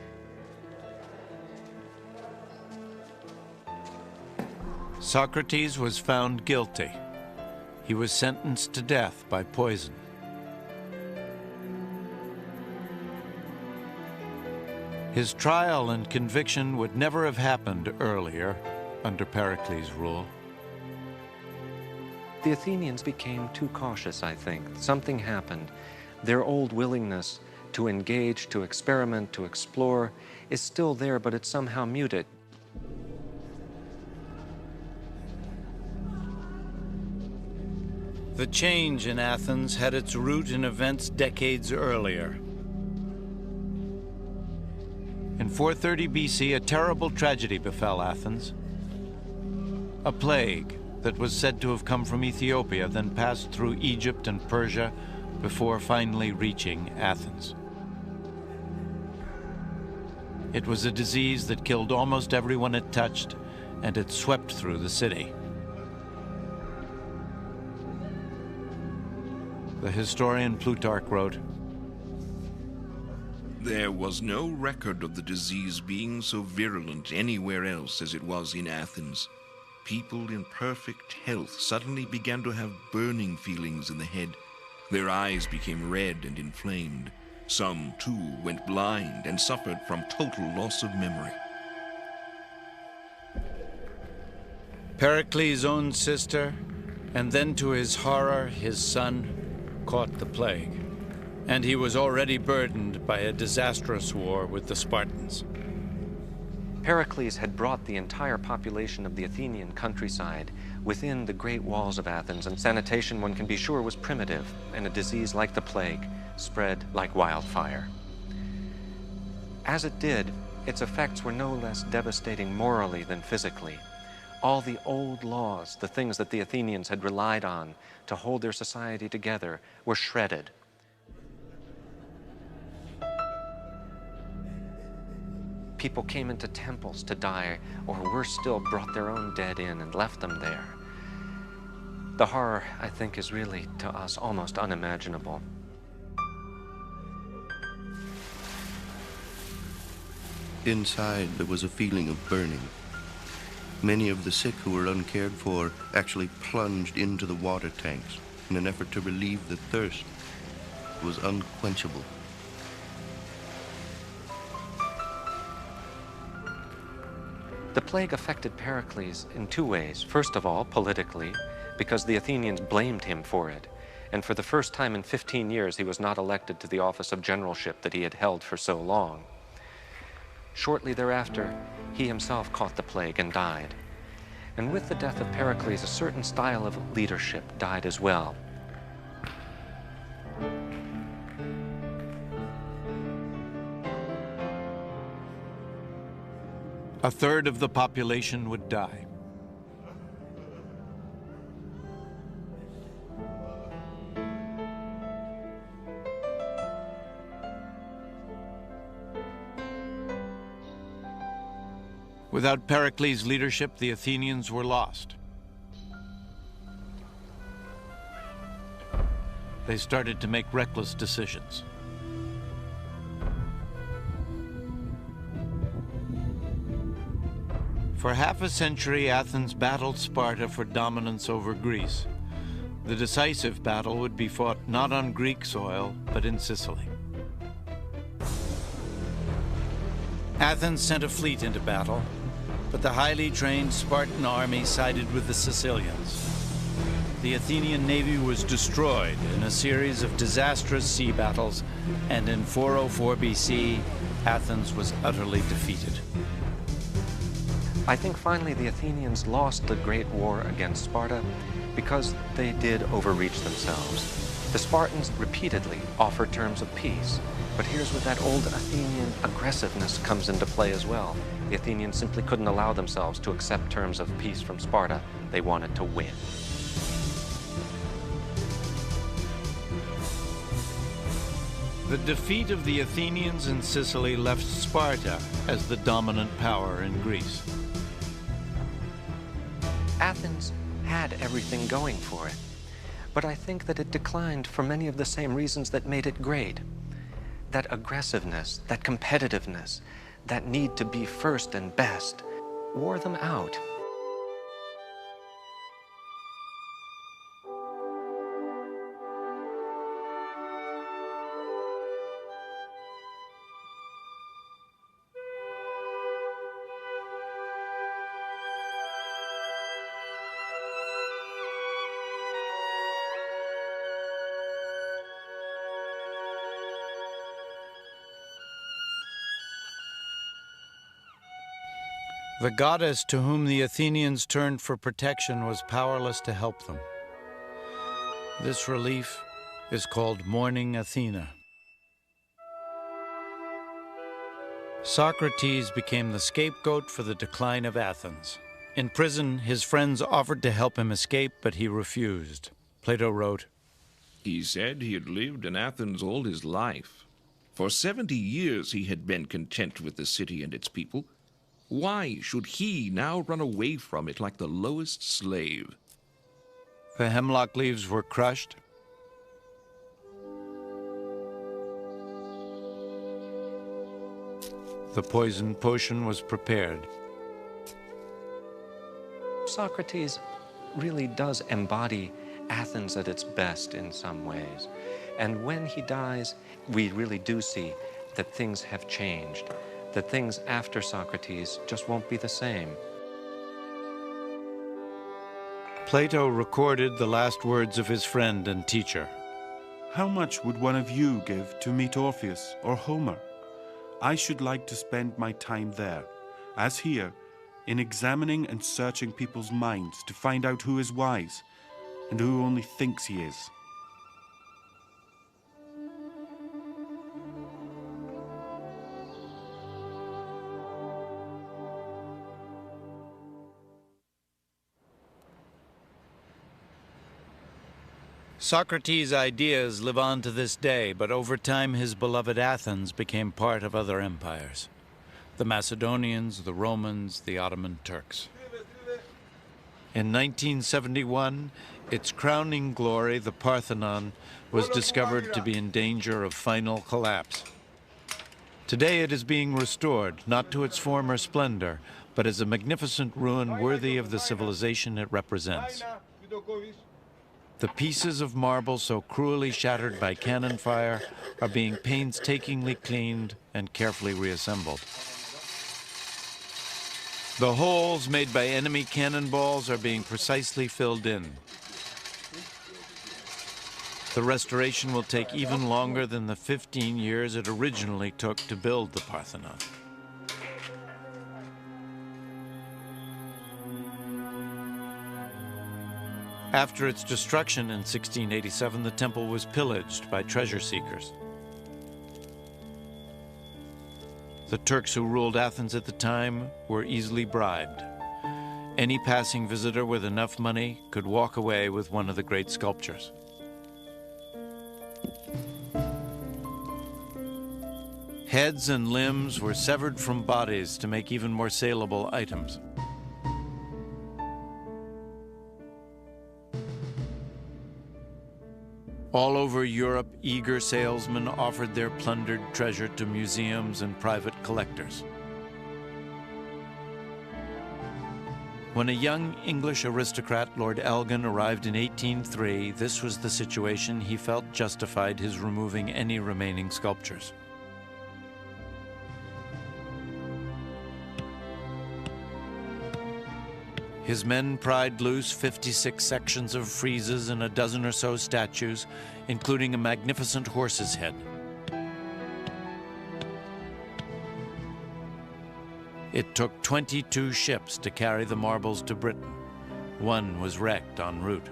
Socrates was found guilty. He was sentenced to death by poison. His trial and conviction would never have happened earlier under Pericles' rule. The Athenians became too cautious, I think. Something happened. Their old willingness to engage, to experiment, to explore is still there, but it's somehow muted. The change in Athens had its root in events decades earlier. In 430 BC, a terrible tragedy befell Athens. A plague that was said to have come from Ethiopia, then passed through Egypt and Persia before finally reaching Athens. It was a disease that killed almost everyone it touched, and it swept through the city. The historian Plutarch wrote, "There was no record of the disease being so virulent anywhere else as it was in Athens. People in perfect health suddenly began to have burning feelings in the head. Their eyes became red and inflamed. Some, too, went blind and suffered from total loss of memory." Pericles' own sister, and then to his horror, his son, caught the plague. And he was already burdened by a disastrous war with the Spartans. Pericles had brought the entire population of the Athenian countryside within the great walls of Athens, and sanitation, one can be sure, was primitive, and a disease like the plague spread like wildfire. As it did, its effects were no less devastating morally than physically. All the old laws, the things that the Athenians had relied on to hold their society together, were shredded. People came into temples to die, or worse still, brought their own dead in and left them there. The horror, I think, is really, to us, almost unimaginable. Inside, there was a feeling of burning. Many of the sick who were uncared for actually plunged into the water tanks in an effort to relieve the thirst. It was unquenchable. The plague affected Pericles in two ways. First of all, politically, because the Athenians blamed him for it. And for the first time in 15 years, he was not elected to the office of generalship that he had held for so long. Shortly thereafter, he himself caught the plague and died. And with the death of Pericles, a certain style of leadership died as well. A third of the population would die. Without Pericles' leadership, the Athenians were lost. They started to make reckless decisions. For half a century, Athens battled Sparta for dominance over Greece. The decisive battle would be fought not on Greek soil, but in Sicily. Athens sent a fleet into battle, but the highly trained Spartan army sided with the Sicilians. The Athenian navy was destroyed in a series of disastrous sea battles, and in 404 BC, Athens was utterly defeated. I think finally the Athenians lost the great war against Sparta because they did overreach themselves. The Spartans repeatedly offered terms of peace, but here's where that old Athenian aggressiveness comes into play as well. The Athenians simply couldn't allow themselves to accept terms of peace from Sparta. They wanted to win. The defeat of the Athenians in Sicily left Sparta as the dominant power in Greece. Athens had everything going for it, but I think that it declined for many of the same reasons that made it great. That aggressiveness, that competitiveness, that need to be first and best, wore them out. The goddess to whom the Athenians turned for protection was powerless to help them. This relief is called Mourning Athena. Socrates became the scapegoat for the decline of Athens. In prison, his friends offered to help him escape, but he refused. Plato wrote, He said he had lived in Athens all his life. For 70 years he had been content with the city and its people. Why should he now run away from it like the lowest slave? The hemlock leaves were crushed. The poison potion was prepared. Socrates really does embody Athens at its best in some ways. And when he dies, we really do see that things have changed, that things after Socrates just won't be the same. Plato recorded the last words of his friend and teacher. How much would one of you give to meet Orpheus or Homer? I should like to spend my time there, as here, in examining and searching people's minds to find out who is wise and who only thinks he is. Socrates' ideas live on to this day, but over time his beloved Athens became part of other empires. The Macedonians, the Romans, the Ottoman Turks. In 1971, its crowning glory, the Parthenon, was discovered to be in danger of final collapse. Today it is being restored, not to its former splendor, but as a magnificent ruin worthy of the civilization it represents. The pieces of marble so cruelly shattered by cannon fire are being painstakingly cleaned and carefully reassembled. The holes made by enemy cannonballs are being precisely filled in. The restoration will take even longer than the 15 years it originally took to build the Parthenon. After its destruction in 1687, the temple was pillaged by treasure seekers. The Turks who ruled Athens at the time were easily bribed. Any passing visitor with enough money could walk away with one of the great sculptures. Heads and limbs were severed from bodies to make even more saleable items. All over Europe, eager salesmen offered their plundered treasure to museums and private collectors. When a young English aristocrat, Lord Elgin, arrived in 1803, this was the situation he felt justified his removing any remaining sculptures. His men pried loose 56 sections of friezes and a dozen or so statues, including a magnificent horse's head. It took 22 ships to carry the marbles to Britain. One was wrecked en route.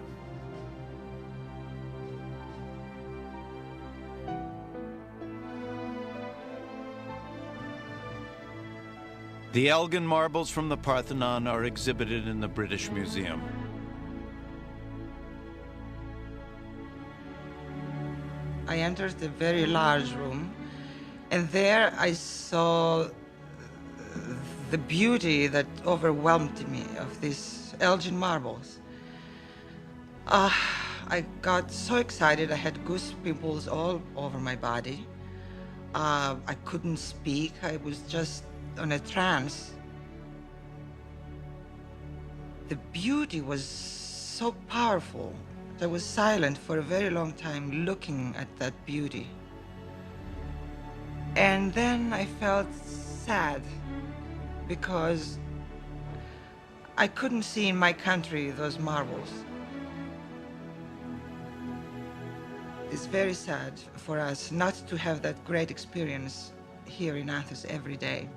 The Elgin marbles from the Parthenon are exhibited in the British Museum. I entered a very large room, and there I saw the beauty that overwhelmed me of these Elgin marbles. I got so excited, I had goose pimples all over my body. I couldn't speak, I was just on a trance. The beauty was so powerful. I was silent for a very long time looking at that beauty. And then I felt sad because I couldn't see in my country those marbles. It's very sad for us not to have that great experience here in Athens every day.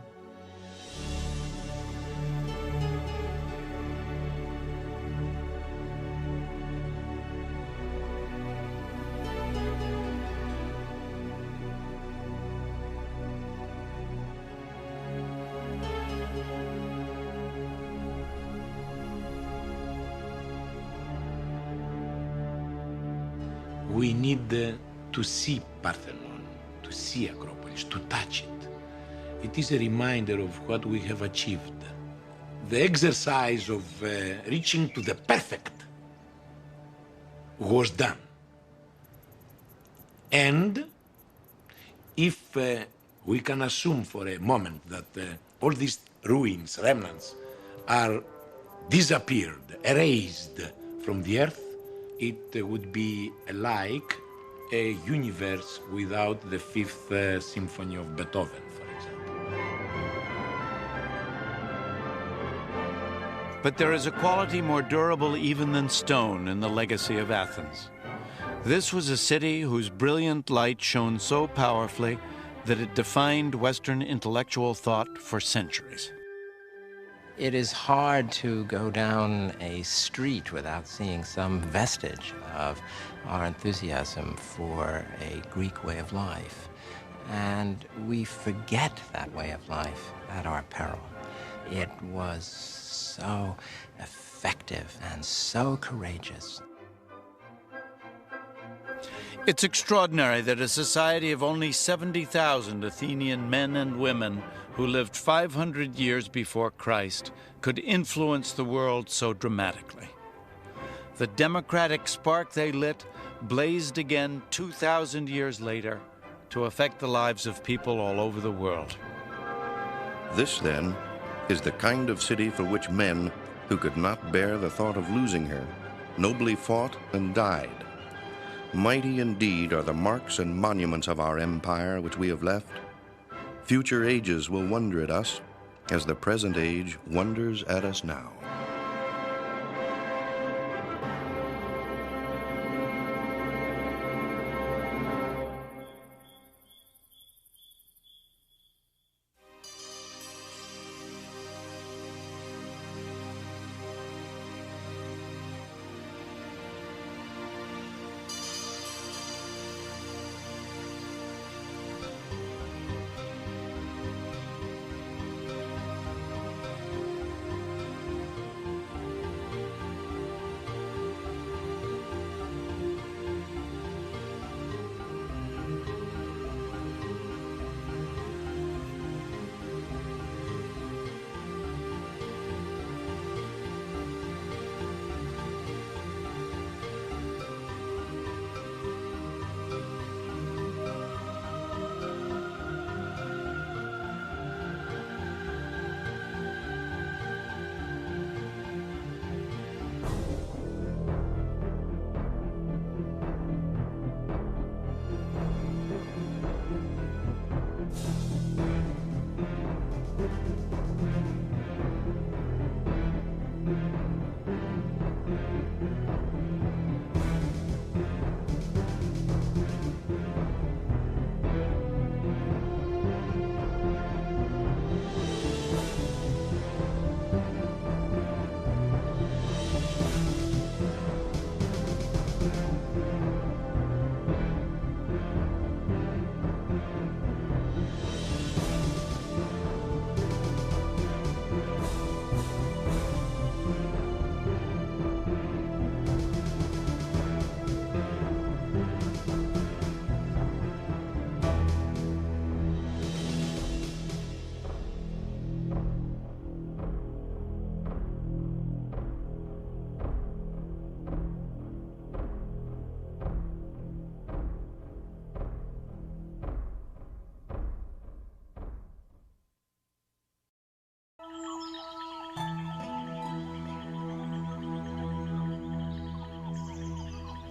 we need to see Parthenon, to see Acropolis, to touch it. It is a reminder of what we have achieved. The exercise of reaching to the perfect was done. And if we can assume for a moment that all these ruins, remnants, are disappeared, erased from the earth, it would be like a universe without the Fifth Symphony of Beethoven, for example. But there is a quality more durable even than stone in the legacy of Athens. This was a city whose brilliant light shone so powerfully that it defined Western intellectual thought for centuries. It is hard to go down a street without seeing some vestige of our enthusiasm for a Greek way of life. And we forget that way of life at our peril. It was so effective and so courageous. It's extraordinary that a society of only 70,000 Athenian men and women who lived 500 years before Christ could influence the world so dramatically. The democratic spark they lit blazed again 2,000 years later to affect the lives of people all over the world. This, then, is the kind of city for which men who could not bear the thought of losing her nobly fought and died. Mighty indeed are the marks and monuments of our empire which we have left. Future ages will wonder at us as the present age wonders at us now.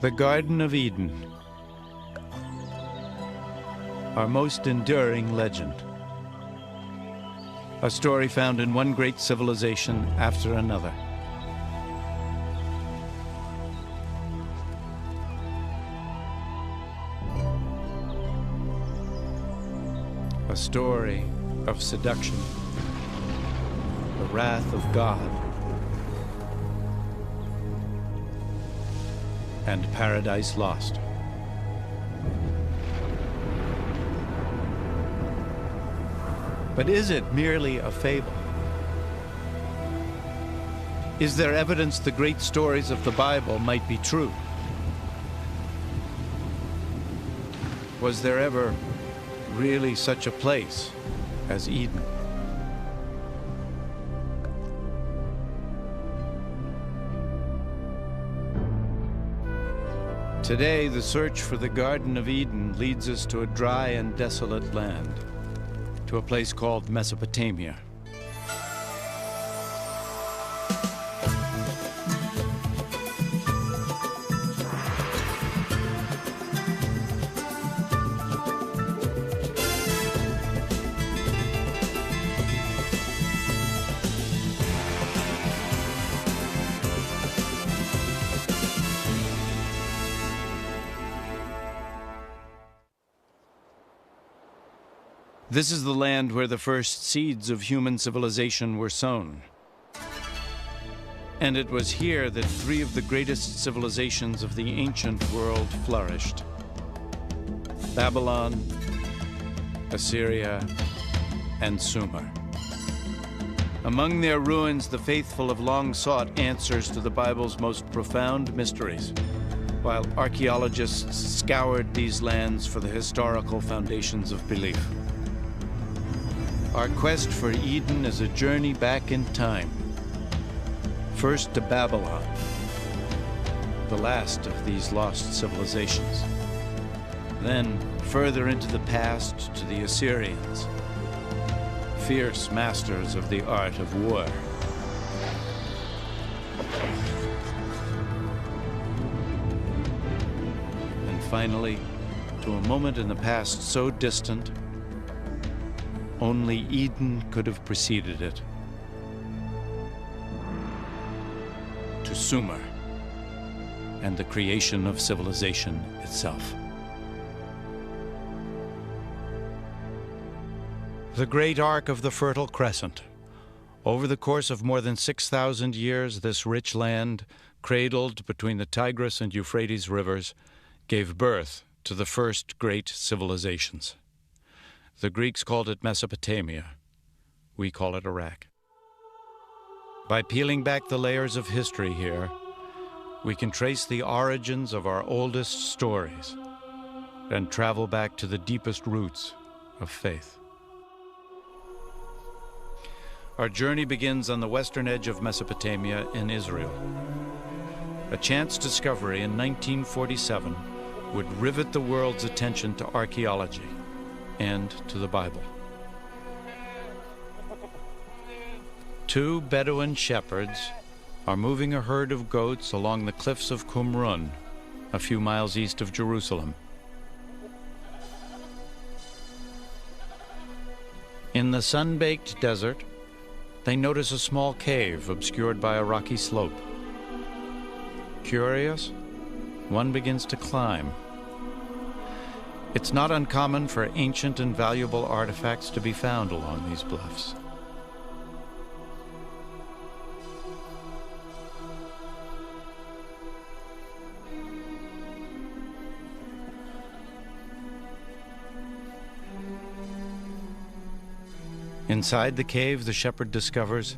The Garden of Eden, our most enduring legend. A story found in one great civilization after another. A story of seduction, the wrath of God, and paradise lost. But is it merely a fable? Is there evidence the great stories of the Bible might be true? Was there ever really such a place as Eden? Today, the search for the Garden of Eden leads us to a dry and desolate land, to a place called Mesopotamia. This is the land where the first seeds of human civilization were sown. And it was here that three of the greatest civilizations of the ancient world flourished: Babylon, Assyria, and Sumer. Among their ruins, the faithful have long sought answers to the Bible's most profound mysteries, while archaeologists scoured these lands for the historical foundations of belief. Our quest for Eden is a journey back in time. First to Babylon, the last of these lost civilizations. Then further into the past to the Assyrians, fierce masters of the art of war. And finally, to a moment in the past so distant, only Eden could have preceded it. To Sumer and the creation of civilization itself. The great arc of the Fertile Crescent. Over the course of more than 6,000 years, this rich land, cradled between the Tigris and Euphrates rivers, gave birth to the first great civilizations. The Greeks called it Mesopotamia. We call it Iraq. By peeling back the layers of history here, we can trace the origins of our oldest stories and travel back to the deepest roots of faith. Our journey begins on the western edge of Mesopotamia in Israel. A chance discovery in 1947 would rivet the world's attention to archaeology and to the Bible. Two Bedouin shepherds are moving a herd of goats along the cliffs of Qumrun, a few miles east of Jerusalem. In the sun-baked desert, they notice a small cave obscured by a rocky slope. Curious, one begins to climb. It's not uncommon for ancient and valuable artifacts to be found along these bluffs. Inside the cave, the shepherd discovers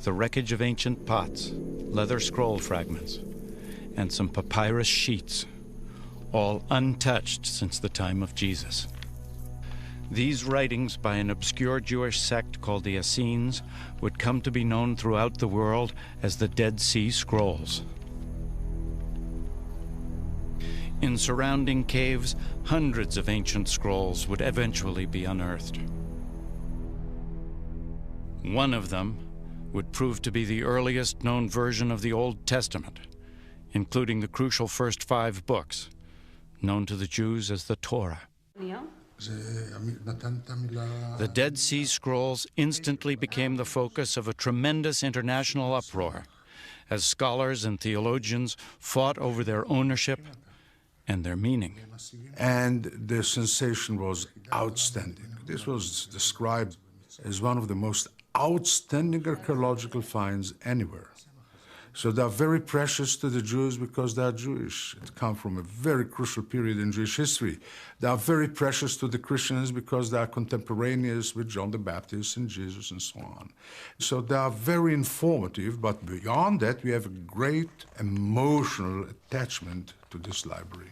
the wreckage of ancient pots, leather scroll fragments, and some papyrus sheets, all untouched since the time of Jesus. These writings by an obscure Jewish sect called the Essenes would come to be known throughout the world as the Dead Sea Scrolls. In surrounding caves, hundreds of ancient scrolls would eventually be unearthed. One of them would prove to be the earliest known version of the Old Testament, including the crucial first 5 books, known to the Jews as the Torah. The Dead Sea Scrolls instantly became the focus of a tremendous international uproar as scholars and theologians fought over their ownership and their meaning. And the sensation was outstanding. This was described as one of the most outstanding archaeological finds anywhere. So they are very precious to the Jews because they are Jewish. It comes from a very crucial period in Jewish history. They are very precious to the Christians because they are contemporaneous with John the Baptist and Jesus and so on. So they are very informative, but beyond that, we have a great emotional attachment to this library.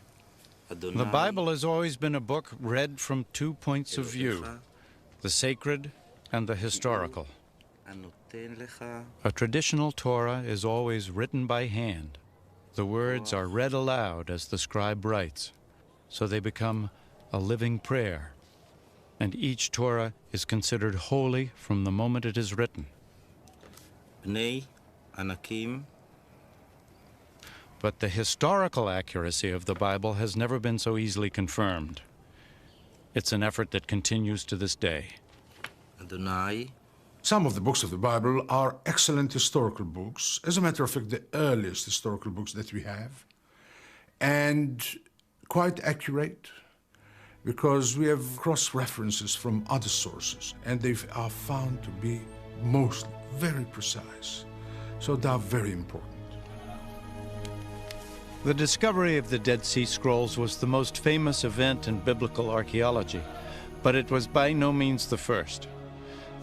The Bible has always been a book read from 2 points of view, the sacred and the historical. A traditional Torah is always written by hand. The words are read aloud as the scribe writes, so they become a living prayer, and each Torah is considered holy from the moment it is written. But the historical accuracy of the Bible has never been so easily confirmed. It's an effort that continues to this day. Some of the books of the Bible are excellent historical books. As a matter of fact, the earliest historical books that we have, and quite accurate, because we have cross-references from other sources, and they are found to be mostly very precise. So they are very important. The discovery of the Dead Sea Scrolls was the most famous event in biblical archaeology, but it was by no means the first.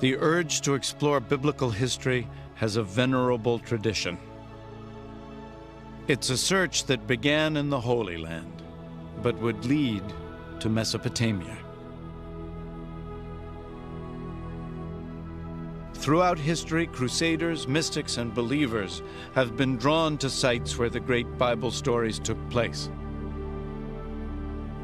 The urge to explore biblical history has a venerable tradition. It's a search that began in the Holy Land, but would lead to Mesopotamia. Throughout history, crusaders, mystics, and believers have been drawn to sites where the great Bible stories took place.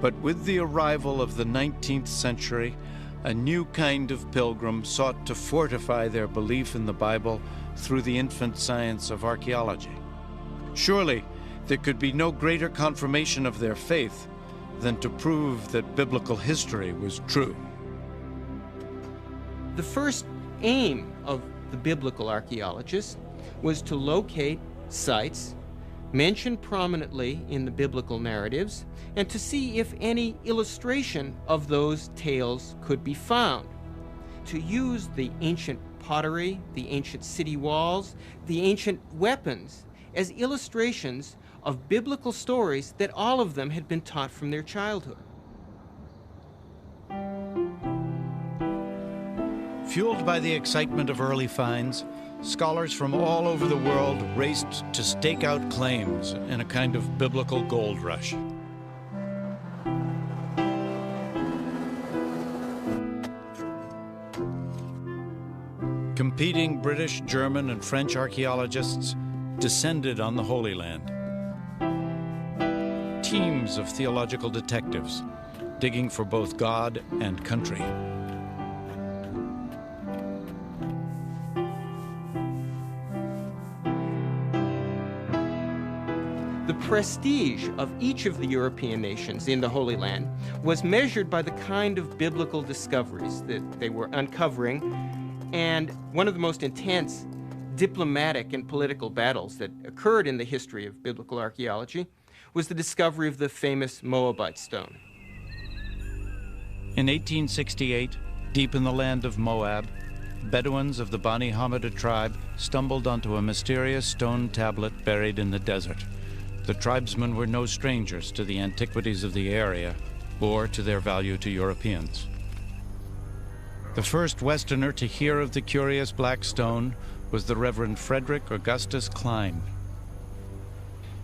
But with the arrival of the 19th century, a new kind of pilgrim sought to fortify their belief in the Bible through the infant science of archaeology. Surely, there could be no greater confirmation of their faith than to prove that biblical history was true. The first aim of the biblical archaeologists was to locate sites mentioned prominently in the biblical narratives and to see if any illustration of those tales could be found. To use the ancient pottery, the ancient city walls, the ancient weapons as illustrations of biblical stories that all of them had been taught from their childhood. Fueled by the excitement of early finds, scholars from all over the world raced to stake out claims in a kind of biblical gold rush. Competing British, German, and French archaeologists descended on the Holy Land. Teams of theological detectives digging for both God and country. The prestige of each of the European nations in the Holy Land was measured by the kind of biblical discoveries that they were uncovering, and one of the most intense diplomatic and political battles that occurred in the history of biblical archaeology was the discovery of the famous Moabite stone. In 1868, deep in the land of Moab, Bedouins of the Bani Hammada tribe stumbled onto a mysterious stone tablet buried in the desert. The tribesmen were no strangers to the antiquities of the area or to their value to Europeans. The first Westerner to hear of the curious black stone was the Reverend Frederick Augustus Klein.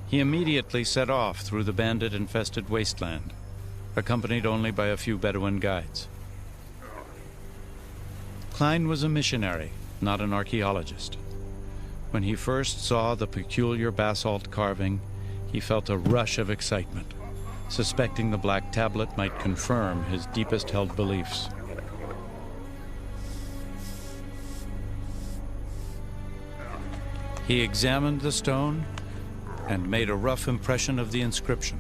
He immediately set off through the bandit-infested wasteland, accompanied only by a few Bedouin guides. Klein was a missionary, not an archaeologist. When he first saw the peculiar basalt carving, he felt a rush of excitement, suspecting the black tablet might confirm his deepest held beliefs. He examined the stone and made a rough impression of the inscription.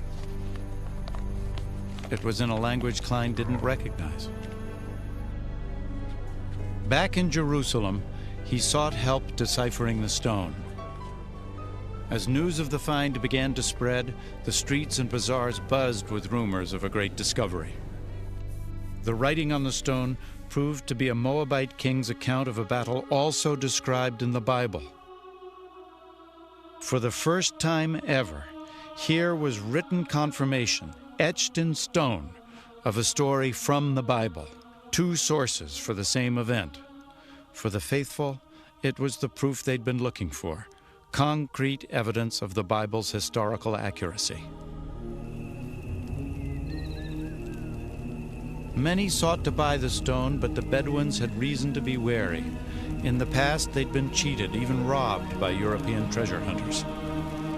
It was in a language Klein didn't recognize. Back in Jerusalem, he sought help deciphering the stone. As news of the find began to spread, the streets and bazaars buzzed with rumors of a great discovery. The writing on the stone proved to be a Moabite king's account of a battle also described in the Bible. For the first time ever, here was written confirmation, etched in stone, of a story from the Bible. Two sources for the same event. For the faithful, it was the proof they'd been looking for. Concrete evidence of the Bible's historical accuracy. Many sought to buy the stone, but the Bedouins had reason to be wary. In the past, they'd been cheated, even robbed by European treasure hunters.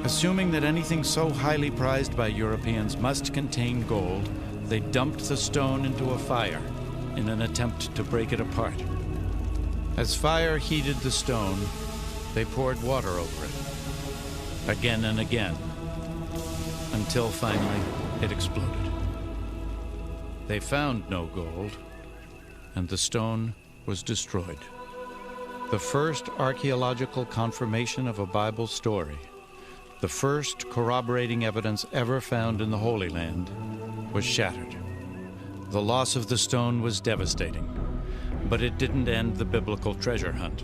Assuming that anything so highly prized by Europeans must contain gold, they dumped the stone into a fire in an attempt to break it apart. As fire heated the stone, they poured water over it, again and again, until finally it exploded. They found no gold, and the stone was destroyed. The first archaeological confirmation of a Bible story, the first corroborating evidence ever found in the Holy Land, was shattered. The loss of the stone was devastating, but it didn't end the biblical treasure hunt.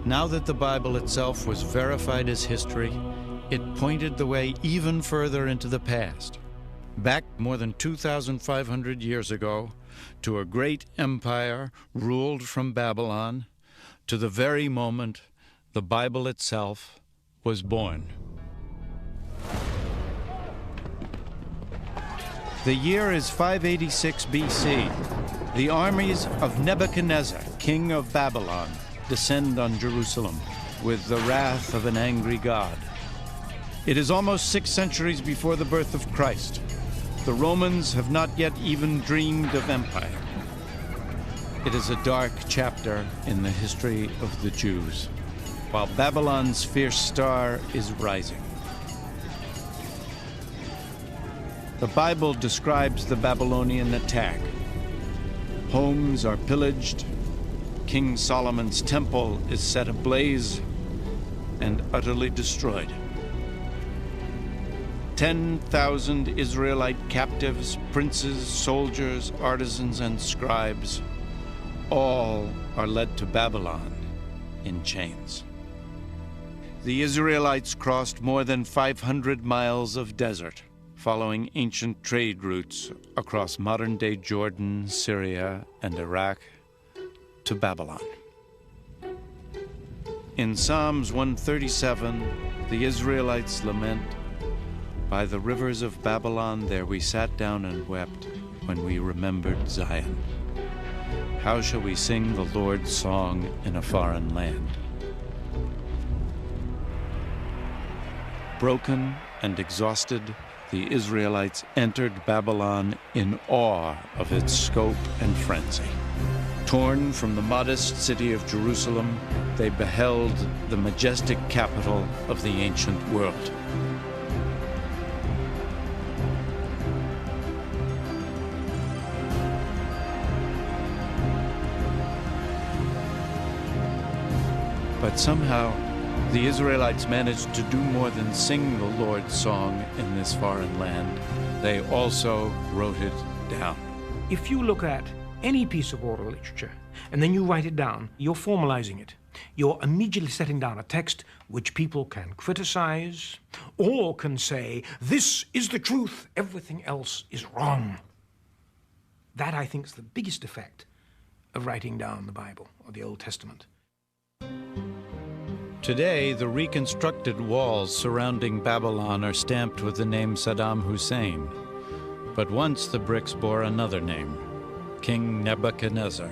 Now that the Bible itself was verified as history, it pointed the way even further into the past, back more than 2,500 years ago, to a great empire ruled from Babylon, to the very moment the Bible itself was born. The year is 586 BC. The armies of Nebuchadnezzar, king of Babylon, descend on Jerusalem with the wrath of an angry God. It is almost 6 centuries before the birth of Christ. The Romans have not yet even dreamed of empire. It is a dark chapter in the history of the Jews, while Babylon's fierce star is rising. The Bible describes the Babylonian attack. Homes are pillaged, King Solomon's temple is set ablaze and utterly destroyed. 10,000 Israelite captives, princes, soldiers, artisans, and scribes, all are led to Babylon in chains. The Israelites crossed more than 500 miles of desert, following ancient trade routes across modern-day Jordan, Syria, and Iraq to Babylon. In Psalms 137, the Israelites lament, "By the rivers of Babylon there we sat down and wept when we remembered Zion. How shall we sing the Lord's song in a foreign land?" Broken and exhausted, the Israelites entered Babylon in awe of its scope and frenzy. Torn from the modest city of Jerusalem, they beheld the majestic capital of the ancient world. But somehow, the Israelites managed to do more than sing the Lord's song in this foreign land. They also wrote it down. If you look at any piece of oral literature and then you write it down, you're formalizing it. You're immediately setting down a text which people can criticize or can say, this is the truth, everything else is wrong. That, I think, is the biggest effect of writing down the Bible or the Old Testament. Today, the reconstructed walls surrounding Babylon are stamped with the name Saddam Hussein. But once the bricks bore another name, King Nebuchadnezzar.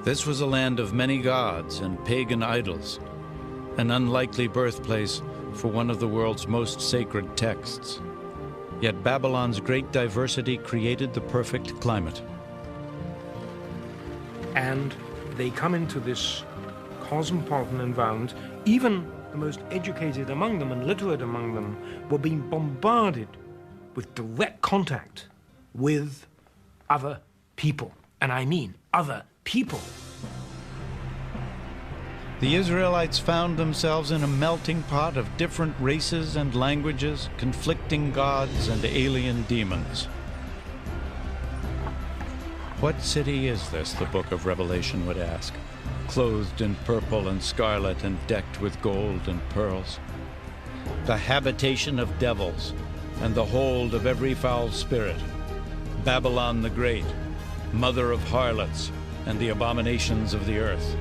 This was a land of many gods and pagan idols, an unlikely birthplace for one of the world's most sacred texts. Yet Babylon's great diversity created the perfect climate. And they come into this cosmopolitan environment. Even the most educated among them and literate among them were being bombarded with direct contact with other people. And I mean other people. The Israelites found themselves in a melting pot of different races and languages, conflicting gods and alien demons. What city is this, the book of Revelation would ask, clothed in purple and scarlet and decked with gold and pearls? The habitation of devils and the hold of every foul spirit, Babylon the Great, mother of harlots and the abominations of the earth.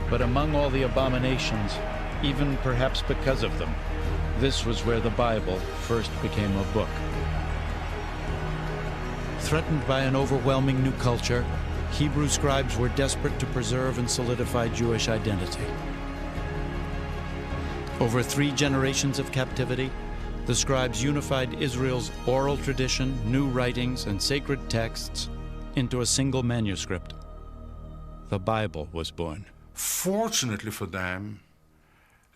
But among all the abominations, even perhaps because of them, This was where the Bible first became a book. Threatened by an overwhelming new culture, Hebrew scribes were desperate to preserve and solidify Jewish identity. Over 3 generations of captivity, the scribes unified Israel's oral tradition, new writings, and sacred texts into a single manuscript. The Bible was born. Fortunately for them,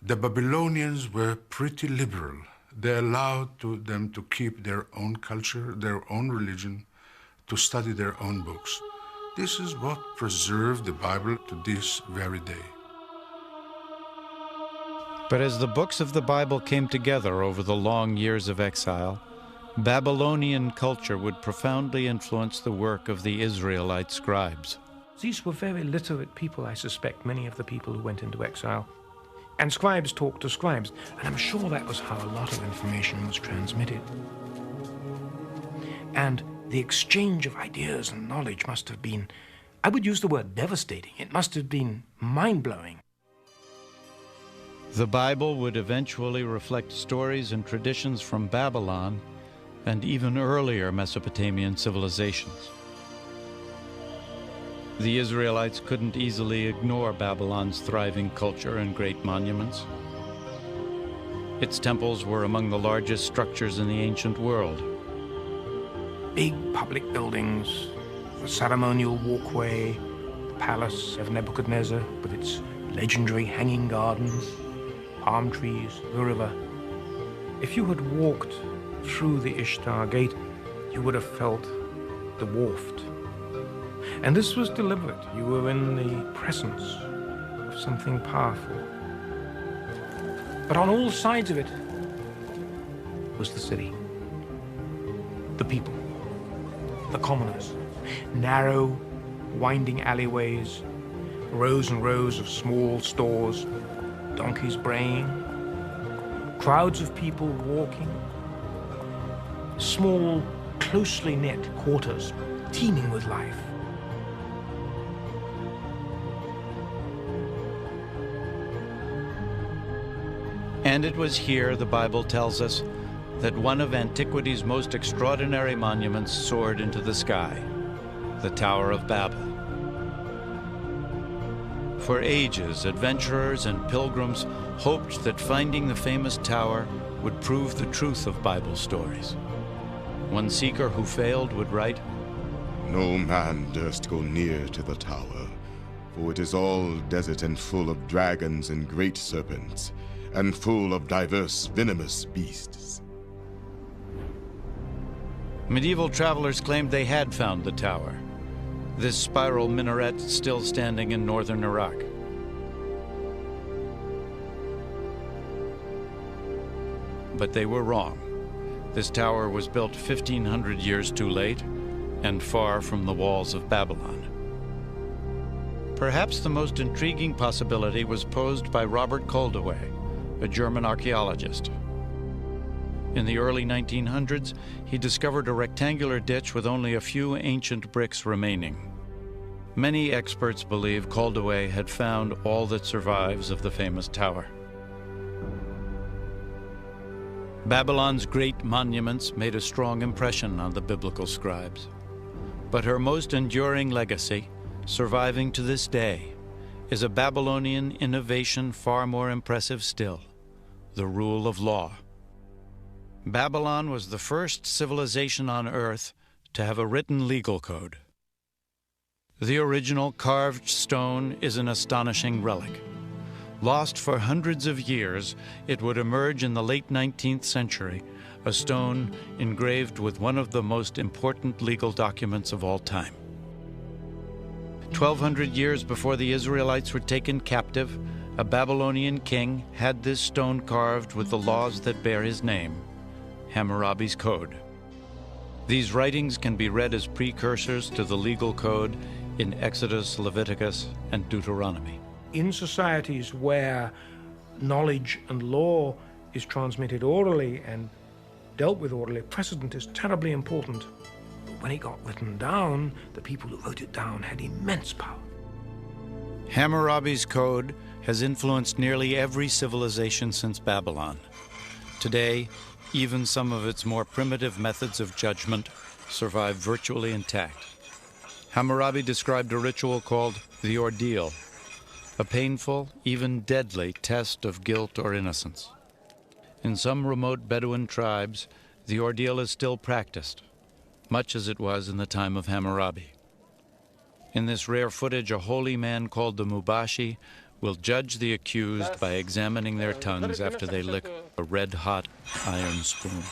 the Babylonians were pretty liberal. They allowed them to keep their own culture, their own religion, to study their own books. This is what preserved the Bible to this very day. But as the books of the Bible came together over the long years of exile, Babylonian culture would profoundly influence the work of the Israelite scribes. These were very literate people, I suspect, many of the people who went into exile. And scribes talked to scribes, and I'm sure that was how a lot of information was transmitted. And the exchange of ideas and knowledge must have been, I would use the word devastating. It must have been mind-blowing. The Bible would eventually reflect stories and traditions from Babylon and even earlier Mesopotamian civilizations. The Israelites couldn't easily ignore Babylon's thriving culture and great monuments. Its temples were among the largest structures in the ancient world. Big public buildings, the ceremonial walkway, the palace of Nebuchadnezzar with its legendary hanging gardens, palm trees, the river. If you had walked through the Ishtar Gate, you would have felt dwarfed. And this was deliberate. You were in the presence of something powerful. But on all sides of it was the city, the people, the commoners, narrow, winding alleyways, rows and rows of small stores, donkeys braying, crowds of people walking, small, closely knit quarters teeming with life. And it was here, the Bible tells us, that one of antiquity's most extraordinary monuments soared into the sky, the Tower of Babel. For ages, adventurers and pilgrims hoped that finding the famous tower would prove the truth of Bible stories. One seeker who failed would write, "No man durst go near to the tower, for it is all desert and full of dragons and great serpents, and full of diverse venomous beasts." Medieval travelers claimed they had found the tower, this spiral minaret still standing in northern Iraq. But they were wrong. This tower was built 1,500 years too late and far from the walls of Babylon. Perhaps the most intriguing possibility was posed by Robert Koldewey, a German archaeologist. In the early 1900s, he discovered a rectangular ditch with only a few ancient bricks remaining. Many experts believe Koldewey had found all that survives of the famous tower. Babylon's great monuments made a strong impression on the biblical scribes. But her most enduring legacy, surviving to this day, is a Babylonian innovation far more impressive still: the rule of law. Babylon was the first civilization on Earth to have a written legal code. The original carved stone is an astonishing relic. Lost for hundreds of years, it would emerge in the late 19th century, a stone engraved with one of the most important legal documents of all time. 1,200 years before the Israelites were taken captive, a Babylonian king had this stone carved with the laws that bear his name, Hammurabi's Code. These writings can be read as precursors to the legal code in Exodus, Leviticus, and Deuteronomy. In societies where knowledge and law is transmitted orally and dealt with orally, precedent is terribly important. But when it got written down, the people who wrote it down had immense power. Hammurabi's Code has influenced nearly every civilization since Babylon. Today, even some of its more primitive methods of judgment survive virtually intact. Hammurabi described a ritual called the ordeal, a painful, even deadly test of guilt or innocence. In some remote Bedouin tribes, the ordeal is still practiced, much as it was in the time of Hammurabi. In this rare footage, a holy man called the Mubashi will judge the accused by examining their tongues after they lick a red-hot iron spoon.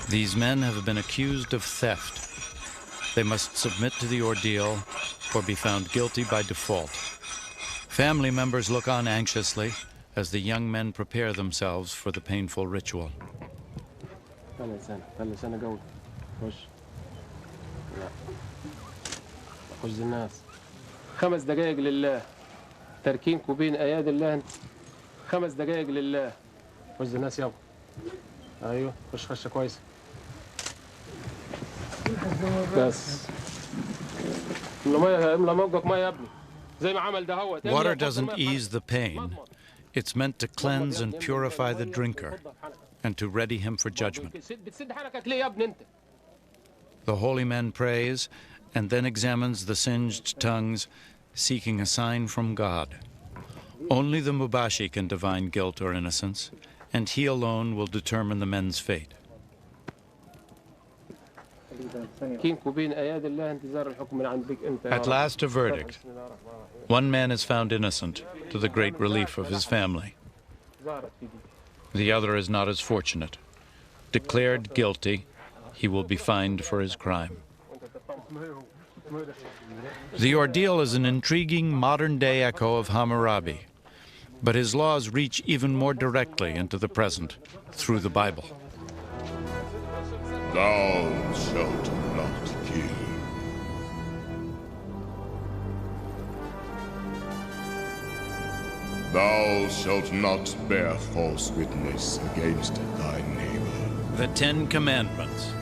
These men have been accused of theft. They must submit to the ordeal or be found guilty by default. Family members look on anxiously as the young men prepare themselves for the painful ritual. خمس دقائق لله تركينكم بين اياد الله 5 دقائق لله خش الناس يابا ايوه خش خشه كويسه بس املى موجك ميه يا ابني زي ما عمل ده هو. Water doesn't ease the pain. It's meant to cleanse and purify the drinker and to ready him for judgment. The holy man prays and then examines the singed tongues, seeking a sign from God. Only the Mubashi can divine guilt or innocence, and he alone will determine the men's fate. At last, a verdict. One man is found innocent, to the great relief of his family. The other is not as fortunate. Declared guilty, he will be fined for his crime. The ordeal is an intriguing modern-day echo of Hammurabi, but his laws reach even more directly into the present through the Bible. Thou shalt not kill. Thou shalt not bear false witness against thy neighbor. The Ten Commandments,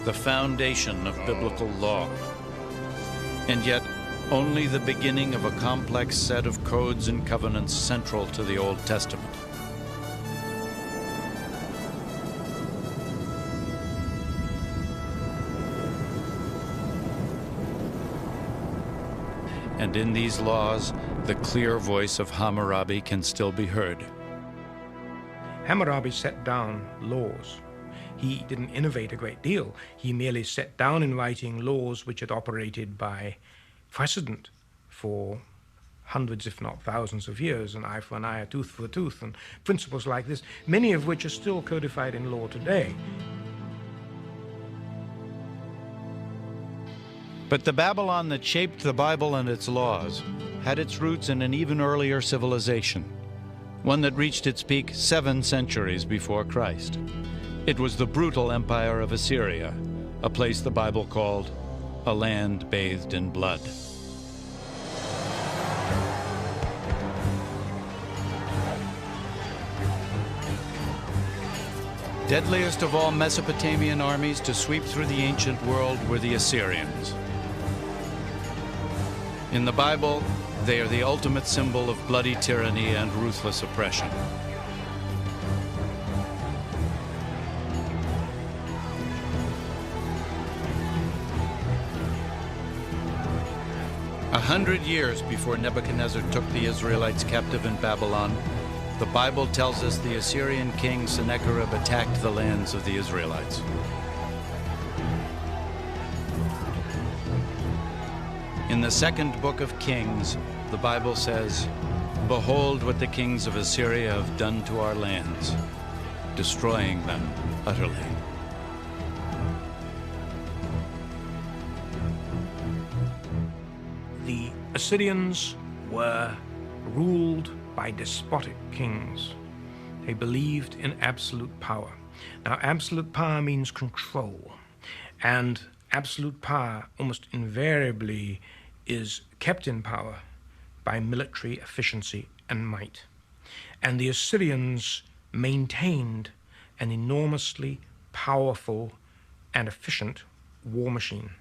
the foundation of biblical law, and yet only the beginning of a complex set of codes and covenants central to the Old Testament. And in these laws, the clear voice of Hammurabi can still be heard. Hammurabi set down laws. He didn't innovate a great deal. He merely set down in writing laws which had operated by precedent for hundreds, if not thousands of years, an eye for an eye, a tooth for a tooth, and principles like this, many of which are still codified in law today. But the Babylon that shaped the Bible and its laws had its roots in an even earlier civilization, one that reached its peak 7 centuries before Christ. It was the brutal empire of Assyria, a place the Bible called a land bathed in blood. Deadliest of all Mesopotamian armies to sweep through the ancient world were the Assyrians. In the Bible, they are the ultimate symbol of bloody tyranny and ruthless oppression. A 100 years before Nebuchadnezzar took the Israelites captive in Babylon, the Bible tells us the Assyrian king Sennacherib attacked the lands of the Israelites. In the 2nd book of Kings, the Bible says, "Behold what the kings of Assyria have done to our lands, destroying them utterly." The Assyrians were ruled by despotic kings. They believed in absolute power. Now, absolute power means control, and absolute power almost invariably is kept in power by military efficiency and might. And the Assyrians maintained an enormously powerful and efficient war machine.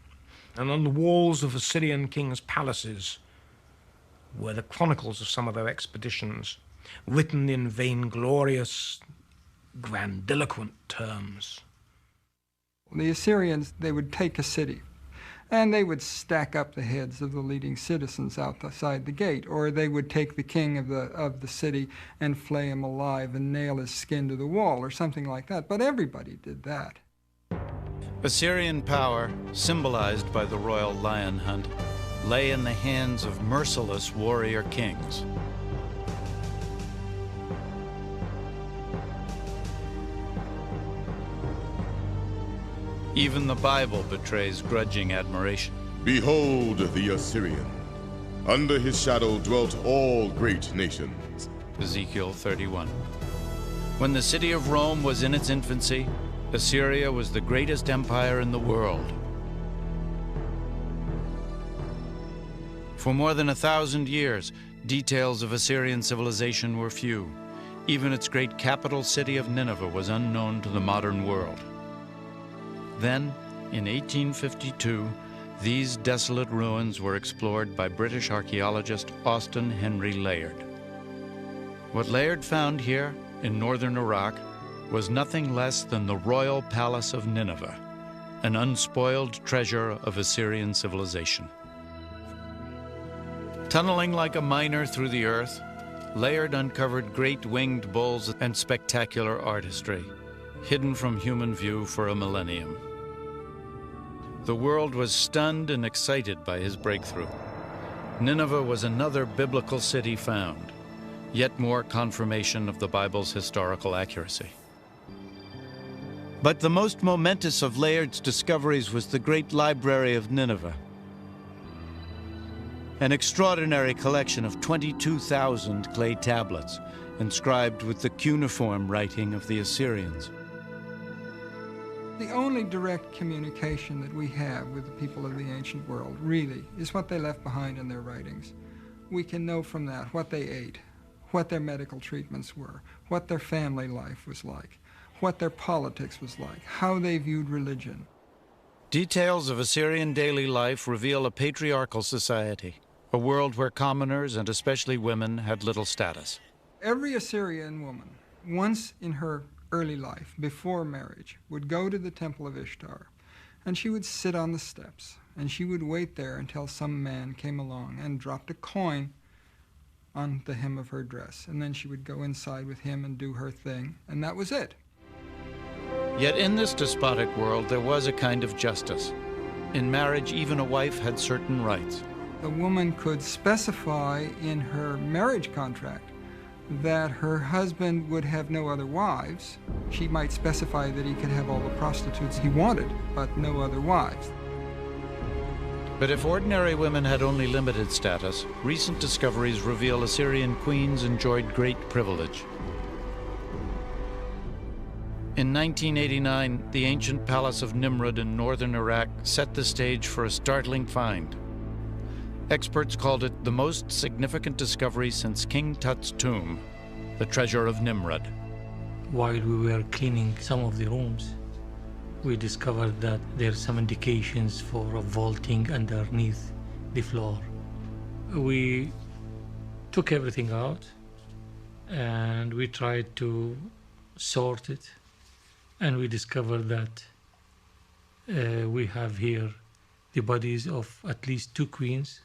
And on the walls of Assyrian kings' palaces were the chronicles of some of their expeditions, written in vainglorious, grandiloquent terms. The Assyrians, they would take a city, and they would stack up the heads of the leading citizens outside the gate, or they would take the king of the city and flay him alive and nail his skin to the wall, or something like that. But everybody did that. Assyrian power, symbolized by the royal lion hunt, lay in the hands of merciless warrior kings. Even the Bible betrays grudging admiration. Behold the Assyrian. Under his shadow dwelt all great nations. Ezekiel 31. When the city of Rome was in its infancy, Assyria was the greatest empire in the world. For more than 1,000 years, details of Assyrian civilization were few. Even its great capital city of Nineveh was unknown to the modern world. Then, in 1852, these desolate ruins were explored by British archaeologist Austin Henry Layard. What Layard found here, in northern Iraq, was nothing less than the royal palace of Nineveh, an unspoiled treasure of Assyrian civilization. Tunneling like a miner through the earth, Layard uncovered great winged bulls and spectacular artistry, hidden from human view for a millennium. The world was stunned and excited by his breakthrough. Nineveh was another biblical city found, yet more confirmation of the Bible's historical accuracy. But the most momentous of Layard's discoveries was the Great Library of Nineveh, an extraordinary collection of 22,000 clay tablets inscribed with the cuneiform writing of the Assyrians. The only direct communication that we have with the people of the ancient world, really, is what they left behind in their writings. We can know from that what they ate, what their medical treatments were, what their family life was like, what their politics was like, how they viewed religion. Details of Assyrian daily life reveal a patriarchal society, a world where commoners, and especially women, had little status. Every Assyrian woman, once in her early life, before marriage, would go to the temple of Ishtar, and she would sit on the steps, and she would wait there until some man came along and dropped a coin on the hem of her dress, and then she would go inside with him and do her thing, and that was it. Yet in this despotic world, there was a kind of justice. In marriage, even a wife had certain rights. The woman could specify in her marriage contract that her husband would have no other wives. She might specify that he could have all the prostitutes he wanted, but no other wives. But if ordinary women had only limited status, recent discoveries reveal Assyrian queens enjoyed great privilege. In 1989, the ancient palace of Nimrud in northern Iraq set the stage for a startling find. Experts called it the most significant discovery since King Tut's tomb, the treasure of Nimrud. While we were cleaning some of the rooms, we discovered that there are some indications for a vaulting underneath the floor. We took everything out and we tried to sort it, and we discovered that we have here the bodies of at least 2 queens.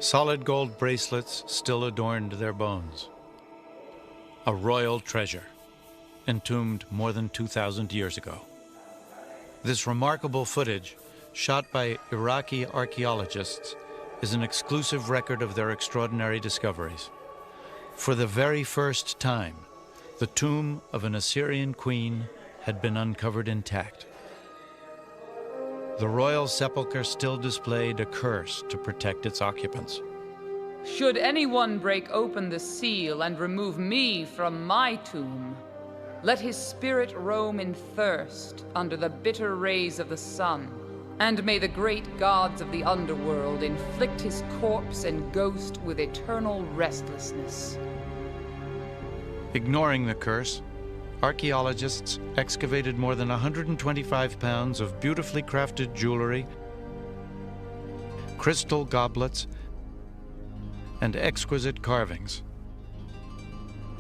Solid gold bracelets still adorned their bones. A royal treasure, entombed more than 2,000 years ago. This remarkable footage, shot by Iraqi archaeologists, is an exclusive record of their extraordinary discoveries. For the very first time, the tomb of an Assyrian queen had been uncovered intact. The royal sepulchre still displayed a curse to protect its occupants. Should anyone break open the seal and remove me from my tomb, let his spirit roam in thirst under the bitter rays of the sun, and may the great gods of the underworld inflict his corpse and ghost with eternal restlessness. Ignoring the curse, archaeologists excavated more than 125 pounds of beautifully crafted jewelry, crystal goblets, and exquisite carvings.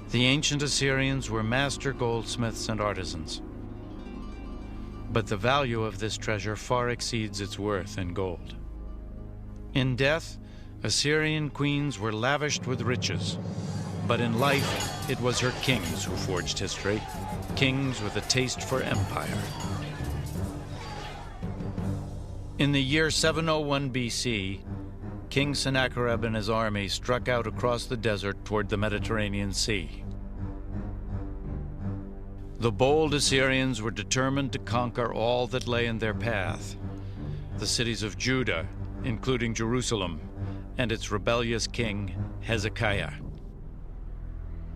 The ancient Assyrians were master goldsmiths and artisans. But the value of this treasure far exceeds its worth in gold. In death, Assyrian queens were lavished with riches, but in life, it was her kings who forged history, kings with a taste for empire. In the year 701 BC, King Sennacherib and his army struck out across the desert toward the Mediterranean Sea. The bold Assyrians were determined to conquer all that lay in their path: the cities of Judah, including Jerusalem, and its rebellious king, Hezekiah.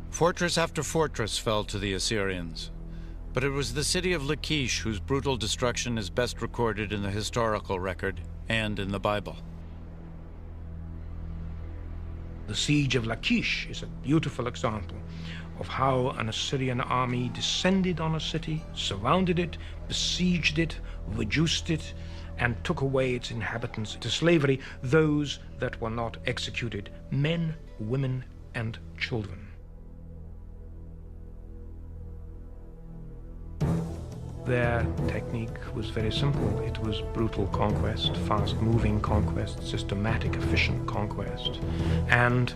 Fortress after fortress fell to the Assyrians, but it was the city of Lachish whose brutal destruction is best recorded in the historical record and in the Bible. The siege of Lachish is a beautiful example of how an Assyrian army descended on a city, surrounded it, besieged it, reduced it, and took away its inhabitants to slavery, those that were not executed, men, women, and children. Their technique was very simple. It was brutal conquest, fast-moving conquest, systematic, efficient conquest. And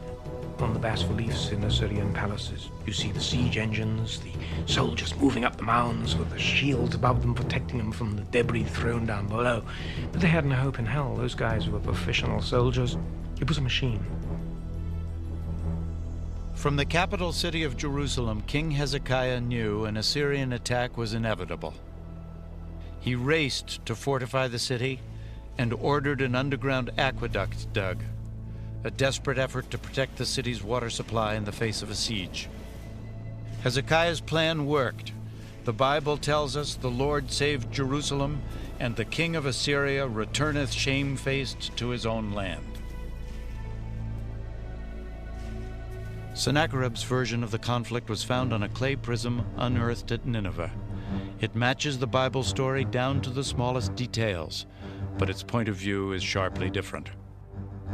on the bas-reliefs in Assyrian palaces, you see the siege engines, the soldiers moving up the mounds with the shields above them, protecting them from the debris thrown down below. But they had no hope in hell. Those guys were professional soldiers. It was a machine. From the capital city of Jerusalem, King Hezekiah knew an Assyrian attack was inevitable. He raced to fortify the city and ordered an underground aqueduct dug, a desperate effort to protect the city's water supply in the face of a siege. Hezekiah's plan worked. The Bible tells us the Lord saved Jerusalem, and the king of Assyria returneth shamefaced to his own land. Sennacherib's version of the conflict was found on a clay prism unearthed at Nineveh. It matches the Bible story down to the smallest details, but its point of view is sharply different.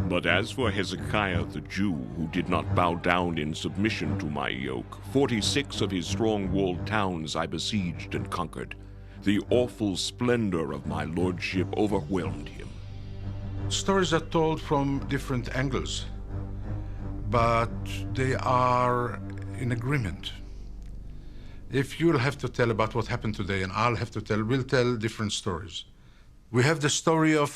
But as for Hezekiah the Jew, who did not bow down in submission to my yoke, 46 of his strong-walled towns I besieged and conquered. The awful splendor of my lordship overwhelmed him. Stories are told from different angles, but they are in agreement. If you'll have to tell about what happened today and I'll have to tell, we'll tell different stories. We have the story of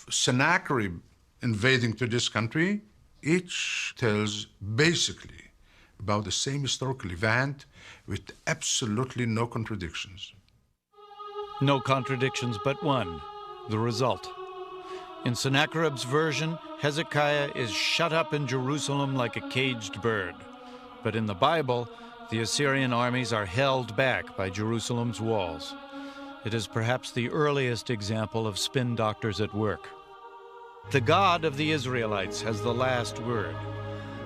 Sennacherib invading to this country. Each tells basically about the same historical event with absolutely no contradictions. No contradictions but one, the result. In Sennacherib's version, Hezekiah is shut up in Jerusalem like a caged bird. But in the Bible, the Assyrian armies are held back by Jerusalem's walls. It is perhaps the earliest example of spin doctors at work. The God of the Israelites has the last word.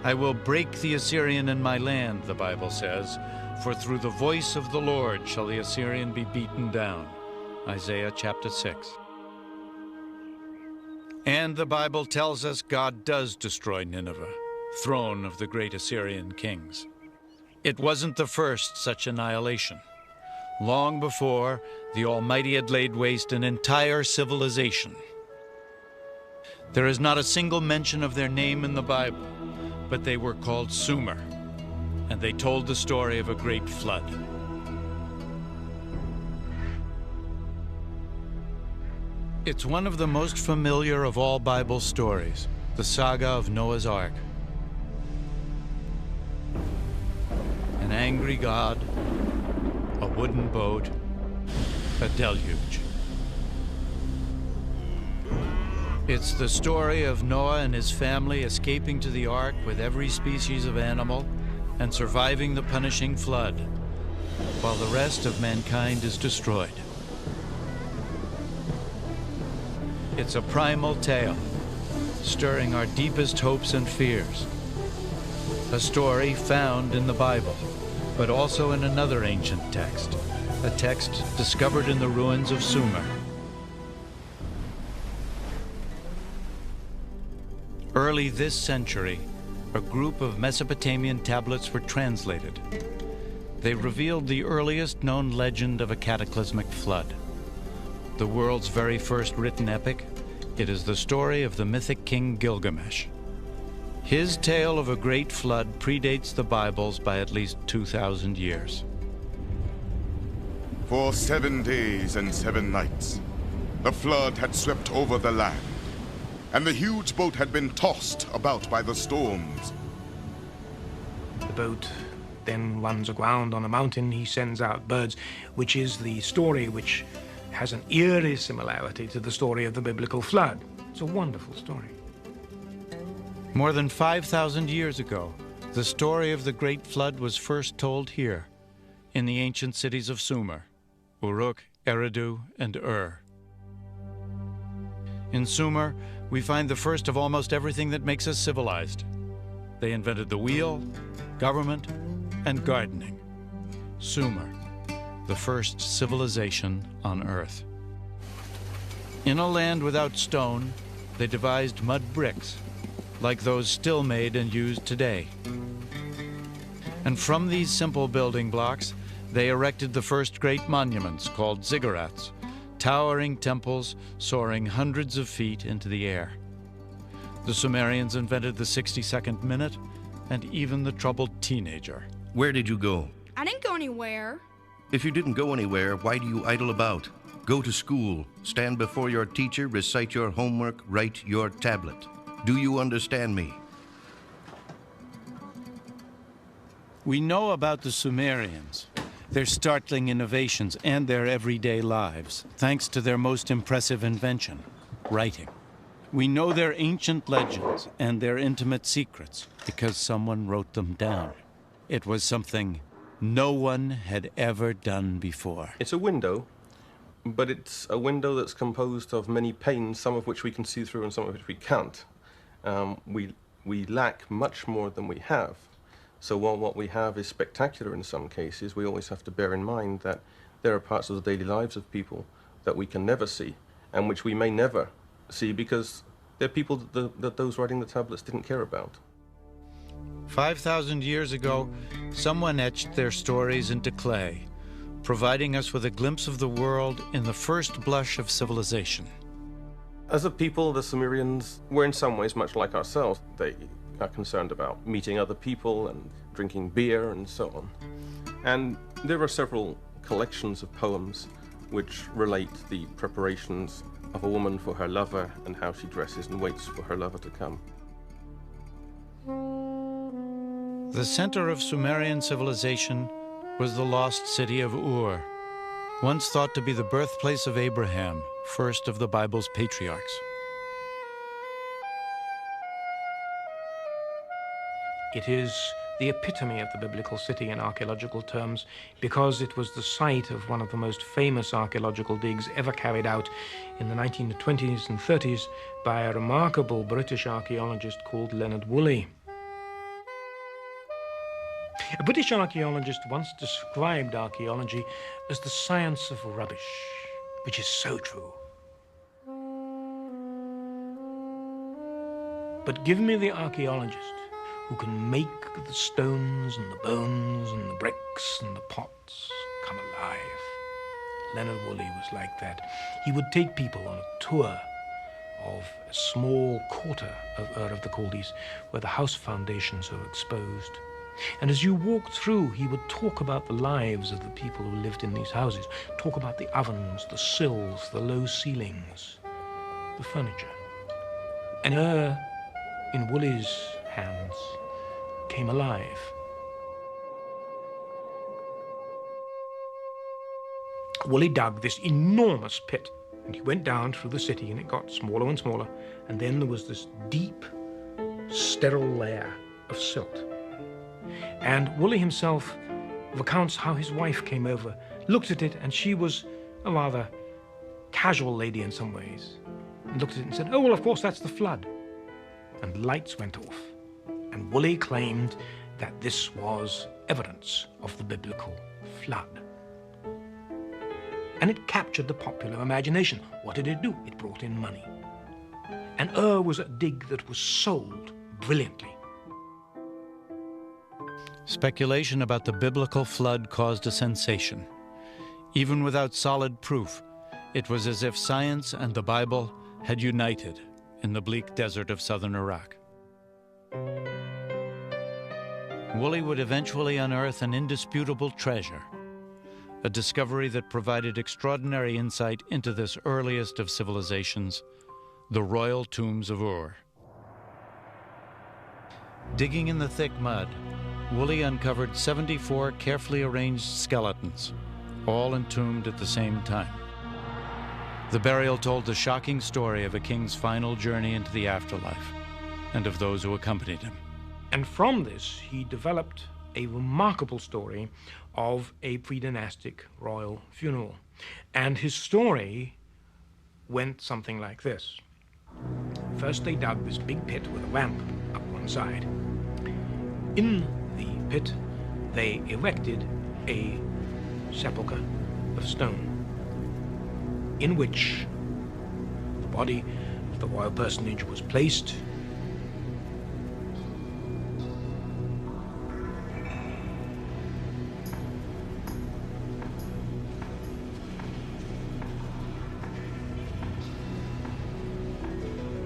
I will break the Assyrian in my land, the Bible says, for through the voice of the Lord shall the Assyrian be beaten down. Isaiah chapter 6. And the Bible tells us God does destroy Nineveh, throne of the great Assyrian kings. It wasn't the first such annihilation. Long before, the Almighty had laid waste an entire civilization. There is not a single mention of their name in the Bible, but they were called Sumer, and they told the story of a great flood. It's one of the most familiar of all Bible stories, the saga of Noah's Ark. An angry God, a wooden boat, a deluge. It's the story of Noah and his family escaping to the ark with every species of animal and surviving the punishing flood, while the rest of mankind is destroyed. It's a primal tale, stirring our deepest hopes and fears. A story found in the Bible, but also in another ancient text, a text discovered in the ruins of Sumer. Early this century, a group of Mesopotamian tablets were translated. They revealed the earliest known legend of a cataclysmic flood. The world's very first written epic, it is the story of the mythic king Gilgamesh. His tale of a great flood predates the Bibles by at least 2,000 years. For 7 days and 7 nights, the flood had swept over the land, and the huge boat had been tossed about by the storms. The boat then runs aground on a mountain. He sends out birds, which is the story which has an eerie similarity to the story of the biblical flood. It's a wonderful story. More than 5,000 years ago, the story of the Great Flood was first told here, in the ancient cities of Sumer, Uruk, Eridu, and Ur. In Sumer, we find the first of almost everything that makes us civilized. They invented the wheel, government, and gardening. Sumer, the first civilization on Earth. In a land without stone, they devised mud bricks, like those still made and used today. And from these simple building blocks, they erected the first great monuments called ziggurats, towering temples soaring hundreds of feet into the air. The Sumerians invented the 60-second minute and even the troubled teenager. Where did you go? I didn't go anywhere. If you didn't go anywhere, why do you idle about? Go to school, stand before your teacher, recite your homework, write your tablet. Do you understand me? We know about the Sumerians, their startling innovations, and their everyday lives, thanks to their most impressive invention, writing. We know their ancient legends and their intimate secrets because someone wrote them down. It was something no one had ever done before. It's a window, but it's a window that's composed of many panes, some of which we can see through and some of which we can't. We lack much more than we have. So while what we have is spectacular in some cases, we always have to bear in mind that there are parts of the daily lives of people that we can never see and which we may never see because they're people that those writing the tablets didn't care about. 5,000 years ago, someone etched their stories into clay, providing us with a glimpse of the world in the first blush of civilization. As a people, the Sumerians were in some ways much like ourselves. They are concerned about meeting other people and drinking beer and so on. And there are several collections of poems which relate the preparations of a woman for her lover and how she dresses and waits for her lover to come. The center of Sumerian civilization was the lost city of Ur, once thought to be the birthplace of Abraham, first of the Bible's patriarchs. It is the epitome of the biblical city in archaeological terms because it was the site of one of the most famous archaeological digs ever carried out in the 1920s and 30s by a remarkable British archaeologist called Leonard Woolley. A British archaeologist once described archaeology as the science of rubbish, which is so true. But give me the archaeologist who can make the stones and the bones and the bricks and the pots come alive. Leonard Woolley was like that. He would take people on a tour of a small quarter of Ur of the Chaldees where the house foundations are exposed. And as you walked through, he would talk about the lives of the people who lived in these houses, talk about the ovens, the sills, the low ceilings, the furniture. And Ur, in Woolley's hands, came alive. Woolley dug this enormous pit, and he went down through the city, and it got smaller and smaller, and then there was this deep, sterile layer of silt. And Woolley himself recounts how his wife came over, looked at it, and she was a rather casual lady in some ways, and looked at it and said, "Oh, well, of course, that's the flood." And lights went off. And Woolley claimed that this was evidence of the biblical flood. And it captured the popular imagination. What did it do? It brought in money. And was a dig that was sold brilliantly. Speculation about the biblical flood caused a sensation. Even without solid proof, it was as if science and the Bible had united in the bleak desert of southern Iraq. Woolley would eventually unearth an indisputable treasure, a discovery that provided extraordinary insight into this earliest of civilizations, the royal tombs of Ur. Digging in the thick mud, Woolley uncovered 74 carefully arranged skeletons, all entombed at the same time. The burial told the shocking story of a king's final journey into the afterlife and of those who accompanied him. And from this, he developed a remarkable story of a pre-dynastic royal funeral. And his story went something like this. First, they dug this big pit with a ramp up one side. In the pit, they erected a sepulchre of stone in which the body of the royal personage was placed.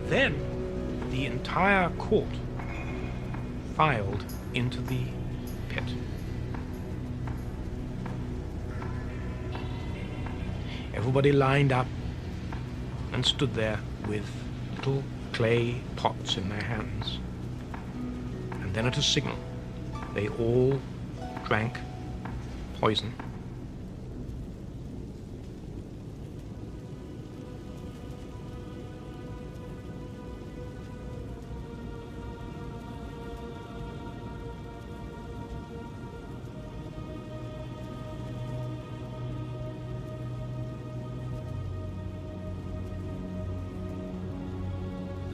Then the entire court filed into the pit. Everybody lined up and stood there with little clay pots in their hands. And then at a signal, they all drank poison.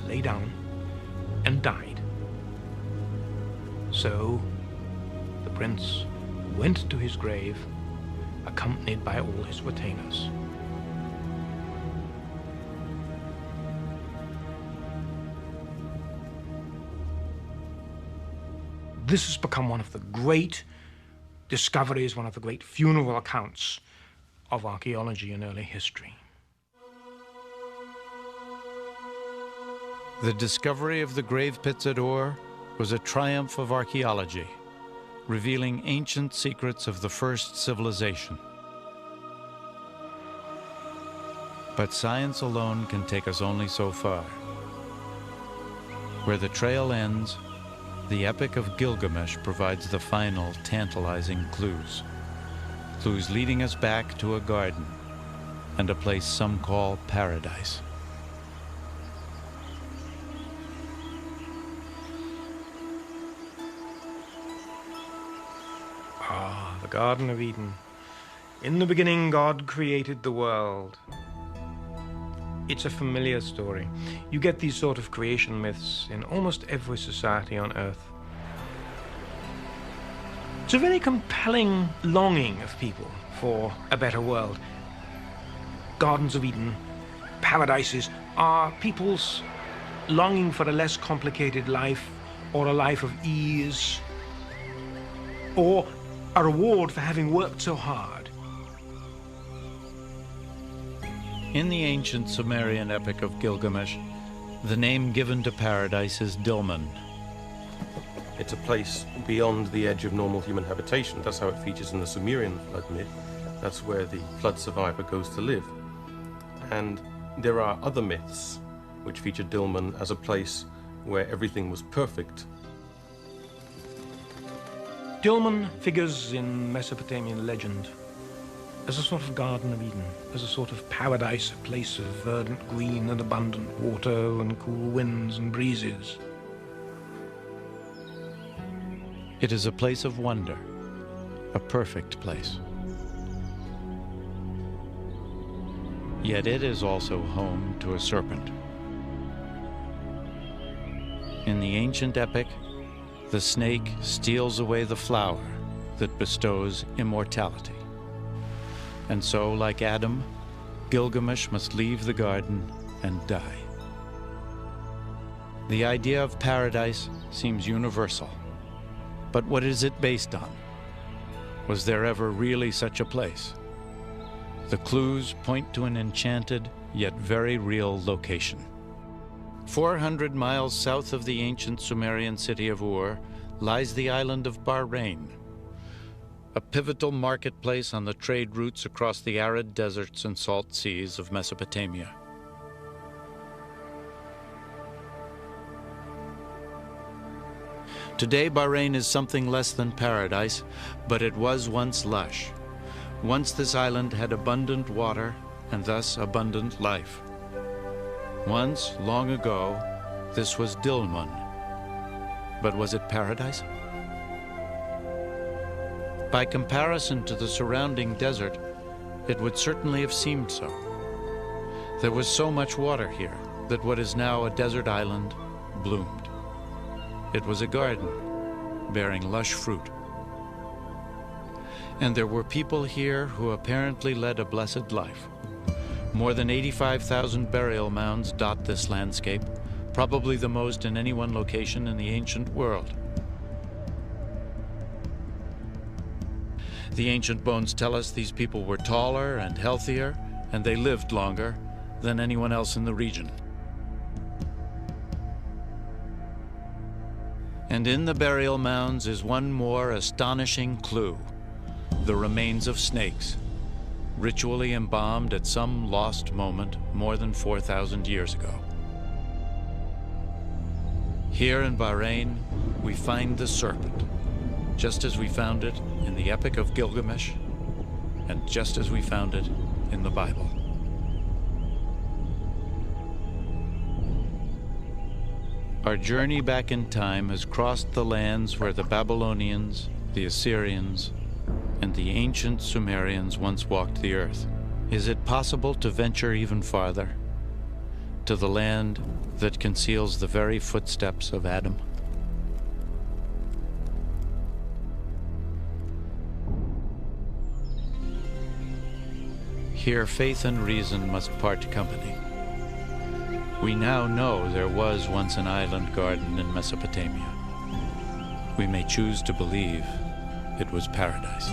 Lay down and died. So the prince went to his grave, accompanied by all his retainers. This has become one of the great discoveries, one of the great funeral accounts of archaeology in early history. The discovery of the grave pits at Ur was a triumph of archaeology, revealing ancient secrets of the first civilization. But science alone can take us only so far. Where the trail ends, the Epic of Gilgamesh provides the final, tantalizing clues. Clues leading us back to a garden and a place some call paradise. The Garden of Eden. In the beginning, God created the world. It's a familiar story. You get these sort of creation myths in almost every society on Earth. It's a very compelling longing of people for a better world. Gardens of Eden, paradises, are people's longing for a less complicated life, or a life of ease, or a reward for having worked so hard. In the ancient Sumerian Epic of Gilgamesh, the name given to paradise is Dilmun. It's a place beyond the edge of normal human habitation. That's how it features in the Sumerian flood myth. That's where the flood survivor goes to live. And there are other myths which feature Dilmun as a place where everything was perfect. Dilmun figures in Mesopotamian legend as a sort of Garden of Eden, as a sort of paradise, a place of verdant green and abundant water and cool winds and breezes. It is a place of wonder, a perfect place. Yet it is also home to a serpent. In the ancient epic, the snake steals away the flower that bestows immortality. And so, like Adam, Gilgamesh must leave the garden and die. The idea of paradise seems universal. But what is it based on? Was there ever really such a place? The clues point to an enchanted, yet very real location. 400 miles south of the ancient Sumerian city of Ur lies the island of Bahrain, a pivotal marketplace on the trade routes across the arid deserts and salt seas of Mesopotamia. Today, Bahrain is something less than paradise, but it was once lush. Once this island had abundant water and thus abundant life. Once, long ago, this was Dilmun. But was it paradise? By comparison to the surrounding desert, it would certainly have seemed so. There was so much water here that what is now a desert island bloomed. It was a garden bearing lush fruit. And there were people here who apparently led a blessed life. More than 85,000 burial mounds dot this landscape, probably the most in any one location in the ancient world. The ancient bones tell us these people were taller and healthier, and they lived longer than anyone else in the region. And in the burial mounds is one more astonishing clue: the remains of snakes, ritually embalmed at some lost moment more than 4,000 years ago. Here in Bahrain, we find the serpent, just as we found it in the Epic of Gilgamesh, and just as we found it in the Bible. Our journey back in time has crossed the lands where the Babylonians, the Assyrians, and the ancient Sumerians once walked the earth. Is it possible to venture even farther, to the land that conceals the very footsteps of Adam? Here, faith and reason must part company. We now know there was once an island garden in Mesopotamia. We may choose to believe it was paradise.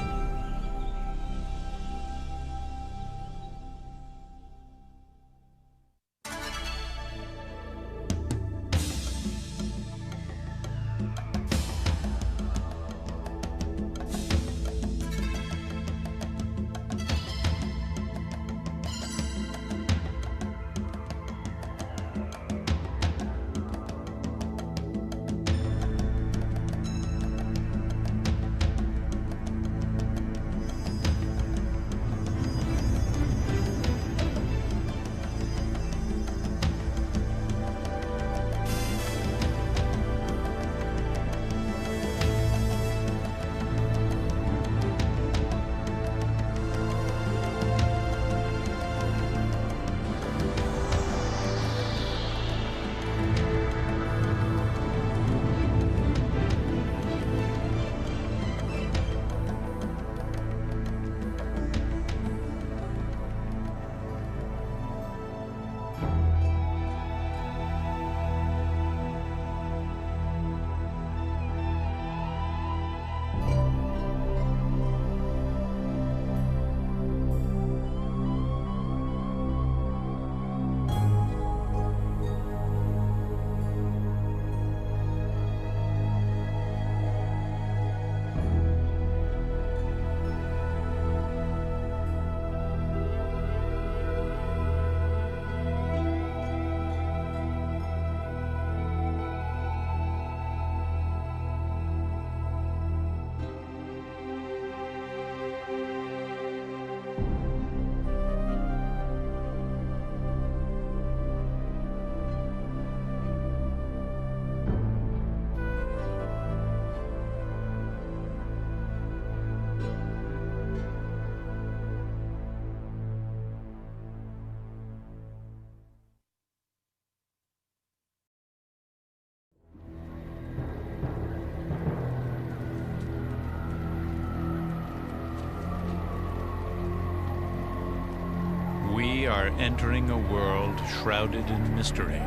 are entering a world shrouded in mystery,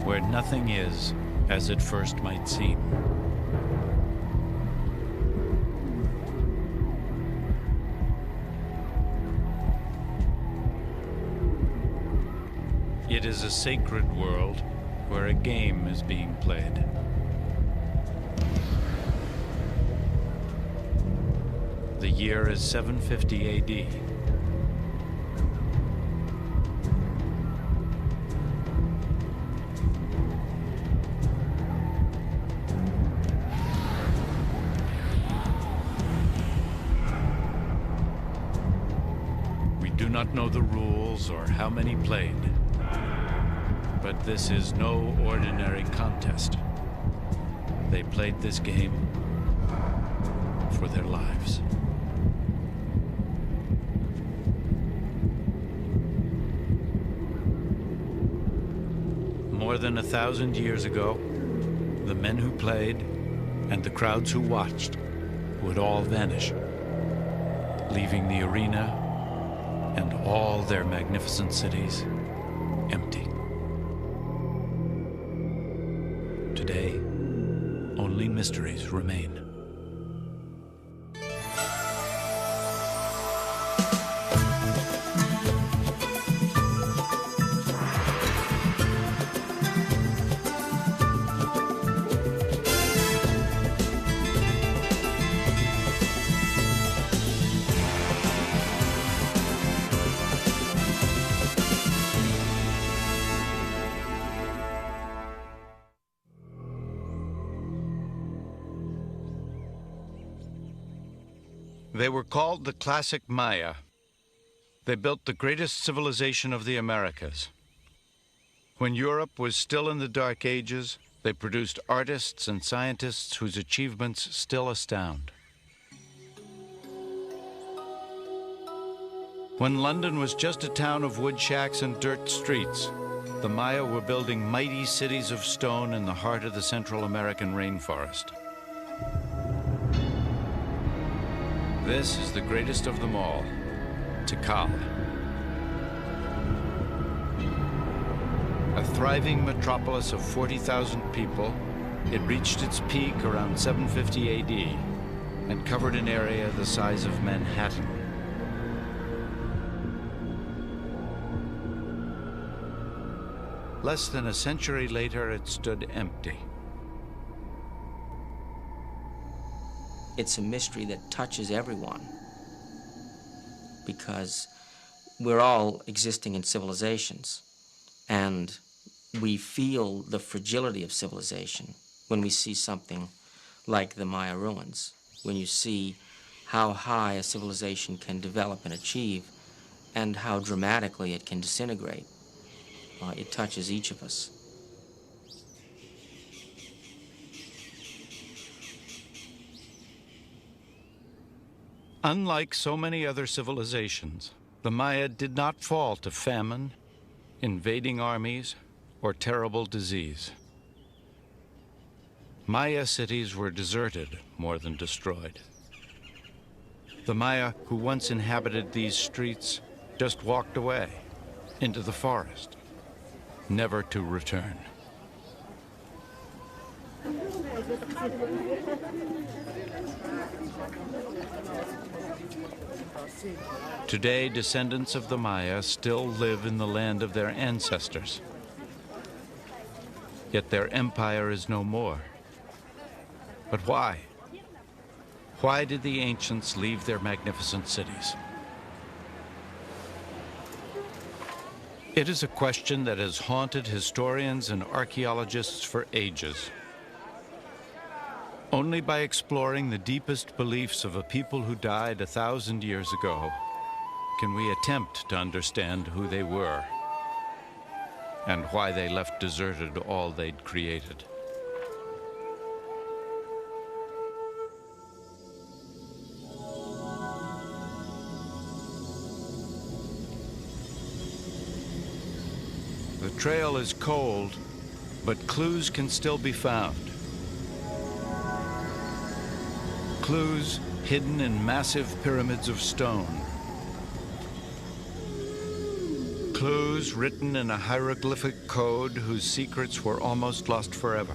where nothing is as it first might seem. It is a sacred world where a game is being played. The year is 750 AD. We do not know the rules or how many played. But this is no ordinary contest. They played this game for their lives. More than 1,000 years ago, the men who played and the crowds who watched would all vanish, leaving the arena and all their magnificent cities empty. Today, only mysteries remain. They were called the classic Maya. They built the greatest civilization of the Americas. When Europe was still in the Dark Ages, they produced artists and scientists whose achievements still astound. When London was just a town of wood shacks and dirt streets, the Maya were building mighty cities of stone in the heart of the Central American rainforest. This is the greatest of them all, Tikal. A thriving metropolis of 40,000 people, it reached its peak around 750 AD and covered an area the size of Manhattan. Less than a century later, it stood empty. It's a mystery that touches everyone because we're all existing in civilizations and we feel the fragility of civilization when we see something like the Maya ruins, when you see how high a civilization can develop and achieve and how dramatically it can disintegrate. It touches each of us. Unlike so many other civilizations, the Maya did not fall to famine, invading armies, or terrible disease. Maya cities were deserted more than destroyed. The Maya who once inhabited these streets just walked away into the forest, never to return. Today, descendants of the Maya still live in the land of their ancestors. Yet their empire is no more. But why? Why did the ancients leave their magnificent cities? It is a question that has haunted historians and archaeologists for ages. Only by exploring the deepest beliefs of a people who died 1,000 years ago can we attempt to understand who they were and why they left deserted all they'd created. The trail is cold, but clues can still be found. Clues hidden in massive pyramids of stone. Clues written in a hieroglyphic code whose secrets were almost lost forever.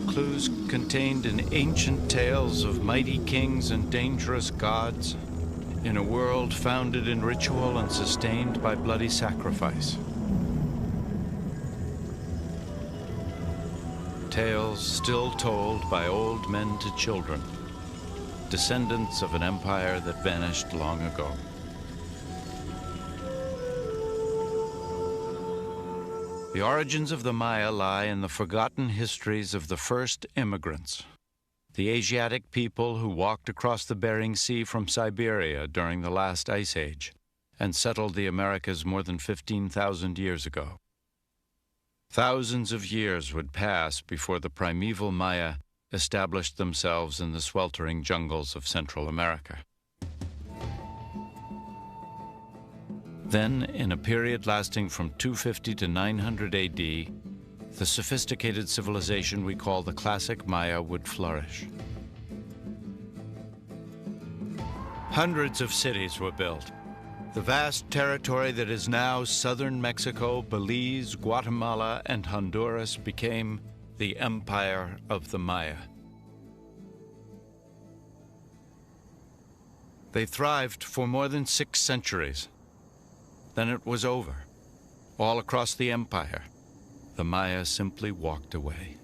Clues contained in ancient tales of mighty kings and dangerous gods, in a world founded in ritual and sustained by bloody sacrifice. Tales still told by old men to children, descendants of an empire that vanished long ago. The origins of the Maya lie in the forgotten histories of the first immigrants, the Asiatic people who walked across the Bering Sea from Siberia during the last ice age and settled the Americas more than 15,000 years ago. Thousands of years would pass before the primeval Maya established themselves in the sweltering jungles of Central America. Then, in a period lasting from 250 to 900 AD, the sophisticated civilization we call the classic Maya would flourish. Hundreds of cities were built. The vast territory that is now southern Mexico, Belize, Guatemala, and Honduras became the empire of the Maya. They thrived for more than 6 centuries. Then it was over. All across the empire, the Maya simply walked away.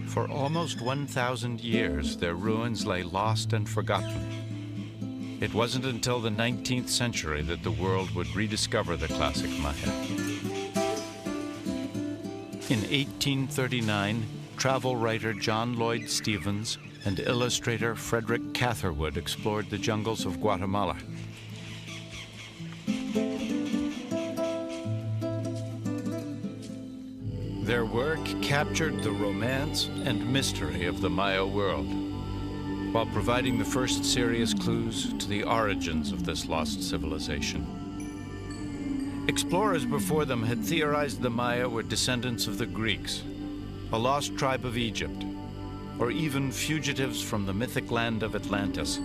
For almost 1,000 years, their ruins lay lost and forgotten. It wasn't until the 19th century that the world would rediscover the classic Maya. In 1839, travel writer John Lloyd Stephens and illustrator Frederick Catherwood explored the jungles of Guatemala. Their work captured the romance and mystery of the Maya world, while providing the first serious clues to the origins of this lost civilization. Explorers before them had theorized the Maya were descendants of the Greeks, a lost tribe of Egypt, or even fugitives from the mythic land of Atlantis.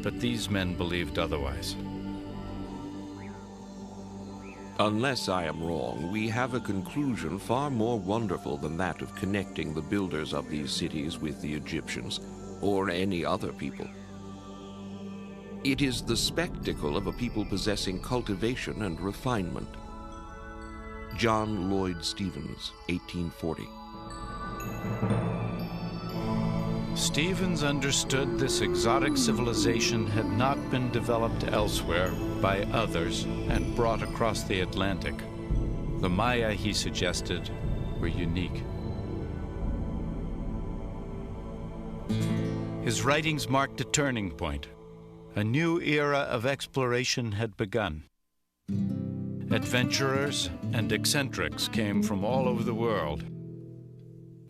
But these men believed otherwise. Unless I am wrong, we have a conclusion far more wonderful than that of connecting the builders of these cities with the Egyptians, or any other people. It is the spectacle of a people possessing cultivation and refinement. John Lloyd Stephens, 1840. Stephens understood this exotic civilization had not been developed elsewhere by others and brought across the Atlantic. The Maya, he suggested, were unique. His writings marked a turning point. A new era of exploration had begun. Adventurers and eccentrics came from all over the world.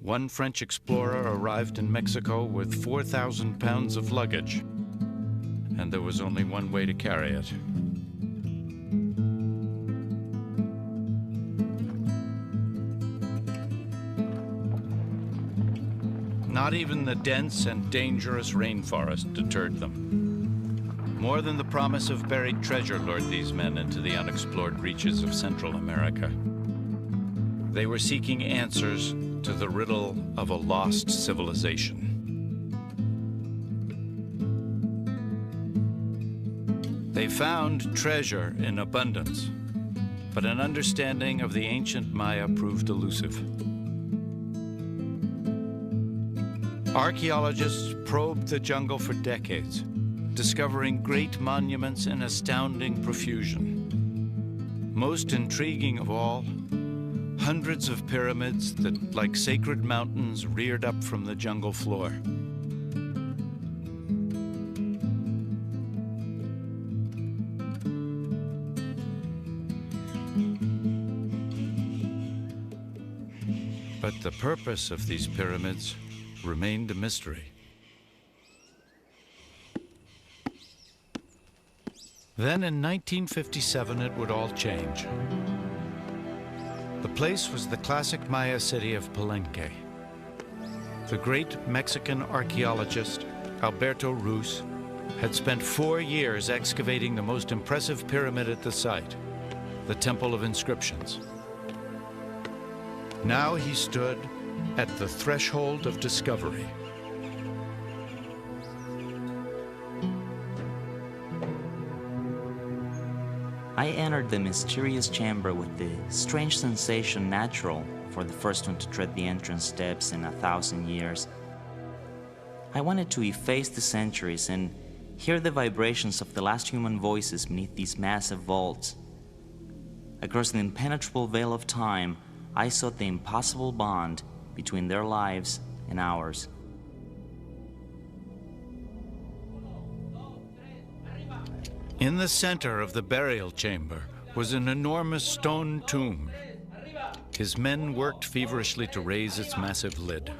One French explorer arrived in Mexico with 4,000 pounds of luggage, and there was only one way to carry it. Not even the dense and dangerous rainforest deterred them. More than the promise of buried treasure lured these men into the unexplored reaches of Central America. They were seeking answers to the riddle of a lost civilization. They found treasure in abundance, but an understanding of the ancient Maya proved elusive. Archaeologists probed the jungle for decades, discovering great monuments in astounding profusion. Most intriguing of all, hundreds of pyramids that, like sacred mountains, reared up from the jungle floor. But the purpose of these pyramids remained a mystery. Then in 1957, it would all change. The place was the classic Maya city of Palenque. The great Mexican archaeologist, Alberto Ruz, had spent 4 years excavating the most impressive pyramid at the site, the Temple of Inscriptions. Now he stood at the threshold of discovery. I entered the mysterious chamber with the strange sensation natural for the first one to tread the entrance steps in 1,000 years. I wanted to efface the centuries and hear the vibrations of the last human voices beneath these massive vaults. Across the impenetrable veil of time, I sought the impossible bond between their lives and ours. In the center of the burial chamber was an enormous stone tomb. His men worked feverishly to raise its massive lid.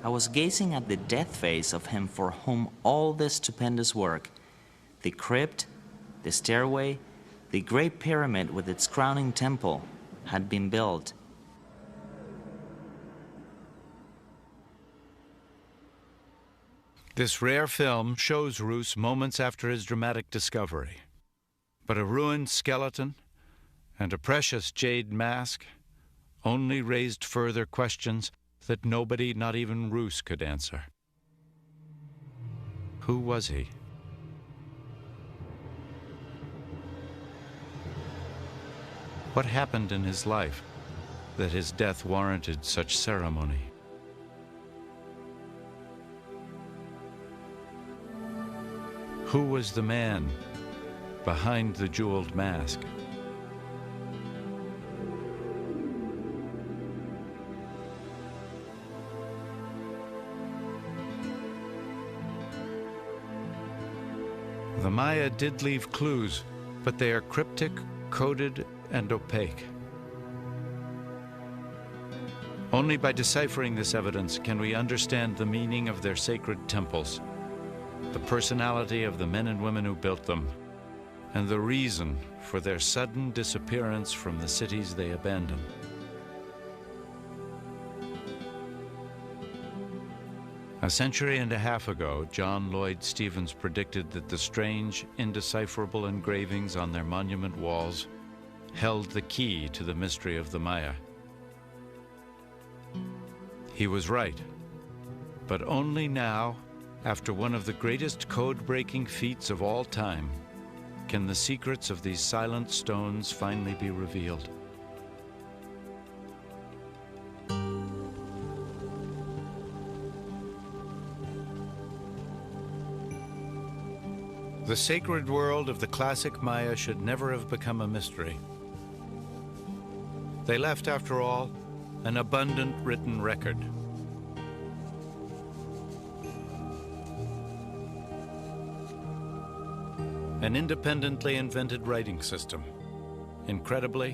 I was gazing at the death face of him for whom all this stupendous work, the crypt, the stairway, the great pyramid with its crowning temple, had been built. This rare film shows Rus moments after his dramatic discovery. But a ruined skeleton and a precious jade mask only raised further questions that nobody, not even Rus, could answer. Who was he? What happened in his life that his death warranted such ceremony? Who was the man behind the jeweled mask? The Maya did leave clues, but they are cryptic, coded, and opaque. Only by deciphering this evidence can we understand the meaning of their sacred temples, the personality of the men and women who built them, and the reason for their sudden disappearance from the cities they abandoned. A century and a half ago, John Lloyd Stevens predicted that the strange, indecipherable engravings on their monument walls held the key to the mystery of the Maya. He was right, but only now, after one of the greatest code-breaking feats of all time, can the secrets of these silent stones finally be revealed. The sacred world of the classic Maya should never have become a mystery. They left, after all, an abundant written record. An independently invented writing system. Incredibly,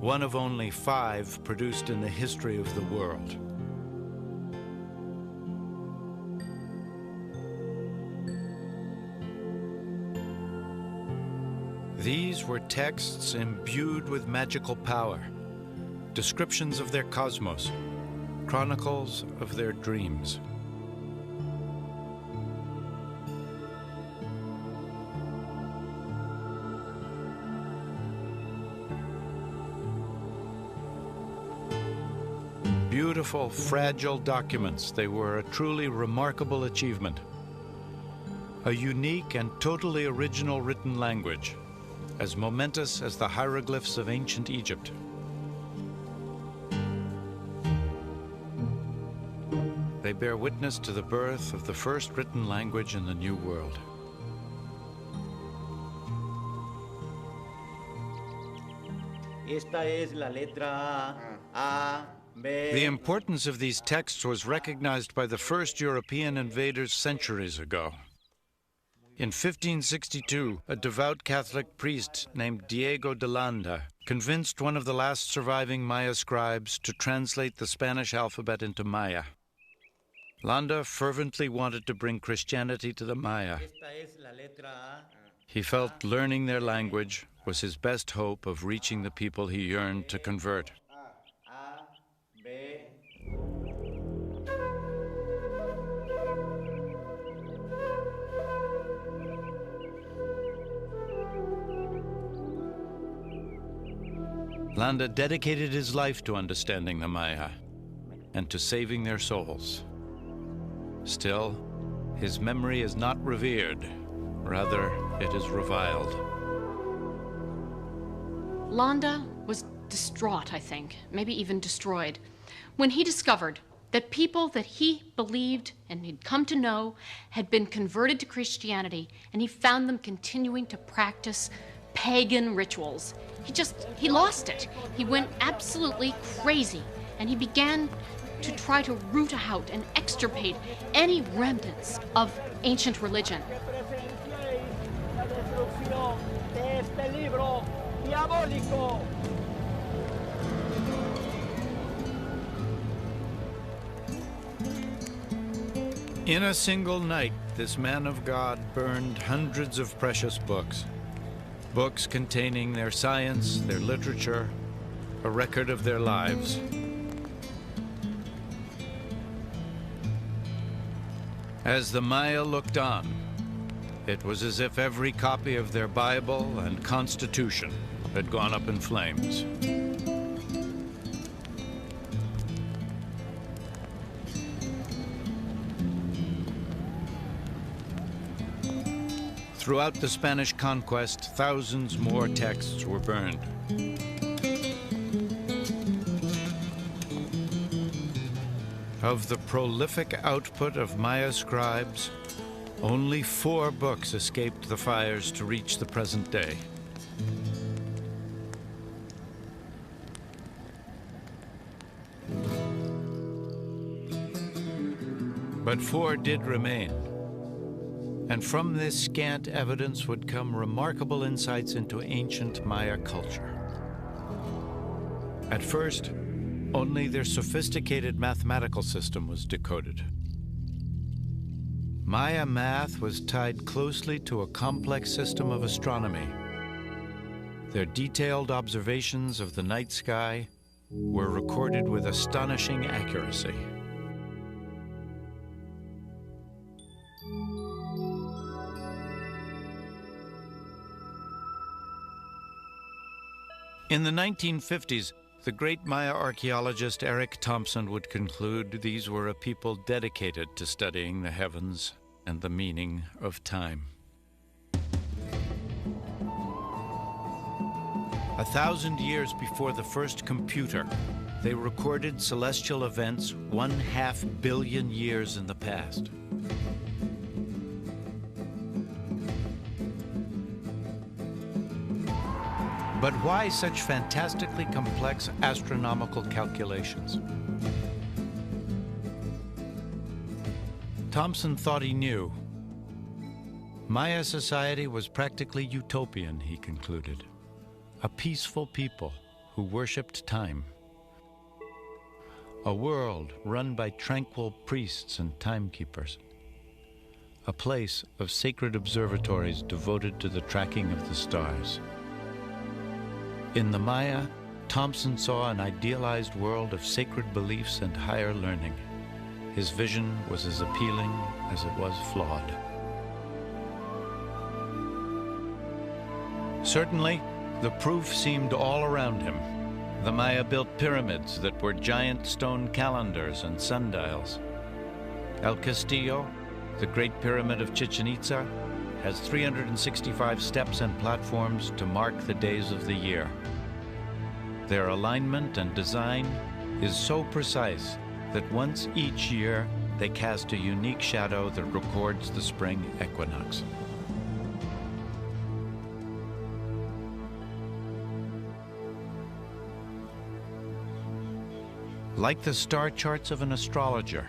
one of only 5 produced in the history of the world. These were texts imbued with magical power, descriptions of their cosmos, chronicles of their dreams. Beautiful, fragile documents, they were a truly remarkable achievement. A unique and totally original written language, as momentous as the hieroglyphs of ancient Egypt. They bear witness to the birth of the first written language in the New World. Esta es la letra A, B. The importance of these texts was recognized by the first European invaders centuries ago. In 1562, a devout Catholic priest named Diego de Landa convinced one of the last surviving Maya scribes to translate the Spanish alphabet into Maya. Landa fervently wanted to bring Christianity to the Maya. He felt learning their language was his best hope of reaching the people he yearned to convert. Landa dedicated his life to understanding the Maya and to saving their souls. Still, his memory is not revered. Rather, it is reviled. Landa was distraught, I think, maybe even destroyed, when he discovered that people that he believed and he'd come to know had been converted to Christianity, and he found them continuing to practice pagan rituals. He lost it. He went absolutely crazy, and he began to try to root out and extirpate any remnants of ancient religion. In a single night, this man of God burned hundreds of precious books. Books containing their science, their literature, a record of their lives. As the Maya looked on, it was as if every copy of their Bible and Constitution had gone up in flames. Throughout the Spanish conquest, thousands more texts were burned. Of the prolific output of Maya scribes, only 4 books escaped the fires to reach the present day. But 4 did remain. And from this scant evidence would come remarkable insights into ancient Maya culture. At first, only their sophisticated mathematical system was decoded. Maya math was tied closely to a complex system of astronomy. Their detailed observations of the night sky were recorded with astonishing accuracy. In the 1950s, the great Maya archaeologist Eric Thompson would conclude these were a people dedicated to studying the heavens and the meaning of time. 1,000 years before the first computer, they recorded celestial events 1/2 billion years in the past. But why such fantastically complex astronomical calculations? Thompson thought he knew. Maya society was practically utopian, he concluded. A peaceful people who worshipped time. A world run by tranquil priests and timekeepers. A place of sacred observatories devoted to the tracking of the stars. In the Maya, Thompson saw an idealized world of sacred beliefs and higher learning. His vision was as appealing as it was flawed. Certainly, the proof seemed all around him. The Maya built pyramids that were giant stone calendars and sundials. El Castillo, the Great Pyramid of Chichen Itza, has 365 steps and platforms to mark the days of the year. Their alignment and design is so precise that once each year they cast a unique shadow that records the spring equinox. Like the star charts of an astrologer,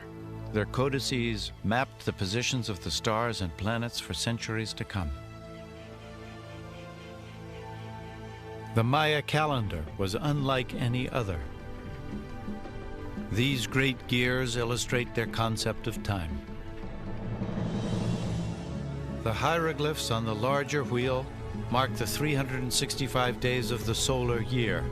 their codices mapped the positions of the stars and planets for centuries to come. The Maya calendar was unlike any other. These great gears illustrate their concept of time. The hieroglyphs on the larger wheel mark the 365 days of the solar year.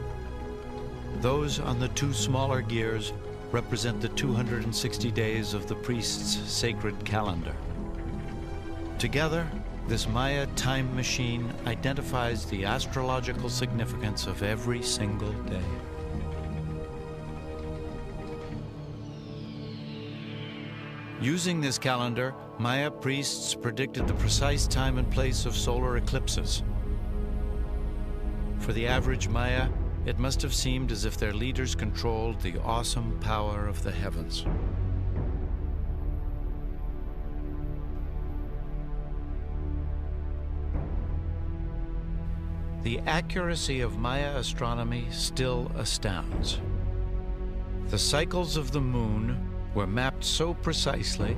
Those on the two smaller gears represent the 260 days of the priest's sacred calendar. Together, this Maya time machine identifies the astrological significance of every single day. Using this calendar, Maya priests predicted the precise time and place of solar eclipses. For the average Maya, it must have seemed as if their leaders controlled the awesome power of the heavens. The accuracy of Maya astronomy still astounds. The cycles of the moon were mapped so precisely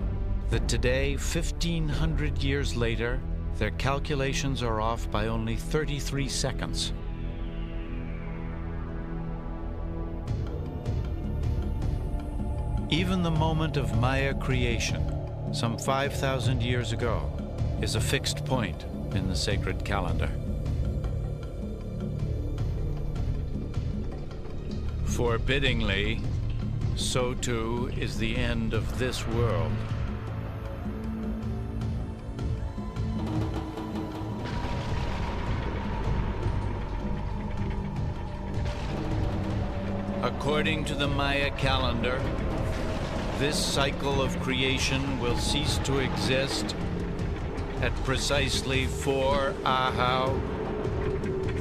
that today, 1,500 years later, their calculations are off by only 33 seconds. Even the moment of Maya creation, some 5,000 years ago, is a fixed point in the sacred calendar. Forbiddingly, so too is the end of this world. According to the Maya calendar, this cycle of creation will cease to exist at precisely 4 Ahau,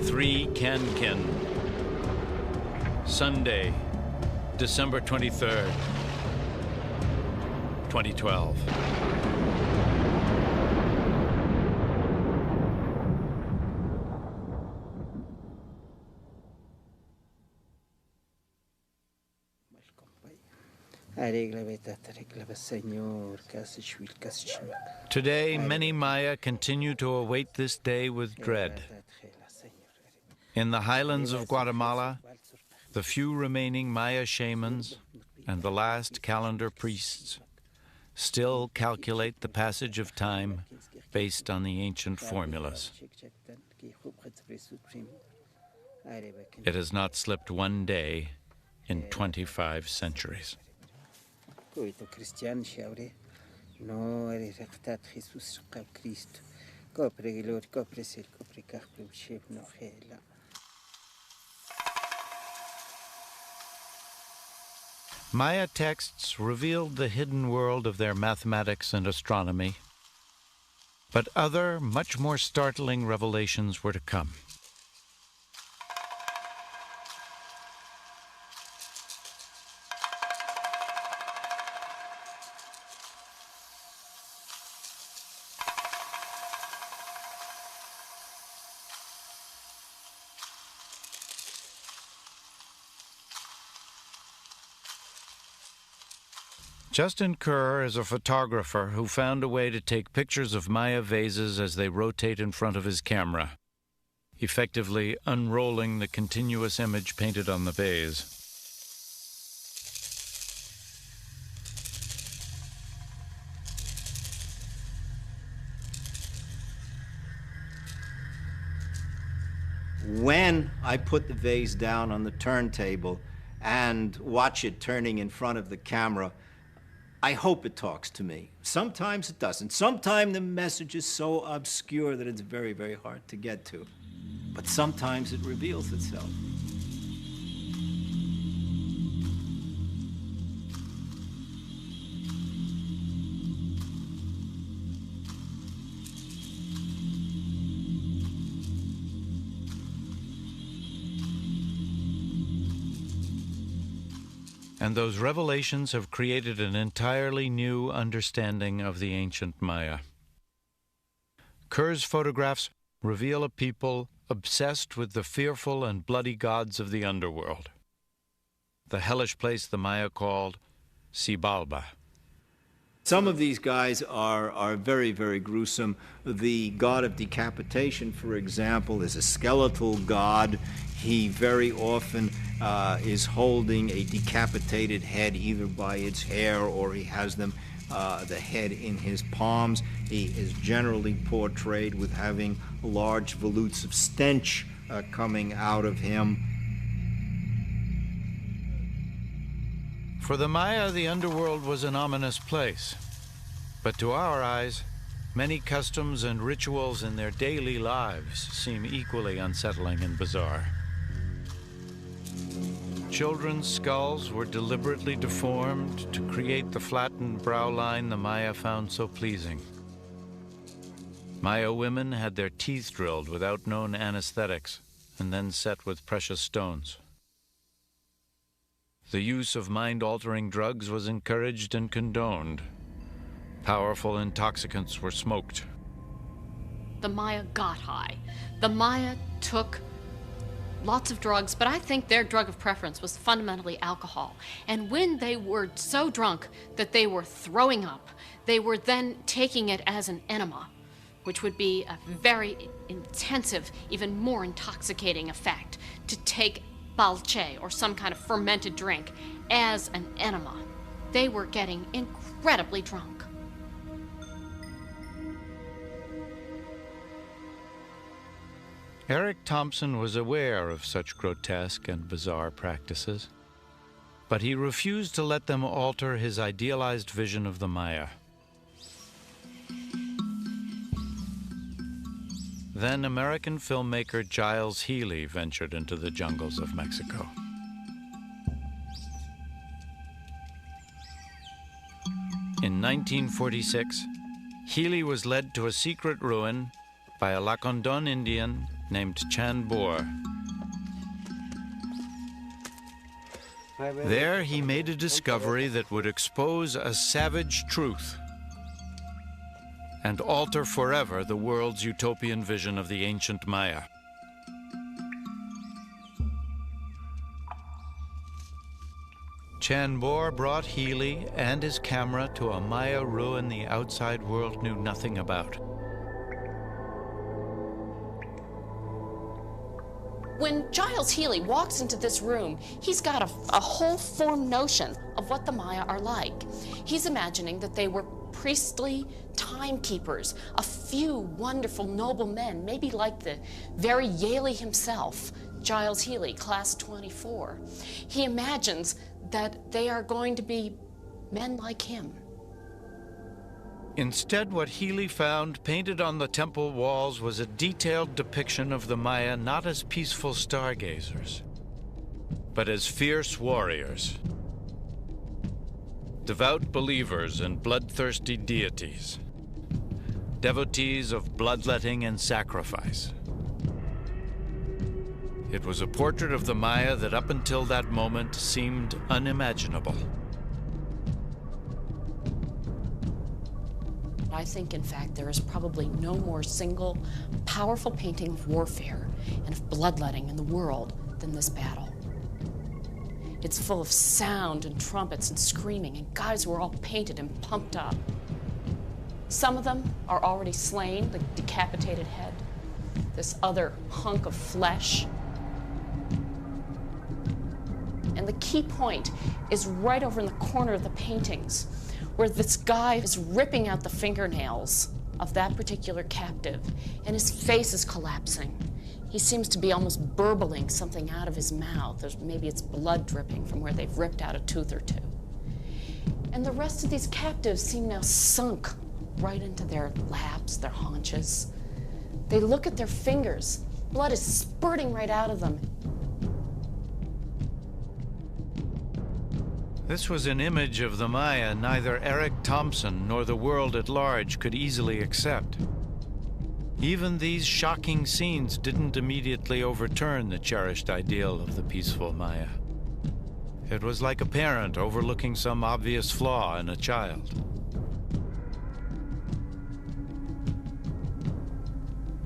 3 Kankin, Sunday, December 23rd, 2012. Today, many Maya continue to await this day with dread. In the highlands of Guatemala, the few remaining Maya shamans and the last calendar priests still calculate the passage of time based on the ancient formulas. It has not slipped one day in 25 centuries. Maya texts revealed the hidden world of their mathematics and astronomy, but other, much more startling revelations were to come. Justin Kerr is a photographer who found a way to take pictures of Maya vases as they rotate in front of his camera, effectively unrolling the continuous image painted on the vase. When I put the vase down on the turntable and watch it turning in front of the camera, I hope it talks to me. Sometimes it doesn't. Sometimes the message is so obscure that it's very, very hard to get to. But sometimes it reveals itself. And those revelations have created an entirely new understanding of the ancient Maya. Kerr's photographs reveal a people obsessed with the fearful and bloody gods of the underworld, the hellish place the Maya called Xibalba. Some of these guys are very, very gruesome. The god of decapitation, for example, is a skeletal god. He very often is holding a decapitated head either by its hair or he has them the head in his palms. He is generally portrayed with having large volutes of stench coming out of him. For the Maya, the underworld was an ominous place. But to our eyes, many customs and rituals in their daily lives seem equally unsettling and bizarre. Children's skulls were deliberately deformed to create the flattened brow line the Maya found so pleasing. Maya women had their teeth drilled without known anesthetics and then set with precious stones. The use of mind-altering drugs was encouraged and condoned. Powerful intoxicants were smoked. The Maya got high. The Maya took lots of drugs, but I think their drug of preference was fundamentally alcohol. And when they were so drunk that they were throwing up, they were then taking it as an enema, which would be a very intensive, even more intoxicating effect, to take balche, or some kind of fermented drink, as an enema. They were getting incredibly drunk. Eric Thompson was aware of such grotesque and bizarre practices, but he refused to let them alter his idealized vision of the Maya. Then American filmmaker Giles Healy ventured into the jungles of Mexico. In 1946, Healy was led to a secret ruin by a Lacandon Indian named Chan Boer. There he made a discovery that would expose a savage truth and alter forever the world's utopian vision of the ancient Maya. Chan Boer brought Healy and his camera to a Maya ruin the outside world knew nothing about. When Giles Healy walks into this room, he's got a whole formed notion of what the Maya are like. He's imagining that they were priestly timekeepers, a few wonderful noble men, maybe like the very Yaley himself, Giles Healy, class 24. He imagines that they are going to be men like him. Instead, what Healy found painted on the temple walls was a detailed depiction of the Maya not as peaceful stargazers, but as fierce warriors, devout believers and bloodthirsty deities, devotees of bloodletting and sacrifice. It was a portrait of the Maya that up until that moment seemed unimaginable. I think, in fact, there is probably no more single powerful painting of warfare and of bloodletting in the world than this battle. It's full of sound and trumpets and screaming and guys who are all painted and pumped up. Some of them are already slain, the decapitated head, this other hunk of flesh. And the key point is right over in the corner of the paintings, where this guy is ripping out the fingernails of that particular captive, and his face is collapsing. He seems to be almost burbling something out of his mouth. Maybe it's blood dripping from where they've ripped out a tooth or two. And the rest of these captives seem now sunk right into their laps, their haunches. They look at their fingers. Blood is spurting right out of them. This was an image of the Maya neither Eric Thompson nor the world at large could easily accept. Even these shocking scenes didn't immediately overturn the cherished ideal of the peaceful Maya. It was like a parent overlooking some obvious flaw in a child.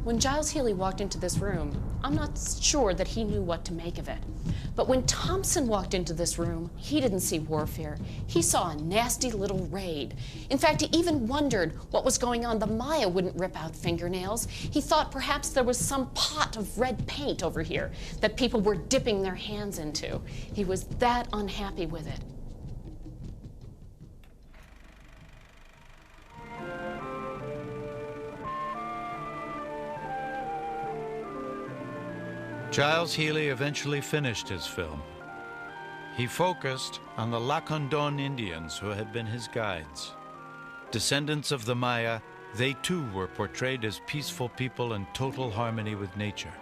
When Giles Healy walked into this room, I'm not sure that he knew what to make of it. But when Thompson walked into this room, he didn't see warfare. He saw a nasty little raid. In fact, he even wondered what was going on. The Maya wouldn't rip out fingernails. He thought perhaps there was some pot of red paint over here that people were dipping their hands into. He was that unhappy with it. Giles Healy eventually finished his film. He focused on the Lacandon Indians who had been his guides. Descendants of the Maya, they too were portrayed as peaceful people in total harmony with nature.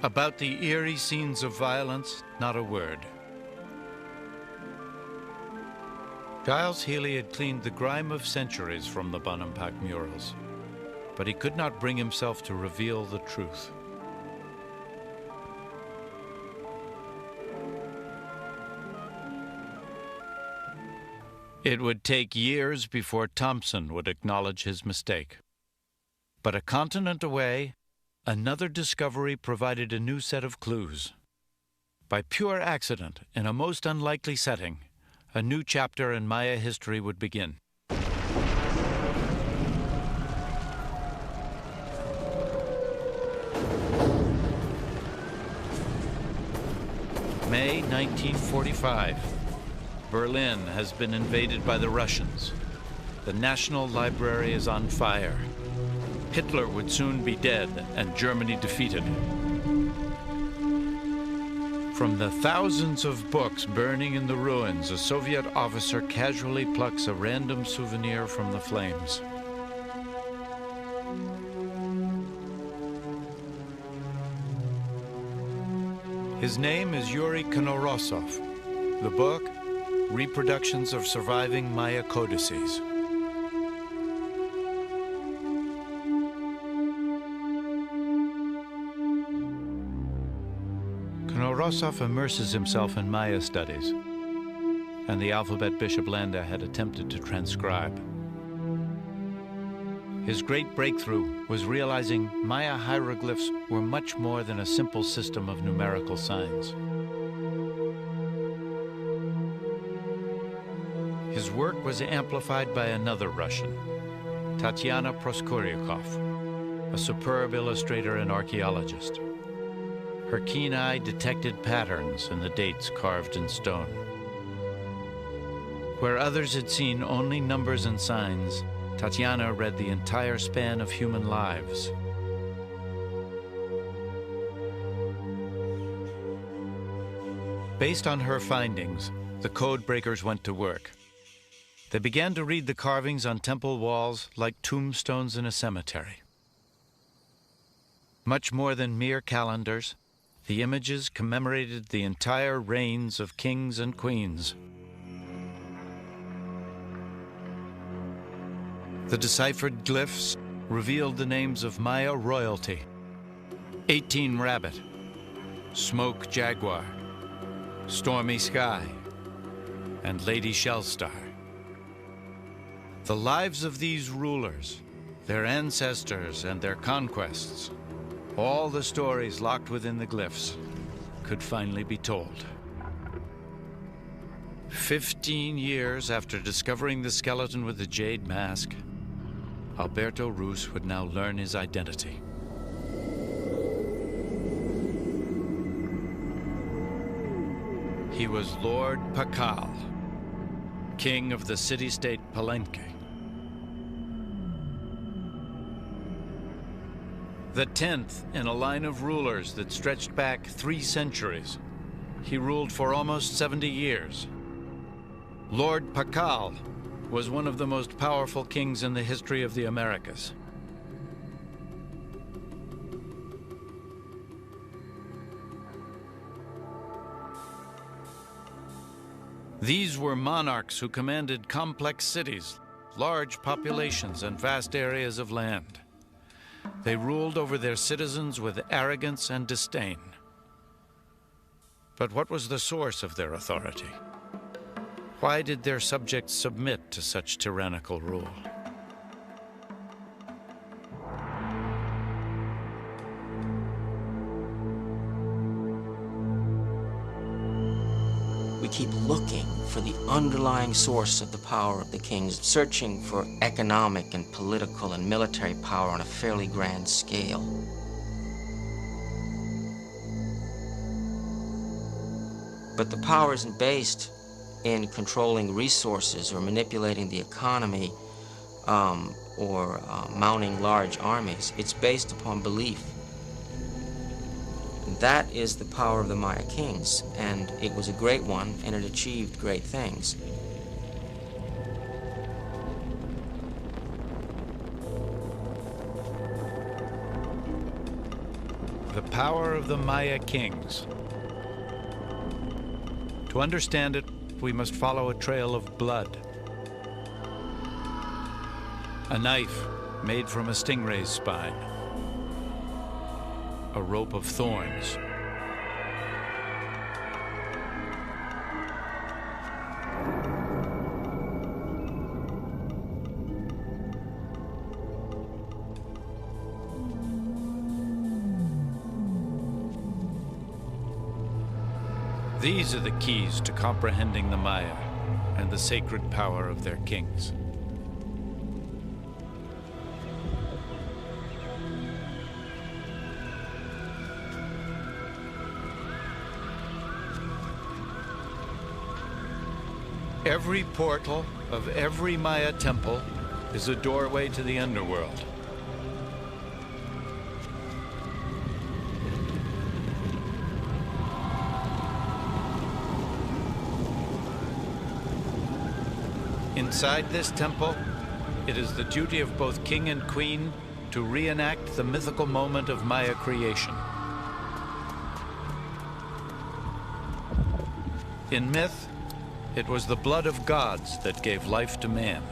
About the eerie scenes of violence, not a word. Giles Healy had cleaned the grime of centuries from the Bonampak murals, but he could not bring himself to reveal the truth. It would take years before Thompson would acknowledge his mistake. But a continent away, another discovery provided a new set of clues. By pure accident, in a most unlikely setting, a new chapter in Maya history would begin. May 1945. Berlin has been invaded by the Russians. The National Library is on fire. Hitler would soon be dead and Germany defeated. From the thousands of books burning in the ruins, a Soviet officer casually plucks a random souvenir from the flames. His name is Yuri Konorosov. The book, Reproductions of Surviving Maya Codices. Konorosov immerses himself in Maya studies and the alphabet Bishop Landa had attempted to transcribe. His great breakthrough was realizing Maya hieroglyphs were much more than a simple system of numerical signs. His work was amplified by another Russian, Tatyana Proskoryakov, a superb illustrator and archaeologist. Her keen eye detected patterns in the dates carved in stone. Where others had seen only numbers and signs, Tatyana read the entire span of human lives. Based on her findings, the code breakers went to work. They began to read the carvings on temple walls like tombstones in a cemetery. Much more than mere calendars, the images commemorated the entire reigns of kings and queens. The deciphered glyphs revealed the names of Maya royalty: 18 Rabbit, Smoke Jaguar, Stormy Sky, and Lady Shellstar. The lives of these rulers, their ancestors and their conquests, all the stories locked within the glyphs, could finally be told. 15 years after discovering the skeleton with the jade mask, Alberto Rus would now learn his identity. He was Lord Pakal, king of the city-state Palenque. The 10th in a line of rulers that stretched back 3 centuries. He ruled for almost 70 years. Lord Pakal was one of the most powerful kings in the history of the Americas. These were monarchs who commanded complex cities, large populations, and vast areas of land. They ruled over their citizens with arrogance and disdain. But what was the source of their authority? Why did their subjects submit to such tyrannical rule? We keep looking for the underlying source of the power of the kings, searching for economic and political and military power on a fairly grand scale. But the power isn't based in controlling resources or manipulating the economy or mounting large armies. It's based upon belief. That is the power of the Maya kings, and it was a great one, and it achieved great things. The power of the Maya kings. To understand it, we must follow a trail of blood. A knife made from a stingray's spine. A rope of thorns. These are the keys to comprehending the Maya and the sacred power of their kings. Every portal of every Maya temple is a doorway to the underworld. Inside this temple, it is the duty of both king and queen to reenact the mythical moment of Maya creation. In myth, it was the blood of gods that gave life to man.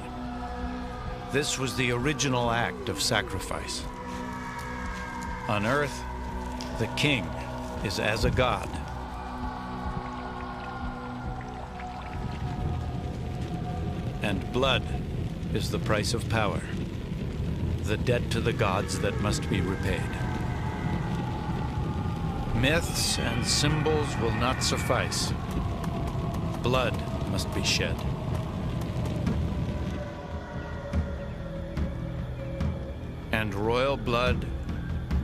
This was the original act of sacrifice. On earth, the king is as a god. And blood is the price of power, the debt to the gods that must be repaid. Myths and symbols will not suffice. Blood must be shed. And royal blood,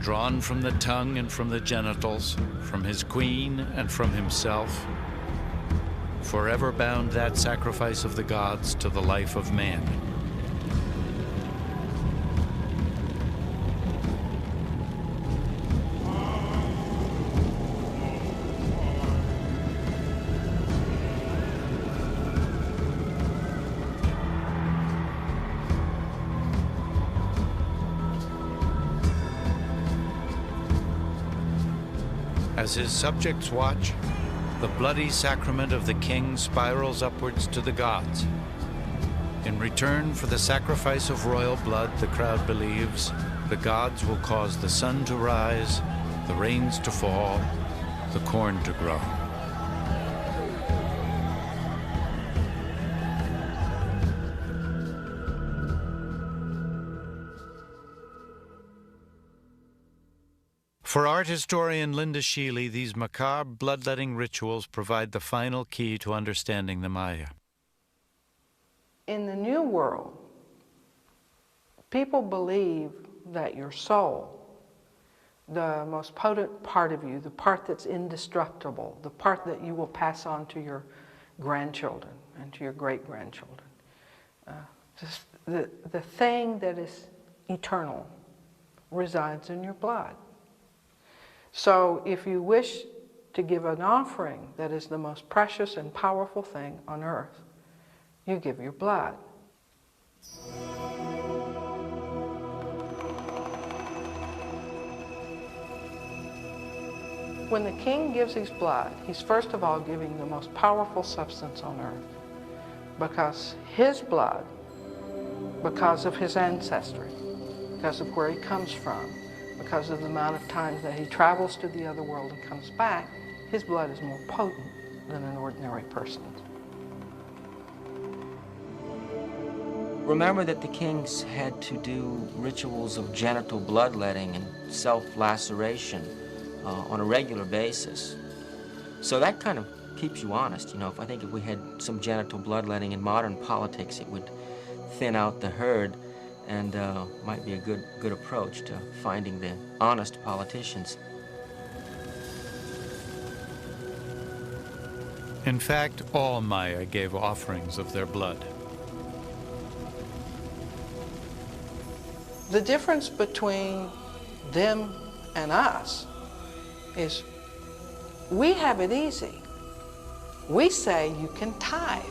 drawn from the tongue and from the genitals, from his queen and from himself, forever bound that sacrifice of the gods to the life of man. As his subjects watch, the bloody sacrament of the king spirals upwards to the gods. In return for the sacrifice of royal blood, the crowd believes, the gods will cause the sun to rise, the rains to fall, the corn to grow. For art historian Linda Sheely, these macabre bloodletting rituals provide the final key to understanding the Maya. In the New World, people believe that your soul, the most potent part of you, the part that's indestructible, the part that you will pass on to your grandchildren and to your great-grandchildren, the thing that is eternal resides in your blood. So if you wish to give an offering that is the most precious and powerful thing on earth, you give your blood. When the king gives his blood, he's first of all giving the most powerful substance on earth, because his blood, because of his ancestry, because of where he comes from, because of the amount of times that he travels to the other world and comes back, his blood is more potent than an ordinary person's. remember that the kings had to do rituals of genital bloodletting and self-laceration on a regular basis. So that kind of keeps you honest, you know. I think if we had some genital bloodletting in modern politics, it would thin out the herd and might be a good approach to finding the honest politicians. In fact, all Maya gave offerings of their blood. The difference between them and us is we have it easy. We say you can tithe.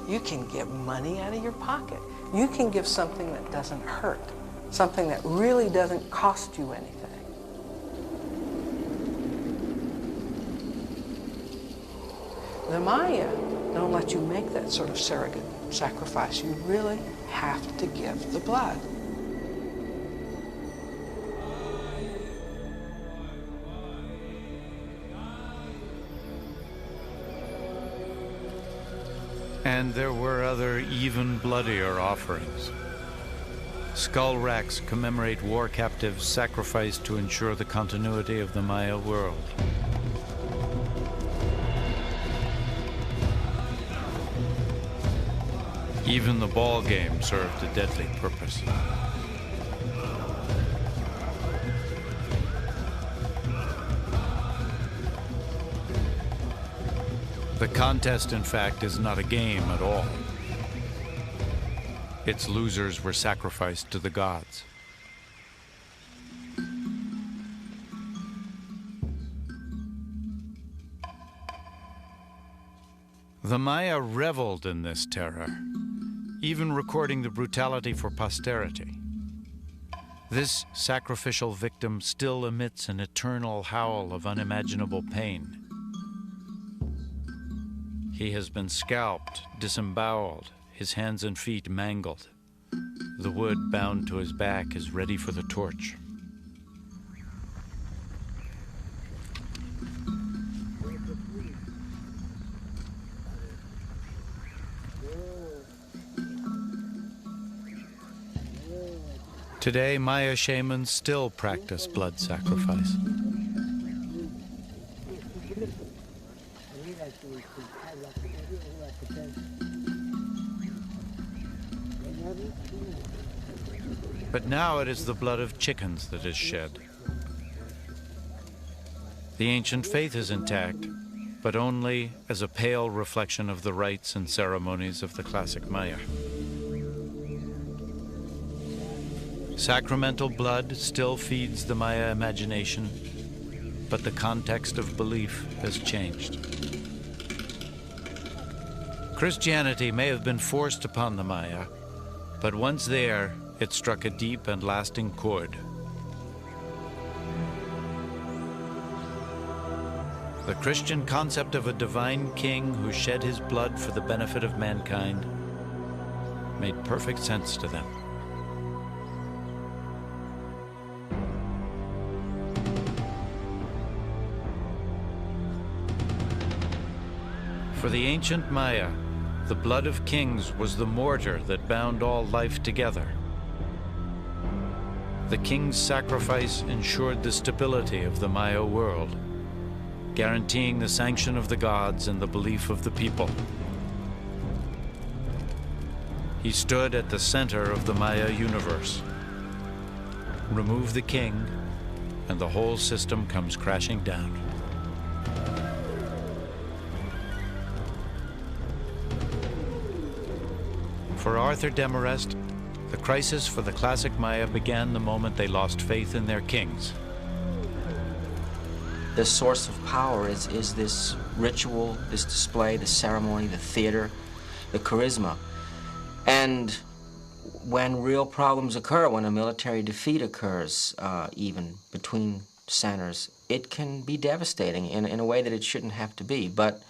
You can give money out of your pocket. You can give something that doesn't hurt, something that really doesn't cost you anything. The Maya don't let you make that sort of surrogate sacrifice. You really have to give the blood. And there were other even bloodier offerings. Skull racks commemorate war captives sacrificed to ensure the continuity of the Maya world. Even the ball game served a deadly purpose. The contest, in fact, is not a game at all. Its losers were sacrificed to the gods. The Maya reveled in this terror, even recording the brutality for posterity. This sacrificial victim still emits an eternal howl of unimaginable pain. He has been scalped, disemboweled, his hands and feet mangled. The wood bound to his back is ready for the torch. Today, Maya shamans still practice blood sacrifice. But now it is the blood of chickens that is shed. The ancient faith is intact, but only as a pale reflection of the rites and ceremonies of the classic Maya. Sacramental blood still feeds the Maya imagination, but the context of belief has changed. Christianity may have been forced upon the Maya, but once there, it struck a deep and lasting chord. The Christian concept of a divine king who shed his blood for the benefit of mankind made perfect sense to them. For the ancient Maya, the blood of kings was the mortar that bound all life together. The king's sacrifice ensured the stability of the Maya world, guaranteeing the sanction of the gods and the belief of the people. He stood at the center of the Maya universe. Remove the king, and the whole system comes crashing down. For Arthur Demarest, the crisis for the classic Maya began the moment they lost faith in their kings. The source of power is this ritual, this display, the ceremony, the theater, the charisma. And when real problems occur, when a military defeat occurs, even between centers, it can be devastating in a way that it shouldn't have to be. But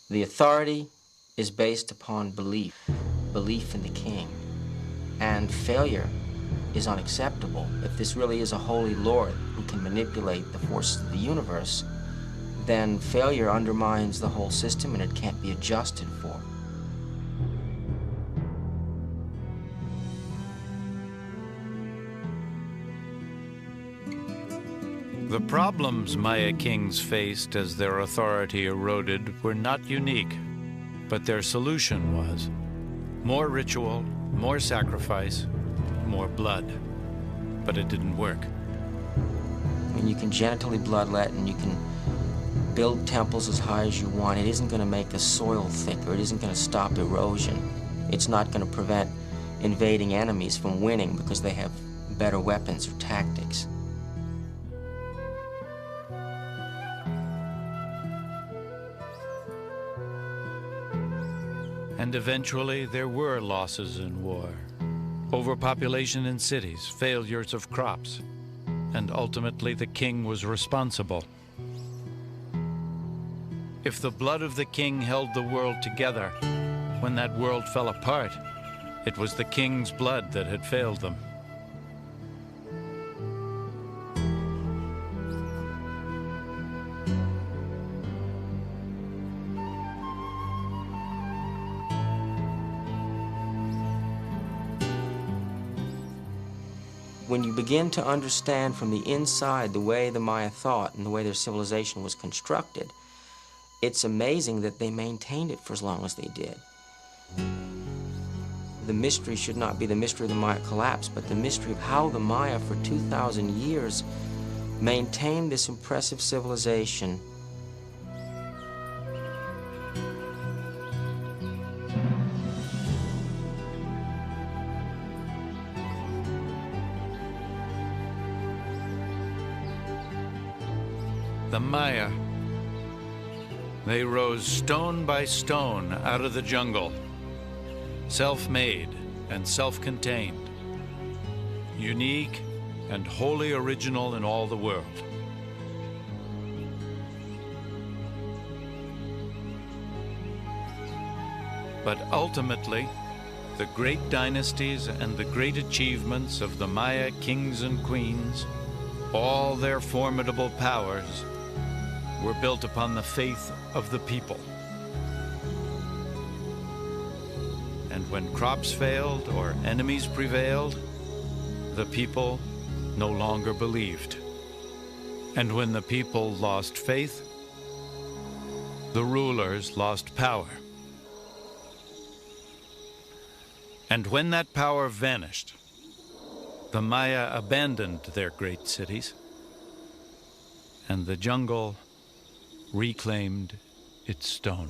the authority is based upon belief in the king. And failure is unacceptable. If this really is a holy lord who can manipulate the forces of the universe, then failure undermines the whole system and it can't be adjusted for. The problems Maya kings faced as their authority eroded were not unique, but their solution was more ritual, more sacrifice, more blood. But it didn't work. I mean, you can genitally bloodlet and you can build temples as high as you want. It isn't going to make the soil thicker. It isn't going to stop erosion. It's not going to prevent invading enemies from winning because they have better weapons or tactics. And eventually there were losses in war. Overpopulation in cities, failures of crops, and ultimately the king was responsible. If the blood of the king held the world together, when that world fell apart, it was the king's blood that had failed them. When you begin to understand from the inside the way the Maya thought and the way their civilization was constructed, it's amazing that they maintained it for as long as they did. The mystery should not be the mystery of the Maya collapse, but the mystery of how the Maya for 2,000 years maintained this impressive civilization. The Maya, they rose stone by stone out of the jungle, self-made and self-contained, unique and wholly original in all the world. But ultimately, the great dynasties and the great achievements of the Maya kings and queens, all their formidable powers, were built upon the faith of the people. And when crops failed or enemies prevailed, the people no longer believed. And when the people lost faith, the rulers lost power. And when that power vanished, the Maya abandoned their great cities, and the jungle reclaimed its stone.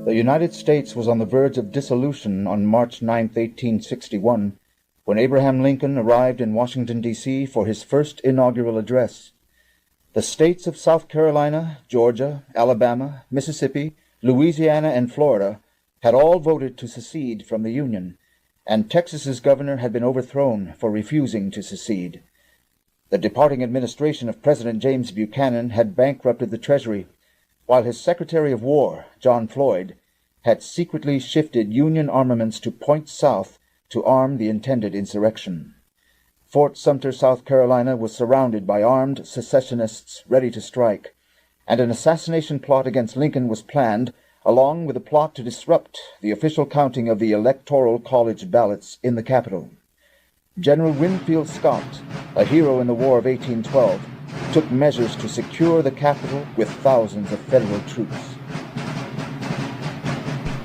The United States was on the verge of dissolution on March 9, 1861, when Abraham Lincoln arrived in Washington, D.C. for his first inaugural address. The states of South Carolina, Georgia, Alabama, Mississippi, Louisiana, and Florida had all voted to secede from the Union, and Texas's governor had been overthrown for refusing to secede. The departing administration of President James Buchanan had bankrupted the Treasury, while his Secretary of War, John Floyd, had secretly shifted Union armaments to points south to arm the intended insurrection. Fort Sumter, South Carolina, was surrounded by armed secessionists ready to strike, and an assassination plot against Lincoln was planned, along with a plot to disrupt the official counting of the Electoral College ballots in the capital. General Winfield Scott, a hero in the War of 1812, took measures to secure the capital with thousands of federal troops.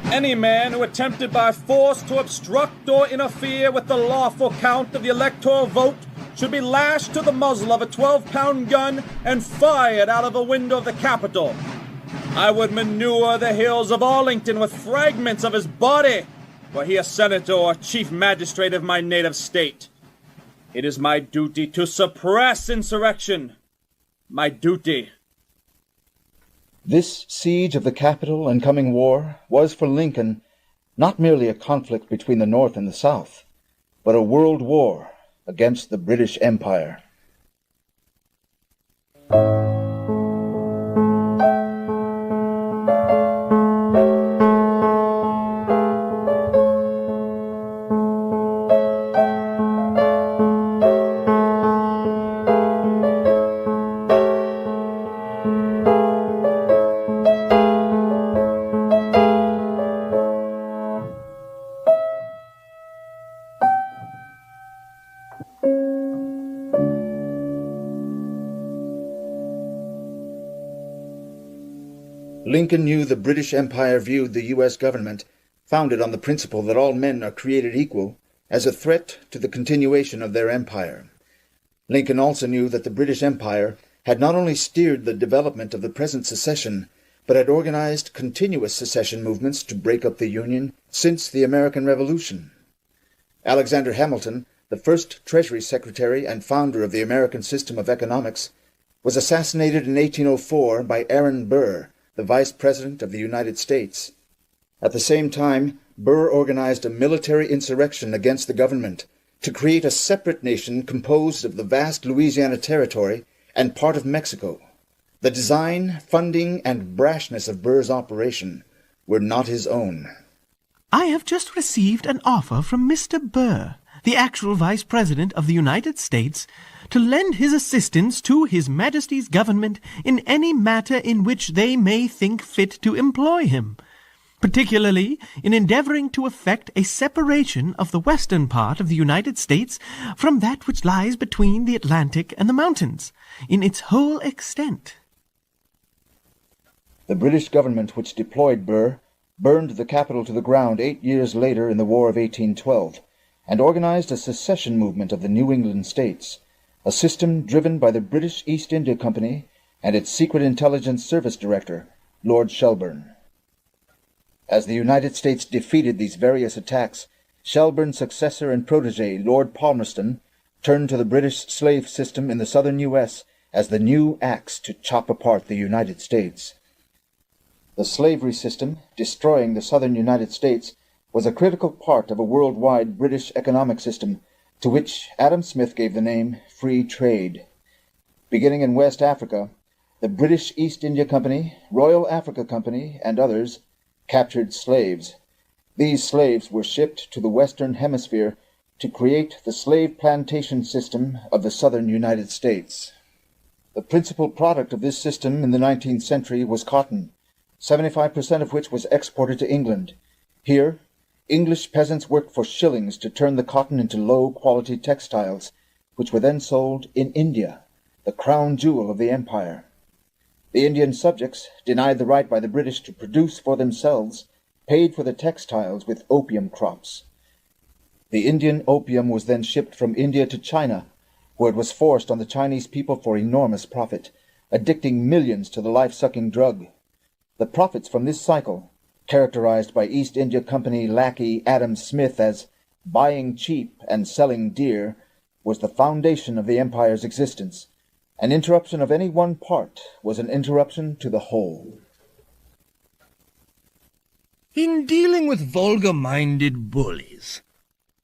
Any man who attempted by force to obstruct or interfere with the lawful count of the electoral vote should be lashed to the muzzle of a 12-pound gun and fired out of a window of the Capitol. I would manure the hills of Arlington with fragments of his body, were he a senator or chief magistrate of my native state. It is my duty to suppress insurrection. My duty. This siege of the Capitol and coming war was for Lincoln not merely a conflict between the North and the South, but a world war against the British Empire. Lincoln knew the British Empire viewed the U.S. government, founded on the principle that all men are created equal, as a threat to the continuation of their empire. Lincoln also knew that the British Empire had not only steered the development of the present secession, but had organized continuous secession movements to break up the Union since the American Revolution. Alexander Hamilton, the first Treasury Secretary and founder of the American system of economics, was assassinated in 1804 by Aaron Burr, the Vice President of the United States. At the same time, Burr organized a military insurrection against the government to create a separate nation composed of the vast Louisiana Territory and part of Mexico. The design, funding, and brashness of Burr's operation were not his own. I have just received an offer from Mr. Burr, the actual Vice President of the United States, to lend his assistance to His Majesty's government in any matter in which they may think fit to employ him, particularly in endeavoring to effect a separation of the western part of the United States from that which lies between the Atlantic and the mountains, in its whole extent. The British government which deployed Burr burned the capital to the ground 8 years later in the War of 1812, and organized a secession movement of the New England states, a system driven by the British East India Company and its Secret Intelligence Service Director, Lord Shelburne. As the United States defeated these various attacks, Shelburne's successor and protege, Lord Palmerston, turned to the British slave system in the southern U.S. as the new axe to chop apart the United States. The slavery system, destroying the southern United States, was a critical part of a worldwide British economic system to which Adam Smith gave the name free trade. Beginning in West Africa, the British East India Company, Royal Africa Company, and others captured slaves. These slaves were shipped to the Western Hemisphere to create the slave plantation system of the southern United States. The principal product of this system in the 19th century was cotton, 75% of which was exported to England. Here, English peasants worked for shillings to turn the cotton into low-quality textiles, which were then sold in India, the crown jewel of the empire. The Indian subjects, denied the right by the British to produce for themselves, paid for the textiles with opium crops. The Indian opium was then shipped from India to China, where it was forced on the Chinese people for enormous profit, addicting millions to the life-sucking drug. The profits from this cycle, characterized by East India Company lackey Adam Smith as buying cheap and selling dear, was the foundation of the empire's existence. An interruption of any one part was an interruption to the whole. In dealing with vulgar-minded bullies,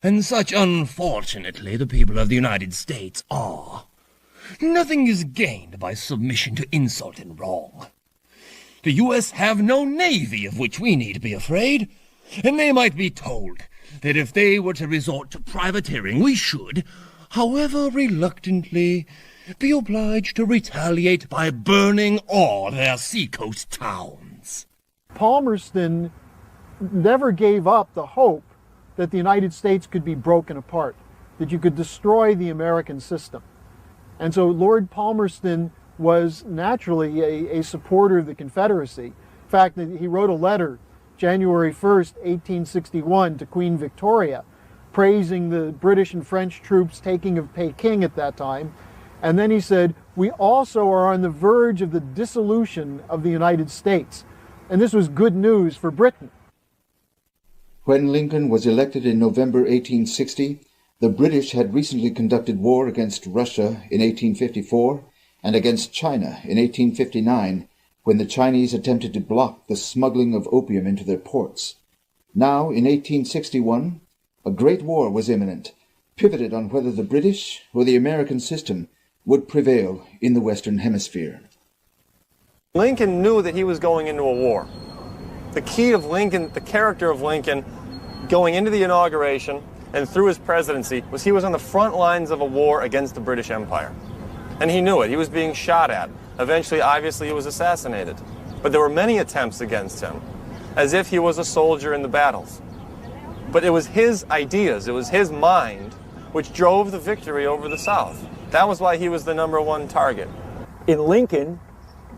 and such unfortunately the people of the United States are, nothing is gained by submission to insult and wrong. The U.S. have no navy of which we need be afraid, and they might be told that if they were to resort to privateering, we should, however reluctantly, be obliged to retaliate by burning all their seacoast towns. Palmerston never gave up the hope that the United States could be broken apart, that you could destroy the American system. And so Lord Palmerston was naturally a supporter of the Confederacy. In fact, he wrote a letter January 1st, 1861 to Queen Victoria, praising the British and French troops taking of Peking at that time. And then he said, "We also are on the verge of the dissolution of the United States." And this was good news for Britain. When Lincoln was elected in November 1860, the British had recently conducted war against Russia in 1854 and against China in 1859, when the Chinese attempted to block the smuggling of opium into their ports. Now, in 1861, a great war was imminent, pivoted on whether the British or the American system would prevail in the Western Hemisphere. Lincoln knew that he was going into a war. The key of Lincoln, the character of Lincoln, going into the inauguration and through his presidency, was he was on the front lines of a war against the British Empire. And he knew it. He was being shot at. Eventually, obviously, he was assassinated. But there were many attempts against him, as if he was a soldier in the battles. But it was his ideas, it was his mind, which drove the victory over the South. That was why he was the #1 target. In Lincoln,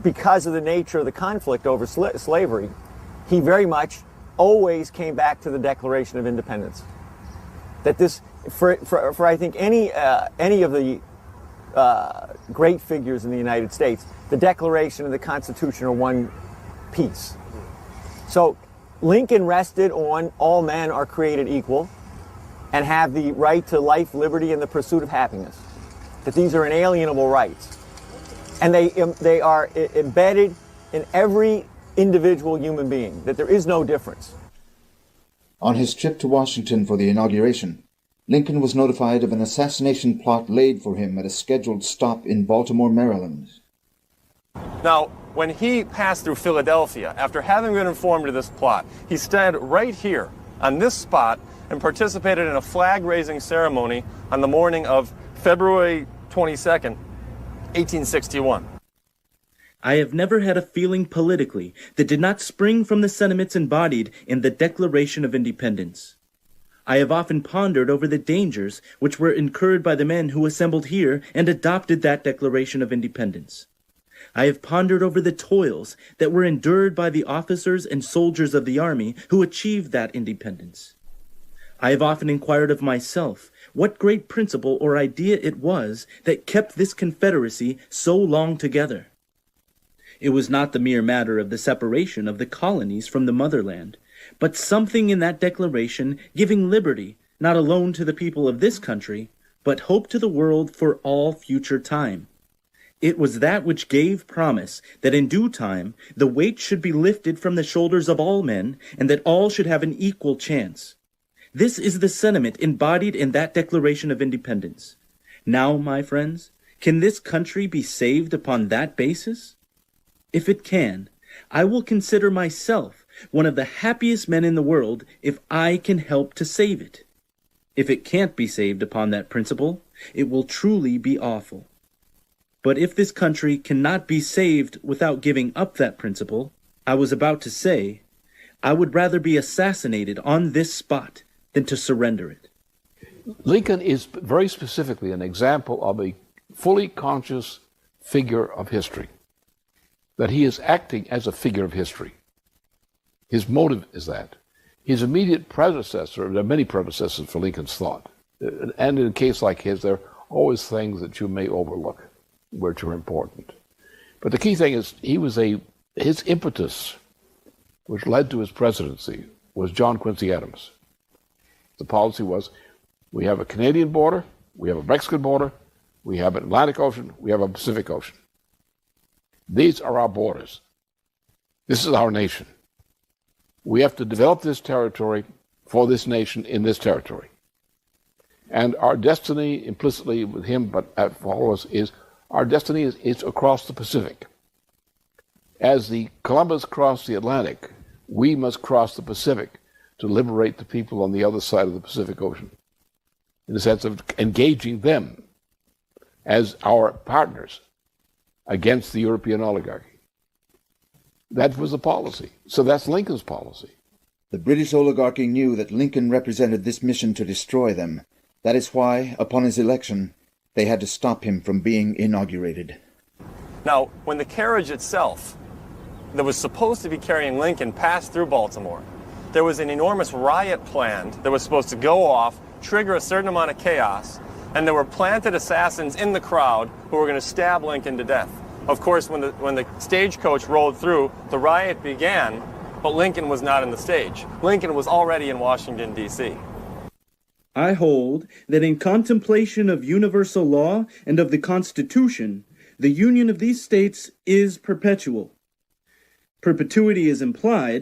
because of the nature of the conflict over slavery, he very much always came back to the Declaration of Independence. That this, for I think any of the great figures in the United States, the Declaration and the Constitution are one piece. So Lincoln rested on all men are created equal and have the right to life, liberty, and the pursuit of happiness. That these are inalienable rights. And they are embedded in every individual human being, that there is no difference. On his trip to Washington for the inauguration, Lincoln was notified of an assassination plot laid for him at a scheduled stop in Baltimore, Maryland. Now, when he passed through Philadelphia, after having been informed of this plot, he stood right here on this spot and participated in a flag-raising ceremony on the morning of February 22nd, 1861. I have never had a feeling politically that did not spring from the sentiments embodied in the Declaration of Independence. I have often pondered over the dangers which were incurred by the men who assembled here and adopted that Declaration of Independence. I have pondered over the toils that were endured by the officers and soldiers of the army who achieved that independence. I have often inquired of myself what great principle or idea it was that kept this Confederacy so long together. It was not the mere matter of the separation of the colonies from the motherland, but something in that declaration giving liberty not alone to the people of this country, but hope to the world for all future time. It was that which gave promise that in due time the weight should be lifted from the shoulders of all men, and that all should have an equal chance. This is the sentiment embodied in that Declaration of Independence. Now, my friends, can this country be saved upon that basis? If it can, I will consider myself one of the happiest men in the world if I can help to save it. If it can't be saved upon that principle, it will truly be awful. But if this country cannot be saved without giving up that principle, I was about to say, I would rather be assassinated on this spot than to surrender it. Lincoln is very specifically an example of a fully conscious figure of history, that he is acting as a figure of history. His motive is that. His immediate predecessor, there are many predecessors for Lincoln's thought, and in a case like his, there are always things that you may overlook, which are important. But the key thing is his impetus which led to his presidency was John Quincy Adams. The policy was, we have a Canadian border, we have a Mexican border, we have an Atlantic Ocean, we have a Pacific Ocean. These are our borders. This is our nation. We have to develop this territory for this nation in this territory. And our destiny, implicitly with him, but for us, is our destiny is across the Pacific. As the Columbus crossed the Atlantic, we must cross the Pacific to liberate the people on the other side of the Pacific Ocean, in the sense of engaging them as our partners against the European oligarchy. That was the policy. So that's Lincoln's policy. The British oligarchy knew that Lincoln represented this mission to destroy them. That is why, upon his election, they had to stop him from being inaugurated. Now, when the carriage itself that was supposed to be carrying Lincoln passed through Baltimore, there was an enormous riot planned that was supposed to go off, trigger a certain amount of chaos, and there were planted assassins in the crowd who were going to stab Lincoln to death. Of course, when the stagecoach rolled through, the riot began, but Lincoln was not in the stage. Lincoln was already in Washington, D.C. I hold that in contemplation of universal law and of the Constitution, the union of these states is perpetual. Perpetuity is implied